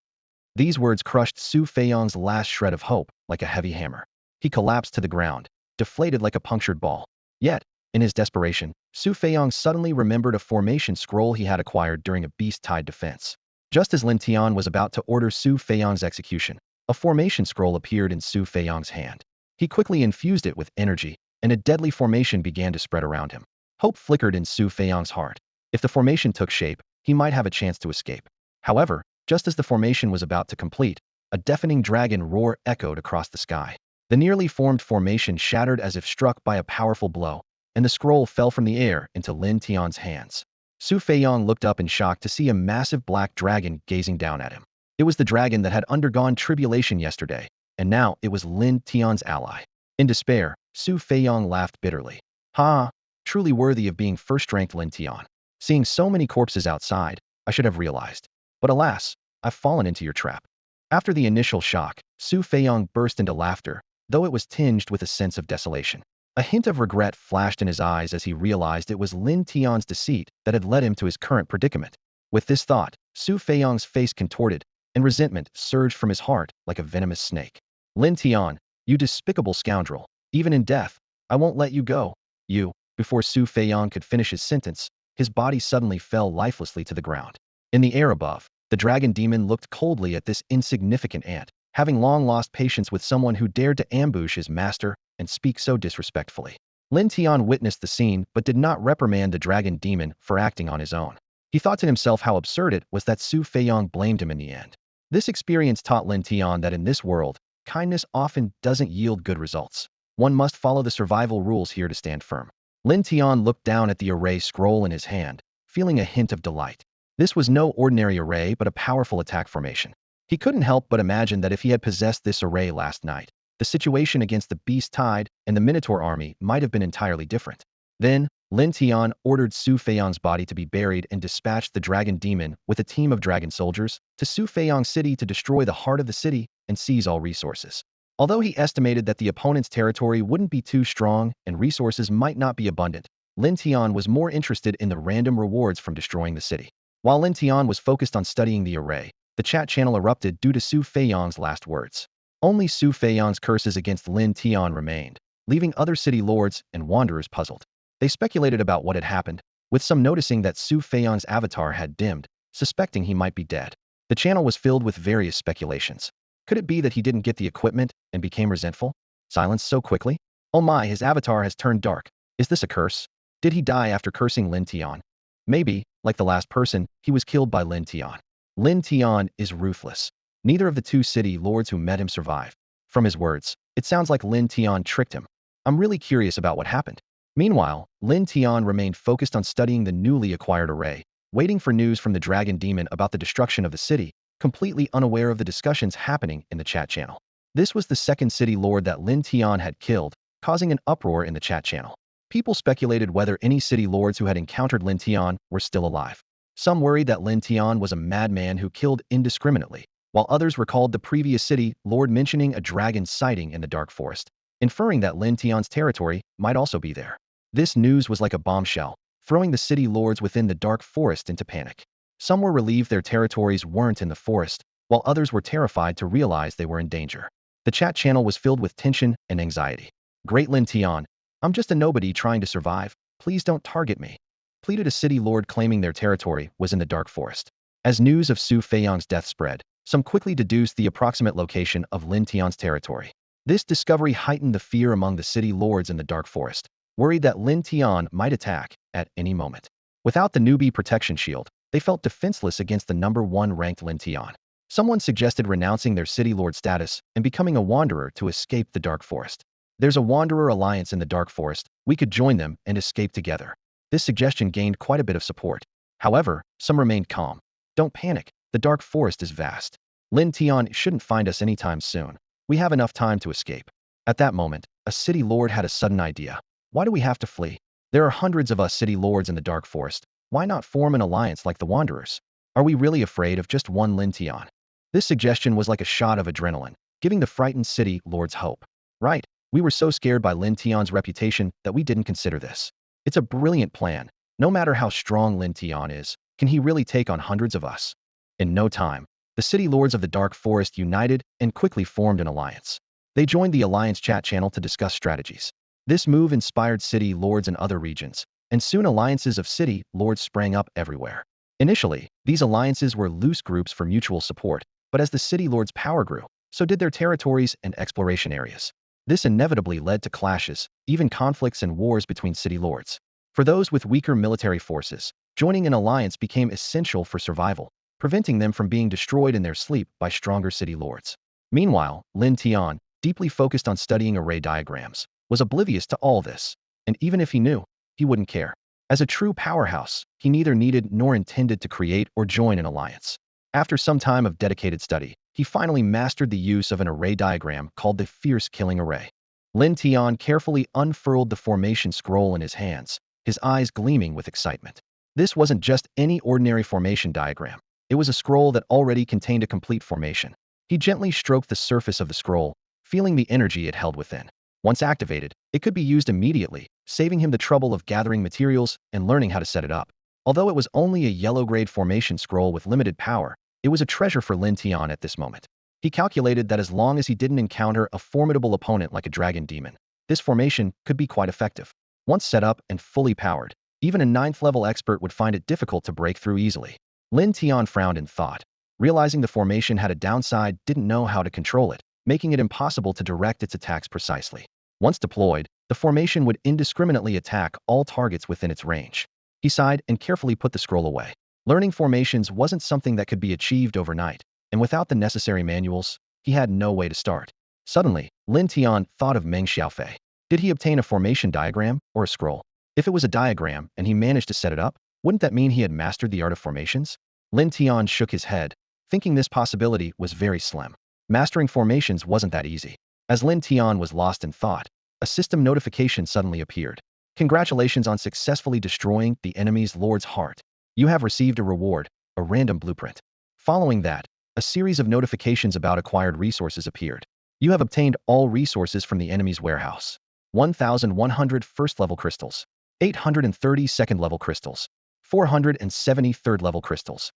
These words crushed Su Feiyang's last shred of hope like a heavy hammer. He collapsed to the ground, deflated like a punctured ball. Yet, in his desperation, Su Feiyang suddenly remembered a formation scroll he had acquired during a beast-tied defense. Just as Lin Tian was about to order Su Feiyang's execution, a formation scroll appeared in Su Feiyang's hand. He quickly infused it with energy, and a deadly formation began to spread around him. Hope flickered in Su Feiyang's heart. If the formation took shape, he might have a chance to escape. However, just as the formation was about to complete, a deafening dragon roar echoed across the sky. The nearly formed formation shattered as if struck by a powerful blow, and the scroll fell from the air into Lin Tian's hands. Su Feiyang looked up in shock to see a massive black dragon gazing down at him. It was the dragon that had undergone tribulation yesterday, and now it was Lin Tian's ally. In despair, Su Feiyang laughed bitterly. Ha! Truly worthy of being first-ranked Lin Tian. Seeing so many corpses outside, I should have realized. But alas, I've fallen into your trap. After the initial shock, Su Feiyang burst into laughter, though it was tinged with a sense of desolation. A hint of regret flashed in his eyes as he realized it was Lin Tian's deceit that had led him to his current predicament. With this thought, Su Feiyang's face contorted, and resentment surged from his heart like a venomous snake. Lin Tian, you despicable scoundrel, even in death, I won't let you go. You. Before Su Feiyang could finish his sentence, his body suddenly fell lifelessly to the ground. In the air above, the dragon demon looked coldly at this insignificant ant, having long lost patience with someone who dared to ambush his master and speak so disrespectfully. Lin Tian witnessed the scene but did not reprimand the dragon demon for acting on his own. He thought to himself how absurd it was that Su Feiyang blamed him in the end. This experience taught Lin Tian that in this world, kindness often doesn't yield good results. One must follow the survival rules here to stand firm. Lin Tian looked down at the array scroll in his hand, feeling a hint of delight. This was no ordinary array but a powerful attack formation. He couldn't help but imagine that if he had possessed this array last night, the situation against the Beast Tide and the Minotaur army might have been entirely different. Then, Lin Tian ordered Su Feiyang's body to be buried and dispatched the dragon demon with a team of dragon soldiers to Su Feiyang City to destroy the heart of the city and seize all resources. Although he estimated that the opponent's territory wouldn't be too strong and resources might not be abundant, Lin Tian was more interested in the random rewards from destroying the city. While Lin Tian was focused on studying the array, the chat channel erupted due to Su Feiyang's last words. Only Su Feiyang's curses against Lin Tian remained, leaving other city lords and wanderers puzzled. They speculated about what had happened, with some noticing that Su Feiyang's avatar had dimmed, suspecting he might be dead. The channel was filled with various speculations. Could it be that he didn't get the equipment and became resentful? Silenced so quickly? Oh my, his avatar has turned dark. Is this a curse? Did he die after cursing Lin Tian? Maybe, like the last person, he was killed by Lin Tian. Lin Tian is ruthless. Neither of the two city lords who met him survived. From his words, it sounds like Lin Tian tricked him. I'm really curious about what happened. Meanwhile, Lin Tian remained focused on studying the newly acquired array, waiting for news from the dragon demon about the destruction of the city, completely unaware of the discussions happening in the chat channel. This was the second city lord that Lin Tian had killed, causing an uproar in the chat channel. People speculated whether any city lords who had encountered Lin Tian were still alive. Some worried that Lin Tian was a madman who killed indiscriminately, while others recalled the previous city lord mentioning a dragon sighting in the dark forest, inferring that Lin Tian's territory might also be there. This news was like a bombshell, throwing the city lords within the dark forest into panic. Some were relieved their territories weren't in the forest, while others were terrified to realize they were in danger. The chat channel was filled with tension and anxiety. Great Lin Tian, I'm just a nobody trying to survive. Please don't target me, pleaded a city lord claiming their territory was in the dark forest. As news of Su Feiyang's death spread, some quickly deduced the approximate location of Lin Tian's territory. This discovery heightened the fear among the city lords in the dark forest, worried that Lin Tian might attack at any moment. Without the newbie protection shield, they felt defenseless against the number one ranked Lin Tian. Someone suggested renouncing their city lord status and becoming a wanderer to escape the dark forest. There's a wanderer alliance in the dark forest, we could join them and escape together. This suggestion gained quite a bit of support. However, some remained calm. Don't panic, the dark forest is vast. Lin Tian shouldn't find us anytime soon. We have enough time to escape. At that moment, a city lord had a sudden idea. Why do we have to flee? There are hundreds of us city lords in the dark forest. Why not form an alliance like the Wanderers? Are we really afraid of just one Lin Tian? This suggestion was like a shot of adrenaline, giving the frightened city lords hope. Right, we were so scared by Lin Tian's reputation that we didn't consider this. It's a brilliant plan. No matter how strong Lin Tian is, can he really take on hundreds of us? In no time, the city lords of the Dark Forest united and quickly formed an alliance. They joined the Alliance chat channel to discuss strategies. This move inspired city lords in other regions, and soon alliances of city lords sprang up everywhere. Initially, these alliances were loose groups for mutual support, but as the city lords' power grew, so did their territories and exploration areas. This inevitably led to clashes, even conflicts and wars between city lords. For those with weaker military forces, joining an alliance became essential for survival, preventing them from being destroyed in their sleep by stronger city lords. Meanwhile, Lin Tian, deeply focused on studying array diagrams, was oblivious to all this, and even if he knew, he wouldn't care. As a true powerhouse, he neither needed nor intended to create or join an alliance. After some time of dedicated study, he finally mastered the use of an array diagram called the Fierce Killing Array. Lin Tian carefully unfurled the formation scroll in his hands, his eyes gleaming with excitement. This wasn't just any ordinary formation diagram. It was a scroll that already contained a complete formation. He gently stroked the surface of the scroll, feeling the energy it held within. Once activated, it could be used immediately, saving him the trouble of gathering materials and learning how to set it up. Although it was only a yellow-grade formation scroll with limited power, it was a treasure for Lin Tian at this moment. He calculated that as long as he didn't encounter a formidable opponent like a dragon demon, this formation could be quite effective. Once set up and fully powered, even a 9th-level expert would find it difficult to break through easily. Lin Tian frowned in thought. Realizing the formation had a downside, didn't know how to control it, making it impossible to direct its attacks precisely. Once deployed, the formation would indiscriminately attack all targets within its range. He sighed and carefully put the scroll away. Learning formations wasn't something that could be achieved overnight, and without the necessary manuals, he had no way to start. Suddenly, Lin Tian thought of Meng Xiaofei. Did he obtain a formation diagram or a scroll? If it was a diagram and he managed to set it up, wouldn't that mean he had mastered the art of formations? Lin Tian shook his head, thinking this possibility was very slim. Mastering formations wasn't that easy. As Lin Tian was lost in thought, a system notification suddenly appeared. Congratulations on successfully destroying the enemy's lord's heart. You have received a reward, a random blueprint. Following that, a series of notifications about acquired resources appeared. You have obtained all resources from the enemy's warehouse. 1,100 first-level crystals, 830 second-level crystals, 470 third-level crystals.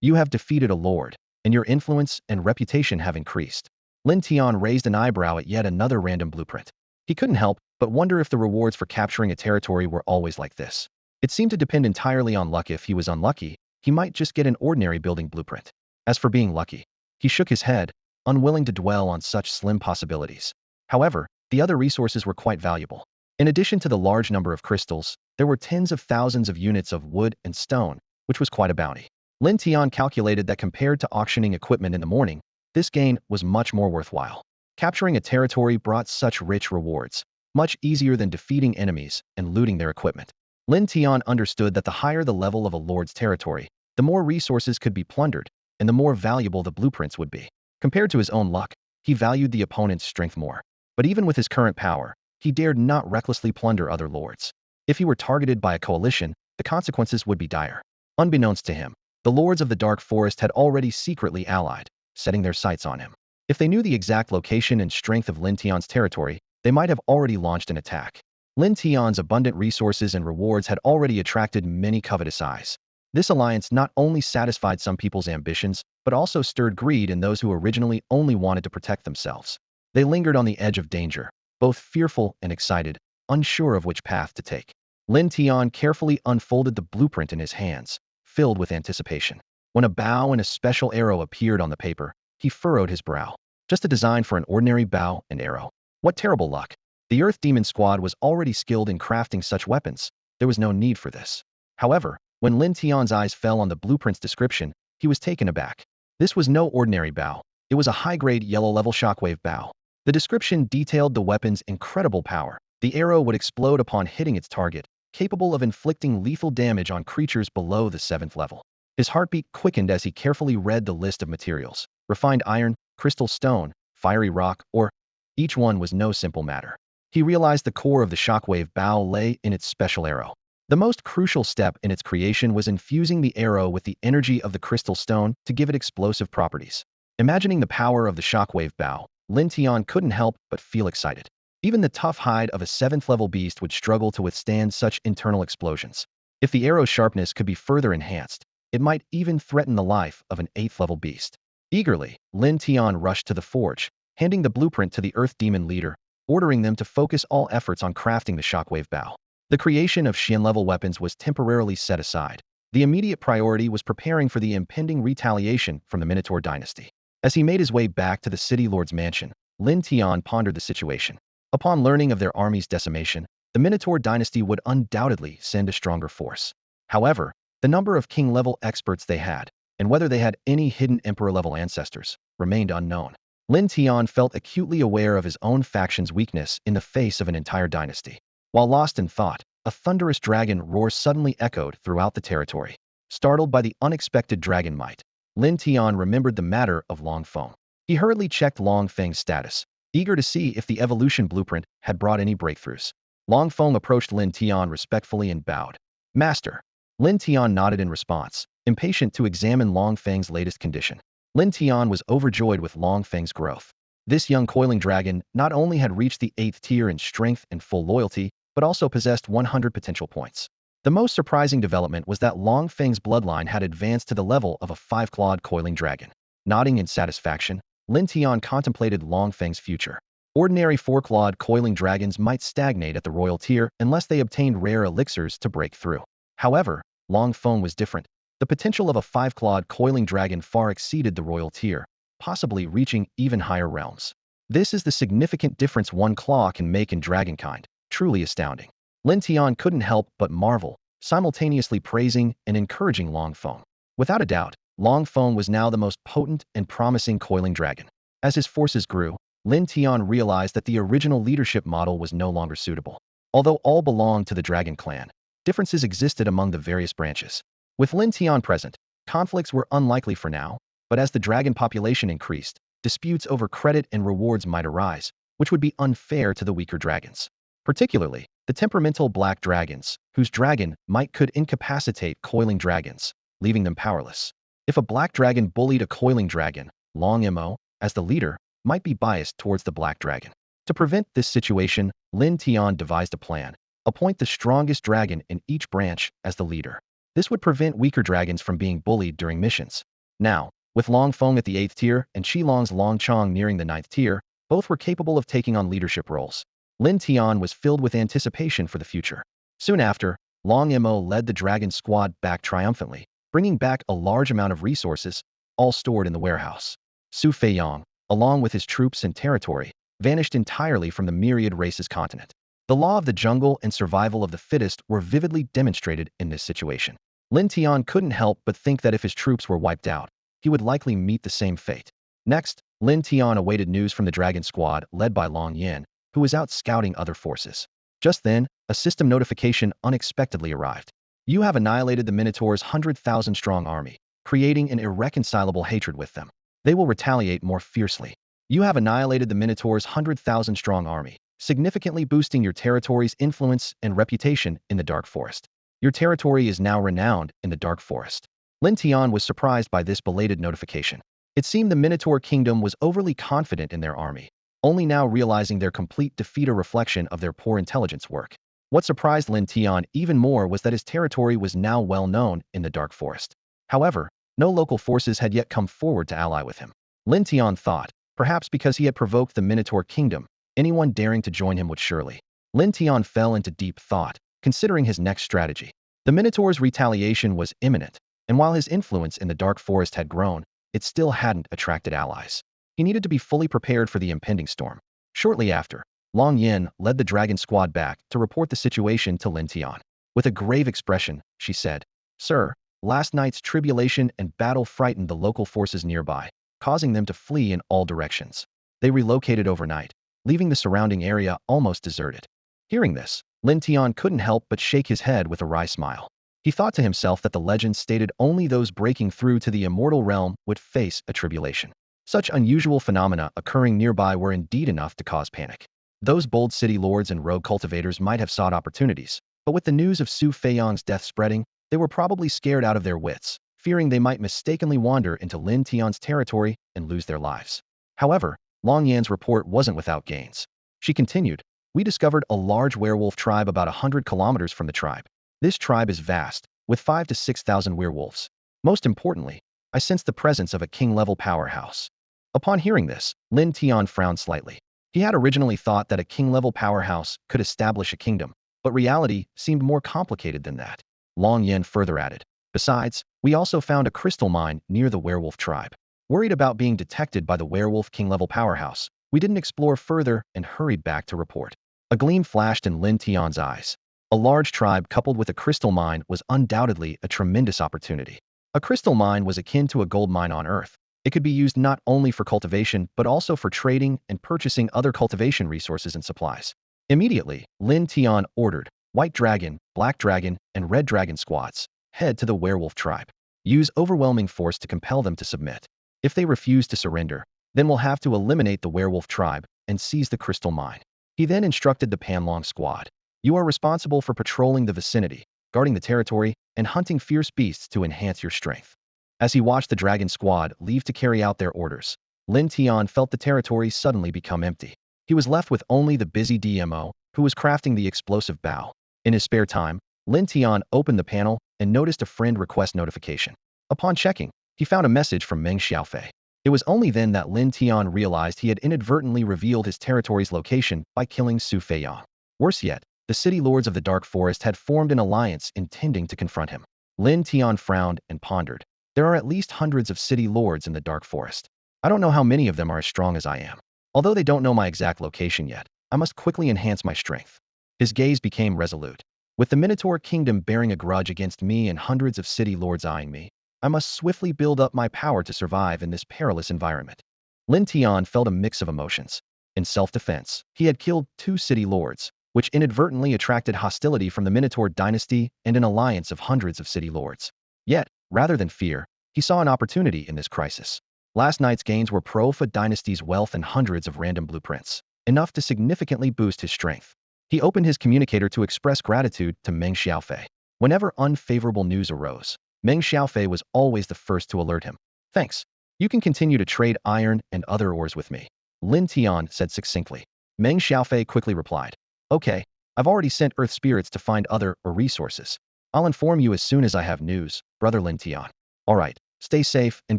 You have defeated a lord, and your influence and reputation have increased. Lin Tian raised an eyebrow at yet another random blueprint. He couldn't help but wonder if the rewards for capturing a territory were always like this. It seemed to depend entirely on luck. If he was unlucky, he might just get an ordinary building blueprint. As for being lucky, he shook his head, unwilling to dwell on such slim possibilities. However, the other resources were quite valuable. In addition to the large number of crystals, there were tens of thousands of units of wood and stone, which was quite a bounty. Lin Tian calculated that compared to auctioning equipment in the morning, this gain was much more worthwhile. Capturing a territory brought such rich rewards, much easier than defeating enemies and looting their equipment. Lin Tian understood that the higher the level of a lord's territory, the more resources could be plundered, and the more valuable the blueprints would be. Compared to his own luck, he valued the opponent's strength more. But even with his current power, he dared not recklessly plunder other lords. If he were targeted by a coalition, the consequences would be dire. Unbeknownst to him, the lords of the Dark Forest had already secretly allied, setting their sights on him. If they knew the exact location and strength of Lin Tian's territory, they might have already launched an attack. Lin Tian's abundant resources and rewards had already attracted many covetous eyes. This alliance not only satisfied some people's ambitions, but also stirred greed in those who originally only wanted to protect themselves. They lingered on the edge of danger, both fearful and excited, unsure of which path to take. Lin Tian carefully unfolded the blueprint in his hands, filled with anticipation. When a bow and a special arrow appeared on the paper, he furrowed his brow. Just a design for an ordinary bow and arrow. What terrible luck. The Earth Demon Squad was already skilled in crafting such weapons. There was no need for this. However, when Lin Tian's eyes fell on the blueprint's description, he was taken aback. This was no ordinary bow. It was a high-grade yellow-level shockwave bow. The description detailed the weapon's incredible power. The arrow would explode upon hitting its target, capable of inflicting lethal damage on creatures below the 7th level. His heartbeat quickened as he carefully read the list of materials. refined iron, crystal stone, fiery rock, or each one was no simple matter. He realized the core of the shockwave bow lay in its special arrow. The most crucial step in its creation was infusing the arrow with the energy of the crystal stone to give it explosive properties. Imagining the power of the shockwave bow, Lin Tian couldn't help but feel excited. Even the tough hide of a 7th-level beast would struggle to withstand such internal explosions. If the arrow's sharpness could be further enhanced, it might even threaten the life of an 8th-level beast. Eagerly, Lin Tian rushed to the forge, handing the blueprint to the Earth Demon leader, ordering them to focus all efforts on crafting the shockwave bow. The creation of Xian-level weapons was temporarily set aside. The immediate priority was preparing for the impending retaliation from the Minotaur dynasty. As he made his way back to the city lord's mansion, Lin Tian pondered the situation. Upon learning of their army's decimation, the Minotaur dynasty would undoubtedly send a stronger force. However, the number of king-level experts they had, and whether they had any hidden emperor-level ancestors, remained unknown. Lin Tian felt acutely aware of his own faction's weakness in the face of an entire dynasty. While lost in thought, a thunderous dragon roar suddenly echoed throughout the territory. Startled by the unexpected dragon might, Lin Tian remembered the matter of Long Feng. He hurriedly checked Long Feng's status, eager to see if the evolution blueprint had brought any breakthroughs. Long Feng approached Lin Tian respectfully and bowed. Master. Lin Tian nodded in response, impatient to examine Long Feng's latest condition. Lin Tian was overjoyed with Long Feng's growth. This young coiling dragon not only had reached the 8th tier in strength and full loyalty, but also possessed 100 potential points. The most surprising development was that Long Feng's bloodline had advanced to the level of a 5-clawed coiling dragon. Nodding in satisfaction, Lin Tian contemplated Long Feng's future. Ordinary 4-clawed coiling dragons might stagnate at the royal tier unless they obtained rare elixirs to break through. However, Long Feng was different. The potential of a 5-clawed coiling dragon far exceeded the royal tier, possibly reaching even higher realms. This is the significant difference one claw can make in dragonkind, truly astounding. Lin Tian couldn't help but marvel, simultaneously praising and encouraging Long Feng. Without a doubt, Long Feng was now the most potent and promising coiling dragon. As his forces grew, Lin Tian realized that the original leadership model was no longer suitable. Although all belonged to the Dragon Clan, differences existed among the various branches. With Lin Tian present, conflicts were unlikely for now, but as the dragon population increased, disputes over credit and rewards might arise, which would be unfair to the weaker dragons. Particularly, the temperamental black dragons, whose dragon might could incapacitate coiling dragons, leaving them powerless. If a black dragon bullied a coiling dragon, Long Mo, as the leader, might be biased towards the black dragon. To prevent this situation, Lin Tian devised a plan. Appoint the strongest dragon in each branch as the leader. This would prevent weaker dragons from being bullied during missions. Now, with Long Feng at the 8th tier and Shilong's Long Chong nearing the 9th tier, both were capable of taking on leadership roles. Lin Tian was filled with anticipation for the future. Soon after, Long Mo led the dragon squad back triumphantly, bringing back a large amount of resources, all stored in the warehouse. Su Feiyong, along with his troops and territory, vanished entirely from the myriad races continent. The law of the jungle and survival of the fittest were vividly demonstrated in this situation. Lin Tian couldn't help but think that if his troops were wiped out, he would likely meet the same fate. Next, Lin Tian awaited news from the dragon squad led by Long Yin, who was out scouting other forces. Just then, a system notification unexpectedly arrived. You have annihilated the Minotaur's 100,000-strong army, creating an irreconcilable hatred with them. They will retaliate more fiercely. You have annihilated the Minotaur's 100,000-strong army, significantly boosting your territory's influence and reputation in the Dark Forest. Your territory is now renowned in the Dark Forest. Lin Tian was surprised by this belated notification. It seemed the Minotaur Kingdom was overly confident in their army, only now realizing their complete defeat a reflection of their poor intelligence work. What surprised Lin Tian even more was that his territory was now well known in the Dark Forest. However, no local forces had yet come forward to ally with him. Lin Tian thought, perhaps because he had provoked the Minotaur Kingdom, anyone daring to join him would surely. Lin Tian fell into deep thought, considering his next strategy. The Minotaur's retaliation was imminent, and while his influence in the Dark Forest had grown, it still hadn't attracted allies. He needed to be fully prepared for the impending storm. Shortly after, Long Yin led the dragon squad back to report the situation to Lin Tian. With a grave expression, she said, Sir, last night's tribulation and battle frightened the local forces nearby, causing them to flee in all directions. They relocated overnight, leaving the surrounding area almost deserted. Hearing this, Lin Tian couldn't help but shake his head with a wry smile. He thought to himself that the legend stated only those breaking through to the immortal realm would face a tribulation. Such unusual phenomena occurring nearby were indeed enough to cause panic. Those bold city lords and rogue cultivators might have sought opportunities, but with the news of Su Feiyong's death spreading, they were probably scared out of their wits, fearing they might mistakenly wander into Lin Tian's territory and lose their lives. However, Long Yan's report wasn't without gains. She continued, "We discovered a large werewolf tribe about 100 kilometers from the tribe. This tribe is vast, with 5 to 6,000 werewolves. Most importantly, I sensed the presence of a king-level powerhouse." Upon hearing this, Lin Tian frowned slightly. He had originally thought that a king-level powerhouse could establish a kingdom, but reality seemed more complicated than that. Long Yan further added, "Besides, we also found a crystal mine near the werewolf tribe. Worried about being detected by the werewolf king-level powerhouse, we didn't explore further and hurried back to report." A gleam flashed in Lin Tian's eyes. A large tribe coupled with a crystal mine was undoubtedly a tremendous opportunity. A crystal mine was akin to a gold mine on Earth. It could be used not only for cultivation but also for trading and purchasing other cultivation resources and supplies. Immediately, Lin Tian ordered, "White Dragon, Black Dragon, and Red Dragon squads, head to the werewolf tribe. Use overwhelming force to compel them to submit. If they refuse to surrender, then we'll have to eliminate the werewolf tribe and seize the crystal mine." He then instructed the Panlong squad, "You are responsible for patrolling the vicinity, guarding the territory, and hunting fierce beasts to enhance your strength." As he watched the dragon squad leave to carry out their orders, Lin Tian felt the territory suddenly become empty. He was left with only the busy DMO, who was crafting the explosive bow. In his spare time, Lin Tian opened the panel and noticed a friend request notification. Upon checking, he found a message from Meng Xiaofei. It was only then that Lin Tian realized he had inadvertently revealed his territory's location by killing Su Feiyong. Worse yet, the city lords of the Dark Forest had formed an alliance intending to confront him. Lin Tian frowned and pondered. There are at least hundreds of city lords in the Dark Forest. I don't know how many of them are as strong as I am. Although they don't know my exact location yet, I must quickly enhance my strength. His gaze became resolute. With the Minotaur Kingdom bearing a grudge against me and hundreds of city lords eyeing me, I must swiftly build up my power to survive in this perilous environment. Lin Tian felt a mix of emotions. In self-defense, he had killed 2 city lords, which inadvertently attracted hostility from the Minotaur dynasty and an alliance of hundreds of city lords. Yet, rather than fear, he saw an opportunity in this crisis. Last night's gains were Profa dynasty's wealth and hundreds of random blueprints, enough to significantly boost his strength. He opened his communicator to express gratitude to Meng Xiaofei. Whenever unfavorable news arose, Meng Xiaofei was always the first to alert him. "Thanks. You can continue to trade iron and other ores with me," Lin Tian said succinctly. Meng Xiaofei quickly replied, "Okay, I've already sent Earth spirits to find other resources. I'll inform you as soon as I have news, brother Lin Tian." "All right, stay safe and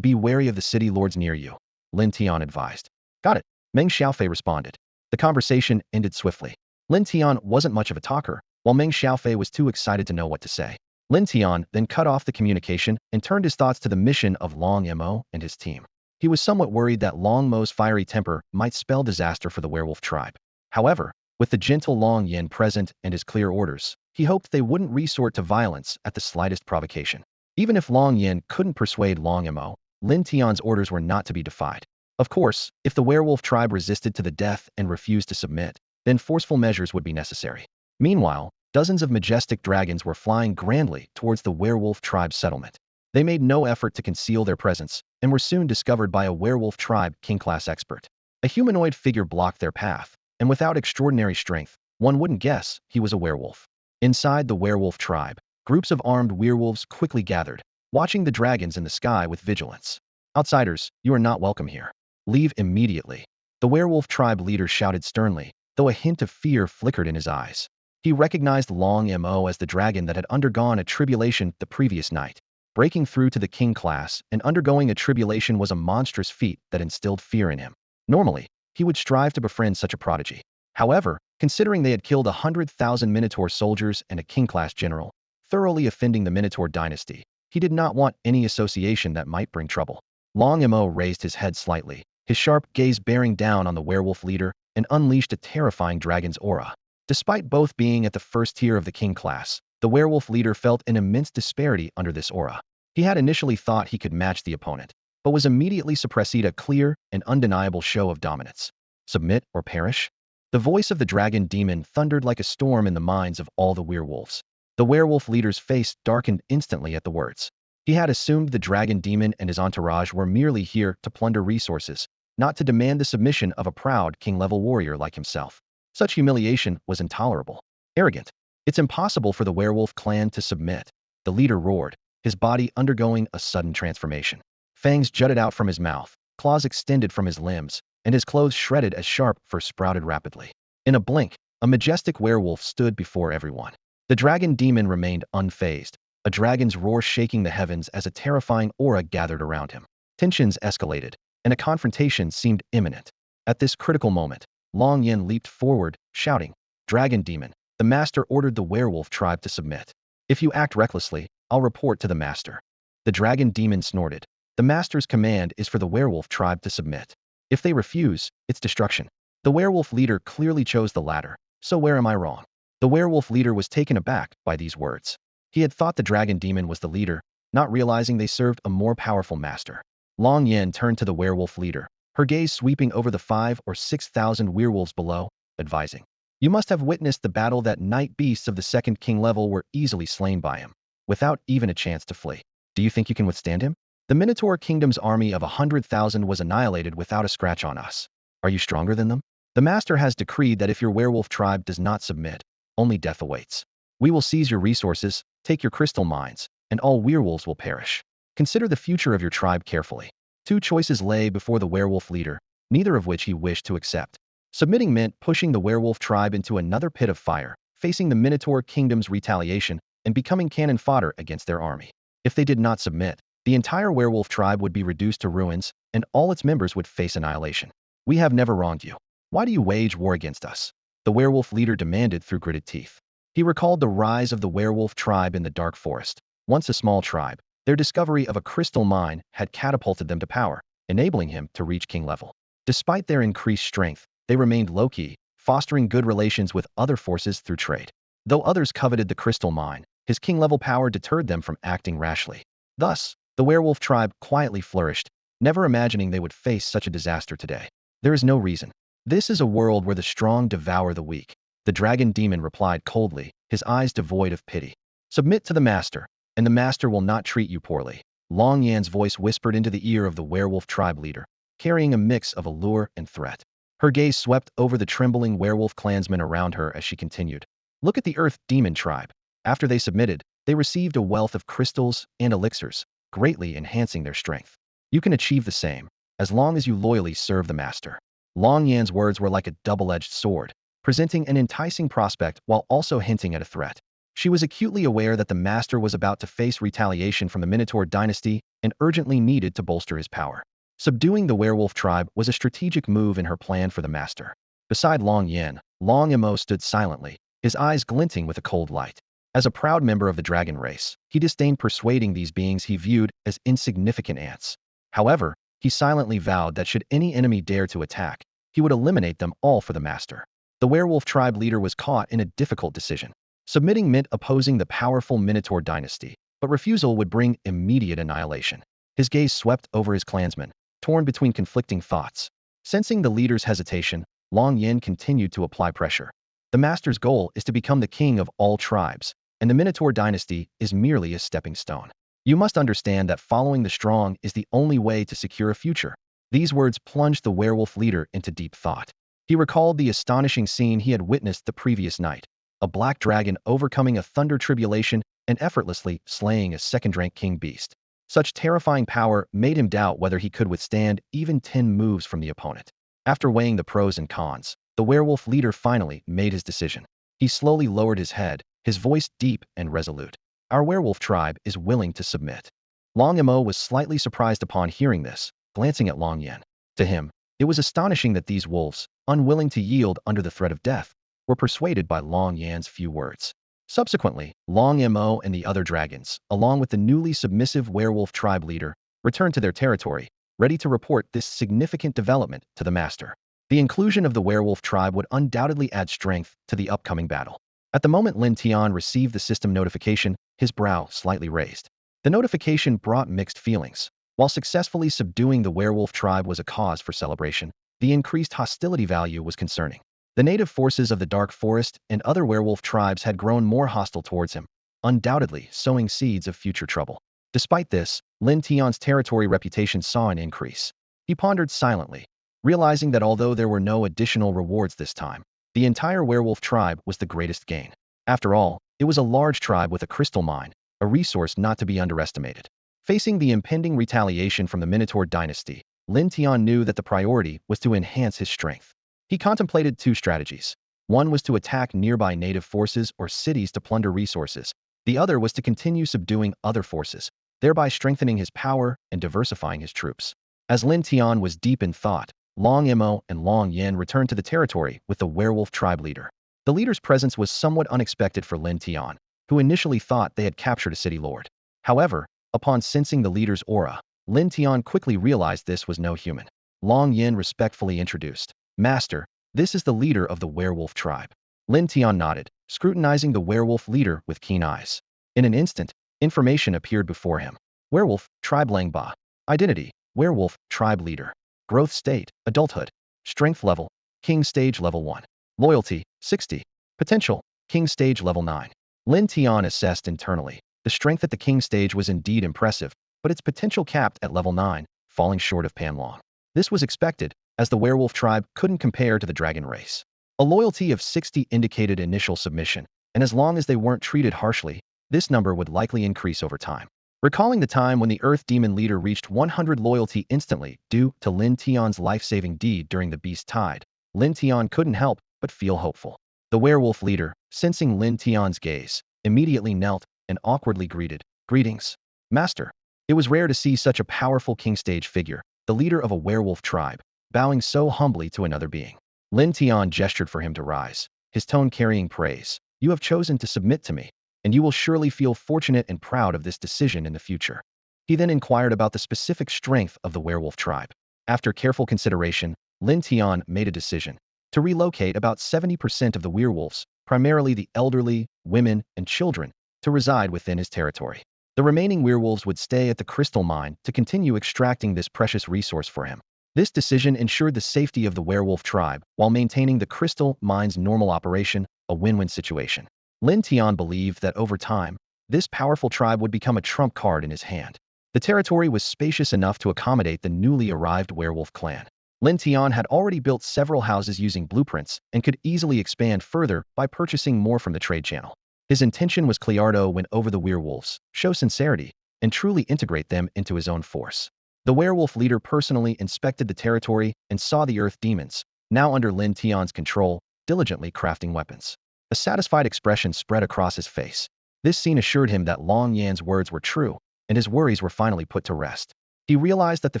be wary of the city lords near you," Lin Tian advised. "Got it," Meng Xiaofei responded. The conversation ended swiftly. Lin Tian wasn't much of a talker, while Meng Xiaofei was too excited to know what to say. Lin Tian then cut off the communication and turned his thoughts to the mission of Long Mo and his team. He was somewhat worried that Long Mo's fiery temper might spell disaster for the werewolf tribe. However, with the gentle Long Yin present and his clear orders, he hoped they wouldn't resort to violence at the slightest provocation. Even if Long Yin couldn't persuade Long Mo, Lin Tian's orders were not to be defied. Of course, if the werewolf tribe resisted to the death and refused to submit, then forceful measures would be necessary. Meanwhile, dozens of majestic dragons were flying grandly towards the werewolf tribe's settlement. They made no effort to conceal their presence and were soon discovered by a werewolf tribe king-class expert. A humanoid figure blocked their path, and without extraordinary strength, one wouldn't guess he was a werewolf. Inside the werewolf tribe, groups of armed werewolves quickly gathered, watching the dragons in the sky with vigilance. "Outsiders, you are not welcome here. Leave immediately," the werewolf tribe leader shouted sternly, though a hint of fear flickered in his eyes. He recognized Long Mo as the dragon that had undergone a tribulation the previous night. Breaking through to the king class and undergoing a tribulation was a monstrous feat that instilled fear in him. Normally, he would strive to befriend such a prodigy. However, considering they had killed 100,000 Minotaur soldiers and a king-class general, thoroughly offending the Minotaur dynasty, he did not want any association that might bring trouble. Long Mo raised his head slightly, his sharp gaze bearing down on the werewolf leader, and unleashed a terrifying dragon's aura. Despite both being at the first tier of the king class, the werewolf leader felt an immense disparity under this aura. He had initially thought he could match the opponent, but was immediately suppressed a clear and undeniable show of dominance. "Submit or perish?" The voice of the dragon demon thundered like a storm in the minds of all the werewolves. The werewolf leader's face darkened instantly at the words. He had assumed the dragon demon and his entourage were merely here to plunder resources, not to demand the submission of a proud king-level warrior like himself. Such humiliation was intolerable. Arrogant. It's impossible for the werewolf clan to submit. The leader roared, his body undergoing a sudden transformation. Fangs jutted out from his mouth, claws extended from his limbs, and his clothes shredded as sharp fur sprouted rapidly. In a blink, a majestic werewolf stood before everyone. The dragon demon remained unfazed, a dragon's roar shaking the heavens as a terrifying aura gathered around him. Tensions escalated, and a confrontation seemed imminent. At this critical moment, Long Yin leaped forward, shouting, "Dragon demon, the master ordered the werewolf tribe to submit. If you act recklessly, I'll report to the master." The dragon demon snorted. The master's command is for the werewolf tribe to submit. If they refuse, it's destruction. The werewolf leader clearly chose the latter, so where am I wrong? The werewolf leader was taken aback by these words. He had thought the dragon demon was the leader, not realizing they served a more powerful master. Long Yin turned to the werewolf leader, her gaze sweeping over the 5,000 or 6,000 werewolves below, advising, "You must have witnessed the battle that night beasts of the second king level were easily slain by him, without even a chance to flee. Do you think you can withstand him? The Minotaur Kingdom's army of 100,000 was annihilated without a scratch on us. Are you stronger than them? The master has decreed that if your werewolf tribe does not submit, only death awaits. We will seize your resources, take your crystal mines, and all werewolves will perish. Consider the future of your tribe carefully." Two choices lay before the werewolf leader, neither of which he wished to accept. Submitting meant pushing the werewolf tribe into another pit of fire, facing the Minotaur Kingdom's retaliation, and becoming cannon fodder against their army. If they did not submit, the entire werewolf tribe would be reduced to ruins, and all its members would face annihilation. "We have never wronged you. Why do you wage war against us?" the werewolf leader demanded through gritted teeth. He recalled the rise of the werewolf tribe in the dark forest. Once a small tribe, their discovery of a crystal mine had catapulted them to power, enabling him to reach king level. Despite their increased strength, they remained low-key, fostering good relations with other forces through trade. Though others coveted the crystal mine, his king-level power deterred them from acting rashly. Thus, the werewolf tribe quietly flourished, never imagining they would face such a disaster today. "There is no reason. This is a world where the strong devour the weak," the dragon demon replied coldly, his eyes devoid of pity. "Submit to the master, and the master will not treat you poorly." Long Yan's voice whispered into the ear of the werewolf tribe leader, carrying a mix of allure and threat. Her gaze swept over the trembling werewolf clansmen around her as she continued. "Look at the Earth Demon tribe. After they submitted, they received a wealth of crystals and elixirs, greatly enhancing their strength. You can achieve the same, as long as you loyally serve the master." Long Yan's words were like a double-edged sword, presenting an enticing prospect while also hinting at a threat. She was acutely aware that the master was about to face retaliation from the Minotaur dynasty and urgently needed to bolster his power. Subduing the werewolf tribe was a strategic move in her plan for the master. Beside Long Yan, Long Mo stood silently, his eyes glinting with a cold light. As a proud member of the dragon race, he disdained persuading these beings he viewed as insignificant ants. However, he silently vowed that should any enemy dare to attack, he would eliminate them all for the master. The werewolf tribe leader was caught in a difficult decision. Submitting meant opposing the powerful Minotaur dynasty, but refusal would bring immediate annihilation. His gaze swept over his clansmen, torn between conflicting thoughts. Sensing the leader's hesitation, Long Yin continued to apply pressure. The master's goal is to become the king of all tribes, and the Minotaur dynasty is merely a stepping stone. You must understand that following the strong is the only way to secure a future. These words plunged the werewolf leader into deep thought. He recalled the astonishing scene he had witnessed the previous night. A black dragon overcoming a thunder tribulation and effortlessly slaying a second-rank king beast. Such terrifying power made him doubt whether he could withstand even 10 moves from the opponent. After weighing the pros and cons, the werewolf leader finally made his decision. He slowly lowered his head, his voice deep and resolute. "Our werewolf tribe is willing to submit." Long Mo was slightly surprised upon hearing this, glancing at Long Yan. To him, it was astonishing that these wolves, unwilling to yield under the threat of death, were persuaded by Long Yan's few words. Subsequently, Long Mo and the other dragons, along with the newly submissive werewolf tribe leader, returned to their territory, ready to report this significant development to the master. The inclusion of the werewolf tribe would undoubtedly add strength to the upcoming battle. At the moment Lin Tian received the system notification, his brow slightly raised. The notification brought mixed feelings. While successfully subduing the werewolf tribe was a cause for celebration, the increased hostility value was concerning. The native forces of the Dark Forest and other werewolf tribes had grown more hostile towards him, undoubtedly sowing seeds of future trouble. Despite this, Lin Tian's territory reputation saw an increase. He pondered silently, realizing that although there were no additional rewards this time, the entire werewolf tribe was the greatest gain. After all, it was a large tribe with a crystal mine, a resource not to be underestimated. Facing the impending retaliation from the Minotaur dynasty, Lin Tian knew that the priority was to enhance his strength. He contemplated two strategies. One was to attack nearby native forces or cities to plunder resources. The other was to continue subduing other forces, thereby strengthening his power and diversifying his troops. As Lin Tian was deep in thought, Long Mo and Long Yin returned to the territory with the werewolf tribe leader. The leader's presence was somewhat unexpected for Lin Tian, who initially thought they had captured a city lord. However, upon sensing the leader's aura, Lin Tian quickly realized this was no human. Long Yin respectfully introduced, "Master, this is the leader of the werewolf tribe." Lin Tian nodded, scrutinizing the werewolf leader with keen eyes. In an instant, information appeared before him. Werewolf, tribe Langba. Identity, werewolf, tribe leader. Growth state, adulthood. Strength level, king stage level 1. Loyalty, 60. Potential, king stage level 9. Lin Tian assessed internally. The strength at the king stage was indeed impressive, but its potential capped at level 9, falling short of Panlong. This was expected, as the werewolf tribe couldn't compare to the dragon race. A loyalty of 60 indicated initial submission, and as long as they weren't treated harshly, this number would likely increase over time. Recalling the time when the Earth Demon leader reached 100 loyalty instantly due to Lin Tian's life-saving deed during the Beast Tide, Lin Tian couldn't help but feel hopeful. The werewolf leader, sensing Lin Tian's gaze, immediately knelt and awkwardly greeted, "Greetings, Master." It was rare to see such a powerful king stage figure, the leader of a werewolf tribe, bowing so humbly to another being. Lin Tian gestured for him to rise, his tone carrying praise. "You have chosen to submit to me, and you will surely feel fortunate and proud of this decision in the future." He then inquired about the specific strength of the werewolf tribe. After careful consideration, Lin Tian made a decision to relocate about 70% of the werewolves, primarily the elderly, women, and children, to reside within his territory. The remaining werewolves would stay at the crystal mine to continue extracting this precious resource for him. This decision ensured the safety of the werewolf tribe while maintaining the crystal mine's normal operation, a win-win situation. Lin Tian believed that over time, this powerful tribe would become a trump card in his hand. The territory was spacious enough to accommodate the newly arrived werewolf clan. Lin Tian had already built several houses using blueprints and could easily expand further by purchasing more from the trade channel. His intention was clear to win over the werewolves, show sincerity, and truly integrate them into his own force. The werewolf leader personally inspected the territory and saw the earth demons, now under Lin Tian's control, diligently crafting weapons. A satisfied expression spread across his face. This scene assured him that Long Yan's words were true, and his worries were finally put to rest. He realized that the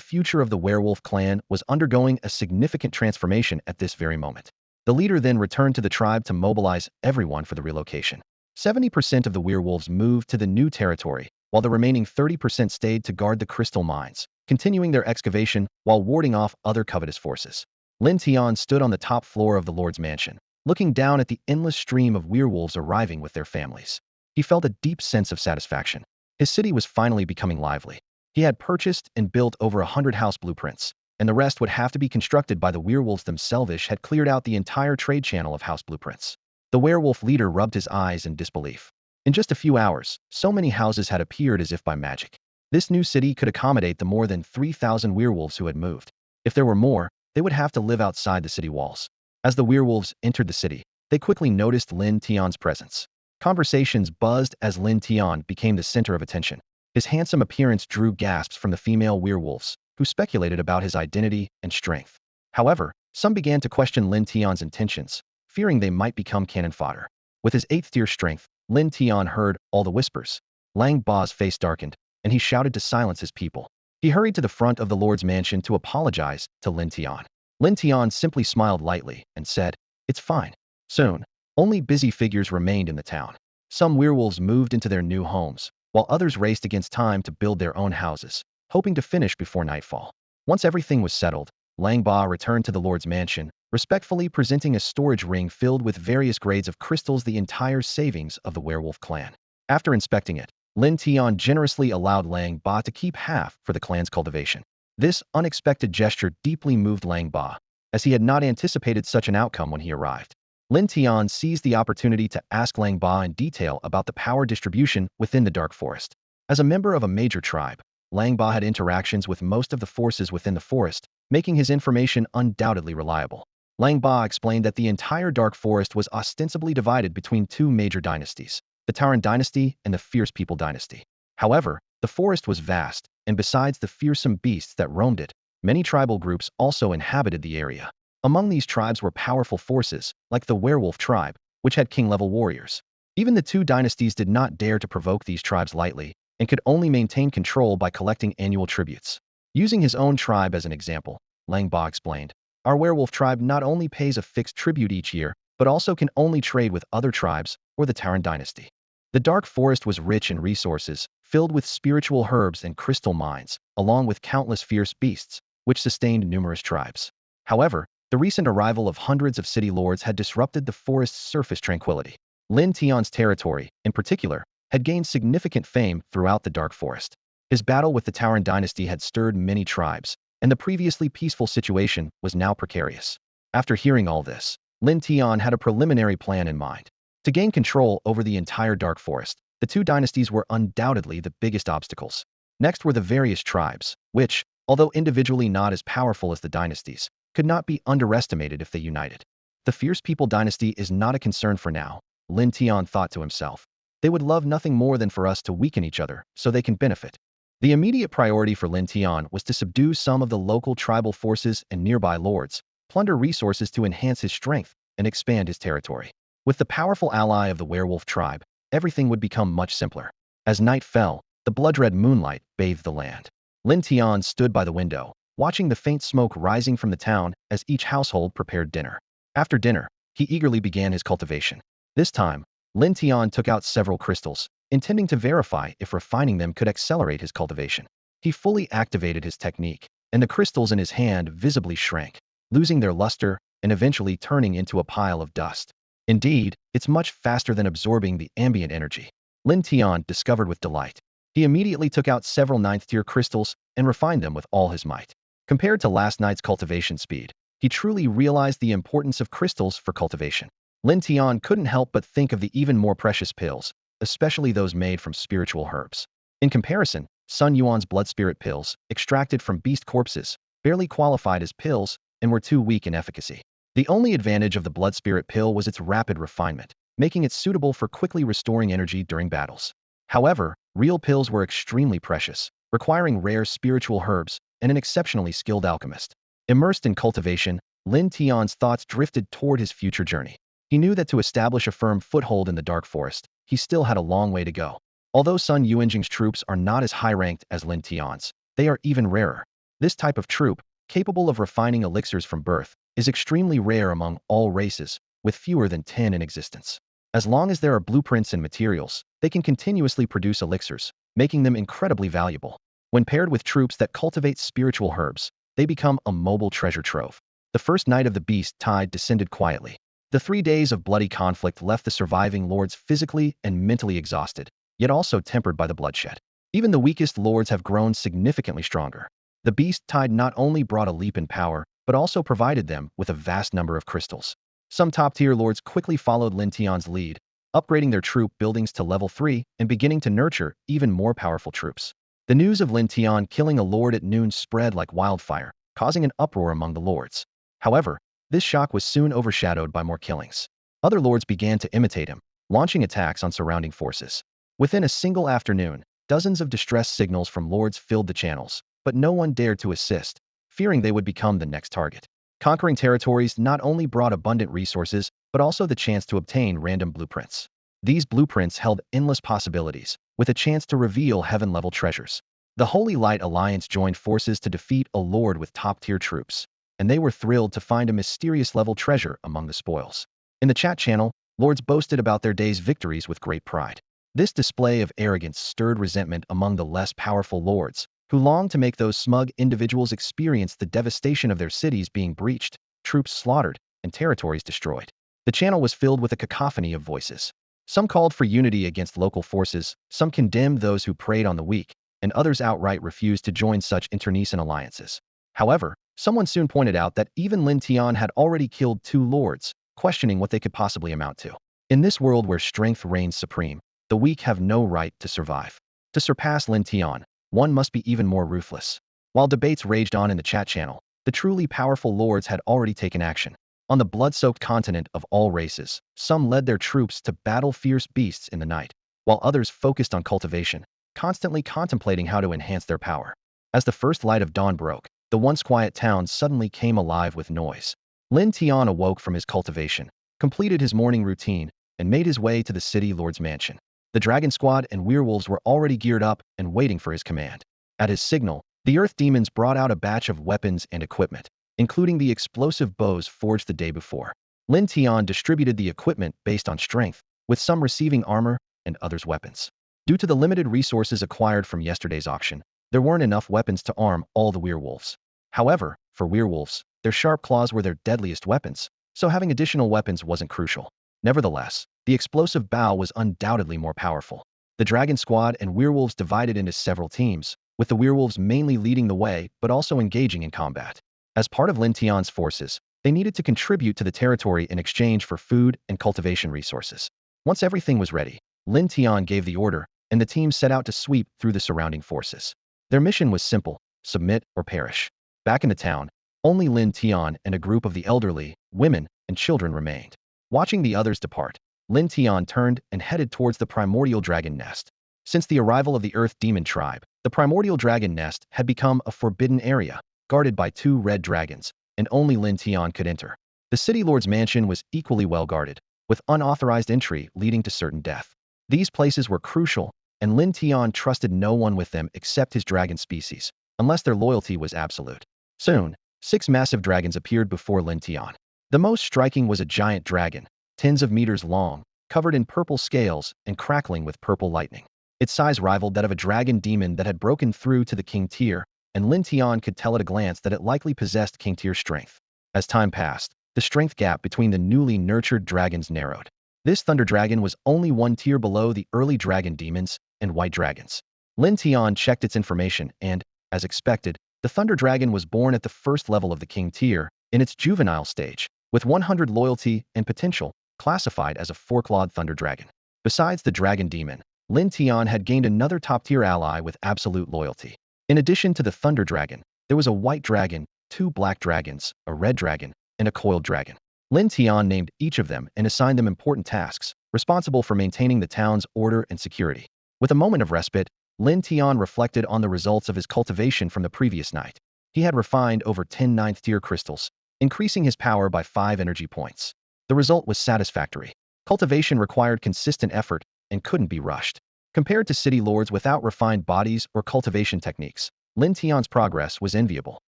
future of the werewolf clan was undergoing a significant transformation at this very moment. The leader then returned to the tribe to mobilize everyone for the relocation. 70% of the werewolves moved to the new territory, while the remaining 30% stayed to guard the crystal mines, continuing their excavation while warding off other covetous forces. Lin Tian stood on the top floor of the Lord's mansion, looking down at the endless stream of werewolves arriving with their families. He felt a deep sense of satisfaction. His city was finally becoming lively. He had purchased and built over 100 house blueprints, and the rest would have to be constructed by the werewolves themselves. Had cleared out the entire trade channel of house blueprints. The werewolf leader rubbed his eyes in disbelief. In just a few hours, so many houses had appeared as if by magic. This new city could accommodate the more than 3,000 werewolves who had moved. If there were more, they would have to live outside the city walls. As the werewolves entered the city, they quickly noticed Lin Tian's presence. Conversations buzzed as Lin Tian became the center of attention. His handsome appearance drew gasps from the female werewolves, who speculated about his identity and strength. However, some began to question Lin Tian's intentions, fearing they might become cannon fodder. With his 8th-tier strength, Lin Tian heard all the whispers. Lang Ba's face darkened, and he shouted to silence his people. He hurried to the front of the Lord's mansion to apologize to Lin Tian. Lin Tian simply smiled lightly and said, "It's fine." Soon, only busy figures remained in the town. Some werewolves moved into their new homes, while others raced against time to build their own houses, hoping to finish before nightfall. Once everything was settled, Lang Ba returned to the Lord's mansion, respectfully presenting a storage ring filled with various grades of crystals, the entire savings of the werewolf clan. After inspecting it, Lin Tian generously allowed Lang Ba to keep half for the clan's cultivation. This unexpected gesture deeply moved Lang Ba, as he had not anticipated such an outcome when he arrived. Lin Tian seized the opportunity to ask Lang Ba in detail about the power distribution within the Dark Forest. As a member of a major tribe, Lang Ba had interactions with most of the forces within the forest, making his information undoubtedly reliable. Lang Ba explained that the entire Dark Forest was ostensibly divided between two major dynasties, the Tauren dynasty and the Fierce People dynasty. However, the forest was vast, and besides the fearsome beasts that roamed it, many tribal groups also inhabited the area. Among these tribes were powerful forces, like the werewolf tribe, which had king-level warriors. Even the two dynasties did not dare to provoke these tribes lightly, and could only maintain control by collecting annual tributes. Using his own tribe as an example, Lang Ba explained, our werewolf tribe not only pays a fixed tribute each year, but also can only trade with other tribes or the Tauren dynasty. The Dark Forest was rich in resources, filled with spiritual herbs and crystal mines, along with countless fierce beasts, which sustained numerous tribes. However, the recent arrival of hundreds of city lords had disrupted the forest's surface tranquility. Lin Tian's territory, in particular, had gained significant fame throughout the Dark Forest. His battle with the Tauren dynasty had stirred many tribes, and the previously peaceful situation was now precarious. After hearing all this, Lin Tian had a preliminary plan in mind. To gain control over the entire Dark Forest, the two dynasties were undoubtedly the biggest obstacles. Next were the various tribes, which, although individually not as powerful as the dynasties, could not be underestimated if they united. The Fierce People dynasty is not a concern for now, Lin Tian thought to himself. They would love nothing more than for us to weaken each other so they can benefit. The immediate priority for Lin Tian was to subdue some of the local tribal forces and nearby lords, plunder resources to enhance his strength, and expand his territory. With the powerful ally of the werewolf tribe, everything would become much simpler. As night fell, the blood-red moonlight bathed the land. Lin Tian stood by the window, watching the faint smoke rising from the town as each household prepared dinner. After dinner, he eagerly began his cultivation. This time, Lin Tian took out several crystals, intending to verify if refining them could accelerate his cultivation. He fully activated his technique, and the crystals in his hand visibly shrank, losing their luster and eventually turning into a pile of dust. Indeed, it's much faster than absorbing the ambient energy, Lin Tian discovered with delight. He immediately took out several ninth-tier crystals and refined them with all his might. Compared to last night's cultivation speed, he truly realized the importance of crystals for cultivation. Lin Tian couldn't help but think of the even more precious pills, especially those made from spiritual herbs. In comparison, Sun Yuan's blood spirit pills, extracted from beast corpses, barely qualified as pills and were too weak in efficacy. The only advantage of the blood spirit pill was its rapid refinement, making it suitable for quickly restoring energy during battles. However, real pills were extremely precious, requiring rare spiritual herbs and an exceptionally skilled alchemist. Immersed in cultivation, Lin Tian's thoughts drifted toward his future journey. He knew that to establish a firm foothold in the Dark Forest, he still had a long way to go. Although Sun Yuanjing's troops are not as high-ranked as Lin Tian's, they are even rarer. This type of troop, capable of refining elixirs from birth, is extremely rare among all races, with fewer than 10 in existence. As long as there are blueprints and materials, they can continuously produce elixirs, making them incredibly valuable. When paired with troops that cultivate spiritual herbs, they become a mobile treasure trove. The first night of the beast tide descended quietly. The 3 days of bloody conflict left the surviving lords physically and mentally exhausted, yet also tempered by the bloodshed. Even the weakest lords have grown significantly stronger. The beast tide not only brought a leap in power, but also provided them with a vast number of crystals. Some top-tier lords quickly followed Lin Tian's lead, upgrading their troop buildings to level 3 and beginning to nurture even more powerful troops. The news of Lin Tian killing a lord at noon spread like wildfire, causing an uproar among the lords. However, this shock was soon overshadowed by more killings. Other lords began to imitate him, launching attacks on surrounding forces. Within a single afternoon, dozens of distress signals from lords filled the channels, but no one dared to assist, fearing they would become the next target. Conquering territories not only brought abundant resources, but also the chance to obtain random blueprints. These blueprints held endless possibilities, with a chance to reveal heaven-level treasures. The Holy Light Alliance joined forces to defeat a lord with top-tier troops, and they were thrilled to find a mysterious level treasure among the spoils. In the chat channel, lords boasted about their day's victories with great pride. This display of arrogance stirred resentment among the less powerful lords, who longed to make those smug individuals experience the devastation of their cities being breached, troops slaughtered, and territories destroyed. The channel was filled with a cacophony of voices. Some called for unity against local forces, some condemned those who preyed on the weak, and others outright refused to join such internecine alliances. However, someone soon pointed out that even Lin Tian had already killed 2 lords, questioning what they could possibly amount to. In this world where strength reigns supreme, the weak have no right to survive. To surpass Lin Tian, one must be even more ruthless. While debates raged on in the chat channel, the truly powerful lords had already taken action. On the blood-soaked continent of all races, some led their troops to battle fierce beasts in the night, while others focused on cultivation, constantly contemplating how to enhance their power. As the first light of dawn broke, the once quiet town suddenly came alive with noise. Lin Tian awoke from his cultivation, completed his morning routine, and made his way to the city lord's mansion. The dragon squad and werewolves were already geared up and waiting for his command. At his signal, the earth demons brought out a batch of weapons and equipment, including the explosive bows forged the day before. Lin Tian distributed the equipment based on strength, with some receiving armor and others weapons. Due to the limited resources acquired from yesterday's auction, there weren't enough weapons to arm all the werewolves. However, for werewolves, their sharp claws were their deadliest weapons, so having additional weapons wasn't crucial. Nevertheless, the explosive bow was undoubtedly more powerful. The dragon squad and werewolves divided into several teams, with the werewolves mainly leading the way but also engaging in combat. As part of Lin Tian's forces, they needed to contribute to the territory in exchange for food and cultivation resources. Once everything was ready, Lin Tian gave the order, and the team set out to sweep through the surrounding forces. Their mission was simple: submit or perish. Back in the town, only Lin Tian and a group of the elderly, women, and children remained. Watching the others depart, Lin Tian turned and headed towards the primordial dragon nest. Since the arrival of the Earth Demon tribe, the primordial dragon nest had become a forbidden area, guarded by 2 red dragons, and only Lin Tian could enter. The city lord's mansion was equally well guarded, with unauthorized entry leading to certain death. These places were crucial, and Lin Tian trusted no one with them except his dragon species, unless their loyalty was absolute. Soon, 6 massive dragons appeared before Lin Tian. The most striking was a giant dragon, tens of meters long, covered in purple scales and crackling with purple lightning. Its size rivaled that of a dragon demon that had broken through to the king tier, and Lin Tian could tell at a glance that it likely possessed king tier strength. As time passed, the strength gap between the newly nurtured dragons narrowed. This thunder dragon was only 1 tier below the early dragon demons and white dragons. Lin Tian checked its information and, as expected, the thunder dragon was born at the first level of the king tier, in its juvenile stage, with 100 loyalty and potential, classified as a 4-clawed thunder dragon. Besides the dragon demon, Lin Tian had gained another top-tier ally with absolute loyalty. In addition to the thunder dragon, there was a white dragon, 2 black dragons, a red dragon, and a coiled dragon. Lin Tian named each of them and assigned them important tasks, responsible for maintaining the town's order and security. With a moment of respite, Lin Tian reflected on the results of his cultivation from the previous night. He had refined over 10 9th-tier crystals, increasing his power by 5 energy points. The result was satisfactory. Cultivation required consistent effort and couldn't be rushed. Compared to city lords without refined bodies or cultivation techniques, Lin Tian's progress was enviable.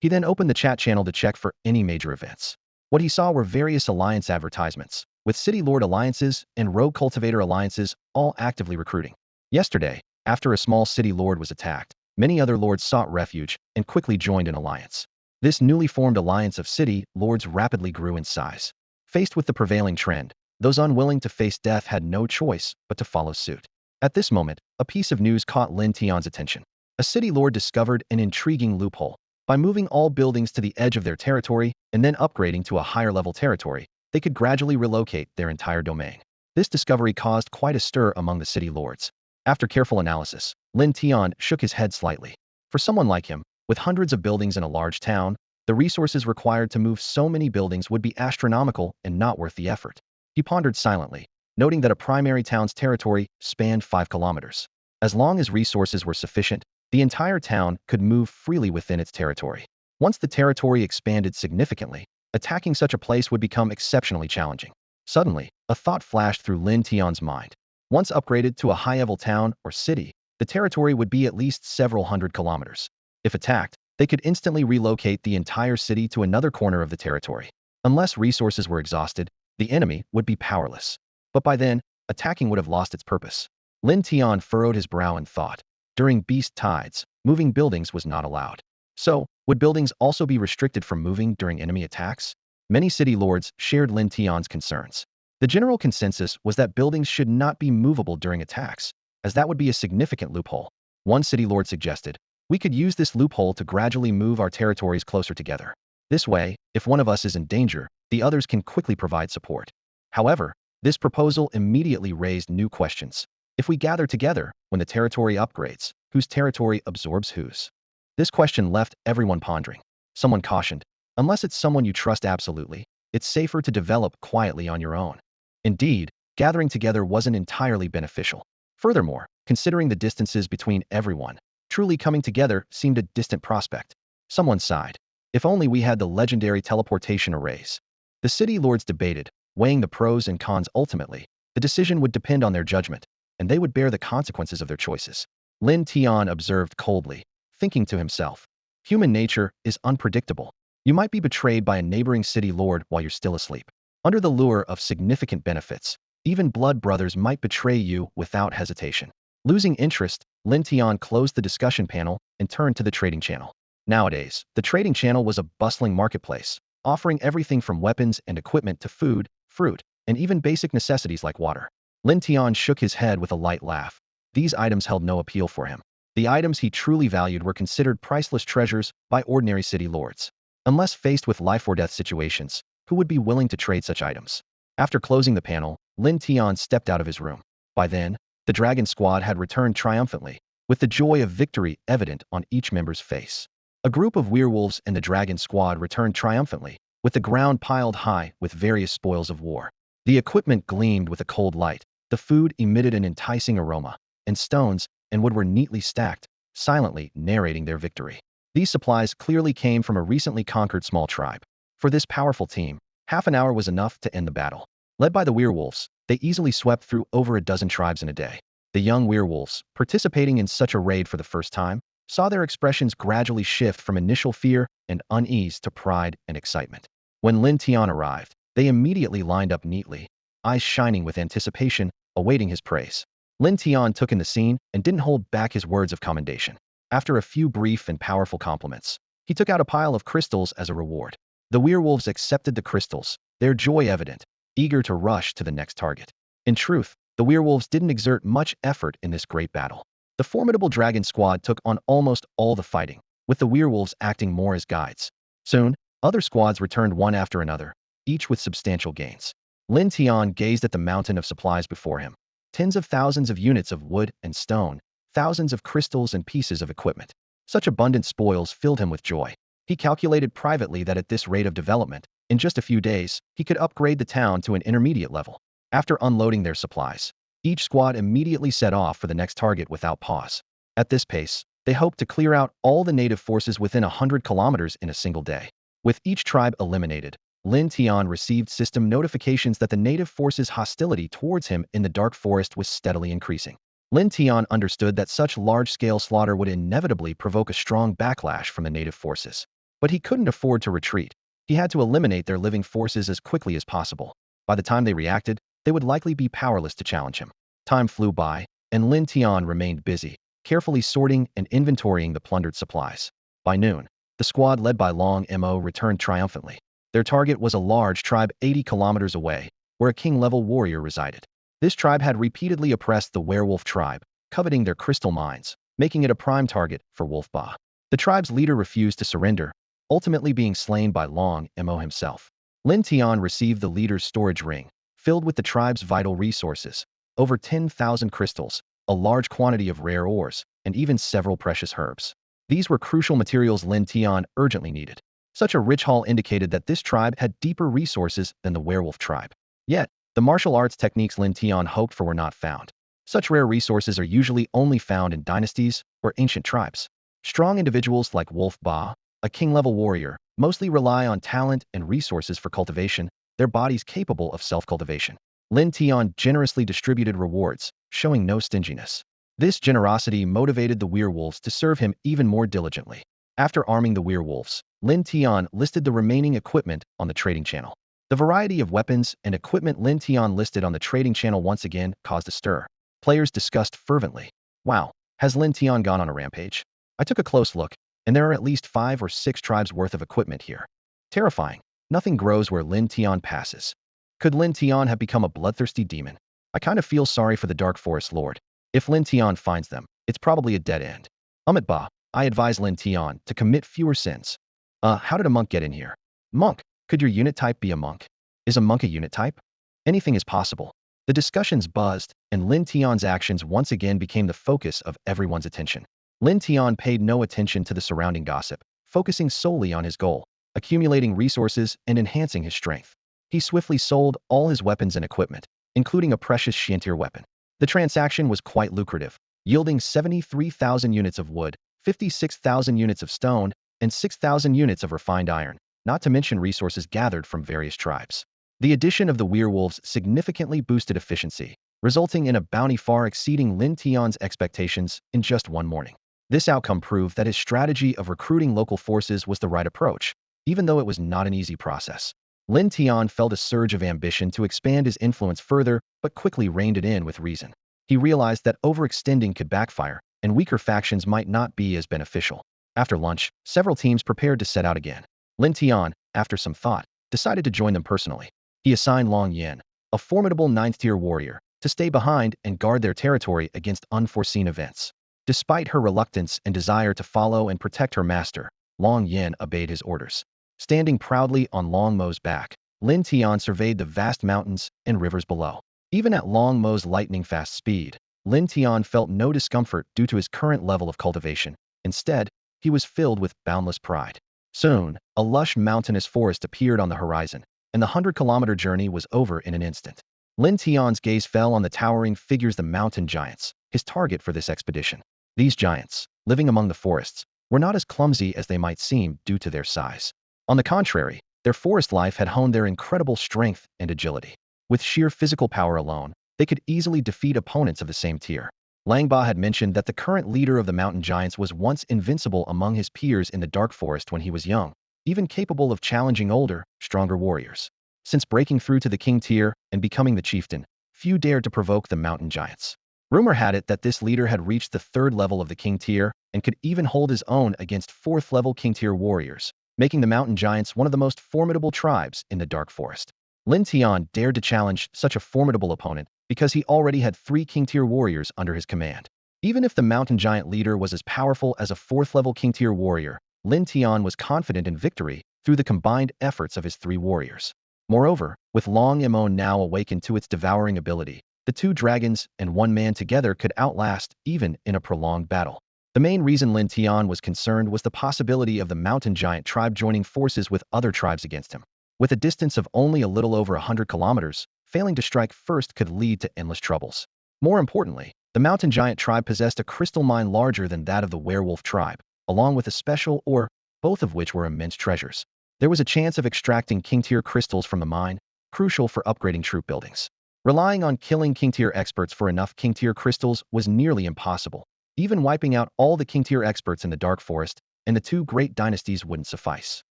He then opened the chat channel to check for any major events. What he saw were various alliance advertisements, with city lord alliances and rogue cultivator alliances all actively recruiting. Yesterday, after a small city lord was attacked, many other lords sought refuge and quickly joined an alliance. This newly formed alliance of city lords rapidly grew in size. Faced with the prevailing trend, those unwilling to face death had no choice but to follow suit. At this moment, a piece of news caught Lin Tian's attention. A city lord discovered an intriguing loophole. By moving all buildings to the edge of their territory and then upgrading to a higher level territory, they could gradually relocate their entire domain. This discovery caused quite a stir among the city lords. After careful analysis, Lin Tian shook his head slightly. For someone like him, with hundreds of buildings in a large town, the resources required to move so many buildings would be astronomical and not worth the effort. He pondered silently, noting that a primary town's territory spanned 5 kilometers. As long as resources were sufficient, the entire town could move freely within its territory. Once the territory expanded significantly, attacking such a place would become exceptionally challenging. Suddenly, a thought flashed through Lin Tian's mind. Once upgraded to a high-level town or city, the territory would be at least several hundred kilometers. If attacked, they could instantly relocate the entire city to another corner of the territory. Unless resources were exhausted, the enemy would be powerless. But by then, attacking would have lost its purpose. Lin Tian furrowed his brow in thought. During beast tides, moving buildings was not allowed. So, would buildings also be restricted from moving during enemy attacks? Many city lords shared Lin Tian's concerns. The general consensus was that buildings should not be movable during attacks, as that would be a significant loophole. One city lord suggested, "We could use this loophole to gradually move our territories closer together. This way, if one of us is in danger, the others can quickly provide support." However, this proposal immediately raised new questions. If we gather together, when the territory upgrades, whose territory absorbs whose? This question left everyone pondering. Someone cautioned, unless it's someone you trust absolutely, it's safer to develop quietly on your own. Indeed, gathering together wasn't entirely beneficial. Furthermore, considering the distances between everyone, truly coming together seemed a distant prospect. Someone sighed. If only we had the legendary teleportation arrays. The city lords debated, weighing the pros and cons. Ultimately, the decision would depend on their judgment, and they would bear the consequences of their choices. Lin Tian observed coldly, thinking to himself, human nature is unpredictable. You might be betrayed by a neighboring city lord while you're still asleep. Under the lure of significant benefits, even blood brothers might betray you without hesitation. Losing interest, Lin Tian closed the discussion panel and turned to the trading channel. Nowadays, the trading channel was a bustling marketplace, offering everything from weapons and equipment to food, fruit, and even basic necessities like water. Lin Tian shook his head with a light laugh. These items held no appeal for him. The items he truly valued were considered priceless treasures by ordinary city lords. Unless faced with life-or-death situations, who would be willing to trade such items? After closing the panel, Lin Tian stepped out of his room. By then, the dragon squad had returned triumphantly, with the joy of victory evident on each member's face. A group of werewolves and the dragon squad returned triumphantly, with the ground piled high with various spoils of war. The equipment gleamed with a cold light, the food emitted an enticing aroma, and stones and wood were neatly stacked, silently narrating their victory. These supplies clearly came from a recently conquered small tribe. For this powerful team, half an hour was enough to end the battle. Led by the werewolves, they easily swept through over a dozen tribes in a day. The young werewolves, participating in such a raid for the first time, saw their expressions gradually shift from initial fear and unease to pride and excitement. When Lin Tian arrived, they immediately lined up neatly, eyes shining with anticipation, awaiting his praise. Lin Tian took in the scene and didn't hold back his words of commendation. After a few brief and powerful compliments, he took out a pile of crystals as a reward. The werewolves accepted the crystals, their joy evident, eager to rush to the next target. In truth, the werewolves didn't exert much effort in this great battle. The formidable dragon squad took on almost all the fighting, with the werewolves acting more as guides. Soon, other squads returned one after another, each with substantial gains. Lin Tian gazed at the mountain of supplies before him. Tens of thousands of units of wood and stone, thousands of crystals and pieces of equipment. Such abundant spoils filled him with joy. He calculated privately that at this rate of development, in just a few days, he could upgrade the town to an intermediate level. After unloading their supplies, each squad immediately set off for the next target without pause. At this pace, they hoped to clear out all the native forces within 100 kilometers in a single day. With each tribe eliminated, Lin Tian received system notifications that the native forces' hostility towards him in the dark forest was steadily increasing. Lin Tian understood that such large-scale slaughter would inevitably provoke a strong backlash from the native forces. But he couldn't afford to retreat. He had to eliminate their living forces as quickly as possible. By the time they reacted, they would likely be powerless to challenge him. Time flew by, and Lin Tian remained busy, carefully sorting and inventorying the plundered supplies. By noon, the squad led by Long Mo returned triumphantly. Their target was a large tribe 80 kilometers away, where a king-level warrior resided. This tribe had repeatedly oppressed the werewolf tribe, coveting their crystal mines, making it a prime target for Wolf Ba. The tribe's leader refused to surrender, ultimately being slain by Long Mo himself. Lin Tian received the leader's storage ring, filled with the tribe's vital resources, over 10,000 crystals, a large quantity of rare ores, and even several precious herbs. These were crucial materials Lin Tian urgently needed. Such a rich haul indicated that this tribe had deeper resources than the werewolf tribe. Yet, the martial arts techniques Lin Tian hoped for were not found. Such rare resources are usually only found in dynasties or ancient tribes. Strong individuals like Wolf Ba, a king-level warrior, mostly rely on talent and resources for cultivation, their bodies capable of self-cultivation. Lin Tian generously distributed rewards, showing no stinginess. This generosity motivated the werewolves to serve him even more diligently. After arming the werewolves, Lin Tian listed the remaining equipment on the trading channel. The variety of weapons and equipment Lin Tian listed on the trading channel once again caused a stir. Players discussed fervently. Wow, has Lin Tian gone on a rampage? I took a close look, and there are at least 5 or 6 tribes worth of equipment here. Terrifying. Nothing grows where Lin Tian passes. Could Lin Tian have become a bloodthirsty demon? I kind of feel sorry for the Dark Forest Lord. If Lin Tian finds them, it's probably a dead end. Ba, I advise Lin Tian to commit fewer sins. How did a monk get in here? Monk, could your unit type be a monk? Is a monk a unit type? Anything is possible. The discussions buzzed, and Lin Tian's actions once again became the focus of everyone's attention. Lin Tian paid no attention to the surrounding gossip, focusing solely on his goal, accumulating resources and enhancing his strength. He swiftly sold all his weapons and equipment, including a precious Xiantir weapon. The transaction was quite lucrative, yielding 73,000 units of wood, 56,000 units of stone, and 6,000 units of refined iron, not to mention resources gathered from various tribes. The addition of the werewolves significantly boosted efficiency, resulting in a bounty far exceeding Lin Tian's expectations in just one morning. This outcome proved that his strategy of recruiting local forces was the right approach, even though it was not an easy process. Lin Tian felt a surge of ambition to expand his influence further, but quickly reined it in with reason. He realized that overextending could backfire, and weaker factions might not be as beneficial. After lunch, several teams prepared to set out again. Lin Tian, after some thought, decided to join them personally. He assigned Long Yan, a formidable 9th-tier warrior, to stay behind and guard their territory against unforeseen events. Despite her reluctance and desire to follow and protect her master, Long Yan obeyed his orders. Standing proudly on Long Mo's back, Lin Tian surveyed the vast mountains and rivers below. Even at Long Mo's lightning-fast speed, Lin Tian felt no discomfort due to his current level of cultivation. Instead, he was filled with boundless pride. Soon, a lush mountainous forest appeared on the horizon, and the 100-kilometer journey was over in an instant. Lin Tian's gaze fell on the towering figures, the mountain giants, his target for this expedition. These giants, living among the forests, were not as clumsy as they might seem due to their size. On the contrary, their forest life had honed their incredible strength and agility. With sheer physical power alone, they could easily defeat opponents of the same tier. Lang Ba had mentioned that the current leader of the mountain giants was once invincible among his peers in the dark forest when he was young, even capable of challenging older, stronger warriors. Since breaking through to the king tier and becoming the chieftain, few dared to provoke the mountain giants. Rumor had it that this leader had reached the 3rd level of the king tier and could even hold his own against 4th-level king tier warriors, making the mountain giants one of the most formidable tribes in the dark forest. Lin Tian dared to challenge such a formidable opponent because he already had 3 king tier warriors under his command. Even if the mountain giant leader was as powerful as a 4th-level king tier warrior, Lin Tian was confident in victory through the combined efforts of his 3 warriors. Moreover, with Long Mo now awakened to its devouring ability, the 2 dragons and 1 man together could outlast even in a prolonged battle. The main reason Lin Tian was concerned was the possibility of the mountain giant tribe joining forces with other tribes against him. With a distance of only a little over 100 kilometers, failing to strike first could lead to endless troubles. More importantly, the mountain giant tribe possessed a crystal mine larger than that of the werewolf tribe, along with a special ore, both of which were immense treasures. There was a chance of extracting king-tier crystals from the mine, crucial for upgrading troop buildings. Relying on killing king-tier experts for enough king-tier crystals was nearly impossible. Even wiping out all the king-tier experts in the Dark Forest and the 2 great dynasties wouldn't suffice.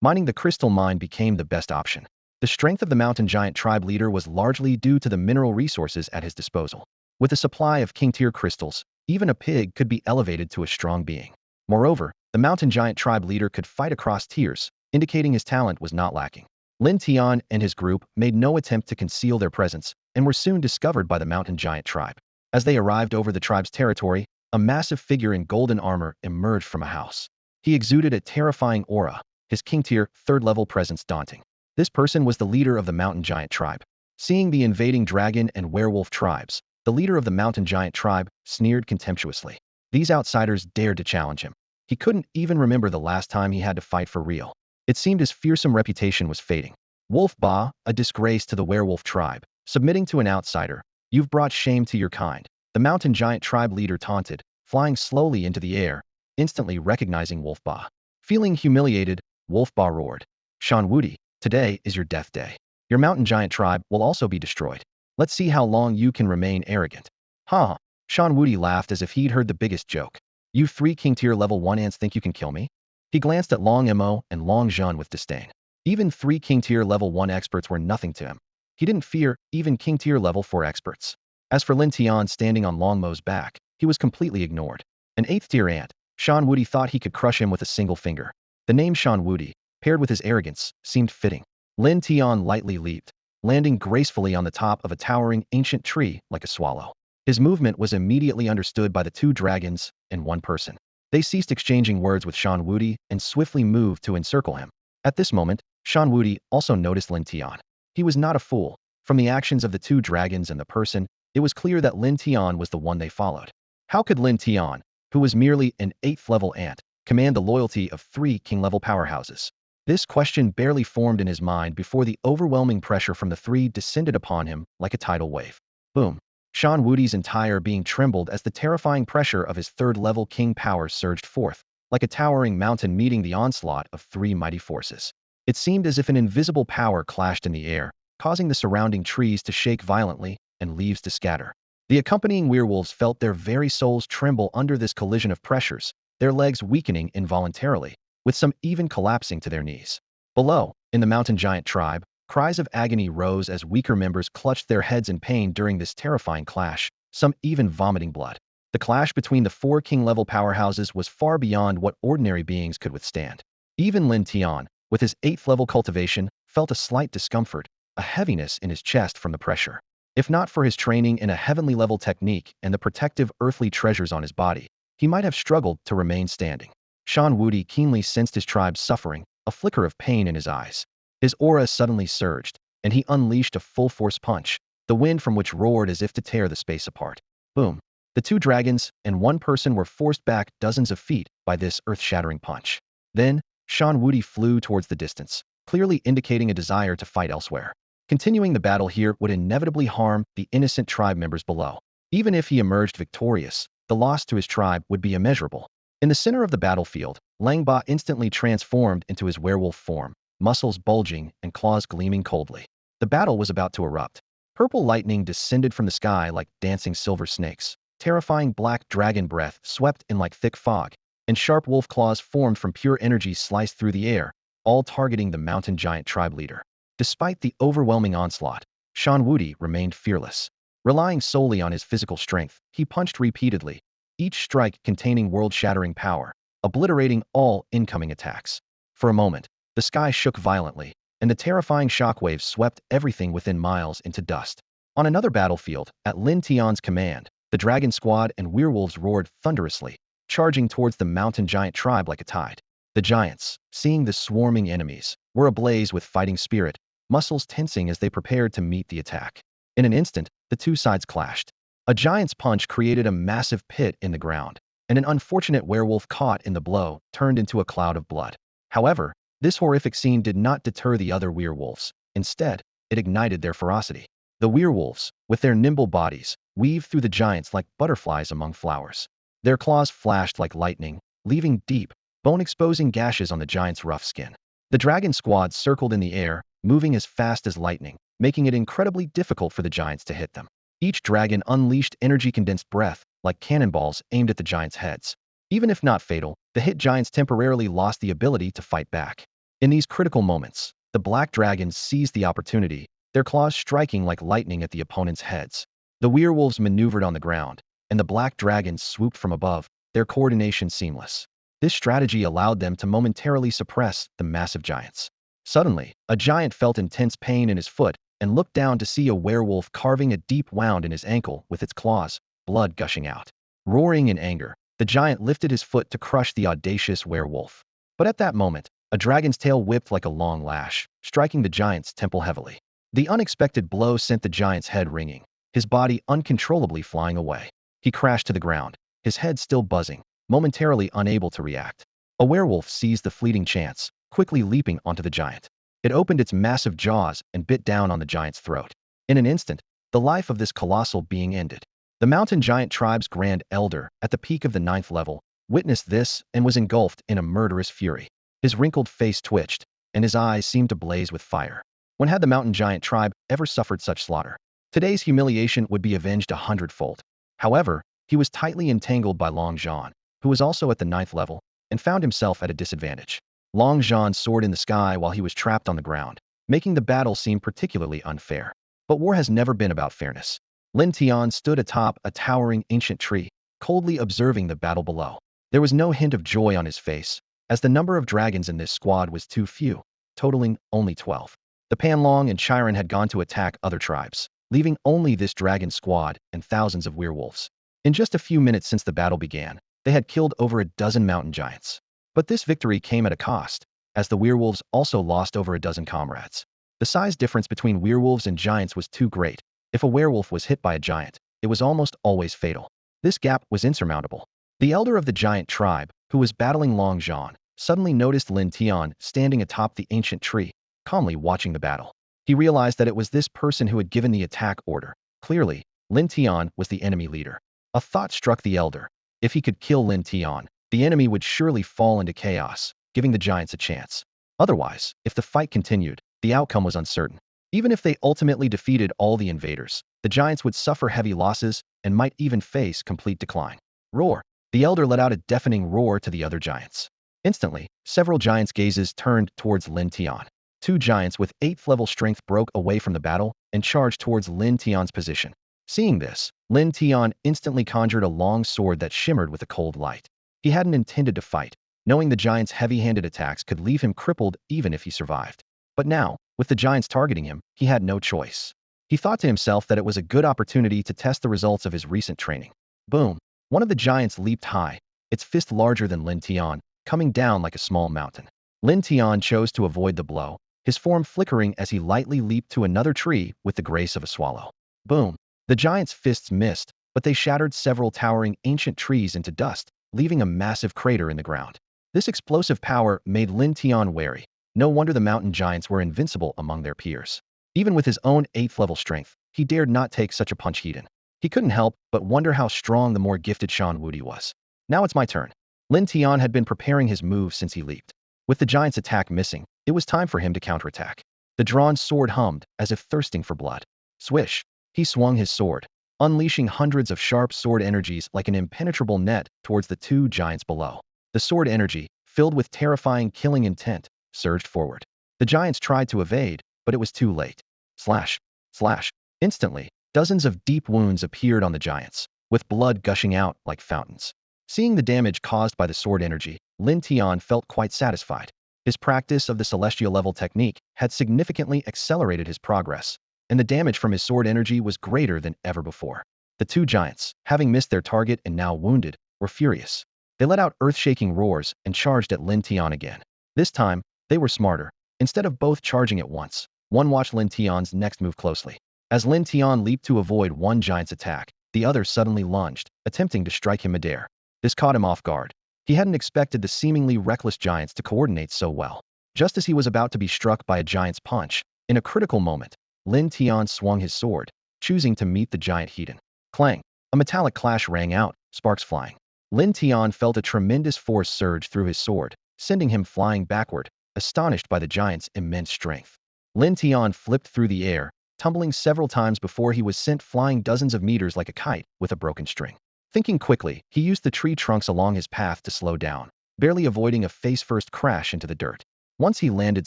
Mining the crystal mine became the best option. The strength of the mountain giant tribe leader was largely due to the mineral resources at his disposal. With a supply of king-tier crystals, even a pig could be elevated to a strong being. Moreover, the mountain giant tribe leader could fight across tiers, indicating his talent was not lacking. Lin Tian and his group made no attempt to conceal their presence and were soon discovered by the mountain giant tribe. As they arrived over the tribe's territory, a massive figure in golden armor emerged from a house. He exuded a terrifying aura, his king-tier, 3rd-level presence daunting. This person was the leader of the mountain giant tribe. Seeing the invading dragon and werewolf tribes, the leader of the mountain giant tribe sneered contemptuously. These outsiders dared to challenge him. He couldn't even remember the last time he had to fight for real. It seemed his fearsome reputation was fading. Wolf Ba, a disgrace to the werewolf tribe, submitting to an outsider. You've brought shame to your kind. The mountain giant tribe leader taunted, flying slowly into the air, instantly recognizing Wolf Ba. Feeling humiliated, Wolf Ba roared. Shan Wudi, today is your death day. Your mountain giant tribe will also be destroyed. Let's see how long you can remain arrogant. Ha! Shan Wudi laughed as if he'd heard the biggest joke. You 3 king-tier level 1 ants think you can kill me? He glanced at Long Mo and Long Zhan with disdain. Even 3 king-tier level 1 experts were nothing to him. He didn't fear even king-tier level 4 experts. As for Lin Tian standing on Long Mo's back, he was completely ignored. An 8th-tier ant, Shan Wudi thought he could crush him with a single finger. The name Shan Wudi, paired with his arrogance, seemed fitting. Lin Tian lightly leaped, landing gracefully on the top of a towering ancient tree like a swallow. His movement was immediately understood by the 2 dragons and 1 person. They ceased exchanging words with Shan Wudi and swiftly moved to encircle him. At this moment, Shan Wudi also noticed Lin Tian. He was not a fool. From the actions of the two dragons and the person, it was clear that Lin Tian was the one they followed. How could Lin Tian, who was merely an 8th-level ant, command the loyalty of 3 king-level powerhouses? This question barely formed in his mind before the overwhelming pressure from the 3 descended upon him like a tidal wave. Boom. Shan Wudi's entire being trembled as the terrifying pressure of his 3rd-level king power surged forth, like a towering mountain meeting the onslaught of 3 mighty forces. It seemed as if an invisible power clashed in the air, causing the surrounding trees to shake violently and leaves to scatter. The accompanying werewolves felt their very souls tremble under this collision of pressures, their legs weakening involuntarily, with some even collapsing to their knees. Below, in the mountain giant tribe, cries of agony rose as weaker members clutched their heads in pain during this terrifying clash, some even vomiting blood. The clash between the 4 king-level powerhouses was far beyond what ordinary beings could withstand. Even Lin Tian, with his 8th-level cultivation, felt a slight discomfort, a heaviness in his chest from the pressure. If not for his training in a heavenly-level technique and the protective earthly treasures on his body, he might have struggled to remain standing. Shan Wudi keenly sensed his tribe's suffering, a flicker of pain in his eyes. His aura suddenly surged, and he unleashed a full-force punch, the wind from which roared as if to tear the space apart. Boom. The 2 dragons and 1 person were forced back dozens of feet by this earth-shattering punch. Then, Shan Wudi flew towards the distance, clearly indicating a desire to fight elsewhere. Continuing the battle here would inevitably harm the innocent tribe members below. Even if he emerged victorious, the loss to his tribe would be immeasurable. In the center of the battlefield, Lang Ba instantly transformed into his werewolf form, muscles bulging and claws gleaming coldly. The battle was about to erupt. Purple lightning descended from the sky like dancing silver snakes. Terrifying black dragon breath swept in like thick fog, and sharp wolf claws formed from pure energy sliced through the air, all targeting the mountain giant tribe leader. Despite the overwhelming onslaught, Shan Wudi remained fearless. Relying solely on his physical strength, he punched repeatedly, each strike containing world-shattering power, obliterating all incoming attacks. For a moment, the sky shook violently, and the terrifying shockwaves swept everything within miles into dust. On another battlefield, at Lin Tian's command, the dragon squad and werewolves roared thunderously, charging towards the mountain giant tribe like a tide. The giants, seeing the swarming enemies, were ablaze with fighting spirit, muscles tensing as they prepared to meet the attack. In an instant, the 2 sides clashed. A giant's punch created a massive pit in the ground, and an unfortunate werewolf caught in the blow turned into a cloud of blood. However, this horrific scene did not deter the other werewolves. Instead, it ignited their ferocity. The werewolves, with their nimble bodies, weaved through the giants like butterflies among flowers. Their claws flashed like lightning, leaving deep, bone-exposing gashes on the giant's rough skin. The dragon squad circled in the air, moving as fast as lightning, making it incredibly difficult for the giants to hit them. Each dragon unleashed energy-condensed breath, like cannonballs aimed at the giants' heads. Even if not fatal, the hit giants temporarily lost the ability to fight back. In these critical moments, the black dragons seized the opportunity, their claws striking like lightning at the opponents' heads. The werewolves maneuvered on the ground, and the black dragons swooped from above, their coordination seamless. This strategy allowed them to momentarily suppress the massive giants. Suddenly, a giant felt intense pain in his foot and looked down to see a werewolf carving a deep wound in his ankle with its claws, blood gushing out. Roaring in anger, the giant lifted his foot to crush the audacious werewolf. But at that moment, a dragon's tail whipped like a long lash, striking the giant's temple heavily. The unexpected blow sent the giant's head ringing, his body uncontrollably flying away. He crashed to the ground, his head still buzzing, momentarily unable to react. A werewolf seized the fleeting chance, quickly leaping onto the giant. It opened its massive jaws and bit down on the giant's throat. In an instant, the life of this colossal being ended. The mountain giant tribe's grand elder, at the peak of the 9th level, witnessed this and was engulfed in a murderous fury. His wrinkled face twitched, and his eyes seemed to blaze with fire. When had the mountain giant tribe ever suffered such slaughter? Today's humiliation would be avenged 100-fold. However, he was tightly entangled by Long Zhan, who was also at the 9th level, and found himself at a disadvantage. Long Zhan soared in the sky while he was trapped on the ground, making the battle seem particularly unfair. But war has never been about fairness. Lin Tian stood atop a towering ancient tree, coldly observing the battle below. There was no hint of joy on his face, as the number of dragons in this squad was too few, totaling only 12. The Panlong and Chiron had gone to attack other tribes, leaving only this dragon squad and thousands of werewolves. In just a few minutes since the battle began, they had killed over a dozen mountain giants. But this victory came at a cost, as the werewolves also lost over a dozen comrades. The size difference between werewolves and giants was too great. If a werewolf was hit by a giant, it was almost always fatal. This gap was insurmountable. The elder of the giant tribe, who was battling Long John, suddenly noticed Lin Tian standing atop the ancient tree, calmly watching the battle. He realized that it was this person who had given the attack order. Clearly, Lin Tian was the enemy leader. A thought struck the elder. If he could kill Lin Tian, the enemy would surely fall into chaos, giving the giants a chance. Otherwise, if the fight continued, the outcome was uncertain. Even if they ultimately defeated all the invaders, the giants would suffer heavy losses and might even face complete decline. Roar! The elder let out a deafening roar to the other giants. Instantly, several giants' gazes turned towards Lin Tian. Two giants with 8th level strength broke away from the battle and charged towards Lin Tian's position. Seeing this, Lin Tian instantly conjured a long sword that shimmered with a cold light. He hadn't intended to fight, knowing the giants' heavy-handed attacks could leave him crippled even if he survived. But now, with the giants targeting him, he had no choice. He thought to himself that it was a good opportunity to test the results of his recent training. Boom! One of the giants leaped high, its fist larger than Lin Tian, coming down like a small mountain. Lin Tian chose to avoid the blow, his form flickering as he lightly leaped to another tree with the grace of a swallow. Boom! The giant's fists missed, but they shattered several towering ancient trees into dust, leaving a massive crater in the ground. This explosive power made Lin Tian wary. No wonder the mountain giants were invincible among their peers. Even with his own 8th level strength, he dared not take such a punch heat in. He couldn't help but wonder how strong the more gifted Shan Wudi was. Now it's my turn. Lin Tian had been preparing his move since he leaped. With the giant's attack missing, it was time for him to counterattack. The drawn sword hummed, as if thirsting for blood. Swish! He swung his sword, unleashing hundreds of sharp sword energies like an impenetrable net towards the two giants below. The sword energy, filled with terrifying killing intent, surged forward. The giants tried to evade, but it was too late. Slash! Slash! Instantly, dozens of deep wounds appeared on the giants, with blood gushing out like fountains. Seeing the damage caused by the sword energy, Lin Tian felt quite satisfied. His practice of the celestial level technique had significantly accelerated his progress, and the damage from his sword energy was greater than ever before. The two giants, having missed their target and now wounded, were furious. They let out earth-shaking roars and charged at Lin Tian again. This time, they were smarter. Instead of both charging at once, one watched Lin Tian's next move closely. As Lin Tian leaped to avoid one giant's attack, the other suddenly lunged, attempting to strike him midair. This caught him off guard. He hadn't expected the seemingly reckless giants to coordinate so well. Just as he was about to be struck by a giant's punch, in a critical moment, Lin Tian swung his sword, choosing to meet the giant heat-in. Clang! A metallic clash rang out, sparks flying. Lin Tian felt a tremendous force surge through his sword, sending him flying backward, astonished by the giant's immense strength. Lin Tian flipped through the air, tumbling several times before he was sent flying dozens of meters like a kite with a broken string. Thinking quickly, he used the tree trunks along his path to slow down, barely avoiding a face-first crash into the dirt. Once he landed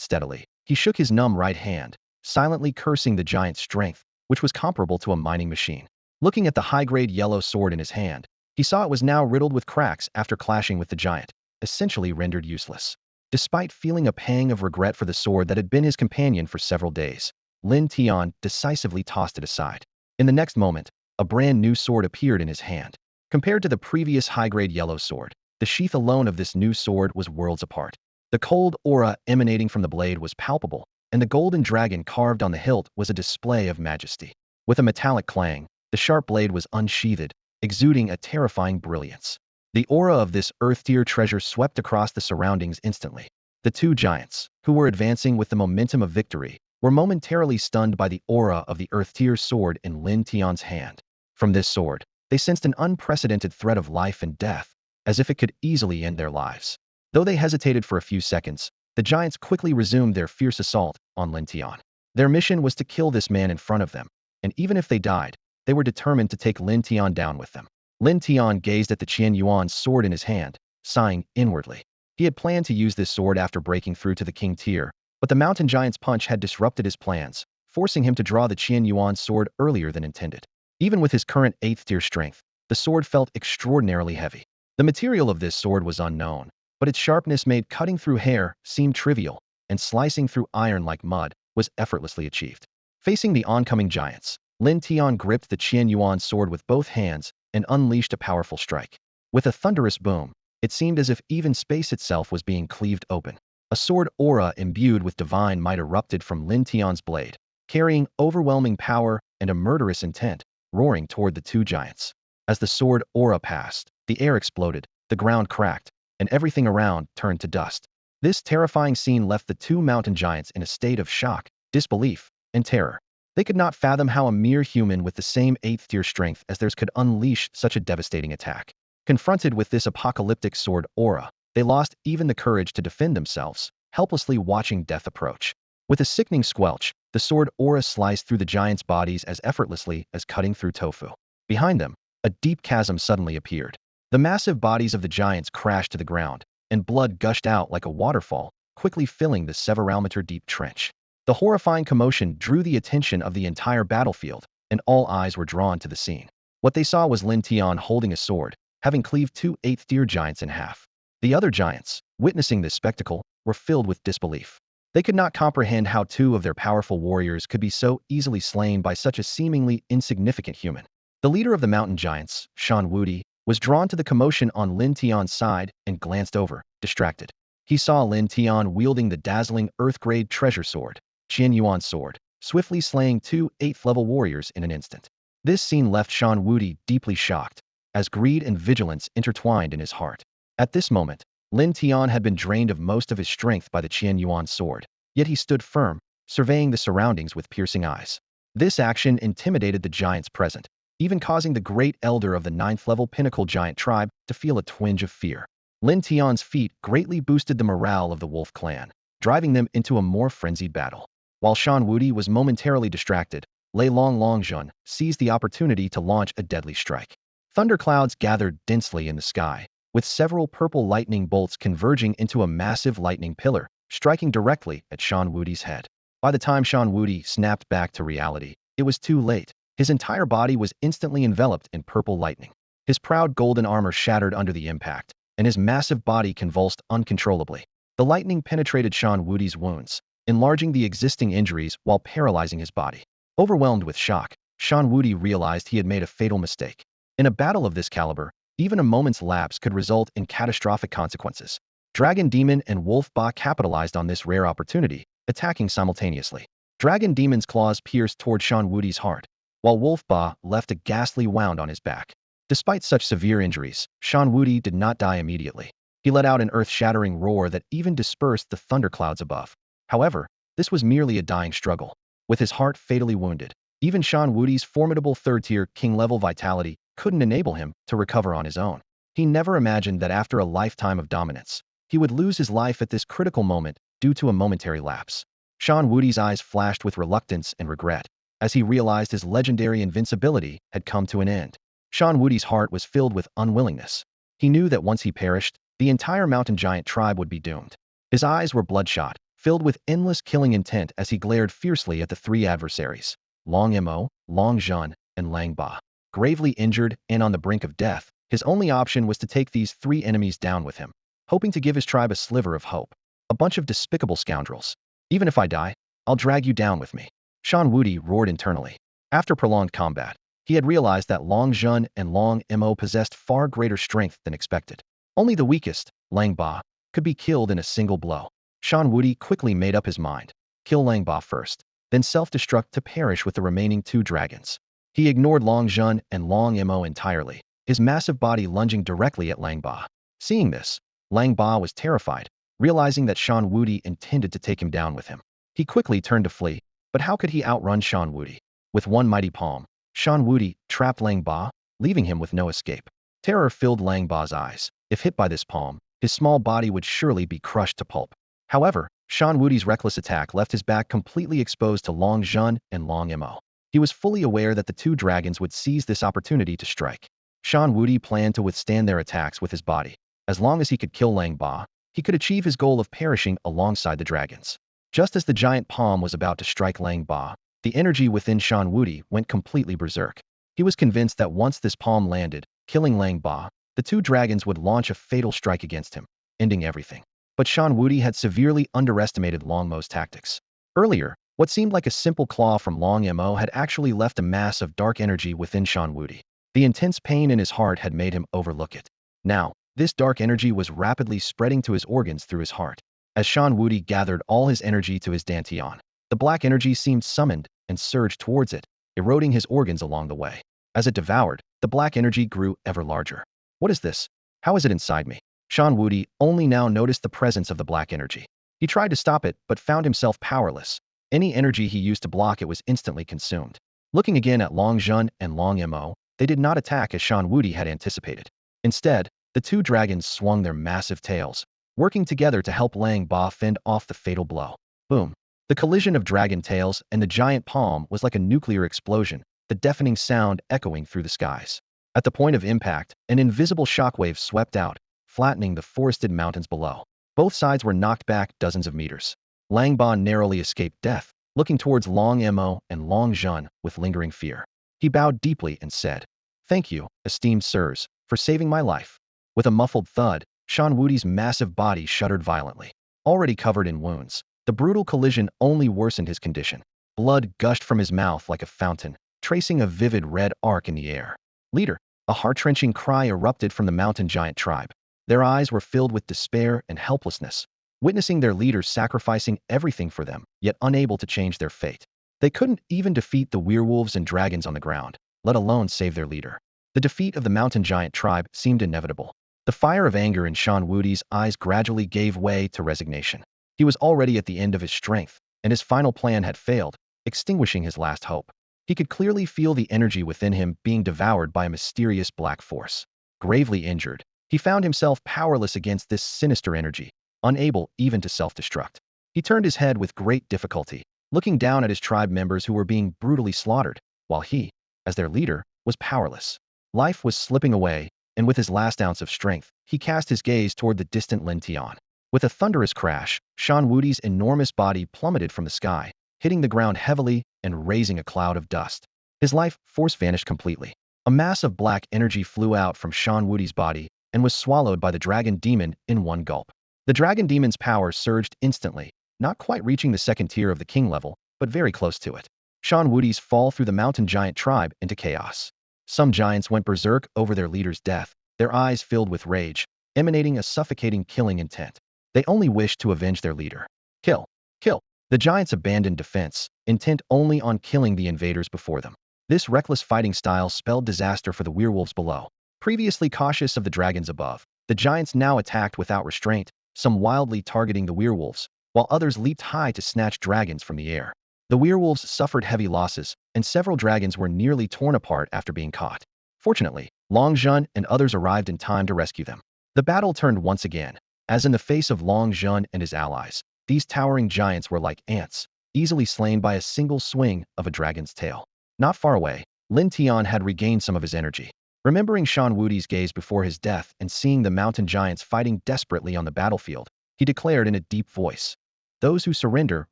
steadily, he shook his numb right hand, silently cursing the giant's strength, which was comparable to a mining machine. Looking at the high-grade yellow sword in his hand, he saw it was now riddled with cracks after clashing with the giant, essentially rendered useless. Despite feeling a pang of regret for the sword that had been his companion for several days, Lin Tian decisively tossed it aside. In the next moment, a brand new sword appeared in his hand. Compared to the previous high-grade yellow sword, the sheath alone of this new sword was worlds apart. The cold aura emanating from the blade was palpable, and the golden dragon carved on the hilt was a display of majesty. With a metallic clang, the sharp blade was unsheathed, exuding a terrifying brilliance. The aura of this earth-tier treasure swept across the surroundings instantly. The two giants, who were advancing with the momentum of victory, were momentarily stunned by the aura of the earth-tier sword in Lin Tian's hand. From this sword, they sensed an unprecedented threat of life and death, as if it could easily end their lives. Though they hesitated for a few seconds, the giants quickly resumed their fierce assault on Lin Tian. Their mission was to kill this man in front of them, and even if they died, they were determined to take Lin Tian down with them. Lin Tian gazed at the Qian Yuan's sword in his hand, sighing inwardly. He had planned to use this sword after breaking through to the king tier, but the mountain giant's punch had disrupted his plans, forcing him to draw the Qian Yuan's sword earlier than intended. Even with his current 8th tier strength, the sword felt extraordinarily heavy. The material of this sword was unknown, but its sharpness made cutting through hair seem trivial, and slicing through iron like mud was effortlessly achieved. Facing the oncoming giants, Lin Tian gripped the Qian Yuan's sword with both hands and unleashed a powerful strike. With a thunderous boom, it seemed as if even space itself was being cleaved open. A sword aura imbued with divine might erupted from Lin Tian's blade, carrying overwhelming power and a murderous intent, roaring toward the two giants. As the sword aura passed, the air exploded, the ground cracked, and everything around turned to dust. This terrifying scene left the two mountain giants in a state of shock, disbelief, and terror. They could not fathom how a mere human with the same 8th-tier strength as theirs could unleash such a devastating attack. Confronted with this apocalyptic sword aura, they lost even the courage to defend themselves, helplessly watching death approach. With a sickening squelch, the sword aura sliced through the giants' bodies as effortlessly as cutting through tofu. Behind them, a deep chasm suddenly appeared. The massive bodies of the giants crashed to the ground, and blood gushed out like a waterfall, quickly filling the several-meter-deep trench. The horrifying commotion drew the attention of the entire battlefield, and all eyes were drawn to the scene. What they saw was Lin Tian holding a sword, having cleaved two 8th-tier giants in half. The other giants, witnessing this spectacle, were filled with disbelief. They could not comprehend how two of their powerful warriors could be so easily slain by such a seemingly insignificant human. The leader of the mountain giants, Shan Wudi, was drawn to the commotion on Lin Tian's side and glanced over, distracted. He saw Lin Tian wielding the dazzling Earth-grade treasure sword, Qian Yuan's sword, swiftly slaying two 8th-level warriors in an instant. This scene left Shan Wudi deeply shocked, as greed and vigilance intertwined in his heart. At this moment, Lin Tian had been drained of most of his strength by the Qian Yuan sword, yet he stood firm, surveying the surroundings with piercing eyes. This action intimidated the giants present, even causing the great elder of the 9th-level pinnacle giant tribe to feel a twinge of fear. Lin Tian's feat greatly boosted the morale of the wolf clan, driving them into a more frenzied battle. While Shan Wudi was momentarily distracted, Lei Longjun seized the opportunity to launch a deadly strike. Thunderclouds gathered densely in the sky, with several purple lightning bolts converging into a massive lightning pillar, striking directly at Shan Wudi's head. By the time Shan Wudi snapped back to reality, it was too late. His entire body was instantly enveloped in purple lightning. His proud golden armor shattered under the impact, and his massive body convulsed uncontrollably. The lightning penetrated Shan Wudi's wounds, enlarging the existing injuries while paralyzing his body. Overwhelmed with shock, Shan Wudi realized he had made a fatal mistake. In a battle of this caliber, even a moment's lapse could result in catastrophic consequences. Dragon Demon and Wolf Ba capitalized on this rare opportunity, attacking simultaneously. Dragon Demon's claws pierced toward Shan Wudi's heart, while Wolf Ba left a ghastly wound on his back. Despite such severe injuries, Shan Wudi did not die immediately. He let out an earth-shattering roar that even dispersed the thunderclouds above. However, this was merely a dying struggle. With his heart fatally wounded, even Shan Wudi's formidable 3rd-tier king-level vitality couldn't enable him to recover on his own. He never imagined that after a lifetime of dominance, he would lose his life at this critical moment due to a momentary lapse. Shan Wudi's eyes flashed with reluctance and regret, as he realized his legendary invincibility had come to an end. Shan Wudi's heart was filled with unwillingness. He knew that once he perished, the entire mountain giant tribe would be doomed. His eyes were bloodshot, filled with endless killing intent as he glared fiercely at the three adversaries, Long Mo, Long Zhun, and Lang Ba. Gravely injured and on the brink of death, his only option was to take these three enemies down with him, hoping to give his tribe a sliver of hope. A bunch of despicable scoundrels. Even if I die, I'll drag you down with me. Shan Wudi roared internally. After prolonged combat, he had realized that Long Zhun and Long Mo possessed far greater strength than expected. Only the weakest, Lang Ba, could be killed in a single blow. Shan Wudi quickly made up his mind. Kill Lang Ba first, then self-destruct to perish with the remaining two dragons. He ignored Long Zhun and Long Mo entirely, his massive body lunging directly at Lang Ba. Seeing this, Lang Ba was terrified, realizing that Shan Wudi intended to take him down with him. He quickly turned to flee, but how could he outrun Shan Wudi? With one mighty palm, Shan Wudi trapped Lang Ba, leaving him with no escape. Terror filled Lang Ba's eyes. If hit by this palm, his small body would surely be crushed to pulp. However, Shan Wudi's reckless attack left his back completely exposed to Long Zhun and Long Mo. He was fully aware that the two dragons would seize this opportunity to strike. Shan Wudi planned to withstand their attacks with his body. As long as he could kill Lang Ba, he could achieve his goal of perishing alongside the dragons. Just as the giant palm was about to strike Lang Ba, the energy within Shan Wudi went completely berserk. He was convinced that once this palm landed, killing Lang Ba, the two dragons would launch a fatal strike against him, ending everything. But Shan Wudi had severely underestimated Long Mo's tactics. Earlier, what seemed like a simple claw from Long Mo had actually left a mass of dark energy within Shan Wudi. The intense pain in his heart had made him overlook it. Now, this dark energy was rapidly spreading to his organs through his heart. As Shan Wuti gathered all his energy to his dantian, the black energy seemed summoned and surged towards it, eroding his organs along the way. As it devoured, the black energy grew ever larger. What is this? How is it inside me? Shan Wuti only now noticed the presence of the black energy. He tried to stop it, but found himself powerless. Any energy he used to block it was instantly consumed. Looking again at Long Zhun and Long Mo, they did not attack as Shan Wuti had anticipated. Instead, the two dragons swung their massive tails, working together to help Lang Ba fend off the fatal blow. Boom! The collision of dragon tails and the giant palm was like a nuclear explosion, the deafening sound echoing through the skies. At the point of impact, an invisible shockwave swept out, flattening the forested mountains below. Both sides were knocked back dozens of meters. Lang Ba narrowly escaped death, looking towards Long Mo and Long Zhun with lingering fear. He bowed deeply and said, "Thank you, esteemed sirs, for saving my life." With a muffled thud, Shan Wuti's massive body shuddered violently. Already covered in wounds, the brutal collision only worsened his condition. Blood gushed from his mouth like a fountain, tracing a vivid red arc in the air. "Leader!" A heart-wrenching cry erupted from the mountain giant tribe. Their eyes were filled with despair and helplessness, witnessing their leaders sacrificing everything for them, yet unable to change their fate. They couldn't even defeat the werewolves and dragons on the ground, let alone save their leader. The defeat of the mountain giant tribe seemed inevitable. The fire of anger in Shan Wuti's eyes gradually gave way to resignation. He was already at the end of his strength, and his final plan had failed, extinguishing his last hope. He could clearly feel the energy within him being devoured by a mysterious black force. Gravely injured, he found himself powerless against this sinister energy, unable even to self-destruct. He turned his head with great difficulty, looking down at his tribe members who were being brutally slaughtered, while he, as their leader, was powerless. Life was slipping away, and with his last ounce of strength, he cast his gaze toward the distant Lin Tian. With a thunderous crash, Shan Wuti's enormous body plummeted from the sky, hitting the ground heavily and raising a cloud of dust. His life force vanished completely. A mass of black energy flew out from Shan Wuti's body and was swallowed by the dragon demon in one gulp. The dragon demon's power surged instantly, not quite reaching the second tier of the king level, but very close to it. Shan Wuti's fall threw the mountain giant tribe into chaos. Some giants went berserk over their leader's death, their eyes filled with rage, emanating a suffocating killing intent. They only wished to avenge their leader. Kill! Kill! The giants abandoned defense, intent only on killing the invaders before them. This reckless fighting style spelled disaster for the werewolves below. Previously cautious of the dragons above, the giants now attacked without restraint, some wildly targeting the werewolves, while others leaped high to snatch dragons from the air. The werewolves suffered heavy losses, and several dragons were nearly torn apart after being caught. Fortunately, Long Zhun and others arrived in time to rescue them. The battle turned once again. As in the face of Long Zhun and his allies, these towering giants were like ants, easily slain by a single swing of a dragon's tail. Not far away, Lin Tian had regained some of his energy. Remembering Shan Wuti's gaze before his death and seeing the mountain giants fighting desperately on the battlefield, he declared in a deep voice, "Those who surrender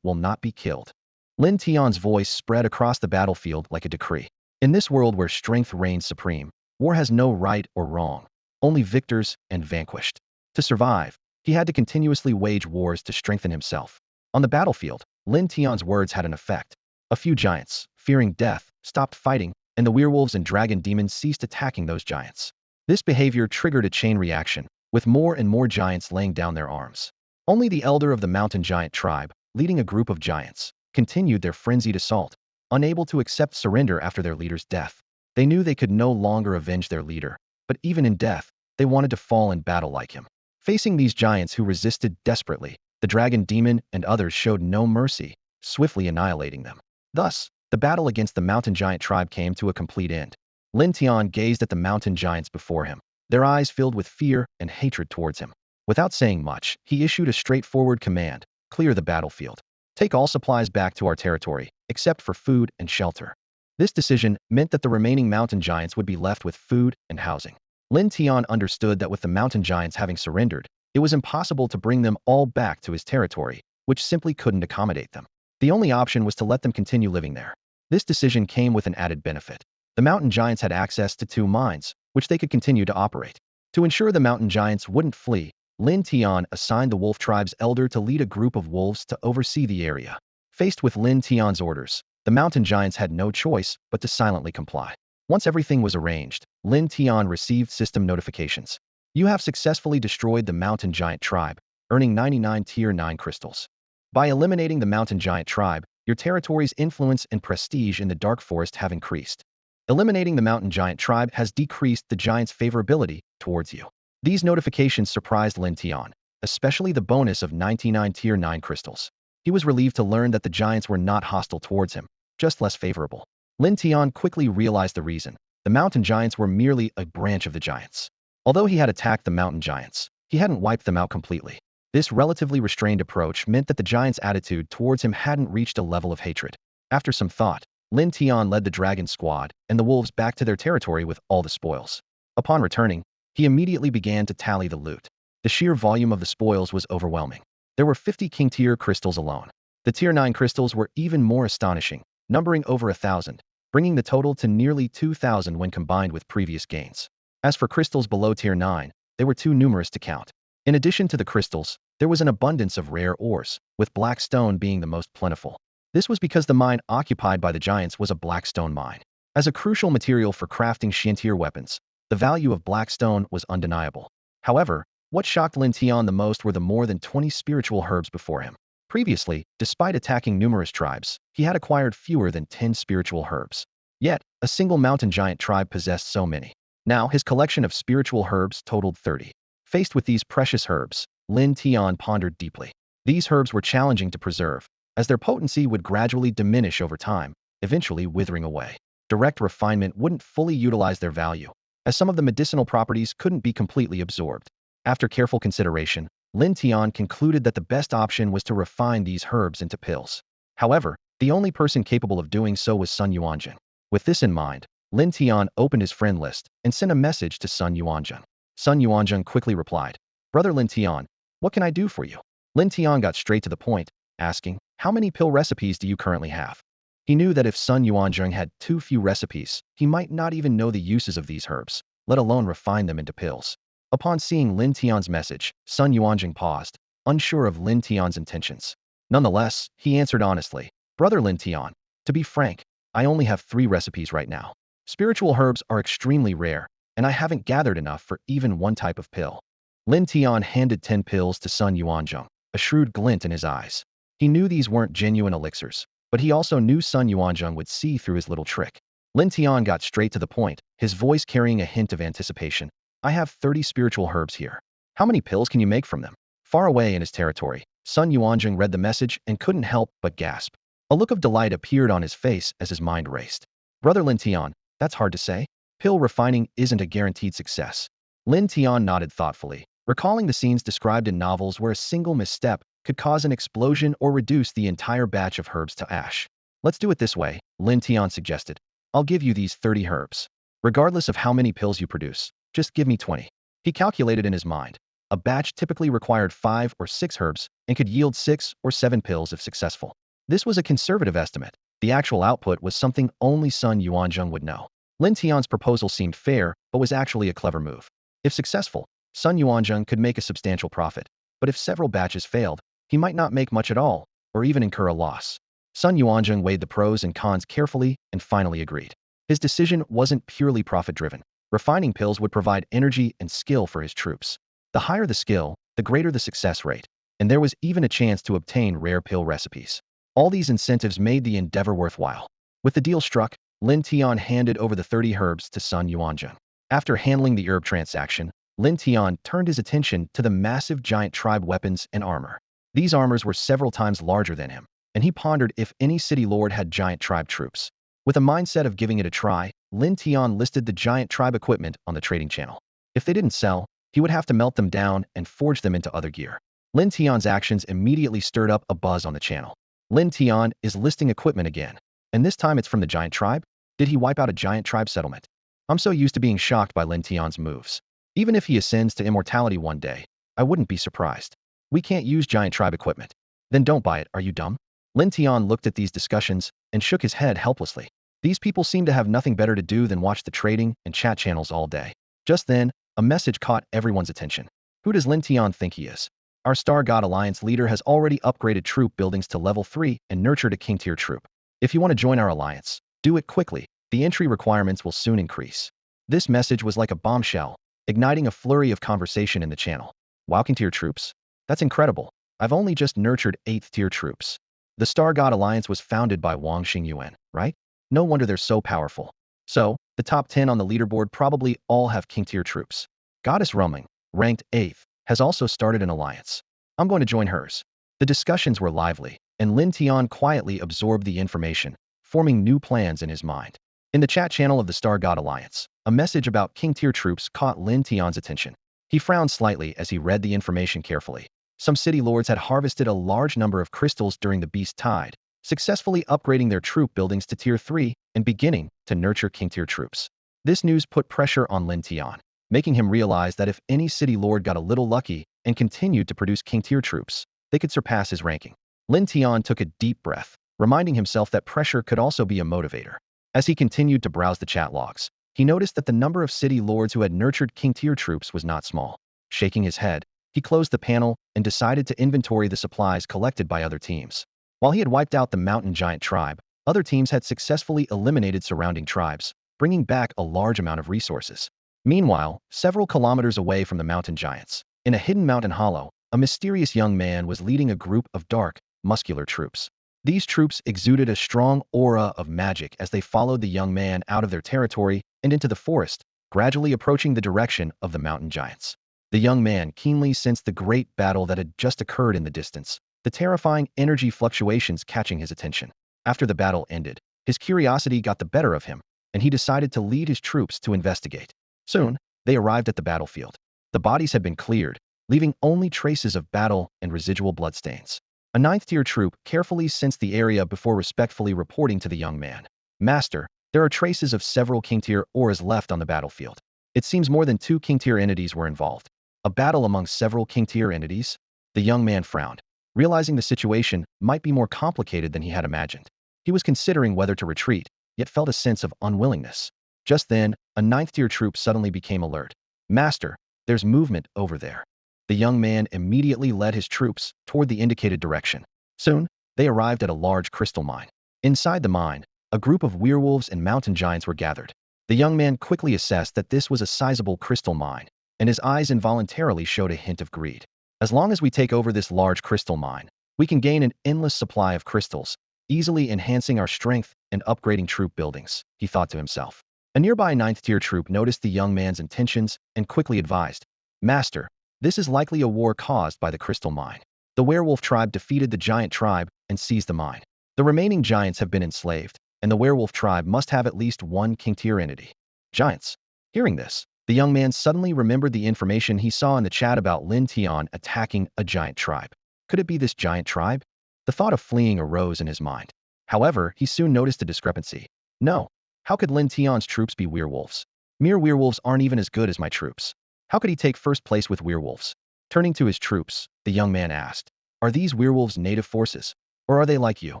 will not be killed." Lin Tian's voice spread across the battlefield like a decree. In this world where strength reigns supreme, war has no right or wrong, only victors and vanquished. To survive, he had to continuously wage wars to strengthen himself. On the battlefield, Lin Tian's words had an effect. A few giants, fearing death, stopped fighting, and the werewolves and dragon demons ceased attacking those giants. This behavior triggered a chain reaction, with more and more giants laying down their arms. Only the elder of the mountain giant tribe, leading a group of giants, continued their frenzied assault, unable to accept surrender after their leader's death. They knew they could no longer avenge their leader, but even in death, they wanted to fall in battle like him. Facing these giants who resisted desperately, the dragon demon and others showed no mercy, swiftly annihilating them. Thus, the battle against the mountain giant tribe came to a complete end. Lin Tian gazed at the mountain giants before him, their eyes filled with fear and hatred towards him. Without saying much, he issued a straightforward command: clear the battlefield. Take all supplies back to our territory, except for food and shelter. This decision meant that the remaining mountain giants would be left with food and housing. Lin Tian understood that with the mountain giants having surrendered, it was impossible to bring them all back to his territory, which simply couldn't accommodate them. The only option was to let them continue living there. This decision came with an added benefit. The mountain giants had access to 2 mines, which they could continue to operate. To ensure the mountain giants wouldn't flee, Lin Tian assigned the wolf tribe's elder to lead a group of wolves to oversee the area. Faced with Lin Tian's orders, the mountain giants had no choice but to silently comply. Once everything was arranged, Lin Tian received system notifications. You have successfully destroyed the mountain giant tribe. earning 99 Tier 9 crystals. By eliminating the mountain giant tribe, your territory's influence and prestige in the Dark Forest have increased. Eliminating the mountain giant tribe has decreased the giant's favorability towards you. These notifications surprised Lin Tian, especially the bonus of 99 Tier 9 crystals. He was relieved to learn that the giants were not hostile towards him, just less favorable. Lin Tian quickly realized the reason. The mountain giants were merely a branch of the giants. Although he had attacked the mountain giants, he hadn't wiped them out completely. This relatively restrained approach meant that the giant's attitude towards him hadn't reached a level of hatred. After some thought, Lin Tian led the dragon squad and the wolves back to their territory with all the spoils. Upon returning, he immediately began to tally the loot. The sheer volume of the spoils was overwhelming. There were 50 king tier crystals alone. The tier 9 crystals were even more astonishing, numbering over 1,000, bringing the total to nearly 2,000 when combined with previous gains. As for crystals below tier 9, they were too numerous to count. In addition to the crystals, there was an abundance of rare ores, with black stone being the most plentiful. This was because the mine occupied by the giants was a black stone mine. As a crucial material for crafting Shintier weapons, the value of black stone was undeniable. However, what shocked Lin Tian the most were the more than 20 spiritual herbs before him. Previously, despite attacking numerous tribes, he had acquired fewer than 10 spiritual herbs. Yet, a single mountain giant tribe possessed so many. Now, his collection of spiritual herbs totaled 30. Faced with these precious herbs, Lin Tian pondered deeply. These herbs were challenging to preserve, as their potency would gradually diminish over time, eventually withering away. Direct refinement wouldn't fully utilize their value, as some of the medicinal properties couldn't be completely absorbed. After careful consideration, Lin Tian concluded that the best option was to refine these herbs into pills. However, the only person capable of doing so was Sun Yuanjun. With this in mind, Lin Tian opened his friend list and sent a message to Sun Yuanjun. Sun Yuanjun quickly replied, "Brother Lin Tian, what can I do for you?" Lin Tian got straight to the point, asking, "How many pill recipes do you currently have?" He knew that if Sun Yuanjun had too few recipes, he might not even know the uses of these herbs, let alone refine them into pills. Upon seeing Lin Tian's message, Sun Yuanjun paused, unsure of Lin Tian's intentions. Nonetheless, he answered honestly, "Brother Lin Tian, to be frank, I only have 3 recipes right now. Spiritual herbs are extremely rare, and I haven't gathered enough for even one type of pill." Lin Tian handed 10 pills to Sun Yuanjun, a shrewd glint in his eyes. He knew these weren't genuine elixirs, but he also knew Sun Yuanjun would see through his little trick. Lin Tian got straight to the point, his voice carrying a hint of anticipation. "I have 30 spiritual herbs here. How many pills can you make from them?" Far away in his territory, Sun Yuanjun read the message and couldn't help but gasp. A look of delight appeared on his face as his mind raced. "Brother Lin Tian, that's hard to say. Pill refining isn't a guaranteed success." Lin Tian nodded thoughtfully, recalling the scenes described in novels where a single misstep could cause an explosion or reduce the entire batch of herbs to ash. "Let's do it this way," Lin Tian suggested. "I'll give you these 30 herbs. Regardless of how many pills you produce, just give me 20. He calculated in his mind. A batch typically required 5 or 6 herbs and could yield 6 or 7 pills if successful. This was a conservative estimate. The actual output was something only Sun Yuanjun would know. Lin Tian's proposal seemed fair, but was actually a clever move. If successful, Sun Yuanjun could make a substantial profit, but if several batches failed, he might not make much at all, or even incur a loss. Sun Yuanjun weighed the pros and cons carefully and finally agreed. His decision wasn't purely profit-driven. Refining pills would provide energy and skill for his troops. The higher the skill, the greater the success rate, and there was even a chance to obtain rare pill recipes. All these incentives made the endeavor worthwhile. With the deal struck, Lin Tian handed over the 30 herbs to Sun Yuanjun. After handling the herb transaction, Lin Tian turned his attention to the massive giant tribe weapons and armor. These armors were several times larger than him, and he pondered if any city lord had giant tribe troops. With a mindset of giving it a try, Lin Tian listed the giant tribe equipment on the trading channel. If they didn't sell, he would have to melt them down and forge them into other gear. Lin Tian's actions immediately stirred up a buzz on the channel. Lin Tian is listing equipment again, and this time it's from the giant tribe? Did he wipe out a giant tribe settlement? I'm so used to being shocked by Lin Tian's moves. Even if he ascends to immortality one day, I wouldn't be surprised. We can't use giant tribe equipment. Then don't buy it, are you dumb? Lin Tian looked at these discussions and shook his head helplessly. These people seem to have nothing better to do than watch the trading and chat channels all day. Just then, a message caught everyone's attention. Who does Lin Tian think he is? Our Star God Alliance leader has already upgraded troop buildings to level 3 and nurtured a king tier troop. If you want to join our alliance, do it quickly. The entry requirements will soon increase. This message was like a bombshell, igniting a flurry of conversation in the channel. Wow, king tier troops? That's incredible. I've only just nurtured 8th tier troops. The Star God Alliance was founded by Wang Xingyuan, right? No wonder they're so powerful. So, the top 10 on the leaderboard probably all have king tier troops. Goddess Roaming, ranked 8th, has also started an alliance. I'm going to join hers. The discussions were lively, and Lin Tian quietly absorbed the information, forming new plans in his mind. In the chat channel of the Star God Alliance, a message about king tier troops caught Lin Tian's attention. He frowned slightly as he read the information carefully. Some city lords had harvested a large number of crystals during the Beast Tide, successfully upgrading their troop buildings to Tier 3 and beginning to nurture king tier troops. This news put pressure on Lin Tian, making him realize that if any city lord got a little lucky and continued to produce king tier troops, they could surpass his ranking. Lin Tian took a deep breath, reminding himself that pressure could also be a motivator. As he continued to browse the chat logs, he noticed that the number of city lords who had nurtured king tier troops was not small. Shaking his head, he closed the panel and decided to inventory the supplies collected by other teams. While he had wiped out the mountain giant tribe, other teams had successfully eliminated surrounding tribes, bringing back a large amount of resources. Meanwhile, several kilometers away from the mountain giants, in a hidden mountain hollow, a mysterious young man was leading a group of dark, muscular troops. These troops exuded a strong aura of magic as they followed the young man out of their territory and into the forest, gradually approaching the direction of the mountain giants. The young man keenly sensed the great battle that had just occurred in the distance, the terrifying energy fluctuations catching his attention. After the battle ended, his curiosity got the better of him, and he decided to lead his troops to investigate. Soon, they arrived at the battlefield. The bodies had been cleared, leaving only traces of battle and residual bloodstains. A 9th tier troop carefully sensed the area before respectfully reporting to the young man. Master, there are traces of several king tier auras left on the battlefield. It seems more than 2 king tier entities were involved. A battle among several king tier entities? The young man frowned, realizing the situation might be more complicated than he had imagined. He was considering whether to retreat, yet felt a sense of unwillingness. Just then, a 9th tier troop suddenly became alert. Master, there's movement over there. The young man immediately led his troops toward the indicated direction. Soon, they arrived at a large crystal mine. Inside the mine, a group of werewolves and mountain giants were gathered. The young man quickly assessed that this was a sizable crystal mine, and his eyes involuntarily showed a hint of greed. As long as we take over this large crystal mine, we can gain an endless supply of crystals, easily enhancing our strength and upgrading troop buildings, he thought to himself. A nearby 9th tier troop noticed the young man's intentions and quickly advised, Master, this is likely a war caused by the crystal mine. The werewolf tribe defeated the giant tribe and seized the mine. The remaining giants have been enslaved, and the werewolf tribe must have at least 1 king tier entity. Giants. Hearing this, the young man suddenly remembered the information he saw in the chat about Lin Tian attacking a giant tribe. Could it be this giant tribe? The thought of fleeing arose in his mind. However, he soon noticed a discrepancy. No. How could Lin Tian's troops be werewolves? Mere werewolves aren't even as good as my troops. How could he take first place with werewolves? Turning to his troops, the young man asked, Are these werewolves native forces? Or are they like you?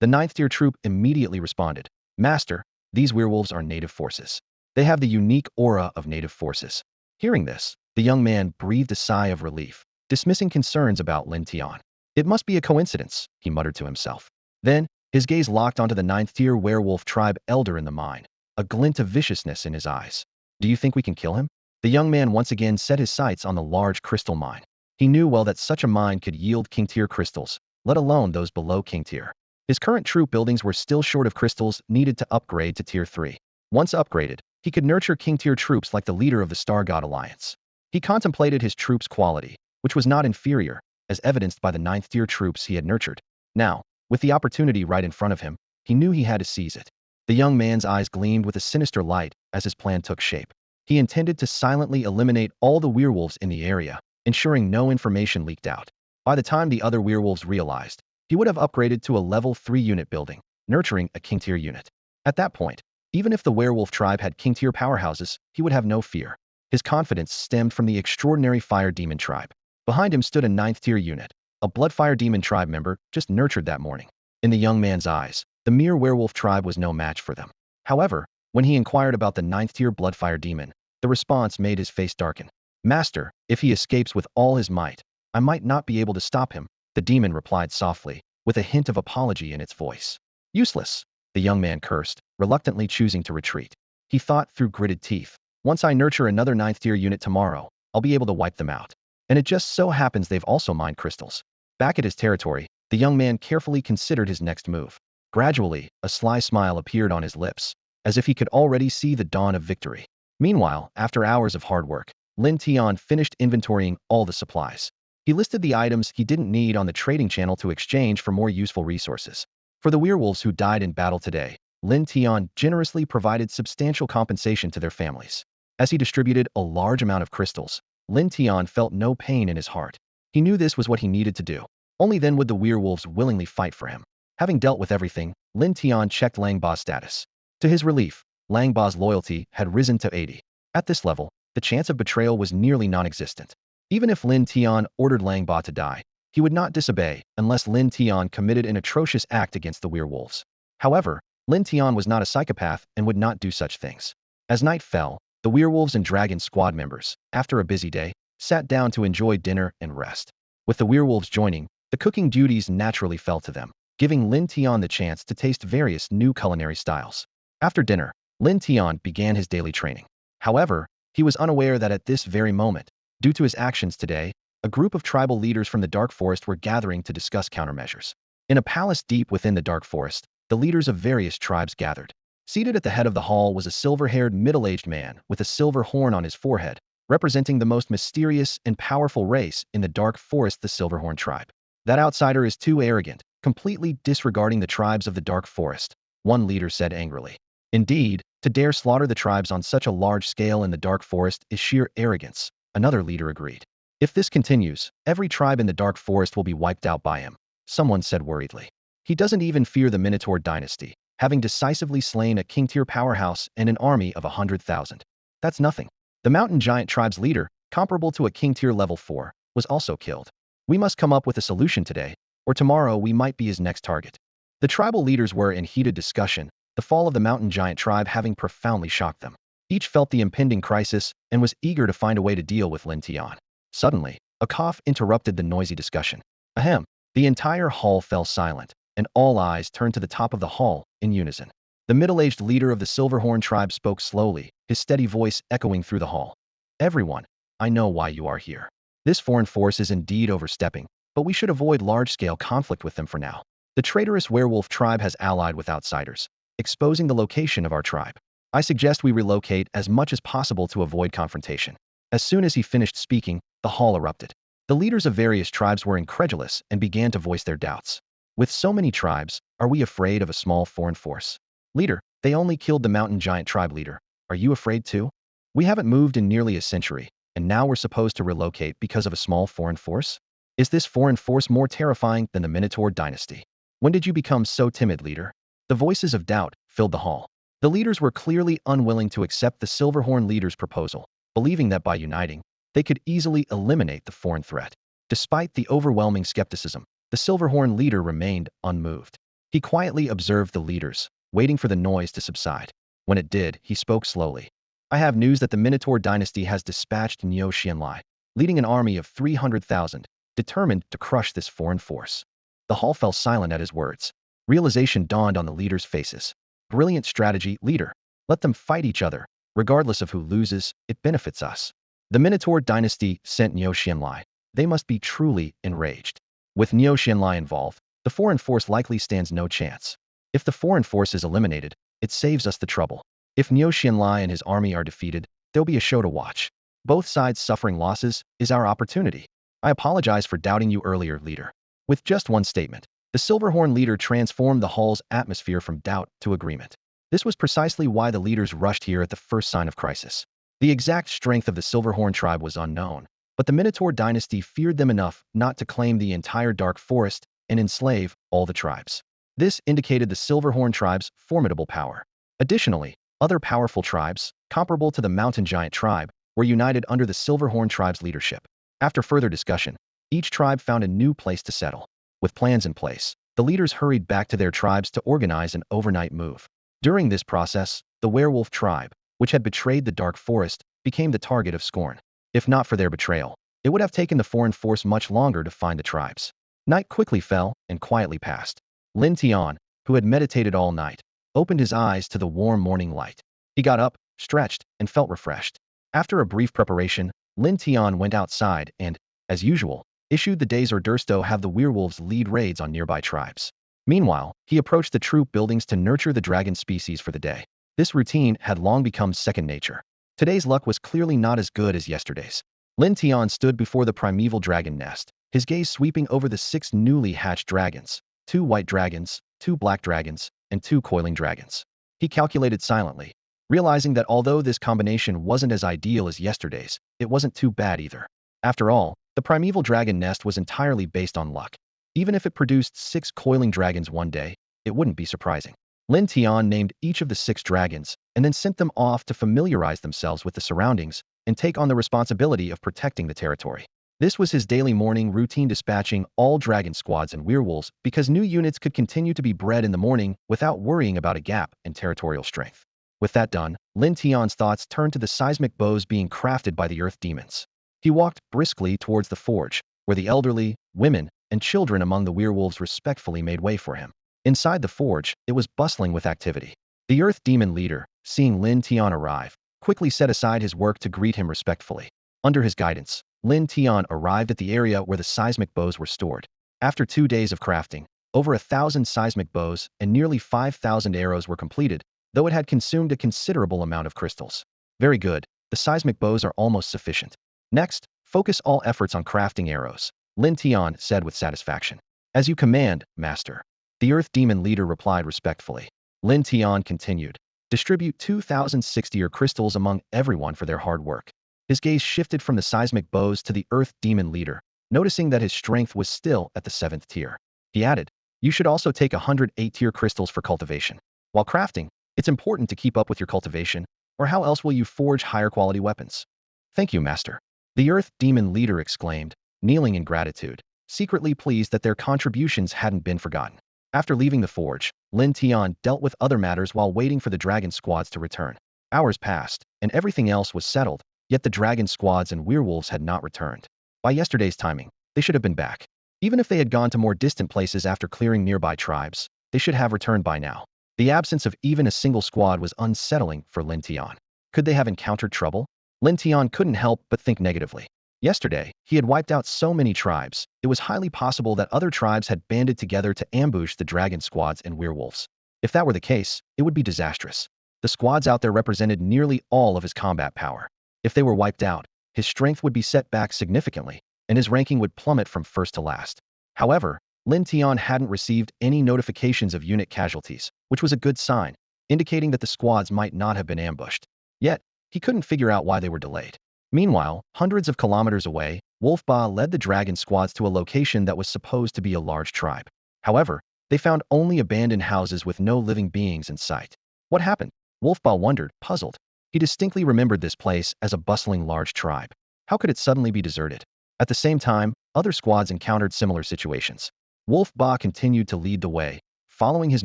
The 9th tier troop immediately responded, Master, these werewolves are native forces. They have the unique aura of native forces. Hearing this, the young man breathed a sigh of relief, dismissing concerns about Lin Tian. It must be a coincidence, he muttered to himself. Then, his gaze locked onto the 9th tier werewolf tribe elder in the mine, a glint of viciousness in his eyes. Do you think we can kill him? The young man once again set his sights on the large crystal mine. He knew well that such a mine could yield king tier crystals, let alone those below king tier. His current troop buildings were still short of crystals needed to upgrade to Tier 3. Once upgraded, he could nurture king tier troops like the leader of the Star God Alliance. He contemplated his troops' quality, which was not inferior, as evidenced by the 9th tier troops he had nurtured. Now, with the opportunity right in front of him, he knew he had to seize it. The young man's eyes gleamed with a sinister light as his plan took shape. He intended to silently eliminate all the werewolves in the area, ensuring no information leaked out. By the time the other werewolves realized, he would have upgraded to a level 3 unit building, nurturing a king tier unit. At that point, even if the werewolf tribe had king tier powerhouses, he would have no fear. His confidence stemmed from the extraordinary fire demon tribe. Behind him stood a 9th tier unit, a bloodfire demon tribe member just nurtured that morning. In the young man's eyes, the mere werewolf tribe was no match for them. However, when he inquired about the 9th tier bloodfire demon, the response made his face darken. Master, if he escapes with all his might, I might not be able to stop him, the demon replied softly, with a hint of apology in its voice. Useless, the young man cursed, reluctantly choosing to retreat. He thought through gritted teeth. Once I nurture another 9th tier unit tomorrow, I'll be able to wipe them out. and it just so happens they've also mined crystals. Back at his territory, the young man carefully considered his next move. Gradually, a sly smile appeared on his lips, as if he could already see the dawn of victory. Meanwhile, after hours of hard work, Lin Tian finished inventorying all the supplies. He listed the items he didn't need on the trading channel to exchange for more useful resources. For the werewolves who died in battle today, Lin Tian generously provided substantial compensation to their families. As he distributed a large amount of crystals, Lin Tian felt no pain in his heart. He knew this was what he needed to do. Only then would the werewolves willingly fight for him. Having dealt with everything, Lin Tian checked Lang Ba's status. To his relief, Lang Ba's loyalty had risen to 80. At this level, the chance of betrayal was nearly non-existent. Even if Lin Tian ordered Lang Ba to die, he would not disobey unless Lin Tian committed an atrocious act against the werewolves. However, Lin Tian was not a psychopath and would not do such things. As night fell, the werewolves and dragon squad members, after a busy day, sat down to enjoy dinner and rest. With the werewolves joining, the cooking duties naturally fell to them, giving Lin Tian the chance to taste various new culinary styles. After dinner, Lin Tian began his daily training. However, he was unaware that at this very moment, due to his actions today, a group of tribal leaders from the Dark Forest were gathering to discuss countermeasures. In a palace deep within the Dark Forest, the leaders of various tribes gathered. Seated at the head of the hall was a silver-haired middle-aged man with a silver horn on his forehead, representing the most mysterious and powerful race in the Dark Forest, the Silverhorn tribe. That outsider is too arrogant, completely disregarding the tribes of the Dark Forest, one leader said angrily. Indeed, to dare slaughter the tribes on such a large scale in the Dark Forest is sheer arrogance, another leader agreed. If this continues, every tribe in the Dark Forest will be wiped out by him, someone said worriedly. He doesn't even fear the Minotaur dynasty, having decisively slain a king-tier powerhouse and an army of 100,000. That's nothing. The mountain giant tribe's leader, comparable to a king-tier level 4, was also killed. We must come up with a solution today, or tomorrow we might be his next target. The tribal leaders were in heated discussion, the fall of the mountain giant tribe having profoundly shocked them. Each felt the impending crisis and was eager to find a way to deal with Lin Tian. Suddenly, a cough interrupted the noisy discussion. Ahem! The entire hall fell silent, and all eyes turned to the top of the hall, in unison. The middle-aged leader of the Silverhorn tribe spoke slowly, his steady voice echoing through the hall. Everyone, I know why you are here. This foreign force is indeed overstepping, but we should avoid large-scale conflict with them for now. The traitorous werewolf tribe has allied with outsiders, exposing the location of our tribe. I suggest we relocate as much as possible to avoid confrontation. As soon as he finished speaking, the hall erupted. The leaders of various tribes were incredulous and began to voice their doubts. With so many tribes, are we afraid of a small foreign force? Leader, they only killed the mountain giant tribe leader. Are you afraid too? We haven't moved in nearly a century, and now we're supposed to relocate because of a small foreign force? Is this foreign force more terrifying than the Minotaur dynasty? When did you become so timid, leader? The voices of doubt filled the hall. The leaders were clearly unwilling to accept the Silverhorn leader's proposal, believing that by uniting, they could easily eliminate the foreign threat. Despite the overwhelming skepticism, the Silverhorn leader remained unmoved. He quietly observed the leaders, waiting for the noise to subside. When it did, he spoke slowly. I have news that the Minotaur dynasty has dispatched Niu Xianlai, leading an army of 300,000, determined to crush this foreign force. The hall fell silent at his words. Realization dawned on the leaders' faces. Brilliant strategy, leader. Let them fight each other. Regardless of who loses, it benefits us. The Minotaur dynasty sent Niu Xianlai. They must be truly enraged. With Niu Xianlai involved, the foreign force likely stands no chance. If the foreign force is eliminated, it saves us the trouble. If Niu Xianlai and his army are defeated, there'll be a show to watch. Both sides suffering losses is our opportunity. I apologize for doubting you earlier, leader. With just one statement, the Silverhorn leader transformed the hall's atmosphere from doubt to agreement. This was precisely why the leaders rushed here at the first sign of crisis. The exact strength of the Silverhorn tribe was unknown, but the Minotaur dynasty feared them enough not to claim the entire Dark Forest and enslave all the tribes. This indicated the Silverhorn tribe's formidable power. Additionally, other powerful tribes, comparable to the Mountain Giant tribe, were united under the Silverhorn tribe's leadership. After further discussion, each tribe found a new place to settle. With plans in place, the leaders hurried back to their tribes to organize an overnight move. During this process, the werewolf tribe, which had betrayed the Dark Forest, became the target of scorn. If not for their betrayal, it would have taken the foreign force much longer to find the tribes. Night quickly fell and quietly passed. Lin Tian, who had meditated all night, opened his eyes to the warm morning light. He got up, stretched, and felt refreshed. After a brief preparation, Lin Tian went outside and, as usual, issued the days Dursto have the werewolves lead raids on nearby tribes. Meanwhile, he approached the troop buildings to nurture the dragon species for the day. This routine had long become second nature. Today's luck was clearly not as good as yesterday's. Lin Tian stood before the primeval dragon nest, his gaze sweeping over the 6 newly hatched dragons, 2 white dragons, 2 black dragons, and 2 coiling dragons. He calculated silently, realizing that although this combination wasn't as ideal as yesterday's, it wasn't too bad either. After all, the primeval dragon nest was entirely based on luck. Even if it produced 6 coiling dragons one day, it wouldn't be surprising. Lin Tian named each of the 6 dragons, and then sent them off to familiarize themselves with the surroundings and take on the responsibility of protecting the territory. This was his daily morning routine, dispatching all dragon squads and werewolves because new units could continue to be bred in the morning without worrying about a gap in territorial strength. With that done, Lin Tian's thoughts turned to the seismic bows being crafted by the earth demons. He walked briskly towards the forge, where the elderly, women, and children among the werewolves respectfully made way for him. Inside the forge, it was bustling with activity. The earth demon leader, seeing Lin Tian arrive, quickly set aside his work to greet him respectfully. Under his guidance, Lin Tian arrived at the area where the seismic bows were stored. After 2 days of crafting, over 1,000 seismic bows and nearly 5,000 arrows were completed, though it had consumed a considerable amount of crystals. Very good, the seismic bows are almost sufficient. Next, focus all efforts on crafting arrows, Lin Tian said with satisfaction. As you command, master. The earth demon leader replied respectfully. Lin Tian continued. Distribute 2,060 crystals among everyone for their hard work. His gaze shifted from the seismic bows to the earth demon leader, noticing that his strength was still at the 7th tier. He added, you should also take 108 tier crystals for cultivation. While crafting, it's important to keep up with your cultivation, or how else will you forge higher quality weapons? Thank you, master. The earth demon leader exclaimed, kneeling in gratitude, secretly pleased that their contributions hadn't been forgotten. After leaving the forge, Lin Tian dealt with other matters while waiting for the dragon squads to return. Hours passed, and everything else was settled, yet the dragon squads and werewolves had not returned. By yesterday's timing, they should have been back. Even if they had gone to more distant places after clearing nearby tribes, they should have returned by now. The absence of even a single squad was unsettling for Lin Tian. Could they have encountered trouble? Lin Tian couldn't help but think negatively. Yesterday, he had wiped out so many tribes, it was highly possible that other tribes had banded together to ambush the dragon squads and werewolves. If that were the case, it would be disastrous. The squads out there represented nearly all of his combat power. If they were wiped out, his strength would be set back significantly, and his ranking would plummet from first to last. However, Lin Tian hadn't received any notifications of unit casualties, which was a good sign, indicating that the squads might not have been ambushed. Yet, he couldn't figure out why they were delayed. Meanwhile, hundreds of kilometers away, Wolfba led the dragon squads to a location that was supposed to be a large tribe. However, they found only abandoned houses with no living beings in sight. What happened? Wolfba wondered, puzzled. He distinctly remembered this place as a bustling large tribe. How could it suddenly be deserted? At the same time, other squads encountered similar situations. Wolfba continued to lead the way, following his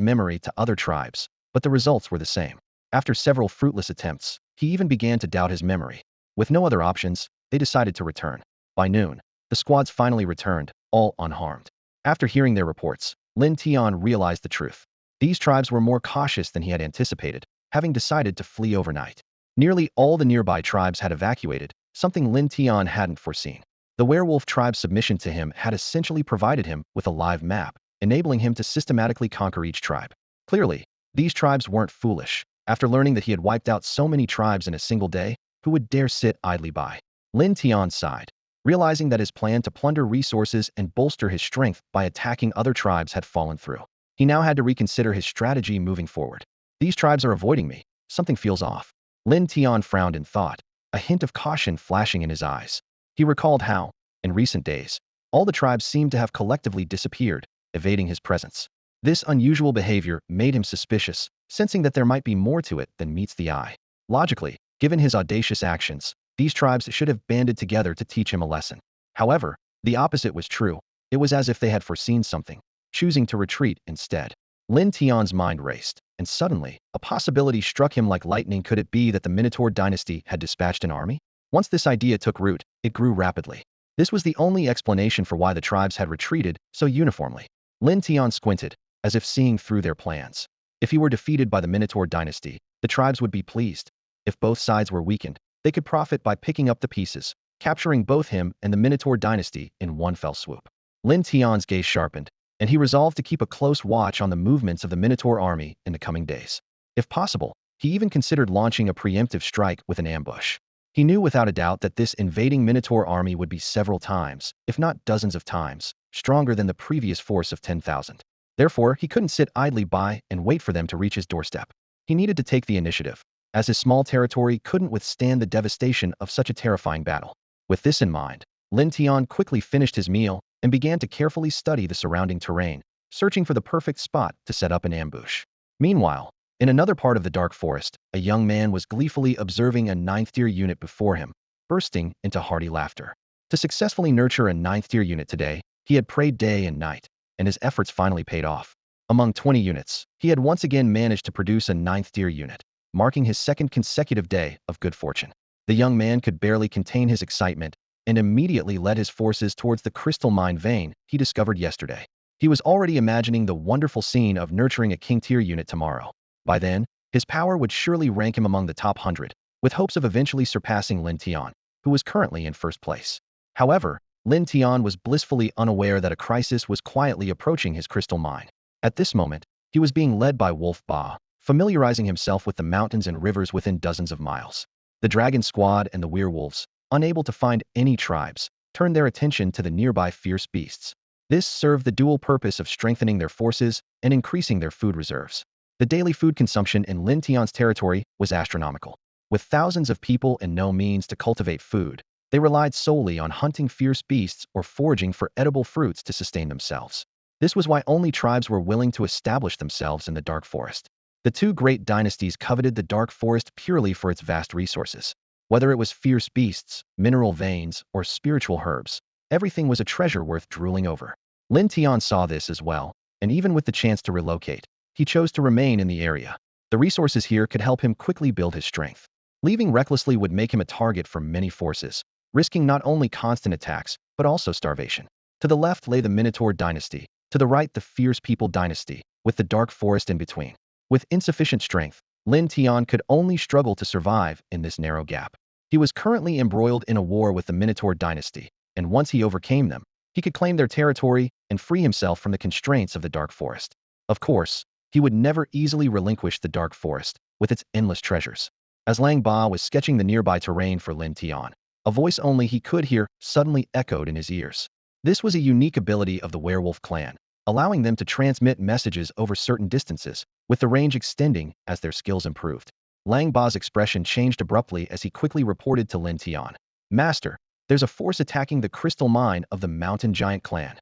memory to other tribes, but the results were the same. After several fruitless attempts, he even began to doubt his memory. With no other options, they decided to return. By noon, the squads finally returned, all unharmed. After hearing their reports, Lin Tian realized the truth. These tribes were more cautious than he had anticipated, having decided to flee overnight. Nearly all the nearby tribes had evacuated, something Lin Tian hadn't foreseen. The werewolf tribe's submission to him had essentially provided him with a live map, enabling him to systematically conquer each tribe. Clearly, these tribes weren't foolish. After learning that he had wiped out so many tribes in a single day, who would dare sit idly by? Lin Tian sighed, realizing that his plan to plunder resources and bolster his strength by attacking other tribes had fallen through. He now had to reconsider his strategy moving forward. These tribes are avoiding me. Something feels off. Lin Tian frowned in thought, a hint of caution flashing in his eyes. He recalled how, in recent days, all the tribes seemed to have collectively disappeared, evading his presence. This unusual behavior made him suspicious, sensing that there might be more to it than meets the eye. Logically, given his audacious actions, these tribes should have banded together to teach him a lesson. However, the opposite was true. It was as if they had foreseen something, choosing to retreat instead. Lin Tian's mind raced, and suddenly, a possibility struck him like lightning. Could it be that the Minotaur dynasty had dispatched an army? Once this idea took root, it grew rapidly. This was the only explanation for why the tribes had retreated so uniformly. Lin Tian squinted, as if seeing through their plans. If he were defeated by the Minotaur dynasty, the tribes would be pleased. If both sides were weakened, they could profit by picking up the pieces. capturing both him and the Minotaur dynasty in one fell swoop. Lin Tian's gaze sharpened, and he resolved to keep a close watch on the movements of the Minotaur army in the coming days. If possible, he even considered launching a preemptive strike with an ambush. He knew without a doubt that this invading Minotaur army would be several times, if not dozens of times, stronger than the previous force of 10,000. Therefore, he couldn't sit idly by and wait for them to reach his doorstep. He needed to take the initiative, as his small territory couldn't withstand the devastation of such a terrifying battle. With this in mind, Lin Tian quickly finished his meal and began to carefully study the surrounding terrain, searching for the perfect spot to set up an ambush. Meanwhile, in another part of the dark forest, a young man was gleefully observing a ninth-tier unit before him, bursting into hearty laughter. To successfully nurture a ninth-tier unit today, he had prayed day and night, and his efforts finally paid off. Among 20 units, he had once again managed to produce a ninth-tier unit, marking his second consecutive day of good fortune. The young man could barely contain his excitement and immediately led his forces towards the crystal mine vein he discovered yesterday. He was already imagining the wonderful scene of nurturing a king-tier unit tomorrow. By then, his power would surely rank him among the top 100, with hopes of eventually surpassing Lin Tian, who was currently in first place. However, Lin Tian was blissfully unaware that a crisis was quietly approaching his crystal mine. At this moment, he was being led by Wolf Ba, familiarizing himself with the mountains and rivers within dozens of miles. The dragon squad and the werewolves, unable to find any tribes, turned their attention to the nearby fierce beasts. This served the dual purpose of strengthening their forces and increasing their food reserves. The daily food consumption in Lin Tian's territory was astronomical. With thousands of people and no means to cultivate food, they relied solely on hunting fierce beasts or foraging for edible fruits to sustain themselves. This was why only tribes were willing to establish themselves in the dark forest. The two great dynasties coveted the dark forest purely for its vast resources. Whether it was fierce beasts, mineral veins, or spiritual herbs, everything was a treasure worth drooling over. Lin Tian saw this as well, and even with the chance to relocate, he chose to remain in the area. The resources here could help him quickly build his strength. Leaving recklessly would make him a target for many forces, risking not only constant attacks, but also starvation. To the left lay the Minotaur dynasty, to the right the Fierce People dynasty, with the dark forest in between. With insufficient strength, Lin Tian could only struggle to survive in this narrow gap. He was currently embroiled in a war with the Minotaur dynasty, and once he overcame them, he could claim their territory and free himself from the constraints of the dark forest. Of course, he would never easily relinquish the dark forest, with its endless treasures. As Lang Ba was sketching the nearby terrain for Lin Tian, a voice only he could hear suddenly echoed in his ears. This was a unique ability of the werewolf clan, allowing them to transmit messages over certain distances, with the range extending as their skills improved. Lang Ba's expression changed abruptly as he quickly reported to Lin Tian. "Master, there's a force attacking the crystal mine of the mountain giant clan."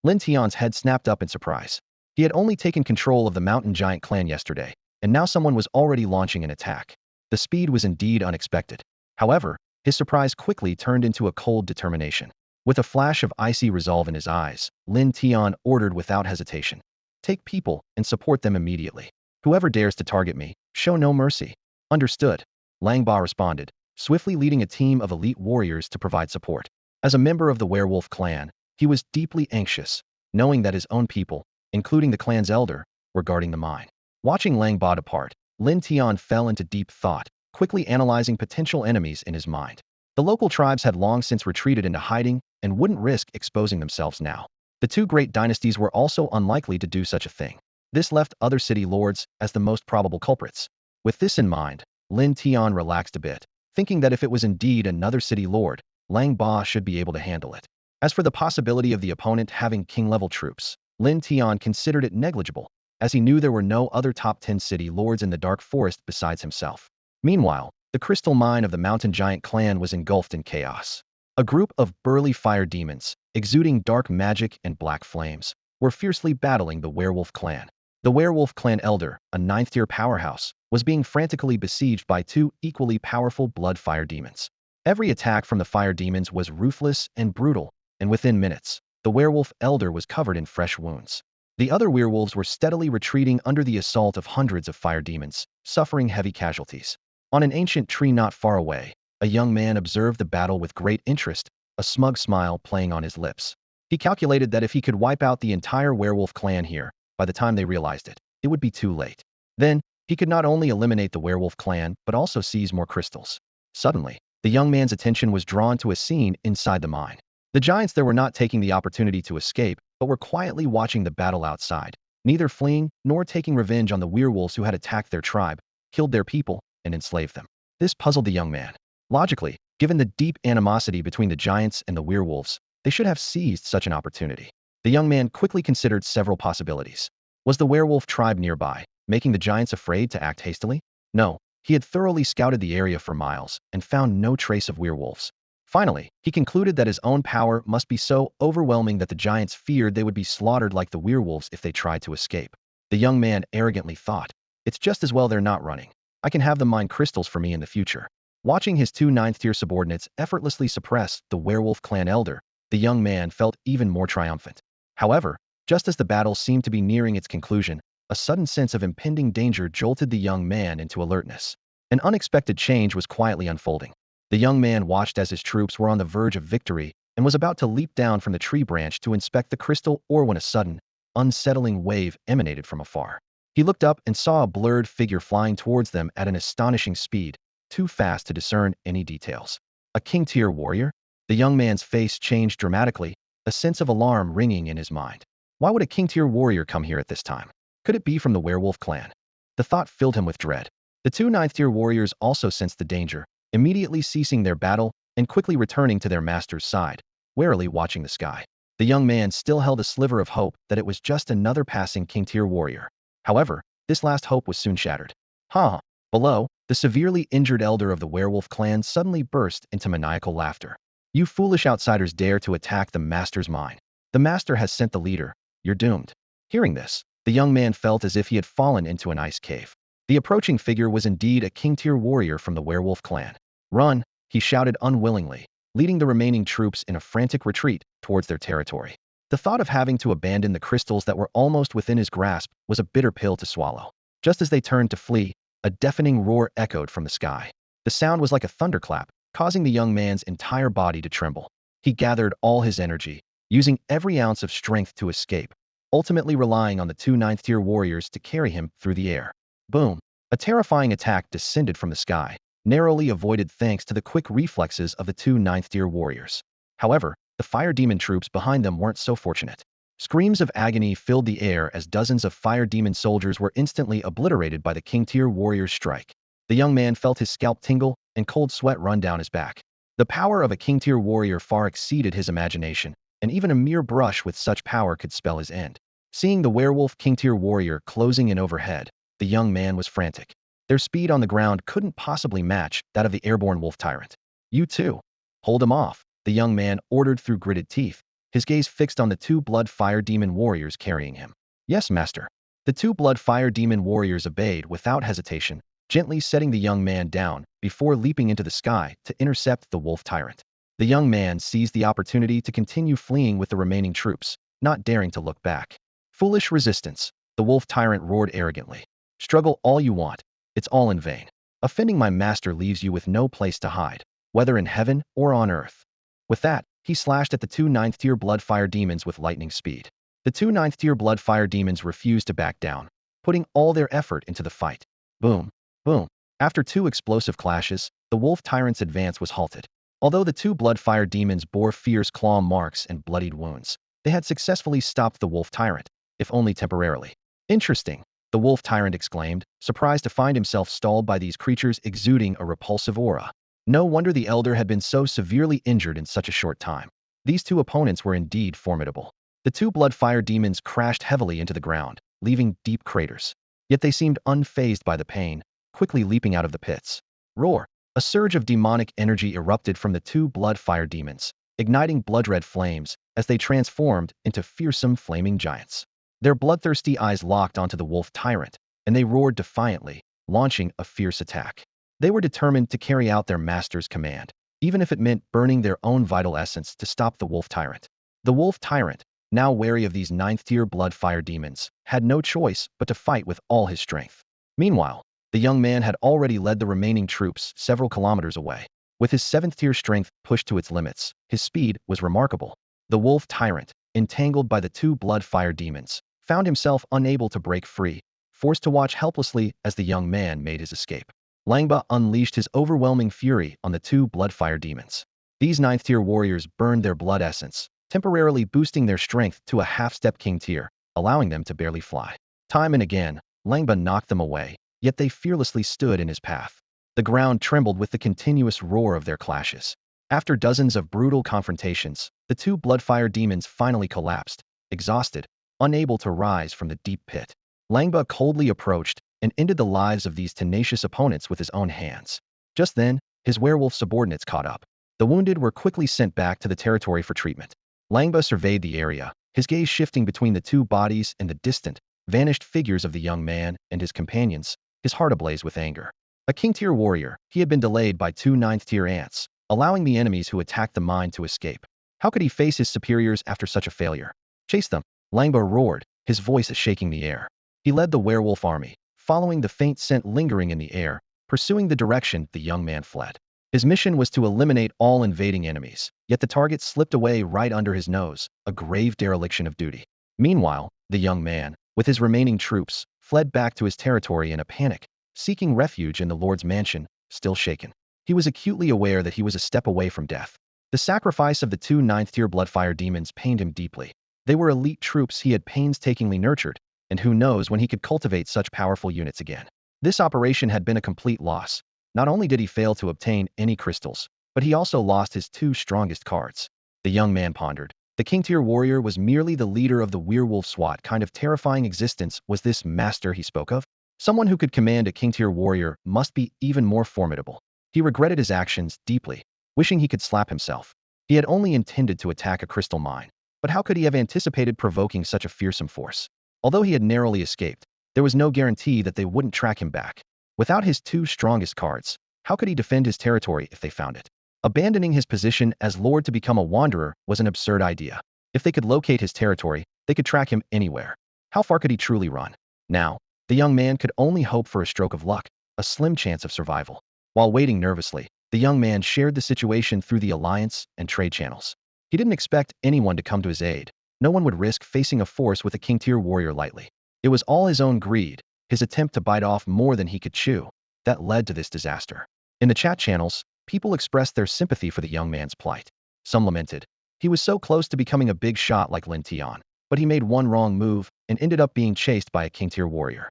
Lin Tian's head snapped up in surprise. He had only taken control of the mountain giant clan yesterday, and now someone was already launching an attack. The speed was indeed unexpected. However, his surprise quickly turned into a cold determination. With a flash of icy resolve in his eyes, Lin Tian ordered without hesitation. "Take people and support them immediately. Whoever dares to target me, show no mercy." "Understood," Lang Ba responded, swiftly leading a team of elite warriors to provide support. As a member of the werewolf clan, he was deeply anxious, knowing that his own people, including the clan's elder, were guarding the mine. Watching Lang Ba depart, Lin Tian fell into deep thought, quickly analyzing potential enemies in his mind. The local tribes had long since retreated into hiding and wouldn't risk exposing themselves now. The two great dynasties were also unlikely to do such a thing. This left other city lords as the most probable culprits. With this in mind, Lin Tian relaxed a bit, thinking that if it was indeed another city lord, Lang Ba should be able to handle it. As for the possibility of the opponent having king-level troops, Lin Tian considered it negligible, as he knew there were no other top 10 city lords in the dark forest besides himself. Meanwhile, the crystal mine of the mountain giant clan was engulfed in chaos. A group of burly fire demons, exuding dark magic and black flames, were fiercely battling the werewolf clan. The werewolf clan elder, a ninth-tier powerhouse, was being frantically besieged by two equally powerful blood fire demons. Every attack from the fire demons was ruthless and brutal, and within minutes, the werewolf elder was covered in fresh wounds. The other werewolves were steadily retreating under the assault of hundreds of fire demons, suffering heavy casualties. On an ancient tree not far away, a young man observed the battle with great interest, a smug smile playing on his lips. He calculated that if he could wipe out the entire werewolf clan here, by the time they realized it, it would be too late. Then, he could not only eliminate the werewolf clan, but also seize more crystals. Suddenly, the young man's attention was drawn to a scene inside the mine. The giants there were not taking the opportunity to escape, but were quietly watching the battle outside, neither fleeing nor taking revenge on the werewolves who had attacked their tribe, killed their people, and enslaved them. This puzzled the young man. Logically, given the deep animosity between the giants and the werewolves, they should have seized such an opportunity. The young man quickly considered several possibilities. Was the werewolf tribe nearby, making the giants afraid to act hastily? No, he had thoroughly scouted the area for miles and found no trace of werewolves. Finally, he concluded that his own power must be so overwhelming that the giants feared they would be slaughtered like the werewolves if they tried to escape. The young man arrogantly thought, "It's just as well they're not running. I can have them mine crystals for me in the future." Watching his two ninth-tier subordinates effortlessly suppress the werewolf clan elder, the young man felt even more triumphant. However, just as the battle seemed to be nearing its conclusion, a sudden sense of impending danger jolted the young man into alertness. An unexpected change was quietly unfolding. The young man watched as his troops were on the verge of victory and was about to leap down from the tree branch to inspect the crystal ore when a sudden, unsettling wave emanated from afar. He looked up and saw a blurred figure flying towards them at an astonishing speed, too fast to discern any details. A king-tier warrior? The young man's face changed dramatically, a sense of alarm ringing in his mind. Why would a king-tier warrior come here at this time? Could it be from the werewolf clan? The thought filled him with dread. The two ninth-tier warriors also sensed the danger, immediately ceasing their battle and quickly returning to their master's side, warily watching the sky. The young man still held a sliver of hope that it was just another passing king-tier warrior. However, this last hope was soon shattered. Ha! Below, the severely injured elder of the werewolf clan suddenly burst into maniacal laughter. "You foolish outsiders dare to attack the master's mine. The master has sent the leader. You're doomed." Hearing this, the young man felt as if he had fallen into an ice cave. The approaching figure was indeed a king-tier warrior from the werewolf clan. "Run!" he shouted unwillingly, leading the remaining troops in a frantic retreat towards their territory. The thought of having to abandon the crystals that were almost within his grasp was a bitter pill to swallow. Just as they turned to flee, a deafening roar echoed from the sky. The sound was like a thunderclap, causing the young man's entire body to tremble. He gathered all his energy, using every ounce of strength to escape, ultimately relying on the two ninth-tier warriors to carry him through the air. Boom! A terrifying attack descended from the sky, narrowly avoided thanks to the quick reflexes of the two ninth-tier warriors. However, the fire demon troops behind them weren't so fortunate. Screams of agony filled the air as dozens of fire demon soldiers were instantly obliterated by the king-tier warrior's strike. The young man felt his scalp tingle and cold sweat run down his back. The power of a king-tier warrior far exceeded his imagination, and even a mere brush with such power could spell his end. Seeing the werewolf king-tier warrior closing in overhead, the young man was frantic. Their speed on the ground couldn't possibly match that of the airborne wolf tyrant. "You too. Hold him off," the young man ordered through gritted teeth, his gaze fixed on the two blood fire demon warriors carrying him. "Yes, master." The two blood fire demon warriors obeyed without hesitation, gently setting the young man down before leaping into the sky to intercept the wolf tyrant. The young man seized the opportunity to continue fleeing with the remaining troops, not daring to look back. "Foolish resistance," the wolf tyrant roared arrogantly. "Struggle all you want. It's all in vain. Offending my master leaves you with no place to hide, whether in heaven or on earth." With that, he slashed at the two ninth-tier blood fire demons with lightning speed. The two ninth-tier blood fire demons refused to back down, putting all their effort into the fight. Boom! Boom! After two explosive clashes, the wolf tyrant's advance was halted. Although the two blood fire demons bore fierce claw marks and bloodied wounds, they had successfully stopped the wolf tyrant, if only temporarily. "Interesting," the wolf tyrant exclaimed, surprised to find himself stalled by these creatures exuding a repulsive aura. No wonder the elder had been so severely injured in such a short time. These two opponents were indeed formidable. The two blood fire demons crashed heavily into the ground, leaving deep craters. Yet they seemed unfazed by the pain, quickly leaping out of the pits. Roar! A surge of demonic energy erupted from the two blood fire demons, igniting blood-red flames as they transformed into fearsome flaming giants. Their bloodthirsty eyes locked onto the wolf tyrant, and they roared defiantly, launching a fierce attack. They were determined to carry out their master's command, even if it meant burning their own vital essence to stop the wolf tyrant. The wolf tyrant, now wary of these ninth-tier blood fire demons, had no choice but to fight with all his strength. Meanwhile, the young man had already led the remaining troops several kilometers away. With his seventh-tier strength pushed to its limits, his speed was remarkable. The wolf tyrant, entangled by the two blood fire demons, found himself unable to break free, forced to watch helplessly as the young man made his escape. Langba unleashed his overwhelming fury on the two blood-fire demons. These ninth-tier warriors burned their blood essence, temporarily boosting their strength to a half-step king tier, allowing them to barely fly. Time and again, Langba knocked them away, yet they fearlessly stood in his path. The ground trembled with the continuous roar of their clashes. After dozens of brutal confrontations, the two blood-fire demons finally collapsed, exhausted, unable to rise from the deep pit. Langba coldly approached and ended the lives of these tenacious opponents with his own hands. Just then, his werewolf subordinates caught up. The wounded were quickly sent back to the territory for treatment. Langba surveyed the area, his gaze shifting between the two bodies and the distant, vanished figures of the young man and his companions, his heart ablaze with anger. A king-tier warrior, he had been delayed by two ninth-tier ants, allowing the enemies who attacked the mine to escape. How could he face his superiors after such a failure? Chase them! Langba roared, his voice shaking the air. He led the werewolf army, following the faint scent lingering in the air, pursuing the direction the young man fled. His mission was to eliminate all invading enemies, yet the target slipped away right under his nose, a grave dereliction of duty. Meanwhile, the young man, with his remaining troops, fled back to his territory in a panic, seeking refuge in the Lord's mansion, still shaken. He was acutely aware that he was a step away from death. The sacrifice of the two ninth-tier bloodfire demons pained him deeply. They were elite troops he had painstakingly nurtured, and who knows when he could cultivate such powerful units again. This operation had been a complete loss. Not only did he fail to obtain any crystals, but he also lost his two strongest cards. The young man pondered. The king-tier warrior was merely the leader of the werewolf. What kind of terrifying existence was this master he spoke of? Someone who could command a king-tier warrior must be even more formidable. He regretted his actions deeply, wishing he could slap himself. He had only intended to attack a crystal mine, but how could he have anticipated provoking such a fearsome force? Although he had narrowly escaped, there was no guarantee that they wouldn't track him back. Without his two strongest cards, how could he defend his territory if they found it? Abandoning his position as lord to become a wanderer was an absurd idea. If they could locate his territory, they could track him anywhere. How far could he truly run? Now, the young man could only hope for a stroke of luck, a slim chance of survival. While waiting nervously, the young man shared the situation through the alliance and trade channels. He didn't expect anyone to come to his aid. No one would risk facing a force with a king-tier warrior lightly. It was all his own greed, his attempt to bite off more than he could chew, that led to this disaster. In the chat channels, people expressed their sympathy for the young man's plight. Some lamented. He was so close to becoming a big shot like Lin Tian, but he made one wrong move and ended up being chased by a king-tier warrior.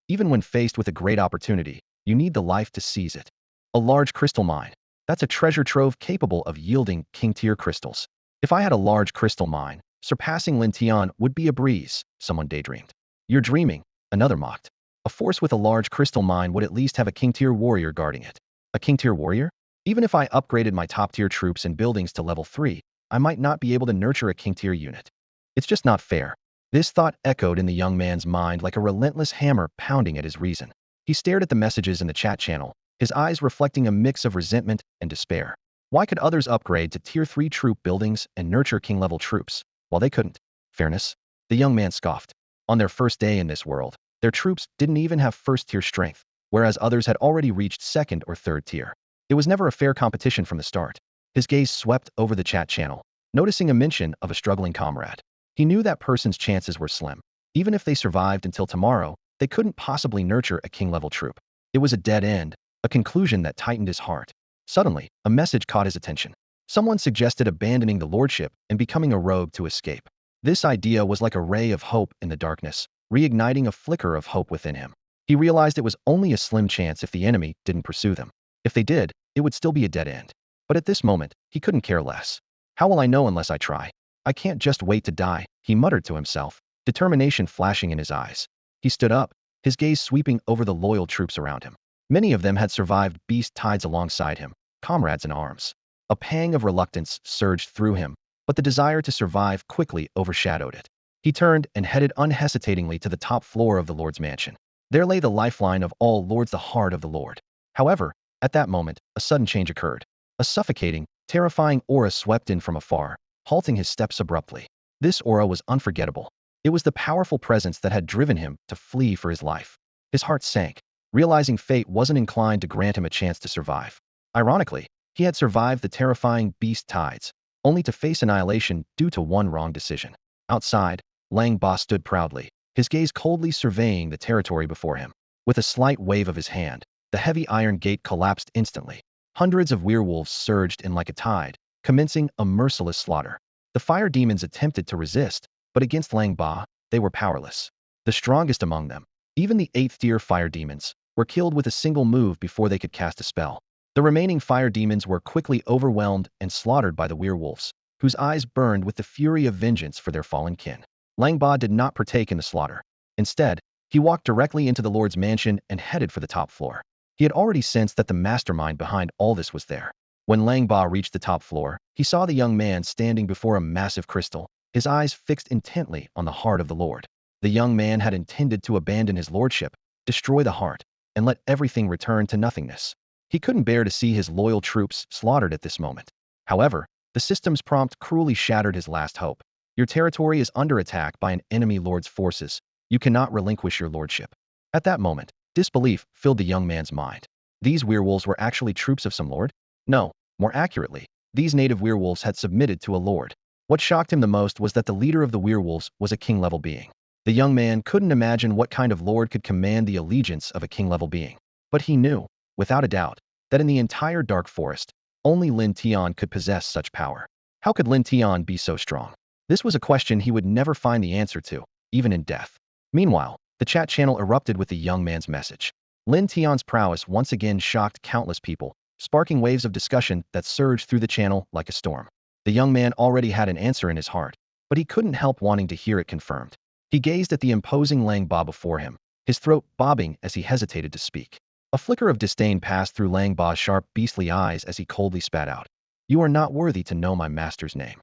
Even when faced with a great opportunity, you need the life to seize it. A large crystal mine. That's a treasure trove capable of yielding king-tier crystals. If I had a large crystal mine, surpassing Lin Tian would be a breeze, someone daydreamed. You're dreaming, another mocked. A force with a large crystal mine would at least have a king-tier warrior guarding it. A king-tier warrior? Even if I upgraded my top-tier troops and buildings to level 3, I might not be able to nurture a king-tier unit. It's just not fair. This thought echoed in the young man's mind like a relentless hammer pounding at his reason. He stared at the messages in the chat channel, his eyes reflecting a mix of resentment and despair. Why could others upgrade to tier 3 troop buildings and nurture king-level troops, while they couldn't? Fairness? The young man scoffed. On their first day in this world, their troops didn't even have first-tier strength, whereas others had already reached second or third tier. It was never a fair competition from the start. His gaze swept over the chat channel, noticing a mention of a struggling comrade. He knew that person's chances were slim. Even if they survived until tomorrow, they couldn't possibly nurture a king-level troop. It was a dead end, a conclusion that tightened his heart. Suddenly, a message caught his attention. Someone suggested abandoning the lordship and becoming a rogue to escape. This idea was like a ray of hope in the darkness, reigniting a flicker of hope within him. He realized it was only a slim chance if the enemy didn't pursue them. If they did, it would still be a dead end. But at this moment, he couldn't care less. How will I know unless I try? I can't just wait to die, he muttered to himself, determination flashing in his eyes. He stood up, his gaze sweeping over the loyal troops around him. Many of them had survived beast tides alongside him, comrades in arms. A pang of reluctance surged through him, but the desire to survive quickly overshadowed it. He turned and headed unhesitatingly to the top floor of the Lord's mansion. There lay the lifeline of all lords, the heart of the Lord. However, at that moment, a sudden change occurred. A suffocating, terrifying aura swept in from afar, halting his steps abruptly. This aura was unforgettable. It was the powerful presence that had driven him to flee for his life. His heart sank, realizing fate wasn't inclined to grant him a chance to survive. Ironically, he had survived the terrifying beast tides, only to face annihilation due to one wrong decision. Outside, Lang Ba stood proudly, his gaze coldly surveying the territory before him. With a slight wave of his hand, the heavy iron gate collapsed instantly. Hundreds of werewolves surged in like a tide, commencing a merciless slaughter. The fire demons attempted to resist, but against Lang Ba, they were powerless. The strongest among them, even the 8th-tier fire demons, were killed with a single move before they could cast a spell. The remaining fire demons were quickly overwhelmed and slaughtered by the werewolves, whose eyes burned with the fury of vengeance for their fallen kin. Lang Ba did not partake in the slaughter. Instead, he walked directly into the Lord's mansion and headed for the top floor. He had already sensed that the mastermind behind all this was there. When Lang Ba reached the top floor, he saw the young man standing before a massive crystal, his eyes fixed intently on the heart of the Lord. The young man had intended to abandon his lordship, destroy the heart, and let everything return to nothingness. He couldn't bear to see his loyal troops slaughtered at this moment. However, the system's prompt cruelly shattered his last hope. Your territory is under attack by an enemy lord's forces. You cannot relinquish your lordship. At that moment, disbelief filled the young man's mind. These werewolves were actually troops of some lord? No, more accurately, these native werewolves had submitted to a lord. What shocked him the most was that the leader of the werewolves was a king-level being. The young man couldn't imagine what kind of lord could command the allegiance of a king-level being. But he knew, without a doubt, that in the entire Dark Forest, only Lin Tian could possess such power. How could Lin Tian be so strong? This was a question he would never find the answer to, even in death. Meanwhile, the chat channel erupted with the young man's message. Lin Tian's prowess once again shocked countless people, sparking waves of discussion that surged through the channel like a storm. The young man already had an answer in his heart, but he couldn't help wanting to hear it confirmed. He gazed at the imposing Lang Ba before him, his throat bobbing as he hesitated to speak. A flicker of disdain passed through Lang Ba's sharp, beastly eyes as he coldly spat out, "You are not worthy to know my master's name."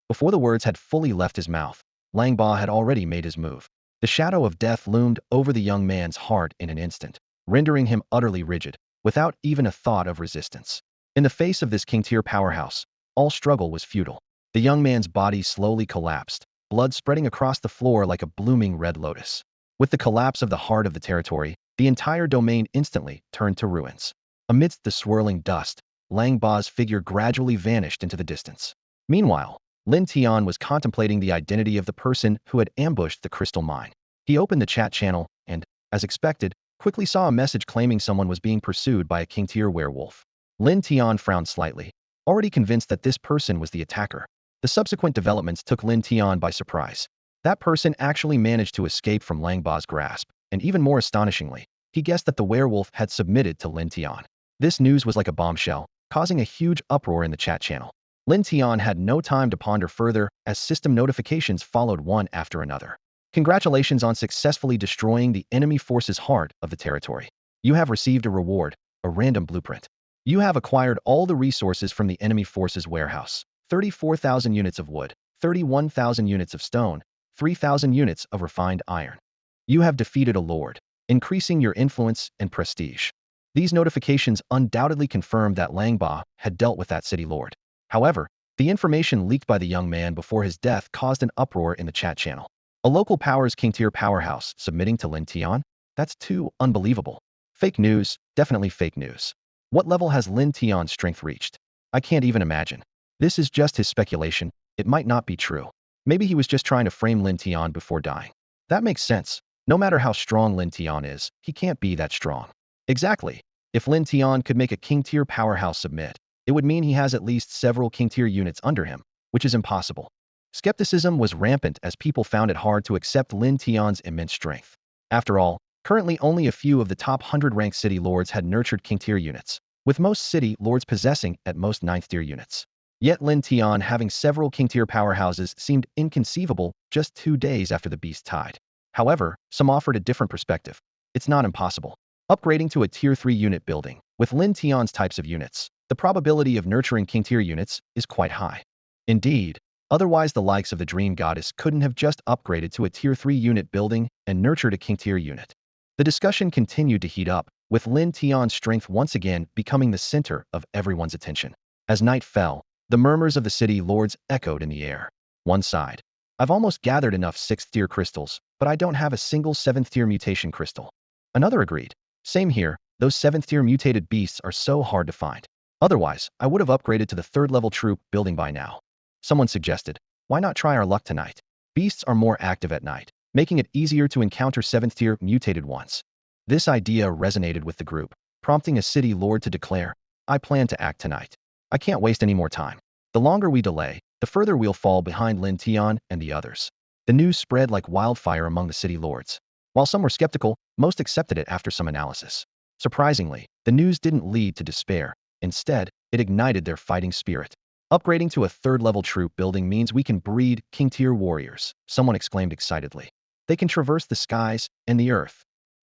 Before the words had fully left his mouth, Lang Ba had already made his move. The shadow of death loomed over the young man's heart in an instant, rendering him utterly rigid, without even a thought of resistance. In the face of this king-tier powerhouse, all struggle was futile. The young man's body slowly collapsed, blood spreading across the floor like a blooming red lotus. With the collapse of the heart of the territory, the entire domain instantly turned to ruins. Amidst the swirling dust, Lang Ba's figure gradually vanished into the distance. Meanwhile, Lin Tian was contemplating the identity of the person who had ambushed the crystal mine. He opened the chat channel and, as expected, quickly saw a message claiming someone was being pursued by a king-tier werewolf. Lin Tian frowned slightly, already convinced that this person was the attacker. The subsequent developments took Lin Tian by surprise. That person actually managed to escape from Lang Ba's grasp, and even more astonishingly, he guessed that the werewolf had submitted to Lin Tian. This news was like a bombshell, causing a huge uproar in the chat channel. Lin Tian had no time to ponder further as system notifications followed one after another. Congratulations on successfully destroying the enemy force's heart of the territory. You have received a reward, a random blueprint. You have acquired all the resources from the enemy force's warehouse. 34,000 units of wood, 31,000 units of stone, 3,000 units of refined iron. You have defeated a lord, increasing your influence and prestige. These notifications undoubtedly confirmed that Lang Ba had dealt with that city lord. However, the information leaked by the young man before his death caused an uproar in the chat channel. A local power's king-tier powerhouse submitting to Lin Tian? That's too unbelievable. Fake news, definitely fake news. What level has Lin Tian's strength reached? I can't even imagine. This is just his speculation. It might not be true. Maybe he was just trying to frame Lin Tian before dying. That makes sense. No matter how strong Lin Tian is, he can't be that strong. Exactly. If Lin Tian could make a king-tier powerhouse submit, it would mean he has at least several king-tier units under him, which is impossible. Skepticism was rampant as people found it hard to accept Lin Tian's immense strength. After all, currently only a few of the top 100-ranked city lords had nurtured king-tier units, with most city lords possessing at most 9th-tier units. Yet Lin Tian having several king-tier powerhouses seemed inconceivable just 2 days after the beast tied. However, some offered a different perspective. It's not impossible. Upgrading to a Tier 3 unit building, with Lin Tian's types of units, the probability of nurturing king-tier units is quite high. Indeed, otherwise the likes of the Dream Goddess couldn't have just upgraded to a Tier 3 unit building and nurtured a king-tier unit. The discussion continued to heat up, with Lin Tian's strength once again becoming the center of everyone's attention. As night fell, the murmurs of the city lords echoed in the air. One sighed, "I've almost gathered enough 6th-tier crystals, but I don't have a single 7th-tier mutation crystal." Another agreed, "Same here, those 7th-tier mutated beasts are so hard to find. Otherwise, I would have upgraded to the 3rd-level troop building by now." Someone suggested, "Why not try our luck tonight? Beasts are more active at night, making it easier to encounter 7th-tier mutated ones." This idea resonated with the group. prompting a city lord to declare, "I plan to act tonight. I can't waste any more time. The longer we delay, the further we'll fall behind Lin Tian and the others." The news spread like wildfire among the city lords. While some were skeptical, most accepted it after some analysis. Surprisingly, the news didn't lead to despair. Instead, it ignited their fighting spirit. "Upgrading to a third-level troop building means we can breed king-tier warriors," someone exclaimed excitedly. "They can traverse the skies and the earth."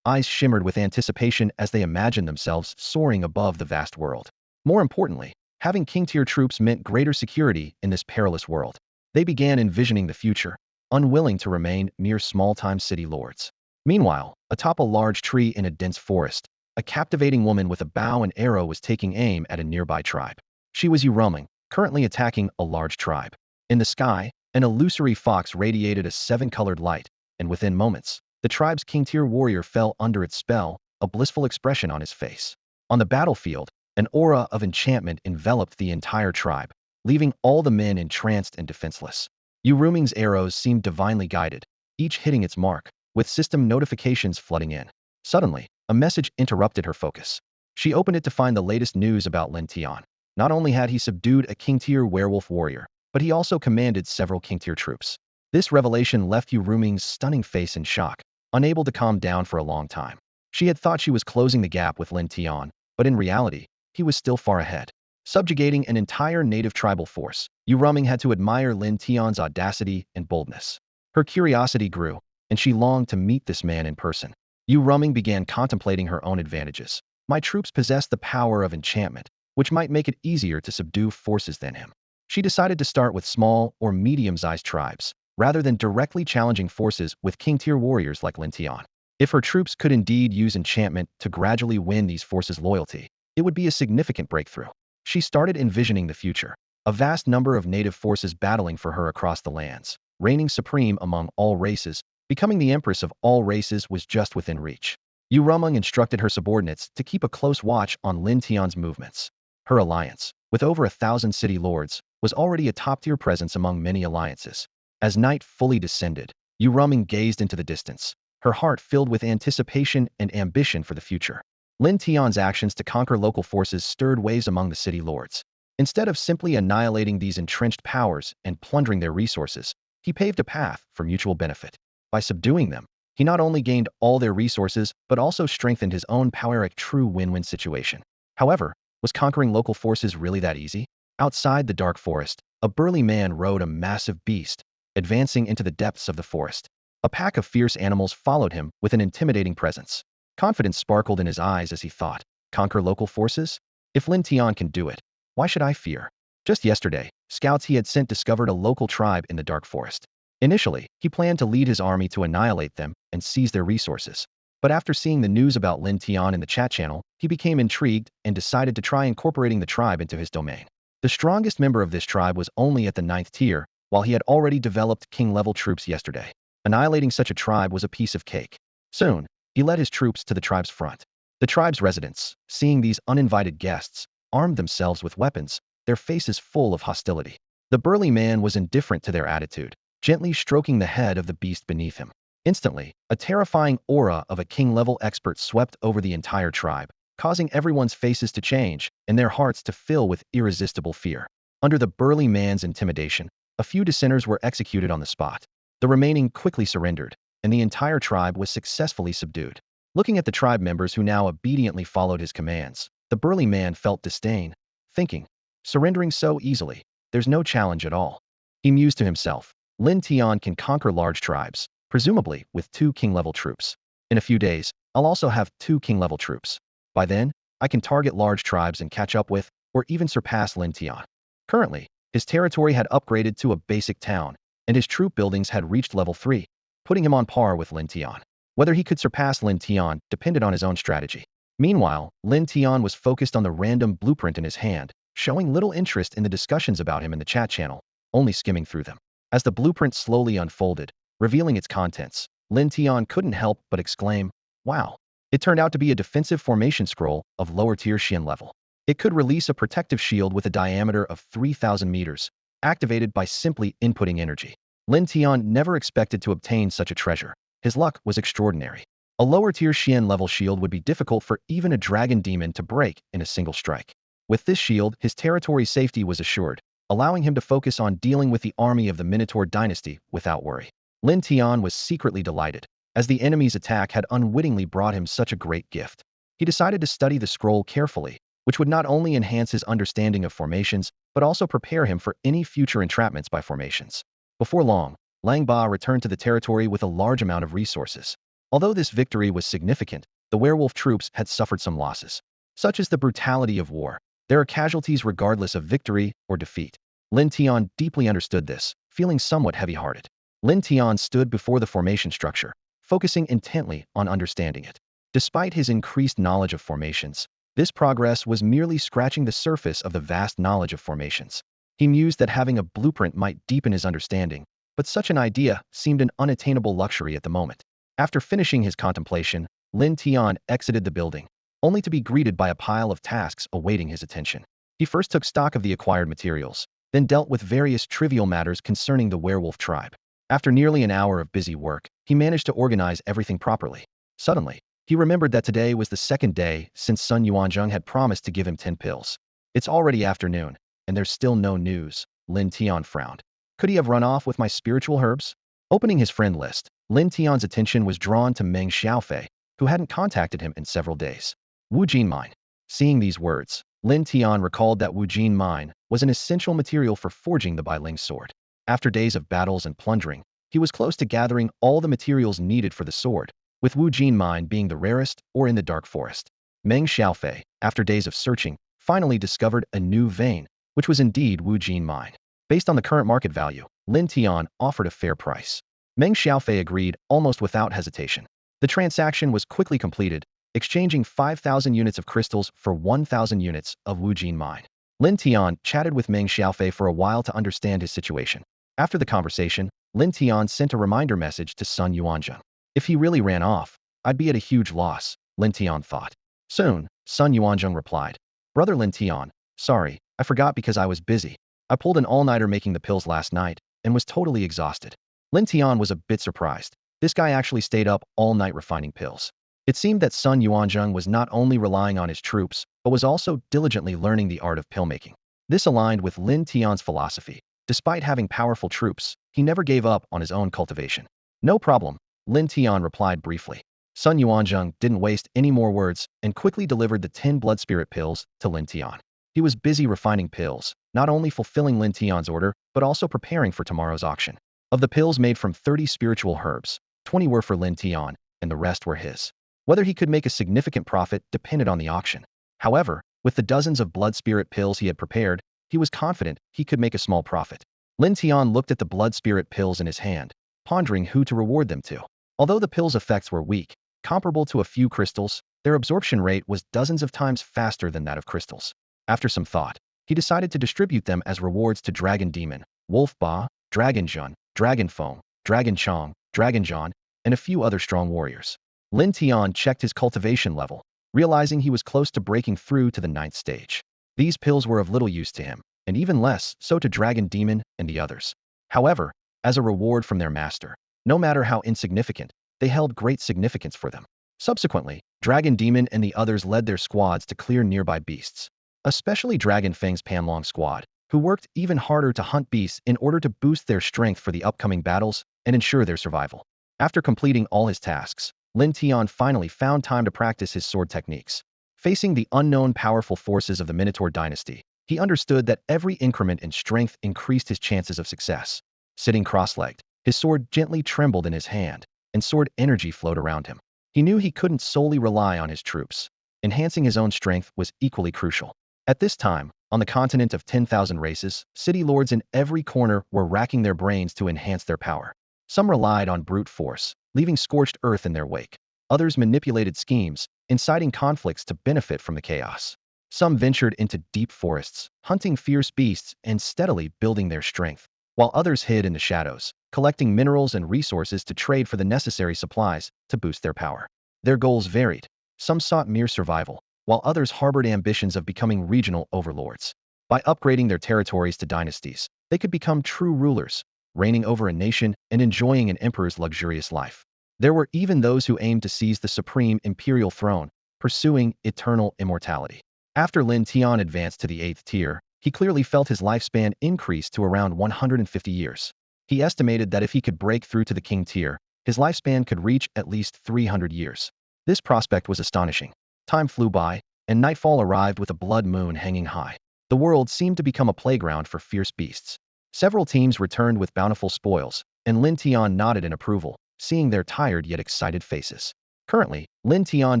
Eyes shimmered with anticipation as they imagined themselves soaring above the vast world. More importantly, having king-tier troops meant greater security in this perilous world. They began envisioning the future, unwilling to remain mere small-time city lords. Meanwhile, atop a large tree in a dense forest, a captivating woman with a bow and arrow was taking aim at a nearby tribe. She was Ultraman, currently attacking a large tribe. In the sky, an illusory fox radiated a seven-colored light, and within moments, the tribe's king-tier warrior fell under its spell, a blissful expression on his face. On the battlefield, an aura of enchantment enveloped the entire tribe, leaving all the men entranced and defenseless. Ultraman's arrows seemed divinely guided, each hitting its mark, with system notifications flooding in. Suddenly, a message interrupted her focus. She opened it to find the latest news about Lin Tian. Not only had he subdued a king-tier werewolf warrior, but he also commanded several king-tier troops. This revelation left Ultraman's stunning face in shock, unable to calm down for a long time. She had thought she was closing the gap with Lin Tian, but in reality, he was still far ahead. Subjugating an entire native tribal force, Ultraman had to admire Lin Tian's audacity and boldness. Her curiosity grew, and she longed to meet this man in person. Ultraman began contemplating her own advantages. "My troops possess the power of enchantment, which might make it easier to subdue forces than him." She decided to start with small or medium-sized tribes, rather than directly challenging forces with king-tier warriors like Lin Tian. If her troops could indeed use enchantment to gradually win these forces' loyalty, it would be a significant breakthrough. She started envisioning the future, a vast number of native forces battling for her across the lands, reigning supreme among all races. Becoming the empress of all races was just within reach. Ultraman instructed her subordinates to keep a close watch on Lin Tian's movements. Her alliance, with over 1,000 city lords, was already a top-tier presence among many alliances. As night fully descended, Ultraman gazed into the distance, her heart filled with anticipation and ambition for the future. Lin Tian's actions to conquer local forces stirred waves among the city lords. Instead of simply annihilating these entrenched powers and plundering their resources, he paved a path for mutual benefit. By subduing them, he not only gained all their resources, but also strengthened his own power, a true win-win situation. However, was conquering local forces really that easy? Outside the dark forest, a burly man rode a massive beast, advancing into the depths of the forest. A pack of fierce animals followed him with an intimidating presence. Confidence sparkled in his eyes as he thought, "Conquer local forces? If Lin Tian can do it, why should I fear?" Just yesterday, scouts he had sent discovered a local tribe in the dark forest. Initially, he planned to lead his army to annihilate them and seize their resources. But after seeing the news about Lin Tian in the chat channel, he became intrigued and decided to try incorporating the tribe into his domain. The strongest member of this tribe was only at the 9th tier, while he had already developed king-level troops yesterday. Annihilating such a tribe was a piece of cake. Soon, he led his troops to the tribe's front. The tribe's residents, seeing these uninvited guests, armed themselves with weapons, their faces full of hostility. The burly man was indifferent to their attitude, gently stroking the head of the beast beneath him. Instantly, a terrifying aura of a king-level expert swept over the entire tribe, causing everyone's faces to change and their hearts to fill with irresistible fear. Under the burly man's intimidation, a few dissenters were executed on the spot. The remaining quickly surrendered, and the entire tribe was successfully subdued. Looking at the tribe members who now obediently followed his commands, the burly man felt disdain, thinking, "Surrendering so easily, there's no challenge at all." He mused to himself, "Lin Tian can conquer large tribes, presumably with 2 king-level troops. In a few days, I'll also have 2 king-level troops. By then, I can target large tribes and catch up with, or even surpass Lin Tian." Currently, his territory had upgraded to a basic town, and his troop buildings had reached level 3, putting him on par with Lin Tian. Whether he could surpass Lin Tian depended on his own strategy. Meanwhile, Lin Tian was focused on the random blueprint in his hand, showing little interest in the discussions about him in the chat channel, only skimming through them. As the blueprint slowly unfolded, revealing its contents, Lin Tian couldn't help but exclaim, "Wow." It turned out to be a defensive formation scroll of lower-tier Xian level. It could release a protective shield with a diameter of 3,000 meters, activated by simply inputting energy. Lin Tian never expected to obtain such a treasure. His luck was extraordinary. A lower-tier Xian-level shield would be difficult for even a dragon demon to break in a single strike. With this shield, his territory safety was assured, allowing him to focus on dealing with the army of the Minotaur dynasty without worry. Lin Tian was secretly delighted, as the enemy's attack had unwittingly brought him such a great gift. He decided to study the scroll carefully, which would not only enhance his understanding of formations, but also prepare him for any future entrapments by formations. Before long, Lang Ba returned to the territory with a large amount of resources. Although this victory was significant, the werewolf troops had suffered some losses. Such is the brutality of war. There are casualties regardless of victory or defeat. Lin Tian deeply understood this, feeling somewhat heavy-hearted. Lin Tian stood before the formation structure, focusing intently on understanding it. Despite his increased knowledge of formations, this progress was merely scratching the surface of the vast knowledge of formations. He mused that having a blueprint might deepen his understanding, but such an idea seemed an unattainable luxury at the moment. After finishing his contemplation, Lin Tian exited the building, only to be greeted by a pile of tasks awaiting his attention. He first took stock of the acquired materials, then dealt with various trivial matters concerning the werewolf tribe. After nearly an hour of busy work, he managed to organize everything properly. Suddenly, he remembered that today was the second day since Sun Yuanzheng had promised to give him 10 pills. It's already afternoon, and there's still no news. Lin Tian frowned. Could he have run off with my spiritual herbs? Opening his friend list, Lin Tian's attention was drawn to Meng Xiaofei, who hadn't contacted him in several days. Wu Jin Mine. Seeing these words, Lin Tian recalled that Wu Jin Mine was an essential material for forging the Bailing sword. After days of battles and plundering, he was close to gathering all the materials needed for the sword, with Wu Jin Mine being the rarest or in the dark forest. Meng Xiaofei, after days of searching, finally discovered a new vein, which was indeed Wu Jin Mine. Based on the current market value, Lin Tian offered a fair price. Meng Xiaofei agreed almost without hesitation. The transaction was quickly completed, exchanging 5,000 units of crystals for 1,000 units of Wu Jin Mine. Lin Tian chatted with Meng Xiaofei for a while to understand his situation. After the conversation, Lin Tian sent a reminder message to Sun Yuanzheng. If he really ran off, I'd be at a huge loss, Lin Tian thought. Soon, Sun Yuanzheng replied. Brother Lin Tian, sorry, I forgot because I was busy. I pulled an all-nighter making the pills last night, and was totally exhausted. Lin Tian was a bit surprised. This guy actually stayed up all night refining pills. It seemed that Sun Yuanzheng was not only relying on his troops, but was also diligently learning the art of pill making. This aligned with Lin Tian's philosophy. Despite having powerful troops, he never gave up on his own cultivation. No problem, Lin Tian replied briefly. Sun Yuanzheng didn't waste any more words and quickly delivered the 10 blood spirit pills to Lin Tian. He was busy refining pills, not only fulfilling Lin Tian's order, but also preparing for tomorrow's auction. Of the pills made from 30 spiritual herbs, 20 were for Lin Tian, and the rest were his. Whether he could make a significant profit depended on the auction. However, with the dozens of blood spirit pills he had prepared, he was confident he could make a small profit. Lin Tian looked at the blood spirit pills in his hand, pondering who to reward them to. Although the pills' effects were weak, comparable to a few crystals, their absorption rate was dozens of times faster than that of crystals. After some thought, he decided to distribute them as rewards to Dragon Demon, Wolf Ba, Dragon Jun, Dragon Foam, Dragon Chong, Dragon John, and a few other strong warriors. Lin Tian checked his cultivation level, realizing he was close to breaking through to the 9th stage. These pills were of little use to him, and even less so to Dragon Demon and the others. However, as a reward from their master, no matter how insignificant, they held great significance for them. Subsequently, Dragon Demon and the others led their squads to clear nearby beasts, especially Dragon Fang's Panlong squad, who worked even harder to hunt beasts in order to boost their strength for the upcoming battles and ensure their survival. After completing all his tasks, Lin Tian finally found time to practice his sword techniques. Facing the unknown powerful forces of the Minotaur dynasty, he understood that every increment in strength increased his chances of success. Sitting cross-legged, his sword gently trembled in his hand, and sword energy flowed around him. He knew he couldn't solely rely on his troops. Enhancing his own strength was equally crucial. At this time, on the continent of 10,000 races, city lords in every corner were racking their brains to enhance their power. Some relied on brute force, leaving scorched earth in their wake. Others manipulated schemes, inciting conflicts to benefit from the chaos. Some ventured into deep forests, hunting fierce beasts and steadily building their strength, while others hid in the shadows, collecting minerals and resources to trade for the necessary supplies to boost their power. Their goals varied. Some sought mere survival, while others harbored ambitions of becoming regional overlords. By upgrading their territories to dynasties, they could become true rulers, reigning over a nation and enjoying an emperor's luxurious life. There were even those who aimed to seize the supreme imperial throne, pursuing eternal immortality. After Lin Tian advanced to the 8th tier, he clearly felt his lifespan increase to around 150 years. He estimated that if he could break through to the king tier, his lifespan could reach at least 300 years. This prospect was astonishing. Time flew by, and nightfall arrived with a blood moon hanging high. The world seemed to become a playground for fierce beasts. Several teams returned with bountiful spoils, and Lin Tian nodded in approval, seeing their tired yet excited faces. Currently, Lin Tian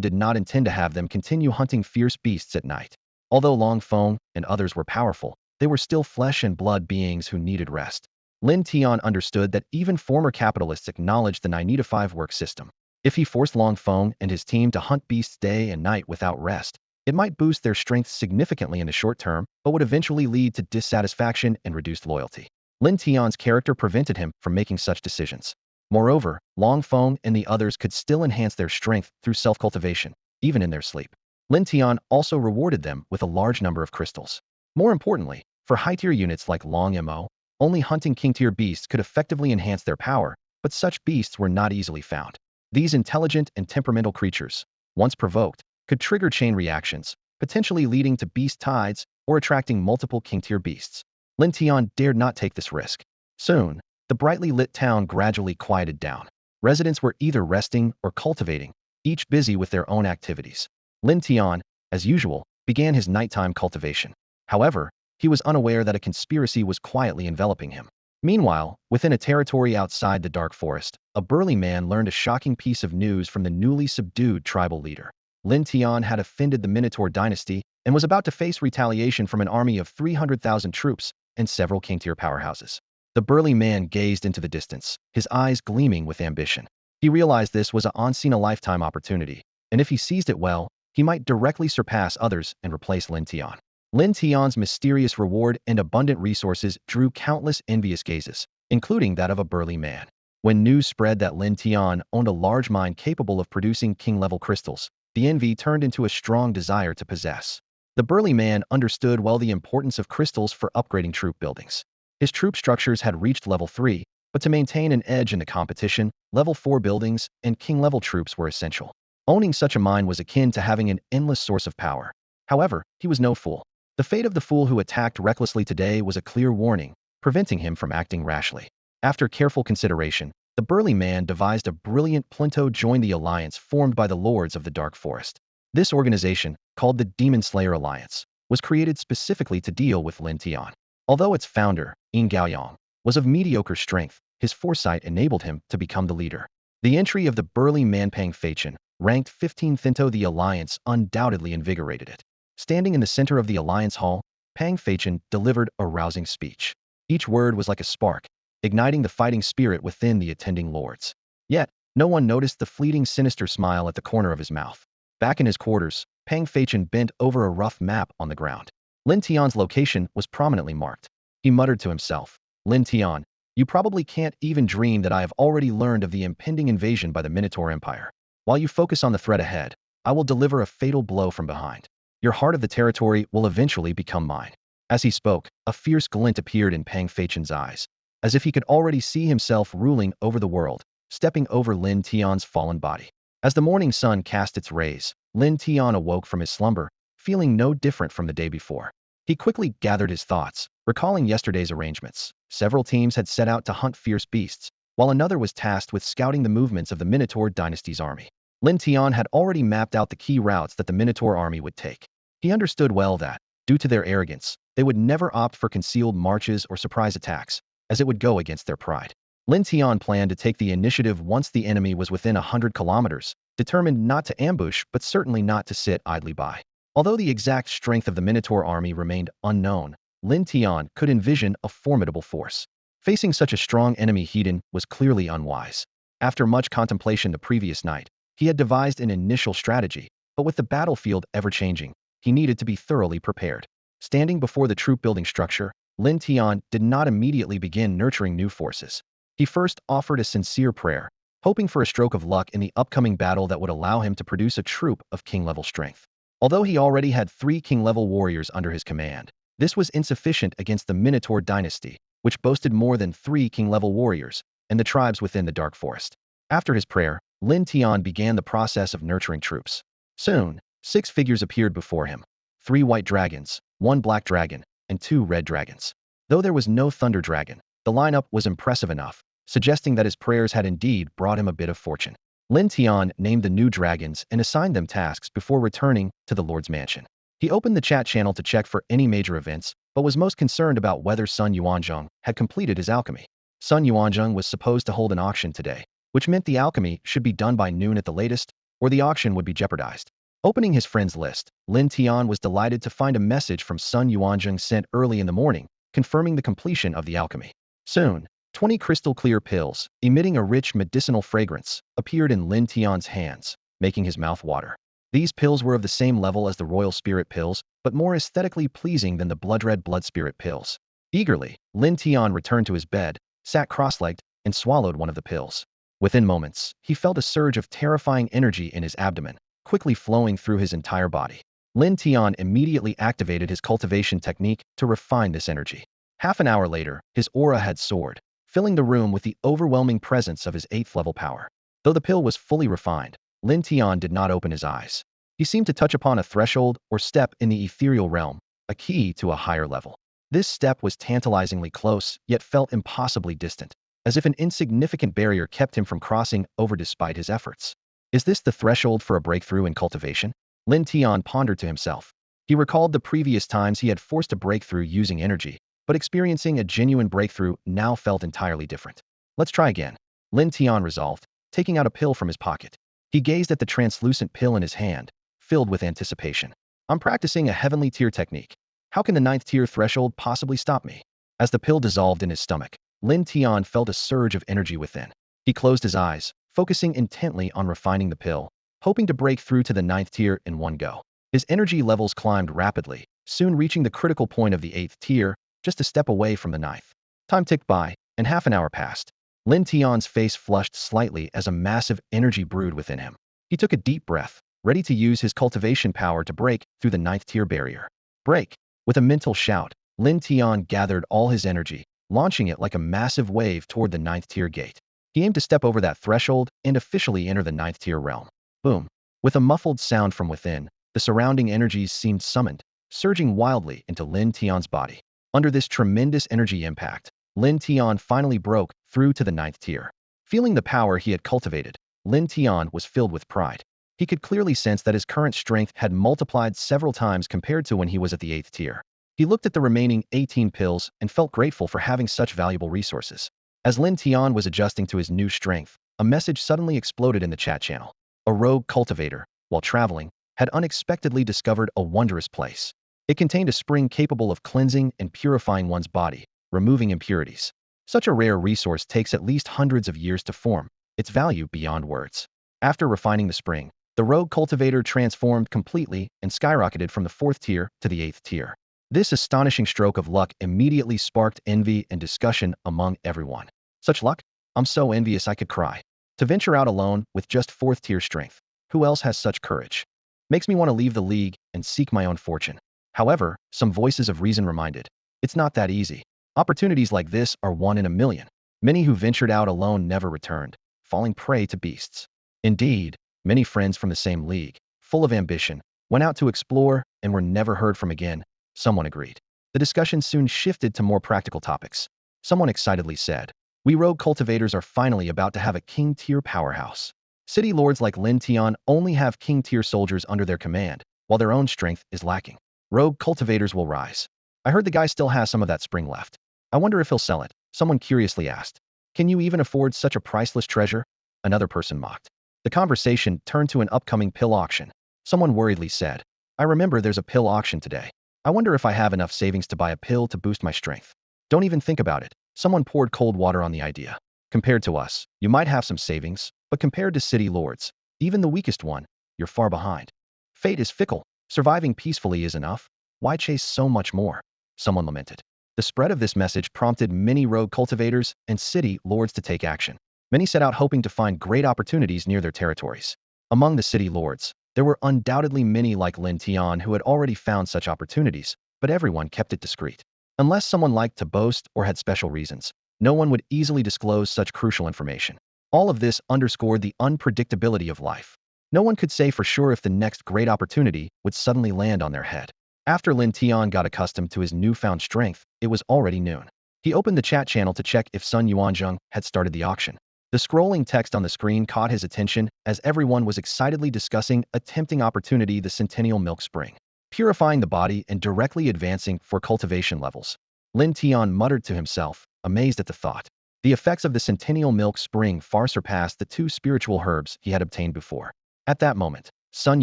did not intend to have them continue hunting fierce beasts at night. Although Long Feng and others were powerful, they were still flesh and blood beings who needed rest. Lin Tian understood that even former capitalists acknowledged the 9-to-5 work system. If he forced Long Feng and his team to hunt beasts day and night without rest, it might boost their strength significantly in the short term, but would eventually lead to dissatisfaction and reduced loyalty. Lin Tian's character prevented him from making such decisions. Moreover, Long Feng and the others could still enhance their strength through self-cultivation, even in their sleep. Lin Tian also rewarded them with a large number of crystals. More importantly, for high-tier units like Long Mo, only hunting king-tier beasts could effectively enhance their power, but such beasts were not easily found. These intelligent and temperamental creatures, once provoked, could trigger chain reactions, potentially leading to beast tides or attracting multiple king-tier beasts. Lin Tian dared not take this risk. Soon, the brightly lit town gradually quieted down. Residents were either resting or cultivating, each busy with their own activities. Lin Tian, as usual, began his nighttime cultivation. However, he was unaware that a conspiracy was quietly enveloping him. Meanwhile, within a territory outside the dark forest, a burly man learned a shocking piece of news from the newly subdued tribal leader. Lin Tian had offended the Minotaur dynasty and was about to face retaliation from an army of 300,000 troops and several king-tier powerhouses. The burly man gazed into the distance, his eyes gleaming with ambition. He realized this was an once-in-a-lifetime opportunity, and if he seized it well, he might directly surpass others and replace Lin Tian. Lin Tian's mysterious reward and abundant resources drew countless envious gazes, including that of a burly man. When news spread that Lin Tian owned a large mine capable of producing king-level crystals, the envy turned into a strong desire to possess. The burly man understood well the importance of crystals for upgrading troop buildings. His troop structures had reached level 3, but to maintain an edge in the competition, level 4 buildings and king-level troops were essential. Owning such a mine was akin to having an endless source of power. However, he was no fool. The fate of the fool who attacked recklessly today was a clear warning, preventing him from acting rashly. After careful consideration, the burly man devised a brilliant plan to join the alliance formed by the Lords of the Dark Forest. This organization, called the Demon Slayer Alliance, was created specifically to deal with Lin Tian. Although its founder, Yin Gaoyang, was of mediocre strength, his foresight enabled him to become the leader. The entry of the burly man Pang Feichen, ranked 15th into the alliance, undoubtedly invigorated it. Standing in the center of the alliance hall, Pang Feichen delivered a rousing speech. Each word was like a spark, igniting the fighting spirit within the attending lords. Yet, no one noticed the fleeting sinister smile at the corner of his mouth. Back in his quarters, Pang Feichen bent over a rough map on the ground. Lin Tian's location was prominently marked. He muttered to himself, "Lin Tian, you probably can't even dream that I have already learned of the impending invasion by the Minotaur Empire. While you focus on the threat ahead, I will deliver a fatal blow from behind. Your heart of the territory will eventually become mine." As he spoke, a fierce glint appeared in Pang Feichen's eyes, as if he could already see himself ruling over the world, stepping over Lin Tian's fallen body. As the morning sun cast its rays, Lin Tian awoke from his slumber, feeling no different from the day before. He quickly gathered his thoughts, recalling yesterday's arrangements. Several teams had set out to hunt fierce beasts, while another was tasked with scouting the movements of the Minotaur dynasty's army. Lin Tian had already mapped out the key routes that the Minotaur army would take. He understood well that, due to their arrogance, they would never opt for concealed marches or surprise attacks, as it would go against their pride. Lin Tian planned to take the initiative once the enemy was within 100 kilometers, determined not to ambush but certainly not to sit idly by. Although the exact strength of the Minotaur army remained unknown, Lin Tian could envision a formidable force. Facing such a strong enemy hidden was clearly unwise. After much contemplation the previous night, he had devised an initial strategy, but with the battlefield ever-changing, he needed to be thoroughly prepared. Standing before the troop-building structure, Lin Tian did not immediately begin nurturing new forces. He first offered a sincere prayer, hoping for a stroke of luck in the upcoming battle that would allow him to produce a troop of king-level strength. Although he already had 3 king-level warriors under his command, this was insufficient against the Minotaur dynasty, which boasted more than 3 king-level warriors, and the tribes within the Dark Forest. After his prayer, Lin Tian began the process of nurturing troops. Soon, 6 figures appeared before him. 3 white dragons, 1 black dragon, and 2 red dragons. Though there was no thunder dragon, the lineup was impressive enough, suggesting that his prayers had indeed brought him a bit of fortune. Lin Tian named the new dragons and assigned them tasks before returning to the Lord's mansion. He opened the chat channel to check for any major events, but was most concerned about whether Sun Yuanzhong had completed his alchemy. Sun Yuanzhong was supposed to hold an auction today, which meant the alchemy should be done by noon at the latest, or the auction would be jeopardized. Opening his friends list, Lin Tian was delighted to find a message from Sun Yuanzhong sent early in the morning, confirming the completion of the alchemy. Soon, 20 crystal-clear pills, emitting a rich medicinal fragrance, appeared in Lin Tian's hands, making his mouth water. These pills were of the same level as the royal spirit pills, but more aesthetically pleasing than the blood-red blood spirit pills. Eagerly, Lin Tian returned to his bed, sat cross-legged, and swallowed one of the pills. Within moments, he felt a surge of terrifying energy in his abdomen, quickly flowing through his entire body. Lin Tian immediately activated his cultivation technique to refine this energy. Half an hour later, his aura had soared, filling the room with the overwhelming presence of his 8th level power. Though the pill was fully refined, Lin Tian did not open his eyes. He seemed to touch upon a threshold or step in the ethereal realm, a key to a higher level. This step was tantalizingly close, yet felt impossibly distant, as if an insignificant barrier kept him from crossing over despite his efforts. Is this the threshold for a breakthrough in cultivation? Lin Tian pondered to himself. He recalled the previous times he had forced a breakthrough using energy, but experiencing a genuine breakthrough now felt entirely different. Let's try again. Lin Tian resolved, taking out a pill from his pocket. He gazed at the translucent pill in his hand, filled with anticipation. I'm practicing a heavenly tier technique. How can the 9th tier threshold possibly stop me? As the pill dissolved in his stomach, Lin Tian felt a surge of energy within. He closed his eyes, focusing intently on refining the pill, hoping to break through to the 9th tier in one go. His energy levels climbed rapidly, soon reaching the critical point of the 8th tier, just a step away from the 9th. Time ticked by, and half an hour passed. Lin Tian's face flushed slightly as a massive energy brewed within him. He took a deep breath, ready to use his cultivation power to break through the 9th tier barrier. Break! With a mental shout, Lin Tian gathered all his energy, launching it like a massive wave toward the 9th tier gate. He aimed to step over that threshold and officially enter the 9th tier realm. Boom! With a muffled sound from within, the surrounding energies seemed summoned, surging wildly into Lin Tian's body. Under this tremendous energy impact, Lin Tian finally broke through to the 9th tier. Feeling the power he had cultivated, Lin Tian was filled with pride. He could clearly sense that his current strength had multiplied several times compared to when he was at the 8th tier. He looked at the remaining 18 pills and felt grateful for having such valuable resources. As Lin Tian was adjusting to his new strength, a message suddenly exploded in the chat channel. A rogue cultivator, while traveling, had unexpectedly discovered a wondrous place. It contained a spring capable of cleansing and purifying one's body, removing impurities. Such a rare resource takes at least hundreds of years to form, its value beyond words. After refining the spring, the rogue cultivator transformed completely and skyrocketed from the 4th tier to the 8th tier. This astonishing stroke of luck immediately sparked envy and discussion among everyone. Such luck? I'm so envious I could cry. To venture out alone with just 4th tier strength. Who else has such courage? Makes me want to leave the league and seek my own fortune. However, some voices of reason reminded, it's not that easy. Opportunities like this are 1 in a million. Many who ventured out alone never returned, falling prey to beasts. Indeed, many friends from the same league, full of ambition, went out to explore and were never heard from again, someone agreed. The discussion soon shifted to more practical topics. Someone excitedly said, we rogue cultivators are finally about to have a king-tier powerhouse. City lords like Lin Tian only have king-tier soldiers under their command, while their own strength is lacking. Rogue cultivators will rise. I heard the guy still has some of that spring left. I wonder if he'll sell it, someone curiously asked. Can you even afford such a priceless treasure? Another person mocked. The conversation turned to an upcoming pill auction. Someone worriedly said, I remember there's a pill auction today. I wonder if I have enough savings to buy a pill to boost my strength. Don't even think about it. Someone poured cold water on the idea. Compared to us, you might have some savings, but compared to city lords, even the weakest one, you're far behind. Fate is fickle. Surviving peacefully is enough. Why chase so much more? Someone lamented. The spread of this message prompted many rogue cultivators and city lords to take action. Many set out hoping to find great opportunities near their territories. Among the city lords, there were undoubtedly many like Lin Tian who had already found such opportunities, but everyone kept it discreet. Unless someone liked to boast or had special reasons, no one would easily disclose such crucial information. All of this underscored the unpredictability of life. No one could say for sure if the next great opportunity would suddenly land on their head. After Lin Tian got accustomed to his newfound strength, it was already noon. He opened the chat channel to check if Sun Yuanzheng had started the auction. The scrolling text on the screen caught his attention as everyone was excitedly discussing a tempting opportunity: the Centennial Milk Spring, purifying the body and directly advancing for cultivation levels. Lin Tian muttered to himself, amazed at the thought. The effects of the Centennial Milk Spring far surpassed the two spiritual herbs he had obtained before. At that moment, Sun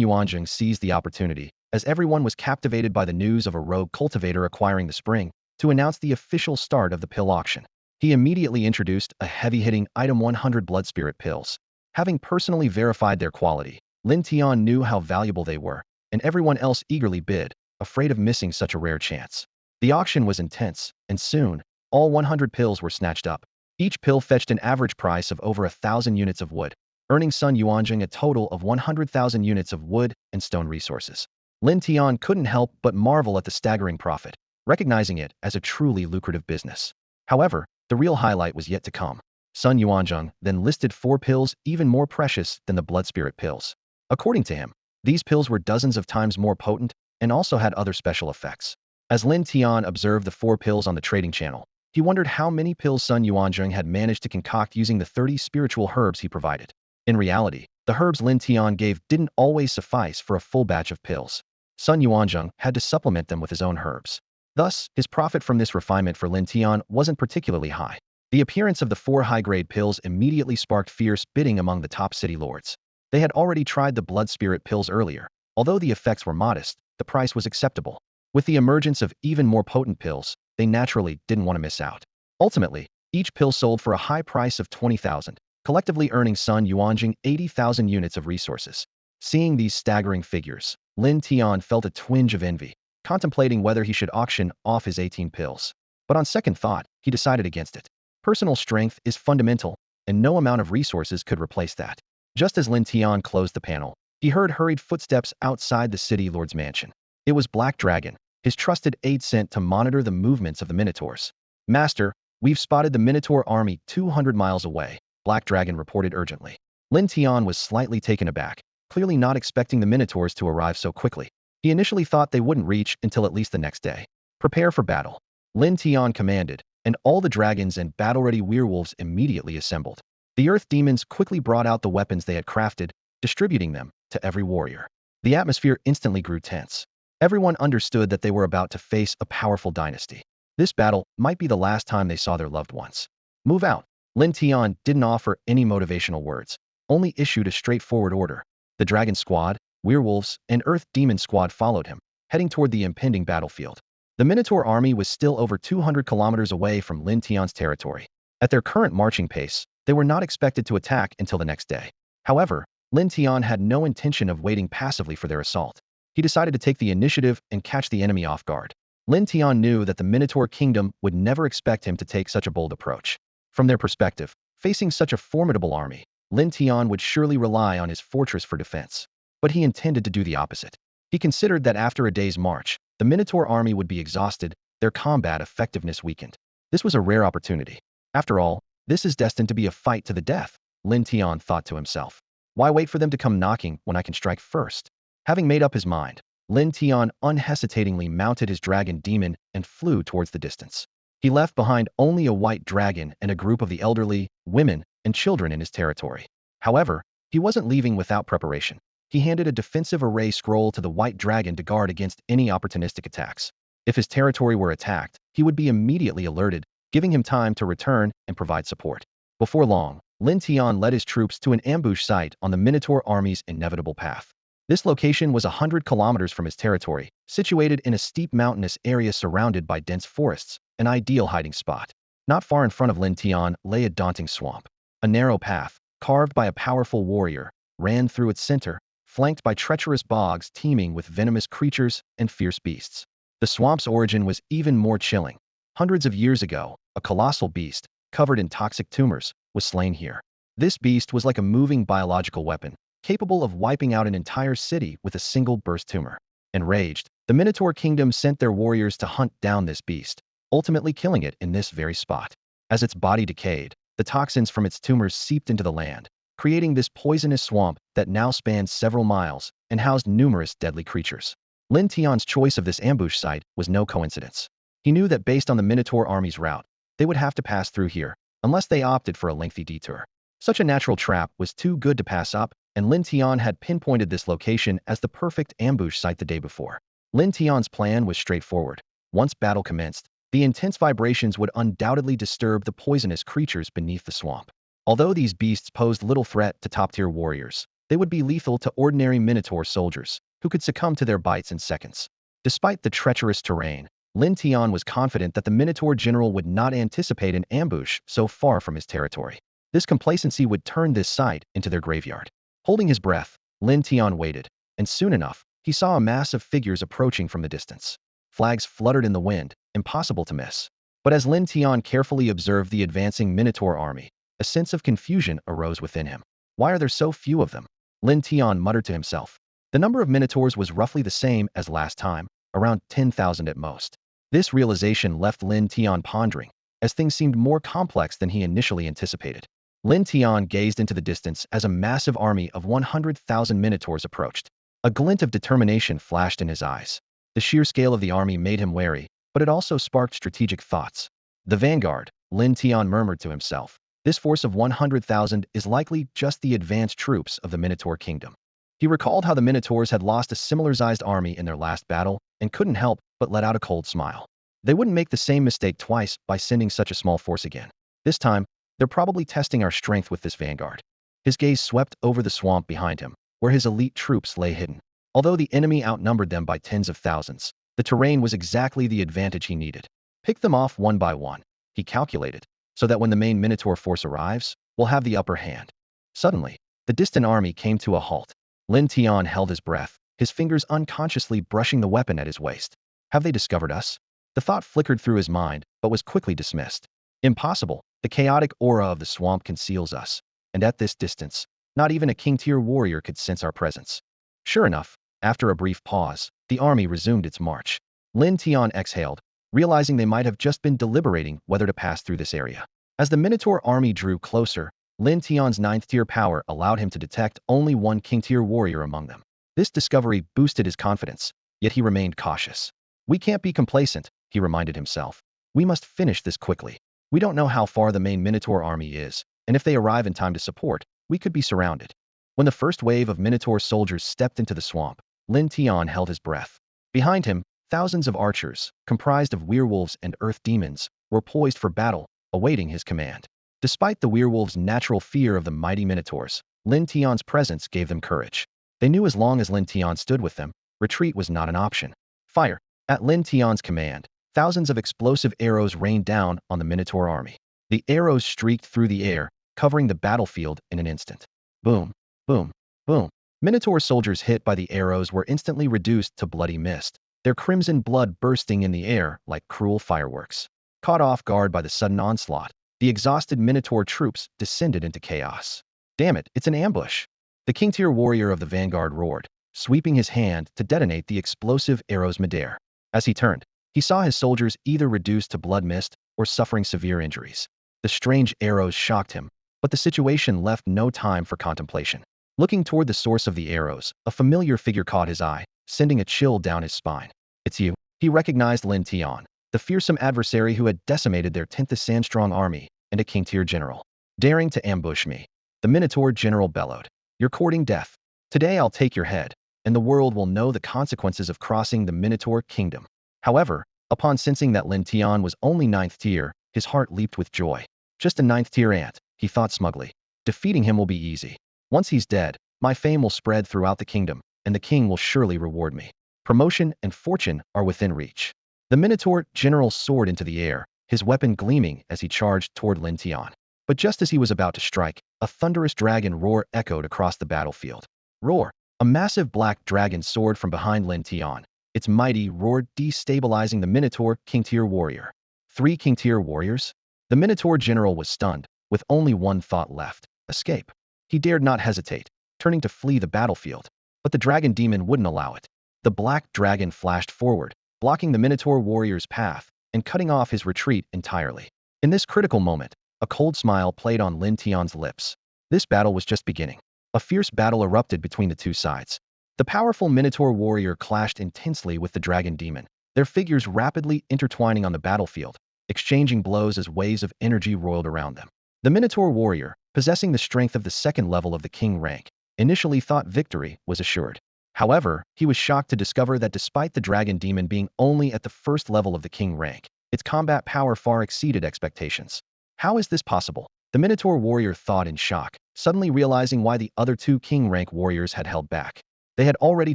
Yuanzheng seized the opportunity, as everyone was captivated by the news of a rogue cultivator acquiring the spring, to announce the official start of the pill auction. He immediately introduced a heavy-hitting item: 100 blood spirit pills. Having personally verified their quality, Lin Tian knew how valuable they were, and everyone else eagerly bid, afraid of missing such a rare chance. The auction was intense, and soon, all 100 pills were snatched up. Each pill fetched an average price of over 1,000 units of wood, earning Sun Yuanzheng a total of 100,000 units of wood and stone resources. Lin Tian couldn't help but marvel at the staggering profit, recognizing it as a truly lucrative business. However, the real highlight was yet to come. Sun Yuanzheng then listed 4 pills even more precious than the blood spirit pills. According to him, these pills were dozens of times more potent and also had other special effects. As Lin Tian observed the 4 pills on the trading channel, he wondered how many pills Sun Yuanzheng had managed to concoct using the 30 spiritual herbs he provided. In reality, the herbs Lin Tian gave didn't always suffice for a full batch of pills. Sun Yuanzheng had to supplement them with his own herbs. Thus, his profit from this refinement for Lin Tian wasn't particularly high. The appearance of the 4 high-grade pills immediately sparked fierce bidding among the top city lords. They had already tried the blood spirit pills earlier. Although the effects were modest, the price was acceptable. With the emergence of even more potent pills, they naturally didn't want to miss out. Ultimately, each pill sold for a high price of 20,000, collectively earning Sun Yuanzheng 80,000 units of resources. Seeing these staggering figures, Lin Tian felt a twinge of envy, contemplating whether he should auction off his 18 pills. But on second thought, he decided against it. Personal strength is fundamental, and no amount of resources could replace that. Just as Lin Tian closed the panel, he heard hurried footsteps outside the city lord's mansion. It was Black Dragon, his trusted aide sent to monitor the movements of the Minotaurs. Master, we've spotted the Minotaur army 200 miles away, Black Dragon reported urgently. Lin Tian was slightly taken aback, clearly not expecting the Minotaurs to arrive so quickly. He initially thought they wouldn't reach until at least the next day. Prepare for battle, Lin Tian commanded, and all the dragons and battle-ready werewolves immediately assembled. The earth demons quickly brought out the weapons they had crafted, distributing them to every warrior. The atmosphere instantly grew tense. Everyone understood that they were about to face a powerful dynasty. This battle might be the last time they saw their loved ones. Move out. Lin Tian didn't offer any motivational words, only issued a straightforward order. The dragon squad, werewolves, and earth demon squad followed him, heading toward the impending battlefield. The Minotaur army was still over 200 kilometers away from Lin Tian's territory. At their current marching pace, they were not expected to attack until the next day. However, Lin Tian had no intention of waiting passively for their assault. He decided to take the initiative and catch the enemy off guard. Lin Tian knew that the Minotaur kingdom would never expect him to take such a bold approach. From their perspective, facing such a formidable army, Lin Tian would surely rely on his fortress for defense. But he intended to do the opposite. He considered that after a day's march, the Minotaur army would be exhausted, their combat effectiveness weakened. This was a rare opportunity. After all, this is destined to be a fight to the death, Lin Tian thought to himself. Why wait for them to come knocking when I can strike first? Having made up his mind, Lin Tian unhesitatingly mounted his dragon demon and flew towards the distance. He left behind only a white dragon and a group of the elderly, women, and children in his territory. However, he wasn't leaving without preparation. He handed a defensive array scroll to the white dragon to guard against any opportunistic attacks. If his territory were attacked, he would be immediately alerted, giving him time to return and provide support. Before long, Lin Tian led his troops to an ambush site on the Minotaur army's inevitable path. This location was 100 kilometers from his territory, situated in a steep mountainous area surrounded by dense forests, an ideal hiding spot. Not far in front of Lin Tian lay a daunting swamp. A narrow path, carved by a powerful warrior, ran through its center, flanked by treacherous bogs teeming with venomous creatures and fierce beasts. The swamp's origin was even more chilling. Hundreds of years ago, a colossal beast, covered in toxic tumors, was slain here. This beast was like a moving biological weapon, capable of wiping out an entire city with a single burst tumor. Enraged, the Minotaur kingdom sent their warriors to hunt down this beast, ultimately killing it in this very spot. As its body decayed, The toxins from its tumors seeped into the land, creating this poisonous swamp that now spanned several miles and housed numerous deadly creatures. Lin Tian's choice of this ambush site was no coincidence. He knew that based on the Minotaur army's route, they would have to pass through here, unless they opted for a lengthy detour. Such a natural trap was too good to pass up, and Lin Tian had pinpointed this location as the perfect ambush site the day before. Lin Tian's plan was straightforward. Once battle commenced, the intense vibrations would undoubtedly disturb the poisonous creatures beneath the swamp. Although these beasts posed little threat to top-tier warriors, they would be lethal to ordinary Minotaur soldiers, who could succumb to their bites in seconds. Despite the treacherous terrain, Lin Tian was confident that the Minotaur general would not anticipate an ambush so far from his territory. This complacency would turn this site into their graveyard. Holding his breath, Lin Tian waited, and soon enough, he saw a mass of figures approaching from the distance. Flags fluttered in the wind, impossible to miss. But as Lin Tian carefully observed the advancing Minotaur army, a sense of confusion arose within him. Why are there so few of them? Lin Tian muttered to himself. The number of Minotaurs was roughly the same as last time, around 10,000 at most. This realization left Lin Tian pondering, as things seemed more complex than he initially anticipated. Lin Tian gazed into the distance as a massive army of 100,000 Minotaurs approached. A glint of determination flashed in his eyes. The sheer scale of the army made him wary, but it also sparked strategic thoughts. The vanguard, Lin Tian murmured to himself. This force of 100,000 is likely just the advanced troops of the Minotaur kingdom. He recalled how the Minotaurs had lost a similar-sized army in their last battle and couldn't help but let out a cold smile. They wouldn't make the same mistake twice by sending such a small force again. This time, they're probably testing our strength with this vanguard. His gaze swept over the swamp behind him, where his elite troops lay hidden. Although the enemy outnumbered them by tens of thousands, the terrain was exactly the advantage he needed. Pick them off one by one, he calculated, so that when the main Minotaur force arrives, we'll have the upper hand. Suddenly, the distant army came to a halt. Lin Tian held his breath, his fingers unconsciously brushing the weapon at his waist. Have they discovered us? The thought flickered through his mind, but was quickly dismissed. Impossible. The chaotic aura of the swamp conceals us, and at this distance, not even a king-tier warrior could sense our presence. Sure enough, after a brief pause, the army resumed its march. Lin Tian exhaled, realizing they might have just been deliberating whether to pass through this area. As the Minotaur army drew closer, Lin Tian's 9th-tier power allowed him to detect only one king-tier warrior among them. This discovery boosted his confidence, yet he remained cautious. We can't be complacent, he reminded himself. We must finish this quickly. We don't know how far the main Minotaur army is, and if they arrive in time to support, we could be surrounded. When the first wave of Minotaur soldiers stepped into the swamp, Lin Tian held his breath. Behind him, thousands of archers, comprised of werewolves and earth demons, were poised for battle, awaiting his command. Despite the werewolves' natural fear of the mighty Minotaurs, Lin Tian's presence gave them courage. They knew as long as Lin Tian stood with them, retreat was not an option. Fire! At Lin Tian's command, thousands of explosive arrows rained down on the Minotaur army. The arrows streaked through the air, covering the battlefield in an instant. Boom, boom, boom. Minotaur soldiers hit by the arrows were instantly reduced to bloody mist, their crimson blood bursting in the air like cruel fireworks. Caught off guard by the sudden onslaught, the exhausted Minotaur troops descended into chaos. Damn it, it's an ambush! The king-tier warrior of the vanguard roared, sweeping his hand to detonate the explosive arrows midair. As he turned, he saw his soldiers either reduced to blood mist or suffering severe injuries. The strange arrows shocked him, but the situation left no time for contemplation. Looking toward the source of the arrows, a familiar figure caught his eye, sending a chill down his spine. It's you. He recognized Lin Tian, the fearsome adversary who had decimated their 10th Sand-strong army and a king-tier general. Daring to ambush me, the Minotaur general bellowed. You're courting death. Today I'll take your head, and the world will know the consequences of crossing the Minotaur kingdom. However, upon sensing that Lin Tian was only 9th tier, his heart leaped with joy. Just a 9th tier ant, he thought smugly. Defeating him will be easy. Once he's dead, my fame will spread throughout the kingdom, and the king will surely reward me. Promotion and fortune are within reach. The Minotaur general soared into the air, his weapon gleaming as he charged toward Lin Tian. But just as he was about to strike, a thunderous dragon roar echoed across the battlefield. Roar! A massive black dragon soared from behind Lin Tian, its mighty roar destabilizing the Minotaur king-tier warrior. 3 king-tier warriors? The Minotaur general was stunned, with only one thought left: escape. He dared not hesitate, turning to flee the battlefield. But the dragon demon wouldn't allow it. The black dragon flashed forward, blocking the Minotaur warrior's path and cutting off his retreat entirely. In this critical moment, A cold smile played on Lin Tian's lips. This battle was just beginning. A fierce battle erupted between the two sides. The powerful Minotaur warrior clashed intensely with the dragon demon, their figures rapidly intertwining on the battlefield, exchanging blows as waves of energy roiled around them. The Minotaur warrior, possessing the strength of the second level of the king rank, initially thought victory was assured. However, he was shocked to discover that despite the dragon demon being only at the first level of the king rank, its combat power far exceeded expectations. How is this possible? The Minotaur warrior thought in shock, suddenly realizing why the other two king rank warriors had held back. They had already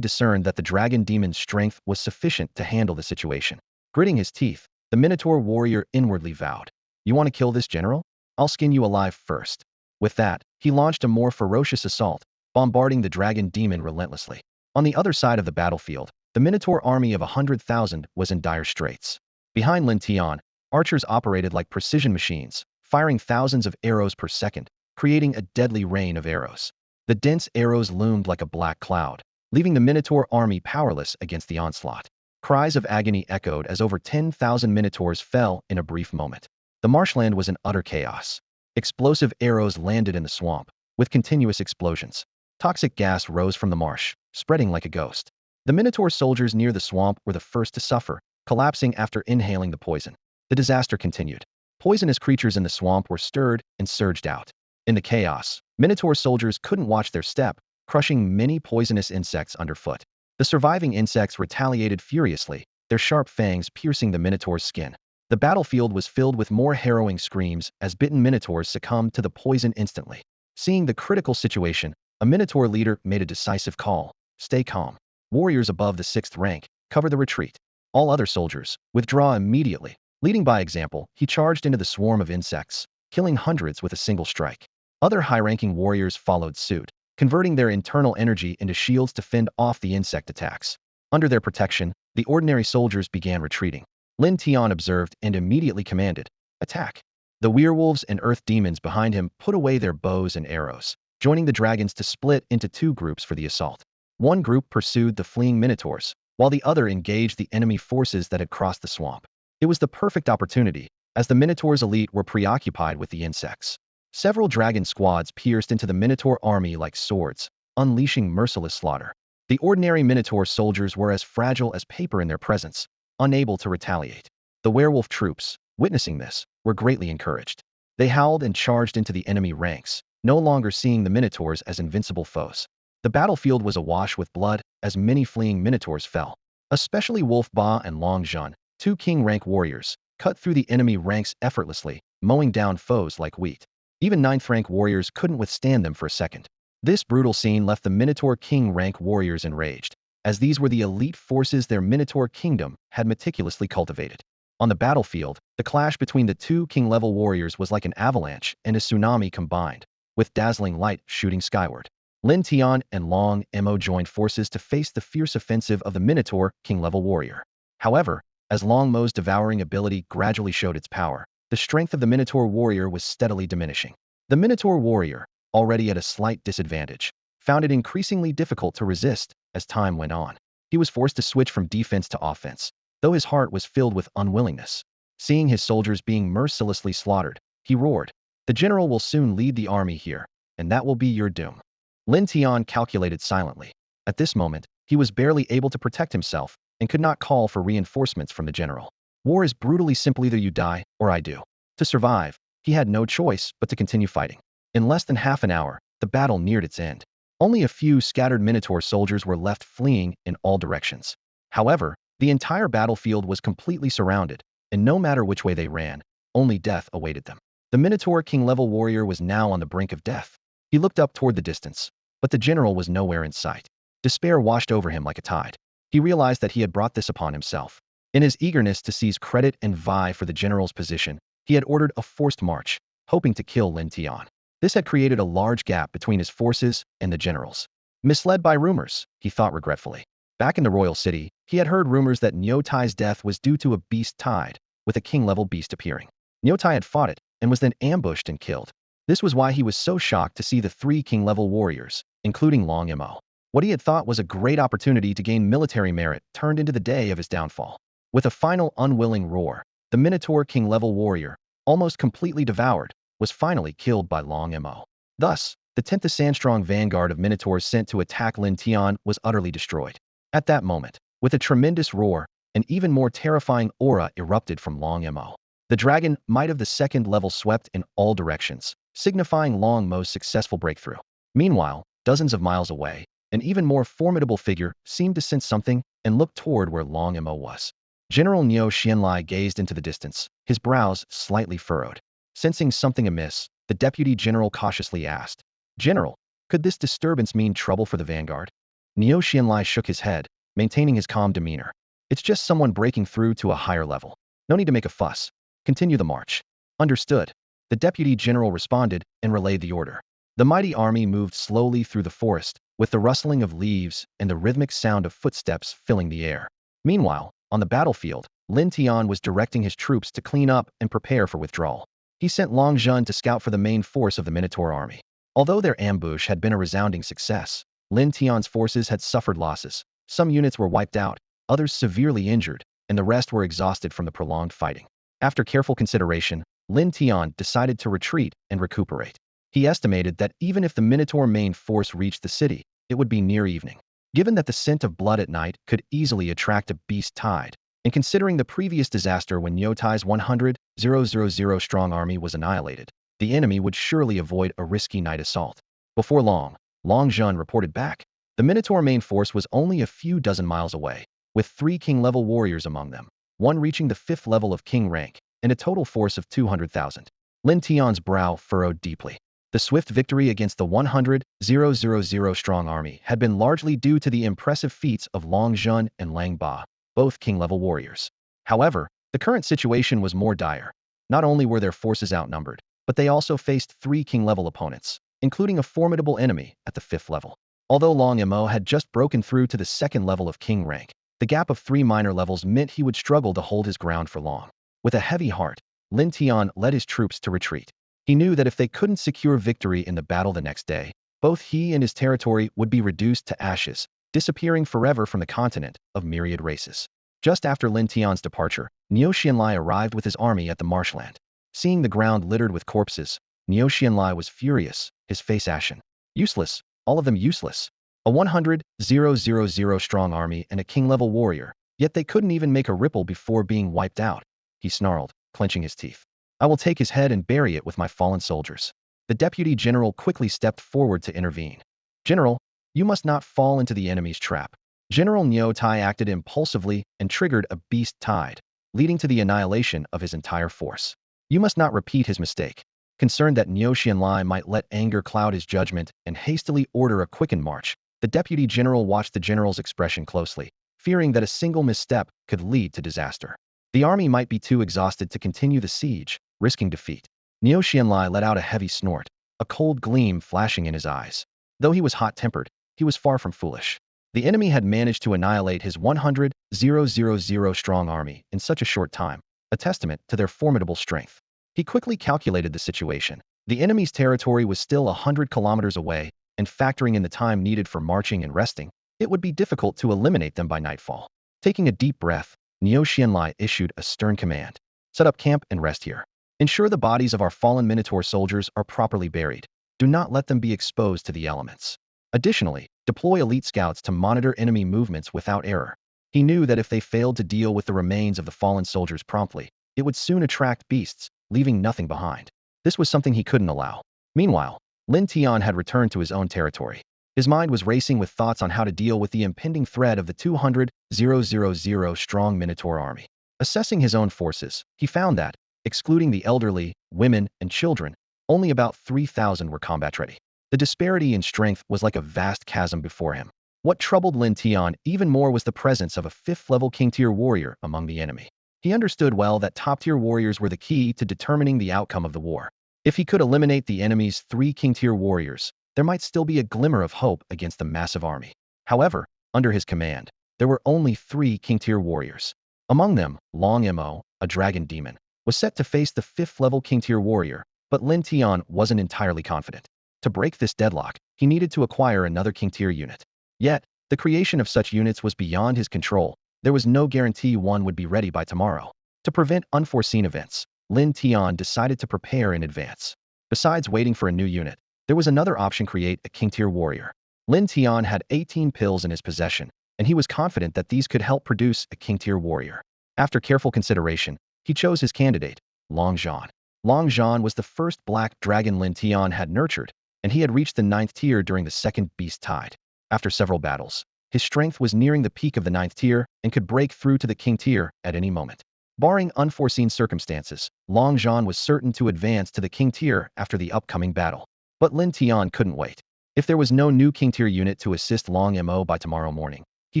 discerned that the dragon demon's strength was sufficient to handle the situation. Gritting his teeth, the Minotaur warrior inwardly vowed, "You want to kill this general? I'll skin you alive first." With that, he launched a more ferocious assault, bombarding the dragon demon relentlessly. On the other side of the battlefield, the Minotaur army of 100,000 was in dire straits. Behind Lin Tian, archers operated like precision machines, firing thousands of arrows per second, creating a deadly rain of arrows. The dense arrows loomed like a black cloud, leaving the Minotaur army powerless against the onslaught. Cries of agony echoed as over 10,000 Minotaurs fell in a brief moment. The marshland was in utter chaos. Explosive arrows landed in the swamp, with continuous explosions. Toxic gas rose from the marsh, spreading like a ghost. The Minotaur soldiers near the swamp were the first to suffer, collapsing after inhaling the poison. The disaster continued. Poisonous creatures in the swamp were stirred and surged out. In the chaos, Minotaur soldiers couldn't watch their step, crushing many poisonous insects underfoot. The surviving insects retaliated furiously, their sharp fangs piercing the Minotaur's skin. The battlefield was filled with more harrowing screams as bitten Minotaurs succumbed to the poison instantly. Seeing the critical situation, a Minotaur leader made a decisive call: "Stay calm. Warriors above the 6th rank, cover the retreat. All other soldiers, withdraw immediately." Leading by example, he charged into the swarm of insects, killing hundreds with a single strike. Other high-ranking warriors followed suit, converting their internal energy into shields to fend off the insect attacks. Under their protection, the ordinary soldiers began retreating. Lin Tian observed and immediately commanded, "Attack." The werewolves and earth demons behind him put away their bows and arrows, joining the dragons to split into two groups for the assault. One group pursued the fleeing Minotaurs, while the other engaged the enemy forces that had crossed the swamp. It was the perfect opportunity, as the Minotaur's elite were preoccupied with the insects. Several dragon squads pierced into the Minotaur army like swords, unleashing merciless slaughter. The ordinary Minotaur soldiers were as fragile as paper in their presence, unable to retaliate. The werewolf troops, witnessing this, were greatly encouraged. They howled and charged into the enemy ranks, no longer seeing the Minotaurs as invincible foes. The battlefield was awash with blood as many fleeing Minotaurs fell. Especially Wolf Ba and Long Zhun, two king-rank warriors, cut through the enemy ranks effortlessly, mowing down foes like wheat. Even 9th-rank warriors couldn't withstand them for a second. This brutal scene left the Minotaur king-rank warriors enraged, as these were the elite forces their Minotaur kingdom had meticulously cultivated. On the battlefield, the clash between the two king-level warriors was like an avalanche and a tsunami combined, with dazzling light shooting skyward. Lin Tian and Long Mo joined forces to face the fierce offensive of the Minotaur king-level warrior. However, as Long Mo's devouring ability gradually showed its power, the strength of the Minotaur warrior was steadily diminishing. The Minotaur warrior, already at a slight disadvantage, found it increasingly difficult to resist as time went on. He was forced to switch from defense to offense, though his heart was filled with unwillingness. Seeing his soldiers being mercilessly slaughtered, he roared, "The general will soon lead the army here, and that will be your doom." Lin Tian calculated silently. At this moment, he was barely able to protect himself and could not call for reinforcements from the general. War is brutally simple: either you die or I do. To survive, he had no choice but to continue fighting. In less than half an hour, the battle neared its end. Only a few scattered Minotaur soldiers were left fleeing in all directions. However, the entire battlefield was completely surrounded, and no matter which way they ran, only death awaited them. The Minotaur king-level warrior was now on the brink of death. He looked up toward the distance, but the general was nowhere in sight. Despair washed over him like a tide. He realized that he had brought this upon himself. In his eagerness to seize credit and vie for the general's position, he had ordered a forced march, hoping to kill Lin Tian. This had created a large gap between his forces and the general's. Misled by rumors, he thought regretfully. Back in the royal city, he had heard rumors that Niutai's death was due to a beast tide, with a king-level beast appearing. Niutai had fought it, and was then ambushed and killed. This was why he was so shocked to see the 3 king-level warriors, including Long Mo. What he had thought was a great opportunity to gain military merit turned into the day of his downfall. With a final unwilling roar, the Minotaur king-level warrior, almost completely devoured, was finally killed by Long Mo. Thus, the 10th Sandstrong vanguard of Minotaurs sent to attack Lin Tian was utterly destroyed. At that moment, with a tremendous roar, an even more terrifying aura erupted from Long Mo. The dragon might of the second level swept in all directions, signifying Long Mo's successful breakthrough. Meanwhile, dozens of miles away, an even more formidable figure seemed to sense something and looked toward where Long Mo was. General Niu Xianlai gazed into the distance, his brows slightly furrowed. Sensing something amiss, the deputy general cautiously asked, "General, could this disturbance mean trouble for the vanguard?" Niu Xianlai shook his head, maintaining his calm demeanor. "It's just someone breaking through to a higher level. No need to make a fuss. Continue the march." "Understood." The deputy general responded and relayed the order. The mighty army moved slowly through the forest, with the rustling of leaves and the rhythmic sound of footsteps filling the air. Meanwhile, on the battlefield, Lin Tian was directing his troops to clean up and prepare for withdrawal. He sent Long Zhun to scout for the main force of the Minotaur army. Although their ambush had been a resounding success, Lin Tian's forces had suffered losses. Some units were wiped out, others severely injured, and the rest were exhausted from the prolonged fighting. After careful consideration, Lin Tian decided to retreat and recuperate. He estimated that even if the Minotaur main force reached the city, it would be near evening. Given that the scent of blood at night could easily attract a beast tide, and considering the previous disaster when Niotai's 100,000 strong army was annihilated, the enemy would surely avoid a risky night assault. Before long, Long Zhun reported back. The Minotaur main force was only a few dozen miles away, with 3 king-level warriors among them, one reaching the 5th level of king rank, and a total force of 200,000. Lin Tian's brow furrowed deeply. The swift victory against the 100,000 strong army had been largely due to the impressive feats of Long Zhun and Lang Ba, both king-level warriors. However, the current situation was more dire. Not only were their forces outnumbered, but they also faced 3 king-level opponents, including a formidable enemy at the 5th level. Although Long Mo had just broken through to the 2nd level of king rank, the gap of 3 minor levels meant he would struggle to hold his ground for long. With a heavy heart, Lin Tian led his troops to retreat. He knew that if they couldn't secure victory in the battle the next day, both he and his territory would be reduced to ashes, disappearing forever from the continent of myriad races. Just after Lin Tian's departure, Niu Xianlai arrived with his army at the marshland. Seeing the ground littered with corpses, Niu Xianlai was furious, his face ashen. Useless, all of them useless. A 100,000 strong army and a king-level warrior, yet they couldn't even make a ripple before being wiped out. He snarled, clenching his teeth. "I will take his head and bury it with my fallen soldiers." The deputy general quickly stepped forward to intervene. "General, you must not fall into the enemy's trap." General Niu Tai acted impulsively and triggered a beast tide, leading to the annihilation of his entire force. "You must not repeat his mistake." Concerned that Niu Xianlai might let anger cloud his judgment and hastily order a quickened march, the deputy general watched the general's expression closely, fearing that a single misstep could lead to disaster. The army might be too exhausted to continue the siege, risking defeat. Niu Xianlai let out a heavy snort, a cold gleam flashing in his eyes. Though he was hot-tempered, he was far from foolish. The enemy had managed to annihilate his 100,000 strong army in such a short time, a testament to their formidable strength. He quickly calculated the situation. The enemy's territory was still 100 kilometers away, and factoring in the time needed for marching and resting, it would be difficult to eliminate them by nightfall. Taking a deep breath, Niu Xianlai issued a stern command. "Set up camp and rest here. Ensure the bodies of our fallen Minotaur soldiers are properly buried. Do not let them be exposed to the elements. Additionally, deploy elite scouts to monitor enemy movements without error." He knew that if they failed to deal with the remains of the fallen soldiers promptly, it would soon attract beasts, leaving nothing behind. This was something he couldn't allow. Meanwhile, Lin Tian had returned to his own territory. His mind was racing with thoughts on how to deal with the impending threat of the 200,000 strong Minotaur army. Assessing his own forces, he found that, excluding the elderly, women, and children, only about 3,000 were combat-ready. The disparity in strength was like a vast chasm before him. What troubled Lin Tian even more was the presence of a 5th-level king-tier warrior among the enemy. He understood well that top-tier warriors were the key to determining the outcome of the war. If he could eliminate the enemy's 3 king-tier warriors, there might still be a glimmer of hope against the massive army. However, under his command, there were only 3 king-tier warriors. Among them, Long Mo, a dragon demon, was set to face the 5th-level king-tier warrior, but Lin Tian wasn't entirely confident. To break this deadlock, he needed to acquire another king-tier unit. Yet, the creation of such units was beyond his control. There was no guarantee one would be ready by tomorrow. To prevent unforeseen events, Lin Tian decided to prepare in advance. Besides waiting for a new unit, there was another option: create a king-tier warrior. Lin Tian had 18 pills in his possession, and he was confident that these could help produce a king-tier warrior. After careful consideration, he chose his candidate, Long Zhan. Long Zhan was the first black dragon Lin Tian had nurtured, and he had reached the 9th tier during the second beast tide. After several battles, his strength was nearing the peak of the 9th tier and could break through to the king tier at any moment. Barring unforeseen circumstances, Long Zhan was certain to advance to the king tier after the upcoming battle. But Lin Tian couldn't wait. If there was no new king tier unit to assist Long Mo by tomorrow morning, he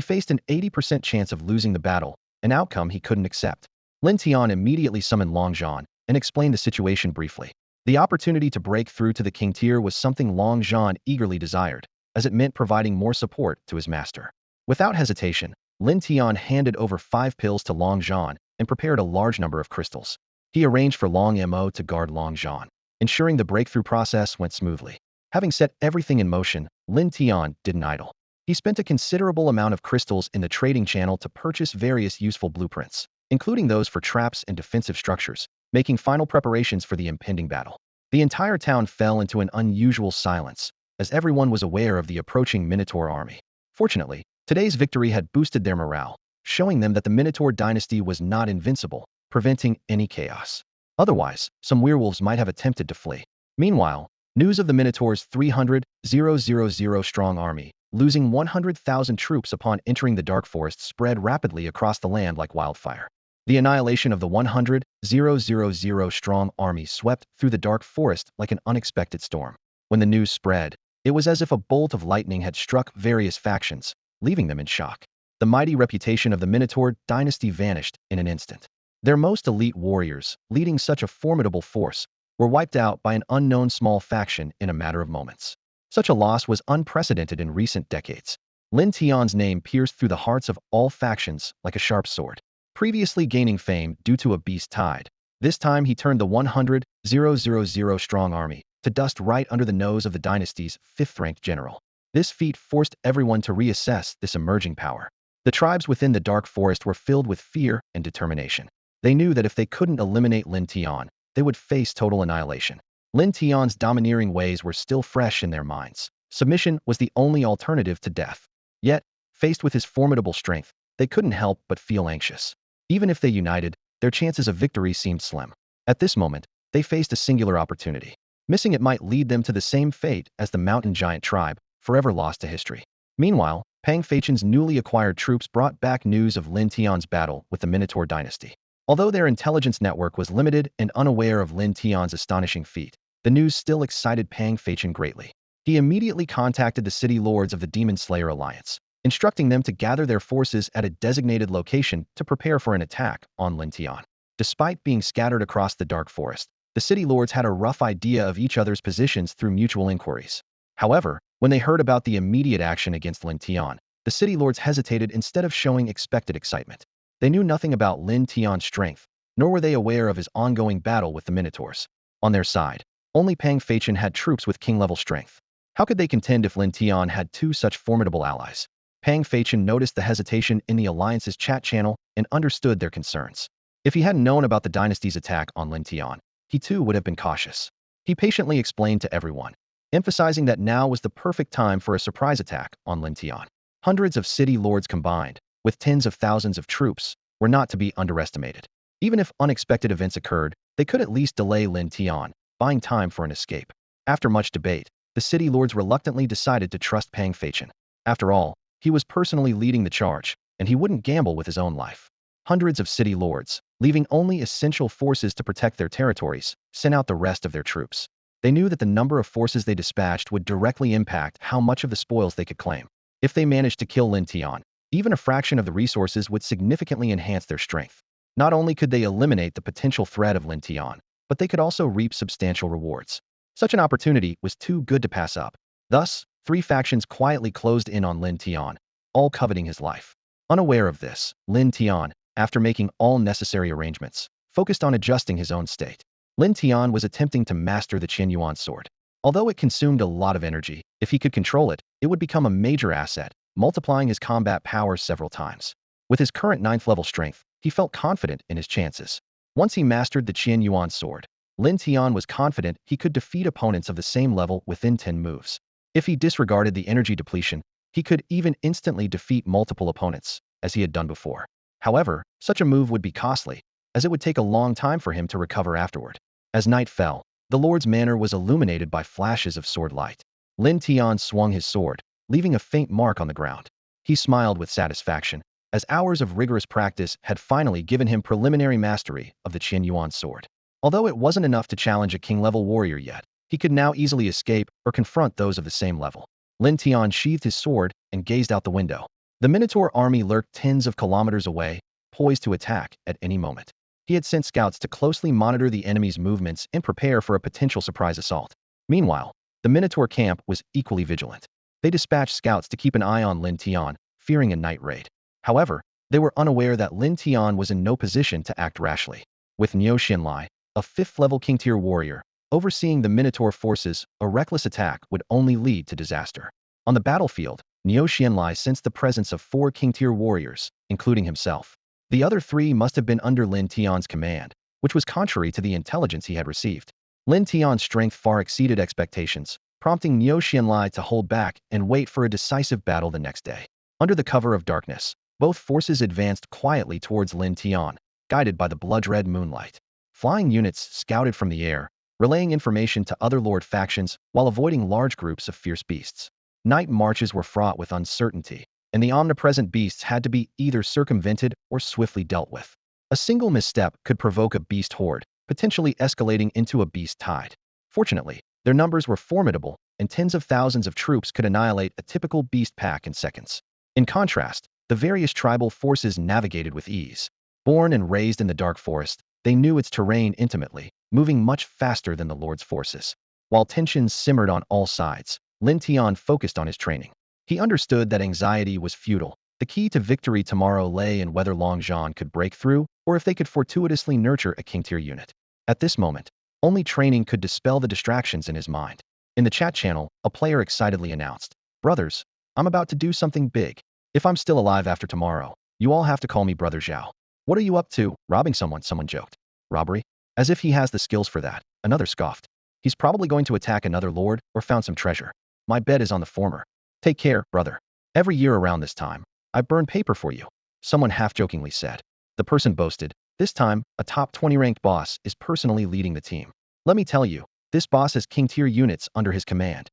faced an 80% chance of losing the battle, an outcome he couldn't accept. Lin Tian immediately summoned Long Zhan and explained the situation briefly. The opportunity to break through to the king tier was something Long Zhan eagerly desired, as it meant providing more support to his master. Without hesitation, Lin Tian handed over 5 pills to Long Zhan and prepared a large number of crystals. He arranged for Long Mo to guard Long Zhan, ensuring the breakthrough process went smoothly. Having set everything in motion, Lin Tian didn't idle. He spent a considerable amount of crystals in the trading channel to purchase various useful blueprints, including those for traps and defensive structures, making final preparations for the impending battle. The entire town fell into an unusual silence, as everyone was aware of the approaching Minotaur army. Fortunately, today's victory had boosted their morale, showing them that the Minotaur dynasty was not invincible, preventing any chaos. Otherwise, some werewolves might have attempted to flee. Meanwhile, news of the Minotaur's 300,000 strong army, losing 100,000 troops upon entering the Dark Forest, spread rapidly across the land like wildfire. The annihilation of the 100,000 strong army swept through the Dark Forest like an unexpected storm. When the news spread, it was as if a bolt of lightning had struck various factions, leaving them in shock. The mighty reputation of the Minotaur dynasty vanished in an instant. Their most elite warriors, leading such a formidable force, were wiped out by an unknown small faction in a matter of moments. Such a loss was unprecedented in recent decades. Lin Tian's name pierced through the hearts of all factions like a sharp sword. Previously gaining fame due to a beast tide, this time he turned the 100,000 strong army to dust right under the nose of the dynasty's 5th-ranked general. This feat forced everyone to reassess this emerging power. The tribes within the Dark Forest were filled with fear and determination. They knew that if they couldn't eliminate Lin Tian, they would face total annihilation. Lin Tian's domineering ways were still fresh in their minds. Submission was the only alternative to death. Yet, faced with his formidable strength, they couldn't help but feel anxious. Even if they united, their chances of victory seemed slim. At this moment, they faced a singular opportunity. Missing it might lead them to the same fate as the mountain giant tribe, forever lost to history. Meanwhile, Pang Feichen's newly acquired troops brought back news of Lin Tian's battle with the Minotaur dynasty. Although their intelligence network was limited and unaware of Lin Tian's astonishing feat, the news still excited Pang Feichen greatly. He immediately contacted the city lords of the Demon Slayer Alliance, instructing them to gather their forces at a designated location to prepare for an attack on Lin Tian. Despite being scattered across the Dark Forest, the city lords had a rough idea of each other's positions through mutual inquiries. However, when they heard about the immediate action against Lin Tian, the city lords hesitated instead of showing expected excitement. They knew nothing about Lin Tian's strength, nor were they aware of his ongoing battle with the Minotaurs. On their side, only Pang Feichen had troops with king-level strength. How could they contend if Lin Tian had 2 such formidable allies? Pang Feichen noticed the hesitation in the Alliance's chat channel and understood their concerns. If he hadn't known about the dynasty's attack on Lin Tian, he too would have been cautious. He patiently explained to everyone, emphasizing that now was the perfect time for a surprise attack on Lin Tian. Hundreds of city lords combined, with tens of thousands of troops, were not to be underestimated. Even if unexpected events occurred, they could at least delay Lin Tian, buying time for an escape. After much debate, the city lords reluctantly decided to trust Pang Feichen. After all, he was personally leading the charge, and he wouldn't gamble with his own life. Hundreds of city lords, leaving only essential forces to protect their territories, sent out the rest of their troops. They knew that the number of forces they dispatched would directly impact how much of the spoils they could claim. If they managed to kill Lin Tian, even a fraction of the resources would significantly enhance their strength. Not only could they eliminate the potential threat of Lin Tian, but they could also reap substantial rewards. Such an opportunity was too good to pass up. Thus, 3 factions quietly closed in on Lin Tian, all coveting his life. Unaware of this, Lin Tian, after making all necessary arrangements, focused on adjusting his own state. Lin Tian was attempting to master the Qianyuan sword. Although it consumed a lot of energy, if he could control it, it would become a major asset, multiplying his combat power several times. With his current 9th level strength, he felt confident in his chances. Once he mastered the Qianyuan sword, Lin Tian was confident he could defeat opponents of the same level within 10 moves. If he disregarded the energy depletion, he could even instantly defeat multiple opponents, as he had done before. However, such a move would be costly, as it would take a long time for him to recover afterward. As night fell, the Lord's manor was illuminated by flashes of sword light. Lin Tian swung his sword, leaving a faint mark on the ground. He smiled with satisfaction, as hours of rigorous practice had finally given him preliminary mastery of the Qian Yuan sword. Although it wasn't enough to challenge a king-level warrior yet, he could now easily escape or confront those of the same level. Lin Tian sheathed his sword and gazed out the window. The Minotaur army lurked tens of kilometers away, poised to attack at any moment. He had sent scouts to closely monitor the enemy's movements and prepare for a potential surprise assault. Meanwhile, the Minotaur camp was equally vigilant. They dispatched scouts to keep an eye on Lin Tian, fearing a night raid. However, they were unaware that Lin Tian was in no position to act rashly. With Niu Xianlai, a 5th-level king-tier warrior, overseeing the Minotaur forces, a reckless attack would only lead to disaster. On the battlefield, Niu Xianlai sensed the presence of 4 king-tier warriors, including himself. The other 3 must have been under Lin Tian's command, which was contrary to the intelligence he had received. Lin Tian's strength far exceeded expectations, prompting Niu Xianlai to hold back and wait for a decisive battle the next day. Under the cover of darkness, both forces advanced quietly towards Lin Tian, guided by the blood-red moonlight. Flying units scouted from the air, relaying information to other lord factions while avoiding large groups of fierce beasts. Night marches were fraught with uncertainty, and the omnipresent beasts had to be either circumvented or swiftly dealt with. A single misstep could provoke a beast horde, potentially escalating into a beast tide. Fortunately, their numbers were formidable, and tens of thousands of troops could annihilate a typical beast pack in seconds. In contrast, the various tribal forces navigated with ease. Born and raised in the dark forest, they knew its terrain intimately, moving much faster than the Lord's forces. While tensions simmered on all sides, Lin Tian focused on his training. He understood that anxiety was futile. The key to victory tomorrow lay in whether Long Zhan could break through, or if they could fortuitously nurture a king-tier unit. At this moment, only training could dispel the distractions in his mind. In the chat channel, a player excitedly announced, "Brothers, I'm about to do something big. If I'm still alive after tomorrow, you all have to call me Brother Zhao." "What are you up to? Robbing someone?" someone joked. "Robbery? As if he has the skills for that," another scoffed. "He's probably going to attack another lord or found some treasure. My bet is on the former. Take care, brother. Every year around this time, I burn paper for you," someone half-jokingly said. The person boasted, "This time, a top 20 ranked boss is personally leading the team. Let me tell you, this boss has king-tier units under his command."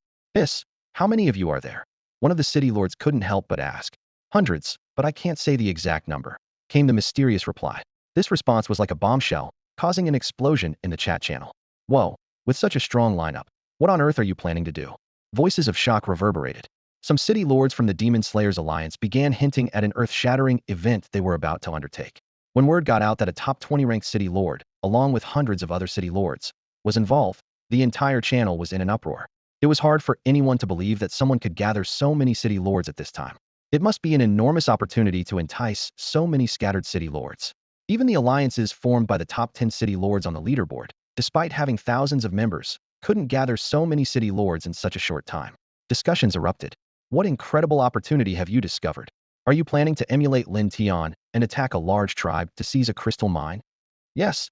How many of you are there?" one of the city lords couldn't help but ask. "Hundreds, but I can't say the exact number," came the mysterious reply. This response was like a bombshell, causing an explosion in the chat channel. "Whoa, with such a strong lineup, what on earth are you planning to do?" Voices of shock reverberated. Some city lords from the Demon Slayers Alliance began hinting at an earth-shattering event they were about to undertake. When word got out that a top 20 ranked city lord, along with hundreds of other city lords, was involved, the entire channel was in an uproar. It was hard for anyone to believe that someone could gather so many city lords at this time. It must be an enormous opportunity to entice so many scattered city lords. Even the alliances formed by the top 10 city lords on the leaderboard, despite having thousands of members, couldn't gather so many city lords in such a short time. Discussions erupted. "What incredible opportunity have you discovered? Are you planning to emulate Lin Tian and attack a large tribe to seize a crystal mine?" Yes,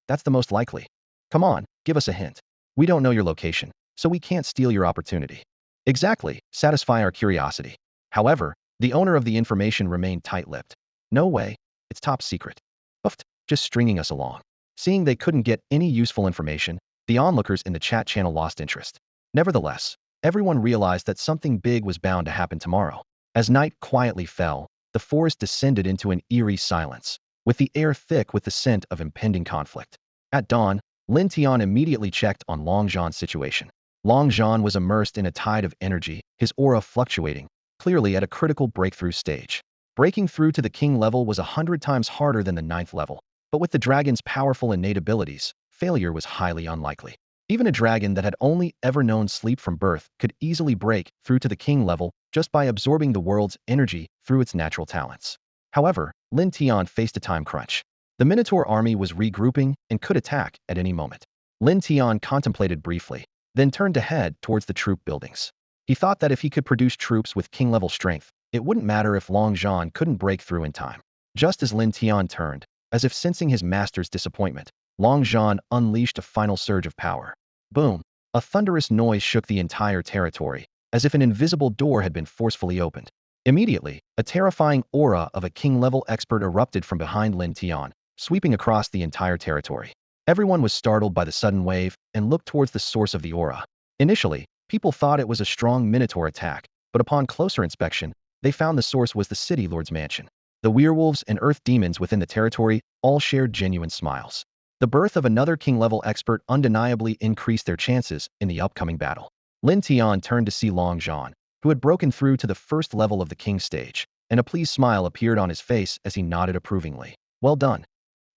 that's the most likely. "Come on, give us a hint. We don't know your location, so we can't steal your opportunity." "Exactly, satisfy our curiosity." However, the owner of the information remained tight-lipped. "No way, it's top secret." "Uffed, just stringing us along." Seeing they couldn't get any useful information, the onlookers in the chat channel lost interest. Nevertheless, everyone realized that something big was bound to happen tomorrow. As night quietly fell, the forest descended into an eerie silence, with the air thick with the scent of impending conflict. At dawn, Lin Tian immediately checked on Long Zhan's situation. Long Zhan was immersed in a tide of energy, his aura fluctuating, clearly at a critical breakthrough stage. Breaking through to the king level was 100 times harder than the 9th level, but with the dragon's powerful innate abilities, failure was highly unlikely. Even a dragon that had only ever known sleep from birth could easily break through to the king level just by absorbing the world's energy through its natural talents. However, Lin Tian faced a time crunch. The Minotaur army was regrouping and could attack at any moment. Lin Tian contemplated briefly, then turned to head towards the troop buildings. He thought that if he could produce troops with king-level strength, it wouldn't matter if Long Zhan couldn't break through in time. Just as Lin Tian turned, as if sensing his master's disappointment, Long Zhan unleashed a final surge of power. Boom! A thunderous noise shook the entire territory, as if an invisible door had been forcefully opened. Immediately, a terrifying aura of a king-level expert erupted from behind Lin Tian, sweeping across the entire territory. Everyone was startled by the sudden wave and looked towards the source of the aura. Initially, people thought it was a strong Minotaur attack, but upon closer inspection, they found the source was the City Lord's mansion. The werewolves and earth demons within the territory all shared genuine smiles. The birth of another king-level expert undeniably increased their chances in the upcoming battle. Lin Tian turned to see Long Zhan, who had broken through to the first level of the king stage, and a pleased smile appeared on his face as he nodded approvingly. Well done.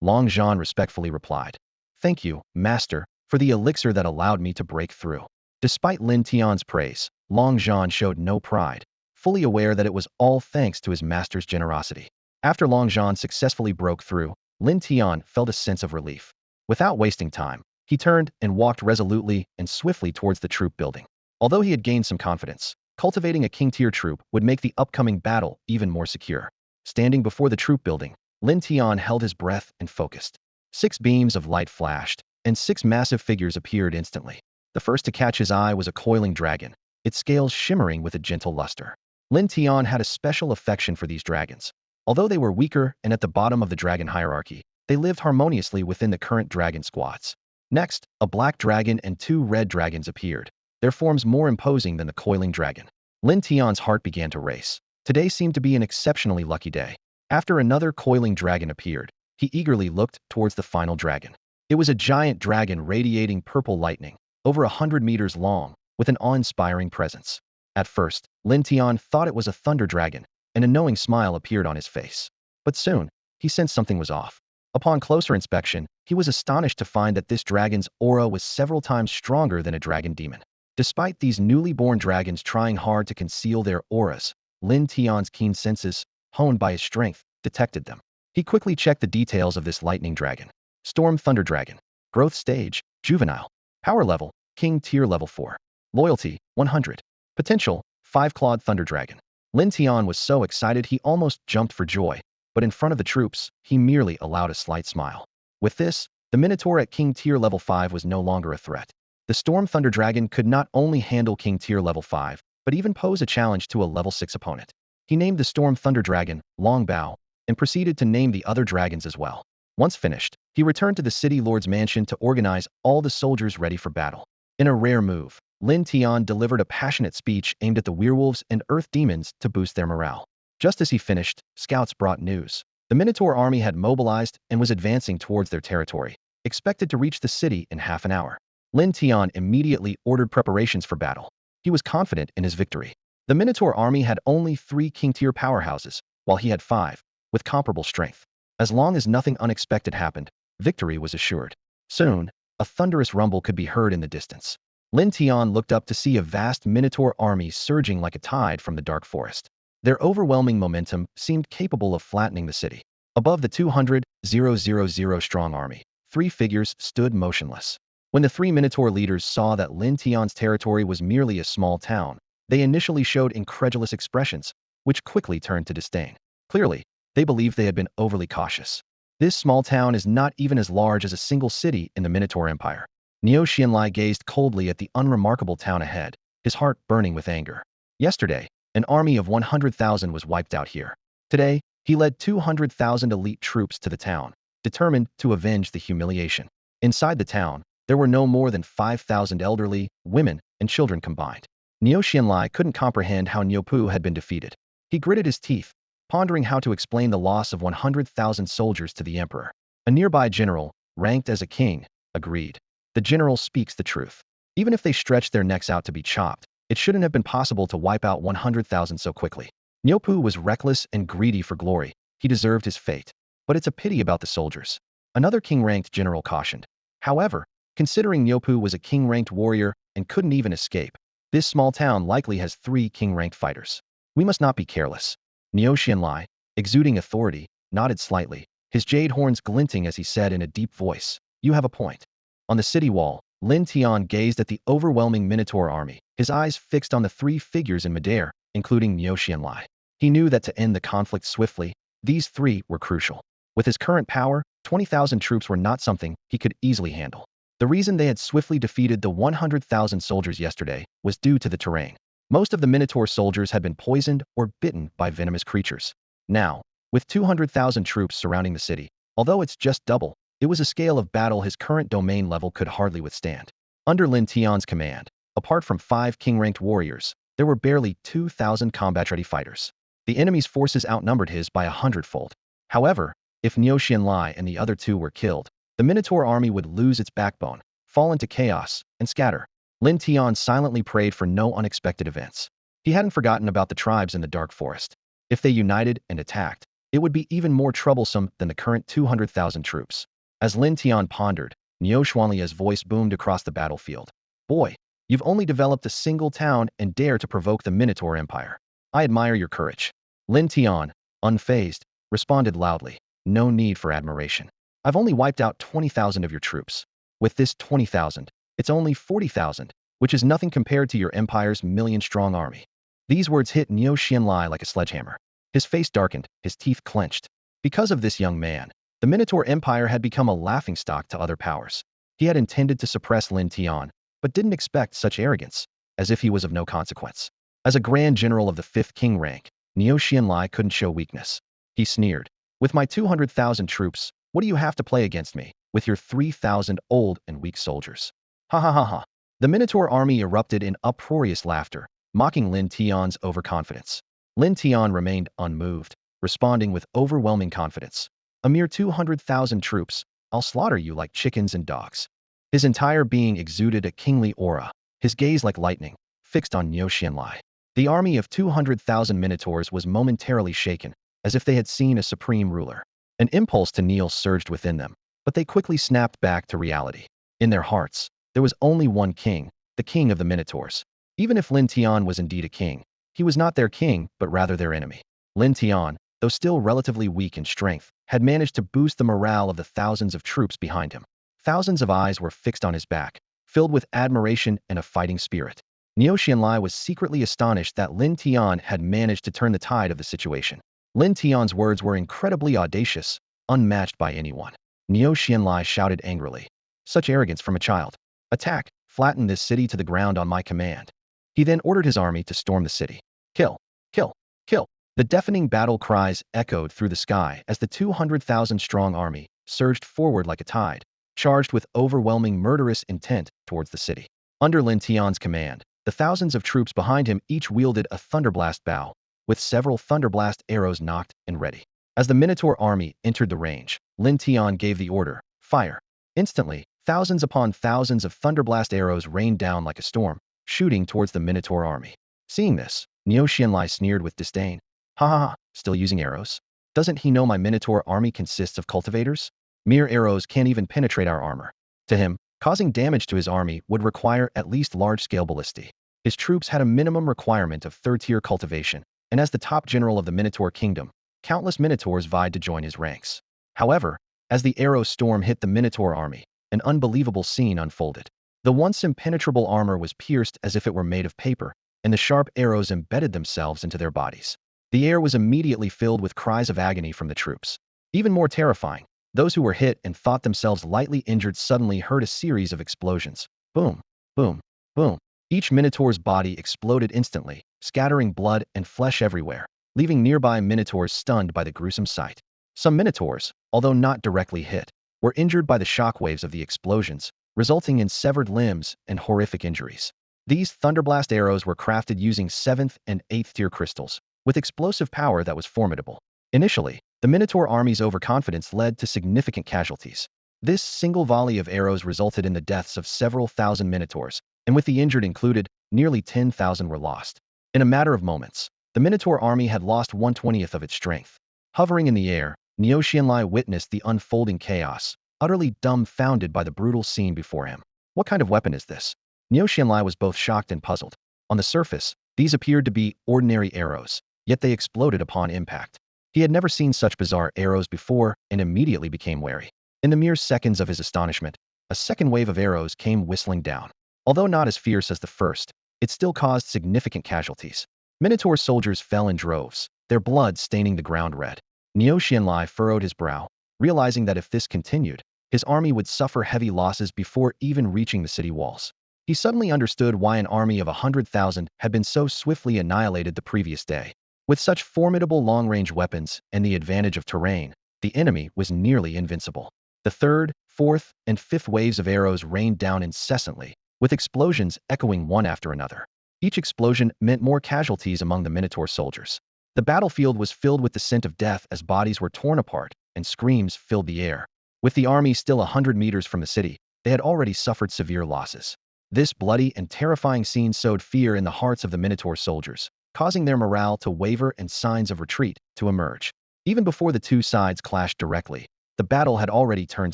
Long Zhan respectfully replied. Thank you, master, for the elixir that allowed me to break through. Despite Lin Tian's praise, Long Zhan showed no pride, fully aware that it was all thanks to his master's generosity. After Long Zhan successfully broke through, Lin Tian felt a sense of relief. Without wasting time, he turned and walked resolutely and swiftly towards the troop building. Although he had gained some confidence, cultivating a king-tier troop would make the upcoming battle even more secure. Standing before the troop building, Lin Tian held his breath and focused. 6 beams of light flashed, and 6 massive figures appeared instantly. The first to catch his eye was a coiling dragon, its scales shimmering with a gentle luster. Lin Tian had a special affection for these dragons. Although they were weaker and at the bottom of the dragon hierarchy, they lived harmoniously within the current dragon squads. Next, a black dragon and 2 red dragons appeared, their forms more imposing than the coiling dragon. Lin Tian's heart began to race. Today seemed to be an exceptionally lucky day. After another coiling dragon appeared, he eagerly looked towards the final dragon. It was a giant dragon radiating purple lightning, over 100 meters long, with an awe-inspiring presence. At first, Lin Tian thought it was a thunder dragon, and a knowing smile appeared on his face. But soon, he sensed something was off. Upon closer inspection, he was astonished to find that this dragon's aura was several times stronger than a dragon demon. Despite these newly born dragons trying hard to conceal their auras, Lin Tian's keen senses, honed by his strength, detected them. He quickly checked the details of this lightning dragon. Storm Thunder Dragon. Growth stage, juvenile. Power level, King Tier level 4. Loyalty, 100. Potential, 5-clawed Thunder Dragon. Lin Tian was so excited he almost jumped for joy, but in front of the troops, he merely allowed a slight smile. With this, the Minotaur at King Tier level 5 was no longer a threat. The Storm Thunder Dragon could not only handle King Tier level 5, but even pose a challenge to a level 6 opponent. He named the Storm Thunder Dragon Long Bao, and proceeded to name the other dragons as well. Once finished, he returned to the City Lord's mansion to organize all the soldiers ready for battle. In a rare move, Lin Tian delivered a passionate speech aimed at the werewolves and earth demons to boost their morale. Just as he finished, scouts brought news. The Minotaur army had mobilized and was advancing towards their territory, expected to reach the city in half an hour. Lin Tian immediately ordered preparations for battle. He was confident in his victory. The Minotaur army had only 3 king-tier powerhouses, while he had 5, with comparable strength. As long as nothing unexpected happened, victory was assured. Soon, a thunderous rumble could be heard in the distance. Lin Tian looked up to see a vast Minotaur army surging like a tide from the dark forest. Their overwhelming momentum seemed capable of flattening the city. Above the 200,000 strong army, 3 figures stood motionless. When the 3 Minotaur leaders saw that Lin Tian's territory was merely a small town, they initially showed incredulous expressions, which quickly turned to disdain. Clearly, they believed they had been overly cautious. This small town is not even as large as a single city in the Minotaur Empire. Niu Xianlai gazed coldly at the unremarkable town ahead, his heart burning with anger. Yesterday, an army of 100,000 was wiped out here. Today, he led 200,000 elite troops to the town, determined to avenge the humiliation. Inside the town, there were no more than 5,000 elderly, women, and children combined. Niu Xianlai couldn't comprehend how Niupu had been defeated. He gritted his teeth, pondering how to explain the loss of 100,000 soldiers to the emperor. A nearby general, ranked as a king, agreed. The general speaks the truth. Even if they stretched their necks out to be chopped, it shouldn't have been possible to wipe out 100,000 so quickly. Niupu was reckless and greedy for glory. He deserved his fate. But it's a pity about the soldiers. Another king-ranked general cautioned. However, considering Niupu was a king-ranked warrior and couldn't even escape, this small town likely has 3 king-ranked fighters. We must not be careless. Niu Xianlai, exuding authority, nodded slightly, his jade horns glinting as he said in a deep voice, "You have a point." On the city wall, Lin Tian gazed at the overwhelming Minotaur army, his eyes fixed on the 3 figures in midair, including Niu Xianlai. He knew that to end the conflict swiftly, these 3 were crucial. With his current power, 20,000 troops were not something he could easily handle. The reason they had swiftly defeated the 100,000 soldiers yesterday was due to the terrain. Most of the Minotaur soldiers had been poisoned or bitten by venomous creatures. Now, with 200,000 troops surrounding the city, although it's just double, it was a scale of battle his current domain level could hardly withstand. Under Lin Tian's command, apart from 5 king-ranked warriors, there were barely 2,000 combat-ready fighters. The enemy's forces outnumbered his by 100-fold. However, if Xianlai and the other two were killed, the Minotaur army would lose its backbone, fall into chaos, and scatter. Lin Tian silently prayed for no unexpected events. He hadn't forgotten about the tribes in the dark forest. If they united and attacked, it would be even more troublesome than the current 200,000 troops. As Lin Tian pondered, Xuanli's voice boomed across the battlefield. Boy, you've only developed a single town and dare to provoke the Minotaur Empire. I admire your courage. Lin Tian, unfazed, responded loudly. No need for admiration. I've only wiped out 20,000 of your troops. With this 20,000, it's only 40,000, which is nothing compared to your empire's million-strong army. These words hit Xianlai like a sledgehammer. His face darkened, his teeth clenched. Because of this young man, the Minotaur Empire had become a laughingstock to other powers. He had intended to suppress Lin Tian, but didn't expect such arrogance, as if he was of no consequence. As a grand general of the 5th king rank, Xianlai couldn't show weakness. He sneered. With my 200,000 troops, what do you have to play against me, with your 3,000 old and weak soldiers? Ha ha ha ha. The Minotaur army erupted in uproarious laughter, mocking Lin Tian's overconfidence. Lin Tian remained unmoved, responding with overwhelming confidence. A mere 200,000 troops, I'll slaughter you like chickens and dogs. His entire being exuded a kingly aura, his gaze like lightning, fixed on Xianlai. The army of 200,000 Minotaurs was momentarily shaken, as if they had seen a supreme ruler. An impulse to kneel surged within them, but they quickly snapped back to reality. In their hearts, there was only one king, the king of the Minotaurs. Even if Lin Tian was indeed a king, he was not their king, but rather their enemy. Lin Tian, though still relatively weak in strength, had managed to boost the morale of the thousands of troops behind him. Thousands of eyes were fixed on his back, filled with admiration and a fighting spirit. Xianlai was secretly astonished that Lin Tian had managed to turn the tide of the situation. Lin Tian's words were incredibly audacious, unmatched by anyone. Xianlai shouted angrily. Such arrogance from a child. Attack, flatten this city to the ground on my command. He then ordered his army to storm the city. Kill, kill, kill. The deafening battle cries echoed through the sky as the 200,000-strong army surged forward like a tide, charged with overwhelming murderous intent towards the city. Under Lin Tian's command, the thousands of troops behind him each wielded a thunderblast bow, with several thunderblast arrows knocked and ready. As the Minotaur army entered the range, Lin Tian gave the order, fire. Instantly, thousands upon thousands of thunderblast arrows rained down like a storm, shooting towards the Minotaur army. Seeing this, Xianlai sneered with disdain. Ha ha ha, still using arrows? Doesn't he know my Minotaur army consists of cultivators? Mere arrows can't even penetrate our armor. To him, causing damage to his army would require at least large-scale ballistae. His troops had a minimum requirement of third-tier cultivation, and as the top general of the Minotaur kingdom, countless Minotaurs vied to join his ranks. However, as the arrow storm hit the Minotaur army, an unbelievable scene unfolded. The once impenetrable armor was pierced as if it were made of paper, and the sharp arrows embedded themselves into their bodies. The air was immediately filled with cries of agony from the troops. Even more terrifying, those who were hit and thought themselves lightly injured suddenly heard a series of explosions. Boom, boom, boom. Each Minotaur's body exploded instantly, scattering blood and flesh everywhere, leaving nearby Minotaurs stunned by the gruesome sight. Some Minotaurs, although not directly hit, were injured by the shockwaves of the explosions, resulting in severed limbs and horrific injuries. These thunderblast arrows were crafted using 7th and 8th tier crystals, with explosive power that was formidable. Initially, the Minotaur army's overconfidence led to significant casualties. This single volley of arrows resulted in the deaths of several thousand Minotaurs, and with the injured included, nearly 10,000 were lost. In a matter of moments, the Minotaur army had lost 1/20th of its strength. Hovering in the air, Xianlai witnessed the unfolding chaos, utterly dumbfounded by the brutal scene before him. What kind of weapon is this? Xianlai was both shocked and puzzled. On the surface, these appeared to be ordinary arrows, yet they exploded upon impact. He had never seen such bizarre arrows before and immediately became wary. In the mere seconds of his astonishment, a second wave of arrows came whistling down. Although not as fierce as the first, it still caused significant casualties. Minotaur soldiers fell in droves, their blood staining the ground red. Xianlai furrowed his brow. realizing that if this continued, his army would suffer heavy losses before even reaching the city walls. He suddenly understood why an army of 100,000 had been so swiftly annihilated the previous day. With such formidable long-range weapons and the advantage of terrain, the enemy was nearly invincible. The third, fourth, and fifth waves of arrows rained down incessantly, with explosions echoing one after another. Each explosion meant more casualties among the Minotaur soldiers. The battlefield was filled with the scent of death as bodies were torn apart, and screams filled the air. With the army still 100 meters from the city, they had already suffered severe losses. This bloody and terrifying scene sowed fear in the hearts of the Minotaur soldiers, causing their morale to waver and signs of retreat to emerge. Even before the two sides clashed directly, the battle had already turned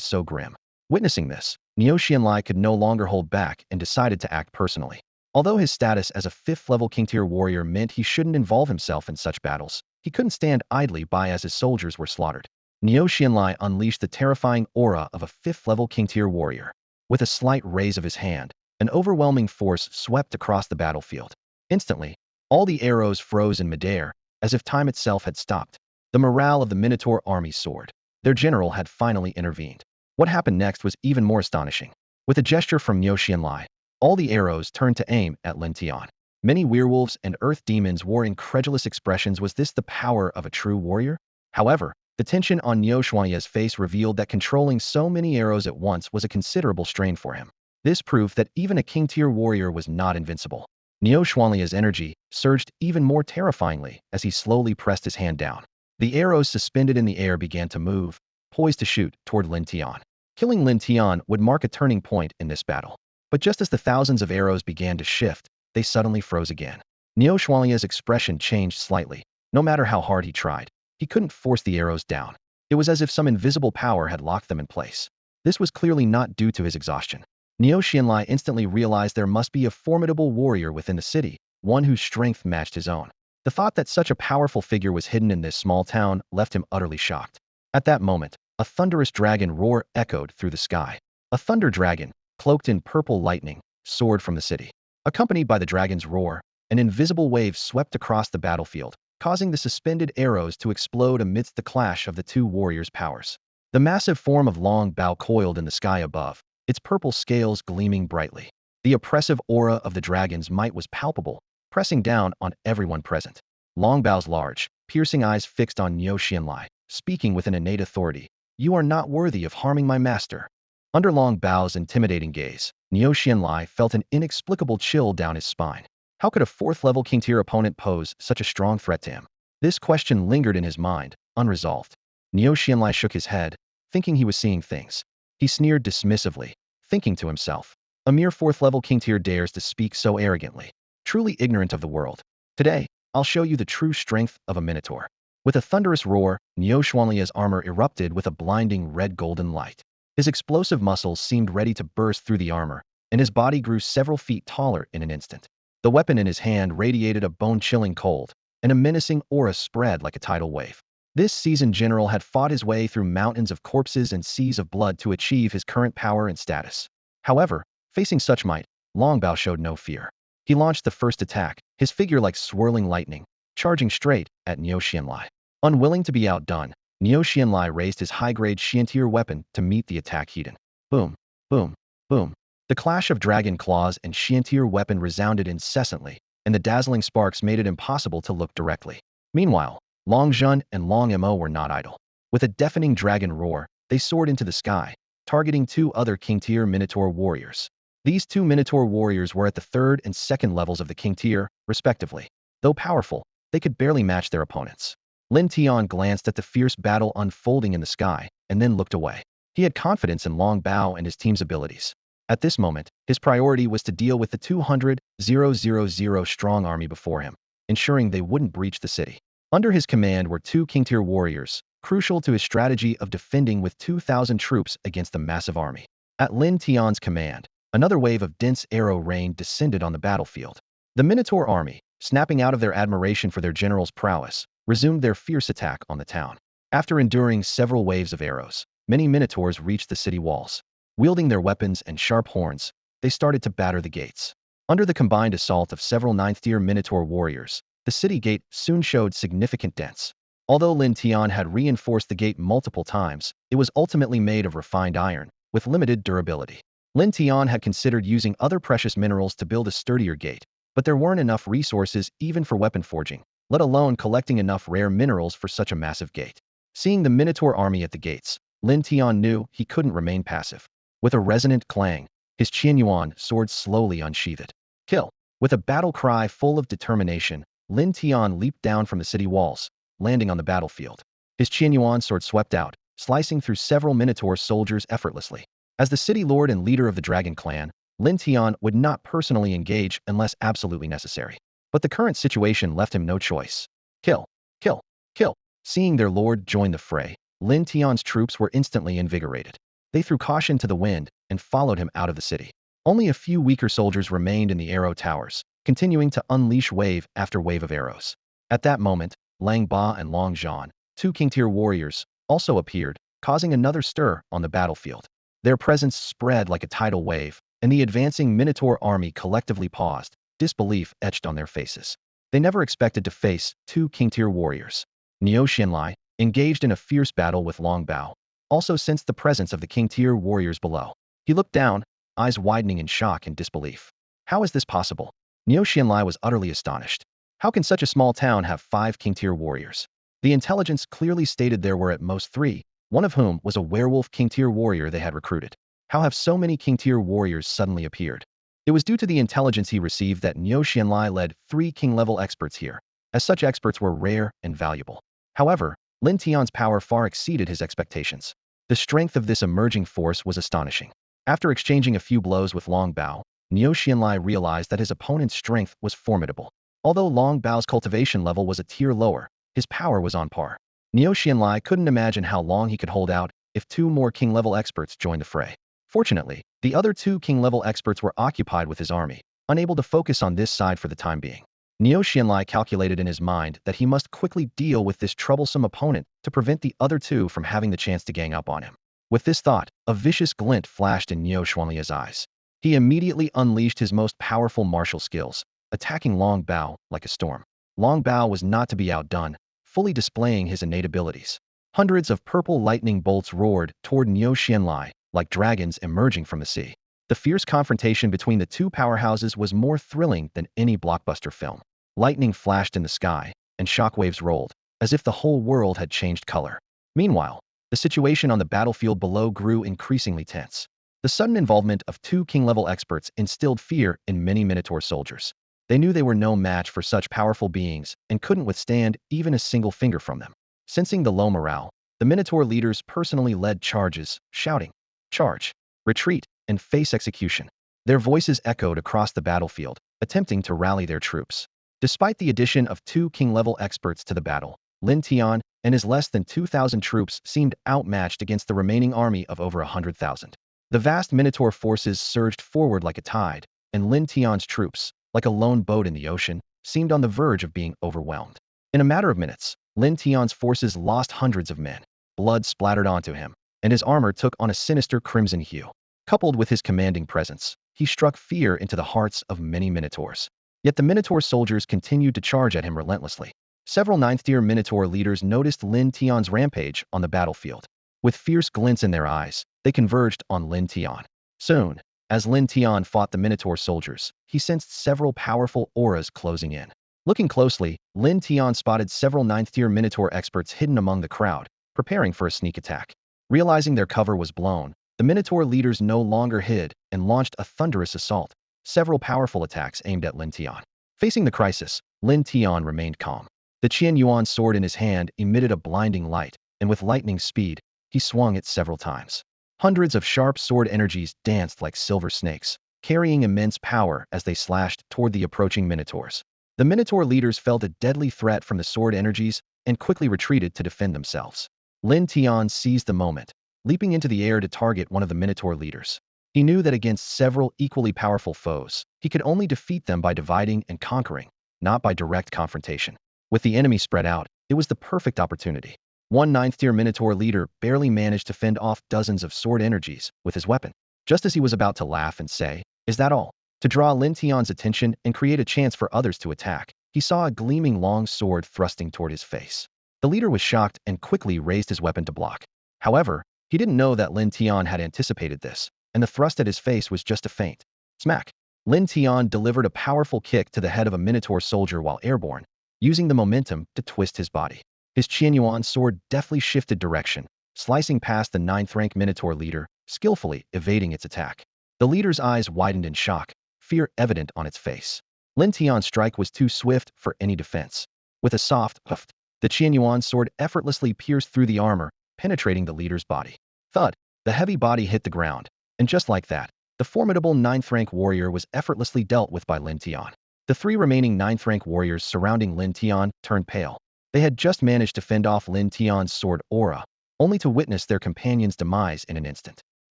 so grim. Witnessing this, Niu Xianlai could no longer hold back and decided to act personally. Although his status as a 5th-level king-tier warrior meant he shouldn't involve himself in such battles, he couldn't stand idly by as his soldiers were slaughtered. Niu Xianlai unleashed the terrifying aura of a 5th-level king-tier warrior. With a slight raise of his hand, an overwhelming force swept across the battlefield. Instantly, all the arrows froze in midair, as if time itself had stopped. The morale of the Minotaur army soared. Their general had finally intervened. What happened next was even more astonishing. With a gesture from Niu Xianlai, all the arrows turned to aim at Lin Tian. Many werewolves and earth demons wore incredulous expressions. Was this the power of a true warrior? However, the tension on Niu Xianlai's face revealed that controlling so many arrows at once was a considerable strain for him. This proved that even a king-tier warrior was not invincible. Niu Xianlai's energy surged even more terrifyingly as he slowly pressed his hand down. The arrows suspended in the air began to move, poised to shoot toward Lin Tian. Killing Lin Tian would mark a turning point in this battle. But just as the thousands of arrows began to shift, they suddenly froze again. Niu Xianlai's expression changed slightly. No matter how hard he tried, he couldn't force the arrows down. It was as if some invisible power had locked them in place. This was clearly not due to his exhaustion. Niu Xianlai instantly realized there must be a formidable warrior within the city, one whose strength matched his own. The thought that such a powerful figure was hidden in this small town left him utterly shocked. At that moment, a thunderous dragon roar echoed through the sky. A thunder dragon, cloaked in purple lightning, soared from the city. Accompanied by the dragon's roar, an invisible wave swept across the battlefield, causing the suspended arrows to explode amidst the clash of the two warriors' powers. The massive form of Long Bao coiled in the sky above, its purple scales gleaming brightly. The oppressive aura of the dragon's might was palpable, pressing down on everyone present. Long Bao's large, piercing eyes fixed on Niu Xianlai, speaking with an innate authority. "You are not worthy of harming my master." Under Long Bao's intimidating gaze, Niu Xianlai felt an inexplicable chill down his spine. How could a 4th-level king-tier opponent pose such a strong threat to him? This question lingered in his mind, unresolved. Niu Xianlai shook his head, thinking he was seeing things. He sneered dismissively, thinking to himself, "A mere 4th-level king-tier dares to speak so arrogantly. Truly ignorant of the world. Today, I'll show you the true strength of a Minotaur." With a thunderous roar, Niu Xianlai's armor erupted with a blinding red-golden light. His explosive muscles seemed ready to burst through the armor, and his body grew several feet taller in an instant. The weapon in his hand radiated a bone-chilling cold, and a menacing aura spread like a tidal wave. This seasoned general had fought his way through mountains of corpses and seas of blood to achieve his current power and status. However, facing such might, Long Bao showed no fear. He launched the first attack, his figure like swirling lightning, charging straight at Niu Xianlai. Unwilling to be outdone, Niu Xianlai raised his high-grade Xiantier weapon to meet the attack heat-in. Boom, boom, boom. The clash of dragon claws and Xiantier weapon resounded incessantly, and the dazzling sparks made it impossible to look directly. Meanwhile, Long Zhun and Long Mo were not idle. With a deafening dragon roar, they soared into the sky, targeting two other king-tier Minotaur warriors. These two Minotaur warriors were at the 3rd and 2nd levels of the king-tier, respectively. Though powerful, they could barely match their opponents. Lin Tian glanced at the fierce battle unfolding in the sky, and then looked away. He had confidence in Long Bao and his team's abilities. At this moment, his priority was to deal with the 200,000 strong army before him, ensuring they wouldn't breach the city. Under his command were two king-tier warriors, crucial to his strategy of defending with 2,000 troops against the massive army. At Lin Tian's command, another wave of dense arrow rain descended on the battlefield. The Minotaur army, snapping out of their admiration for their general's prowess, resumed their fierce attack on the town. After enduring several waves of arrows, many Minotaurs reached the city walls. Wielding their weapons and sharp horns, they started to batter the gates. Under the combined assault of several 9th-tier Minotaur warriors, the city gate soon showed significant dents. Although Lin Tian had reinforced the gate multiple times, it was ultimately made of refined iron, with limited durability. Lin Tian had considered using other precious minerals to build a sturdier gate, but there weren't enough resources even for weapon forging, let alone collecting enough rare minerals for such a massive gate. Seeing the Minotaur army at the gates, Lin Tian knew he couldn't remain passive. With a resonant clang, his Qianyuan sword slowly unsheathed. Kill! With a battle cry full of determination, Lin Tian leaped down from the city walls, landing on the battlefield. His Qianyuan sword swept out, slicing through several Minotaur soldiers effortlessly. As the city lord and leader of the Dragon Clan, Lin Tian would not personally engage unless absolutely necessary. But the current situation left him no choice. Kill! Kill! Kill! Seeing their lord join the fray, Lin Tian's troops were instantly invigorated. They threw caution to the wind and followed him out of the city. Only a few weaker soldiers remained in the arrow towers, continuing to unleash wave after wave of arrows. At that moment, Lang Ba and Long Zhan, two king-tier warriors, also appeared, causing another stir on the battlefield. Their presence spread like a tidal wave, and the advancing Minotaur army collectively paused, disbelief etched on their faces. They never expected to face two king-tier warriors. Niu Xianlai, engaged in a fierce battle with Long Bao, also sensed the presence of the king-tier warriors below. He looked down, eyes widening in shock and disbelief. How is this possible? Niu Xianlai was utterly astonished. How can such a small town have 5 king-tier warriors? The intelligence clearly stated there were at most 3, one of whom was a werewolf king-tier warrior they had recruited. How have so many king-tier warriors suddenly appeared? It was due to the intelligence he received that Niu Xianlai led 3 king-level experts here, as such experts were rare and valuable. However, Lin Tian's power far exceeded his expectations. The strength of this emerging force was astonishing. After exchanging a few blows with Long Bao, Niu Xianlai realized that his opponent's strength was formidable. Although Long Bao's cultivation level was a tier lower, his power was on par. Niu Xianlai couldn't imagine how long he could hold out if 2 more king-level experts joined the fray. Fortunately, the other 2 king-level experts were occupied with his army, unable to focus on this side for the time being. Niu Xianlai calculated in his mind that he must quickly deal with this troublesome opponent to prevent the other 2 from having the chance to gang up on him. With this thought, a vicious glint flashed in Niu Xianlai's eyes. He immediately unleashed his most powerful martial skills, attacking Long Bao like a storm. Long Bao was not to be outdone, fully displaying his innate abilities. Hundreds of purple lightning bolts roared toward Niu Xianlai, like dragons emerging from the sea. The fierce confrontation between the 2 powerhouses was more thrilling than any blockbuster film. Lightning flashed in the sky, and shockwaves rolled, as if the whole world had changed color. Meanwhile, the situation on the battlefield below grew increasingly tense. The sudden involvement of 2 king-level experts instilled fear in many Minotaur soldiers. They knew they were no match for such powerful beings and couldn't withstand even a single finger from them. Sensing the low morale, the Minotaur leaders personally led charges, shouting, "Charge! Retreat! And face execution!" Their voices echoed across the battlefield, attempting to rally their troops. Despite the addition of 2 king-level experts to the battle, Lin Tian and his less than 2,000 troops seemed outmatched against the remaining army of over 100,000. The vast Minotaur forces surged forward like a tide, and Lin Tian's troops, like a lone boat in the ocean, seemed on the verge of being overwhelmed. In a matter of minutes, Lin Tian's forces lost hundreds of men. Blood splattered onto him, and his armor took on a sinister crimson hue. Coupled with his commanding presence, he struck fear into the hearts of many Minotaurs. Yet the Minotaur soldiers continued to charge at him relentlessly. Several 9th-tier Minotaur leaders noticed Lin Tian's rampage on the battlefield. With fierce glints in their eyes, they converged on Lin Tian. Soon, as Lin Tian fought the Minotaur soldiers, he sensed several powerful auras closing in. Looking closely, Lin Tian spotted several 9th-tier Minotaur experts hidden among the crowd, preparing for a sneak attack. Realizing their cover was blown, the Minotaur leaders no longer hid and launched a thunderous assault. Several powerful attacks aimed at Lin Tian. Facing the crisis, Lin Tian remained calm. The Qianyuan sword in his hand emitted a blinding light, and with lightning speed, he swung it several times. Hundreds of sharp sword energies danced like silver snakes, carrying immense power as they slashed toward the approaching Minotaurs. The Minotaur leaders felt a deadly threat from the sword energies and quickly retreated to defend themselves. Lin Tian seized the moment, leaping into the air to target one of the Minotaur leaders. He knew that against several equally powerful foes, he could only defeat them by dividing and conquering, not by direct confrontation. With the enemy spread out, it was the perfect opportunity. One 9th-tier Minotaur leader barely managed to fend off dozens of sword energies with his weapon. Just as he was about to laugh and say, "Is that all?" to draw Lin Tian's attention and create a chance for others to attack, he saw a gleaming long sword thrusting toward his face. The leader was shocked and quickly raised his weapon to block. However, he didn't know that Lin Tian had anticipated this, and the thrust at his face was just a feint. Smack! Lin Tian delivered a powerful kick to the head of a Minotaur soldier while airborne, using the momentum to twist his body. His Qianyuan sword deftly shifted direction, slicing past the 9th rank Minotaur leader, skillfully evading its attack. The leader's eyes widened in shock, fear evident on its face. Lin Tian's strike was too swift for any defense. With a soft huff, the Qianyuan sword effortlessly pierced through the armor, penetrating the leader's body. Thud! The heavy body hit the ground, and just like that, the formidable 9th rank warrior was effortlessly dealt with by Lin Tian. The 3 remaining 9th rank warriors surrounding Lin Tian turned pale. They had just managed to fend off Lin Tian's sword aura, only to witness their companion's demise in an instant.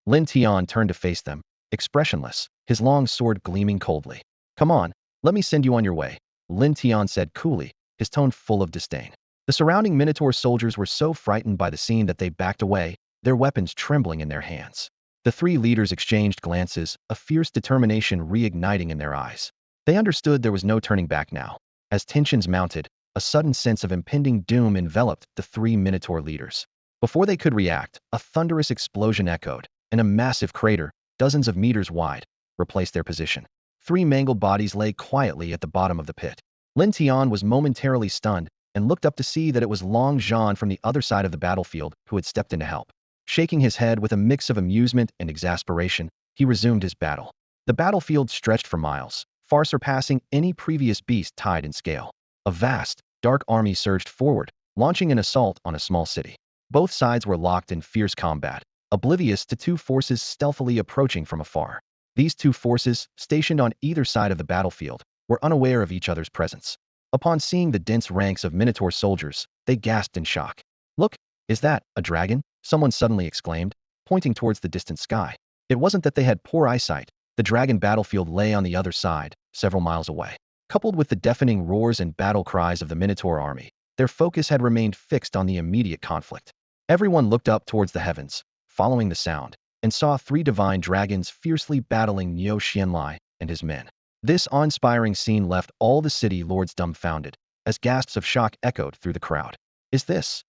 Lin Tian turned to face them, expressionless, his long sword gleaming coldly. "Come on, let me send you on your way," Lin Tian said coolly, his tone full of disdain. The surrounding Minotaur soldiers were so frightened by the scene that they backed away, their weapons trembling in their hands. The 3 leaders exchanged glances, a fierce determination reigniting in their eyes. They understood there was no turning back now. As tensions mounted, a sudden sense of impending doom enveloped the 3 Minotaur leaders. Before they could react, a thunderous explosion echoed, and a massive crater, dozens of meters wide, replaced their position. 3 mangled bodies lay quietly at the bottom of the pit. Lin Tian was momentarily stunned and looked up to see that it was Long Zhan from the other side of the battlefield who had stepped in to help. Shaking his head with a mix of amusement and exasperation, he resumed his battle. The battlefield stretched for miles, far surpassing any previous beast tied in scale. A vast, dark army surged forward, launching an assault on a small city. Both sides were locked in fierce combat, oblivious to 2 forces stealthily approaching from afar. These 2 forces, stationed on either side of the battlefield, were unaware of each other's presence. Upon seeing the dense ranks of Minotaur soldiers, they gasped in shock. "Look, is that a dragon?" someone suddenly exclaimed, pointing towards the distant sky. It wasn't that they had poor eyesight. The dragon battlefield lay on the other side, several miles away. Coupled with the deafening roars and battle cries of the Minotaur army, their focus had remained fixed on the immediate conflict. Everyone looked up towards the heavens, following the sound, and saw 3 divine dragons fiercely battling Niu Xianlai and his men. This awe-inspiring scene left all the city lords dumbfounded, as gasps of shock echoed through the crowd. Is this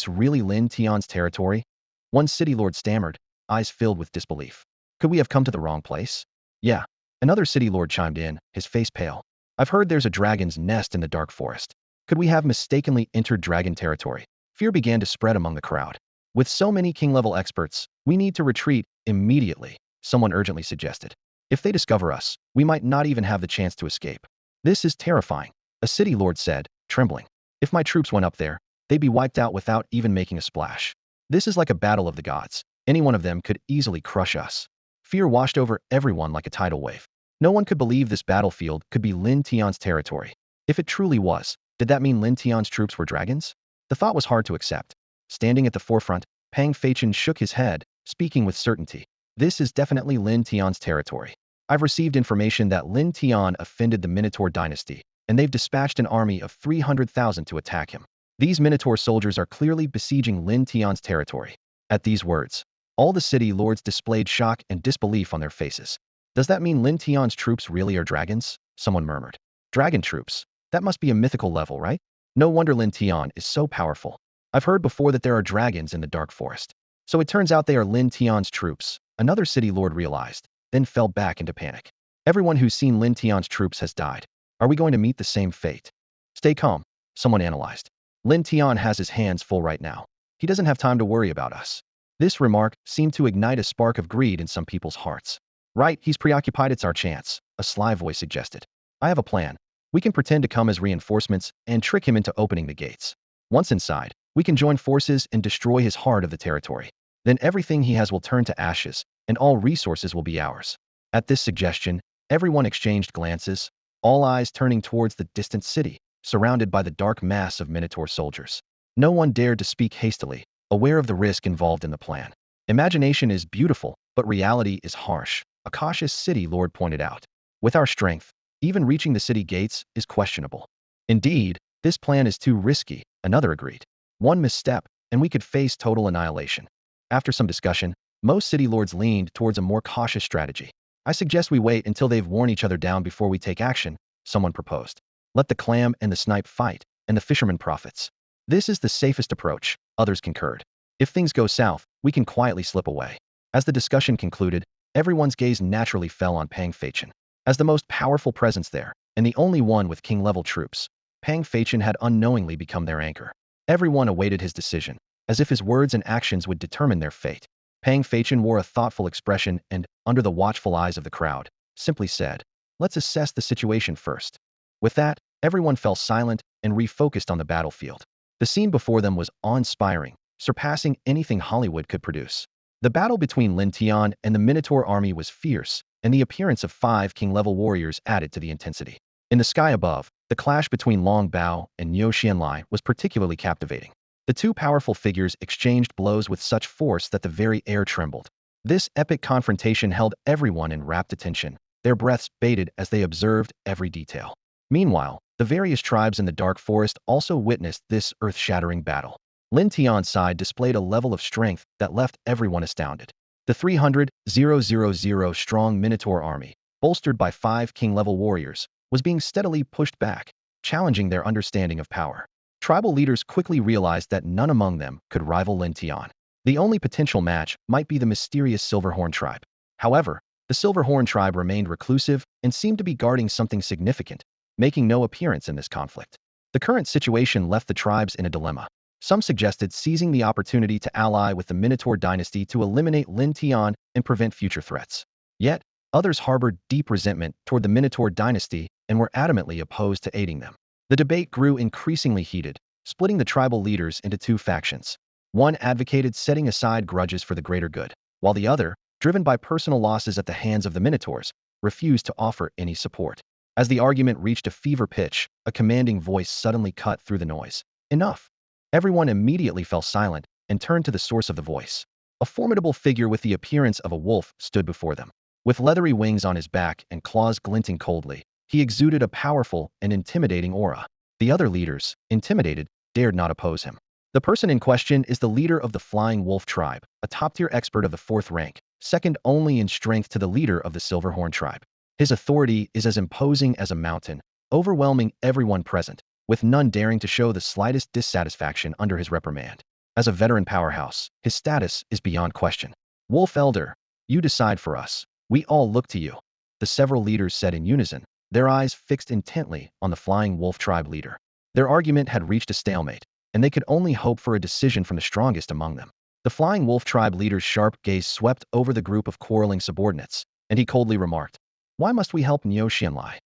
really Lin Tian's territory?" One city lord stammered, eyes filled with disbelief. "Could we have come to the wrong place?" "Yeah," another city lord chimed in, his face pale. "I've heard there's a dragon's nest in the dark forest. Could we have mistakenly entered dragon territory?" Fear began to spread among the crowd. "With so many king-level experts, we need to retreat immediately," someone urgently suggested. "If they discover us, we might not even have the chance to escape." "This is terrifying," a city lord said, trembling. "If my troops went up there, they'd be wiped out without even making a splash. This is like a battle of the gods. Any one of them could easily crush us." Fear washed over everyone like a tidal wave. No one could believe this battlefield could be Lin Tian's territory. If it truly was, did that mean Lin Tian's troops were dragons? The thought was hard to accept. Standing at the forefront, Pang Feichen shook his head, speaking with certainty. "This is definitely Lin Tian's territory. I've received information that Lin Tian offended the Minotaur dynasty, and they've dispatched an army of 300,000 to attack him. These Minotaur soldiers are clearly besieging Lin Tian's territory." At these words, all the city lords displayed shock and disbelief on their faces. "Does that mean Lin Tian's troops really are dragons?" someone murmured. "Dragon troops? That must be a mythical level, right? No wonder Lin Tian is so powerful. I've heard before that there are dragons in the dark forest. So it turns out they are Lin Tian's troops," another city lord realized, then fell back into panic. "Everyone who's seen Lin Tian's troops has died. Are we going to meet the same fate?" "Stay calm," someone analyzed. "Lin Tian has his hands full right now. He doesn't have time to worry about us." This remark seemed to ignite a spark of greed in some people's hearts. "Right, he's preoccupied, it's our chance," a sly voice suggested. "I have a plan. We can pretend to come as reinforcements and trick him into opening the gates. Once inside, we can join forces and destroy his heart of the territory. Then everything he has will turn to ashes, and all resources will be ours." At this suggestion, everyone exchanged glances, all eyes turning towards the distant city, surrounded by the dark mass of Minotaur soldiers. No one dared to speak hastily, aware of the risk involved in the plan. "Imagination is beautiful, but reality is harsh," a cautious city lord pointed out. "With our strength, even reaching the city gates is questionable." "Indeed, this plan is too risky," another agreed. "One misstep, and we could face total annihilation." After some discussion, most city lords leaned towards a more cautious strategy. "I suggest we wait until they've worn each other down before we take action," someone proposed. "Let the clam and the snipe fight, and the fisherman profits." This is the safest approach, others concurred. If things go south, we can quietly slip away. As the discussion concluded, everyone's gaze naturally fell on Pang Feichen. As the most powerful presence there, and the only one with king-level troops, Pang Feichen had unknowingly become their anchor. Everyone awaited his decision, as if his words and actions would determine their fate. Pang Feichen wore a thoughtful expression and, under the watchful eyes of the crowd, simply said, "Let's assess the situation first." With that, everyone fell silent and refocused on the battlefield. The scene before them was awe-inspiring, surpassing anything Hollywood could produce. The battle between Lin Tian and the Minotaur army was fierce, and the appearance of 5 king-level warriors added to the intensity. In the sky above, the clash between Long Bao and Niu Xianlai was particularly captivating. The two powerful figures exchanged blows with such force that the very air trembled. This epic confrontation held everyone in rapt attention, their breaths bated as they observed every detail. Meanwhile, the various tribes in the dark forest also witnessed this earth-shattering battle. Lin Tian's side displayed a level of strength that left everyone astounded. The 300,000 strong Minotaur army, bolstered by 5 king-level warriors, was being steadily pushed back, challenging their understanding of power. Tribal leaders quickly realized that none among them could rival Lin Tian. The only potential match might be the mysterious Silverhorn tribe. However, the Silverhorn tribe remained reclusive and seemed to be guarding something significant, making no appearance in this conflict. The current situation left the tribes in a dilemma. Some suggested seizing the opportunity to ally with the Minotaur dynasty to eliminate Lin Tian and prevent future threats. Yet, others harbored deep resentment toward the Minotaur dynasty and were adamantly opposed to aiding them. The debate grew increasingly heated, splitting the tribal leaders into two factions. One advocated setting aside grudges for the greater good, while the other, driven by personal losses at the hands of the Minotaurs, refused to offer any support. As the argument reached a fever pitch, a commanding voice suddenly cut through the noise. "Enough!" Everyone immediately fell silent and turned to the source of the voice. A formidable figure with the appearance of a wolf stood before them. With leathery wings on his back and claws glinting coldly, he exuded a powerful and intimidating aura. The other leaders, intimidated, dared not oppose him. The person in question is the leader of the Flying Wolf tribe, a top-tier expert of the 4th rank, second only in strength to the leader of the Silverhorn tribe. His authority is as imposing as a mountain, overwhelming everyone present, with none daring to show the slightest dissatisfaction under his reprimand. As a veteran powerhouse, his status is beyond question. "Wolf Elder, you decide for us. We all look to you," the several leaders said in unison, their eyes fixed intently on the Flying Wolf tribe leader. Their argument had reached a stalemate, and they could only hope for a decision from the strongest among them. The Flying Wolf tribe leader's sharp gaze swept over the group of quarreling subordinates, and he coldly remarked, "Why must we help Niu Xianlai?"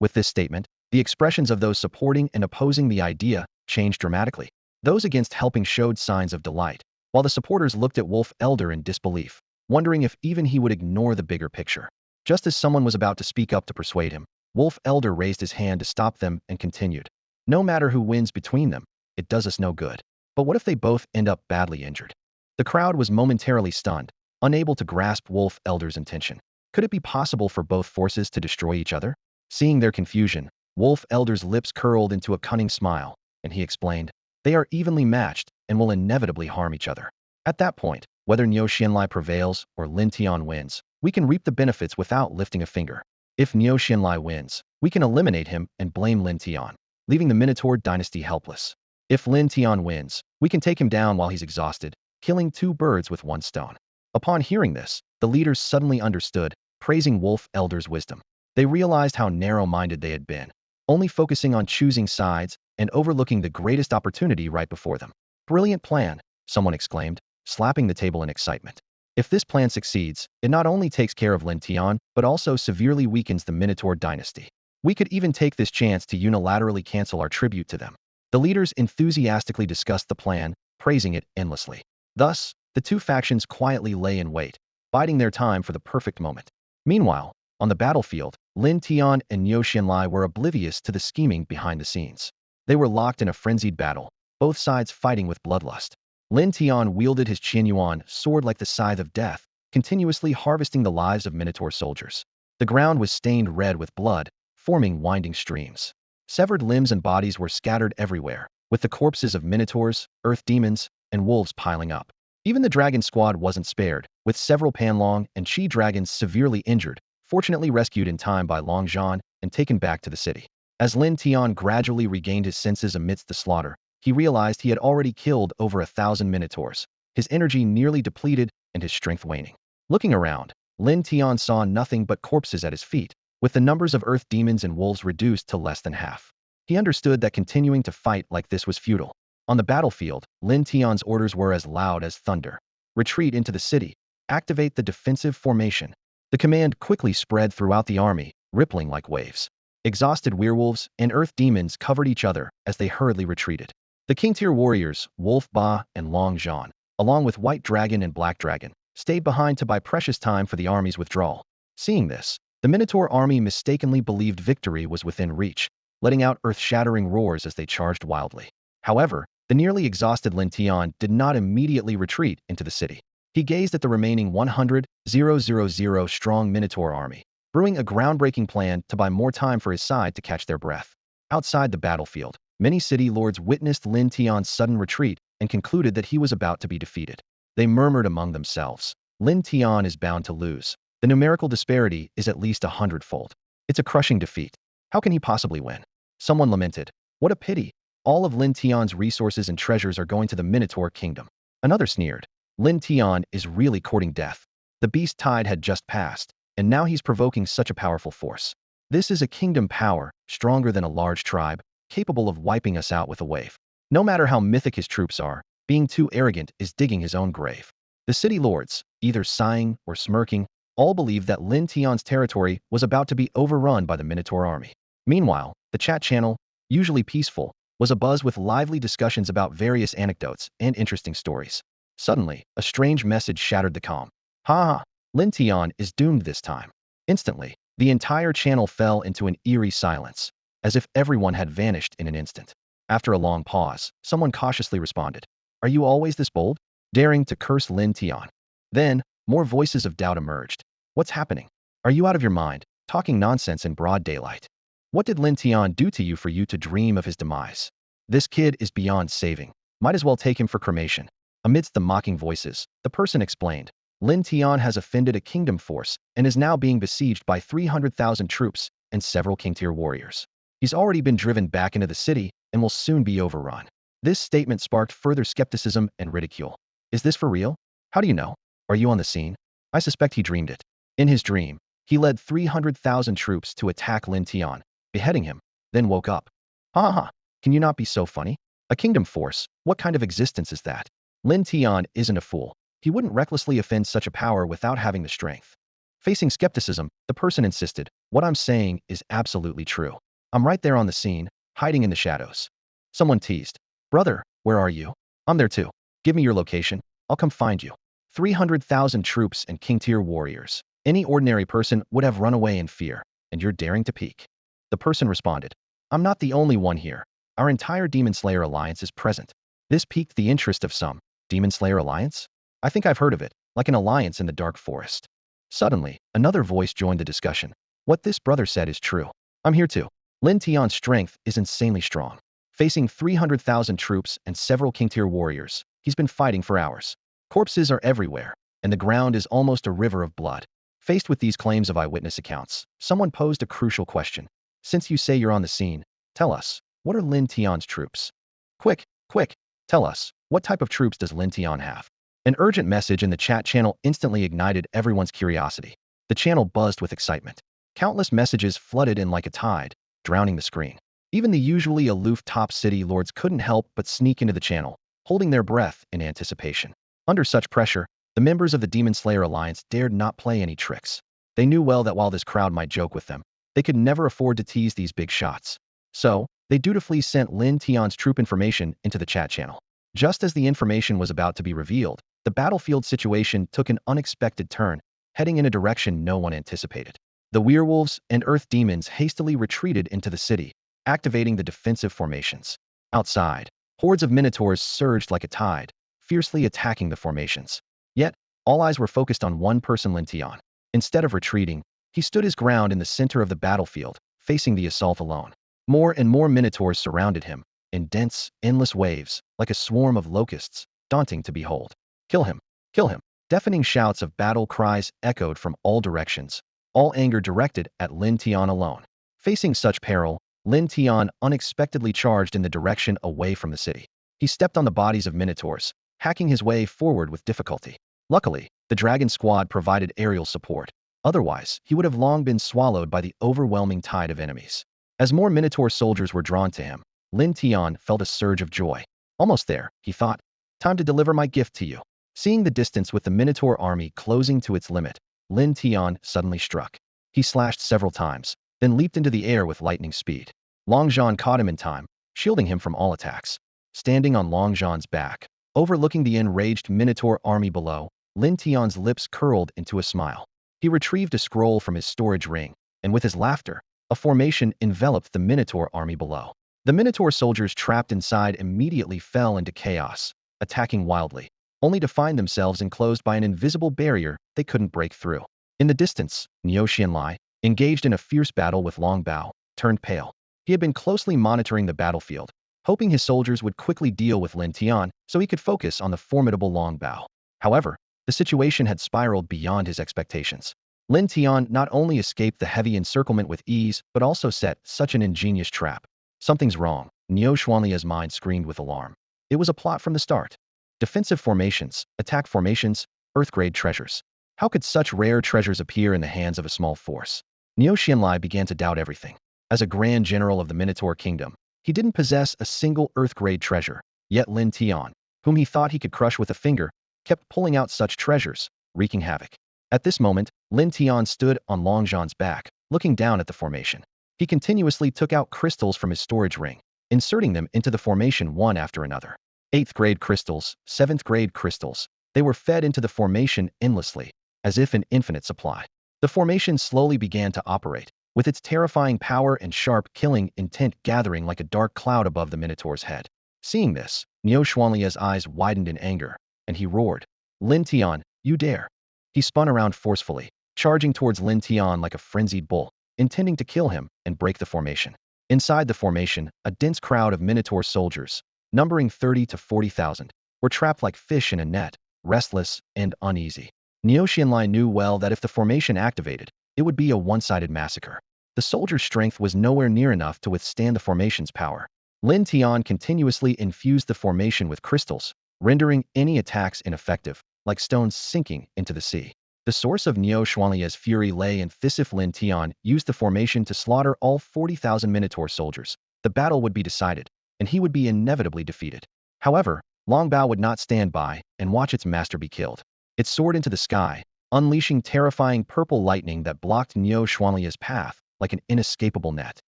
With this statement, the expressions of those supporting and opposing the idea changed dramatically. Those against helping showed signs of delight, while the supporters looked at Wolf Elder in disbelief, wondering if even he would ignore the bigger picture. Just as someone was about to speak up to persuade him, Wolf Elder raised his hand to stop them and continued, "No matter who wins between them, it does us no good. But what if they both end up badly injured?" The crowd was momentarily stunned, unable to grasp Wolf Elder's intention. Could it be possible for both forces to destroy each other? Seeing their confusion, Wolf Elder's lips curled into a cunning smile, and he explained, "They are evenly matched and will inevitably harm each other. At that point, whether Niu Xianlai prevails or Lin Tian wins, we can reap the benefits without lifting a finger. If Niu Xianlai wins, we can eliminate him and blame Lin Tian, leaving the Minotaur dynasty helpless. If Lin Tian wins, we can take him down while he's exhausted, killing 2 birds with 1 stone." Upon hearing this, the leaders suddenly understood, praising Wolf Elder's wisdom. They realized how narrow-minded they had been, only focusing on choosing sides and overlooking the greatest opportunity right before them. "Brilliant plan," someone exclaimed, slapping the table in excitement. "If this plan succeeds, it not only takes care of Lin Tian, but also severely weakens the Minotaur dynasty. We could even take this chance to unilaterally cancel our tribute to them." The leaders enthusiastically discussed the plan, praising it endlessly. Thus, the two factions quietly lay in wait, biding their time for the perfect moment. Meanwhile, on the battlefield, Lin Tian and Niu Xianlai were oblivious to the scheming behind the scenes. They were locked in a frenzied battle, both sides fighting with bloodlust. Lin Tian wielded his Qianyuan sword like the scythe of death, continuously harvesting the lives of Minotaur soldiers. The ground was stained red with blood, forming winding streams. Severed limbs and bodies were scattered everywhere, with the corpses of Minotaurs, earth demons, and wolves piling up. Even the dragon squad wasn't spared, with several Panlong and Qi dragons severely injured, fortunately rescued in time by Long Zhan and taken back to the city. As Lin Tian gradually regained his senses amidst the slaughter, he realized he had already killed over 1,000 minotaurs, his energy nearly depleted and his strength waning. Looking around, Lin Tian saw nothing but corpses at his feet, with the numbers of earth demons and wolves reduced to less than half. He understood that continuing to fight like this was futile. On the battlefield, Lin Tian's orders were as loud as thunder. Retreat into the city. Activate the defensive formation. The command quickly spread throughout the army, rippling like waves. Exhausted werewolves and earth demons covered each other as they hurriedly retreated. The king-tier warriors, Wolf Ba and Long Zhan, along with White Dragon and Black Dragon, stayed behind to buy precious time for the army's withdrawal. Seeing this, the Minotaur army mistakenly believed victory was within reach, letting out earth-shattering roars as they charged wildly. However, the nearly exhausted Lin Tian did not immediately retreat into the city. He gazed at the remaining 100,000 strong Minotaur army, brewing a groundbreaking plan to buy more time for his side to catch their breath. Outside the battlefield, many city lords witnessed Lin Tian's sudden retreat and concluded that he was about to be defeated. They murmured among themselves, "Lin Tian is bound to lose. The numerical disparity is at least 100-fold. It's a crushing defeat. How can he possibly win?" Someone lamented, "What a pity. All of Lin Tian's resources and treasures are going to the Minotaur kingdom." Another sneered, "Lin Tian is really courting death. The beast tide had just passed, and now he's provoking such a powerful force. This is a kingdom power, stronger than a large tribe, capable of wiping us out with a wave. No matter how mythic his troops are, being too arrogant is digging his own grave." The city lords, either sighing or smirking, all believed that Lin Tian's territory was about to be overrun by the Minotaur army. Meanwhile, the chat channel, usually peaceful, was abuzz with lively discussions about various anecdotes and interesting stories. Suddenly, a strange message shattered the calm. "Ha ha! Lin Tian is doomed this time." Instantly, the entire channel fell into an eerie silence, as if everyone had vanished in an instant. After a long pause, someone cautiously responded, "Are you always this bold? Daring to curse Lin Tian?" Then, more voices of doubt emerged. "What's happening? Are you out of your mind, talking nonsense in broad daylight? What did Lin Tian do to you for you to dream of his demise? This kid is beyond saving. Might as well take him for cremation." Amidst the mocking voices, the person explained, "Lin Tian has offended a kingdom force and is now being besieged by 300,000 troops and several king-tier warriors. He's already been driven back into the city and will soon be overrun." This statement sparked further skepticism and ridicule. "Is this for real? How do you know? Are you on the scene?" I suspect he dreamed it. In his dream, he led 300,000 troops to attack Lin Tian, beheading him, then woke up. "Ha ha ha, can you not be so funny? A kingdom force, what kind of existence is that? Lin Tian isn't a fool. He wouldn't recklessly offend such a power without having the strength." Facing skepticism, the person insisted, "What I'm saying is absolutely true. I'm right there on the scene, hiding in the shadows." Someone teased, "Brother, where are you? I'm there too. Give me your location. I'll come find you." 300,000 troops and king-tier warriors. Any ordinary person would have run away in fear, and you're daring to peek. The person responded, "I'm not the only one here. Our entire Demon Slayer Alliance is present." This piqued the interest of some. Demon Slayer Alliance? I think I've heard of it, like an alliance in the dark forest. Suddenly, another voice joined the discussion. "What this brother said is true. I'm here too. Lin Tian's strength is insanely strong. Facing 300,000 troops and several king-tier warriors, he's been fighting for hours. Corpses are everywhere, and the ground is almost a river of blood." Faced with these claims of eyewitness accounts, someone posed a crucial question. "Since you say you're on the scene, tell us, what are Lin Tian's troops? Quick, quick, tell us, what type of troops does Lin Tian have?" An urgent message in the chat channel instantly ignited everyone's curiosity. The channel buzzed with excitement. Countless messages flooded in like a tide, drowning the screen. Even the usually aloof top city lords couldn't help but sneak into the channel, holding their breath in anticipation. Under such pressure, the members of the Demon Slayer Alliance dared not play any tricks. They knew well that while this crowd might joke with them, they could never afford to tease these big shots. So, they dutifully sent Lin Tian's troop information into the chat channel. Just as the information was about to be revealed, the battlefield situation took an unexpected turn, heading in a direction no one anticipated. The werewolves and earth demons hastily retreated into the city, activating the defensive formations. Outside, hordes of minotaurs surged like a tide, fiercely attacking the formations. Yet, all eyes were focused on one person, Lin Tian. Instead of retreating, he stood his ground in the center of the battlefield, facing the assault alone. More and more minotaurs surrounded him, in dense, endless waves, like a swarm of locusts, daunting to behold. "Kill him! Kill him!" Deafening shouts of battle cries echoed from all directions, all anger directed at Lin Tian alone. Facing such peril, Lin Tian unexpectedly charged in the direction away from the city. He stepped on the bodies of minotaurs, hacking his way forward with difficulty. Luckily, the dragon squad provided aerial support. Otherwise, he would have long been swallowed by the overwhelming tide of enemies. As more minotaur soldiers were drawn to him, Lin Tian felt a surge of joy. Almost there, he thought. Time to deliver my gift to you. Seeing the distance with the minotaur army closing to its limit, Lin Tian suddenly struck. He slashed several times, then leaped into the air with lightning speed. Long Zhan caught him in time, shielding him from all attacks. Standing on Long Zhan's back, overlooking the enraged minotaur army below, Lin Tian's lips curled into a smile. He retrieved a scroll from his storage ring, and with his laughter, a formation enveloped the minotaur army below. The minotaur soldiers trapped inside immediately fell into chaos, attacking wildly, only to find themselves enclosed by an invisible barrier they couldn't break through. In the distance, Niu Xianlai, engaged in a fierce battle with Long Bao, turned pale. He had been closely monitoring the battlefield, hoping his soldiers would quickly deal with Lin Tian so he could focus on the formidable Long Bao. However, the situation had spiraled beyond his expectations. Lin Tian not only escaped the heavy encirclement with ease, but also set such an ingenious trap. Something's wrong, Niu Xuanlia's mind screamed with alarm. It was a plot from the start. Defensive formations, attack formations, Earth-grade treasures. How could such rare treasures appear in the hands of a small force? Niu Xianlai began to doubt everything. As a grand general of the Minotaur Kingdom, he didn't possess a single Earth-grade treasure, yet Lin Tian, whom he thought he could crush with a finger, kept pulling out such treasures, wreaking havoc. At this moment, Lin Tian stood on Long Zhan's back, looking down at the formation. He continuously took out crystals from his storage ring, inserting them into the formation one after another. 8th grade crystals, 7th grade crystals. They were fed into the formation endlessly, as if in infinite supply. The formation slowly began to operate, with its terrifying power and sharp killing intent gathering like a dark cloud above the Minotaur's head. Seeing this, Niu Xuanlia's eyes widened in anger, and he roared, "Lin Tian, you dare!" He spun around forcefully, charging towards Lin Tian like a frenzied bull, intending to kill him and break the formation. Inside the formation, a dense crowd of Minotaur soldiers, numbering 30 to 40,000, were trapped like fish in a net, restless and uneasy. Niu Xianlai knew well that if the formation activated, it would be a one-sided massacre. The soldiers' strength was nowhere near enough to withstand the formation's power. Lin Tian continuously infused the formation with crystals, rendering any attacks ineffective, like stones sinking into the sea. The source of Niu Xuanlia's fury lay in this: if Lin Tian used the formation to slaughter all 40,000 Minotaur soldiers, the battle would be decided, and he would be inevitably defeated. However, Long Bao would not stand by and watch its master be killed. It soared into the sky, unleashing terrifying purple lightning that blocked Niu Xuanlia's path like an inescapable net.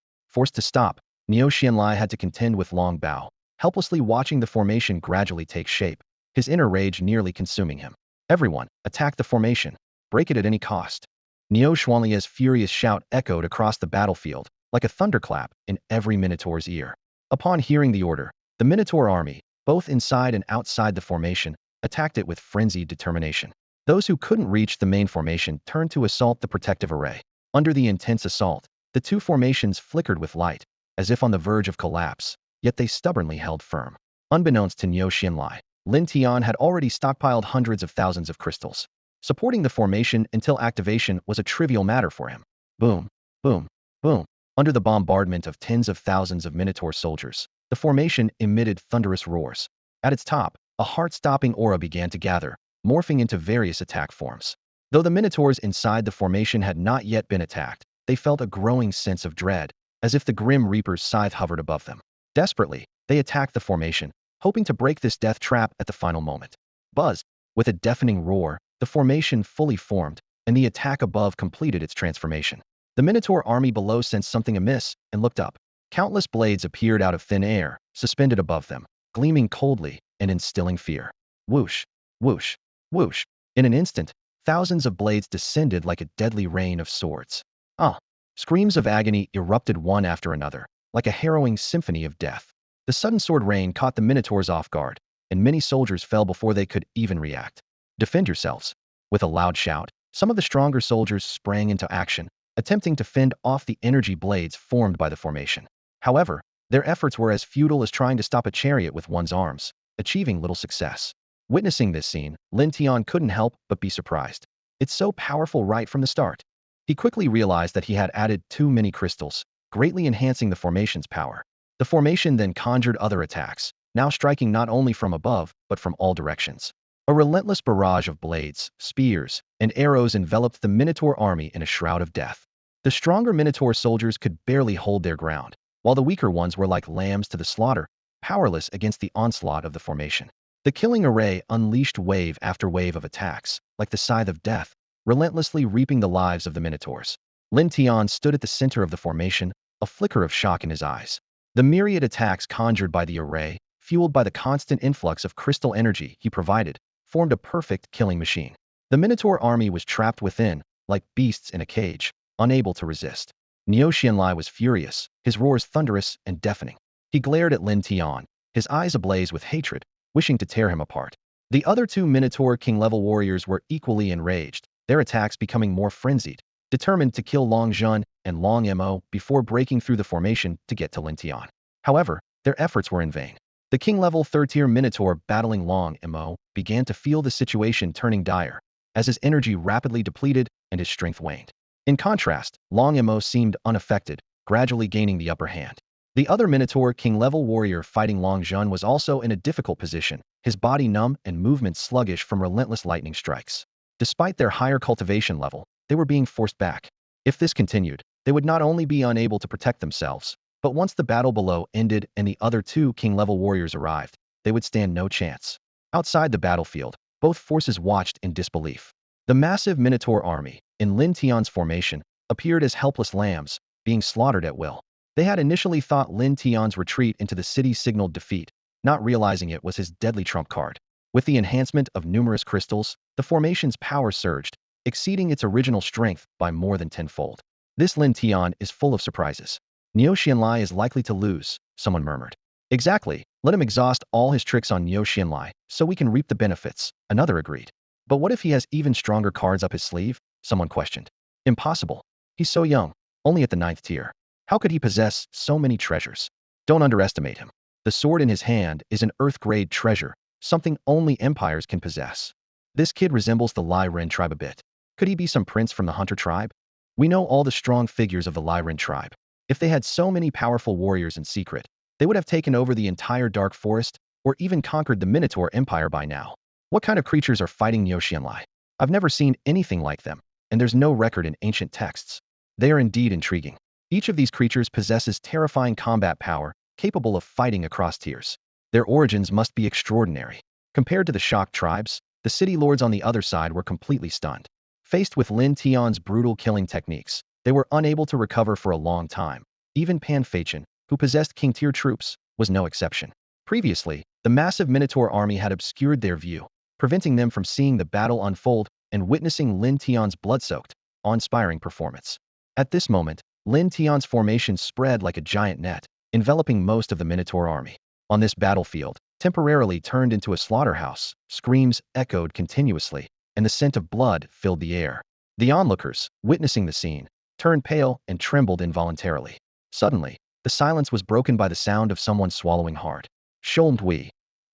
Forced to stop, Niu Xianlai had to contend with Long Bao, helplessly watching the formation gradually take shape, his inner rage nearly consuming him. "Everyone, attack the formation. Break it at any cost." Niu Xuanlia's furious shout echoed across the battlefield, like a thunderclap in every Minotaur's ear. Upon hearing the order, the Minotaur army, both inside and outside the formation, attacked it with frenzied determination. Those who couldn't reach the main formation turned to assault the protective array. Under the intense assault, the two formations flickered with light, as if on the verge of collapse, yet they stubbornly held firm. Unbeknownst to Niu Xianlai, Lin Tian had already stockpiled hundreds of thousands of crystals. Supporting the formation until activation was a trivial matter for him. Boom, boom, boom. Under the bombardment of tens of thousands of Minotaur soldiers, the formation emitted thunderous roars. At its top, a heart-stopping aura began to gather, morphing into various attack forms. Though the Minotaurs inside the formation had not yet been attacked, they felt a growing sense of dread, as if the Grim Reaper's scythe hovered above them. Desperately, they attacked the formation, hoping to break this death trap at the final moment. Buzz! With a deafening roar, the formation fully formed, and the attack above completed its transformation. The Minotaur army below sensed something amiss and looked up. Countless blades appeared out of thin air, suspended above them, gleaming coldly and instilling fear. Whoosh, whoosh, whoosh. In an instant, thousands of blades descended like a deadly rain of swords. Ah! Screams of agony erupted one after another, like a harrowing symphony of death. The sudden sword rain caught the Minotaurs off guard, and many soldiers fell before they could even react. "Defend yourselves." With a loud shout, some of the stronger soldiers sprang into action, attempting to fend off the energy blades formed by the formation. However, their efforts were as futile as trying to stop a chariot with one's arms, achieving little success. Witnessing this scene, Lin Tian couldn't help but be surprised. It's so powerful right from the start. He quickly realized that he had added too many crystals, greatly enhancing the formation's power. The formation then conjured other attacks, now striking not only from above, but from all directions. A relentless barrage of blades, spears, and arrows enveloped the Minotaur army in a shroud of death. The stronger Minotaur soldiers could barely hold their ground, while the weaker ones were like lambs to the slaughter, powerless against the onslaught of the formation. The killing array unleashed wave after wave of attacks, like the scythe of death, relentlessly reaping the lives of the Minotaurs. Lin Tian stood at the center of the formation, a flicker of shock in his eyes. The myriad attacks conjured by the array, fueled by the constant influx of crystal energy he provided, formed a perfect killing machine. The Minotaur army was trapped within, like beasts in a cage, unable to resist. Niu Xianlai was furious, his roars thunderous and deafening. He glared at Lin Tian, his eyes ablaze with hatred, wishing to tear him apart. The other two Minotaur King-level warriors were equally enraged, their attacks becoming more frenzied, determined to kill Long Zhun and Long Mo before breaking through the formation to get to Lin Tian. However, their efforts were in vain. The King-level third-tier Minotaur battling Long Mo began to feel the situation turning dire, as his energy rapidly depleted and his strength waned. In contrast, Long Mo seemed unaffected, gradually gaining the upper hand. The other Minotaur King-level warrior fighting Long Zhun was also in a difficult position, his body numb and movements sluggish from relentless lightning strikes. Despite their higher cultivation level, they were being forced back. If this continued, they would not only be unable to protect themselves, but once the battle below ended and the other two King-level warriors arrived, they would stand no chance. Outside the battlefield, both forces watched in disbelief. The massive Minotaur army, in Lin Tian's formation, appeared as helpless lambs, being slaughtered at will. They had initially thought Lin Tian's retreat into the city signaled defeat, not realizing it was his deadly trump card. With the enhancement of numerous crystals, the formation's power surged, exceeding its original strength by more than tenfold. This Lin Tian is full of surprises. Niu Xianlai is likely to lose, someone murmured. Exactly, let him exhaust all his tricks on Niu Xianlai, so we can reap the benefits, another agreed. But what if he has even stronger cards up his sleeve? Someone questioned. Impossible. He's so young, only at the 9th tier. How could he possess so many treasures? Don't underestimate him. The sword in his hand is an Earth-grade treasure, something only empires can possess. This kid resembles the Lai Ren tribe a bit. Could he be some prince from the Hunter tribe? We know all the strong figures of the Lai Ren tribe. If they had so many powerful warriors in secret, they would have taken over the entire Dark Forest, or even conquered the Minotaur Empire by now. What kind of creatures are fighting Niu Xianlai? I've never seen anything like them, and there's no record in ancient texts. They are indeed intriguing. Each of these creatures possesses terrifying combat power, capable of fighting across tiers. Their origins must be extraordinary. Compared to the shocked tribes, the city lords on the other side were completely stunned. Faced with Lin Tian's brutal killing techniques, they were unable to recover for a long time. Even Pan Feichin, who possessed king-tier troops, was no exception. Previously, the massive Minotaur army had obscured their view, preventing them from seeing the battle unfold and witnessing Lin Tian's blood-soaked, awe-inspiring performance. At this moment, Lin Tian's formation spread like a giant net, enveloping most of the Minotaur army. On this battlefield, temporarily turned into a slaughterhouse, screams echoed continuously, and the scent of blood filled the air. The onlookers, witnessing the scene, turned pale and trembled involuntarily. Suddenly, the silence was broken by the sound of someone swallowing hard. Sholmtui.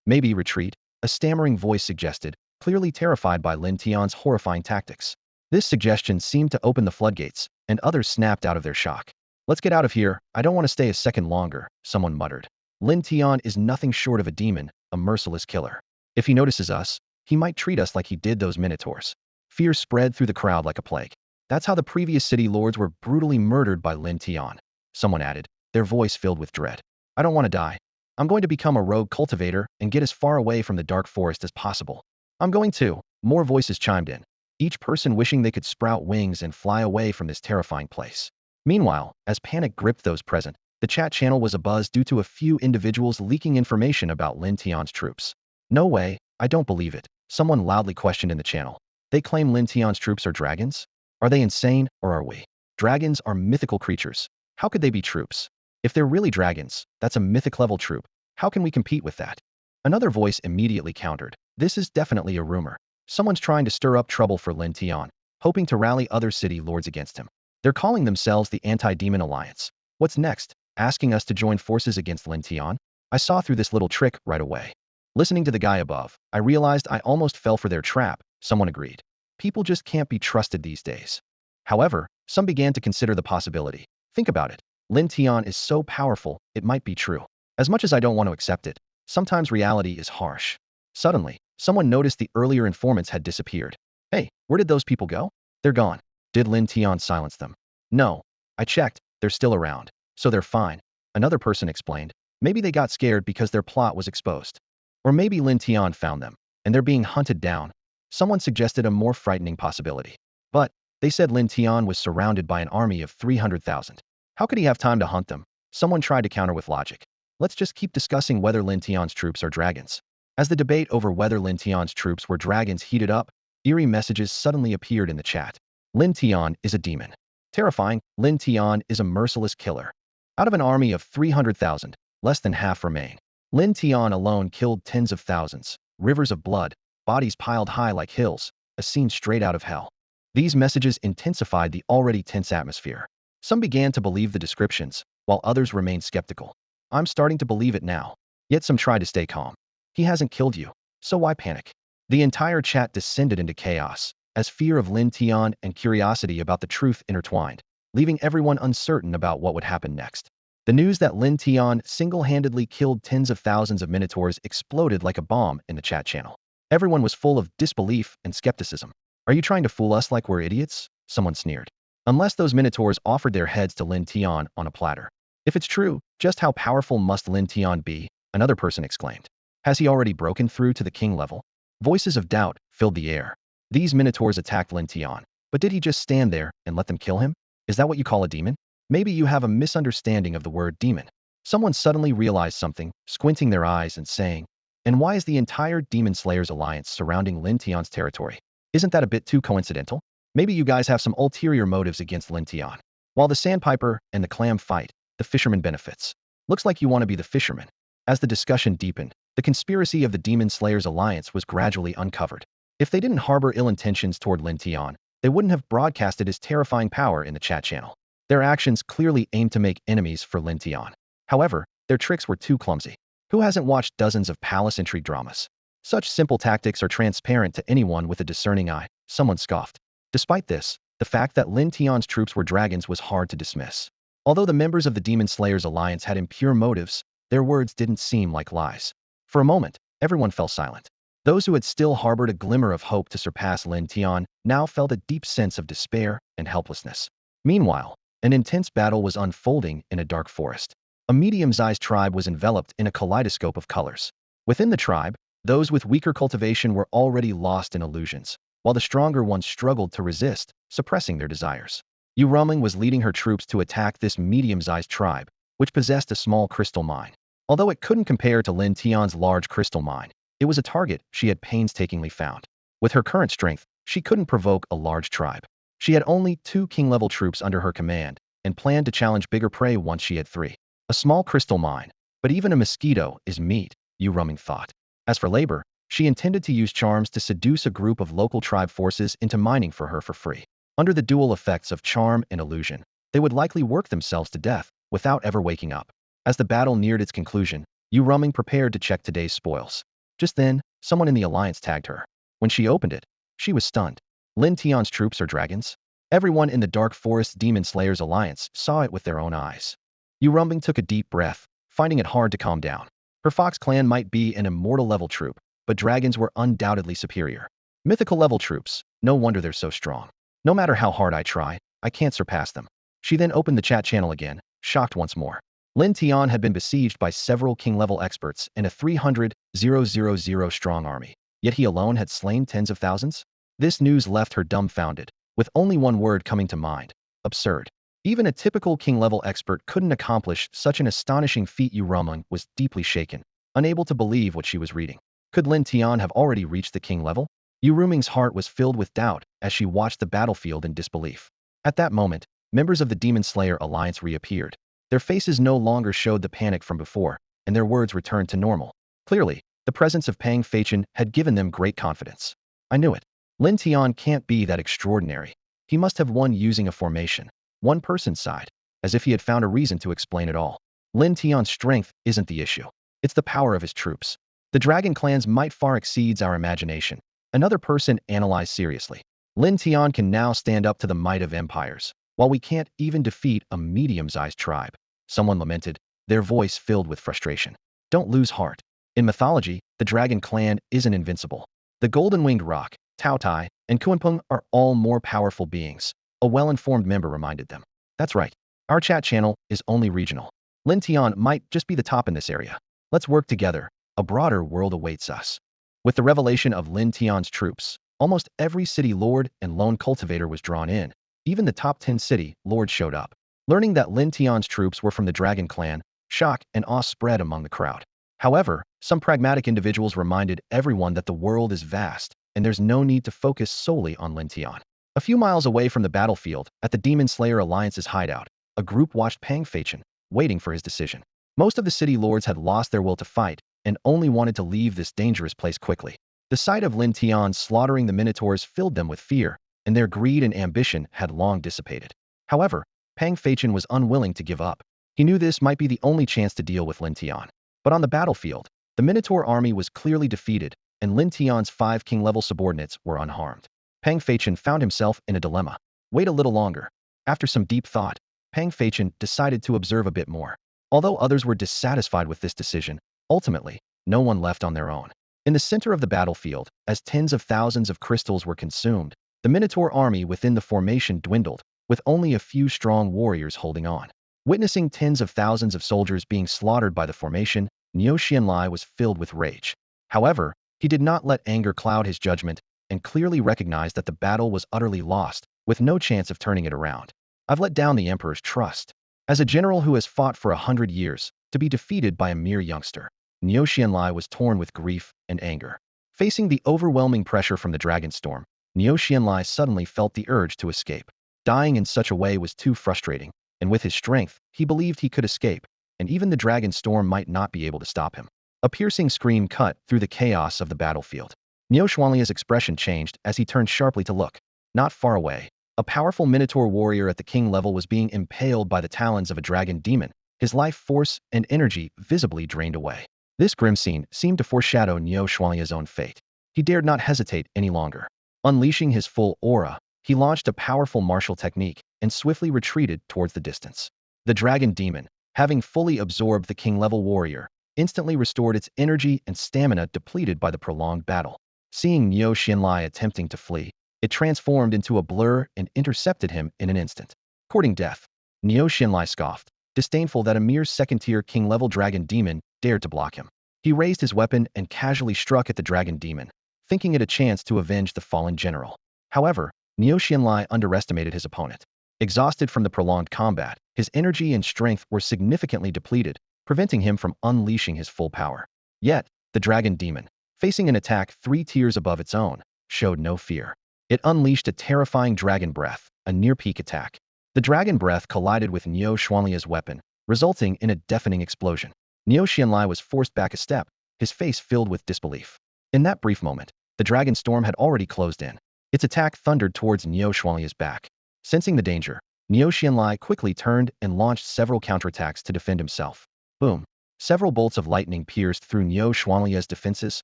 Maybe retreat, a stammering voice suggested, clearly terrified by Lin Tian's horrifying tactics. This suggestion seemed to open the floodgates, and others snapped out of their shock. Let's get out of here, I don't want to stay a second longer, someone muttered. Lin Tian is nothing short of a demon, a merciless killer. If he notices us, he might treat us like he did those Minotaurs. Fear spread through the crowd like a plague. That's how the previous city lords were brutally murdered by Lin Tian. Someone added, their voice filled with dread. I don't want to die. I'm going to become a rogue cultivator and get as far away from the Dark Forest as possible. I'm going to. More voices chimed in, each person wishing they could sprout wings and fly away from this terrifying place. Meanwhile, as panic gripped those present, the chat channel was abuzz due to a few individuals leaking information about Lin Tian's troops. No way, I don't believe it, someone loudly questioned in the channel. They claim Lin Tian's troops are dragons? Are they insane, or are we? Dragons are mythical creatures. How could they be troops? If they're really dragons, that's a mythic-level troop. How can we compete with that? Another voice immediately countered. This is definitely a rumor. Someone's trying to stir up trouble for Lin Tian, hoping to rally other city lords against him. They're calling themselves the Anti-Demon Alliance. What's next? Asking us to join forces against Lin Tian? I saw through this little trick right away. Listening to the guy above, I realized I almost fell for their trap, someone agreed. People just can't be trusted these days. However, some began to consider the possibility. Think about it. Lin Tian is so powerful, it might be true. As much as I don't want to accept it, Sometimes reality is harsh. Suddenly, someone noticed the earlier informants had disappeared. Hey, where did those people go? They're gone. Did Lin Tian silence them? No. I checked, they're still around. So they're fine. Another person explained. Maybe they got scared because their plot was exposed. Or maybe Lin Tian found them, and they're being hunted down. Someone suggested a more frightening possibility. But, they said Lin Tian was surrounded by an army of 300,000. How could he have time to hunt them? Someone tried to counter with logic. Let's just keep discussing whether Lin Tian's troops are dragons. As the debate over whether Lin Tian's troops were dragons heated up, eerie messages suddenly appeared in the chat. Lin Tian is a demon. Terrifying, Lin Tian is a merciless killer. Out of an army of 300,000, less than half remain. Lin Tian alone killed tens of thousands, rivers of blood, bodies piled high like hills, a scene straight out of hell. These messages intensified the already tense atmosphere. Some began to believe the descriptions, while others remained skeptical. I'm starting to believe it now. Yet some tried to stay calm. He hasn't killed you, so why panic? The entire chat descended into chaos, as fear of Lin Tian and curiosity about the truth intertwined, leaving everyone uncertain about what would happen next. The news that Lin Tian single-handedly killed tens of thousands of minotaurs exploded like a bomb in the chat channel. Everyone was full of disbelief and skepticism. Are you trying to fool us like we're idiots? Someone sneered. Unless those minotaurs offered their heads to Lin Tian on a platter. If it's true, just how powerful must Lin Tian be? Another person exclaimed. Has he already broken through to the king level? Voices of doubt filled the air. These minotaurs attacked Lin Tian, but did he just stand there and let them kill him? Is that what you call a demon? Maybe you have a misunderstanding of the word demon. Someone suddenly realized something, squinting their eyes and saying, and why is the entire Demon Slayers alliance surrounding Lin Tian's territory? Isn't that a bit too coincidental? Maybe you guys have some ulterior motives against Lin Tian. While the sandpiper and the clam fight, the fisherman benefits. Looks like you want to be the fisherman. As the discussion deepened, the conspiracy of the Demon Slayers alliance was gradually uncovered. If they didn't harbor ill intentions toward Lin Tian, they wouldn't have broadcasted his terrifying power in the chat channel. Their actions clearly aimed to make enemies for Lin Tian. However, their tricks were too clumsy. Who hasn't watched dozens of palace intrigue dramas? Such simple tactics are transparent to anyone with a discerning eye, someone scoffed. Despite this, the fact that Lin Tian's troops were dragons was hard to dismiss. Although the members of the Demon Slayers alliance had impure motives, their words didn't seem like lies. For a moment, everyone fell silent. Those who had still harbored a glimmer of hope to surpass Lin Tian now felt a deep sense of despair and helplessness. Meanwhile, an intense battle was unfolding in a dark forest. A medium-sized tribe was enveloped in a kaleidoscope of colors. Within the tribe, those with weaker cultivation were already lost in illusions, while the stronger ones struggled to resist, suppressing their desires. Ultraman was leading her troops to attack this medium-sized tribe, which possessed a small crystal mine. Although it couldn't compare to Lin Tian's large crystal mine, it was a target she had painstakingly found. With her current strength, she couldn't provoke a large tribe. She had only 2 king-level troops under her command, and planned to challenge bigger prey once she had 3. A small crystal mine, but even a mosquito is meat, Ultraman thought. As for labor, she intended to use charms to seduce a group of local tribe forces into mining for her for free. Under the dual effects of charm and illusion, they would likely work themselves to death without ever waking up. As the battle neared its conclusion, Ultraman prepared to check today's spoils. Just then, someone in the alliance tagged her. When she opened it, she was stunned. Lin Tian's troops are dragons? Everyone in the Dark Forest Demon Slayers alliance saw it with their own eyes. Ultraman took a deep breath, finding it hard to calm down. Her Fox clan might be an immortal level troop, but dragons were undoubtedly superior. Mythical level troops, no wonder they're so strong. No matter how hard I try, I can't surpass them. She then opened the chat channel again, shocked once more. Lin Tian had been besieged by several king-level experts and a 300,000 strong army, yet he alone had slain tens of thousands? This news left her dumbfounded, with only one word coming to mind: absurd. Even a typical king-level expert couldn't accomplish such an astonishing feat. Ultraman was deeply shaken, unable to believe what she was reading. Could Lin Tian have already reached the king level? Ultraman's heart was filled with doubt as she watched the battlefield in disbelief. At that moment, members of the Demon Slayer alliance reappeared. Their faces no longer showed the panic from before, and their words returned to normal. Clearly, the presence of Pang Feichin had given them great confidence. I knew it. Lin Tian can't be that extraordinary. He must have won using a formation. One person sighed, as if he had found a reason to explain it all. Lin Tian's strength isn't the issue. It's the power of his troops. The dragon clans might far exceeds our imagination. Another person analyzed seriously. Lin Tian can now stand up to the might of empires, while we can't even defeat a medium-sized tribe. Someone lamented, their voice filled with frustration. Don't lose heart. In mythology, the dragon clan isn't invincible. The golden-winged roc, Tao Tai, and Kuanpeng are all more powerful beings, a well-informed member reminded them. That's right. Our chat channel is only regional. Lin Tian might just be the top in this area. Let's work together. A broader world awaits us. With the revelation of Lin Tian's troops, almost every city lord and lone cultivator was drawn in. Even the top 10 city lords showed up. Learning that Lin Tian's troops were from the Dragon Clan, shock and awe spread among the crowd. However, some pragmatic individuals reminded everyone that the world is vast, and there's no need to focus solely on Lin Tian. A few miles away from the battlefield, at the Demon Slayer Alliance's hideout, a group watched Pang Feichin, waiting for his decision. Most of the city lords had lost their will to fight, and only wanted to leave this dangerous place quickly. The sight of Lin Tian slaughtering the Minotaurs filled them with fear, and their greed and ambition had long dissipated. However, Pang Feichin was unwilling to give up. He knew this might be the only chance to deal with Lin Tian. But on the battlefield, the Minotaur army was clearly defeated, and Lin Tian's 5 king-level subordinates were unharmed. Pang Feichin found himself in a dilemma. Wait a little longer. After some deep thought, Pang Feichin decided to observe a bit more. Although others were dissatisfied with this decision, ultimately, no one left on their own. In the center of the battlefield, as tens of thousands of crystals were consumed, the Minotaur army within the formation dwindled, with only a few strong warriors holding on. Witnessing tens of thousands of soldiers being slaughtered by the formation, Niu Xianlai was filled with rage. However, he did not let anger cloud his judgment and clearly recognized that the battle was utterly lost, with no chance of turning it around. I've let down the emperor's trust. As a general who has fought for 100 years, to be defeated by a mere youngster, Niu Xianlai was torn with grief and anger. Facing the overwhelming pressure from the dragon storm, Niu Xianlai suddenly felt the urge to escape. Dying in such a way was too frustrating, and with his strength, he believed he could escape, and even the dragon storm might not be able to stop him. A piercing scream cut through the chaos of the battlefield. Niu Xianlai's expression changed as he turned sharply to look. Not far away, a powerful Minotaur warrior at the king level was being impaled by the talons of a dragon demon, his life force and energy visibly drained away. This grim scene seemed to foreshadow Niu Xianlai's own fate. He dared not hesitate any longer. Unleashing his full aura, he launched a powerful martial technique and swiftly retreated towards the distance. The dragon demon, having fully absorbed the king-level warrior, instantly restored its energy and stamina depleted by the prolonged battle. Seeing Niu Xianlai attempting to flee, it transformed into a blur and intercepted him in an instant. Courting death, Niu Xianlai scoffed, disdainful that a mere second-tier king-level dragon demon dared to block him. He raised his weapon and casually struck at the dragon demon, thinking it a chance to avenge the fallen general. However, Niu Xianlai underestimated his opponent. Exhausted from the prolonged combat, his energy and strength were significantly depleted, preventing him from unleashing his full power. Yet, the dragon demon, facing an attack 3 tiers above its own, showed no fear. It unleashed a terrifying dragon breath, a near-peak attack. The dragon breath collided with Niu Xianlai's weapon, resulting in a deafening explosion. Niu Xianlai was forced back a step, his face filled with disbelief. In that brief moment, the dragon storm had already closed in. Its attack thundered towards Niu Xianlai's back. Sensing the danger, Niu Xianlai quickly turned and launched several counterattacks to defend himself. Boom! Several bolts of lightning pierced through Niu Xianlai's defenses,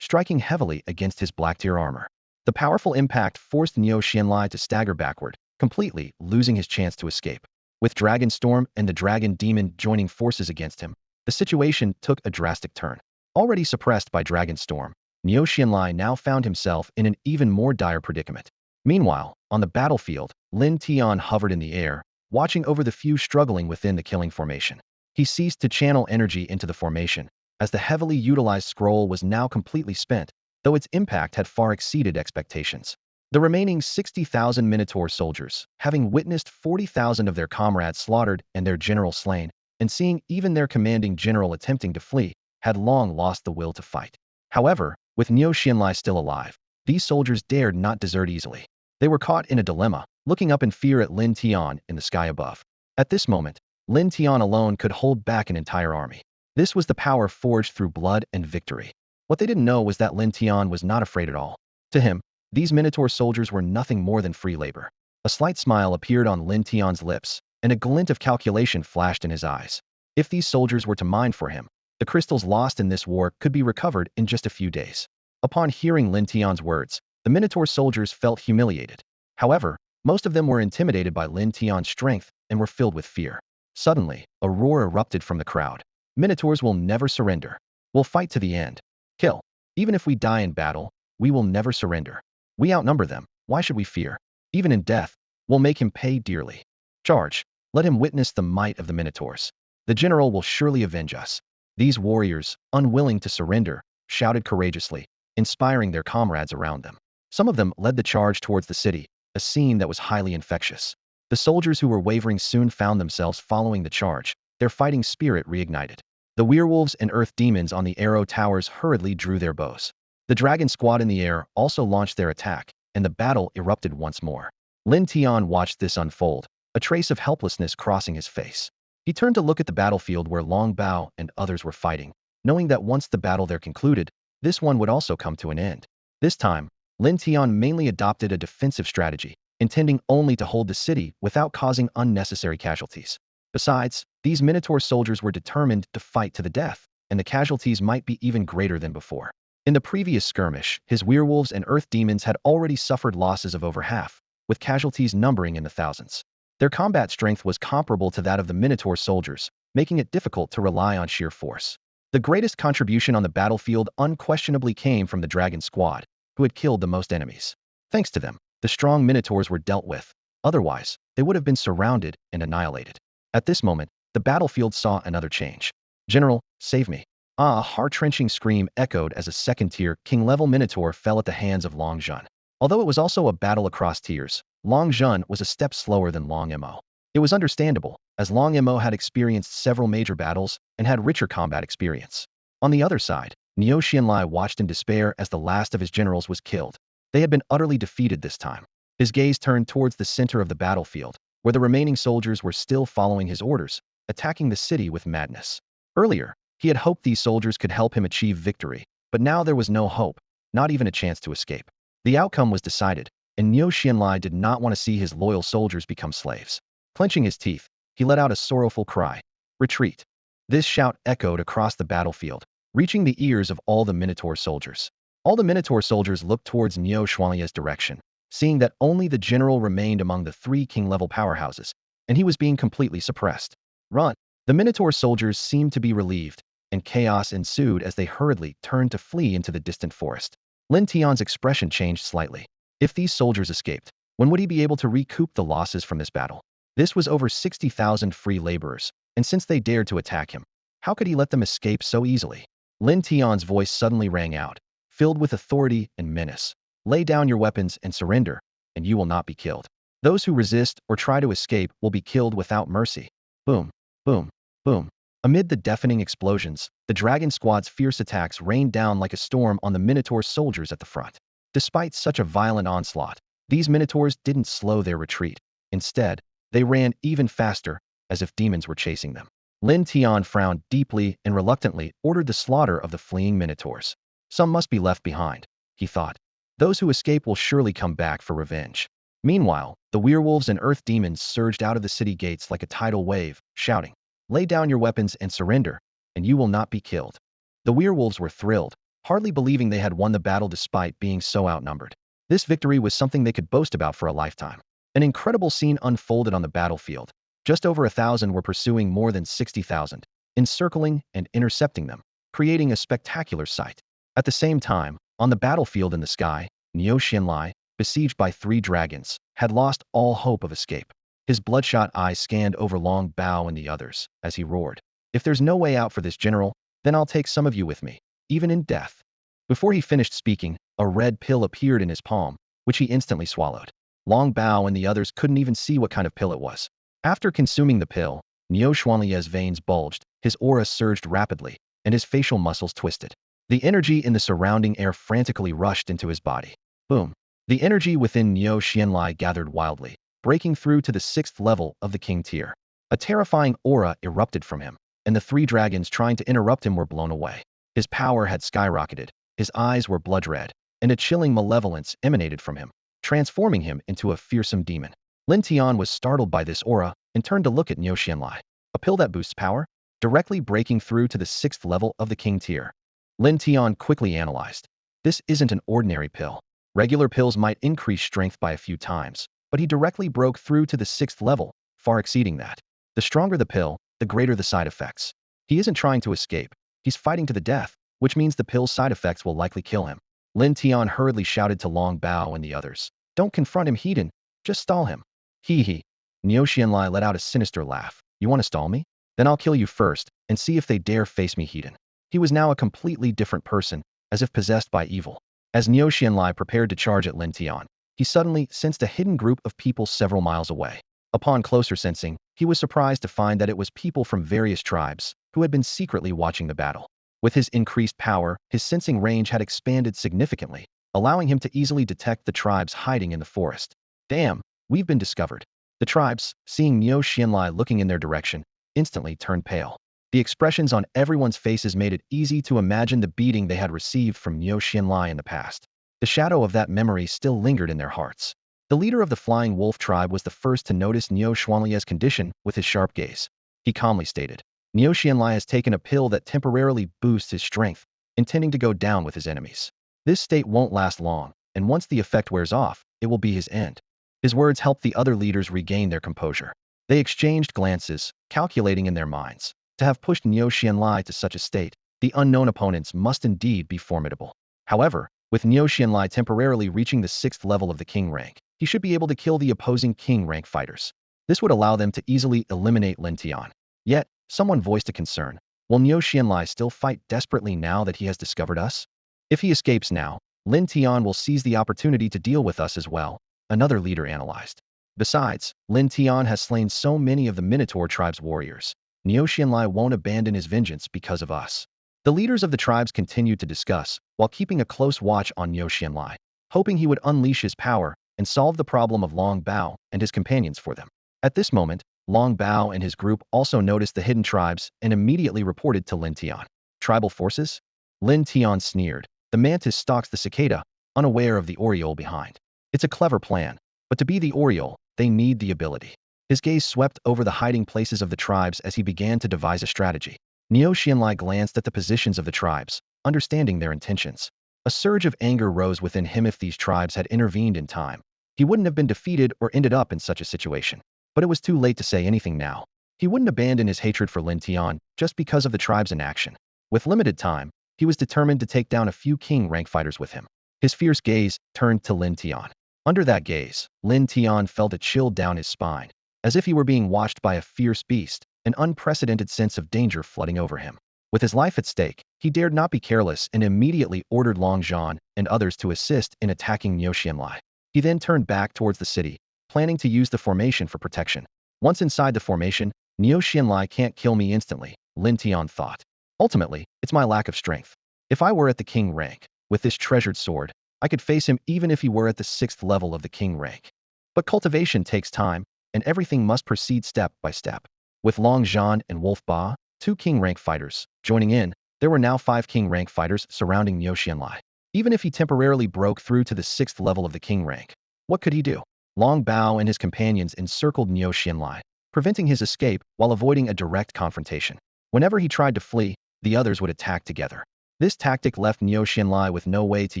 striking heavily against his black-tier armor. The powerful impact forced Niu Xianlai to stagger backward, completely losing his chance to escape. With Dragon Storm and the Dragon Demon joining forces against him, the situation took a drastic turn. Already suppressed by Dragon Storm, Niu Xianlai now found himself in an even more dire predicament. Meanwhile, on the battlefield, Lin Tian hovered in the air, watching over the few struggling within the killing formation. He ceased to channel energy into the formation, as the heavily utilized scroll was now completely spent, though its impact had far exceeded expectations. The remaining 60,000 Minotaur soldiers, having witnessed 40,000 of their comrades slaughtered and their general slain, and seeing even their commanding general attempting to flee, had long lost the will to fight. However, with Niu Xianlai still alive, these soldiers dared not desert easily. They were caught in a dilemma, looking up in fear at Lin Tian in the sky above. At this moment, Lin Tian alone could hold back an entire army. This was the power forged through blood and victory. What they didn't know was that Lin Tian was not afraid at all. To him, these Minotaur soldiers were nothing more than free labor. A slight smile appeared on Lin Tian's lips, and a glint of calculation flashed in his eyes. If these soldiers were to mine for him, the crystals lost in this war could be recovered in just a few days. Upon hearing Lin Tian's words, the Minotaur soldiers felt humiliated. However, most of them were intimidated by Lin Tian's strength and were filled with fear. Suddenly, a roar erupted from the crowd. Minotaurs will never surrender. We'll fight to the end. Kill. Even if we die in battle, we will never surrender. We outnumber them. Why should we fear? Even in death, we'll make him pay dearly. Charge. Let him witness the might of the Minotaurs. The general will surely avenge us. These warriors, unwilling to surrender, shouted courageously, inspiring their comrades around them. Some of them led the charge towards the city, a scene that was highly infectious. The soldiers who were wavering soon found themselves following the charge, their fighting spirit reignited. The werewolves and earth demons on the arrow towers hurriedly drew their bows. The dragon squad in the air also launched their attack, and the battle erupted once more. Lin Tian watched this unfold, a trace of helplessness crossing his face. He turned to look at the battlefield where Long Bao and others were fighting, knowing that once the battle there concluded, this one would also come to an end. This time, Lin Tian mainly adopted a defensive strategy, intending only to hold the city without causing unnecessary casualties. Besides, these Minotaur soldiers were determined to fight to the death, and the casualties might be even greater than before. In the previous skirmish, his werewolves and earth demons had already suffered losses of over half, with casualties numbering in the thousands. Their combat strength was comparable to that of the Minotaur soldiers, making it difficult to rely on sheer force. The greatest contribution on the battlefield unquestionably came from the dragon squad, who had killed the most enemies. Thanks to them, the strong Minotaurs were dealt with. Otherwise, they would have been surrounded and annihilated. At this moment, the battlefield saw another change. General, save me. A heart-wrenching scream echoed as a second-tier, king-level Minotaur fell at the hands of Long Zhun. Although it was also a battle across tiers, Long Zhun was a step slower than Long Mo. It was understandable, as Long Mo had experienced several major battles and had richer combat experience. On the other side, Niu Xianlai watched in despair as the last of his generals was killed. They had been utterly defeated this time. His gaze turned towards the center of the battlefield, where the remaining soldiers were still following his orders, attacking the city with madness. Earlier, he had hoped these soldiers could help him achieve victory, but now there was no hope, not even a chance to escape. The outcome was decided, and Niu Xianlai did not want to see his loyal soldiers become slaves. Clenching his teeth, he let out a sorrowful cry. Retreat. This shout echoed across the battlefield, reaching the ears of all the Minotaur soldiers. All the Minotaur soldiers looked towards Niu Xianlai's direction, seeing that only the general remained among the three king-level powerhouses, and he was being completely suppressed. Run! The Minotaur soldiers seemed to be relieved, and chaos ensued as they hurriedly turned to flee into the distant forest. Lin Tian's expression changed slightly. If these soldiers escaped, when would he be able to recoup the losses from this battle? This was over 60,000 free laborers, and since they dared to attack him, how could he let them escape so easily? Lin Tian's voice suddenly rang out, filled with authority and menace. Lay down your weapons and surrender, and you will not be killed. Those who resist or try to escape will be killed without mercy. Boom, boom, boom. Amid the deafening explosions, the dragon squad's fierce attacks rained down like a storm on the Minotaur soldiers at the front. Despite such a violent onslaught, these Minotaurs didn't slow their retreat. Instead, they ran even faster, as if demons were chasing them. Lin Tian frowned deeply and reluctantly ordered the slaughter of the fleeing Minotaurs. Some must be left behind, he thought. Those who escape will surely come back for revenge. Meanwhile, the werewolves and earth demons surged out of the city gates like a tidal wave, shouting, "Lay down your weapons and surrender, and you will not be killed." The werewolves were thrilled, hardly believing they had won the battle despite being so outnumbered. This victory was something they could boast about for a lifetime. An incredible scene unfolded on the battlefield. Just over 1,000 were pursuing more than 60,000, encircling and intercepting them, creating a spectacular sight. At the same time, on the battlefield in the sky, Niu Xianlai, besieged by 3 dragons, had lost all hope of escape. His bloodshot eyes scanned over Long Bao and the others, as he roared, "If there's no way out for this general, then I'll take some of you with me, even in death." Before he finished speaking, a red pill appeared in his palm, which he instantly swallowed. Long Bao and the others couldn't even see what kind of pill it was. After consuming the pill, Niu Xianlai's veins bulged, his aura surged rapidly, and his facial muscles twisted. The energy in the surrounding air frantically rushed into his body. Boom. The energy within Niu Xianlai gathered wildly, breaking through to the 6th level of the king tier. A terrifying aura erupted from him, and the 3 dragons trying to interrupt him were blown away. His power had skyrocketed, his eyes were blood red, and a chilling malevolence emanated from him, transforming him into a fearsome demon. Lin Tian was startled by this aura and turned to look at Niu Xianlai. A pill that boosts power? Directly breaking through to the 6th level of the king tier. Lin Tian quickly analyzed. This isn't an ordinary pill. Regular pills might increase strength by a few times, but he directly broke through to the 6th level, far exceeding that. The stronger the pill, the greater the side effects. He isn't trying to escape. He's fighting to the death. which means the pill's side effects will likely kill him. Lin Tian hurriedly shouted to Long Bao and the others. Don't confront him, Heaton. Just stall him. Hee hee. Niu Xianlai let out a sinister laugh. You want to stall me? Then I'll kill you first, and see if they dare face me, Heaton. He was now a completely different person, as if possessed by evil. As Niu Xianlai prepared to charge at Lin Tian, he suddenly sensed a hidden group of people several miles away. Upon closer sensing, he was surprised to find that it was people from various tribes who had been secretly watching the battle. With his increased power, his sensing range had expanded significantly, allowing him to easily detect the tribes hiding in the forest. Damn, we've been discovered. The tribes, seeing Niu Xianlai looking in their direction, instantly turned pale. The expressions on everyone's faces made it easy to imagine the beating they had received from Niu Xianlai in the past. The shadow of that memory still lingered in their hearts. The leader of the Flying Wolf tribe was the first to notice Niu Xianlai's condition with his sharp gaze. He calmly stated, Niu Xianlai has taken a pill that temporarily boosts his strength, intending to go down with his enemies. This state won't last long, and once the effect wears off, it will be his end. His words helped the other leaders regain their composure. They exchanged glances, calculating in their minds. To have pushed Niu Xianlai to such a state, the unknown opponents must indeed be formidable. However, with Niu Xianlai temporarily reaching the 6th level of the king rank, he should be able to kill the opposing king rank fighters. This would allow them to easily eliminate Lin Tian. Yet, someone voiced a concern. Will Niu Xianlai still fight desperately now that he has discovered us? If he escapes now, Lin Tian will seize the opportunity to deal with us as well, another leader analyzed. Besides, Lin Tian has slain so many of the Minotaur tribe's warriors. Niu Xianlai won't abandon his vengeance because of us. The leaders of the tribes continued to discuss, while keeping a close watch on Niu Xianlai, hoping he would unleash his power and solve the problem of Long Bao and his companions for them. At this moment, Long Bao and his group also noticed the hidden tribes and immediately reported to Lin Tian. Tribal forces? Lin Tian sneered. The mantis stalks the cicada, unaware of the Oriole behind. It's a clever plan, but to be the Oriole, they need the ability. His gaze swept over the hiding places of the tribes as he began to devise a strategy. Niu Xianlai glanced at the positions of the tribes, understanding their intentions. A surge of anger rose within him. If these tribes had intervened in time, he wouldn't have been defeated or ended up in such a situation. But it was too late to say anything now. He wouldn't abandon his hatred for Lin Tian just because of the tribes in action. With limited time, he was determined to take down a few king rank fighters with him. His fierce gaze turned to Lin Tian. Under that gaze, Lin Tian felt a chill down his spine, as if he were being watched by a fierce beast, an unprecedented sense of danger flooding over him. With his life at stake, he dared not be careless and immediately ordered Long Zhan and others to assist in attacking Niu Xianlai. He then turned back towards the city, planning to use the formation for protection. Once inside the formation, Niu Xianlai can't kill me instantly, Lin Tian thought. Ultimately, it's my lack of strength. If I were at the king rank, with this treasured sword, I could face him even if he were at the 6th level of the king rank. But cultivation takes time, and everything must proceed step by step. With Long Zhan and Wolf Ba, 2 king rank fighters, joining in, there were now 5 king rank fighters surrounding Niu Xianlai. Even if he temporarily broke through to the 6th level of the king rank, what could he do? Long Bao and his companions encircled Niu Xianlai, preventing his escape while avoiding a direct confrontation. Whenever he tried to flee, the others would attack together. This tactic left Niu Xianlai with no way to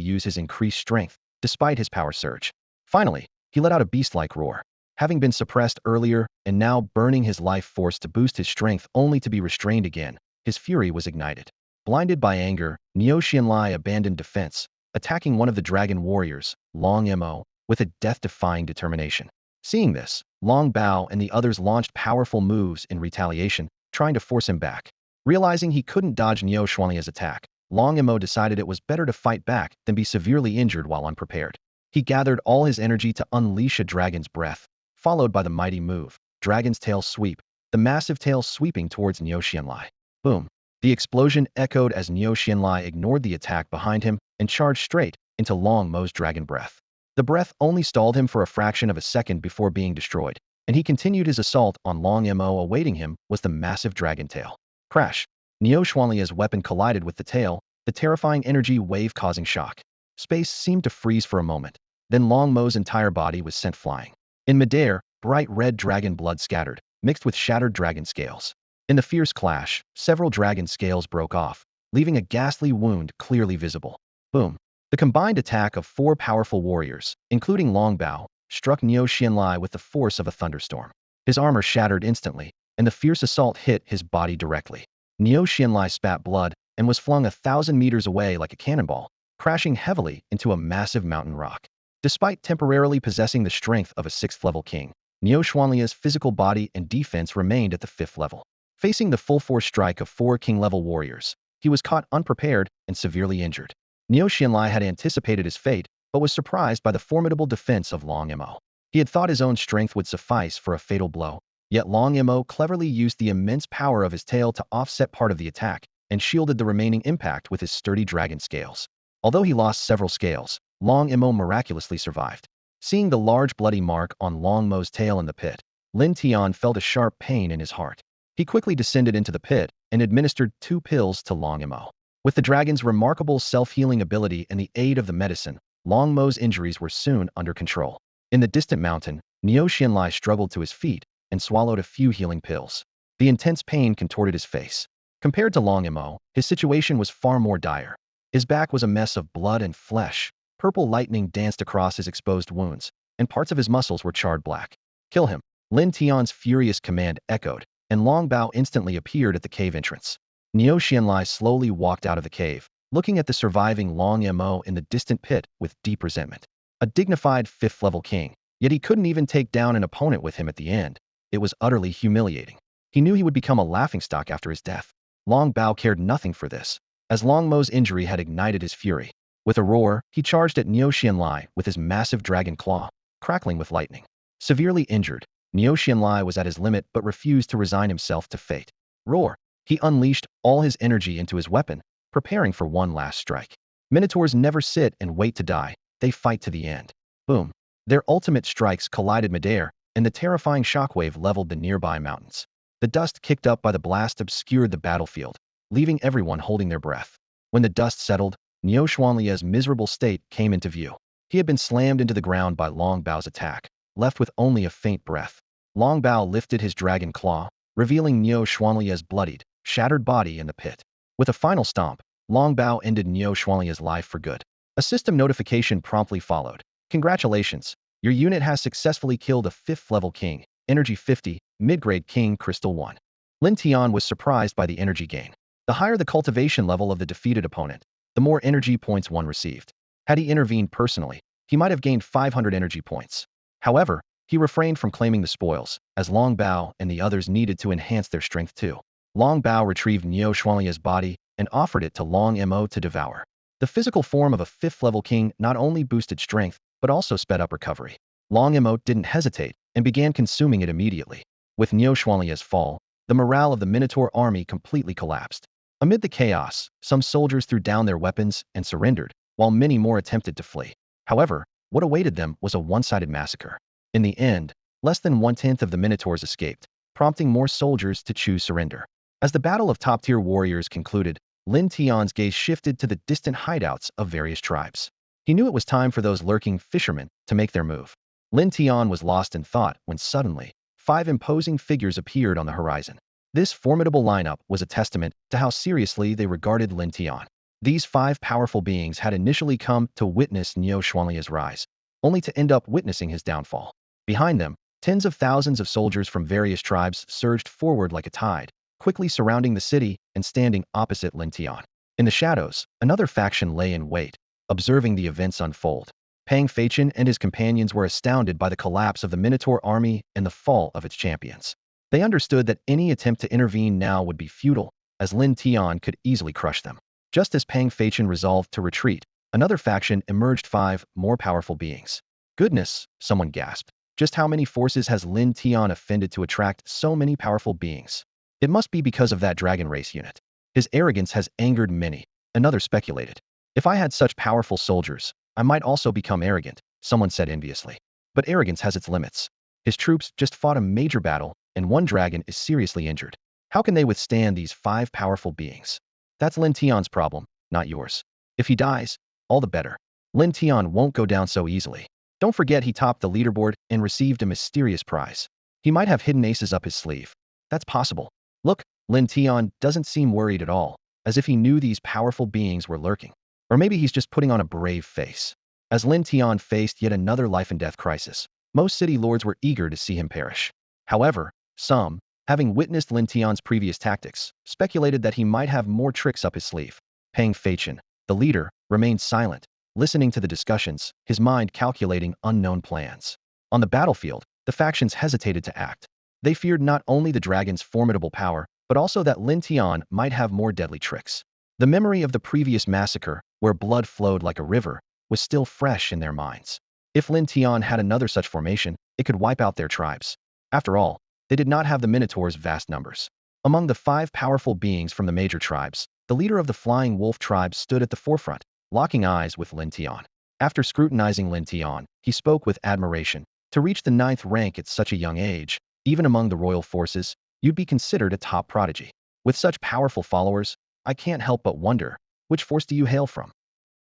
use his increased strength, despite his power surge. Finally, he let out a beast-like roar. Having been suppressed earlier and now burning his life force to boost his strength only to be restrained again, his fury was ignited. Blinded by anger, Niu Xianlai abandoned defense, attacking one of the dragon warriors, Long Mo, with a death-defying determination. Seeing this, Long Bao and the others launched powerful moves in retaliation, trying to force him back. Realizing he couldn't dodge Niu Xianlai's attack, Long Mo decided it was better to fight back than be severely injured while unprepared. He gathered all his energy to unleash a dragon's breath, followed by the mighty move, Dragon's Tail Sweep, the massive tail sweeping towards Niu Xianlai. Boom! The explosion echoed as Niu Xianlai ignored the attack behind him and charged straight into Long Mo's dragon breath. The breath only stalled him for a fraction of a second before being destroyed, and he continued his assault on Long Mo. Awaiting him was the massive dragon tail. Crash! Niu Xianlai's weapon collided with the tail, the terrifying energy wave causing shock. Space seemed to freeze for a moment. Then Long Mo's entire body was sent flying. In midair, bright red dragon blood scattered, mixed with shattered dragon scales. In the fierce clash, several dragon scales broke off, leaving a ghastly wound clearly visible. Boom! The combined attack of 4 powerful warriors, including Long Bao, struck Niu Xianlai with the force of a thunderstorm. His armor shattered instantly, and the fierce assault hit his body directly. Niu Xianlai spat blood, and was flung 1,000 meters away like a cannonball, crashing heavily into a massive mountain rock. Despite temporarily possessing the strength of a 6th-level king, Niu Xuanlia's physical body and defense remained at the 5th level. Facing the full-force strike of 4 king-level warriors, he was caught unprepared and severely injured. Niu Xianlai had anticipated his fate, but was surprised by the formidable defense of Long Mo. He had thought his own strength would suffice for a fatal blow, yet Long Mo cleverly used the immense power of his tail to offset part of the attack and shielded the remaining impact with his sturdy dragon scales. Although he lost several scales, Long Mo miraculously survived. Seeing the large bloody mark on Long Mo's tail in the pit, Lin Tian felt a sharp pain in his heart. He quickly descended into the pit and administered 2 pills to Long Mo. With the dragon's remarkable self-healing ability and the aid of the medicine, Long Mo's injuries were soon under control. In the distant mountain, Niu Xianlai struggled to his feet and swallowed a few healing pills. The intense pain contorted his face. Compared to Long Mo, his situation was far more dire. His back was a mess of blood and flesh. Purple lightning danced across his exposed wounds, and parts of his muscles were charred black. Kill him! Lin Tian's furious command echoed, and Long Bao instantly appeared at the cave entrance. Niu Xianlai slowly walked out of the cave, looking at the surviving Long Mo in the distant pit with deep resentment. A dignified 5th-level king, yet he couldn't even take down an opponent with him at the end. It was utterly humiliating. He knew he would become a laughingstock after his death. Long Bao cared nothing for this, as Long Mo's injury had ignited his fury. With a roar, he charged at Niu Xianlai with his massive dragon claw, crackling with lightning. Severely injured, Niu Xianlai was at his limit but refused to resign himself to fate. Roar! He unleashed all his energy into his weapon, preparing for one last strike. Minotaurs never sit and wait to die, they fight to the end. Boom! Their ultimate strikes collided midair, and the terrifying shockwave leveled the nearby mountains. The dust kicked up by the blast obscured the battlefield, leaving everyone holding their breath. When the dust settled, Niu Xuanlia's miserable state came into view. He had been slammed into the ground by Long Bao's attack, left with only a faint breath. Long Bao lifted his dragon claw, revealing Niu Xuanlia's bloodied, shattered body in the pit. With a final stomp, Long Bao ended Niu Xuanlia's life for good. A system notification promptly followed. Congratulations! Your unit has successfully killed a 5th-level king, Energy 50, mid-grade king Crystal 1. Lin Tian was surprised by the energy gain. The higher the cultivation level of the defeated opponent, the more energy points one received. Had he intervened personally, he might have gained 500 energy points. However, he refrained from claiming the spoils, as Long Bao and the others needed to enhance their strength too. Long Bao retrieved Niu Xuanlia's body and offered it to Long Mo to devour. The physical form of a 5th-level king not only boosted strength, but also sped up recovery. Long Mo didn't hesitate and began consuming it immediately. With Niu Xuanlia's fall, the morale of the Minotaur army completely collapsed. Amid the chaos, some soldiers threw down their weapons and surrendered, while many more attempted to flee. However, what awaited them was a one-sided massacre. In the end, less than 1/10 of the Minotaurs escaped, prompting more soldiers to choose surrender. As the battle of top-tier warriors concluded, Lin Tian's gaze shifted to the distant hideouts of various tribes. He knew it was time for those lurking fishermen to make their move. Lin Tian was lost in thought when suddenly, 5 imposing figures appeared on the horizon. This formidable lineup was a testament to how seriously they regarded Lin Tian. These 5 powerful beings had initially come to witness Niu Xuanlia's rise, only to end up witnessing his downfall. Behind them, tens of thousands of soldiers from various tribes surged forward like a tide, quickly surrounding the city and standing opposite Lin Tian. In the shadows, another faction lay in wait, observing the events unfold. Pang Feichen and his companions were astounded by the collapse of the Minotaur army and the fall of its champions. They understood that any attempt to intervene now would be futile, as Lin Tian could easily crush them. Just as Pang Feichen resolved to retreat, another faction emerged 5 more powerful beings. Goodness, someone gasped. Just how many forces has Lin Tian offended to attract so many powerful beings? It must be because of that dragon race unit. His arrogance has angered many, another speculated. If I had such powerful soldiers, I might also become arrogant, someone said enviously. But arrogance has its limits. His troops just fought a major battle, and one dragon is seriously injured. How can they withstand these 5 powerful beings? That's Lin Tian's problem, not yours. If he dies, all the better. Lin Tian won't go down so easily. Don't forget he topped the leaderboard and received a mysterious prize. He might have hidden aces up his sleeve. That's possible. Look, Lin Tian doesn't seem worried at all, as if he knew these powerful beings were lurking. Or maybe he's just putting on a brave face. As Lin Tian faced yet another life-and-death crisis, most city lords were eager to see him perish. However, some, having witnessed Lin Tian's previous tactics, speculated that he might have more tricks up his sleeve. Pang Feichen, the leader, remained silent, listening to the discussions, his mind calculating unknown plans. On the battlefield, the factions hesitated to act. They feared not only the dragon's formidable power, but also that Lin Tian might have more deadly tricks. The memory of the previous massacre, where blood flowed like a river, was still fresh in their minds. If Lin Tian had another such formation, it could wipe out their tribes. After all, they did not have the Minotaur's vast numbers. Among the 5 powerful beings from the major tribes, the leader of the Flying Wolf tribe stood at the forefront, locking eyes with Lin Tian. After scrutinizing Lin Tian, he spoke with admiration. To reach the 9th rank at such a young age, even among the royal forces, you'd be considered a top prodigy. With such powerful followers, I can't help but wonder, which force do you hail from?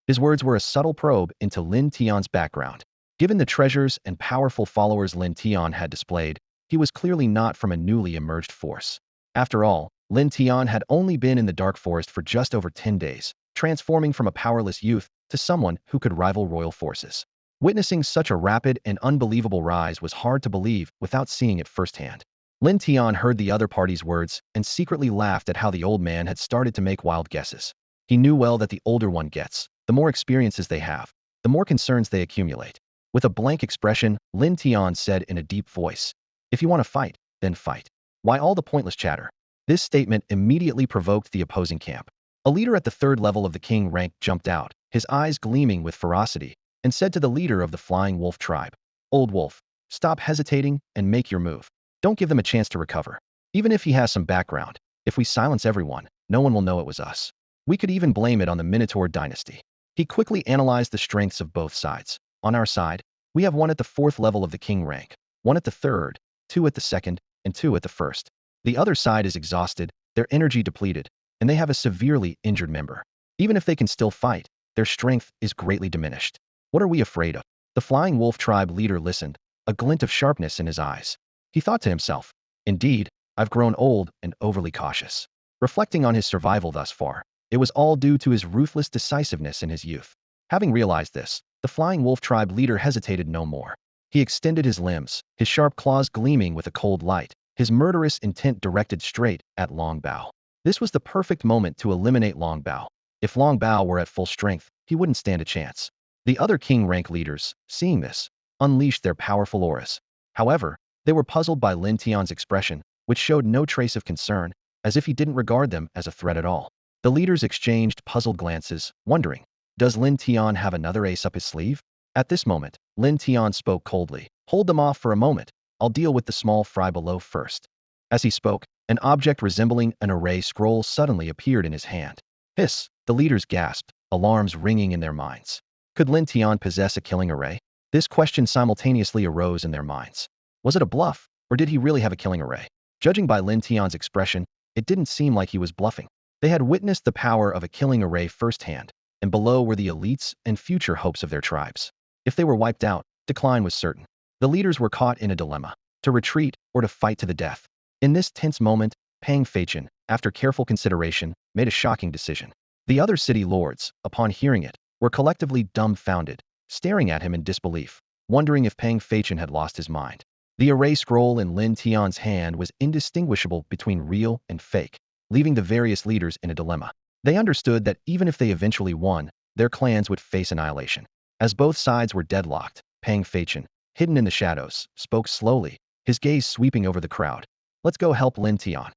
His words were a subtle probe into Lin Tian's background. Given the treasures and powerful followers Lin Tian had displayed, he was clearly not from a newly emerged force. After all, Lin Tian had only been in the Dark Forest for just over 10 days, transforming from a powerless youth to someone who could rival royal forces. Witnessing such a rapid and unbelievable rise was hard to believe without seeing it firsthand. Lin Tian heard the other party's words and secretly laughed at how the old man had started to make wild guesses. He knew well that the older one gets, the more experiences they have, the more concerns they accumulate. With a blank expression, Lin Tian said in a deep voice, "If you want to fight, then fight. Why all the pointless chatter?" This statement immediately provoked the opposing camp. A leader at the 3rd level of the king rank jumped out, his eyes gleaming with ferocity, and said to the leader of the Flying Wolf tribe, "Old Wolf, stop hesitating and make your move. Don't give them a chance to recover. Even if he has some background, if we silence everyone, no one will know it was us. We could even blame it on the Minotaur dynasty." He quickly analyzed the strengths of both sides. On our side, we have 1 at the 4th level of the king rank, 1 at the 3rd, 2 at the 2nd, and 2 at the 1st. The other side is exhausted, their energy depleted, and they have a severely injured member. Even if they can still fight, their strength is greatly diminished. What are we afraid of? The Flying Wolf tribe leader listened, a glint of sharpness in his eyes. He thought to himself, "Indeed, I've grown old and overly cautious." Reflecting on his survival thus far, it was all due to his ruthless decisiveness in his youth. Having realized this, the Flying Wolf tribe leader hesitated no more. He extended his limbs, his sharp claws gleaming with a cold light, his murderous intent directed straight at Long Bao. This was the perfect moment to eliminate Long Bao. If Long Bao were at full strength, he wouldn't stand a chance. The other king rank leaders, seeing this, unleashed their powerful auras. However, they were puzzled by Lin Tian's expression, which showed no trace of concern, as if he didn't regard them as a threat at all. The leaders exchanged puzzled glances, wondering, does Lin Tian have another ace up his sleeve? At this moment, Lin Tian spoke coldly. "Hold them off for a moment. I'll deal with the small fry below first." As he spoke, an object resembling an array scroll suddenly appeared in his hand. Hiss! The leaders gasped, alarms ringing in their minds. Could Lin Tian possess a killing array? This question simultaneously arose in their minds. Was it a bluff, or did he really have a killing array? Judging by Lin Tian's expression, it didn't seem like he was bluffing. They had witnessed the power of a killing array firsthand, and below were the elites and future hopes of their tribes. If they were wiped out, decline was certain. The leaders were caught in a dilemma, to retreat or to fight to the death. In this tense moment, Pang Feichen, after careful consideration, made a shocking decision. The other city lords, upon hearing it, were collectively dumbfounded, staring at him in disbelief, wondering if Pang Feichen had lost his mind. The array scroll in Lin Tian's hand was indistinguishable between real and fake, leaving the various leaders in a dilemma. They understood that even if they eventually won, their clans would face annihilation. As both sides were deadlocked, Pang Feichen, hidden in the shadows, spoke slowly, his gaze sweeping over the crowd. "Let's go help Lin Tian."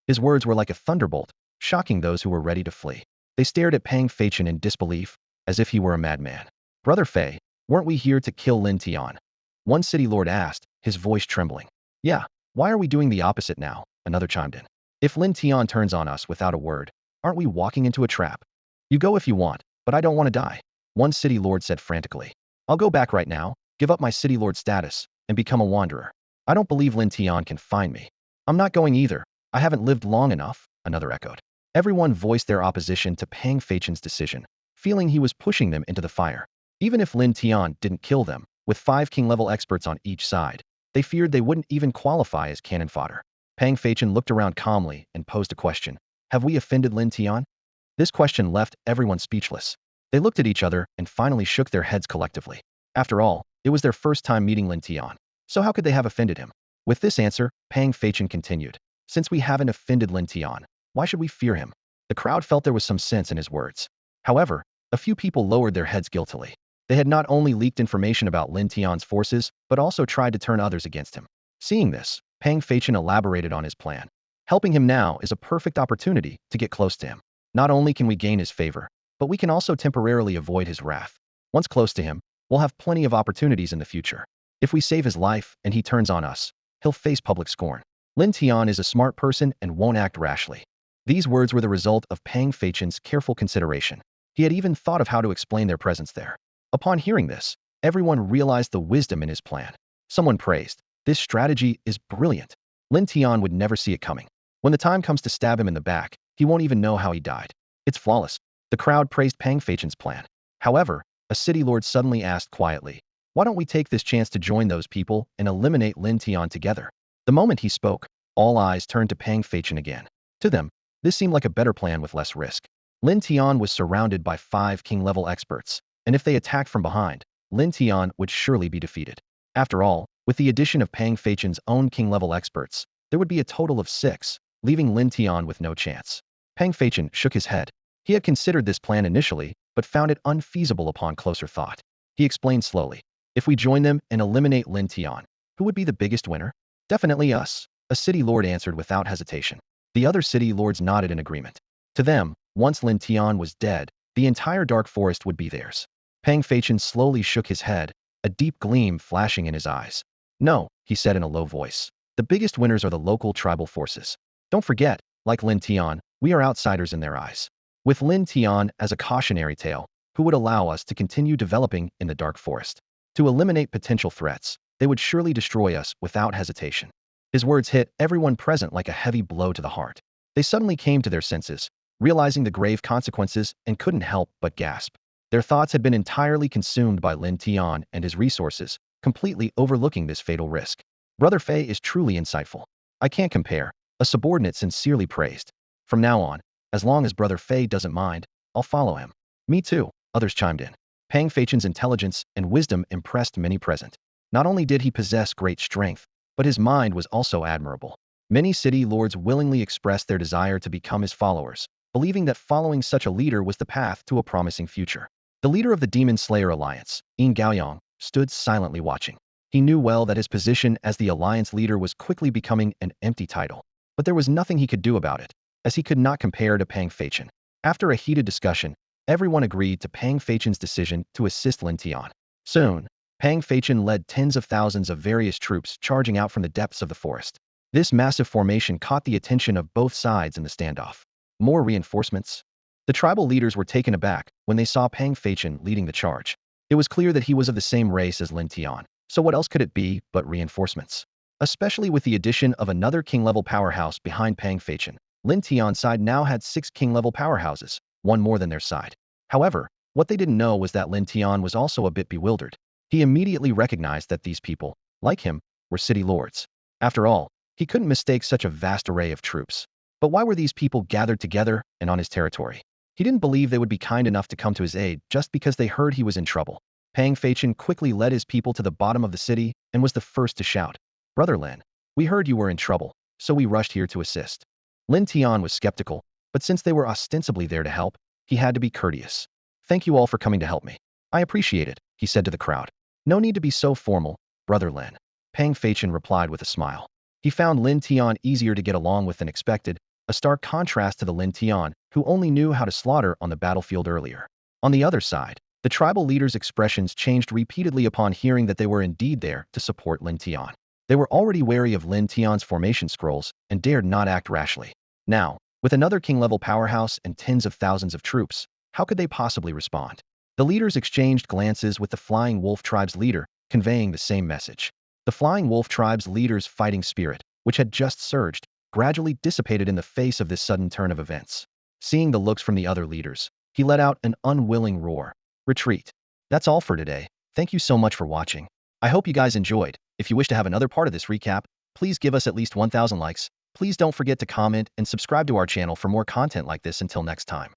His words were like a thunderbolt, shocking those who were ready to flee. They stared at Pang Feichen in disbelief, as if he were a madman. "Brother Fei, weren't we here to kill Lin Tian?" One city lord asked, his voice trembling. "Yeah, why are we doing the opposite now?" Another chimed in. "If Lin Tian turns on us without a word, aren't we walking into a trap? You go if you want, but I don't want to die," one city lord said frantically. "I'll go back right now, give up my city lord status, and become a wanderer. I don't believe Lin Tian can find me." "I'm not going either. I haven't lived long enough," another echoed. Everyone voiced their opposition to Pang Feichen's decision, feeling he was pushing them into the fire. Even if Lin Tian didn't kill them, with 5 king-level experts on each side, they feared they wouldn't even qualify as cannon fodder. Pang Feichen looked around calmly and posed a question. "Have we offended Lin Tian?" This question left everyone speechless. They looked at each other and finally shook their heads collectively. After all, it was their first time meeting Lin Tian, so how could they have offended him? With this answer, Pang Feichen continued. Since we haven't offended Lin Tian, why should we fear him? The crowd felt there was some sense in his words. However, a few people lowered their heads guiltily. They had not only leaked information about Lin Tian's forces, but also tried to turn others against him. Seeing this, Pang Feichen elaborated on his plan. Helping him now is a perfect opportunity to get close to him. Not only can we gain his favor, but we can also temporarily avoid his wrath. Once close to him, we'll have plenty of opportunities in the future. If we save his life and he turns on us, he'll face public scorn. Lin Tian is a smart person and won't act rashly. These words were the result of Pang Feichen's careful consideration. He had even thought of how to explain their presence there. Upon hearing this, everyone realized the wisdom in his plan. Someone praised, "This strategy is brilliant." Lin Tian would never see it coming. When the time comes to stab him in the back, he won't even know how he died. It's flawless. The crowd praised Pang Feichen's plan. However, a city lord suddenly asked quietly, "Why don't we take this chance to join those people and eliminate Lin Tian together?" The moment he spoke, all eyes turned to Pang Feichen again. To them, this seemed like a better plan with less risk. Lin Tian was surrounded by 5 king-level experts, and if they attacked from behind, Lin Tian would surely be defeated. After all, with the addition of Pang Feichen's own king-level experts, there would be a total of 6, leaving Lin Tian with no chance. Pang Feichen shook his head. He had considered this plan initially, but found it unfeasible upon closer thought. He explained slowly, "If we join them and eliminate Lin Tian, who would be the biggest winner?" "Definitely us," a city lord answered without hesitation. The other city lords nodded in agreement. To them, once Lin Tian was dead, the entire dark forest would be theirs. Pang Feichen slowly shook his head, a deep gleam flashing in his eyes. "No," he said in a low voice. "The biggest winners are the local tribal forces. Don't forget, like Lin Tian, we are outsiders in their eyes. With Lin Tian as a cautionary tale, who would allow us to continue developing in the dark forest? To eliminate potential threats, they would surely destroy us without hesitation." His words hit everyone present like a heavy blow to the heart. They suddenly came to their senses, realizing the grave consequences, and couldn't help but gasp. Their thoughts had been entirely consumed by Lin Tian and his resources, completely overlooking this fatal risk. "Brother Fei is truly insightful. I can't compare," a subordinate sincerely praised. "From now on, as long as Brother Fei doesn't mind, I'll follow him." "Me too," others chimed in. Pang Feichen's intelligence and wisdom impressed many present. Not only did he possess great strength, but his mind was also admirable. Many city lords willingly expressed their desire to become his followers, believing that following such a leader was the path to a promising future. The leader of the Demon Slayer Alliance, Yin Gaoyang, stood silently watching. He knew well that his position as the alliance leader was quickly becoming an empty title, but there was nothing he could do about it, as he could not compare to Pang Feichen. After a heated discussion, everyone agreed to Pang Feichen's decision to assist Lin Tian. Soon, Pang Feichen led tens of thousands of various troops charging out from the depths of the forest. This massive formation caught the attention of both sides in the standoff. More reinforcements? The tribal leaders were taken aback when they saw Pang Feichen leading the charge. It was clear that he was of the same race as Lin Tian, so what else could it be but reinforcements? Especially with the addition of another king-level powerhouse behind Pang Feichen, Lin Tian's side now had 6 king-level powerhouses, one more than their side. However, what they didn't know was that Lin Tian was also a bit bewildered. He immediately recognized that these people, like him, were city lords. After all, he couldn't mistake such a vast array of troops. But why were these people gathered together and on his territory? He didn't believe they would be kind enough to come to his aid just because they heard he was in trouble. Pang Feichen quickly led his people to the bottom of the city and was the first to shout, "Brother Lin, we heard you were in trouble, so we rushed here to assist." Lin Tian was skeptical, but since they were ostensibly there to help, he had to be courteous. "Thank you all for coming to help me. I appreciate it," he said to the crowd. "No need to be so formal, Brother Lin." Pang Feichen replied with a smile. He found Lin Tian easier to get along with than expected, a stark contrast to the Lin Tian, who only knew how to slaughter on the battlefield earlier. On the other side, the tribal leaders' expressions changed repeatedly upon hearing that they were indeed there to support Lin Tian. They were already wary of Lin Tian's formation scrolls and dared not act rashly. Now, with another king-level powerhouse and tens of thousands of troops, how could they possibly respond? The leaders exchanged glances with the Flying Wolf Tribe's leader, conveying the same message. The Flying Wolf Tribe's leader's fighting spirit, which had just surged, gradually dissipated in the face of this sudden turn of events. Seeing the looks from the other leaders, he let out an unwilling roar. "Retreat." That's all for today. Thank you so much for watching. I hope you guys enjoyed. If you wish to have another part of this recap, please give us at least 1,000 likes. Please don't forget to comment and subscribe to our channel for more content like this. Until next time.